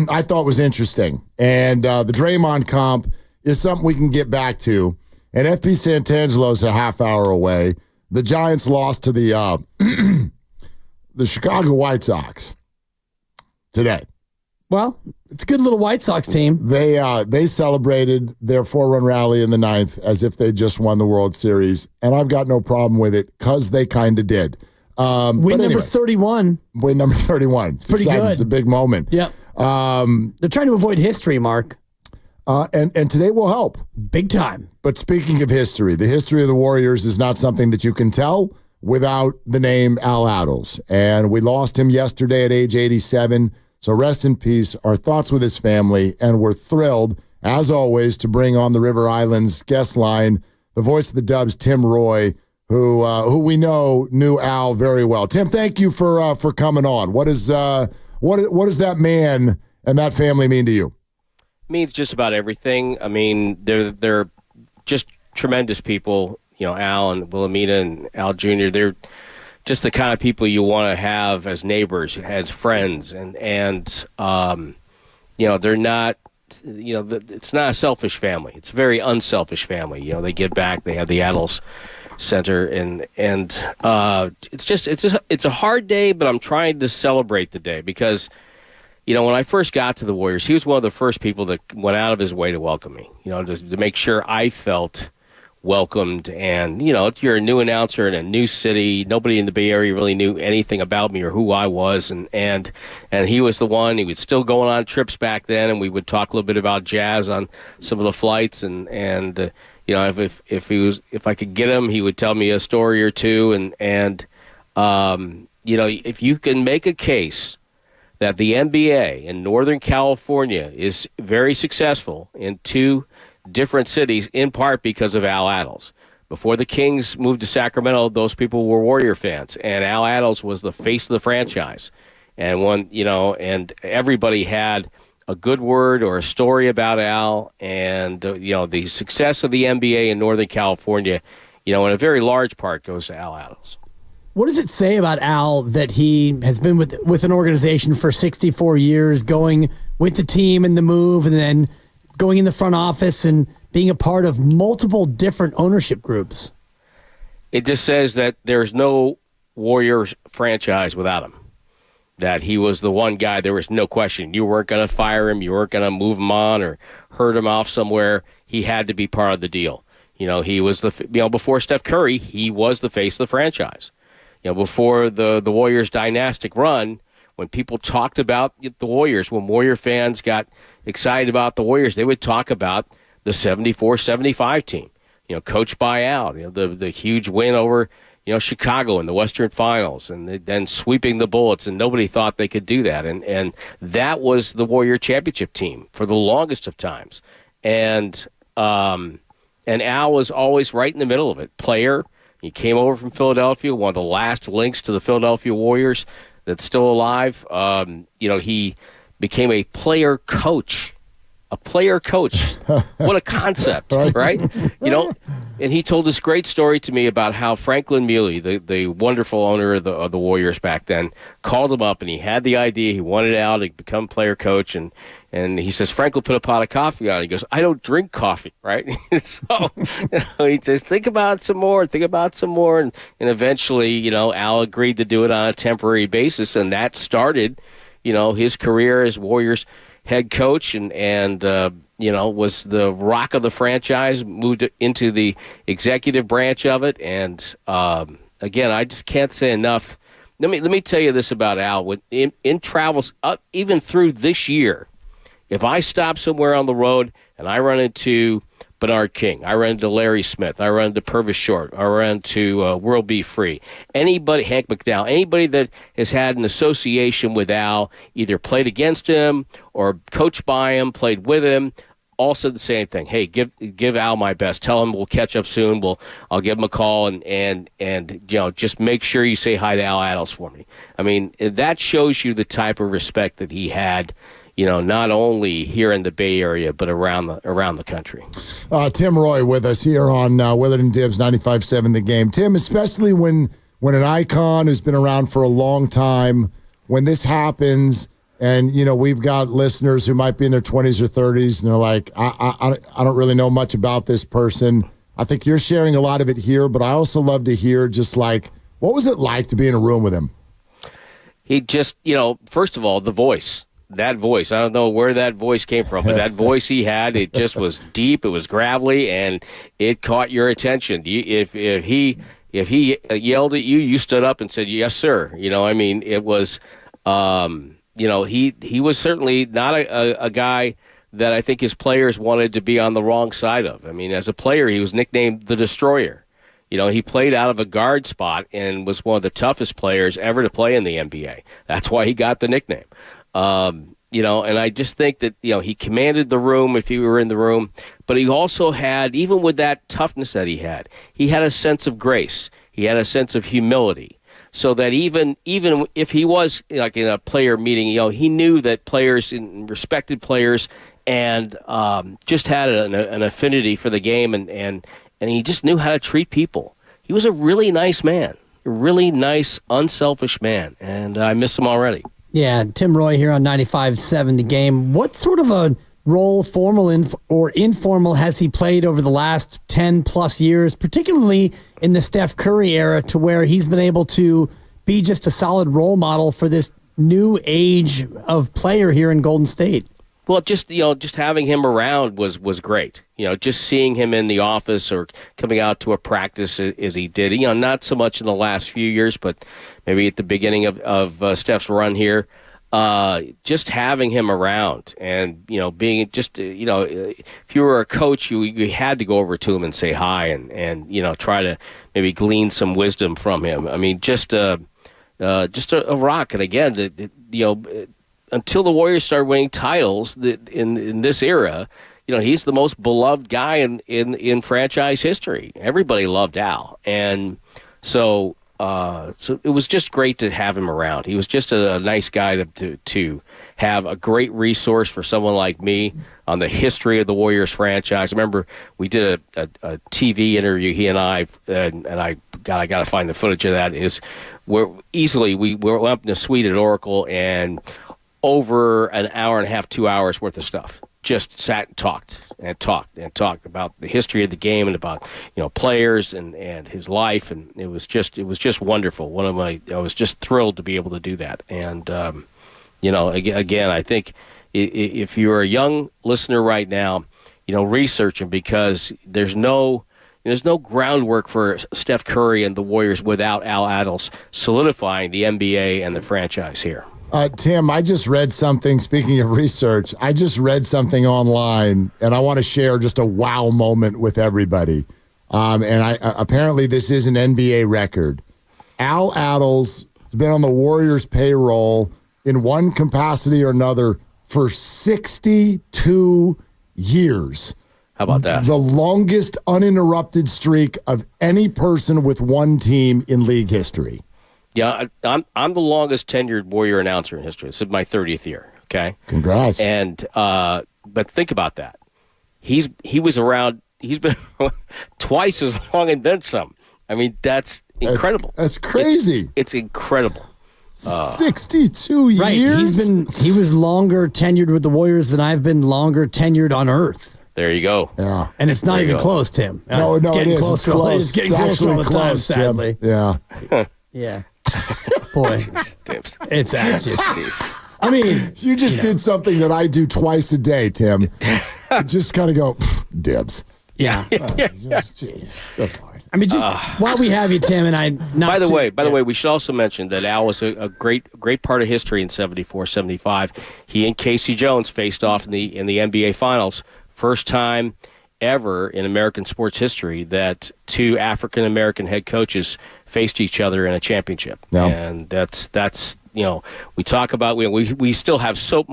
I thought was interesting. And the Draymond comp is something we can get back to. And FP Santangelo's a half hour away. The Giants lost to the the Chicago White Sox today. Well, it's a good little White Sox team. They celebrated their 4-run rally in the ninth as if they just won the World Series, and I've got no problem with it because they kind of did. Win number 31. Win number 31. It's pretty exciting. good. It's a big moment. Yep. They're trying to avoid history, Mark. And today will help. Big time. But speaking of history, the history of the Warriors is not something that you can tell without the name Attles. And we lost him yesterday at age 87. So rest in peace. Our thoughts with his family, and we're thrilled, as always, to bring on the River Islands guest line, the voice of the Dubs, Tim Roy, who we know knew Al very well. Tim, thank you for coming on. What does that man and that family mean to you? Means just about everything. I mean, they're just tremendous people. You know, Al and Wilhelmina and Al Jr., they're just the kind of people you want to have as neighbors, as friends. And you know, they're not, you know, it's not a selfish family. It's a very unselfish family. You know, they get back, they have the Attles Center, and it's a hard day, but I'm trying to celebrate the day because, you know, when I first got to the Warriors, he was one of the first people that went out of his way to welcome me, you know, to make sure I felt welcomed. And, you know, if you're a new announcer in a new city, nobody in the Bay Area really knew anything about me or who I was. And he was the one. He was still going on trips back then, and we would talk a little bit about jazz on some of the flights. And you know, if I could get him, he would tell me a story or two. And you know, if you can make a case that the NBA in Northern California is very successful in two different cities, in part because of Al Attles. Before the Kings moved to Sacramento, those people were Warrior fans, and Al Attles was the face of the franchise. And one, you know, and everybody had a good word or a story about Al, and you know, the success of the NBA in Northern California, you know, in a very large part goes to Al Attles. What does it say about Al that he has been with an organization for 64 years, going with the team and the move, and then going in the front office and being a part of multiple different ownership groups? It just says that there's no Warriors franchise without him. That he was the one guy, there was no question. You weren't going to fire him, you weren't going to move him on or hurt him off somewhere. He had to be part of the deal. You know, he was before Steph Curry, he was the face of the franchise. You know, before the Warriors' dynastic run, when people talked about the Warriors, when Warrior fans got excited about the Warriors, they would talk about the 74-75 team, you know, coached by Al, you know, the huge win over, you know, Chicago in the Western Finals, and then sweeping the Bullets, and nobody thought they could do that. And that was the Warrior championship team for the longest of times. And Al was always right in the middle of it. Player, he came over from Philadelphia, one of the last links to the Philadelphia Warriors that's still alive. You know, he became a player coach. A player coach. What a concept, right? You know, and he told this great story to me about how Franklin Muley, the wonderful owner of the Warriors back then, called him up, and he had the idea. He wanted Al to become player coach, and he says, Franklin put a pot of coffee on. He goes, I don't drink coffee, right? So you know, he says, think about some more, and eventually, you know, Al agreed to do it on a temporary basis, and that started, you know, his career as Warriors head coach, and you know, was the rock of the franchise, moved into the executive branch of it. And again, I just can't say enough. Let me tell you this about Al. In travels, even through this year, if I stop somewhere on the road and I run into Bernard King, I run into Larry Smith, I run into Purvis Short, I run into World Be Free, anybody, Hank McDowell, anybody that has had an association with Al, either played against him or coached by him, played with him, all said the same thing. Hey, give Al my best. Tell him we'll catch up soon. I'll give him a call, and you know, just make sure you say hi to Al Attles for me. I mean, that shows you the type of respect that he had, you know, not only here in the Bay Area, but around the country. Tim Roy with us here on Willard and Dibbs 95.7 The Game. Tim, especially when an icon who's been around for a long time, when this happens, and, you know, we've got listeners who might be in their 20s or 30s, and they're like, I don't really know much about this person. I think you're sharing a lot of it here, but I also love to hear just like, what was it like to be in a room with him? He just, you know, first of all, the voice. That voice, I don't know where that voice came from, but that voice he had, it just was deep, it was gravelly, and it caught your attention. If he yelled at you, you stood up and said, yes, sir. You know, I mean, it was, you know, he was certainly not a guy that I think his players wanted to be on the wrong side of. I mean, as a player, he was nicknamed the Destroyer. You know, he played out of a guard spot and was one of the toughest players ever to play in the NBA. That's why he got the nickname. And I just think that, he commanded the room if he were in the room, but he also had, even with that toughness that he had a sense of grace. He had a sense of humility. So that even if he was like in a player meeting, he knew that players and respected players and just had an affinity for the game, and he just knew how to treat people. He was a really nice man, a really nice, unselfish man, and I miss him already. Yeah, Tim Roy here on 95.7 The Game. What sort of a role, formal or informal, has he played over the last 10-plus years, particularly in the Steph Curry era, to where he's been able to be just a solid role model for this new age of player here in Golden State? Well, just having him around was great. Just seeing him in the office or coming out to a practice as he did. Not so much in the last few years, but maybe at the beginning of Steph's run here. Just having him around and being just if you were a coach, you had to go over to him and say hi and try to maybe glean some wisdom from him. I mean, just a rock. And again, until the Warriors started winning titles in this era, he's the most beloved guy in franchise history. Everybody loved Al, and so it was just great to have him around. He was just a nice guy to have, a great resource for someone like me on the history of the Warriors franchise. I remember we did a TV interview, he and I got to find the footage of that. We went up in the suite at Oracle and over an hour and a half, 2 hours worth of stuff. Just sat and talked about the history of the game and about players and his life, and it was just wonderful. I was just thrilled to be able to do that. And again, I think if you're a young listener right now, research him, because there's no groundwork for Steph Curry and the Warriors without Al Attles solidifying the NBA and the franchise here. Tim, I just read something, speaking of research, I just read something online, and I want to share just a wow moment with everybody. Apparently this is an NBA record. Al Attles has been on the Warriors payroll in one capacity or another for 62 years. How about that? The longest uninterrupted streak of any person with one team in league history. Yeah, I'm the longest tenured Warrior announcer in history. This is my 30th year. Okay, congrats. And but think about that. He was around. He's been twice as long and then some. I mean, that's incredible. That's crazy. It's incredible. 62 years. Right. He was longer tenured with the Warriors than I've been longer tenured on Earth. There you go. Yeah, and it's not even close, Tim. No, it is. Close. It's close. It's getting closer all the time, sadly. Yeah. Yeah. Boy, it's just. I mean, you just did something that I do twice a day, Tim. Just kind of go, dibs. Yeah. Jeez. I mean, just while we have you, Tim, and I. By the way, we should also mention that Al was a great part of history in 74, 75. He and Casey Jones faced off in the NBA Finals. First time ever in American sports history that two African American head coaches faced each other in a championship. Yeah. And that's we talk about we still have so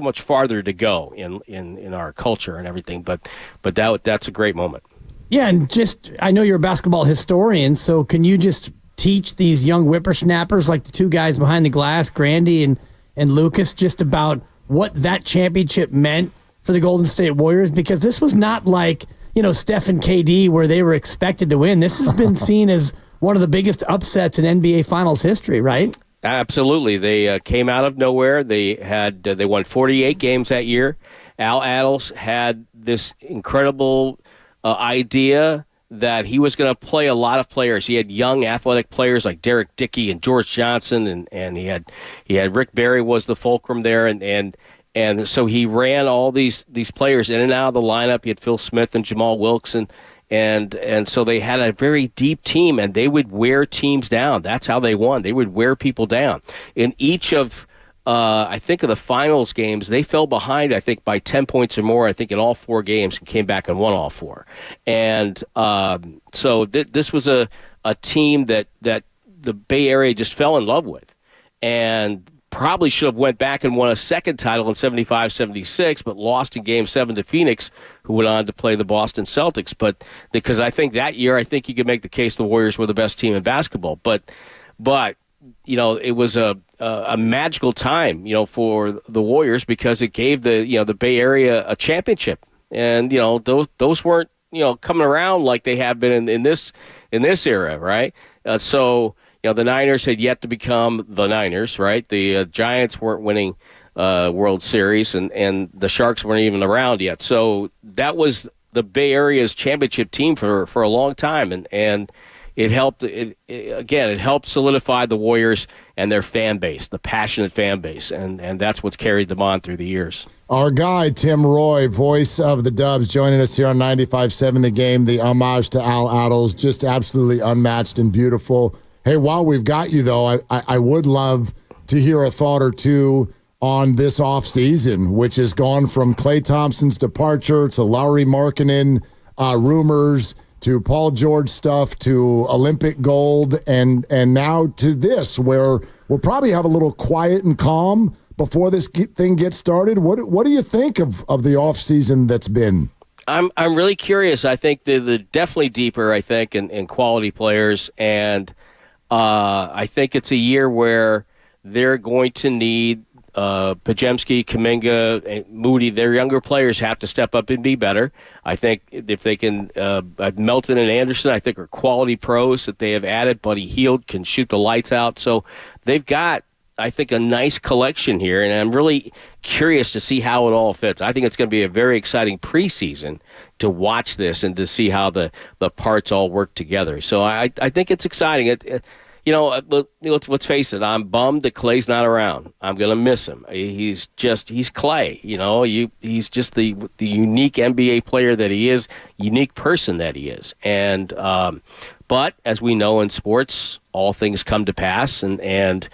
much farther to go in our culture and everything, but that's a great moment. Yeah, and just I know you're a basketball historian, so can you just teach these young whippersnappers like the two guys behind the glass, Grandy and Lucas, just about what that championship meant for the Golden State Warriors? Because this was not like, Steph and KD where they were expected to win. This has been seen as one of the biggest upsets in NBA Finals history, right? Absolutely. They came out of nowhere. They won 48 games that year. Al Attles had this incredible idea that he was going to play a lot of players. He had young athletic players like Derek Dickey and George Johnson, and he had Rick Barry was the fulcrum there, and so he ran all these players in and out of the lineup. He had Phil Smith and Jamal Wilkes, and so they had a very deep team, and they would wear teams down. That's how they won. They would wear people down. In each of, I think, of the finals games, they fell behind, I think, by 10 points or more, I think, in all four games, and came back and won all four. And so this was a team that the Bay Area just fell in love with. And probably should have went back and won a second title in 75-76, but lost in Game 7 to Phoenix, who went on to play the Boston Celtics. But because I think that year, I think you could make the case the Warriors were the best team in basketball. But it was a magical time, for the Warriors because it gave the Bay Area a championship. And, those weren't, coming around like they have been in this era, right? So the Niners had yet to become the Niners, right? The Giants weren't winning World Series, and the Sharks weren't even around yet. So that was the Bay Area's championship team for a long time, and it helped. It helped solidify the Warriors and their fan base, the passionate fan base, and that's what's carried them on through the years. Our guy, Tim Roy, voice of the Dubs, joining us here on 95.7 The Game, the homage to Al Attles, just absolutely unmatched and beautiful. Hey, while we've got you, though, I would love to hear a thought or two on this offseason, which has gone from Klay Thompson's departure to Lauri Markkanen rumors to Paul George stuff to Olympic gold and now to this, where we'll probably have a little quiet and calm before this thing gets started. What do you think of the offseason that's been? I'm really curious. I think they're definitely deeper, I think, in quality players, and I think it's a year where they're going to need Podziemski, Kuminga, and Moody. Their younger players have to step up and be better. I think if they can, Melton and Anderson, I think, are quality pros that they have added. Buddy Hield can shoot the lights out. So they've got, I think, a nice collection here, and I'm really curious to see how it all fits. I think it's going to be a very exciting preseason to watch this and to see how the parts all work together. So I think it's exciting. Let's face it, I'm bummed that Klay's not around. I'm going to miss him. He's Klay, he's just the unique NBA player that he is, unique person that he is. And but as we know in sports, all things come to pass, and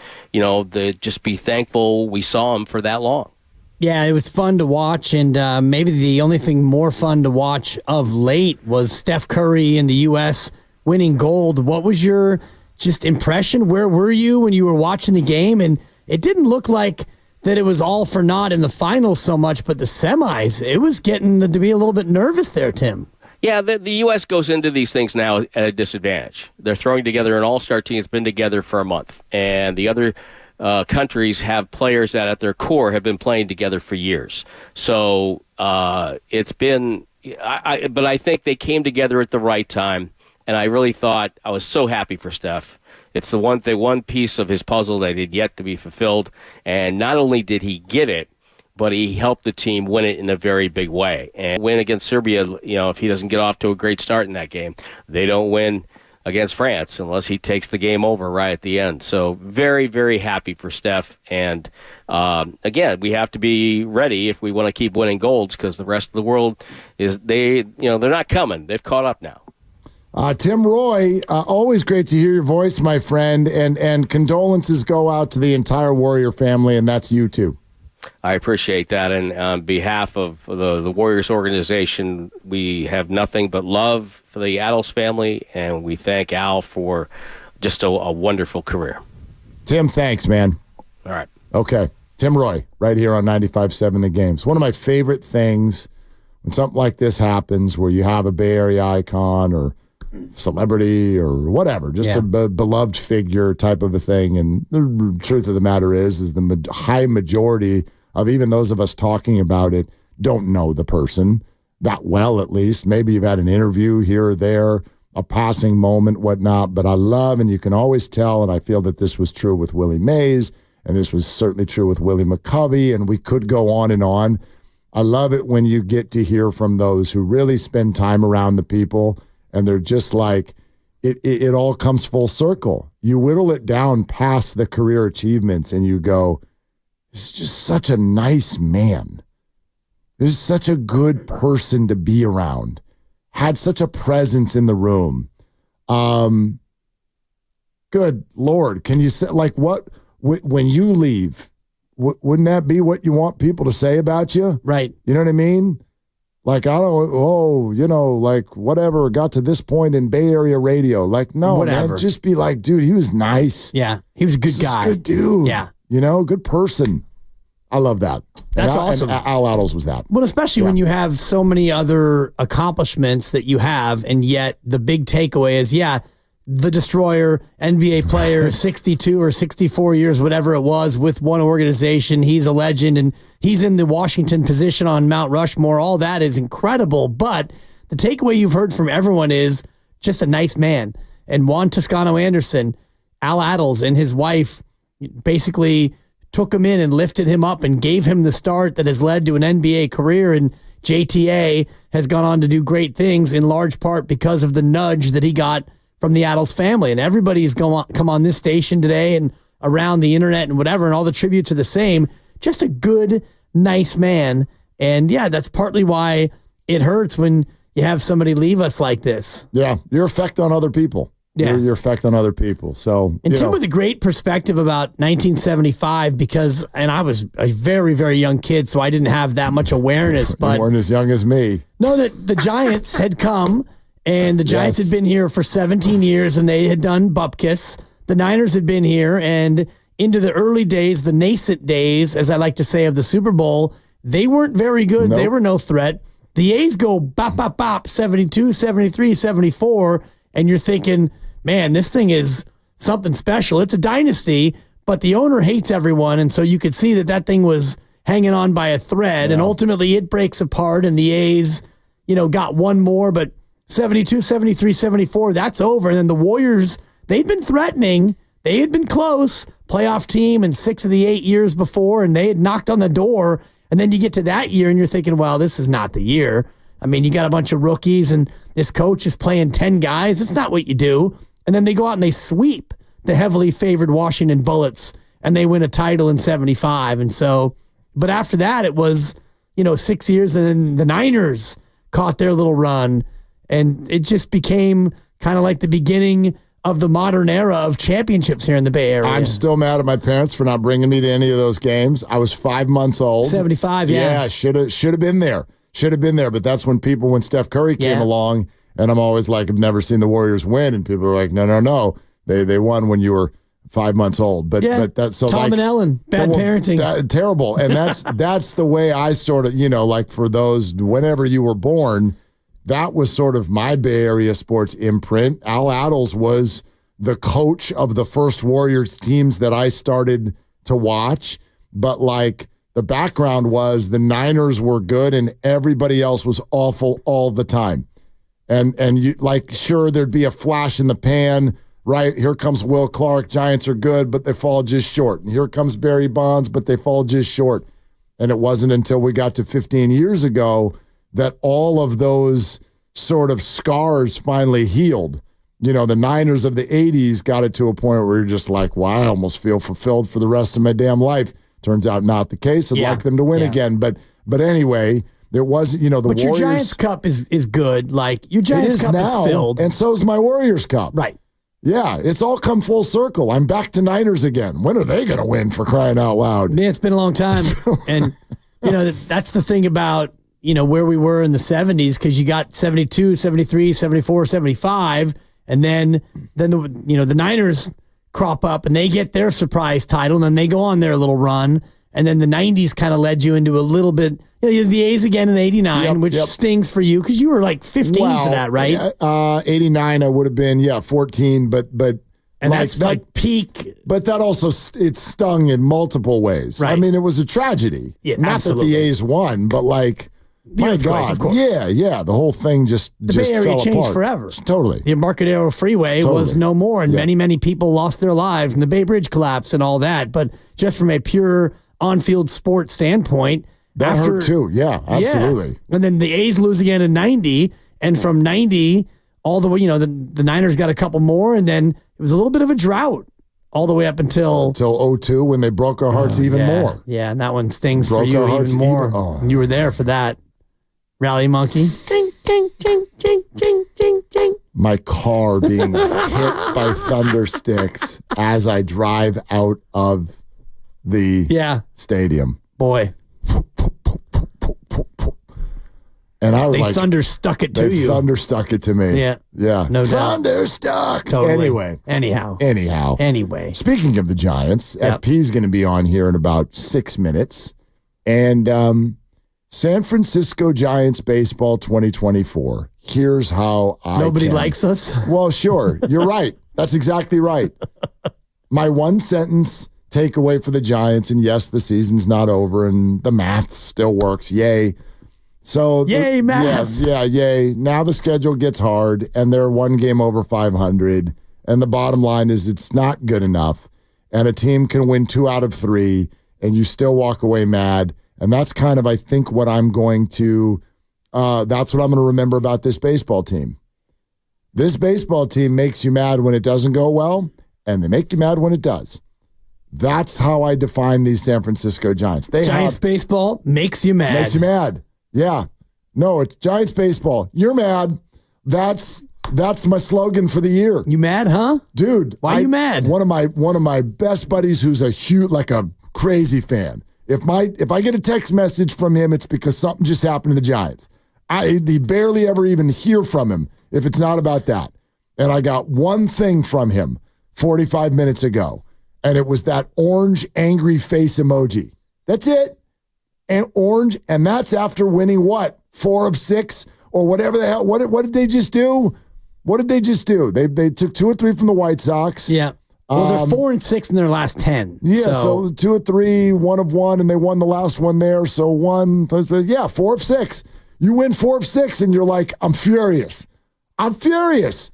just be thankful we saw him for that long. Yeah, it was fun to watch, and maybe the only thing more fun to watch of late was Steph Curry in the U.S. winning gold. What was your just impression? Where were you when you were watching the game? And it didn't look like that it was all for naught in the finals so much, but the semis, it was getting to be a little bit nervous there, Tim. Yeah, the U.S. goes into these things now at a disadvantage. They're throwing together an all-star team that's been together for a month, and the other countries have players that at their core have been playing together for years. So it's been but I think they came together at the right time, and I really thought I was so happy for Steph. It's the one piece of his puzzle that had yet to be fulfilled, and not only did he get it, but he helped the team win it in a very big way. And win against Serbia, if he doesn't get off to a great start in that game, they don't win against France unless he takes the game over right at the end. So very, very happy for Steph. And again, we have to be ready if we want to keep winning golds, because the rest of the world they're not coming. They've caught up now. Tim Roy, always great to hear your voice, my friend, and condolences go out to the entire Warrior family, and that's you too. I appreciate that, and on behalf of the Warriors organization, we have nothing but love for the Attles family, and we thank Al for just a wonderful career. Tim, thanks, man. All right. Okay. Tim Roy, right here on 95.7 The Game. It's one of my favorite things when something like this happens, where you have a Bay Area icon or celebrity or whatever, just a beloved figure type of a thing. And the truth of the matter is the high majority of even those of us talking about it don't know the person that well, at least. Maybe you've had an interview here or there, a passing moment, whatnot. But I love, and you can always tell, and I feel that this was true with Willie Mays, and this was certainly true with Willie McCovey, and we could go on and on. I love it when you get to hear from those who really spend time around the people, and they're just like, it all comes full circle. You whittle it down past the career achievements, and you go, he's just such a nice man. He's such a good person to be around. Had such a presence in the room. Good Lord, can you say, like, what, when you leave, wouldn't that be what you want people to say about you? Right. You know what I mean? Like, like, whatever, got to this point in Bay Area radio. Like, no, whatever. Man, just be like, dude, he was nice. Yeah, he was a good guy. Good dude. Yeah. good person. I love that. That's awesome. And Al Attles was that. Well, especially when you have so many other accomplishments that you have, and yet the big takeaway is, the destroyer, NBA player, 62 or 64 years, whatever it was, with one organization. He's a legend, and he's in the Washington position on Mount Rushmore. All that is incredible, but the takeaway you've heard from everyone is just a nice man. And Juan Toscano Anderson, Al Attles, and his wife basically took him in and lifted him up and gave him the start that has led to an NBA career. And JTA has gone on to do great things in large part because of the nudge that he got from the Attles family. And everybody's come on this station today and around the internet and whatever, and all the tributes are the same. Just a good, nice man. And that's partly why it hurts when you have somebody leave us like this. Yeah, your effect on other people. Yeah. Your effect on other people. So, and Tim with a great perspective about 1975 and I was a very, very young kid, so I didn't have that much awareness. But you weren't as young as me. No, that the Giants had come, and the Giants had been here for 17 years, and they had done Bupkis. The Niners had been here, and into the early days, the nascent days, as I like to say, of the Super Bowl, they weren't very good. Nope. They were no threat. The A's go bop, bop, bop, 72, 73, 74, and you're thinking, man, this thing is something special. It's a dynasty, but the owner hates everyone, and so you could see that thing was hanging on by a thread, and ultimately it breaks apart, and the A's, got one more, but 72, 73, 74, that's over. And then the Warriors, they'd been threatening. They had been close, playoff team in 6 of the 8 years before, and they had knocked on the door. And then you get to that year, and you're thinking, well, this is not the year. I mean, you got a bunch of rookies, and this coach is playing 10 guys. It's not what you do. And then they go out and they sweep the heavily favored Washington Bullets, and they win a title in 75. And so, but after that, it was, 6 years, and then the Niners caught their little run, and it just became kind of like the beginning of the modern era of championships here in the Bay Area. I'm still mad at my parents for not bringing me to any of those games. I was 5 months old. 75, yeah. Should have been there. But that's when Steph Curry came along, and I'm always like, I've never seen the Warriors win, and people are like, no. They won when you were 5 months old. But that's so Tom and Ellen, bad parenting. Terrible. And that's the way I sort of, like for those, whenever you were born, that was sort of my Bay Area sports imprint. Al Attles was the coach of the first Warriors teams that I started to watch. But the background was the Niners were good and everybody else was awful all the time. And you sure, there'd be a flash in the pan, right? Here comes Will Clark. Giants are good, but they fall just short. And here comes Barry Bonds, but they fall just short. And it wasn't until we got to 15 years ago that all of those sort of scars finally healed. The Niners of the 80s got it to a point where you're just like, wow, I almost feel fulfilled for the rest of my damn life. Turns out not the case. I'd like them to win again. But anyway, there was, the but Warriors. Your Giants Cup is good. Your Giants Cup is filled. And so is my Warriors Cup. Right. Yeah, it's all come full circle. I'm back to Niners again. When are they going to win, for crying out loud? Man, it's been a long time. And, that's the thing about, where we were in the 70s, because you got 72, 73, 74, 75, and then the Niners crop up and they get their surprise title, and then they go on their little run, and then the 90s kind of led you into a little bit, the A's again in 89, which stings for you because you were 15 for that, right? 89 I would have been, 14, but and that's peak. But that also, it stung in multiple ways. Right. I mean, it was a tragedy. Yeah, not absolutely. that the A's won, but my God, of course. Yeah, the whole thing the Bay Area fell changed apart. Forever. Totally. The Embarcadero Freeway was no more, and many people lost their lives, and the Bay Bridge collapsed and all that. But just from a pure on-field sports standpoint, that hurt too. Yeah, absolutely. Yeah. And then the A's lose again in 90, and from 90 all the way, the Niners got a couple more, and then it was a little bit of a drought all the way up until 02 when they broke our hearts even more. Yeah, and that one stings for you even more. You were there for that. Rally Monkey. Ching, ching, ching, ching, ching, ching, ching. My car being hit by thunder sticks as I drive out of the stadium. Boy. And I was they like, thunderstuck it to they you. thunderstuck it to me. Yeah. Yeah. No doubt. Thunderstuck. Totally. Anyhow. Anyway. Speaking of the Giants, FP is going to be on here in about 6 minutes. And San Francisco Giants baseball 2024. Here's how Nobody likes us? Well, sure. You're right. That's exactly right. My one sentence takeaway for the Giants, and yes, the season's not over and the math still works. Yay. So yay, math. Yeah, yay. Now the schedule gets hard and they're one game over 500. And the bottom line is it's not good enough. And a team can win 2 out of 3 and you still walk away mad. And that's kind of, I think, what I'm going to remember about this baseball team. This baseball team makes you mad when it doesn't go well, and they make you mad when it does. That's how I define these San Francisco Giants. Giants baseball makes you mad. Makes you mad. Yeah. No, it's Giants baseball. You're mad. That's my slogan for the year. You mad, huh? Dude. Why are you mad? One of my best buddies who's a crazy fan. If I get a text message from him, it's because something just happened to the Giants. I barely ever even hear from him if it's not about that. And I got one thing from him 45 minutes ago, and it was that orange angry face emoji. That's it. And orange, and that's after winning what? 4 of 6 or whatever the hell. What did they just do? What did they just do? They took 2 or 3 from the White Sox. Yeah. Well, they're 4 and 6 in their last 10. Yeah, so 2 of 3, 1 of 1, and they won the last one there. So 4 of 6. You win 4 of 6, and you're like, I'm furious. I'm furious.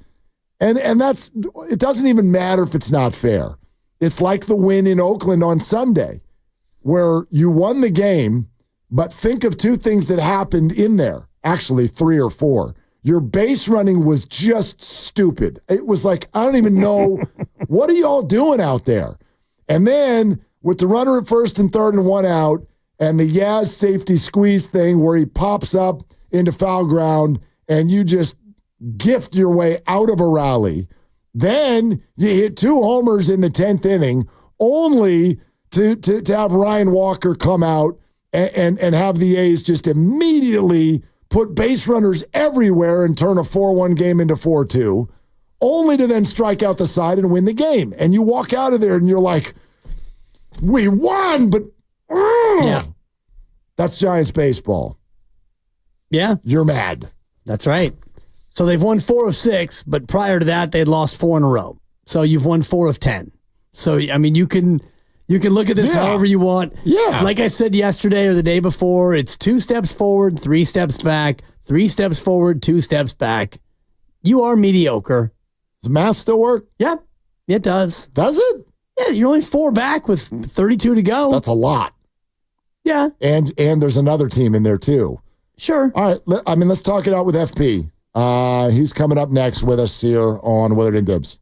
And it doesn't even matter if it's not fair. It's like the win in Oakland on Sunday, where you won the game, but think of 2 things that happened in there. Actually, 3 or 4. Your base running was just stupid. It was like, I don't even know, what are y'all doing out there? And then with the runner at first and third and 1 out, and the Yaz safety squeeze thing where he pops up into foul ground and you just gift your way out of a rally. Then you hit 2 homers in the 10th inning, only to have Ryan Walker come out and have the A's just immediately put base runners everywhere and turn a 4-1 game into 4-2, only to then strike out the side and win the game. And you walk out of there and you're like, we won, but yeah, that's Giants baseball. Yeah. You're mad. That's right. So they've won 4 of 6, but prior to that, they'd lost 4 in a row. So you've won 4 of 10. So, I mean, you can look at this however you want. Yeah. Like I said yesterday or the day before, it's 2 steps forward, 3 steps back, 3 steps forward, 2 steps back. You are mediocre. Does math still work? Yeah, it does. Does it? Yeah, you're only 4 back with 32 to go. That's a lot. Yeah. And there's another team in there too. Sure. All right. Let's talk it out with FP. He's coming up next with us here on Willard and Dibs.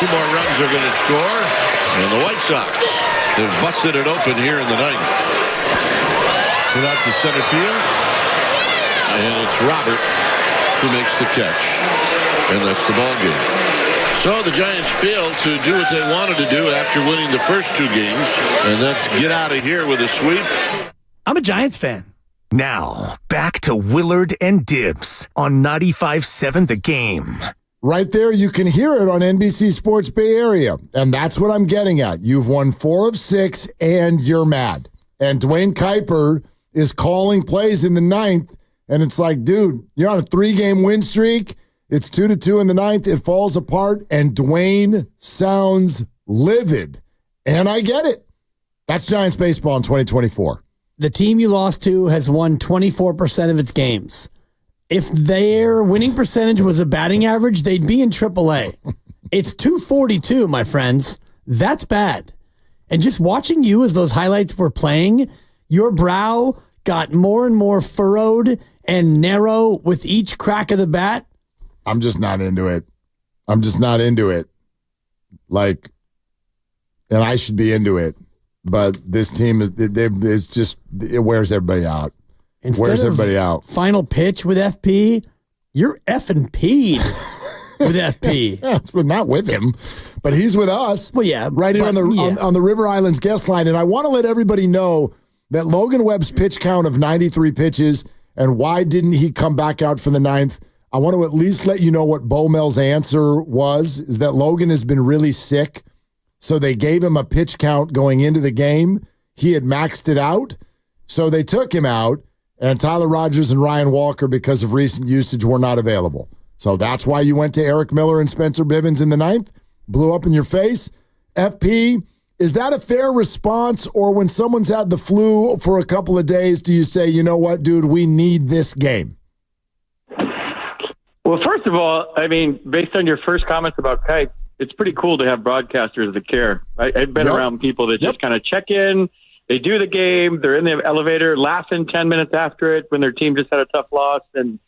2 more runs are going to score, and the White Sox have busted it open here in the 9th. Put out to center field, and it's Robert who makes the catch, and that's the ball game. So the Giants failed to do what they wanted to do after winning the first 2 games, and that's get out of here with a sweep. I'm a Giants fan. Now, back to Willard and Dibs on 95.7 The Game. Right there, you can hear it on NBC Sports Bay Area, and that's what I'm getting at. You've won 4 of 6, and you're mad. And Dwayne Kuiper is calling plays in the 9th, and it's like, dude, you're on a 3-game win streak. It's 2-2 in the 9th. It falls apart, and Dwayne sounds livid. And I get it. That's Giants baseball in 2024. The team you lost to has won 24% of its games. If their winning percentage was a batting average, they'd be in AAA. It's 242, my friends. That's bad. And just watching you as those highlights were playing, your brow got more and more furrowed and narrow with each crack of the bat. I'm just not into it. Like, and I should be into it. But this team it wears everybody out. Final pitch with FP, you're effing P'd with FP. Yeah, but not with him, but he's with us. Well, yeah, right here on the River Islands guest line, and I want to let everybody know that Logan Webb's pitch count of 93 pitches, and why didn't he come back out for the 9th? I want to at least let you know what Bo Mel's answer was. Is that Logan has been really sick. So they gave him a pitch count going into the game. He had maxed it out. So they took him out, and Tyler Rogers and Ryan Walker, because of recent usage, were not available. So that's why you went to Eric Miller and Spencer Bivens in the 9th. Blew up in your face. FP, is that a fair response? Or when someone's had the flu for a couple of days, do you say, you know what, dude, we need this game? Well, first of all, I mean, based on your first comments about Kite, it's pretty cool to have broadcasters that care. I've been around people that just kind of check in. They do the game. They're in the elevator laughing 10 minutes after it when their team just had a tough loss. And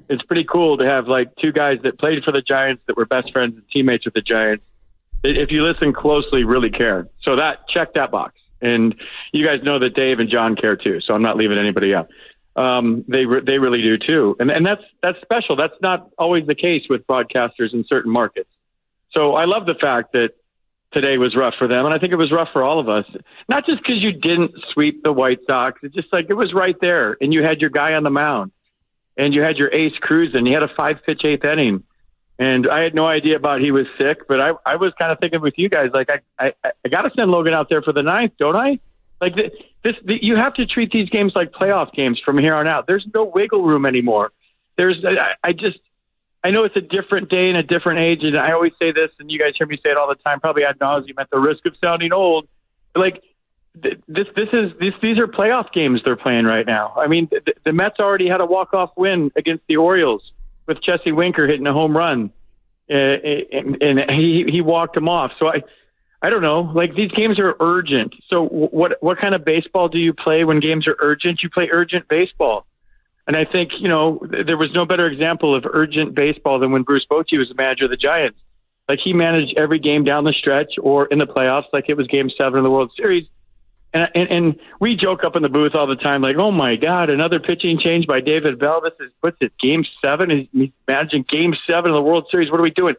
it's pretty cool to have like 2 guys that played for the Giants that were best friends and teammates with the Giants. If you listen closely, really care. So check that box. And you guys know that Dave and John care too. So I'm not leaving anybody out. They really do too. And that's special. That's not always the case with broadcasters in certain markets. So I love the fact that today was rough for them, and I think it was rough for all of us. Not just because you didn't sweep the White Sox. It's just like it was right there, and you had your guy on the mound, and you had your ace cruising. You had a 5-pitch 8th inning, and I had no idea about he was sick, but I was kind of thinking with you guys, like I got to send Logan out there for the 9th, don't I? Like you have to treat these games like playoff games from here on out. There's no wiggle room anymore. I know it's a different day and a different age, and I always say this, and you guys hear me say it all the time, probably ad nauseum at the risk of sounding old. Like these are playoff games they're playing right now. I mean, the Mets already had a walk-off win against the Orioles with Jesse Winker hitting a home run, and he walked them off. So I don't know. Like these games are urgent. So what kind of baseball do you play when games are urgent? You play urgent baseball. And I think, there was no better example of urgent baseball than when Bruce Bochy was the manager of the Giants. Like he managed every game down the stretch or in the playoffs like it was Game 7 of the World Series. And we joke up in the booth all the time like, oh, my God, another pitching change by David Bell. What's it, Game 7? He's managing Game 7 of the World Series. What are we doing?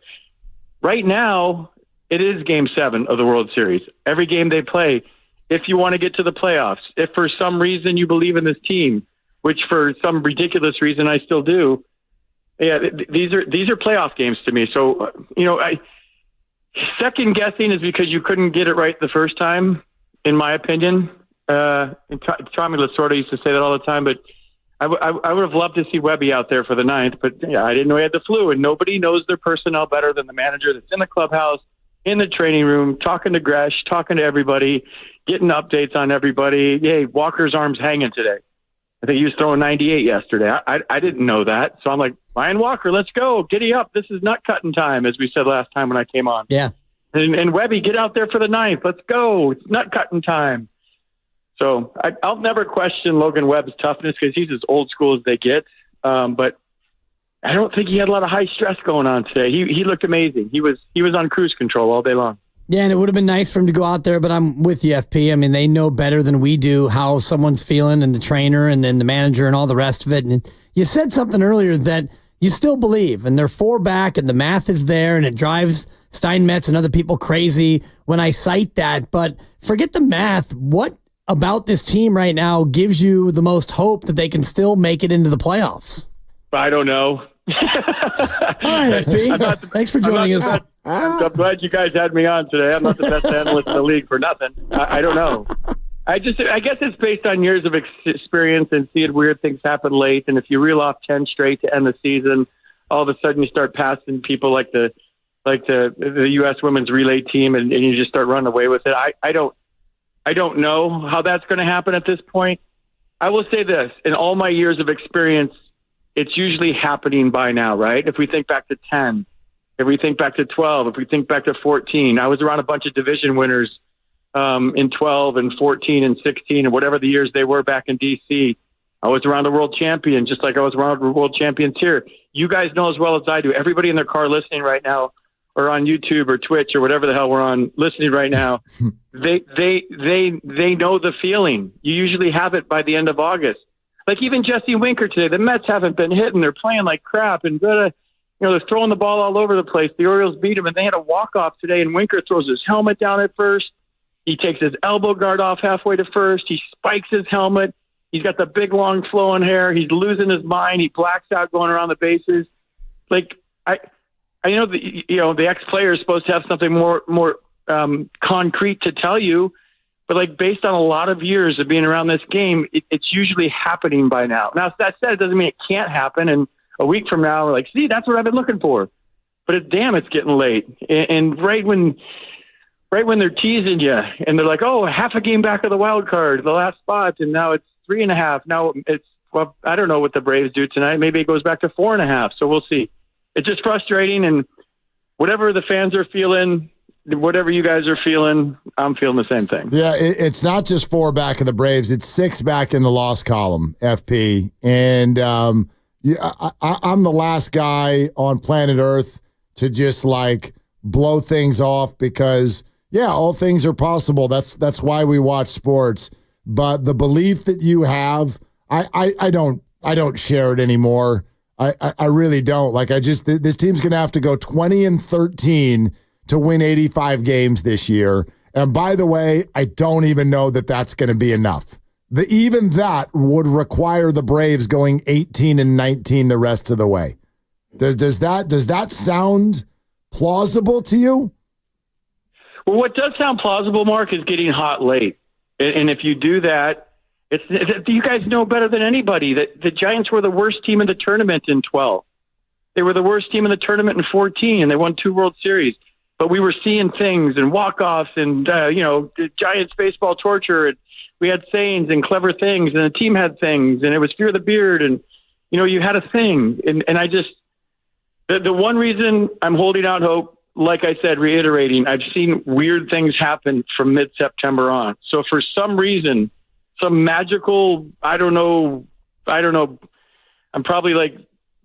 Right now, it is Game 7 of the World Series. Every game they play, if you want to get to the playoffs, if for some reason you believe in this team, which for some ridiculous reason I still do. Yeah, these are playoff games to me. So, second guessing is because you couldn't get it right the first time, in my opinion. Tommy Lasorda used to say that all the time, but I would have loved to see Webby out there for the 9th, but I didn't know he had the flu, and nobody knows their personnel better than the manager that's in the clubhouse, in the training room, talking to Gresh, talking to everybody, getting updates on everybody. Hey, Walker's arm's hanging today. I think he was throwing 98 yesterday. I didn't know that. So I'm like, Ryan Walker, let's go. Giddy up. This is nut cutting time, as we said last time when I came on. Yeah. And Webby, get out there for the 9th. Let's go. It's nut cutting time. So I'll never question Logan Webb's toughness because he's as old school as they get. But I don't think he had a lot of high stress going on today. He looked amazing. He was on cruise control all day long. Yeah, and it would have been nice for him to go out there, but I'm with you, FP. I mean, they know better than we do how someone's feeling, and the trainer and then the manager and all the rest of it. And you said something earlier that you still believe, and they're 4 back, and the math is there, and it drives Steinmetz and other people crazy when I cite that. But forget the math. What about this team right now gives you the most hope that they can still make it into the playoffs? I don't know. All right, FP. Thanks for joining us. I'm glad you guys had me on today. I'm not the best analyst in the league for nothing. I don't know. I guess it's based on years of experience and seeing weird things happen late. And if you reel off 10 straight to end the season, all of a sudden you start passing people like the U.S. women's relay team, and you just start running away with it. I don't know how that's going to happen at this point. I will say this: in all my years of experience, it's usually happening by now, right? If we think back to 10. If we think back to 12, if we think back to 14, I was around a bunch of division winners in 12 and 14 and 16 and whatever the years they were back in D.C. I was around the world champion, just like I was around the world champions here. You guys know as well as I do. Everybody in their car listening right now, or on YouTube or Twitch or whatever the hell we're on listening right now, they know the feeling. You usually have it by the end of August. Like even Jesse Winker today, the Mets haven't been hitting. They're playing like crap, and they're throwing the ball all over the place. The Orioles beat them, and they had a walk-off today, and Winker throws his helmet down at first. He takes his elbow guard off halfway to first. He spikes his helmet. He's got the big, long, flowing hair. He's losing his mind. He blacks out going around the bases. Like, I know the ex-player is supposed to have something more concrete to tell you, but like based on a lot of years of being around this game, it's usually happening by now. Now, that said, it doesn't mean it can't happen, and a week from now, we're like, see, that's what I've been looking for. But it's getting late. And right when they're teasing you and they're like, oh, half a game back of the wild card, the last spot, and now it's 3.5. Now I don't know what the Braves do tonight. Maybe it goes back to 4.5. So we'll see. It's just frustrating. And whatever the fans are feeling, whatever you guys are feeling, I'm feeling the same thing. Yeah, it's not just 4 back of the Braves. It's 6 back in the loss column, FP. And, I'm the last guy on planet Earth to just like blow things off because, yeah, all things are possible. That's why we watch sports. But the belief that you have, I don't share it anymore. I really don't. Like this team's gonna have to go 20-13 to win 85 games this year. And by the way, I don't even know that that's going to be enough. Even that would require the Braves going 18-19 the rest of the way. Does that sound plausible to you? Well, what does sound plausible, Mark, is getting hot late. And if you do that, you guys know better than anybody that the Giants were the worst team in the tournament in 12. They were the worst team in the tournament in 14, and they won 2 World Series. But we were seeing things and walk-offs and, Giants baseball torture, and we had sayings and clever things, and the team had things, and it was fear the beard, and, you had a thing. And I just, the one reason I'm holding out hope, like I said, reiterating, I've seen weird things happen from mid-September on. So for some reason, some magical, I don't know, I'm probably like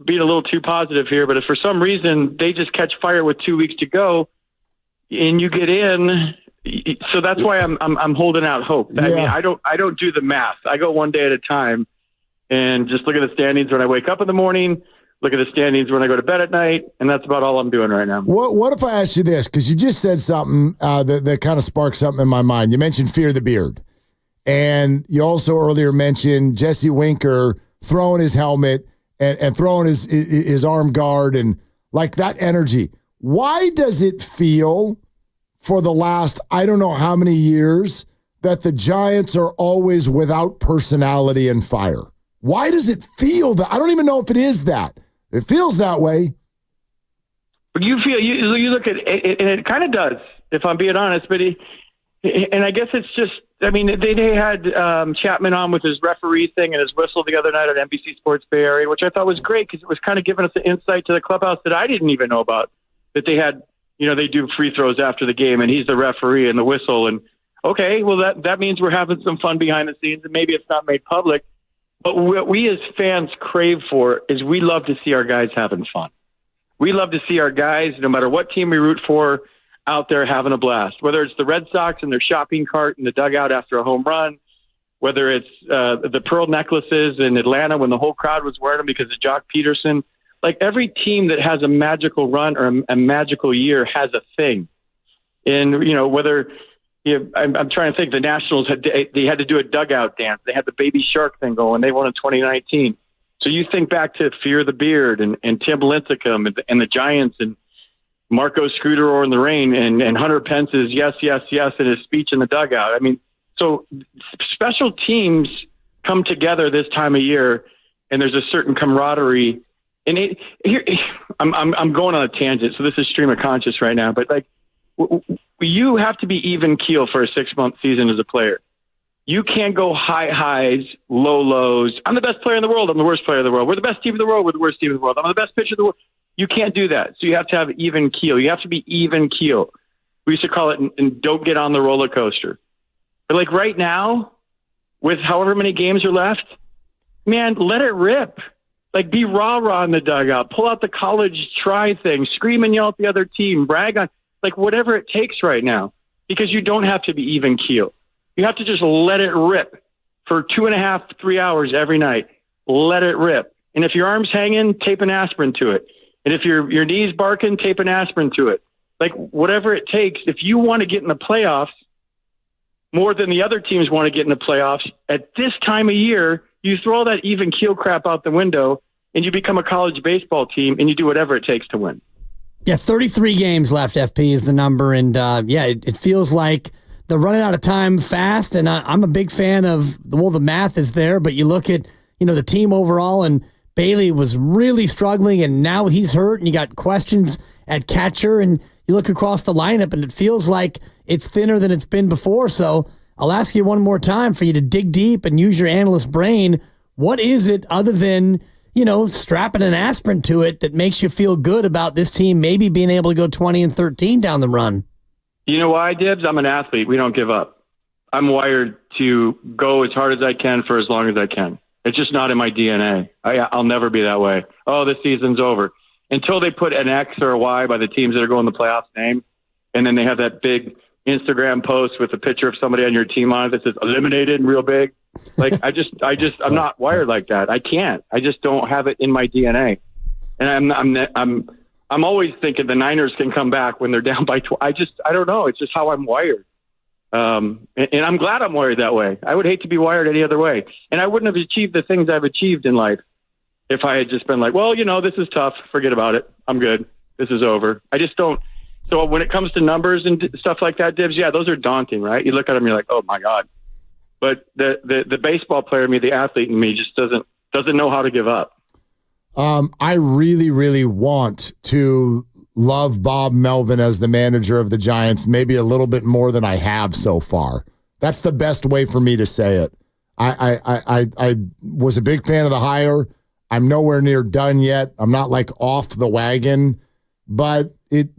being a little too positive here, but if for some reason they just catch fire with 2 weeks to go and you get in, so that's why I'm holding out hope. Yeah. I mean, I don't do the math. I go one day at a time and just look at the standings when I wake up in the morning, look at the standings when I go to bed at night, and that's about all I'm doing right now. What if I asked you this? Because you just said something that kind of sparked something in my mind. You mentioned fear the beard. And you also earlier mentioned Jesse Winker throwing his helmet and throwing his arm guard and like that energy. Why does it feel for the last, I don't know how many years, that the Giants are always without personality and fire? Why does it feel that? I don't even know if it is that. It feels that way. But you look at it, and it kind of does, if I'm being honest. But and I guess it's just, I mean, they had Chapman on with his referee thing and his whistle the other night on NBC Sports Bay Area, which I thought was great because it was kind of giving us an insight to the clubhouse that I didn't even know about, that they had, they do free throws after the game and he's the referee and the whistle. And okay, well, that means we're having some fun behind the scenes and maybe it's not made public. But what we as fans crave for is we love to see our guys having fun. We love to see our guys, no matter what team we root for, out there having a blast. Whether it's the Red Sox and their shopping cart in the dugout after a home run, whether it's the pearl necklaces in Atlanta when the whole crowd was wearing them because of Jock Peterson. Like every team that has a magical run or a magical year has a thing. And, whether I'm trying to think, the Nationals had to do a dugout dance. They had the baby shark thing going. They won in 2019. So you think back to Fear the Beard and Tim Lincecum and the Giants and Marco Scudero in the rain and Hunter Pence's yes, yes, yes in his speech in the dugout. I mean, so special teams come together this time of year, and there's a certain camaraderie. And I'm going on a tangent, so this is stream of conscious right now. But like, you have to be even keel for a 6-month season as a player. You can't go high highs, low lows. I'm the best player in the world. I'm the worst player in the world. We're the best team in the world. We're the worst team in the world. I'm the best pitcher in the world. You can't do that. So you have to have even keel. You have to be even keel. We used to call it, and don't get on the roller coaster. But like right now, with however many games are left, man, let it rip. Like be rah-rah in the dugout. Pull out the college try thing. Scream and yell at the other team. Brag on, like whatever it takes right now. Because you don't have to be even keel. You have to just let it rip for 2.5, 3 hours every night. Let it rip. And if your arm's hanging, tape an aspirin to it. And if your knee's barking, tape an aspirin to it. Like whatever it takes. If you want to get in the playoffs more than the other teams want to get in the playoffs, at this time of year, you throw all that even keel crap out the window and you become a college baseball team and you do whatever it takes to win. Yeah, 33 games left, FP is the number. And it feels like they're running out of time fast. And I'm a big fan of, the math is there, but you look at, the team overall, and Bailey was really struggling and now he's hurt and you got questions at catcher, and you look across the lineup and it feels like it's thinner than it's been before. So I'll ask you one more time for you to dig deep and use your analyst brain. What is it other than, strapping an aspirin to it that makes you feel good about this team maybe being able to go 20-13 down the run? You know why, Dibs? I'm an athlete. We don't give up. I'm wired to go as hard as I can for as long as I can. It's just not in my DNA. I'll never be that way. Oh, this season's over. Until they put an X or a Y by the teams that are going to the playoffs name, and then they have that big Instagram post with a picture of somebody on your team on it that says eliminated and real big. Like I'm not wired like that. I can't. I just don't have it in my DNA. And I'm always thinking the Niners can come back when they're down by 12. I don't know. It's just how I'm wired. And I'm glad I'm wired that way. I would hate to be wired any other way. And I wouldn't have achieved the things I've achieved in life if I had just been like, well, this is tough. Forget about it. I'm good. This is over. I just don't. So when it comes to numbers and stuff like that, Dibs, yeah, those are daunting, right? You look at them, you're like, oh my God. But the baseball player in me, the athlete in me, just doesn't know how to give up. I really, really want to love Bob Melvin as the manager of the Giants, maybe a little bit more than I have so far. That's the best way for me to say it. I was a big fan of the hire. I'm nowhere near done yet. I'm not like off the wagon, but it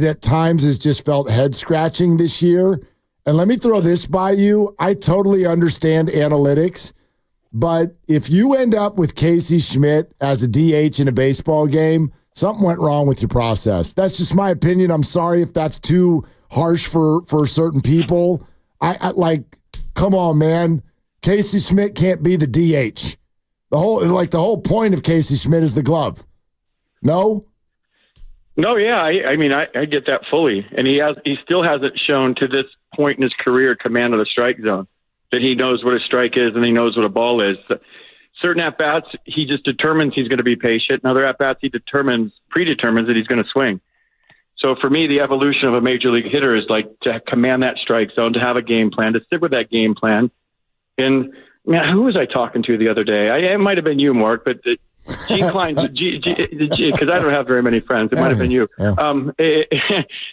at times has just felt head scratching this year. And let me throw this by you. I totally understand analytics, but if you end up with Casey Schmidt as a DH in a baseball game, something went wrong with your process. That's just my opinion. I'm sorry if that's too harsh for certain people. I like, come on, man. Casey Schmidt can't be the DH. The whole point of Casey Schmidt is the glove. No? No, yeah. I mean, I get that fully. And he still hasn't shown to this point in his career command of the strike zone, that he knows what a strike is and he knows what a ball is. Certain at-bats, he just determines he's going to be patient. And other at-bats, he predetermines that he's going to swing. So for me, the evolution of a major league hitter is like to command that strike zone, to have a game plan, to stick with that game plan. And man, who was I talking to the other day? It might have been you, Mark, but Gene Klein, because I don't have very many friends. It might have been you. Yeah.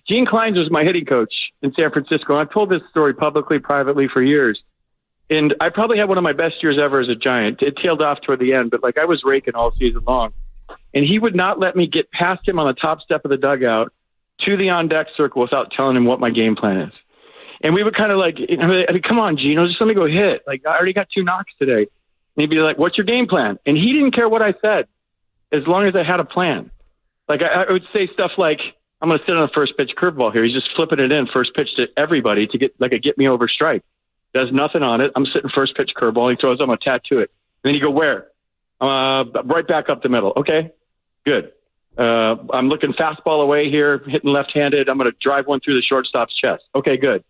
Gene Klein was my hitting coach in San Francisco. I've told this story publicly, privately for years. And I probably had one of my best years ever as a Giant. It tailed off toward the end, but I was raking all season long. And he would not let me get past him on the top step of the dugout to the on-deck circle without telling him what my game plan is. And we would kind of come on, Gino, just let me go hit. I already got 2 knocks today. he'd be like, "What's your game plan?" And he didn't care what I said, as long as I had a plan. Like I would say stuff like, "I'm going to sit on a first pitch curveball here." He's just flipping it in first pitch to everybody to get like a get me over strike. Does nothing on it. I'm sitting first pitch curveball. He throws, I'm going to tattoo it. And then you go, where? Right back up the middle. Okay, good. I'm looking fastball away here, hitting left-handed. I'm going to drive one through the shortstop's chest. Okay, good.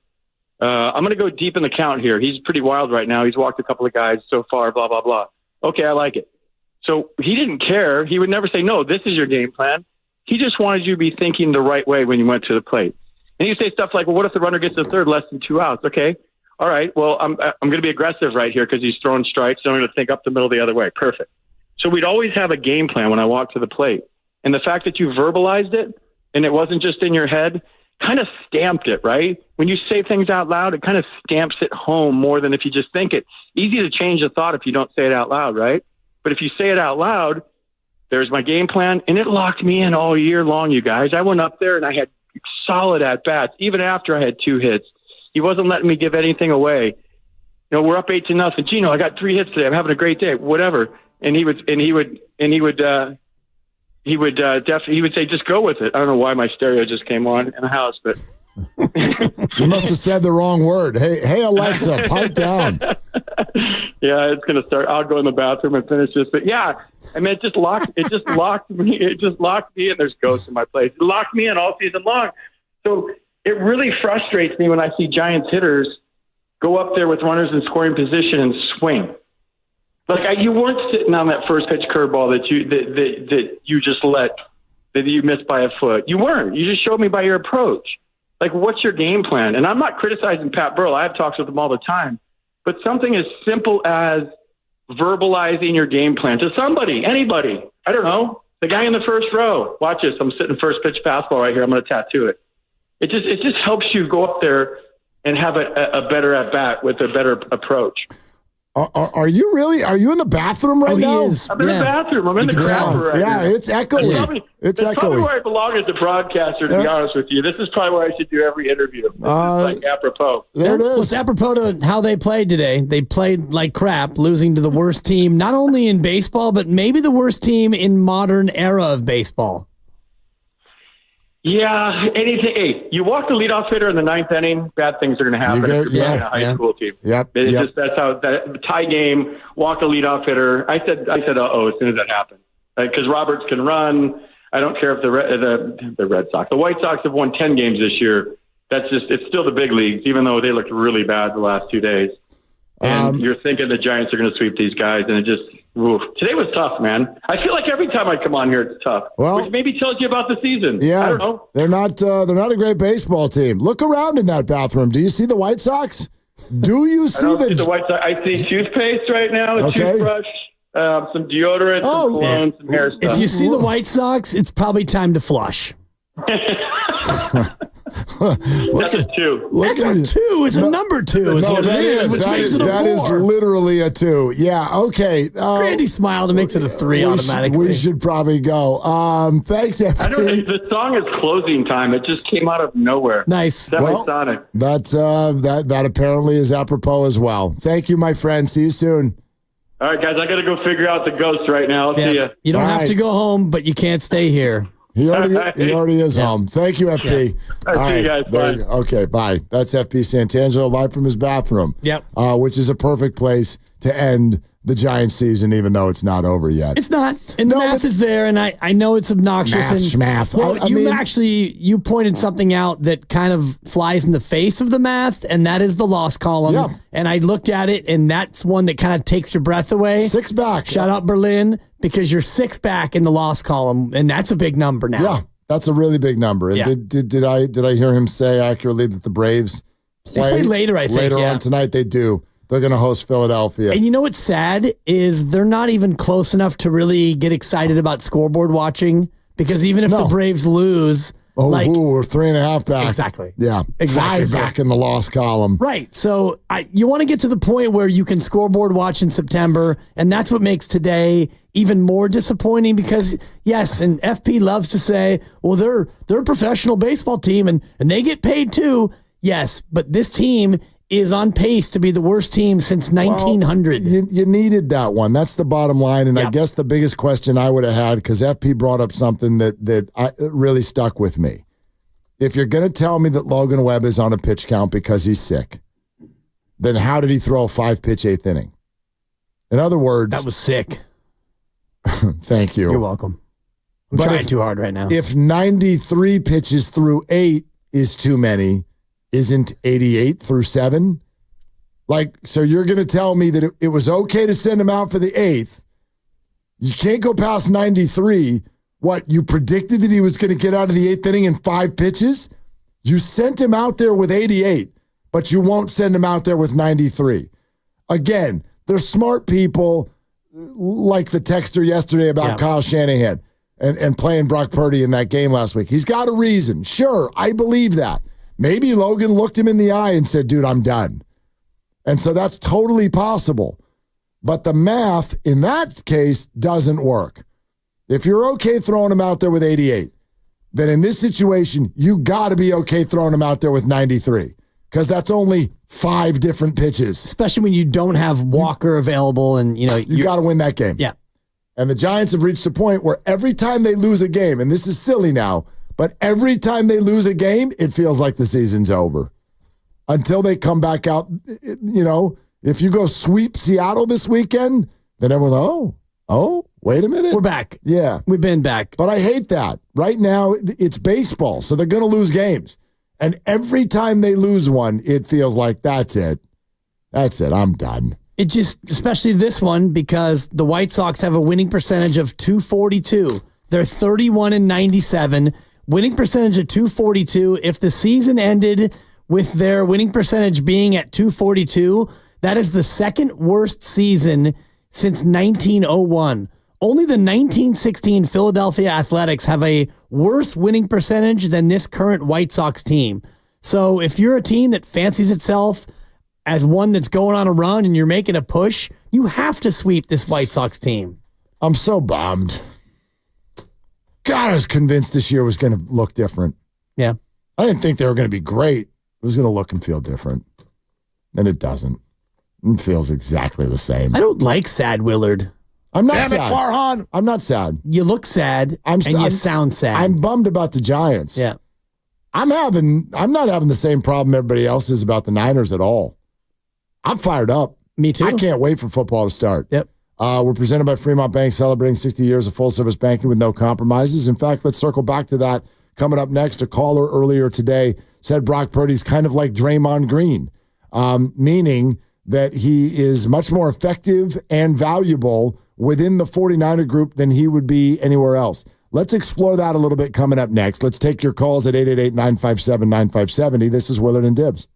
I'm going to go deep in the count here. He's pretty wild right now. He's walked a couple of guys so far, blah, blah, blah. Okay, I like it. So he didn't care. He would never say, no, this is your game plan. He just wanted you to be thinking the right way when you went to the plate. And he'd say stuff like, well, what if the runner gets to third less than 2 outs? Okay, all right, well, I'm going to be aggressive right here because he's throwing strikes, so I'm going to think up the middle the other way. Perfect. So we'd always have a game plan when I walked to the plate. And the fact that you verbalized it and it wasn't just in your head kind of stamped it, right? When you say things out loud, it kind of stamps it home more than if you just think it. Easy to change a thought if you don't say it out loud, right? But if you say it out loud, there's my game plan, and it locked me in all year long, you guys. I went up there and I had solid at-bats, even after I had 2 hits. He wasn't letting me give anything away. You know, we're up 8-0. Gino, I got 3 hits today. I'm having a great day. Whatever. And he would say, just go with it. I don't know why my stereo just came on in the house, but you must have said the wrong word. Hey, Alexa, pipe down. Yeah, it's going to start. I'll go in the bathroom and finish this. But yeah, I mean, it just locked me. It just locked me in. There's ghosts in my place. It locked me in all season long. So it really frustrates me when I see Giants hitters go up there with runners in scoring position and swing. Like you weren't sitting on that first pitch curveball that you just let, that you missed by a foot. You weren't. You just showed me by your approach. Like, what's your game plan? And I'm not criticizing Pat Burrell. I have talks with him all the time. But something as simple as verbalizing your game plan to somebody, anybody. I don't know, the guy in the first row. Watch this. I'm sitting first pitch fastball right here. I'm going to tattoo it. It just helps you go up there and have a better at bat with a better approach. Are you really? Are you in the bathroom right now? I'm in the bathroom. I'm in the grabber right now. Yeah, it's echoey. It's probably where I belong as a broadcaster, to be honest with you. This is probably where I should do every interview. This is like apropos. There it is. Well, it's apropos to how they played today. They played like crap, losing to the worst team, not only in baseball, but maybe the worst team in modern era of baseball. Yeah, anything. Hey, you walk the leadoff hitter in the 9th inning, bad things are going to happen. If you're playing a high school team. Yep. Just that's how that tie game. Walk the leadoff hitter. I said, as soon as that happened, because Roberts can run. I don't care if the Red Sox, the White Sox have won 10 games this year. It's still the big leagues, even though they looked really bad the last 2 days. And you're thinking the Giants are going to sweep these guys, and it just today was tough, man. I feel like every time I come on here, it's tough. Well, which maybe tells you about the season. Yeah, I don't know. They're not a great baseball team. Look around in that bathroom. Do you see the White Sox? Do you see the White Sox? I see toothpaste right now, a toothbrush, some deodorant, some cologne, some hair stuff. If you see the White Sox, it's probably time to flush. That's a 2. That's a 2. It's a number 2. Is what it is, which makes it a 4. That is literally a 2. Yeah. Okay. Grandy smiled and makes it a 3 automatically. We should probably go. Thanks, FP. I don't know. The song is Closing Time. It just came out of nowhere. Nice. Sonic. That's that apparently is apropos as well. Thank you, my friend. See you soon. All right, guys. I got to go figure out the ghost right now. I'll see you. You don't have to go home, but you can't stay here. He already is home. Thank you, FP. All right, see you guys. Bye. Okay, bye. That's FP Santangelo live from his bathroom. Yep. Which is a perfect place to end the Giants season, even though it's not over yet. It's not. And the math is there, and I know it's obnoxious. Math. Well, you pointed something out that kind of flies in the face of the math, and that is the loss column. Yeah. And I looked at it, and that's one that kind of takes your breath away. 6 back. Shout out Berlin, because you're 6 back in the loss column, and that's a big number now. Yeah, that's a really big number. And did I hear him say accurately that the Braves play later? I think later on tonight. They do. They're going to host Philadelphia. And you know what's sad is they're not even close enough to really get excited about scoreboard watching, because even if the Braves lose, we're 3.5 back. Exactly. Yeah. Exactly. 5 back in the loss column. Right. So you want to get to the point where you can scoreboard watch in September, and that's what makes today even more disappointing, because yes, and FP loves to say, well, they're a professional baseball team and they get paid too. Yes, but this team is on pace to be the worst team since 1900. Well, you needed that one. That's the bottom line. And I guess the biggest question I would have had, because FP brought up something that really stuck with me. If you're going to tell me that Logan Webb is on a pitch count because he's sick, then how did he throw a 5-pitch 8th inning? In other words... That was sick. Thank you. You're welcome. I'm trying too hard right now. If 93 pitches through 8 is too many, isn't 88 through 7? So you're going to tell me that it was okay to send him out for the 8th. You can't go past 93. What, you predicted that he was going to get out of the 8th inning in 5 pitches? You sent him out there with 88, but you won't send him out there with 93. Again, they're smart people like the texter yesterday about Kyle Shanahan and playing Brock Purdy in that game last week. He's got a reason. Sure, I believe that. Maybe Logan looked him in the eye and said, dude, I'm done. And so that's totally possible. But the math in that case doesn't work. If you're okay throwing him out there with 88, then in this situation, you got to be okay throwing him out there with 93 because that's only 5 different pitches. Especially when you don't have Walker available and, you got to win that game. Yeah. And the Giants have reached a point where every time they lose a game, and this is silly now, but every time they lose a game, it feels like the season's over. Until they come back out, if you go sweep Seattle this weekend, then everyone's, wait a minute. We're back. Yeah. We've been back. But I hate that. Right now, it's baseball, so they're going to lose games. And every time they lose one, it feels like that's it. That's it. I'm done. It just, especially this one, because the White Sox have a winning percentage of .242. They're 31-97. Winning percentage of .242. If the season ended with their winning percentage being at .242, that is the second worst season since 1901. Only the 1916 Philadelphia Athletics have a worse winning percentage than this current White Sox team. So if you're a team that fancies itself as one that's going on a run and you're making a push, you have to sweep this White Sox team. I'm so bummed. God, I was convinced this year was going to look different. Yeah. I didn't think they were going to be great. It was going to look and feel different. And it doesn't. It feels exactly the same. I don't like sad Willard. I'm not Damn it, sad. Farhan. I'm not sad. You look sad and you sound sad. I'm bummed about the Giants. Yeah. I'm not having the same problem everybody else is about the Niners at all. I'm fired up. Me too. I can't wait for football to start. Yep. We're presented by Fremont Bank, celebrating 60 years of full-service banking with no compromises. In fact, let's circle back to that. Coming up next, a caller earlier today said Brock Purdy's kind of like Draymond Green, meaning that he is much more effective and valuable within the 49er group than he would be anywhere else. Let's explore that a little bit coming up next. Let's take your calls at 888-957-9570. This is Willard and Dibbs.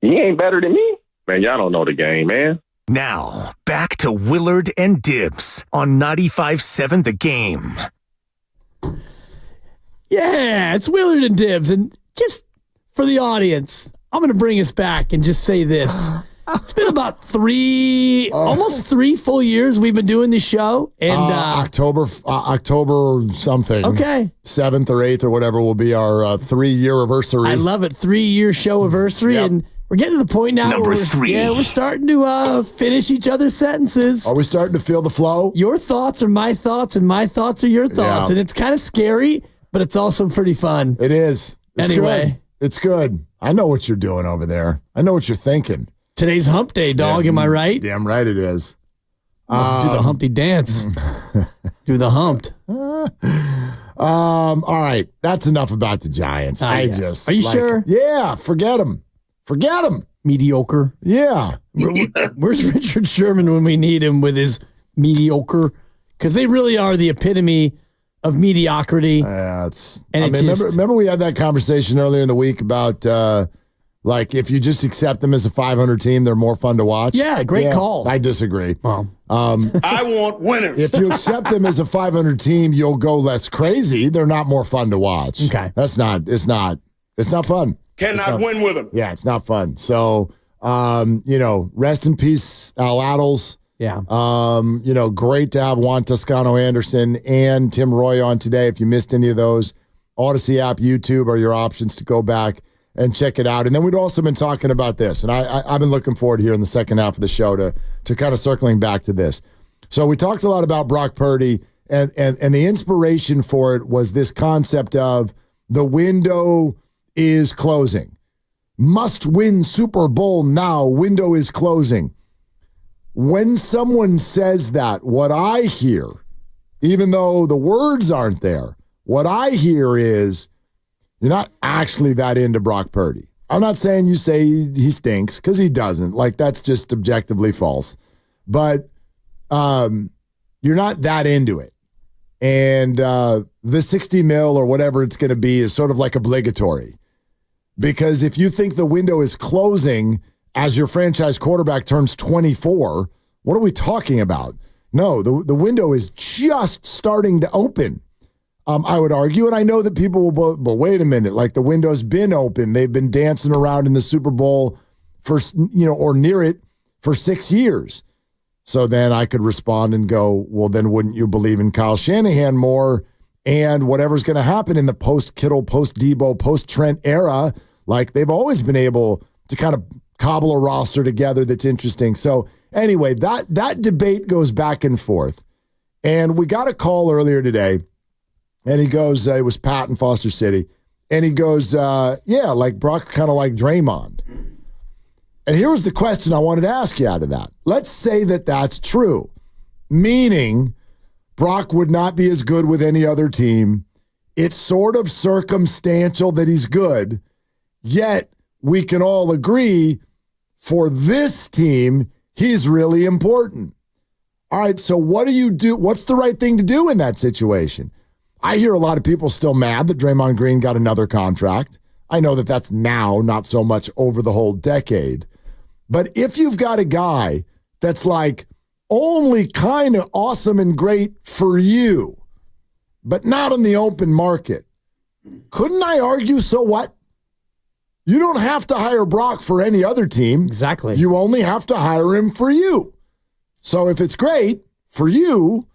He ain't better than me. Man, y'all don't know the game, man. Now, back to Willard and Dibs on 95.7 The Game. Yeah, it's Willard and Dibs. And just for the audience, I'm going to bring us back and just say this. It's been about almost 3 full years we've been doing this show. And October something. Okay. 7th or 8th or whatever will be our 3-year anniversary. I love it. 3-year show anniversary. Yep. And we're getting to the point now Number where 3. we're starting to finish each other's sentences. Are we starting to feel the flow? Your thoughts are my thoughts, and my thoughts are your thoughts. Yeah. And it's kind of scary, but it's also pretty fun. It is. It's Anyway. good. It's good. I know what you're doing over there. I know what you're thinking. Today's hump day, dog. Am I right? Damn right it is. Do the Humpty dance. Do the humped. All right. That's enough about the Giants. Are you sure? Yeah. Forget them. Forget them. Mediocre. Yeah. Where's Richard Sherman when we need him with his mediocre? Because they really are the epitome of mediocrity. Remember we had that conversation earlier in the week about if you just accept them as a 500 team, they're more fun to watch. Yeah, great call. I disagree. Well, I want winners. If you accept them as a 500 team, you'll go less crazy. They're not more fun to watch. Okay. It's not fun. Cannot win with them. Yeah, it's not fun. So, rest in peace, Al Attles. Yeah. Great to have Juan Toscano Anderson and Tim Roy on today. If you missed any of those, Odyssey app, YouTube are your options to go back and check it out. And then we'd also been talking about this, and I've been looking forward here in the second half of the show to kind of circling back to this. So we talked a lot about Brock Purdy, and the inspiration for it was this concept of the window is closing. Must win Super Bowl now. Window is closing. When someone says that, what I hear, even though the words aren't there, what I hear is you're not actually that into Brock Purdy. I'm not saying you say he stinks, because he doesn't. Like, that's just objectively false. But you're not that into it. And the $60 million or whatever it's going to be is sort of like obligatory. Because if you think the window is closing as your franchise quarterback turns 24, what are we talking about? No, the window is just starting to open. I would argue, and I know that people will, but wait a minute, like the window's been open. They've been dancing around in the Super Bowl for, or near it for 6 years. So then I could respond and go, well, then wouldn't you believe in Kyle Shanahan more and whatever's going to happen in the post-Kittle, post-Debo, post-Trent era? Like, they've always been able to kind of cobble a roster together that's interesting. So anyway, that debate goes back and forth. And we got a call earlier today, and he goes, it was Pat in Foster City, and he goes, like Brock, kind of like Draymond. And here was the question I wanted to ask you out of that. Let's say that that's true, meaning Brock would not be as good with any other team. It's sort of circumstantial that he's good, yet we can all agree for this team, he's really important. All right, so what do you do? What's the right thing to do in that situation? I hear a lot of people still mad that Draymond Green got another contract. I know that that's now, not so much over the whole decade. But if you've got a guy that's like only kind of awesome and great for you, but not in the open market, couldn't I argue, so what? You don't have to hire Brock for any other team. Exactly. You only have to hire him for you. So if it's great for you,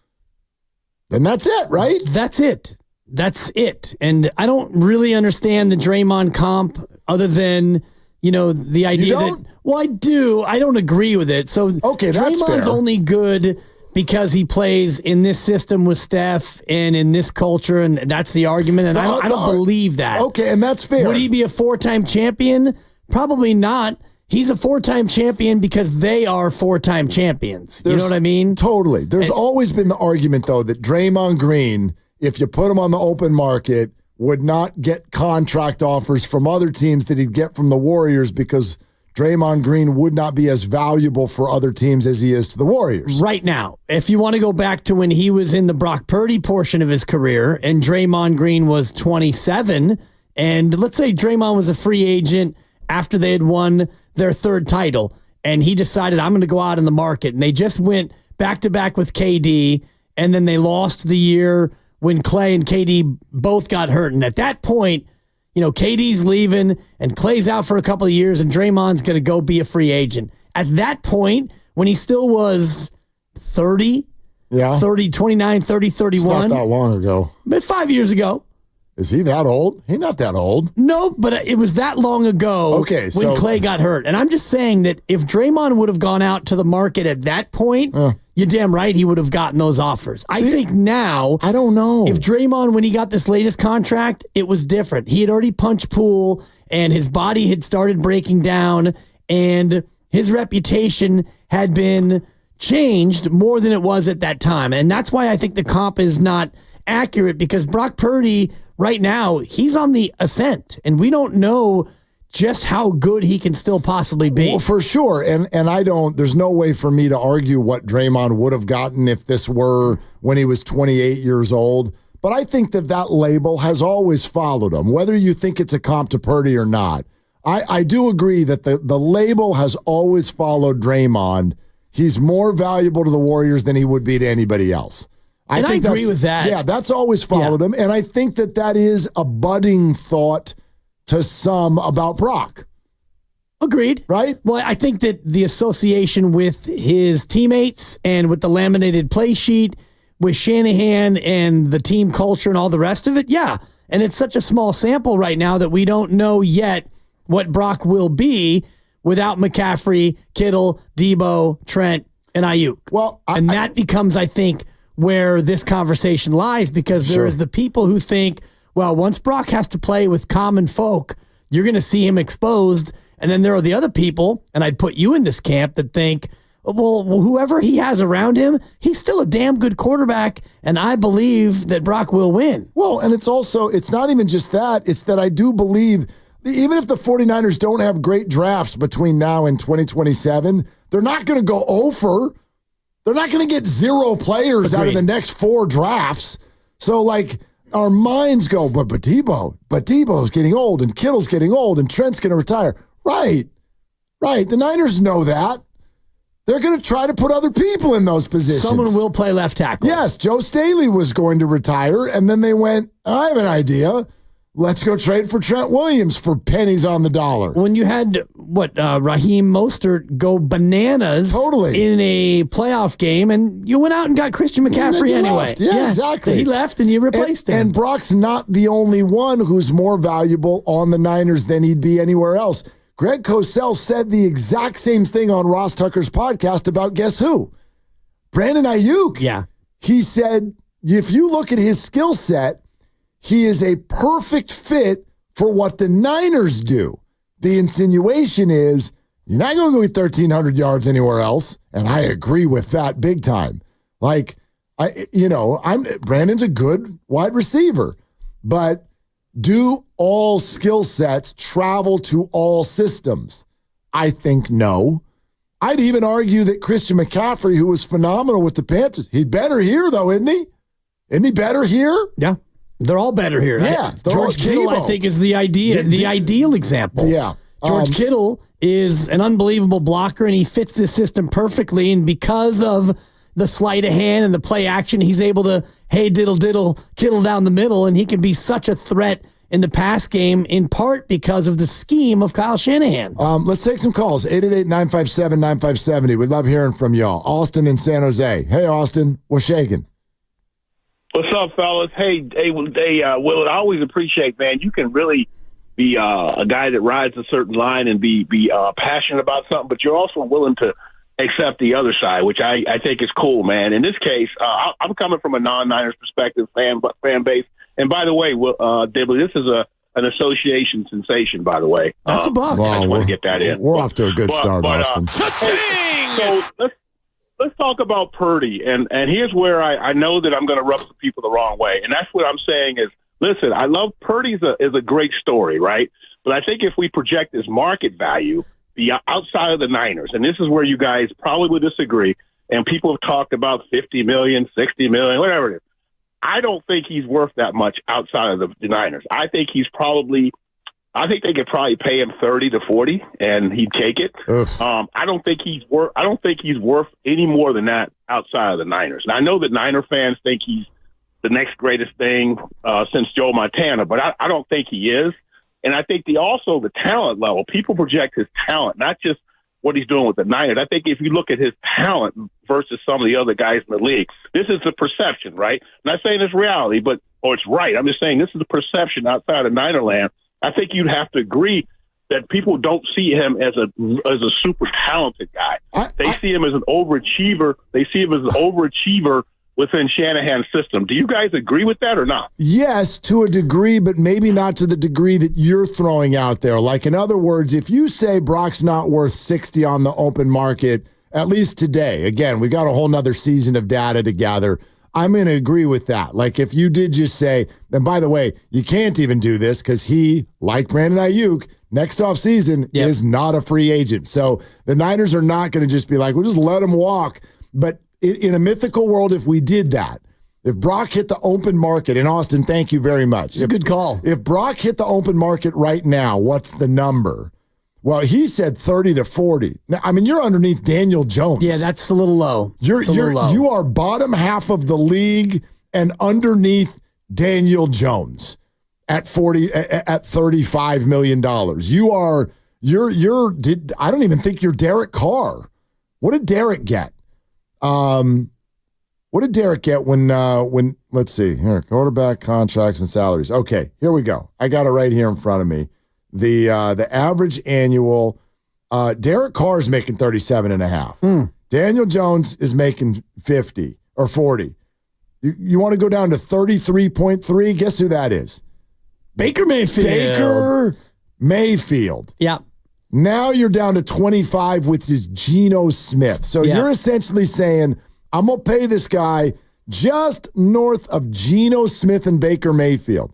then that's it, right? That's it. That's it. And I don't really understand the Draymond comp other than, the idea that, well, I do. I don't agree with it. So okay, that's Draymond's fair. only good because he plays in this system with Steph and in this culture, and that's the argument. And I don't believe that. Okay, and that's fair. Would he be a 4-time champion? Probably not. He's a 4-time champion because they are 4-time champions. You know what I mean? Totally. There's always been the argument, though, that Draymond Green, if you put him on the open market, would not get contract offers from other teams that he'd get from the Warriors because Draymond Green would not be as valuable for other teams as he is to the Warriors. Right now, if you want to go back to when he was in the Brock Purdy portion of his career and Draymond Green was 27, and let's say Draymond was a free agent after they had won their third title, and he decided, I'm going to go out in the market, and they just went back-to-back with KD, and then they lost the year when Clay and KD both got hurt. And at that point, KD's leaving and Clay's out for a couple of years and Draymond's going to go be a free agent. At that point, when he still was 30, 29, 30, 31. It's not that long ago. But 5 years ago. Is he that old? He's not that old. No, but it was that long ago when Clay got hurt. And I'm just saying that if Draymond would have gone out to the market at that point, you're damn right he would have gotten those offers. I think now, I don't know. If Draymond, when he got this latest contract, it was different. He had already punched pool and his body had started breaking down and his reputation had been changed more than it was at that time. And that's why I think the comp is not accurate, because Brock Purdy right now, he's on the ascent, and we don't know just how good he can still possibly be. Well, for sure. And there's no way for me to argue what Draymond would have gotten if this were when he was 28 years old. But I think that label has always followed him, whether you think it's a comp to Purdy or not. I do agree that the label has always followed Draymond. he's more valuable to the Warriors than he would be to anybody else. I agree with that. Yeah, that's always followed him. And I think that is a budding thought to some about Brock. Agreed. Right? Well, I think that the association with his teammates and with the laminated play sheet, with Shanahan and the team culture and all the rest of it, yeah. And it's such a small sample right now that we don't know yet what Brock will be without McCaffrey, Kittle, Debo, Trent, and Ayuk. Well, that becomes, I think, where this conversation lies, because there is the people who think, well, once Brock has to play with common folk, you're going to see him exposed. And then there are the other people, and I'd put you in this camp, that think, well, whoever he has around him, he's still a damn good quarterback, and I believe that Brock will win. Well, and it's not even just that. It's that I do believe, even if the 49ers don't have great drafts between now and 2027, they're not going to go over. They're not going to get 0 players out of the next 4 drafts. So, like, our minds go, but Debo's getting old, and Kittle's getting old, and Trent's going to retire. Right. The Niners know that. They're going to try to put other people in those positions. Someone will play left tackle. Yes, Joe Staley was going to retire, and then they went, I have an idea. Let's go trade for Trent Williams for pennies on the dollar. When you had, Raheem Mostert go bananas in a playoff game, and you went out and got Christian McCaffrey anyway. Left. Yeah, exactly. He left, and you replaced him. And Brock's not the only one who's more valuable on the Niners than he'd be anywhere else. Greg Cosell said the exact same thing on Ross Tucker's podcast about guess who? Brandon Ayuk. Yeah. He said, if you look at his skill set, he is a perfect fit for what the Niners do. The insinuation is you're not going to go get 1,300 yards anywhere else, and I agree with that big time. Like, Brandon's a good wide receiver, but do all skill sets travel to all systems? I think no. I'd even argue that Christian McCaffrey, who was phenomenal with the Panthers, he's better here, though, isn't he? Isn't he better here? Yeah. They're all better here. Yeah. George Kittle, I think, is the ideal example. Yeah. George Kittle is an unbelievable blocker, and he fits this system perfectly. And because of the sleight of hand and the play action, he's able to, diddle, Kittle down the middle, and he can be such a threat in the pass game, in part because of the scheme of Kyle Shanahan. Let's take some calls. 888-957-9570. We'd love hearing from y'all. Austin in San Jose. Hey, Austin. What's shaking? What's up, fellas? Hey, Will, I always appreciate, man, you can really be a guy that rides a certain line and be passionate about something, but you're also willing to accept the other side, which I think is cool, man. In this case, I'm coming from a non-Niners perspective fan base. And by the way, Dibley, this is an association sensation, by the way. That's a buck. Well, I just want to get that in. We're off to a good start, Austin. So let's talk about Purdy. And here's where I know that I'm going to rub some people the wrong way. And that's what I'm saying is, listen, I love Purdy is a great story, right? But I think if we project his market value outside of the Niners, and this is where you guys probably would disagree, and people have talked about 50 million, 60 million, whatever it is. I don't think he's worth that much outside of the Niners. I think they could probably pay him 30 to 40 and he'd take it. I don't think he's worth any more than that outside of the Niners. And I know that Niner fans think he's the next greatest thing since Joe Montana, but I don't think he is. And I think the talent level, people project his talent, not just what he's doing with the Niners. I think if you look at his talent versus some of the other guys in the league, this is the perception, right? I'm not saying it's reality, or it's right. I'm just saying this is the perception outside of Niner land. I think you'd have to agree that people don't see him as a super talented guy. They see him as an overachiever. They see him as an overachiever within Shanahan's system. Do you guys agree with that or not? Yes, to a degree, but maybe not to the degree that you're throwing out there. Like, in other words, if you say Brock's not worth 60 on the open market, at least today, again, we got a whole nother season of data to gather, I'm going to agree with that. Like, if you did just say, and by the way, you can't even do this because he, like Brandon Ayuk, next offseason is not a free agent. So the Niners are not going to just be like, we'll just let him walk. But in a mythical world, if we did that, if Brock hit the open market, and Austin, thank you very much. It's a good call. If Brock hit the open market right now, what's the number? Well, he said 30 to 40. Now, I mean, you're underneath Daniel Jones. Yeah, that's a little low. You are bottom half of the league and underneath Daniel Jones at $35 million. I don't even think you're Derek Carr. What did Derek get? When let's see here, quarterback contracts and salaries. Okay, here we go. I got it right here in front of me. The average annual, Derek Carr is making 37.5. Daniel Jones is making 50 or 40. You want to go down to 33.3? Guess who that is? Baker Mayfield. Yeah. Now you're down to 25, which is Geno Smith. So you're essentially saying, I'm going to pay this guy just north of Geno Smith and Baker Mayfield.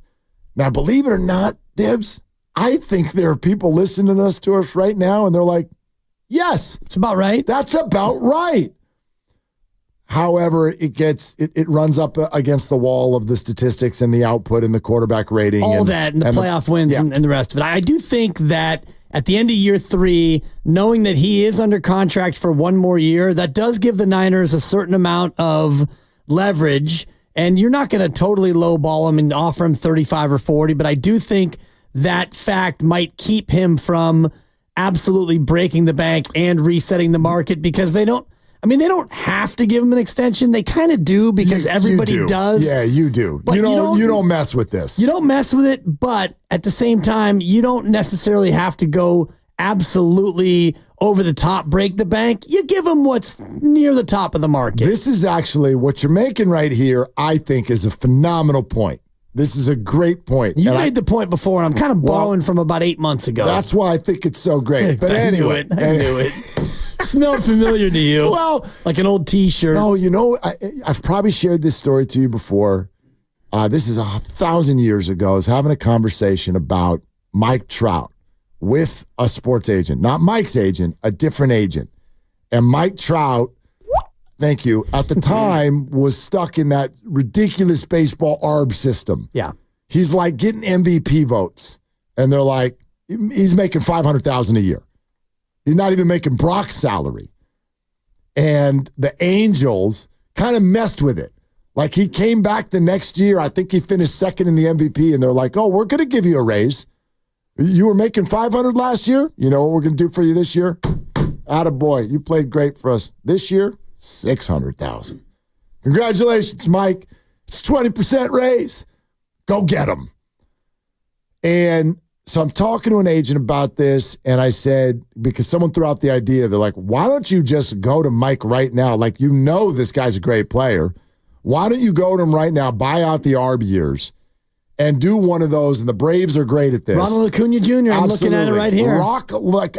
Now, believe it or not, Dibs, I think there are people listening to us right now, and they're like, yes. It's about right. That's about right. However, it runs up against the wall of the statistics and the output and the quarterback rating. All that, and the playoff wins and the rest of it. I do think that at the end of year 3, knowing that he is under contract for one more year, that does give the Niners a certain amount of leverage, and you're not going to totally lowball him and offer him 35 or 40, but I do think that fact might keep him from absolutely breaking the bank and resetting the market, because they don't have to give him an extension. They kind of do, because everybody does. Yeah, you do. But you don't mess with this. You don't mess with it, but at the same time, you don't necessarily have to go absolutely over the top, break the bank. You give him what's near the top of the market. This is actually what you're making right here, I think, is a phenomenal point. This is a great point. You made the point before, and I'm kind of borrowing from about 8 months ago. That's why I think it's so great. But anyway. I knew it. Smelled familiar to you. Well, like an old T-shirt. No, I've probably shared this story to you before. This is 1,000 years ago. I was having a conversation about Mike Trout with a sports agent. Not Mike's agent, a different agent. And Mike Trout, thank you, at the time was stuck in that ridiculous baseball ARB system. Yeah. He's like getting MVP votes. And they're like, he's making $500,000 a year. He's not even making Brock's salary. And the Angels kind of messed with it. Like, he came back the next year. I think he finished second in the MVP. And they're like, oh, we're going to give you a raise. You were making $500 last year. You know what we're going to do for you this year? Attaboy. You played great for us. This year, $600,000. Congratulations, Mike. It's a 20% raise. Go get him. And so I'm talking to an agent about this, and I said, because someone threw out the idea, they're like, why don't you just go to Mike right now? Like, you know this guy's a great player. Why don't you go to him right now, buy out the ARB years, and do one of those? And the Braves are great at this. Ronald Acuna Jr., I'm looking at it right here. I'll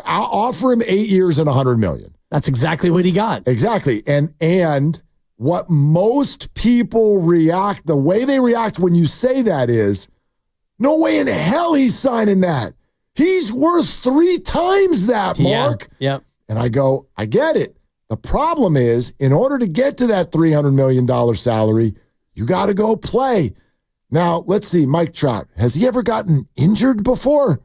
offer him 8 years and $100 million. That's exactly what he got. Exactly. And what most people react, the way they react when you say that is, no way in hell he's signing that. He's worth 3 times that, Mark. Yeah. And I go, I get it. The problem is, in order to get to that $300 million salary, you got to go play. Now, let's see, Mike Trout, has he ever gotten injured before?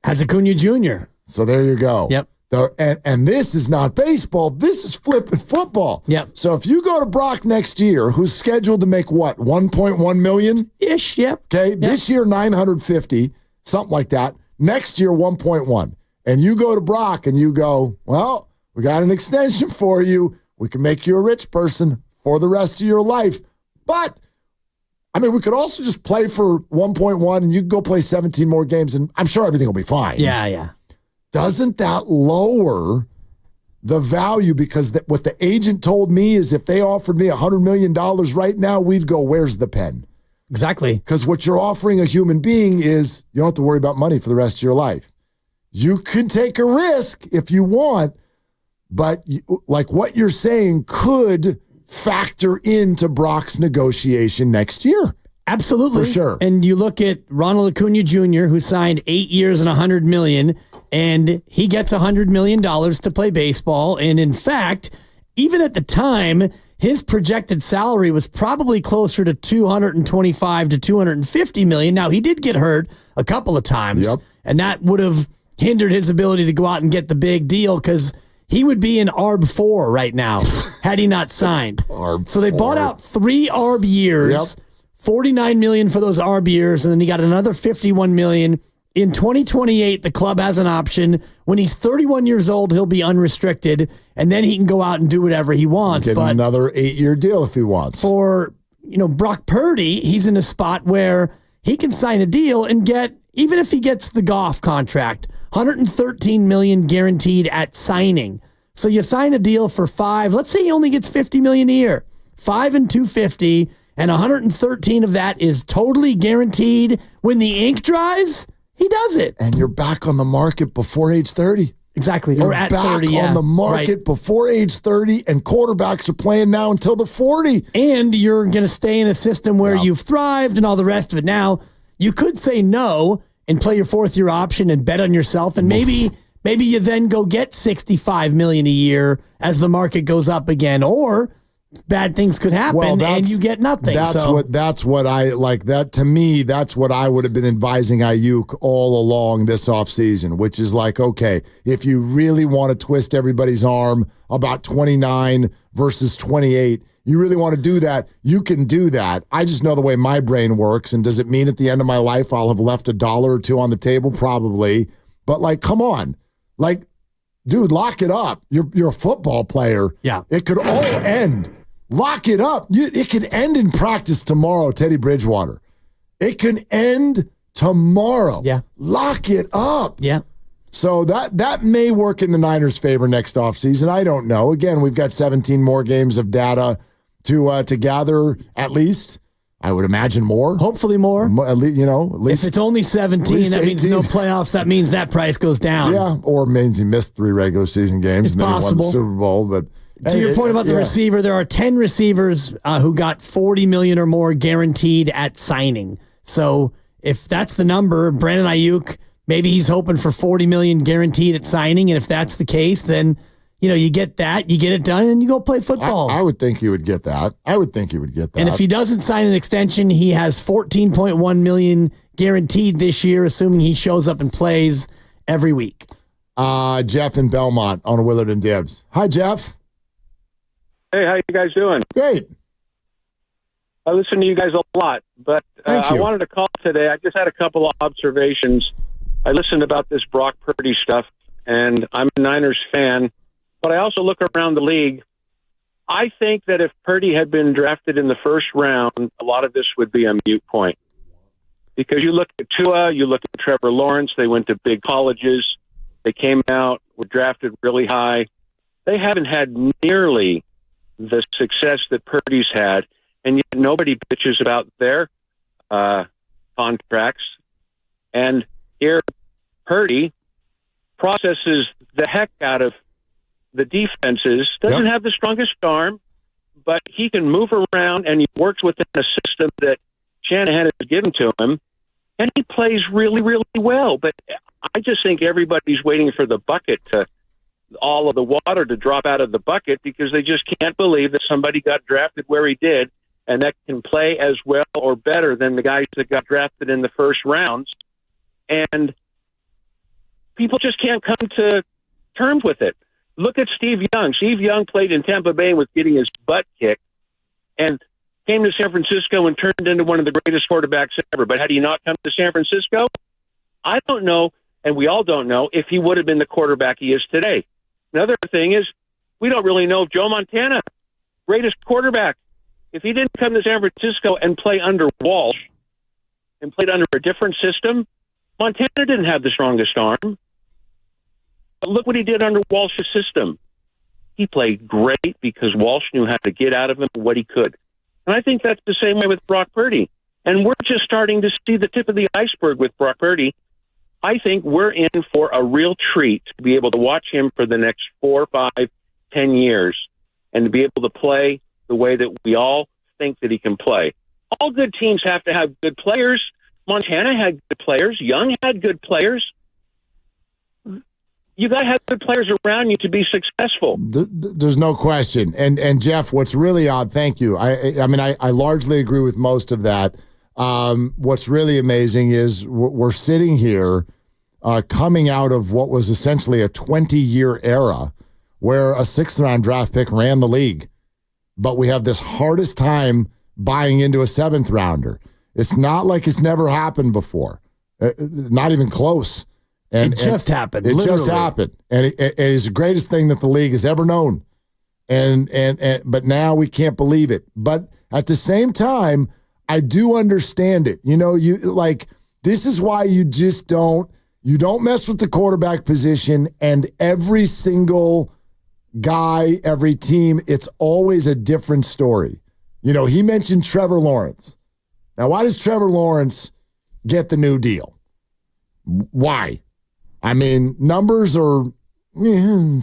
Has Acuna Jr. So there you go. Yep. And this is not baseball. This is flipping football. Yep. So if you go to Brock next year, who's scheduled to make what, 1.1 million? Ish, yep. Okay, yep. This year 950, something like that. Next year 1.1. And you go to Brock and you go, well, we got an extension for you. We can make you a rich person for the rest of your life. But I mean, we could also just play for 1.1 and you can go play 17 more games and I'm sure everything will be fine. Yeah. Doesn't that lower the value? Because what the agent told me is if they offered me $100 million right now, we'd go, where's the pen? Exactly. Because what you're offering a human being is you don't have to worry about money for the rest of your life. You can take a risk if you want, but like what you're saying could factor into Brock's negotiation next year. Absolutely. For sure. And you look at Ronald Acuna Jr., who signed 8 years and $100 million, and he gets $100 million to play baseball. And in fact, even at the time, his projected salary was probably closer to $225 to $250 million. Now, he did get hurt a couple of times, and that would have hindered his ability to go out and get the big deal because he would be in ARB 4 right now had he not signed. So they bought out 3 ARB years, $49 million for those ARB years, and then he got another $51 million. In 2028, the club has an option. When he's 31 years old, he'll be unrestricted, and then he can go out and do whatever he wants. Get another 8-year deal if he wants. For Brock Purdy, he's in a spot where he can sign a deal and get, even if he gets the Goff contract, $113 million guaranteed at signing. So you sign a deal for 5. Let's say he only gets $50 million a year. 5 and $250, and 113 of that is totally guaranteed. When the ink dries, he does it. And you're back on the market before age 30. Exactly. You're or at back 30, on the market before age 30, and quarterbacks are playing now until they're 40. And you're going to stay in a system where you've thrived and all the rest of it. Now, you could say no and play your 4th-year option and bet on yourself, and maybe you then go get $65 million a year as the market goes up again, or bad things could happen and you get nothing. That's what I like. That to me, that's what I would have been advising Ayuk all along this offseason, which is like, okay, if you really want to twist everybody's arm about 29 versus 28, you really want to do that, you can do that. I just know the way my brain works, and does it mean at the end of my life I'll have left $1 or $2 on the table? Probably. But like, come on. Like, dude, lock it up. You're a football player. Yeah. It could all end. Lock it up. It could end in practice tomorrow, Teddy Bridgewater. It can end tomorrow. Yeah. Lock it up. Yeah. So that may work in the Niners' favor next offseason. I don't know. Again, we've got 17 more games of data to gather, at least. I would imagine more. Hopefully more. At least if it's only 17, that means no playoffs. That means that price goes down. Yeah, or means he missed 3 regular season games it's and then possible. He won the Super Bowl. But to your point about the receiver, there are 10 receivers who got $40 million or more guaranteed at signing. So if that's the number, Brandon Ayuk, maybe he's hoping for $40 million guaranteed at signing, and if that's the case, then you get that, you get it done, and you go play football. I would think he would get that. And if he doesn't sign an extension, he has $14.1 million guaranteed this year, assuming he shows up and plays every week. Jeff in Belmont on Willard and Dibbs. Hi, Jeff. Hey, how you guys doing? Great. I listen to you guys a lot, but I wanted to call today. I just had a couple of observations. I listened about this Brock Purdy stuff, and I'm a Niners fan, but I also look around the league. I think that if Purdy had been drafted in the first round, a lot of this would be a moot point. Because you look at Tua, you look at Trevor Lawrence, they went to big colleges, they came out, were drafted really high. They haven't had nearly the success that Purdy's had, and yet nobody bitches about their contracts. And here, Purdy processes the heck out of the defenses, doesn't have the strongest arm, but he can move around, and he works within a system that Shanahan has given to him, and he plays really, really well. But I just think everybody's waiting for the bucket all of the water to drop out of the bucket, because they just can't believe that somebody got drafted where he did, and that can play as well or better than the guys that got drafted in the first rounds. And people just can't come to terms with it. Look at Steve Young. Steve Young played in Tampa Bay and was getting his butt kicked, and came to San Francisco and turned into one of the greatest quarterbacks ever. But had he not come to San Francisco, I don't know, and we all don't know, if he would have been the quarterback he is today. Another thing is, we don't really know if Joe Montana, greatest quarterback, if he didn't come to San Francisco and play under Walsh and played under a different system, Montana didn't have the strongest arm. But look what he did under Walsh's system. He played great because Walsh knew how to get out of him what he could. And I think that's the same way with Brock Purdy. And we're just starting to see the tip of the iceberg with Brock Purdy. I think we're in for a real treat to be able to watch him for the next 4, 5, 10 years and to be able to play the way that we all think that he can play. All good teams have to have good players. Montana had good players. Young had good players. You got to have good players around you to be successful. There's no question. And Jeff, what's really odd, thank you. I largely agree with most of that. What's really amazing is we're sitting here coming out of what was essentially a 20-year era where a 6th-round draft pick ran the league. But we have this hardest time buying into a 7th-rounder. It's not like it's never happened before. Not even close. It just happened. It literally. just happened. And it is the greatest thing that the league has ever known. But now we can't believe it. But at the same time, I do understand it. This is why you don't mess with the quarterback position, and every single guy, every team, it's always a different story. He mentioned Trevor Lawrence. Now, why does Trevor Lawrence get the new deal? Why? I mean, numbers are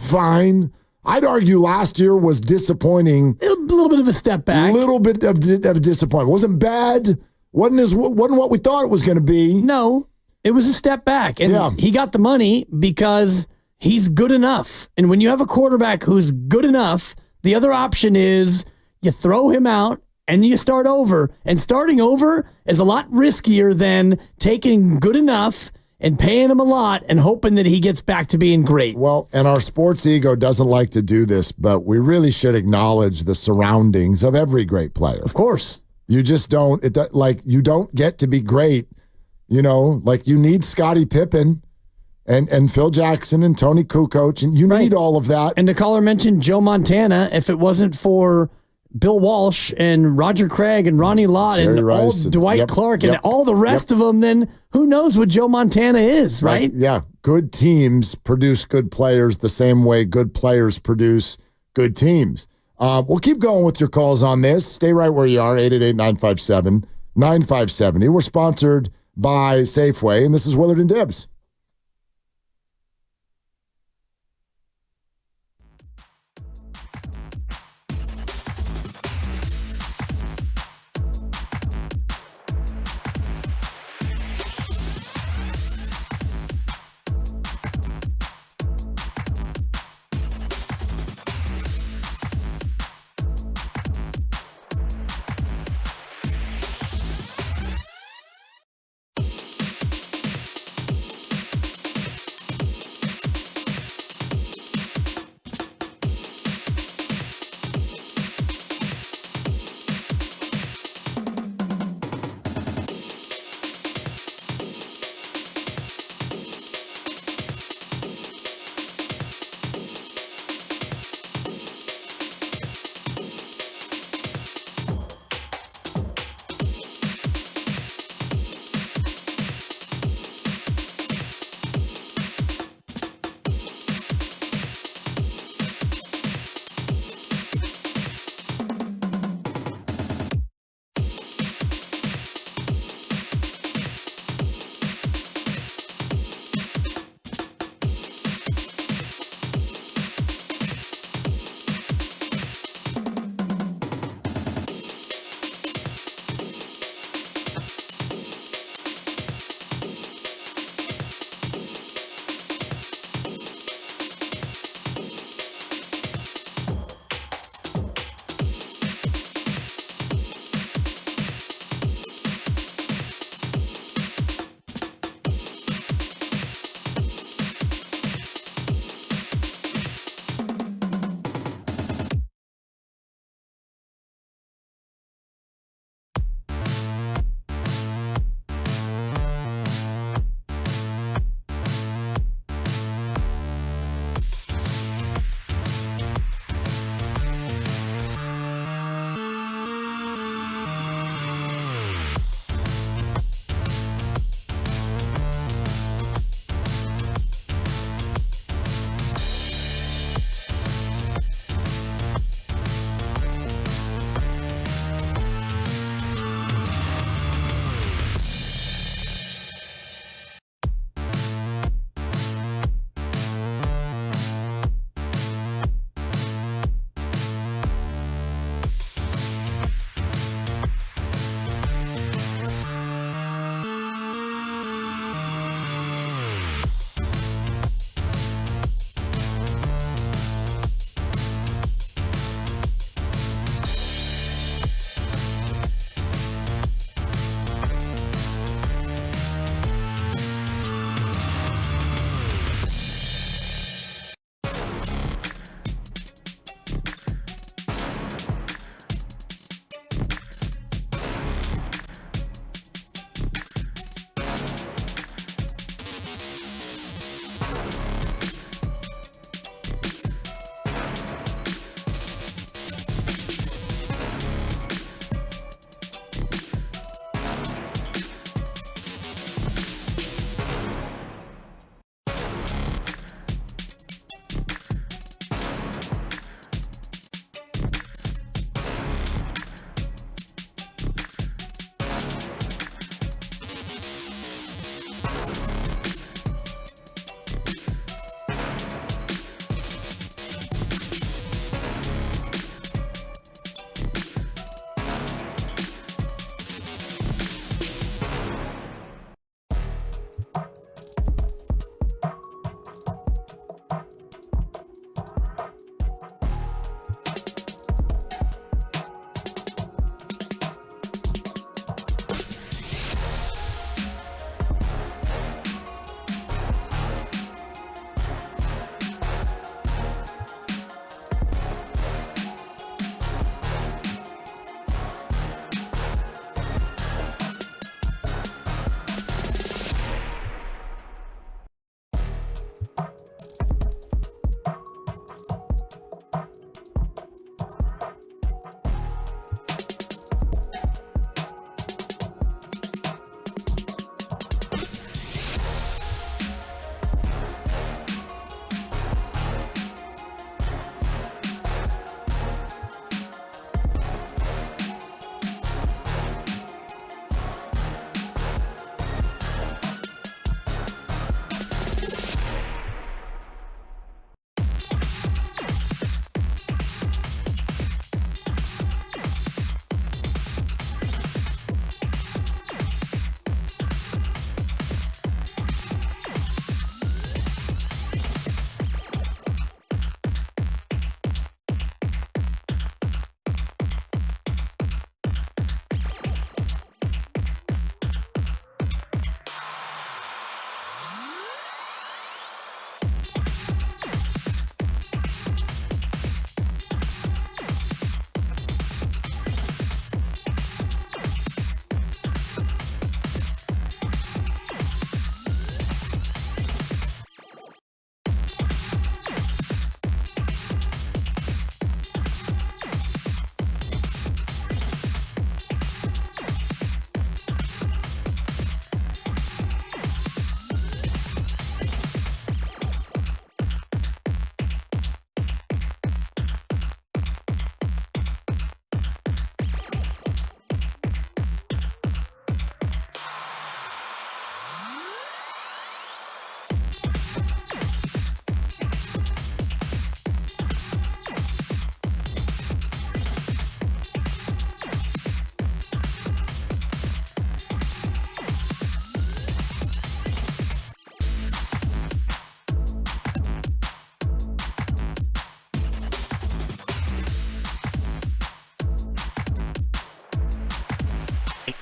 fine. I'd argue last year was disappointing. A little bit of a step back. A little bit of disappointment. Wasn't bad. Wasn't what we thought it was going to be. No, it was a step back. And he got the money because he's good enough. And when you have a quarterback who's good enough, the other option is you throw him out and you start over. And starting over is a lot riskier than taking good enough and paying him a lot and hoping that he gets back to being great. Well, and our sports ego doesn't like to do this, but we really should acknowledge the surroundings of every great player. Of course. You just don't, you don't get to be great. You need Scottie Pippen and Phil Jackson and Tony Kukoc, and you need all of that. And the caller mentioned Joe Montana. If it wasn't for Bill Walsh and Roger Craig and Ronnie Lott Jerry and Rice all Dwight Clark and all the rest of them, then who knows what Joe Montana is, right? Yeah. Good teams produce good players the same way good players produce good teams. We'll keep going with your calls on this. Stay right where you are, 888-957-9570. We're sponsored by Safeway, and this is Willard and Dibs.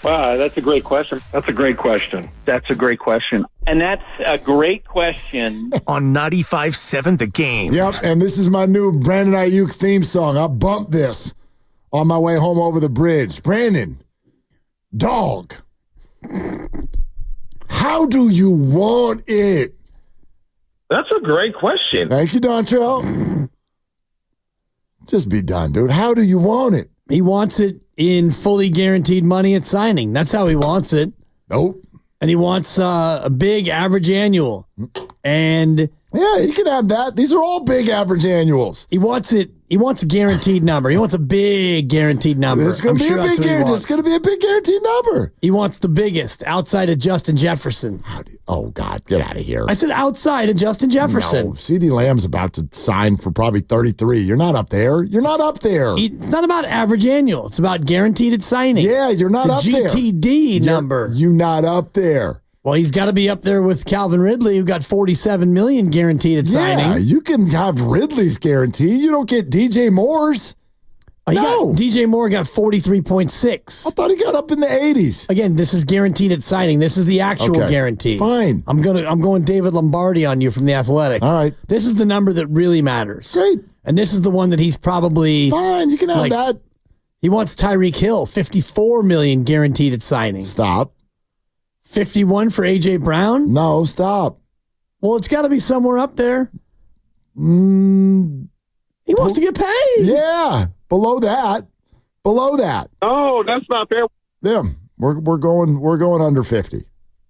Wow, that's a great question. That's a great question. That's a great question. And that's a great question. On 95.7 The Game. Yep, and this is my new Brandon Ayuk theme song. I bumped this on my way home over the bridge. Brandon, dog, how do you want it? That's a great question. Thank you, Dontrell. Just be done, dude. How do you want it? He wants it in fully guaranteed money at signing. That's how he wants it. Nope. And he wants a big average annual. And yeah, he can have that. These are all big average annuals. He wants it. He wants a guaranteed number. He wants a big guaranteed number. It's going to be a big guarantee. It's going to be a big guaranteed number. He wants the biggest outside of Justin Jefferson. Oh, God, get out of here. I said outside of Justin Jefferson. No, CeeDee Lamb's about to sign for probably 33. You're not up there. You're not up there. It's not about average annual. It's about guaranteed at signing. Yeah, you're not up there. The GTD number. You're not up there. Well, he's got to be up there with Calvin Ridley, who got $47 million guaranteed at signing. Yeah, you can have Ridley's guarantee. You don't get DJ Moore's. DJ Moore got 43.6. I thought he got up in the 80s. Again, this is guaranteed at signing. This is the actual guarantee. Fine. I'm going David Lombardi on you from The Athletic. All right. This is the number that really matters. Great. And this is the one that he's probably fine. You can have that. He wants Tyreek Hill, $54 million guaranteed at signing. Stop. 51 for AJ Brown? No, stop. Well, it's got to be somewhere up there. He wants to get paid. Yeah, below that. Oh, that's not fair. Yeah, we're going under 50.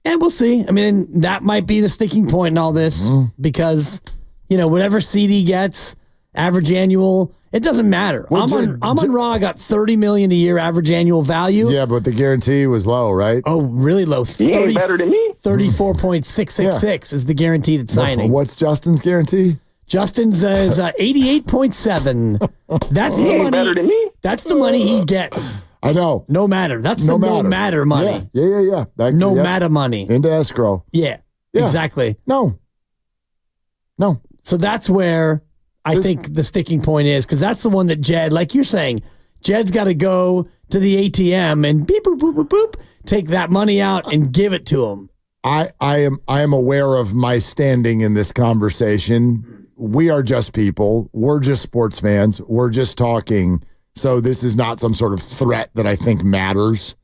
And we'll see. I mean, that might be the sticking point in all this because whatever CD gets, average annual. It doesn't matter. Well, Amon-Ra got $30 million a year average annual value. Yeah, but the guarantee was low, right? Oh, really low. He ain't better than me. 34.666 is the guaranteed at signing. What's Justin's guarantee? Justin's is 88.7. That's the money. Better than me. That's the money he gets. I know. No matter. That's the no matter money. Yeah. No matter money. Into escrow. Yeah. Exactly. No. So that's where I think the sticking point is, because that's the one that Jed, like you're saying, Jed's got to go to the ATM and beep, boop, boop, boop, boop, take that money out and give it to him. I am aware of my standing in this conversation. We are just people. We're just sports fans. We're just talking. So this is not some sort of threat that I think matters.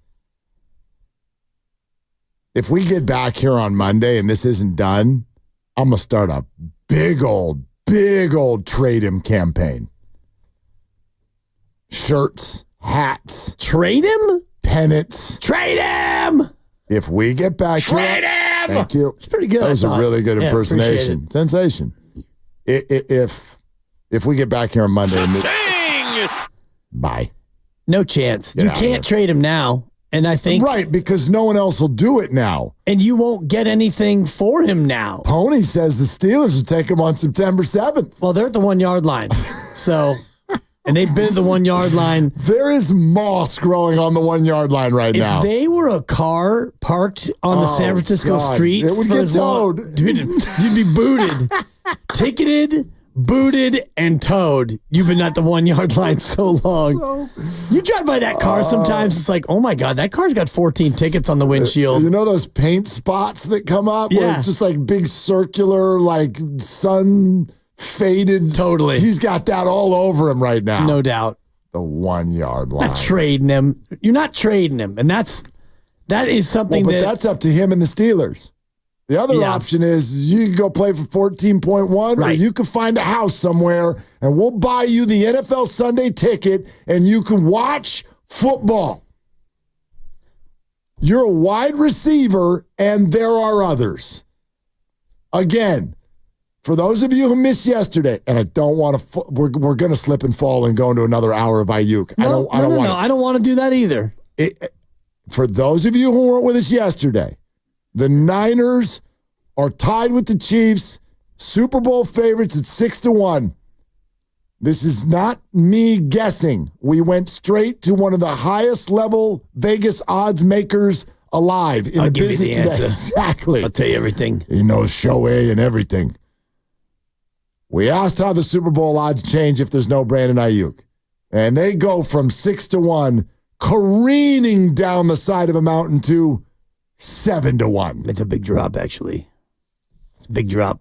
If we get back here on Monday and this isn't done, I'm going to start a big old trade him campaign. Shirts, hats. Trade him? Pennants. Trade him! If we get back Trade here. him! Thank you. It's pretty good. That was a really good impersonation. Sensation. If we get back here on Monday. Bye. No chance. You can't trade him now. And I think... Right, because no one else will do it now. And you won't get anything for him now. Pony says the Steelers will take him on September 7th. Well, they're at the 1 yard line. So, and they've been at the 1 yard line. There is moss growing on the 1 yard line right now. If they were a car parked on the San Francisco streets, it would get towed. Dude, you'd be booted, ticketed, booted, and towed. You've been at the 1 yard line so long. You drive by that car sometimes, it's like, oh my God, that car's got 14 tickets on the windshield. You know those paint spots that come up? Yeah. Where it's just like big circular, like sun faded. Totally. He's got that all over him right now. No doubt. The 1 yard line. Not trading him. You're not trading him. And that is something that's up to him and the Steelers. The other option is you can go play for 14.1 or you can find a house somewhere and we'll buy you the NFL Sunday ticket and you can watch football. You're a wide receiver and there are others. Again, for those of you who missed yesterday, and I don't want to, we're going to slip and fall and go into another hour of Ayuk. I don't want to do that either. For those of you who weren't with us yesterday, the Niners are tied with the Chiefs, Super Bowl favorites at 6-1. This is not me guessing. We went straight to one of the highest level Vegas odds makers alive in the business today. Answer. Exactly. I'll tell you everything. He knows Shohei and everything. We asked how the Super Bowl odds change if there's no Brandon Ayuk. And they go from 6-1 careening down the side of a mountain to 7-1. It's a big drop, actually. It's a big drop.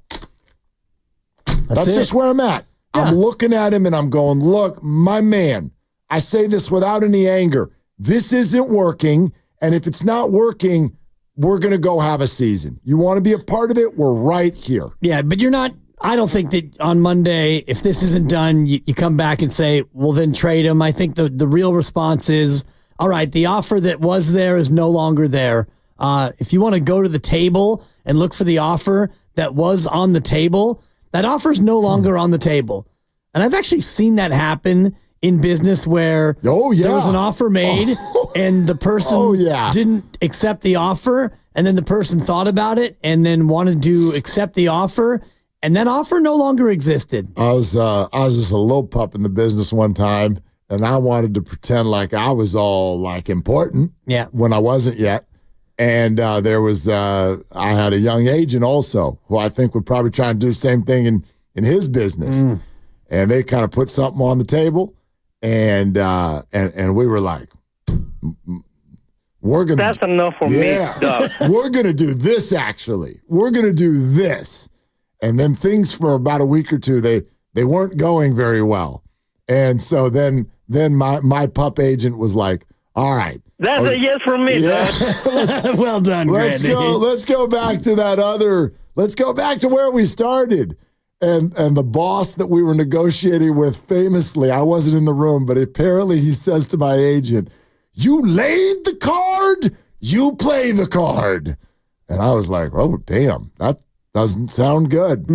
That's just where I'm at. Yeah. I'm looking at him and I'm going, look, my man, I say this without any anger. This isn't working. And if it's not working, we're going to go have a season. You want to be a part of it? We're right here. Yeah, but you're not. I don't think that on Monday, if this isn't done, you come back and say, well, then trade him. I think the real response is, all right, the offer that was there is no longer there. If you want to go to the table and look for the offer that was on the table, that offer is no longer on the table. And I've actually seen that happen in business where there was an offer made and the person didn't accept the offer, and then the person thought about it and then wanted to accept the offer, and that offer no longer existed. I was just a little pup in the business one time, and I wanted to pretend like I was all like important when I wasn't yet. And there was I had a young agent also who I think would probably try and do the same thing in his business. And they kind of put something on the table, and we were like, we're gonna. That's enough for me, Doug. We're gonna do this. Actually, we're gonna do this. And then things for about a week or two, they weren't going very well. And so then my pup agent was like, all right. That's a yes from me, Doug. Well done, Let's go back to that other. Let's go back to where we started. And the boss that we were negotiating with, famously, I wasn't in the room, but apparently he says to my agent, you laid the card, you play the card. And I was like, oh, damn, that doesn't sound good.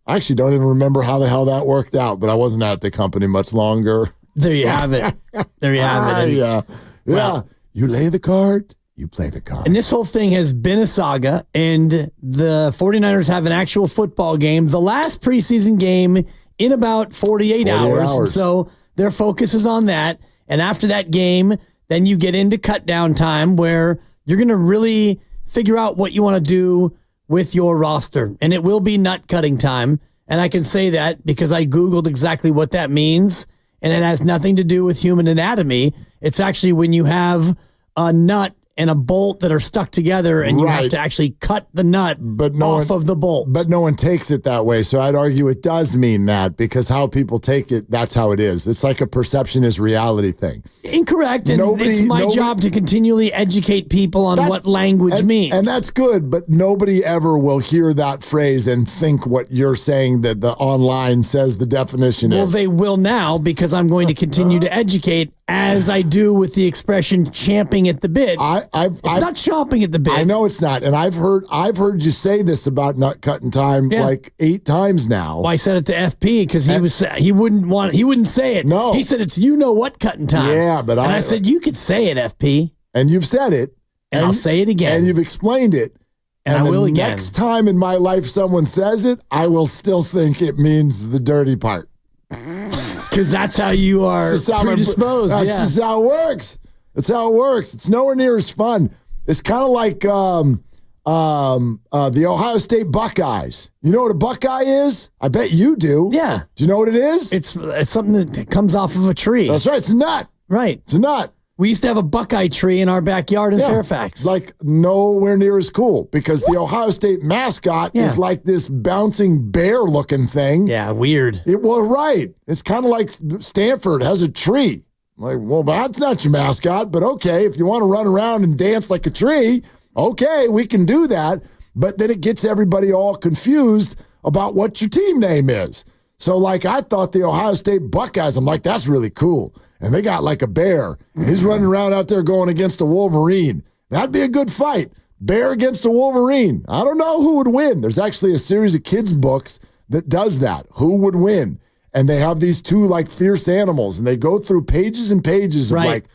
I actually don't even remember how the hell that worked out, but I wasn't at the company much longer. There you have it. There you have it. Yeah. Well, you lay the card, you play the card. And this whole thing has been a saga, and the 49ers have an actual football game, the last preseason game in about 48 hours. So their focus is on that. And after that game, then you get into cut down time where you're going to really figure out what you want to do with your roster. And it will be nut cutting time. And I can say that because I Googled exactly what that means. And it has nothing to do with human anatomy. It's actually when you have a nut and a bolt that are stuck together, and you have to actually cut the nut off of the bolt. But no one takes it that way. So I'd argue it does mean that, because how people take it, that's how it is. It's like a perception is reality thing. Incorrect. And it's my job to continually educate people on what language means. And that's good, but nobody ever will hear that phrase and think what you're saying that the online says the definition is. Well, they will now, because I'm going to continue to educate as I do with the expression champing at the bit. It's not chomping at the bit. I know it's not. And I've heard you say this about nut cutting time like 8 times now. Well, I said it to FP because he wouldn't say it. No. He said it's what cutting time. Yeah, but I said you could say it, FP. And you've said it. And I'll say it again. And you've explained it. And I will again. Next time in my life someone says it, I will still think it means the dirty part. Because that's how you are predisposed. That's just how it works. That's how it works. It's nowhere near as fun. It's kind of like the Ohio State Buckeyes. You know what a Buckeye is? I bet you do. Yeah. Do you know what it is? It's something that comes off of a tree. That's right. It's a nut. Right. It's a nut. We used to have a Buckeye tree in our backyard in Fairfax. Like nowhere near as cool, because the Ohio State mascot is like this bouncing bear-looking thing. Yeah, weird. Right. It's kind of like Stanford has a tree. Like, well, that's not your mascot, but okay, if you want to run around and dance like a tree, okay, we can do that. But then it gets everybody all confused about what your team name is. So, like, I thought the Ohio State Buckeyes, I'm like, that's really cool. And they got like a bear. And he's running around out there going against a Wolverine. That'd be a good fight. Bear against a Wolverine. I don't know who would win. There's actually a series of kids' books that does that. Who would win? And they have these two like fierce animals, and they go through pages and pages of like,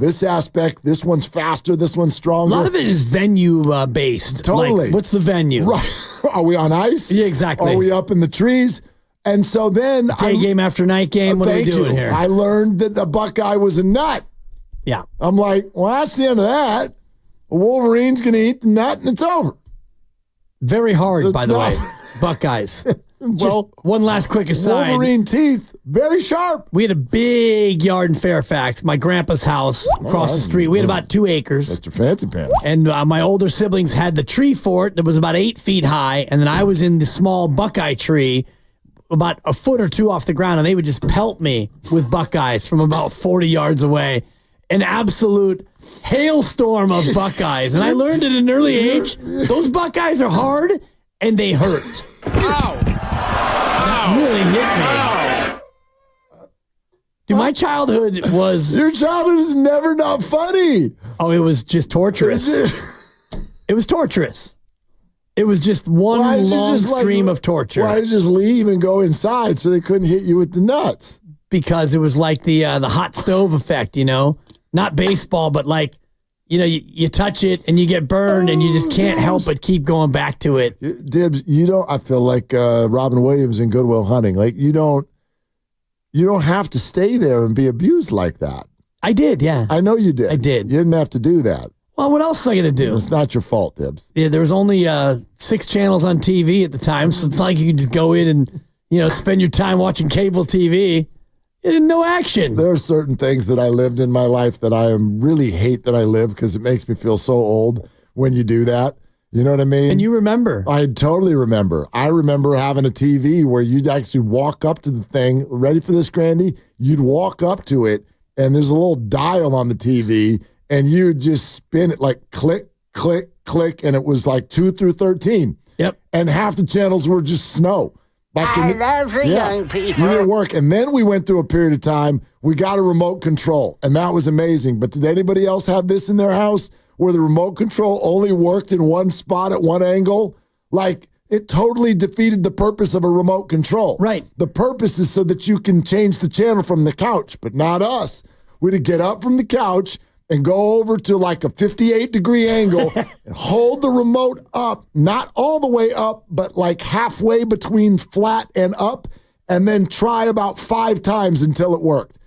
this aspect, this one's faster, this one's stronger. A lot of it is venue based. Totally. Like, what's the venue? Right. Are we on ice? Yeah, exactly. Are we up in the trees? And so then day game after night game. What are we doing here? I learned that the Buckeye was a nut. Yeah. I'm like, well, that's the end of that. A Wolverine's going to eat the nut and it's over. Very hard, by the way. Buckeyes. Well, one last quick aside. Wolverine teeth, very sharp. We had a big yard in Fairfax, my grandpa's house across the street. We had about 2 acres. That's your fancy pants. And my older siblings had the tree fort that was about 8 feet high. And then I was in the small buckeye tree about a foot or 2 off the ground. And they would just pelt me with buckeyes from about 40 yards away. An absolute hailstorm of buckeyes. And I learned at an early age, those buckeyes are hard and they hurt. Ow! That really hit me. Dude, my childhood was... Your childhood is never not funny. Oh, it was just torturous. It was torturous. It was just one long stream of torture. Why did you just leave and go inside so they couldn't hit you with the nuts? Because it was like the hot stove effect, you know? Not baseball, but like, you know, you touch it and you get burned and you just can't help but keep going back to it. Dibs, I feel like Robin Williams in Good Will Hunting. Like, you don't have to stay there and be abused like that. I did, yeah. I know you did. I did. You didn't have to do that. Well, what else was I going to do? It's not your fault, Dibs. Yeah, there was only 6 channels on TV at the time, so it's not like you could just go in and, you know, spend your time watching cable TV. No action. There are certain things that I lived in my life that I really hate that I live because it makes me feel so old when you do that. You know what I mean? And you remember. I totally remember. I remember having a TV where you'd actually walk up to the thing. Ready for this, Grandy? You'd walk up to it, and there's a little dial on the TV, and you'd just spin it like click, click, click, and it was like 2 through 13. Yep. And half the channels were just snow. I love the young people. You didn't work. And then we went through a period of time, we got a remote control, and that was amazing. But did anybody else have this in their house where the remote control only worked in one spot at one angle? Like, it totally defeated the purpose of a remote control. Right. The purpose is so that you can change the channel from the couch, but not us. We'd get up from the couch and go over to like a 58-degree angle and hold the remote up, not all the way up, but like halfway between flat and up, and then try about 5 times until it worked.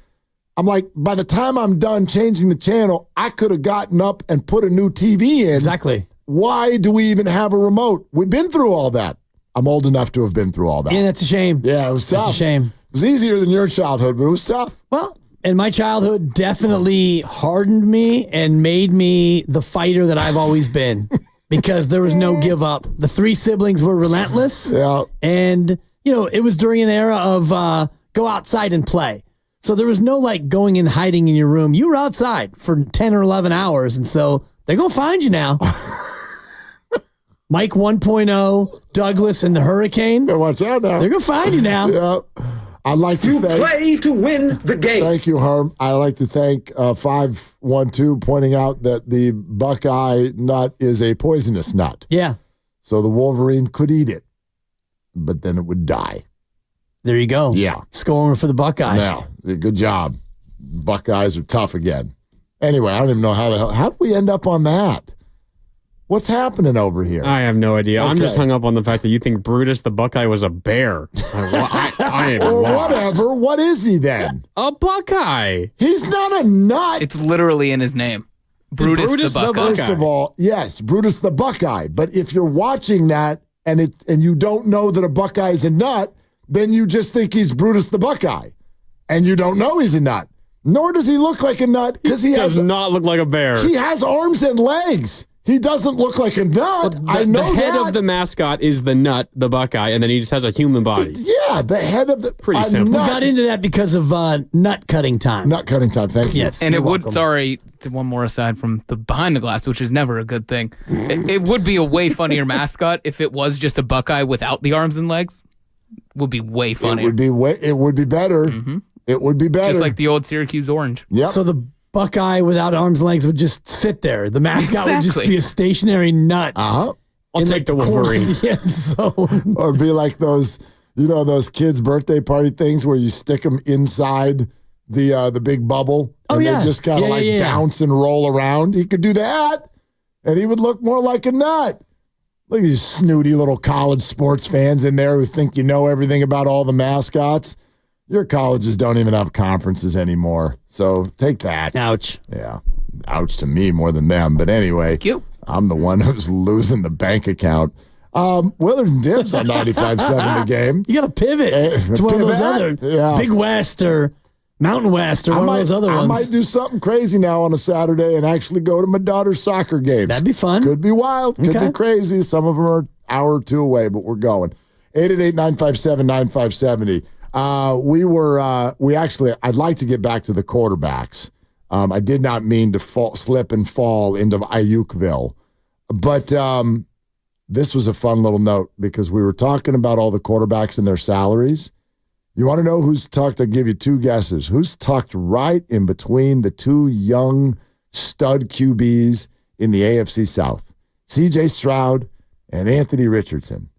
I'm like, by the time I'm done changing the channel, I could have gotten up and put a new TV in. Exactly. Why do we even have a remote? We've been through all that. I'm old enough to have been through all that. Yeah, that's a shame. Yeah, it was tough. That's a shame. It was easier than your childhood, but it was tough. Well, and my childhood definitely hardened me and made me the fighter that I've always been because there was no give up. The 3 siblings were relentless. Yeah. And, you know, it was during an era of go outside and play. So there was no like going and hiding in your room. You were outside for 10 or 11 hours. And so they're going to find you now. Mike 1.0, Douglas, and the Hurricane. Watch out now. They're going to find you now. Yeah. I'd like to thank... play to win the game. Thank you, Herm. I'd like to thank 512 pointing out that the Buckeye nut is a poisonous nut. Yeah. So the Wolverine could eat it, but then it would die. There you go. Yeah. Scoring for the Buckeye. Yeah. Good job. Buckeyes are tough again. Anyway, I don't even know how did we end up on that? What's happening over here? I have no idea. I'm just hung up on the fact that you think Brutus the Buckeye was a bear. I am lost. Whatever. What is he then? A Buckeye. He's not a nut. It's literally in his name. Brutus the Buckeye. First of all, yes, Brutus the Buckeye. But if you're watching that and you don't know that a Buckeye is a nut, then you just think he's Brutus the Buckeye. And you don't know he's a nut. Nor does he look like a nut because he does not look like a bear. He has arms and legs. He doesn't look like a nut. I know the head that. of the mascot is the nut, the Buckeye, and then he just has a human body. Yeah, the head of the... Pretty simple. We got into that because of nut cutting time. Nut cutting time, thank you. Yes. And it would, one more aside from the behind the glass, which is never a good thing. It would be a way funnier mascot if it was just a Buckeye without the arms and legs. Would be way funnier. It would be better. Mm-hmm. It would be better. Just like the old Syracuse Orange. Yeah. So the Buckeye without arms and legs would just sit there. The mascot would just be a stationary nut. Uh-huh. I'll take the Wolverine. Or be like those, those kids' birthday party things where you stick them inside the big bubble and they just kind of bounce and roll around. He could do that, and he would look more like a nut. Look at these snooty little college sports fans in there who think you know everything about all the mascots. Your colleges don't even have conferences anymore. So take that. Ouch. Yeah. Ouch to me more than them. But anyway, I'm the one who's losing the bank account. Willard and Dibs on 95.7 the game. You got to pivot to one of those other Big West or Mountain West or one of those other ones. I might do something crazy now on a Saturday and actually go to my daughter's soccer games. That'd be fun. Could be wild. Could be crazy. Some of them are an hour or two away, but we're going. 888-957-9570. I'd like to get back to the quarterbacks. I did not mean to slip and fall into Ayukville. But this was a fun little note because we were talking about all the quarterbacks and their salaries. You want to know who's tucked? I'll give you two guesses. Who's tucked right in between the two young stud QBs in the AFC South? C.J. Stroud and Anthony Richardson.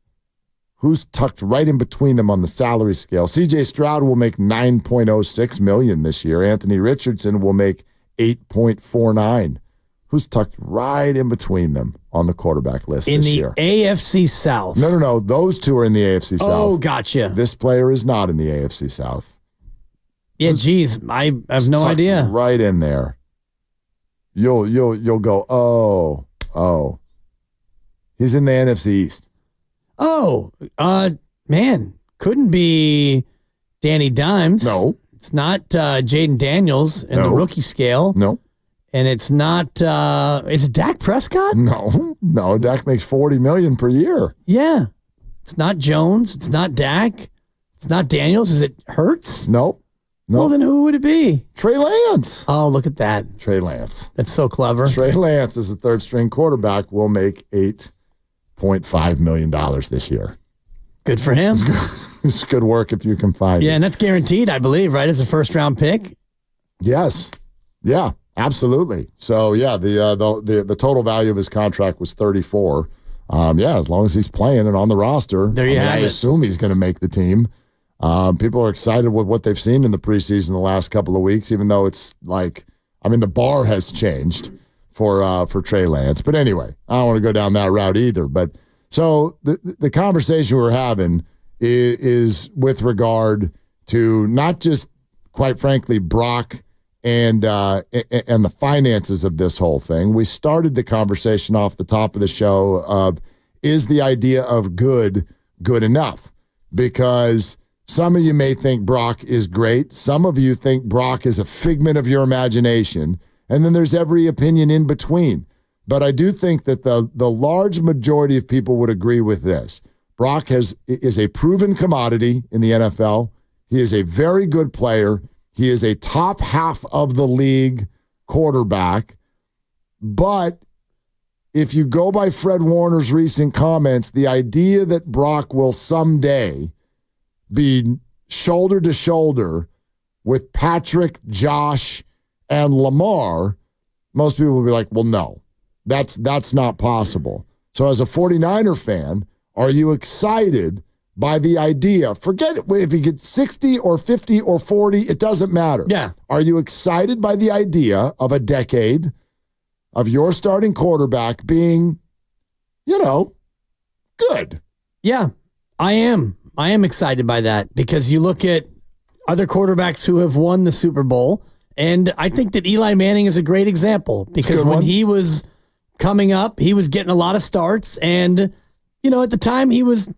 Who's tucked right in between them on the salary scale? C.J. Stroud will make $9.06 million this year. Anthony Richardson will make $8.49. Who's tucked right in between them on the quarterback list this year? In the AFC South. No. Those two are in the AFC South. Oh, gotcha. This player is not in the AFC South. Yeah, geez, I have no idea. Right in there. You'll go, oh. He's in the NFC East. Oh, man, couldn't be Danny Dimes. No. It's not Jaden Daniels in the rookie scale. No. And it's not, is it Dak Prescott? No, Dak makes $40 million per year. Yeah. It's not Jones. It's not Dak. It's not Daniels. Is it Hurts? No. Well, then who would it be? Trey Lance. Oh, look at that. Trey Lance. That's so clever. Trey Lance is the third-string quarterback. Will make $8.5 million this year. Good for him. It's good work if you can find it. Yeah, and that's guaranteed, I believe, right, as a first-round pick? Yes. Yeah, absolutely. So, yeah, the total value of his contract was $34. As long as he's playing and on the roster, I assume he's going to make the team. People are excited with what they've seen in the preseason the last couple of weeks, even though it's the bar has changed for Trey Lance. But anyway, I don't want to go down that route either. But so the conversation we're having is with regard to not just, quite frankly, Brock and the finances of this whole thing. We started the conversation off the top of the show of, is the idea of good enough? Because some of you may think Brock is great. Some of you think Brock is a figment of your imagination. And then there's every opinion in between. But I do think that the large majority of people would agree with this. Brock is a proven commodity in the NFL. He is a very good player. He is a top half of the league quarterback. But if you go by Fred Warner's recent comments, the idea that Brock will someday be shoulder to shoulder with Patrick, Josh, and Lamar, most people will be like, well, no, that's not possible. So as a 49er fan, are you excited by the idea? Forget if he gets 60 or 50 or 40, it doesn't matter. Yeah. Are you excited by the idea of a decade of your starting quarterback being, good? Yeah, I am. I am excited by that because you look at other quarterbacks who have won the Super Bowl, and I think that Eli Manning is a great example because when he was coming up, he was getting a lot of starts, and at the time he was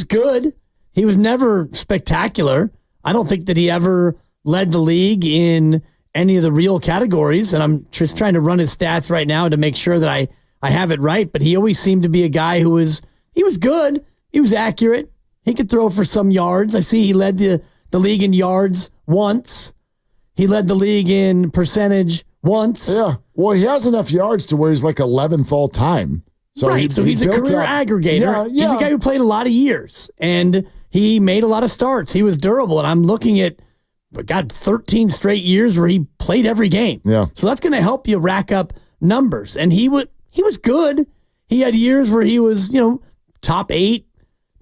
good. He was never spectacular. I don't think that he ever led the league in any of the real categories, and I'm just trying to run his stats right now to make sure that I have it right, but he always seemed to be a guy who was good. He was accurate. He could throw for some yards. I see he led the league in yards once. He led the league in percentage once. Yeah. Well, he has enough yards to where he's like 11th all time. So right. So he's a career aggregator. Yeah. He's a guy who played a lot of years, and he made a lot of starts. He was durable, and I'm looking at, 13 straight years where he played every game. Yeah. So that's going to help you rack up numbers. And he was good. He had years where he was, top 8,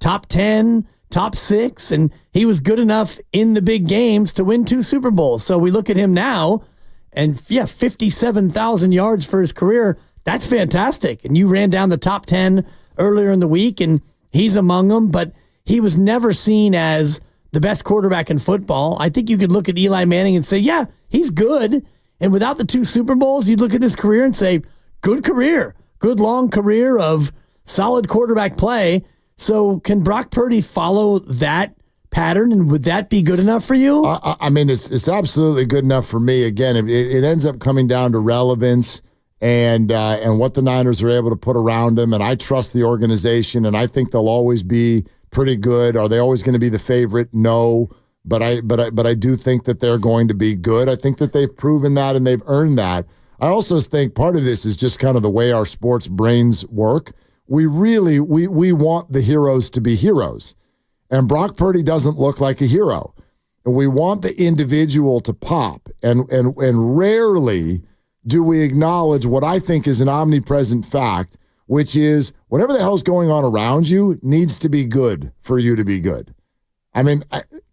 top 10, top 6, and he was good enough in the big games to win 2 Super Bowls. So we look at him now, and 57,000 yards for his career. That's fantastic. And you ran down the top 10 earlier in the week, and he's among them, but he was never seen as the best quarterback in football. I think you could look at Eli Manning and say, yeah, he's good. And without the 2 Super Bowls, you'd look at his career and say, good career, good long career of solid quarterback play. So can Brock Purdy follow that pattern, and would that be good enough for you? I mean, it's absolutely good enough for me. Again, it ends up coming down to relevance and what the Niners are able to put around him. And I trust the organization, and I think they'll always be pretty good. Are they always going to be the favorite? No, but I do think that they're going to be good. I think that they've proven that and they've earned that. I also think part of this is just kind of the way our sports brains work. We really want the heroes to be heroes. And Brock Purdy doesn't look like a hero. And we want the individual to pop. And rarely do we acknowledge what I think is an omnipresent fact, which is whatever the hell's going on around you needs to be good for you to be good. I mean,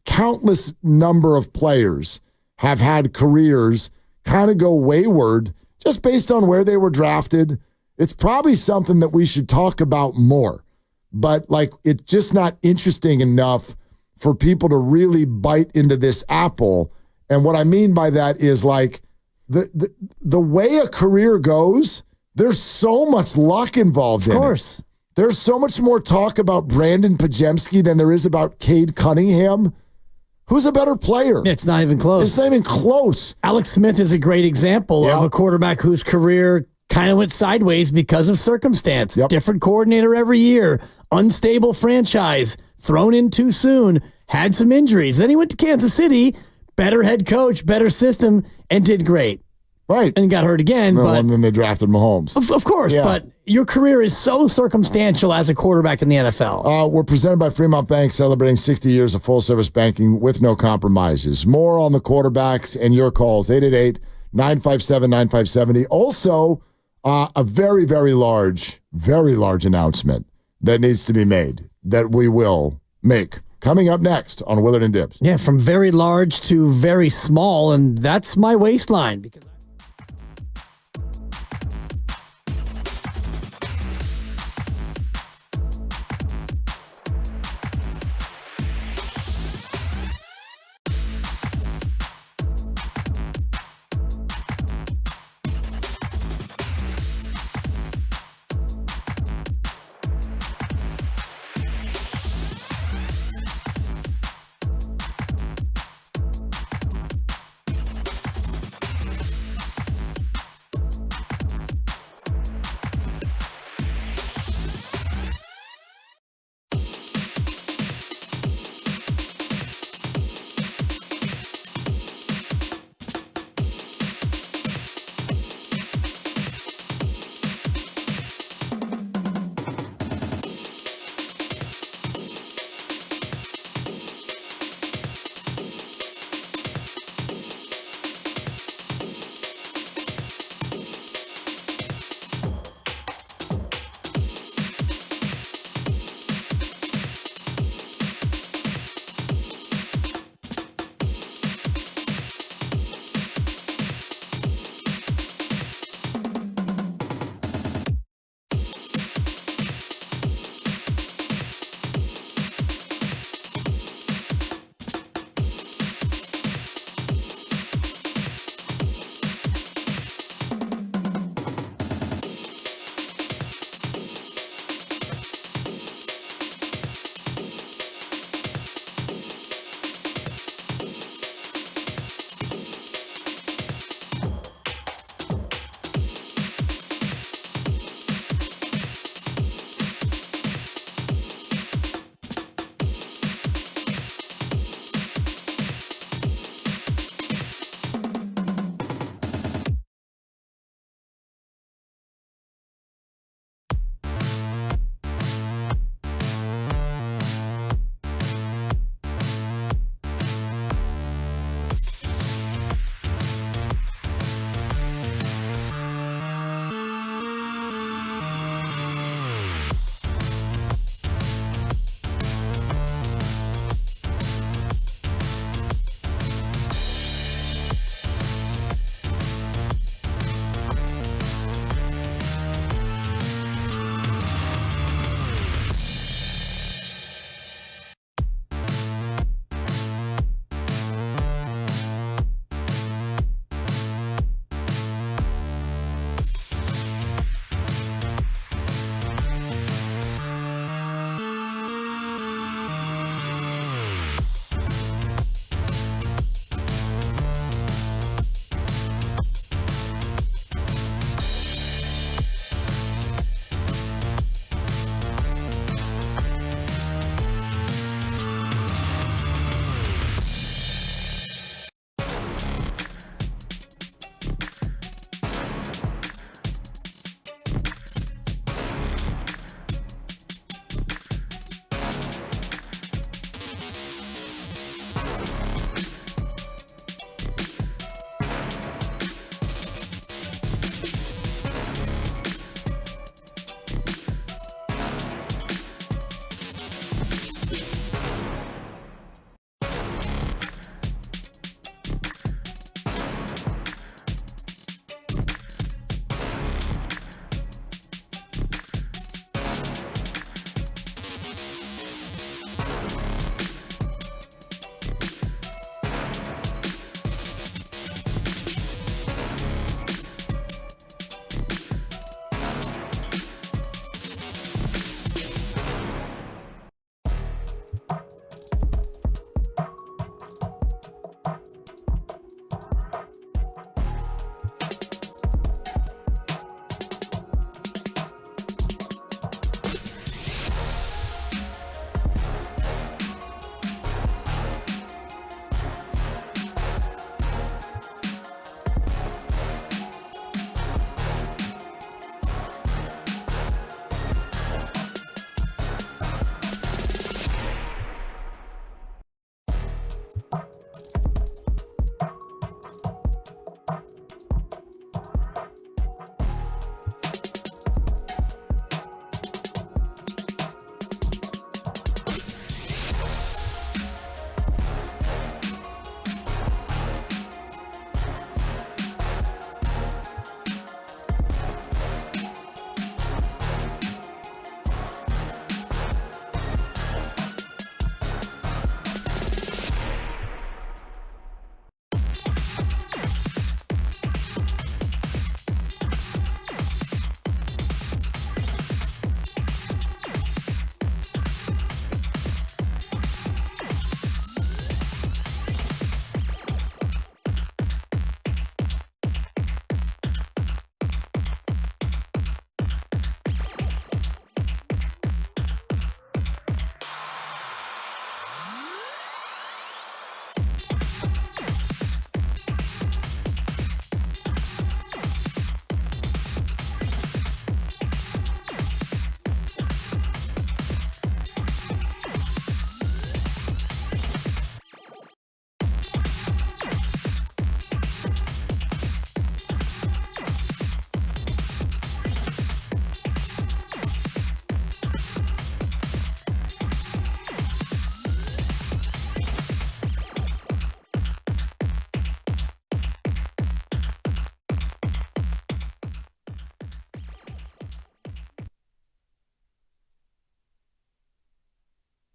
countless number of players have had careers kind of go wayward just based on where they were drafted. It's probably something that we should talk about more. But like, it's just not interesting enough for people to really bite into this apple. And what I mean by that is like the way a career goes, there's so much luck involved in it. Of course. There's so much more talk about Brandon Pajemski than there is about Cade Cunningham. Who's a better player? It's not even close. It's not even close. Alex Smith is a great example of a quarterback whose career kind of went sideways because of circumstance. Different coordinator every year, unstable franchise, thrown in too soon, had some injuries. Then he went to Kansas City, better head coach, better system, and did great. Right. And got hurt again. And then they drafted Mahomes. Of course, but your career is so circumstantial as a quarterback in the NFL. We're presented by Fremont Bank, celebrating 60 years of full-service banking with no compromises. More on the quarterbacks and your calls, 888-957-9570. Also, a very, very large announcement that needs to be made that we will make coming up next on Willard and Dibs. Yeah, from very large to very small, and that's my waistline. Because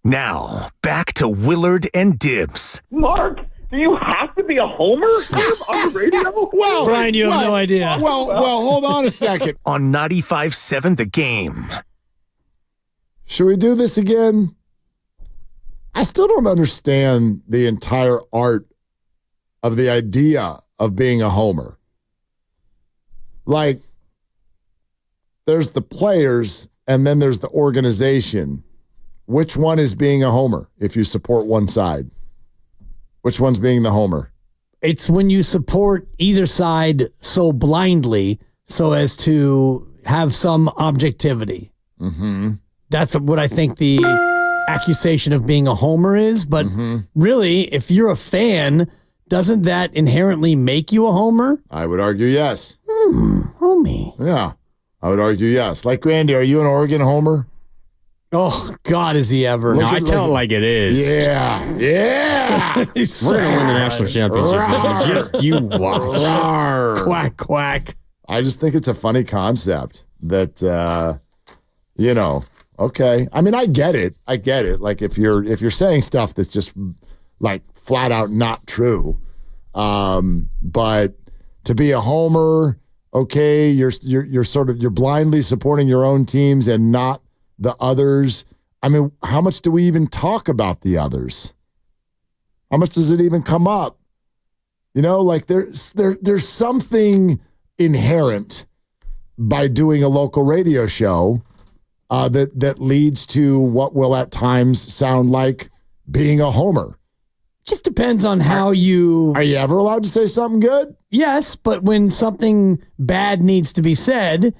Now, back to Willard and Dibs. Mark, do you have to be a homer on the radio? Well, Brian, you have no idea. Well, hold on a second. On 95.7 The Game. Should we do this again? I still don't understand the entire art of the idea of being a homer. Like, there's the players and then there's the organization. Which one is being a homer if you support one side? Which one's being the homer? It's when you support either side so blindly so as to have some objectivity. Mm-hmm. That's what I think the accusation of being a homer is. But really, if you're a fan, doesn't that inherently make you a homer? I would argue yes. Homie. Yeah, I would argue yes. Like, Randy, are you an Oregon homer? Oh, God, is he ever. No, I tell it like it is. Yeah. Yeah. We're going to win the national championship. Just you watch. Rawr. Quack, quack. I just think it's a funny concept that, okay. I mean, I get it. Like, if you're saying stuff that's just like flat out not true, but to be a homer, okay, you're blindly supporting your own teams and not the others. I mean, how much do we even talk about the others? How much does it even come up? Like there's something inherent by doing a local radio show that leads to what will at times sound like being a homer. Just depends on how you... Are you ever allowed to say something good? Yes, but when something bad needs to be said,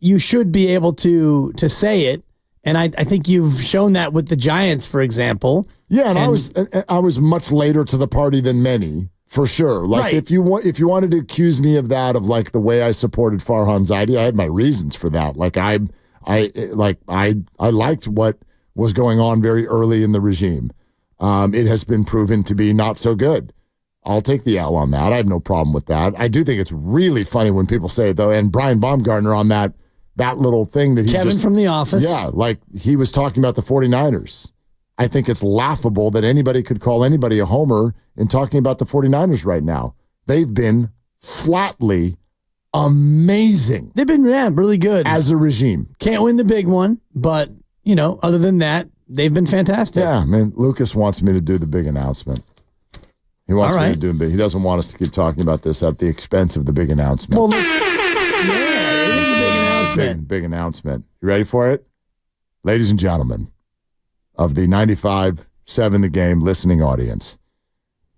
you should be able to say it. And I think you've shown that with the Giants, for example. Yeah, and I was much later to the party than many, for sure. Like, right. if you wanted to accuse me of that, of like the way I supported Farhan Zaidi, I had my reasons for that. Like I liked what was going on very early in the regime. It has been proven to be not so good. I'll take the L on that. I have no problem with that. I do think it's really funny when people say it, though, and Brian Baumgartner on that little thing that he Kevin from The Office. Yeah, like he was talking about the 49ers. I think it's laughable that anybody could call anybody a homer in talking about the 49ers right now. They've been flatly amazing. They've been really good. As a regime. Can't win the big one, but, other than that, they've been fantastic. Yeah, man, Lucas wants me to do the big announcement. He wants me to do the big. He doesn't want us to keep talking about this at the expense of the big announcement. Well, it is a big announcement. Big announcement. You ready for it? Ladies and gentlemen of the 95.7 The Game listening audience,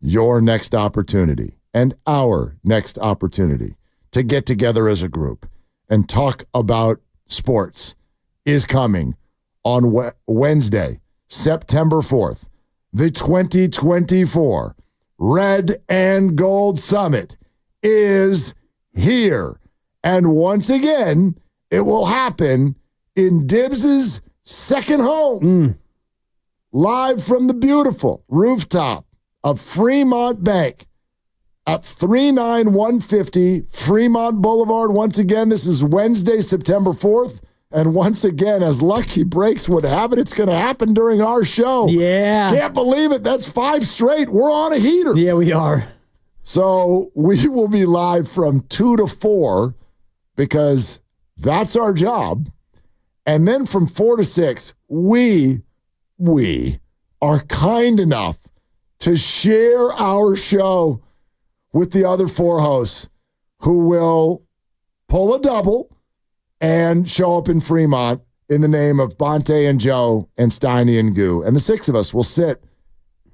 your next opportunity and our next opportunity to get together as a group and talk about sports is coming on Wednesday, September 4th, the 2024 Red and Gold Summit is here. And once again, it will happen in Dibs' second home. Live from the beautiful rooftop of Fremont Bank at 39150 Fremont Boulevard. Once again, this is Wednesday, September 4th. And once again, as lucky breaks would have it, it's going to happen during our show. Yeah. Can't believe it. That's 5 straight. We're on a heater. Yeah, we are. So we will be live from 2 to 4 because that's our job. And then from 4 to 6, we are kind enough to share our show with the other 4 hosts who will pull a double and show up in Fremont in the name of Bonte and Joe and Steiny and Goo. And the 6 of us will sit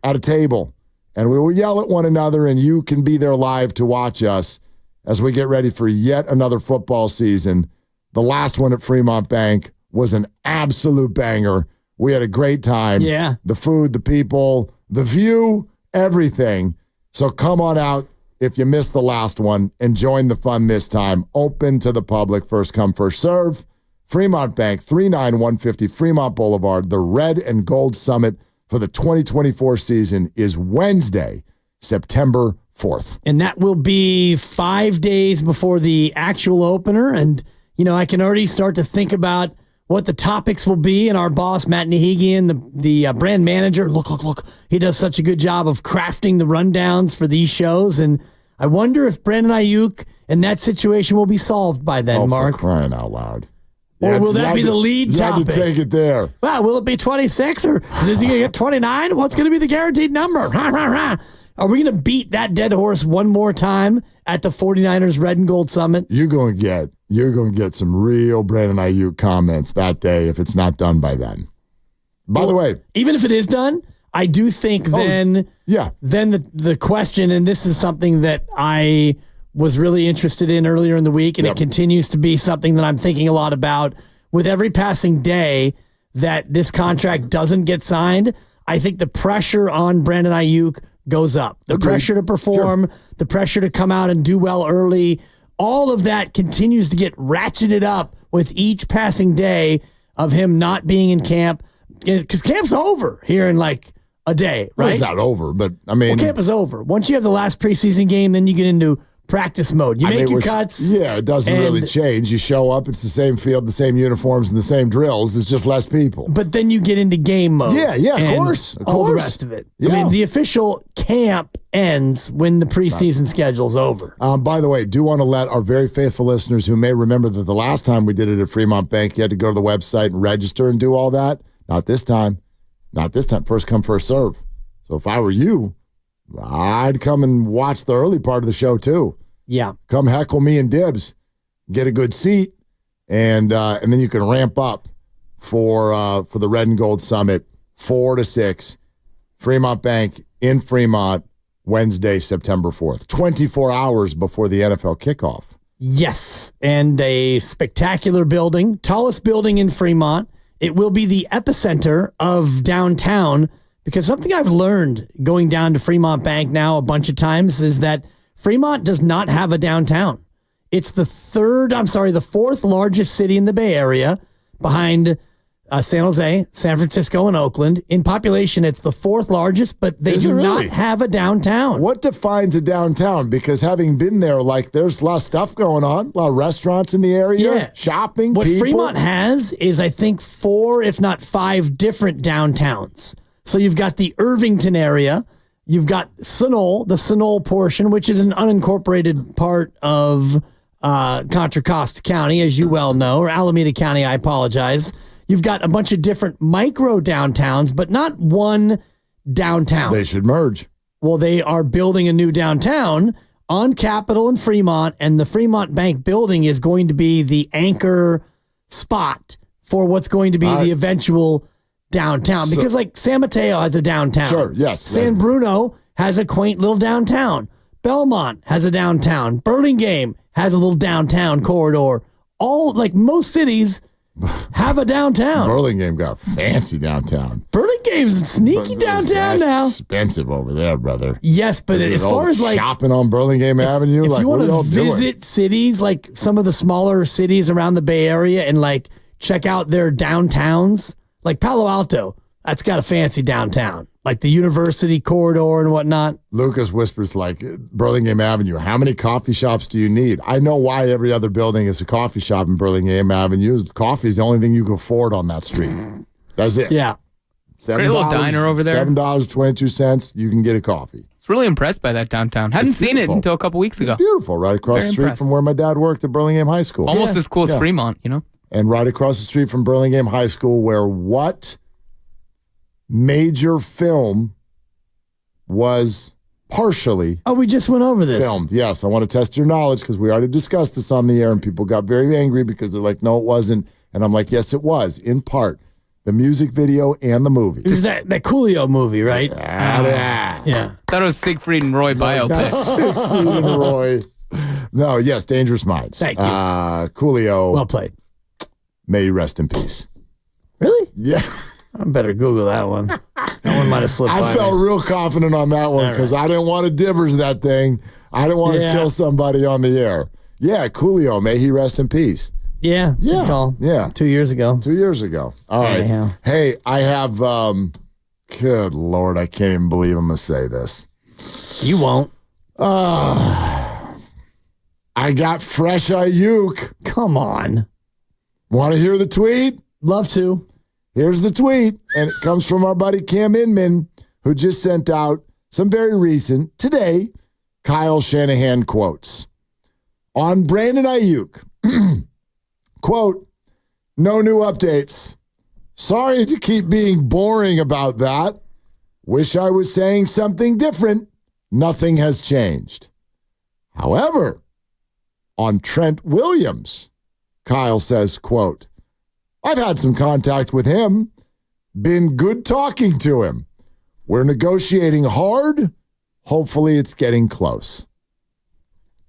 at a table and we will yell at one another, and you can be there live to watch us as we get ready for yet another football season. The last one at Fremont Bank was an absolute banger. We had a great time. Yeah. The food, the people, the view, everything. So come on out if you missed the last one and join the fun this time. Open to the public, first come, first serve. Fremont Bank, 39150 Fremont Boulevard. The Red and Gold Summit for the 2024 season is Wednesday, September 4th. And that will be 5 days before the actual opener. And, I can already start to think about what the topics will be, and our boss, Matt Nahigian, the brand manager, look, he does such a good job of crafting the rundowns for these shows, and I wonder if Brandon Ayuk and that situation will be solved by then, Mark. For crying out loud. Or will that be the lead topic? You had to take it there. Well, will it be 26 or is he going to get 29? What's going to be the guaranteed number? Are we going to beat that dead horse one more time at the 49ers Red and Gold Summit? You're going to get some real Brandon Ayuk comments that day if it's not done by then. By the way, even if it is done, I do think then the question, and this is something that I was really interested in earlier in the week, and it continues to be something that I'm thinking a lot about with every passing day that this contract doesn't get signed. I think the pressure on Brandon Ayuk goes up. The pressure to perform, the pressure to come out and do well early, all of that continues to get ratcheted up with each passing day of him not being in camp, because camp's over here in like a day, right? Well, it's not over, but I mean... Well, camp is over. Once you have the last preseason game, then you get into practice mode. You make your cuts. Yeah, it doesn't really change. You show up, it's the same field, the same uniforms, and the same drills. It's just less people. But then you get into game mode. Yeah, of course. All the rest of it. Yeah. I mean, the official camp ends when the preseason schedule's over. By the way, do want to let our very faithful listeners who may remember that the last time we did it at Fremont Bank, you had to go to the website and register and do all that. Not this time. Not this time. First come, first serve. So if I were you, I'd come and watch the early part of the show too. Yeah. Come heckle me and Dibs, get a good seat, and then you can ramp up for the Red and Gold Summit, 4 to 6, Fremont Bank in Fremont, Wednesday, September 4th, 24 hours before the NFL kickoff. Yes, and a spectacular building, tallest building in Fremont. It will be the epicenter of downtown, because something I've learned going down to Fremont Bank now a bunch of times is that Fremont does not have a downtown. It's the fourth largest city in the Bay Area behind San Jose, San Francisco, and Oakland. In population, it's the fourth largest, but they do not have a downtown. What defines a downtown? Because having been there, there's a lot of stuff going on, a lot of restaurants in the area, shopping, What people. Fremont has is, I think, 4, if not 5 different downtowns. So you've got the Irvington area. You've got Sunol, the Sunol portion, which is an unincorporated part of Contra Costa County, as you well know, or Alameda County, I apologize. You've got a bunch of different micro downtowns, but not one downtown. They should merge. Well, they are building a new downtown on Capitol in Fremont, and the Fremont Bank building is going to be the anchor spot for what's going to be the eventual downtown, because San Mateo has a downtown. Sure, yes. San Bruno has a quaint little downtown. Belmont has a downtown. Burlingame has a little downtown corridor. Most cities have a downtown. Burlingame got fancy downtown. Burlingame's sneaky downtown now. Expensive over there, brother. Yes, but as far as shopping on Burlingame Avenue, if you want to visit cities, like some of the smaller cities around the Bay Area, and check out their downtowns. Like Palo Alto, that's got a fancy downtown, like the University corridor and whatnot. Lucas whispers Burlingame Avenue. How many coffee shops do you need? I know why every other building is a coffee shop in Burlingame Avenue. Coffee is the only thing you can afford on that street. That's it. Yeah. Great little diner over there. $7.22. You can get a coffee. I was really impressed by that downtown. Hadn't seen it until a couple weeks ago. It's beautiful, right across the street from where my dad worked at Burlingame High School. Almost as cool as Fremont, And right across the street from Burlingame High School, where what major film was partially we just went over this. Filmed. Yes, I want to test your knowledge because we already discussed this on the air, and people got very angry because they're like, no, it wasn't. And I'm like, yes, it was, in part. The music video and the movie. It was that Coolio movie, right? Yeah. Thought it was Siegfried and Roy biopic. Siegfried and Roy. No, yes, Dangerous Minds. Thank you. Coolio. Well played. May you rest in peace. Really? Yeah. I better Google that one. That one might have slipped by I felt real confident on that one because I didn't want to Dibbers that thing. I didn't want to kill somebody on the air. Yeah, Coolio, may he rest in peace. Yeah. Yeah. Good call. Yeah. 2 years ago. 2 years ago. All right. Anyhow. Hey, I have, good Lord, I can't even believe I'm going to say this. You won't. I got fresh Ayuk. Come on. Want to hear the tweet? Love to. Here's the tweet, and it comes from our buddy Cam Inman, who just sent out some very recent, today, Kyle Shanahan quotes. On Brandon Ayuk, quote, no new updates. Sorry to keep being boring about that. Wish I was saying something different. Nothing has changed. However, on Trent Williams, Kyle says, quote, I've had some contact with him. Been good talking to him. We're negotiating hard. Hopefully it's getting close.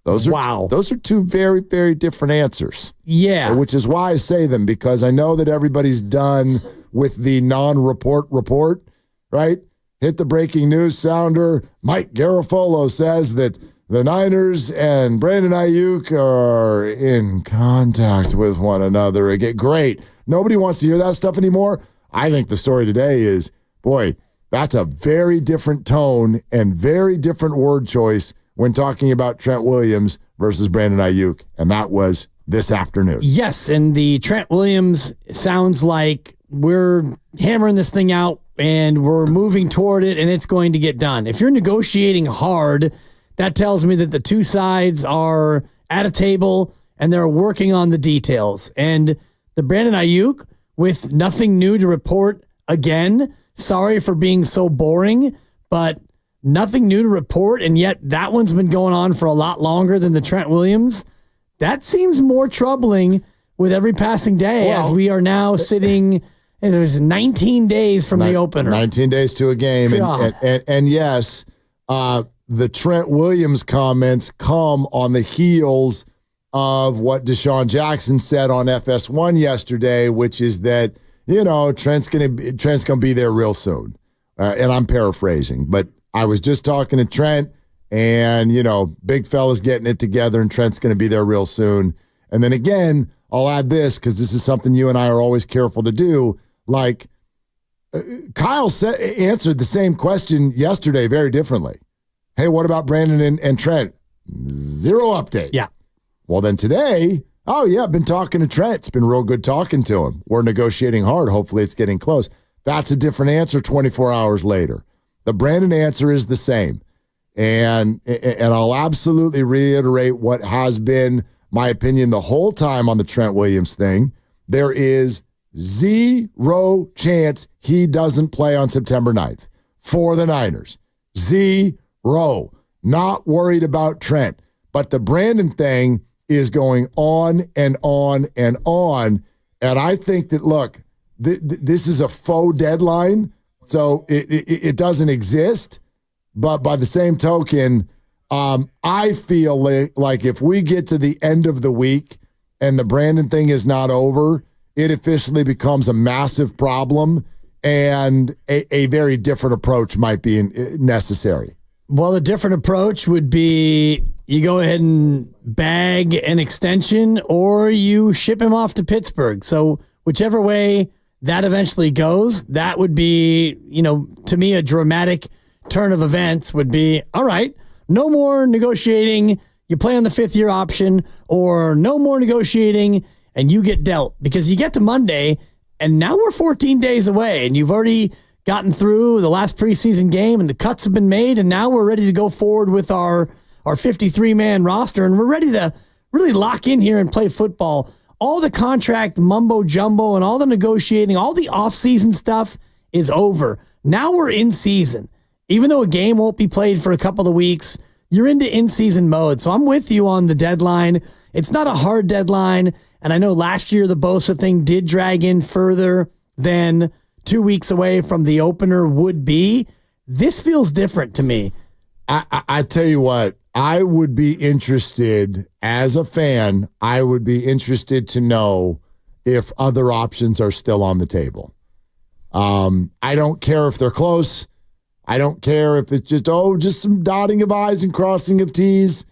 Those are two very, very different answers. Yeah. Which is why I say them, because I know that everybody's done with the non-report report, right? Hit the breaking news sounder. Mike Garafolo says that the Niners and Brandon Ayuk are in contact with one another again. Great. Nobody wants to hear that stuff anymore. I think the story today is, boy, that's a very different tone and very different word choice when talking about Trent Williams versus Brandon Ayuk. And that was this afternoon. Yes, and the Trent Williams sounds like we're hammering this thing out and we're moving toward it and it's going to get done. If you're negotiating hard, that tells me that the two sides are at a table and they're working on the details. And the Brandon Ayuk, with nothing new to report again, sorry for being so boring, but nothing new to report, and yet that one's been going on for a lot longer than the Trent Williams. That seems more troubling with every passing day, as we are now sitting, it was 19 days from the opener. 19 days to a game. And yes, the Trent Williams comments come on the heels of what Deshaun Jackson said on FS1 yesterday, which is that, Trent's gonna be there real soon. And I'm paraphrasing, but I was just talking to Trent, and, big fella's getting it together, and Trent's going to be there real soon. And then again, I'll add this, because this is something you and I are always careful to do. Like, Kyle answered the same question yesterday very differently. Hey, what about Brandon and Trent? Zero update. Yeah. Well, then today, I've been talking to Trent. It's been real good talking to him. We're negotiating hard. Hopefully it's getting close. That's a different answer 24 hours later. The Brandon answer is the same. And I'll absolutely reiterate what has been my opinion the whole time on the Trent Williams thing. There is zero chance he doesn't play on September 9th for the Niners. Zero. Not worried about Trent. But the Brandon thing is going on and on and on. And I think that, look, this is a faux deadline. So it doesn't exist, but by the same token, I feel like if we get to the end of the week and the Brandon thing is not over, it officially becomes a massive problem, and a very different approach might be necessary. Well, a different approach would be you go ahead and bag an extension or you ship him off to Pittsburgh. So whichever way that eventually goes, that would be, to me, a dramatic turn of events would be, all right, no more negotiating, you play on the 5th-year option, or no more negotiating and you get dealt. Because you get to Monday and now we're 14 days away and you've already gotten through the last preseason game and the cuts have been made, and now we're ready to go forward with our 53-man roster, and we're ready to really lock in here and play football. All the contract mumbo jumbo and all the negotiating, all the offseason stuff is over. Now we're in season. Even though a game won't be played for a couple of weeks, you're into in-season mode. So I'm with you on the deadline. It's not a hard deadline. And I know last year the Bosa thing did drag in further than 2 weeks away from the opener would be. This feels different to me. I tell you what, I would be interested, as a fan, I would be interested to know if other options are still on the table. I don't care if they're close. I don't care if it's just some dotting of I's and crossing of T's.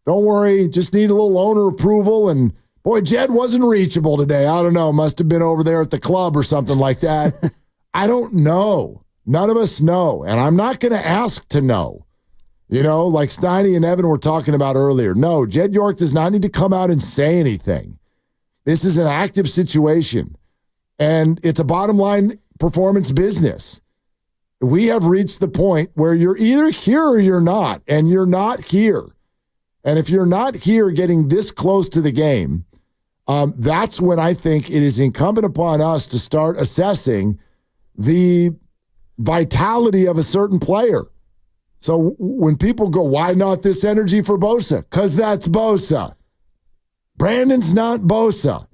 Don't worry, just need a little owner approval. And boy, Jed wasn't reachable today. I don't know, must have been over there at the club or something like that. I don't know. None of us know. And I'm not going to ask to know. Like Steiny and Evan were talking about earlier. No, Jed York does not need to come out and say anything. This is an active situation. And it's a bottom line performance business. We have reached the point where you're either here or you're not, and you're not here. And if you're not here getting this close to the game, that's when I think it is incumbent upon us to start assessing the vitality of a certain player. So when people go, why not this energy for Bosa? Because that's Bosa. Brandon's not Bosa.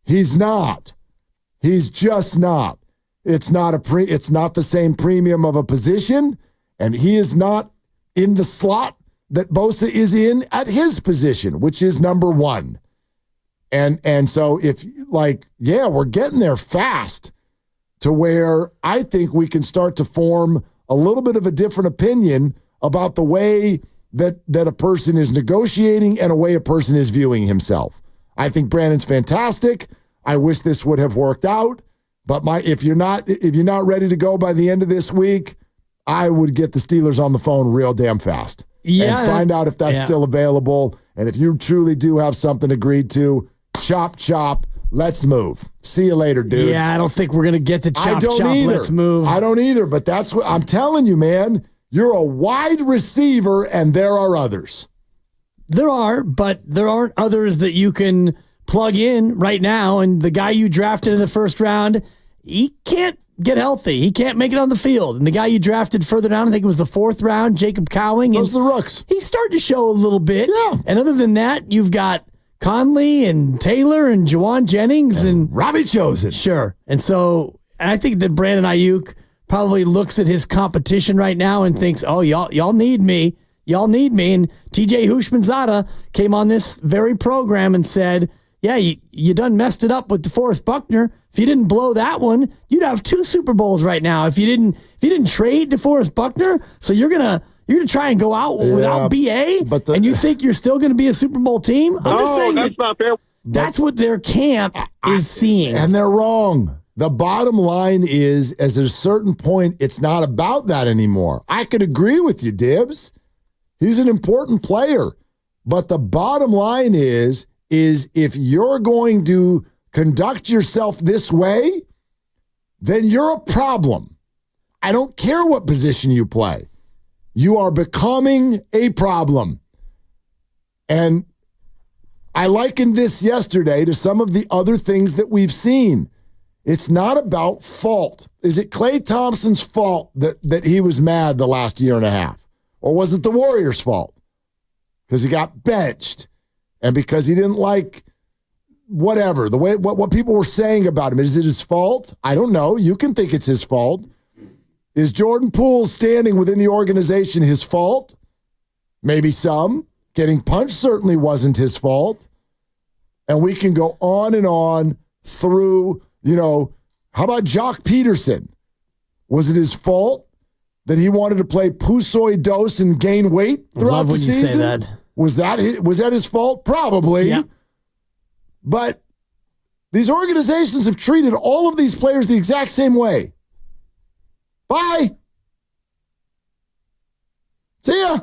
He's not. He's just not. It's not the same premium of a position, and he is not in the slot that Bosa is in at his position, which is number one. And so we're getting there fast to where I think we can start to form a little bit of a different opinion about the way that a person is negotiating and a way a person is viewing himself. I think Brandon's fantastic. I wish this would have worked out. But if you're not ready to go by the end of this week, I would get the Steelers on the phone real damn fast. Yeah. And find out if that's still available. And if you truly do have something agreed to, chop, let's move. See you later, dude. Yeah, I don't think we're going to get to chop, let's move. I don't either, but that's what I'm telling you, man. You're a wide receiver, and there are others. There are, but there aren't others that you can plug in right now. And the guy you drafted in the first round, he can't get healthy. He can't make it on the field. And the guy you drafted further down, I think it was the fourth round, Jacob Cowing. Those are the rooks. He's starting to show a little bit. Yeah. And other than that, you've got Conley and Taylor and Juwan Jennings and Robbie Chosen. Sure. And I think that Brandon Ayuk probably looks at his competition right now and thinks, oh, y'all need me. Y'all need me. And TJ Hushmanzada came on this very program and said, yeah, you done messed it up with DeForest Buckner. If you didn't blow that one, you'd have 2 Super Bowls right now. If you didn't trade DeForest Buckner, so you're gonna try and go out without BA, and you think you're still gonna be a Super Bowl team? I'm just saying that's not fair. That's what their camp is seeing, and they're wrong. The bottom line is, at a certain point, it's not about that anymore. I could agree with you, Dibs. He's an important player, but the bottom line is if you're going to conduct yourself this way, then you're a problem. I don't care what position you play. You are becoming a problem. And I likened this yesterday to some of the other things that we've seen. It's not about fault. Is it Klay Thompson's fault that he was mad the last year and a half? Or was it the Warriors' fault? Because he got benched and because he didn't like whatever, the way what people were saying about him. Is it his fault? I don't know. You can think it's his fault. Is Jordan Poole's standing within the organization his fault? Maybe some. Getting punched certainly wasn't his fault. And we can go on and on through, how about Jock Peterson? Was it his fault that he wanted to play Pusoi Dose and gain weight throughout the season? You say that. Was that his fault? Probably. Yeah. But these organizations have treated all of these players the exact same way. Bye. See ya.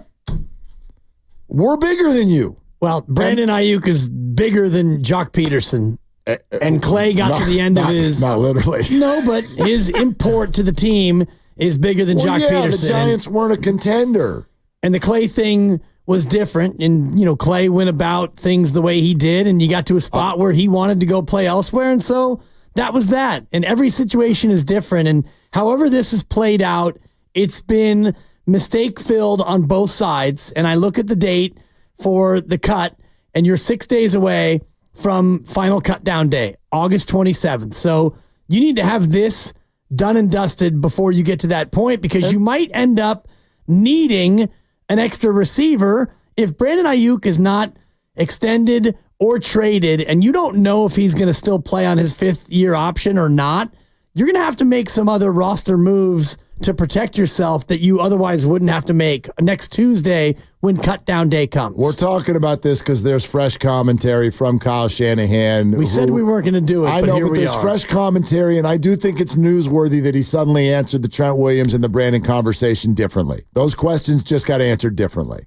We're bigger than you. Well, Brandon Ayuk is bigger than Jock Peterson. And Klay got to the end of his... Not literally. No, but his import to the team is bigger than Jock Peterson. The Giants weren't a contender. And the Klay thing was different. And, Klay went about things the way he did, and you got to a spot where he wanted to go play elsewhere. And so that was that. And every situation is different. And however this has played out, it's been mistake-filled on both sides. And I look at the date for the cut, and you're 6 days away from final cut down day, August 27th. So you need to have this done and dusted before you get to that point, because you might end up needing an extra receiver if Brandon Ayuk is not extended or traded and you don't know if he's going to still play on his 5th-year option or not. You're going to have to make some other roster moves to protect yourself that you otherwise wouldn't have to make next Tuesday when cut down day comes. We're talking about this because there's fresh commentary from Kyle Shanahan. We said we weren't going to do it, I know, but there's fresh commentary, and I do think it's newsworthy that he suddenly answered the Trent Williams and the Brandon conversation differently. Those questions just got answered differently.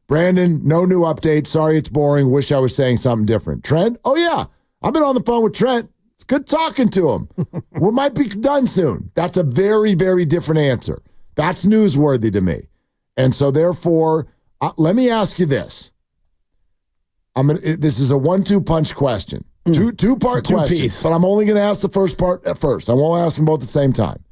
Brandon, no new update. Sorry it's boring. Wish I was saying something different. Trent? Oh, yeah. I've been on the phone with Trent It's good talking to him. We might be done soon. That's a very, very different answer. That's newsworthy to me. And so, therefore, let me ask you this. This is a 1-2 punch question. Two-part question, but I'm only going to ask the first part at first. I won't ask them both at the same time.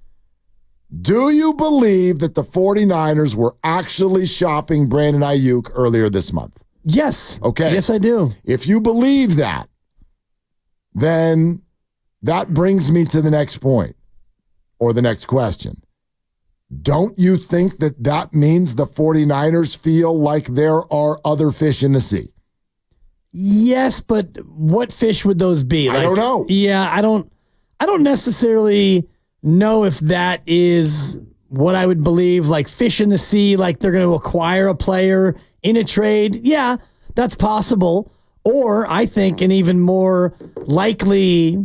Do you believe that the 49ers were actually shopping Brandon Ayuk earlier this month? Yes. Okay. Yes, I do. If you believe that, then that brings me to the next point or the next question. Don't you think that that means the 49ers feel like there are other fish in the sea? Yes, but what fish would those be? I don't know. Yeah, I don't necessarily know if that is what I would believe, like fish in the sea, like they're going to acquire a player in a trade. Yeah, that's possible. Or I think an even more likely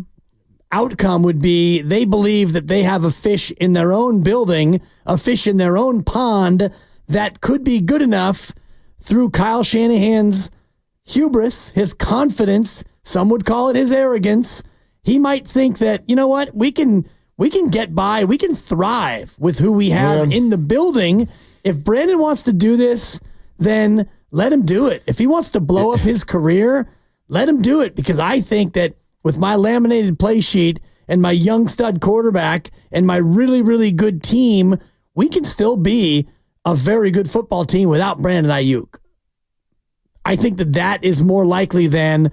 outcome would be they believe that they have a fish in their own building, a fish in their own pond that could be good enough through Kyle Shanahan's hubris, his confidence. Some would call it his arrogance. He might think that, you know what, we can get by, we can thrive with who we have in the building. If Brandon wants to do this, then let him do it. If he wants to blow up his career, let him do it, because I think that with my laminated play sheet and my young stud quarterback and my really, really good team, we can still be a very good football team without Brandon Ayuk. I think that is more likely than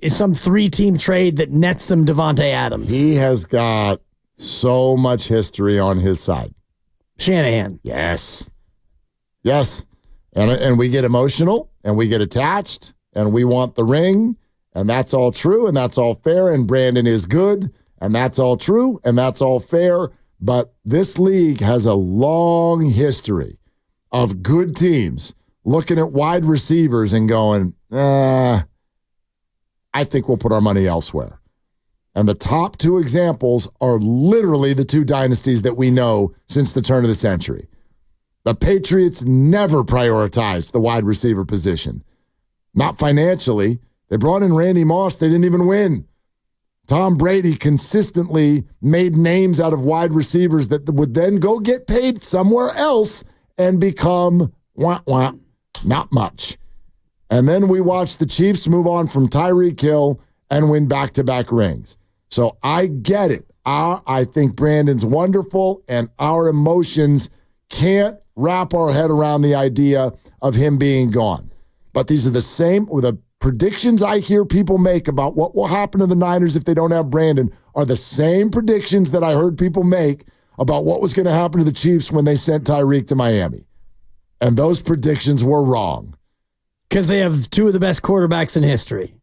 some 3-team trade that nets them Devontae Adams. He has got so much history on his side. Shanahan. Yes. Yes. And we get emotional and we get attached and we want the ring, and that's all true and that's all fair, and Brandon is good and that's all true and that's all fair. But this league has a long history of good teams looking at wide receivers and going, I think we'll put our money elsewhere. And the top 2 examples are literally the 2 dynasties that we know since the turn of the century. The Patriots never prioritized the wide receiver position. Not financially. They brought in Randy Moss. They didn't even win. Tom Brady consistently made names out of wide receivers that would then go get paid somewhere else and become not much. And then we watched the Chiefs move on from Tyreek Hill and win back-to-back rings. So I get it. I think Brandon's wonderful, and our emotions can't wrap our head around the idea of him being gone. But these are the predictions I hear people make about what will happen to the Niners if they don't have Brandon are the same predictions that I heard people make about what was going to happen to the Chiefs when they sent Tyreek to Miami. And those predictions were wrong. Because they have 2 of the best quarterbacks in history.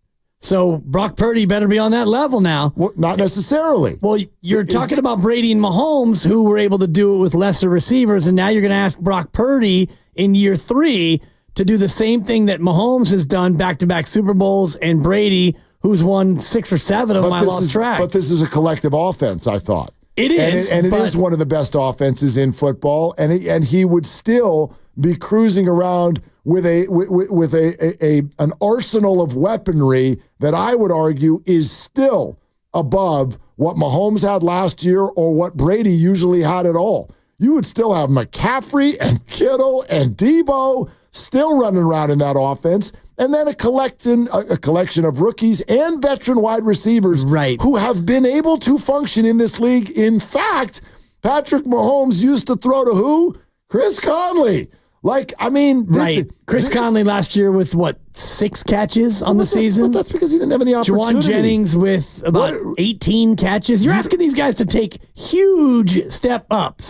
So Brock Purdy better be on that level now. Well, not necessarily. Well, you're talking about Brady and Mahomes, who were able to do it with lesser receivers, and now you're going to ask Brock Purdy in year 3 to do the same thing that Mahomes has done, back-to-back Super Bowls, and Brady, who's won 6 or 7 of them. I lost track. But this is a collective offense, I thought. It is. And it is one of the best offenses in football, and he would still be cruising around with an arsenal of weaponry that I would argue is still above what Mahomes had last year or what Brady usually had at all. You would still have McCaffrey and Kittle and Debo still running around in that offense, and then a collection of rookies and veteran wide receivers who have been able to function in this league. In fact, Patrick Mahomes used to throw to who? Chris Conley. Chris Conley last year with 6 catches on the season? But that's because he didn't have any opportunity. Juwan Jennings with about 18 catches. You're asking these guys to take huge steps up.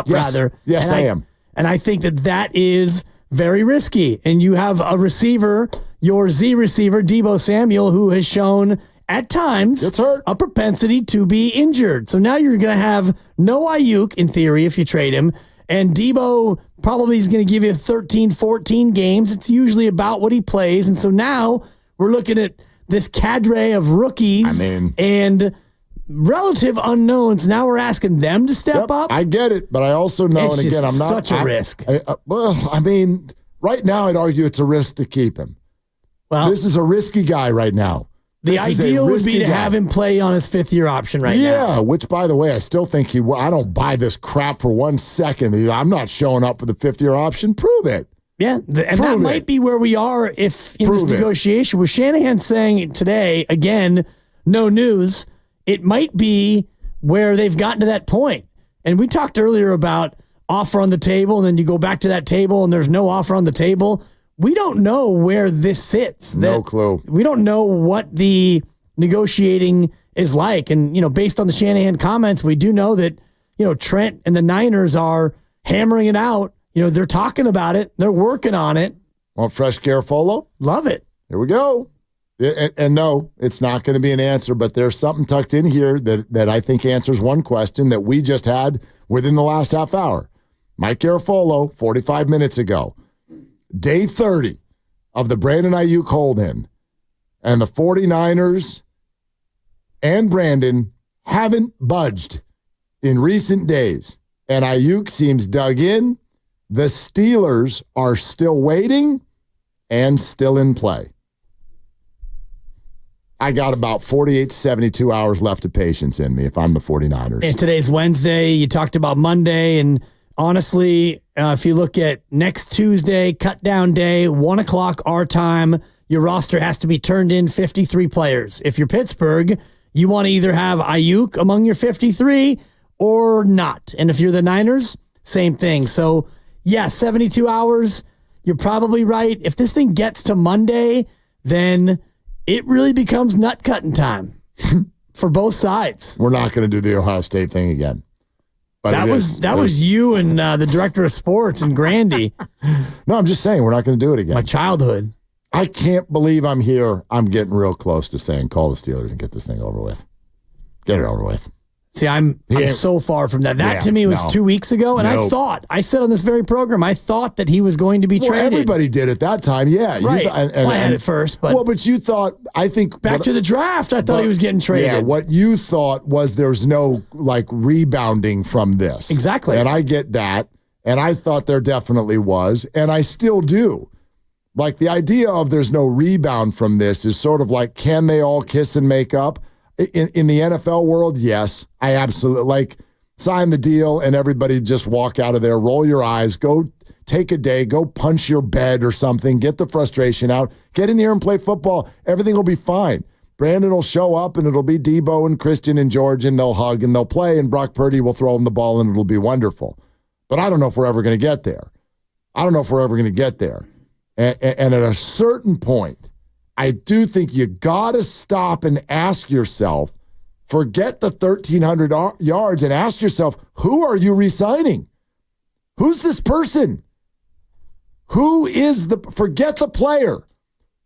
Rather. Yes, I am. And I think that is very risky. And you have a receiver, your Z receiver, Debo Samuel, who has shown at times a propensity to be injured. So now you're going to have no Ayuk, in theory, if you trade him. And Debo probably is going to give you 13, 14 games. It's usually about what he plays. And so now we're looking at this cadre of rookies and relative unknowns. Now we're asking them to step up. I get it, but I also know, and again, I'm not such a risk. Right now I'd argue it's a risk to keep him. Well, this is a risky guy right now. The ideal would be to have him play on his 5th-year option now. Yeah, which, by the way, I still think I don't buy this crap for 1 second. I'm not showing up for the 5th-year option. Prove it. Yeah, that might be where we are if in this negotiation. With Shanahan saying today, again, no news, it might be where they've gotten to that point. And we talked earlier about offer on the table, and then you go back to that table, and there's no offer on the table. We don't know where this sits. No clue. We don't know what the negotiating is like. And, based on the Shanahan comments, we do know that, Trent and the Niners are hammering it out. They're talking about it. They're working on it. Want fresh Garofalo? Love it. Here we go. And no, it's not going to be an answer, but there's something tucked in here that I think answers one question that we just had within the last half hour. Mike Garofalo, 45 minutes ago. Day 30 of the Brandon Ayuk hold-in, and the 49ers and Brandon haven't budged in recent days, and Ayuk seems dug in. The Steelers are still waiting and still in play. I got about 48 to 72 hours left of patience in me if I'm the 49ers. And today's Wednesday. You talked about Monday, and honestly, if you look at next Tuesday, cut down day, 1 o'clock our time, your roster has to be turned in 53 players. If you're Pittsburgh, you want to either have Ayuk among your 53 or not. And if you're the Niners, same thing. So, 72 hours, you're probably right. If this thing gets to Monday, then it really becomes nut cutting time for both sides. We're not going to do the Ohio State thing again. But that was you and the director of sports and Grandy. No, I'm just saying we're not going to do it again. My childhood. I can't believe I'm here. I'm getting real close to saying call the Steelers and get this thing over with. Get it over with. See, I'm so far from that. That to me was 2 weeks ago, and I said on this very program, I thought that he was going to be traded. Everybody did at that time, yeah. Right. I had it first, but but you thought, I think back to the draft, I thought he was getting traded. Yeah, what you thought was there's no rebounding from this. Exactly. And I get that, and I thought there definitely was, and I still do. Like the idea of there's no rebound from this is sort of like, can they all kiss and make up? In the NFL world, yes, I absolutely sign the deal and everybody just walk out of there, roll your eyes, go take a day, go punch your bed or something, get the frustration out, get in here and play football. Everything will be fine. Brandon will show up and it'll be Debo and Christian and George and they'll hug and they'll play and Brock Purdy will throw him the ball and it'll be wonderful. But I don't know if we're ever going to get there. And at a certain point, I do think you got to stop and ask yourself, forget the 1,300 yards and ask yourself, who are you re-signing? Who's this person? Forget the player.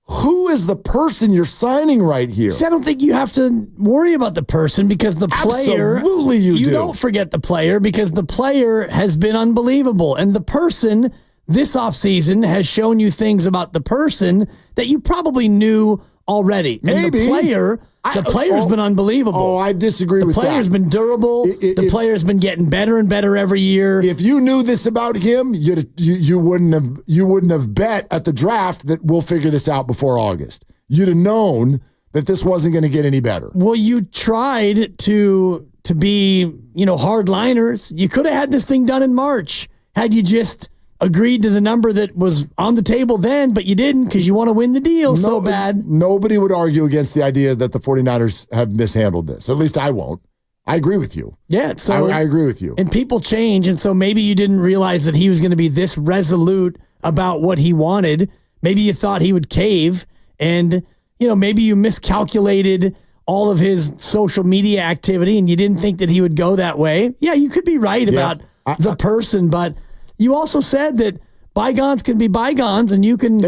Who is the person you're signing right here? See, I don't think you have to worry about the person because the player. Absolutely you do. Don't forget the player because the player has been unbelievable. And the person this offseason has shown you things about the person that you probably knew already. And Maybe. the player's been unbelievable. Oh, I disagree with that. The player's been durable. The player's been getting better and better every year. If you knew this about him, you wouldn't have bet at the draft that we'll figure this out before August. You'd have known that this wasn't going to get any better. Well, you tried to be, hardliners. You could have had this thing done in March had you just agreed to the number that was on the table then, but you didn't because you want to win the deal so bad. Nobody would argue against the idea that the 49ers have mishandled this. At least I won't. I agree with you. Yeah, so I agree with you. And people change, and so maybe you didn't realize that he was going to be this resolute about what he wanted. Maybe you thought he would cave, and maybe you miscalculated all of his social media activity, and you didn't think that he would go that way. Yeah, you could be right about the person, but you also said that bygones can be bygones, and you can,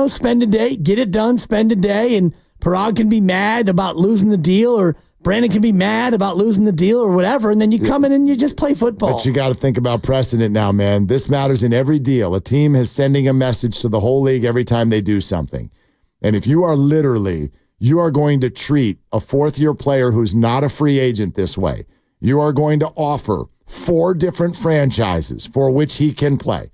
spend a day, get it done, spend a day, and Parag can be mad about losing the deal, or Brandon can be mad about losing the deal, or whatever, and then you come in and you just play football. But you got to think about precedent now, man. This matters in every deal. A team is sending a message to the whole league every time they do something. And if you are going to treat a fourth-year player who's not a free agent this way, you are going to offer 4 different franchises for which he can play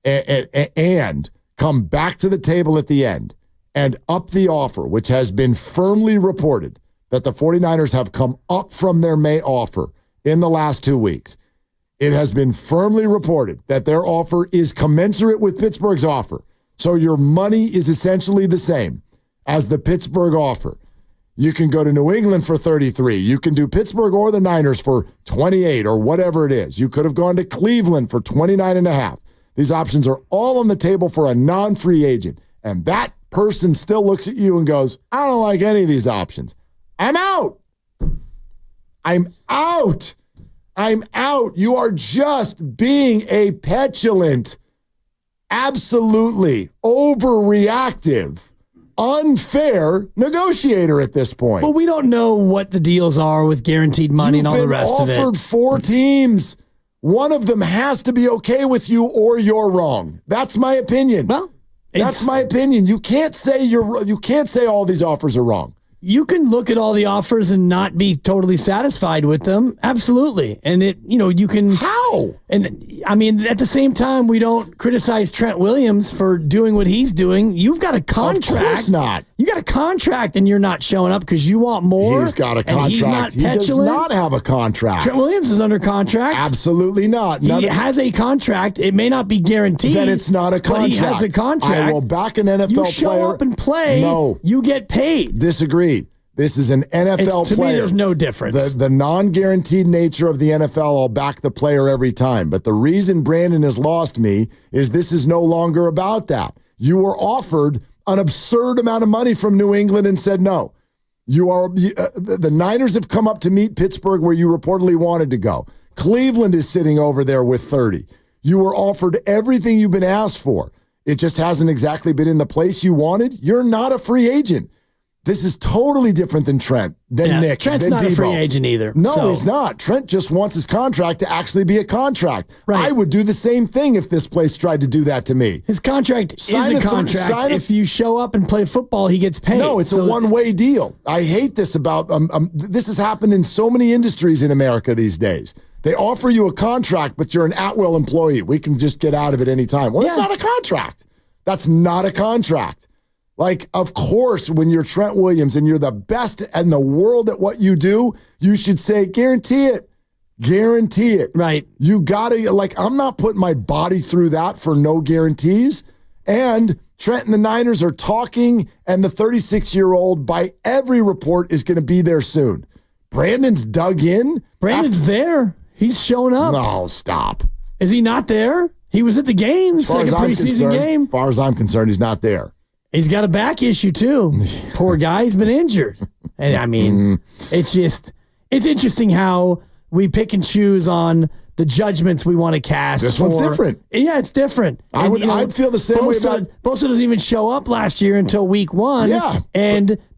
and come back to the table at the end and up the offer, which has been firmly reported that the 49ers have come up from their May offer in the last 2 weeks. It has been firmly reported that their offer is commensurate with Pittsburgh's offer. So your money is essentially the same as the Pittsburgh offer. You can go to New England for 33. You can do Pittsburgh or the Niners for 28 or whatever it is. You could have gone to Cleveland for 29.5. These options are all on the table for a non-free agent. And that person still looks at you and goes, I don't like any of these options. I'm out. I'm out. I'm out. You are just being a petulant, absolutely overreactive, unfair negotiator at this point. But we don't know what the deals are with guaranteed money and all the rest of it. You've been offered 4 teams. One of them has to be okay with you or you're wrong. That's my opinion. Well, that's my opinion. You can't say you can't say all these offers are wrong. You can look at all the offers and not be totally satisfied with them. Absolutely. And you can. How? And I mean, at the same time, we don't criticize Trent Williams for doing what he's doing. You've got a contract. Of course not. You got a contract and you're not showing up because you want more. He's got a contract. He's not he does not have a contract. Trent Williams is under contract. Absolutely not. He has a contract. It may not be guaranteed. Then it's not a contract. But he has a contract. I will back an NFL player. You show up and play. No. You get paid. Disagree. This is an NFL to player. Me, there's no difference. The non-guaranteed nature of the NFL, I'll back the player every time. But the reason Brandon has lost me is this is no longer about that. You were offered an absurd amount of money from New England and said no. The Niners have come up to meet Pittsburgh where you reportedly wanted to go. Cleveland is sitting over there with 30. You were offered everything you've been asked for. It just hasn't exactly been in the place you wanted. You're not a free agent. This is totally different than Trent, than Nick, Trent's than not Debo. a free agent either. No, he's not. Trent just wants his contract to actually be a contract. Right. I would do the same thing if this place tried to do that to me. His contract is a contract. If you show up and play football, he gets paid. No, it's a one-way deal. I hate this about this has happened in so many industries in America these days. They offer you a contract, but you're an at-will employee. We can just get out of it anytime. Well, that's not a contract. That's not a contract. Like, of course, when you're Trent Williams and you're the best in the world at what you do, you should say, guarantee it. Guarantee it. Right. You got to, I'm not putting my body through that for no guarantees. And Trent and the Niners are talking, and the 36-year-old, by every report, is going to be there soon. Brandon's dug in. Brandon's there. He's showing up. No, stop. Is he not there? He was at the game, second preseason game. As far as I'm concerned, he's not there. He's got a back issue, too. Poor guy. He's been injured. And, I mean, it's interesting how we pick and choose on the judgments we want to cast. This one's different. Yeah, it's different. I'd feel the same way about... Bosa doesn't even show up last year until week 1. Yeah.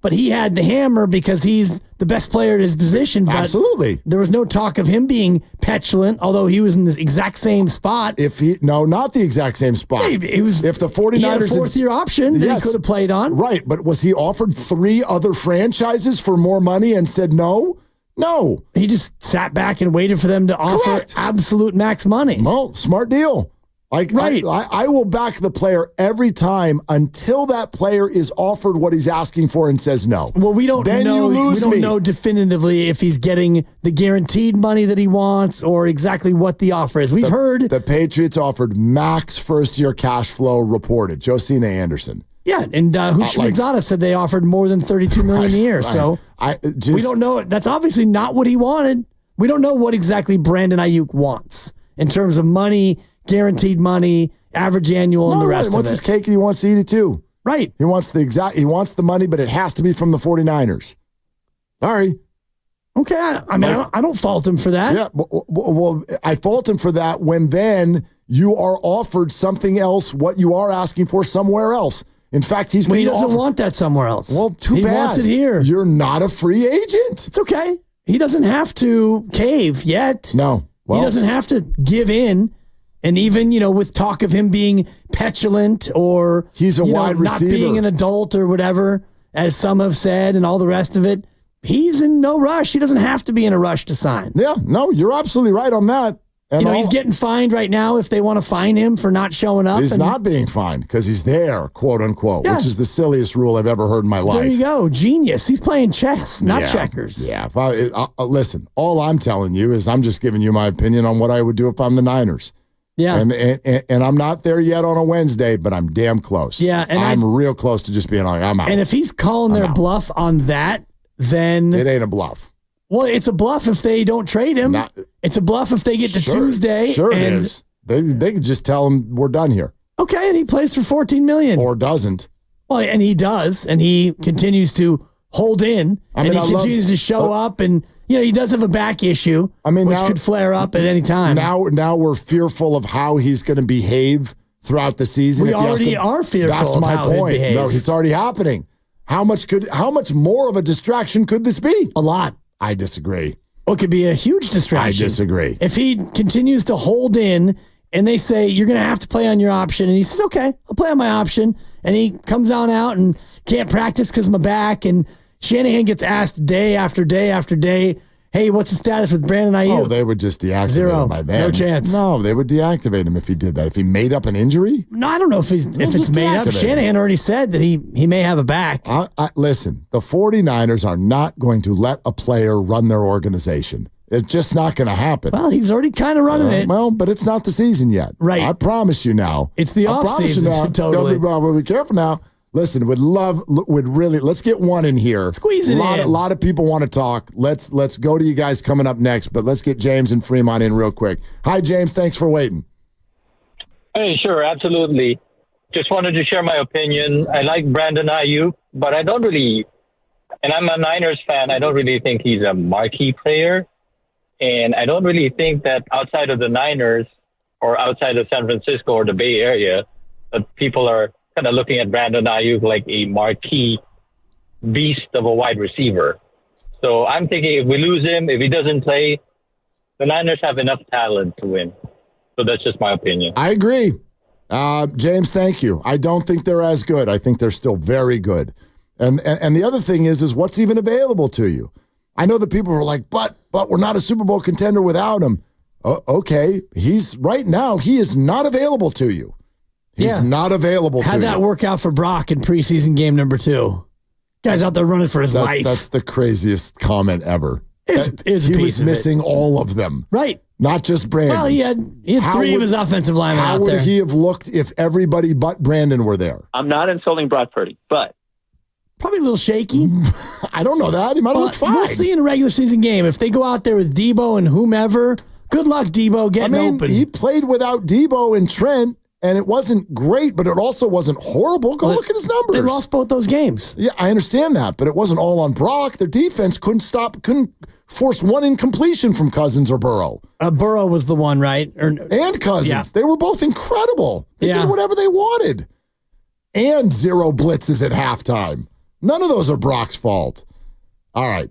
But he had the hammer because he's the best player at his position. But absolutely. There was no talk of him being petulant, although he was in the exact same spot. Not the exact same spot. If the 49ers... He had a fourth-year option that he could have played on. Right, but was he offered 3 other franchises for more money and said no? No. He just sat back and waited for them to offer absolute max money. Well, smart deal. Right. I will back the player every time until that player is offered what he's asking for and says no. Well, we don't know. We don't know definitively if he's getting the guaranteed money that he wants or exactly what the offer is. We've heard the Patriots offered max first-year cash flow reported. Josina Anderson. Yeah, and Hushmanzada said they offered more than $32 million a year. So we don't know. That's obviously not what he wanted. We don't know what exactly Brandon Ayuk wants in terms of money, guaranteed money, average annual, and the rest of it. He wants his cake and he wants to eat it too. Right. He wants the money, but it has to be from the 49ers. Sorry. Okay, I don't fault him for that. Yeah, well, I fault him for that when then you are offered something else, what you are asking for somewhere else. In fact, he doesn't want that somewhere else. Well, too bad. He wants it here. You're not a free agent. It's okay. He doesn't have to cave yet. No. He doesn't have to give in. And even, with talk of him being petulant or he's a wide receiver, not being an adult or whatever, as some have said, and all the rest of it, he's in no rush. He doesn't have to be in a rush to sign. Yeah, no, you're absolutely right on that. And he's getting fined right now if they want to fine him for not showing up. He's not being fined because he's there, quote unquote, which is the silliest rule I've ever heard in my life. There you go. Genius. He's playing chess, not checkers. Yeah. Listen, all I'm telling you is I'm just giving you my opinion on what I would do if I'm the Niners. Yeah. And I'm not there yet on a Wednesday, but I'm damn close. Yeah. And I'm real close to just being like, I'm out. And if he's calling their bluff on that, then it ain't a bluff. Well, it's a bluff if they don't trade him. It's a bluff if they get to Tuesday. Sure, it is. They could just tell him we're done here. Okay, and he plays for $14 million. Or doesn't. Well, and he does, and he continues to hold in, and he continues to show up, and he does have a back issue, which could flare up at any time. Now we're fearful of how he's going to behave throughout the season. We already are fearful. That's of my how point. he'd behave. No, it's already happening. How much more of a distraction could this be? A lot. I disagree. Well, it could be a huge distraction. I disagree. If he continues to hold in and they say, you're going to have to play on your option, and he says, okay, I'll play on my option, and he comes on out and can't practice because of my back, and Shanahan gets asked day after day after day, hey, what's the status with Brandon Ayuk? Oh, they would just deactivate him by then. No chance. No, they would deactivate him if he did that. If he made up an injury? No, I don't know if it's made up. Shanahan already said that he may have a back. Listen, the 49ers are not going to let a player run their organization. It's just not going to happen. Well, he's already kind of running it. Well, but it's not the season yet. Right. I promise you now. It's the offseason. Totally. Be careful now. Listen, let's get one in here. Squeeze it in. A lot of people want to talk. Let's go to you guys coming up next, but let's get James and Fremont in real quick. Hi, James. Thanks for waiting. Hey, sure. Absolutely. Just wanted to share my opinion. I like Brandon Ayuk, but I don't really, and I'm a Niners fan, I don't really think he's a marquee player. And I don't really think that outside of the Niners or outside of San Francisco or the Bay Area, that people are kind of looking at Brandon Ayuk like a marquee beast of a wide receiver. So I'm thinking if we lose him, if he doesn't play, the Niners have enough talent to win. So that's just my opinion. I agree. James, thank you. I don't think they're as good. I think they're still very good. And the other thing is what's even available to you? I know that people are like, but we're not a Super Bowl contender without him. Okay. Right now, he is not available to you. He's not available to you. How'd that work out for Brock in preseason game number 2? Guy's out there running for his life. That's the craziest comment ever. He was missing all of them. Right. Not just Brandon. Well, he had 3 of his offensive linemen out there. How would he have looked if everybody but Brandon were there? I'm not insulting Brock Purdy, but probably a little shaky. I don't know that. He might have looked fine. We'll see in a regular season game. If they go out there with Debo and whomever, good luck, Debo, getting open. He played without Debo and Trent, and it wasn't great, but it also wasn't horrible. Go look at his numbers. They lost both those games. Yeah, I understand that, but it wasn't all on Brock. Their defense couldn't force one incompletion from Cousins or Burrow. Burrow was the one, right? And Cousins. Yeah. They were both incredible. They did whatever they wanted. And 0 blitzes at halftime. None of those are Brock's fault. All right.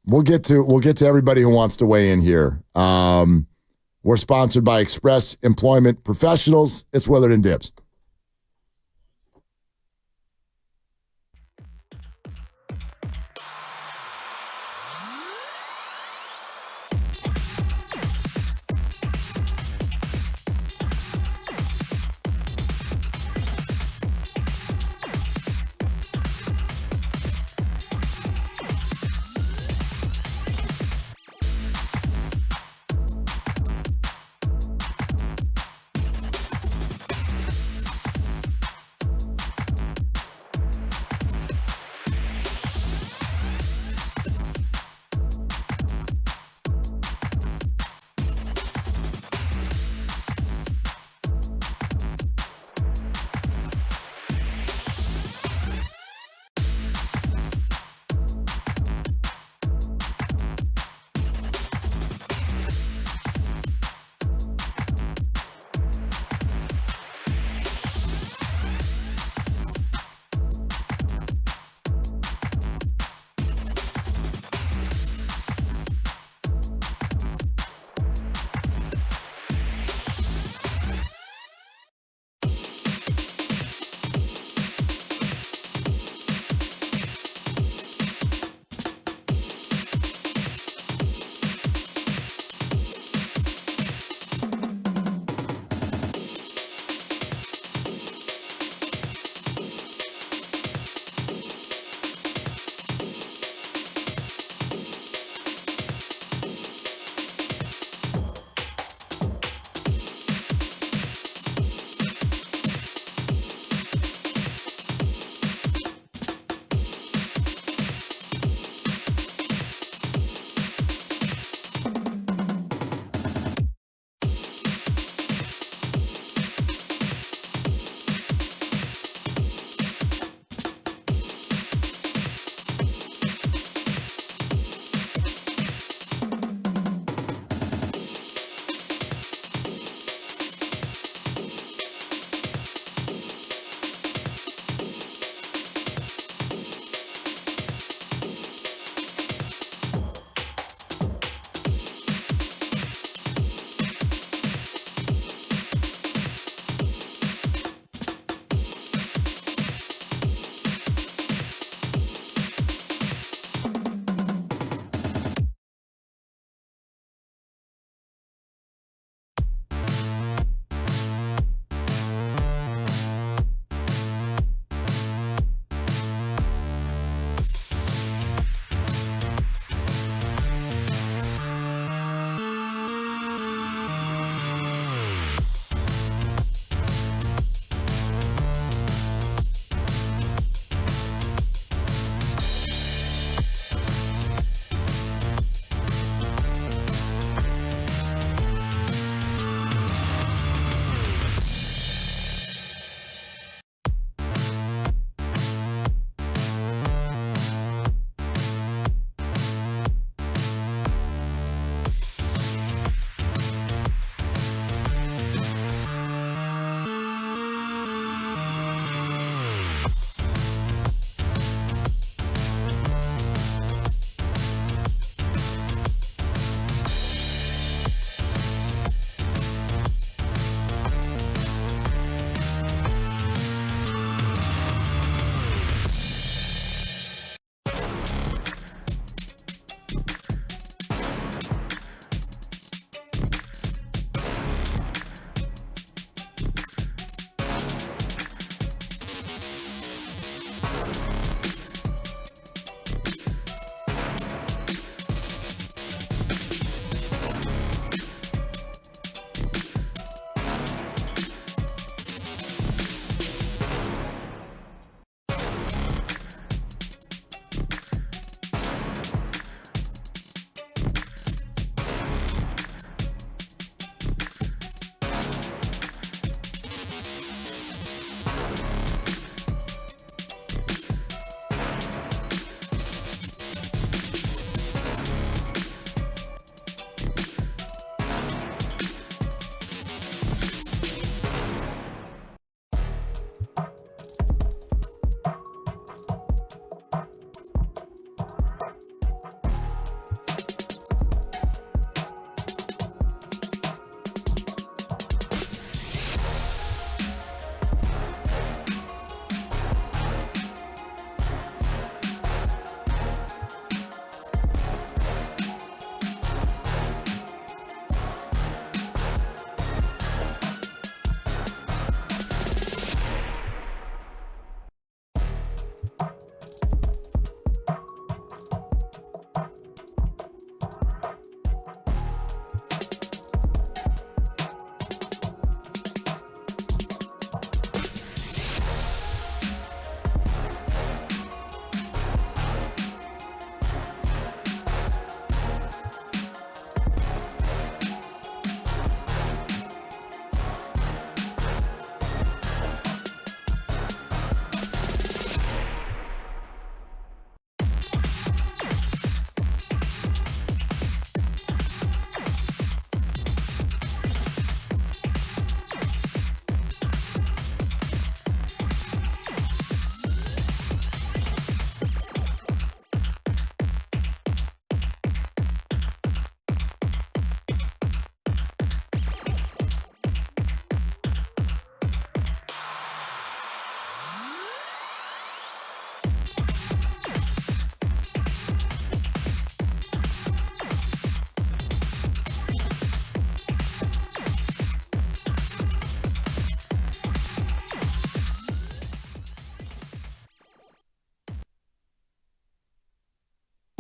We'll get to everybody who wants to weigh in here. We're sponsored by Express Employment Professionals. It's Willard and Dibbs.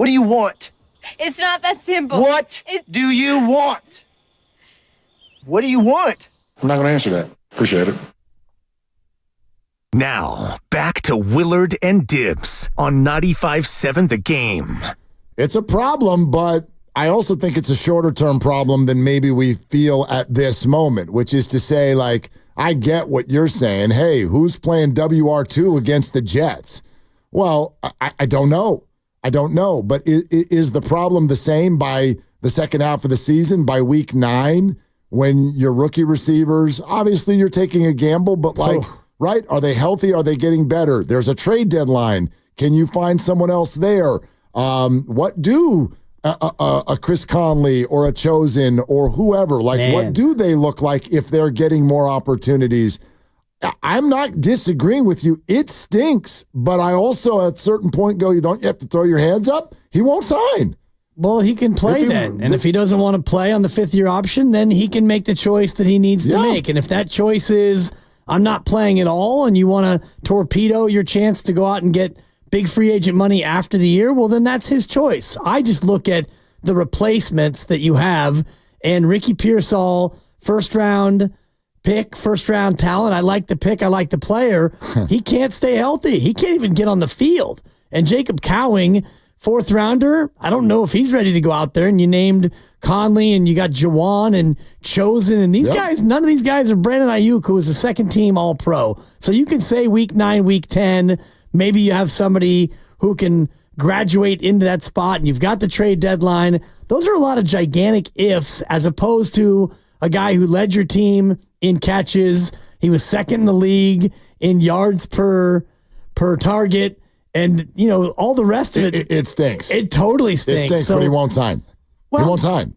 What do you want? It's not that simple. What do you want? What do you want? I'm not going to answer that. Appreciate it. Now, back to Willard and Dibs on 95.7 The Game. It's a problem, but I also think it's a shorter-term problem than maybe we feel at this moment, which is to say, like, I get what you're saying. Hey, who's playing WR2 against the Jets? Well, I don't know. I don't know. But is the problem the same by the second half of the season, by week 9, when your rookie receivers, obviously you're taking a gamble, but like, right? Are they healthy? Are they getting better? There's a trade deadline. Can you find someone else there? What do a Chris Conley or a Chosen or whoever, like, what do they look like if they're getting more opportunities? I'm not disagreeing with you. It stinks, but I also at a certain point go, you have to throw your hands up. He won't sign. Well, he can play then. And if he doesn't want to play on the 5th-year option, then he can make the choice that he needs to make. And if that choice is, I'm not playing at all, and you want to torpedo your chance to go out and get big free agent money after the year, well, then that's his choice. I just look at the replacements that you have, and Ricky Pearsall, first-round pick, first-round talent. I like the pick. I like the player. He can't stay healthy. He can't even get on the field. And Jacob Cowing, 4th-rounder, I don't know if he's ready to go out there. And you named Conley, and you got Jawan and Chosen, and these guys, none of these guys are Brandon Ayuk, who was a second-team All-Pro. So you can say week 9, week 10, maybe you have somebody who can graduate into that spot, and you've got the trade deadline. Those are a lot of gigantic ifs, as opposed to a guy who led your team in catches. He was second in the league in yards per target, and all the rest of it. It stinks. It totally stinks. It stinks, but he won't sign. He won't sign.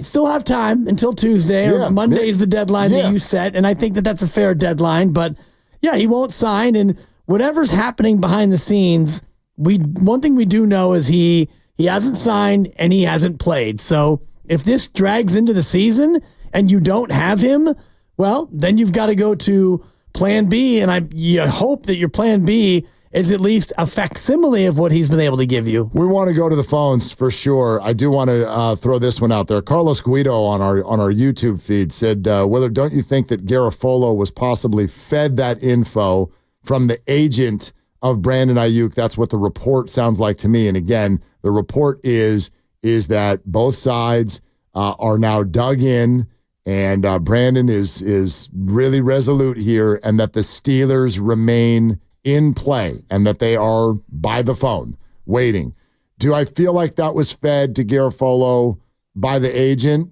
Still have time until Tuesday. Or Monday is the deadline that you set, and I think that that's a fair deadline. But yeah, he won't sign, and whatever's happening behind the scenes, one thing we do know is he hasn't signed and he hasn't played. So if this drags into the season and you don't have him, well, then you've got to go to plan B, and you hope that your plan B is at least a facsimile of what he's been able to give you. We want to go to the phones for sure. I do want to throw this one out there. Carlos Guido on our YouTube feed said, Willard, don't you think that Garofolo was possibly fed that info from the agent of Brandon Ayuk? That's what the report sounds like to me. And again, the report is that both sides are now dug in, and Brandon is really resolute here, and that the Steelers remain in play and that they are by the phone waiting. Do I feel like that was fed to Garofolo by the agent?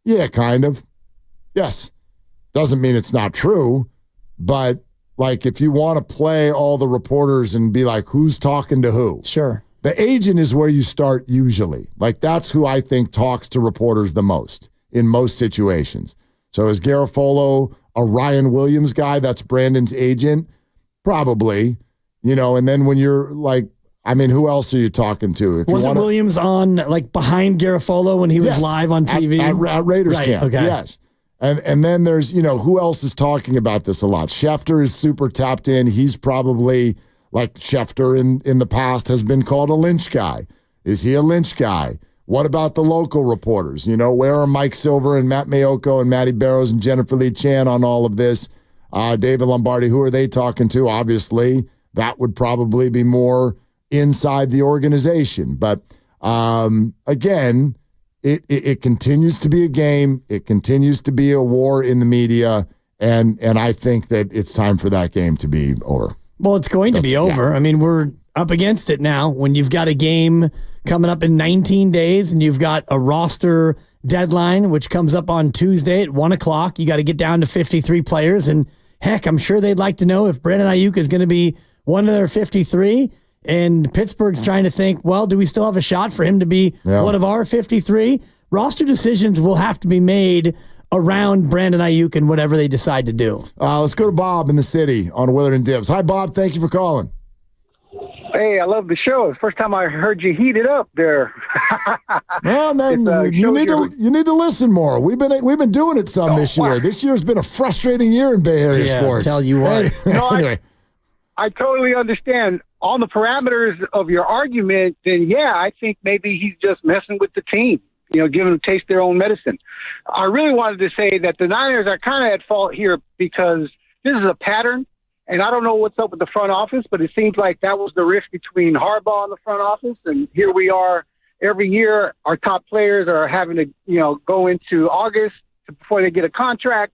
Yeah, kind of. Yes. Doesn't mean it's not true, but like, if you want to play all the reporters and be like, who's talking to who? Sure. The agent is where you start usually. Like, that's who I think talks to reporters the most in most situations. So is Garofolo a Ryan Williams guy that's Brandon's agent? Probably. And then when you're like, I mean, who else are you talking to? Wasn't Williams on, like, behind Garofolo when he was live on TV? At Raiders camp, okay. Yes. And then there's, who else is talking about this a lot? Schefter is super tapped in. He's probably, like, Schefter in the past has been called a Lynch guy. Is he a Lynch guy? What about the local reporters? Where are Mike Silver and Matt Mayoko and Matty Barrows and Jennifer Lee Chan on all of this? David Lombardi, who are they talking to? Obviously, that would probably be more inside the organization. But again, it continues to be a game. It continues to be a war in the media, and I think that it's time for that game to be over. Well, it's going to be over. I mean, we're up against it now. When you've got a game coming up in 19 days, and you've got a roster deadline, which comes up on Tuesday at 1 o'clock. You got to get down to 53 players, and heck, I'm sure they'd like to know if Brandon Ayuk is going to be one of their 53. And Pittsburgh's trying to think, well, do we still have a shot for him to be one of our 53? Roster decisions will have to be made around Brandon Ayuk and whatever they decide to do. Let's go to Bob in the city on Willard and Dibs. Hi, Bob. Thank you for calling. Hey, I love the show. It's the first time I heard you heat it up there. Well, then you need to listen more. We've been doing it some this year. This year's been a frustrating year in Bay Area sports. Tell you what. Anyway, I totally understand on the parameters of your argument, then yeah, I think maybe he's just messing with the team, giving them taste their own medicine. I really wanted to say that the Niners are kind of at fault here because this is a pattern, and I don't know what's up with the front office, but it seems like that was the rift between Harbaugh and the front office, and here we are every year. Our top players are having to, go into August before they get a contract.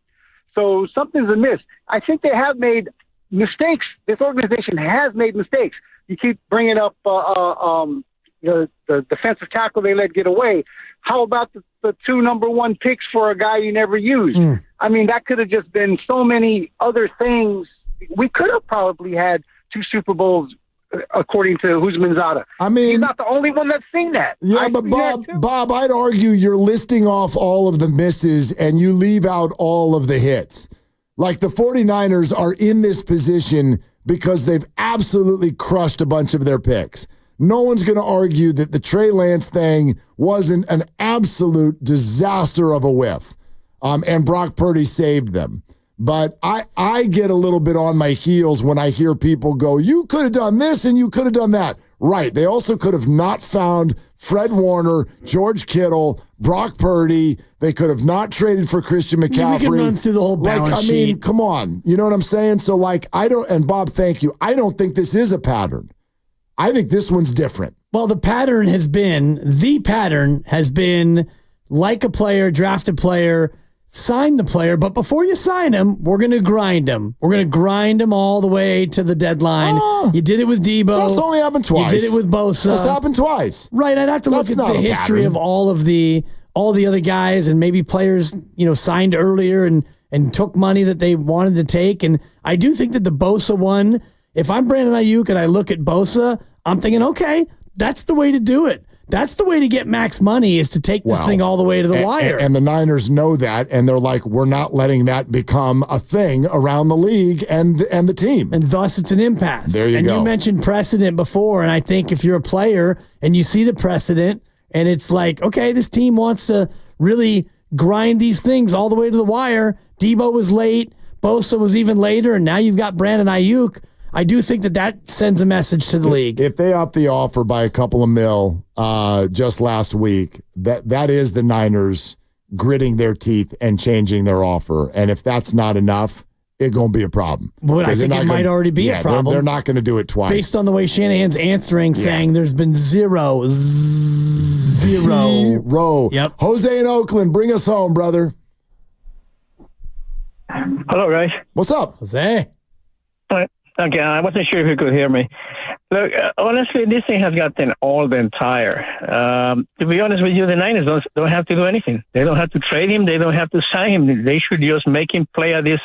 So something's amiss. I think they have made mistakes. This organization has made mistakes. You keep bringing up the defensive tackle they let get away. How about the 2 number 1 picks for a guy you never used? I mean, that could have just been so many other things. We could have probably had 2 Super Bowls, according to Huzmanzada. I mean, he's not the only one that's seen that. Yeah, but Bob, I'd argue you're listing off all of the misses and you leave out all of the hits. Like the 49ers are in this position because they've absolutely crushed a bunch of their picks. No one's going to argue that the Trey Lance thing wasn't an absolute disaster of a whiff. And Brock Purdy saved them. But I get a little bit on my heels when I hear people go, you could have done this and you could have done that. Right. They also could have not found Fred Warner, George Kittle, Brock Purdy. They could have not traded for Christian McCaffrey. We can run through the whole balance sheet. Come on. You know what I'm saying? So, and Bob, thank you. I don't think this is a pattern. I think this one's different. Well, the pattern has been like a player, draft a player, sign the player, but before you sign him, we're going to grind him. We're going to grind him all the way to the deadline. You did it with Debo. That's only happened twice. You did it with Bosa. That's happened twice. Right. I'd have to look at the history of all the other guys, and maybe players, signed earlier and took money that they wanted to take. And I do think that the Bosa one, if I'm Brandon Ayuk and I look at Bosa, I'm thinking, okay, that's the way to do it. That's the way to get max money, is to take this thing all the way to the wire. And the Niners know that, and they're like, we're not letting that become a thing around the league and the team. And thus it's an impasse. There you go. And you mentioned precedent before, and I think if you're a player and you see the precedent and it's like, okay, this team wants to really grind these things all the way to the wire. Debo was late. Bosa was even later, and now you've got Brandon Ayuk. I do think that sends a message to the league. If they up the offer by a couple of mil just last week, that is the Niners gritting their teeth and changing their offer. And if that's not enough, it's going to be a problem. But I think it might already be a problem. They're not going to do it twice. Based on the way Shanahan's answering, saying there's been zero. Yep. Jose in Oakland, bring us home, brother. Hello, guys. What's up? Jose. Okay, I wasn't sure if you could hear me. Look, honestly, this thing has gotten old and tired. To be honest with you, the Niners don't have to do anything. They don't have to trade him. They don't have to sign him. They should just make him play at this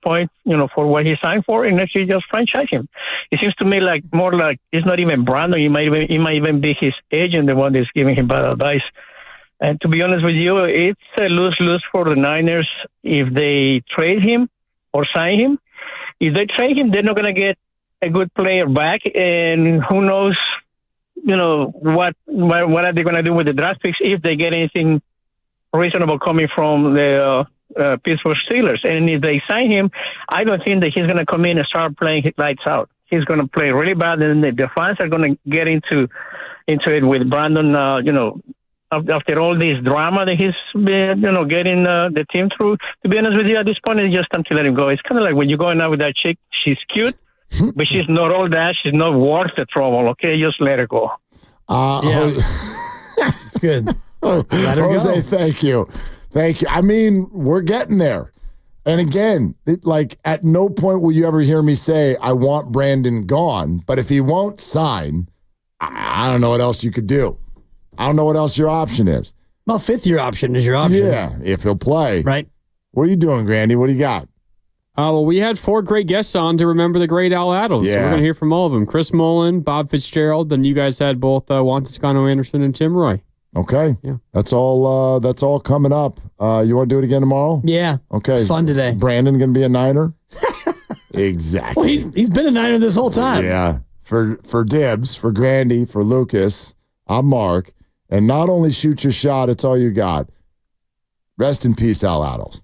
point, for what he signed for, and actually just franchise him. It seems to me more like it's not even Brandon. It might even be his agent, the one that's giving him bad advice. And to be honest with you, it's a lose-lose for the Niners if they trade him or sign him. If they trade him, they're not going to get a good player back, and who knows, what are they going to do with the draft picks if they get anything reasonable coming from the Pittsburgh Steelers. And if they sign him, I don't think that he's going to come in and start playing lights out. He's going to play really bad, and the fans are going to get into it with Brandon, after all this drama that he's been, getting the team through. To be honest with you, at this point, it's just time to let him go. It's kind of like when you're going out with that chick. She's cute, but she's not all that. She's not worth the trouble, okay? Just let her go. It's good. Let her Jose, go. Thank you. I mean, we're getting there. And again, at no point will you ever hear me say, I want Brandon gone. But if he won't sign, I don't know what else you could do. I don't know what else your option is. Well, fifth-year option is your option. Yeah, if he'll play. Right. What are you doing, Grandy? What do you got? Well, we had 4 great guests on to remember the great Attles. Yeah. So we're going to hear from all of them. Chris Mullin, Bob Fitzgerald, then you guys had both Juan Toscano-Anderson and Tim Roy. Okay. Yeah. That's all coming up. You want to do it again tomorrow? Yeah. Okay. It's fun today. Brandon going to be a Niner? Exactly. Well, he's been a Niner this whole time. Yeah. For Dibs, for Grandy, for Lucas, I'm Mark. And not only shoot your shot, it's all you got. Rest in peace, Al Attles.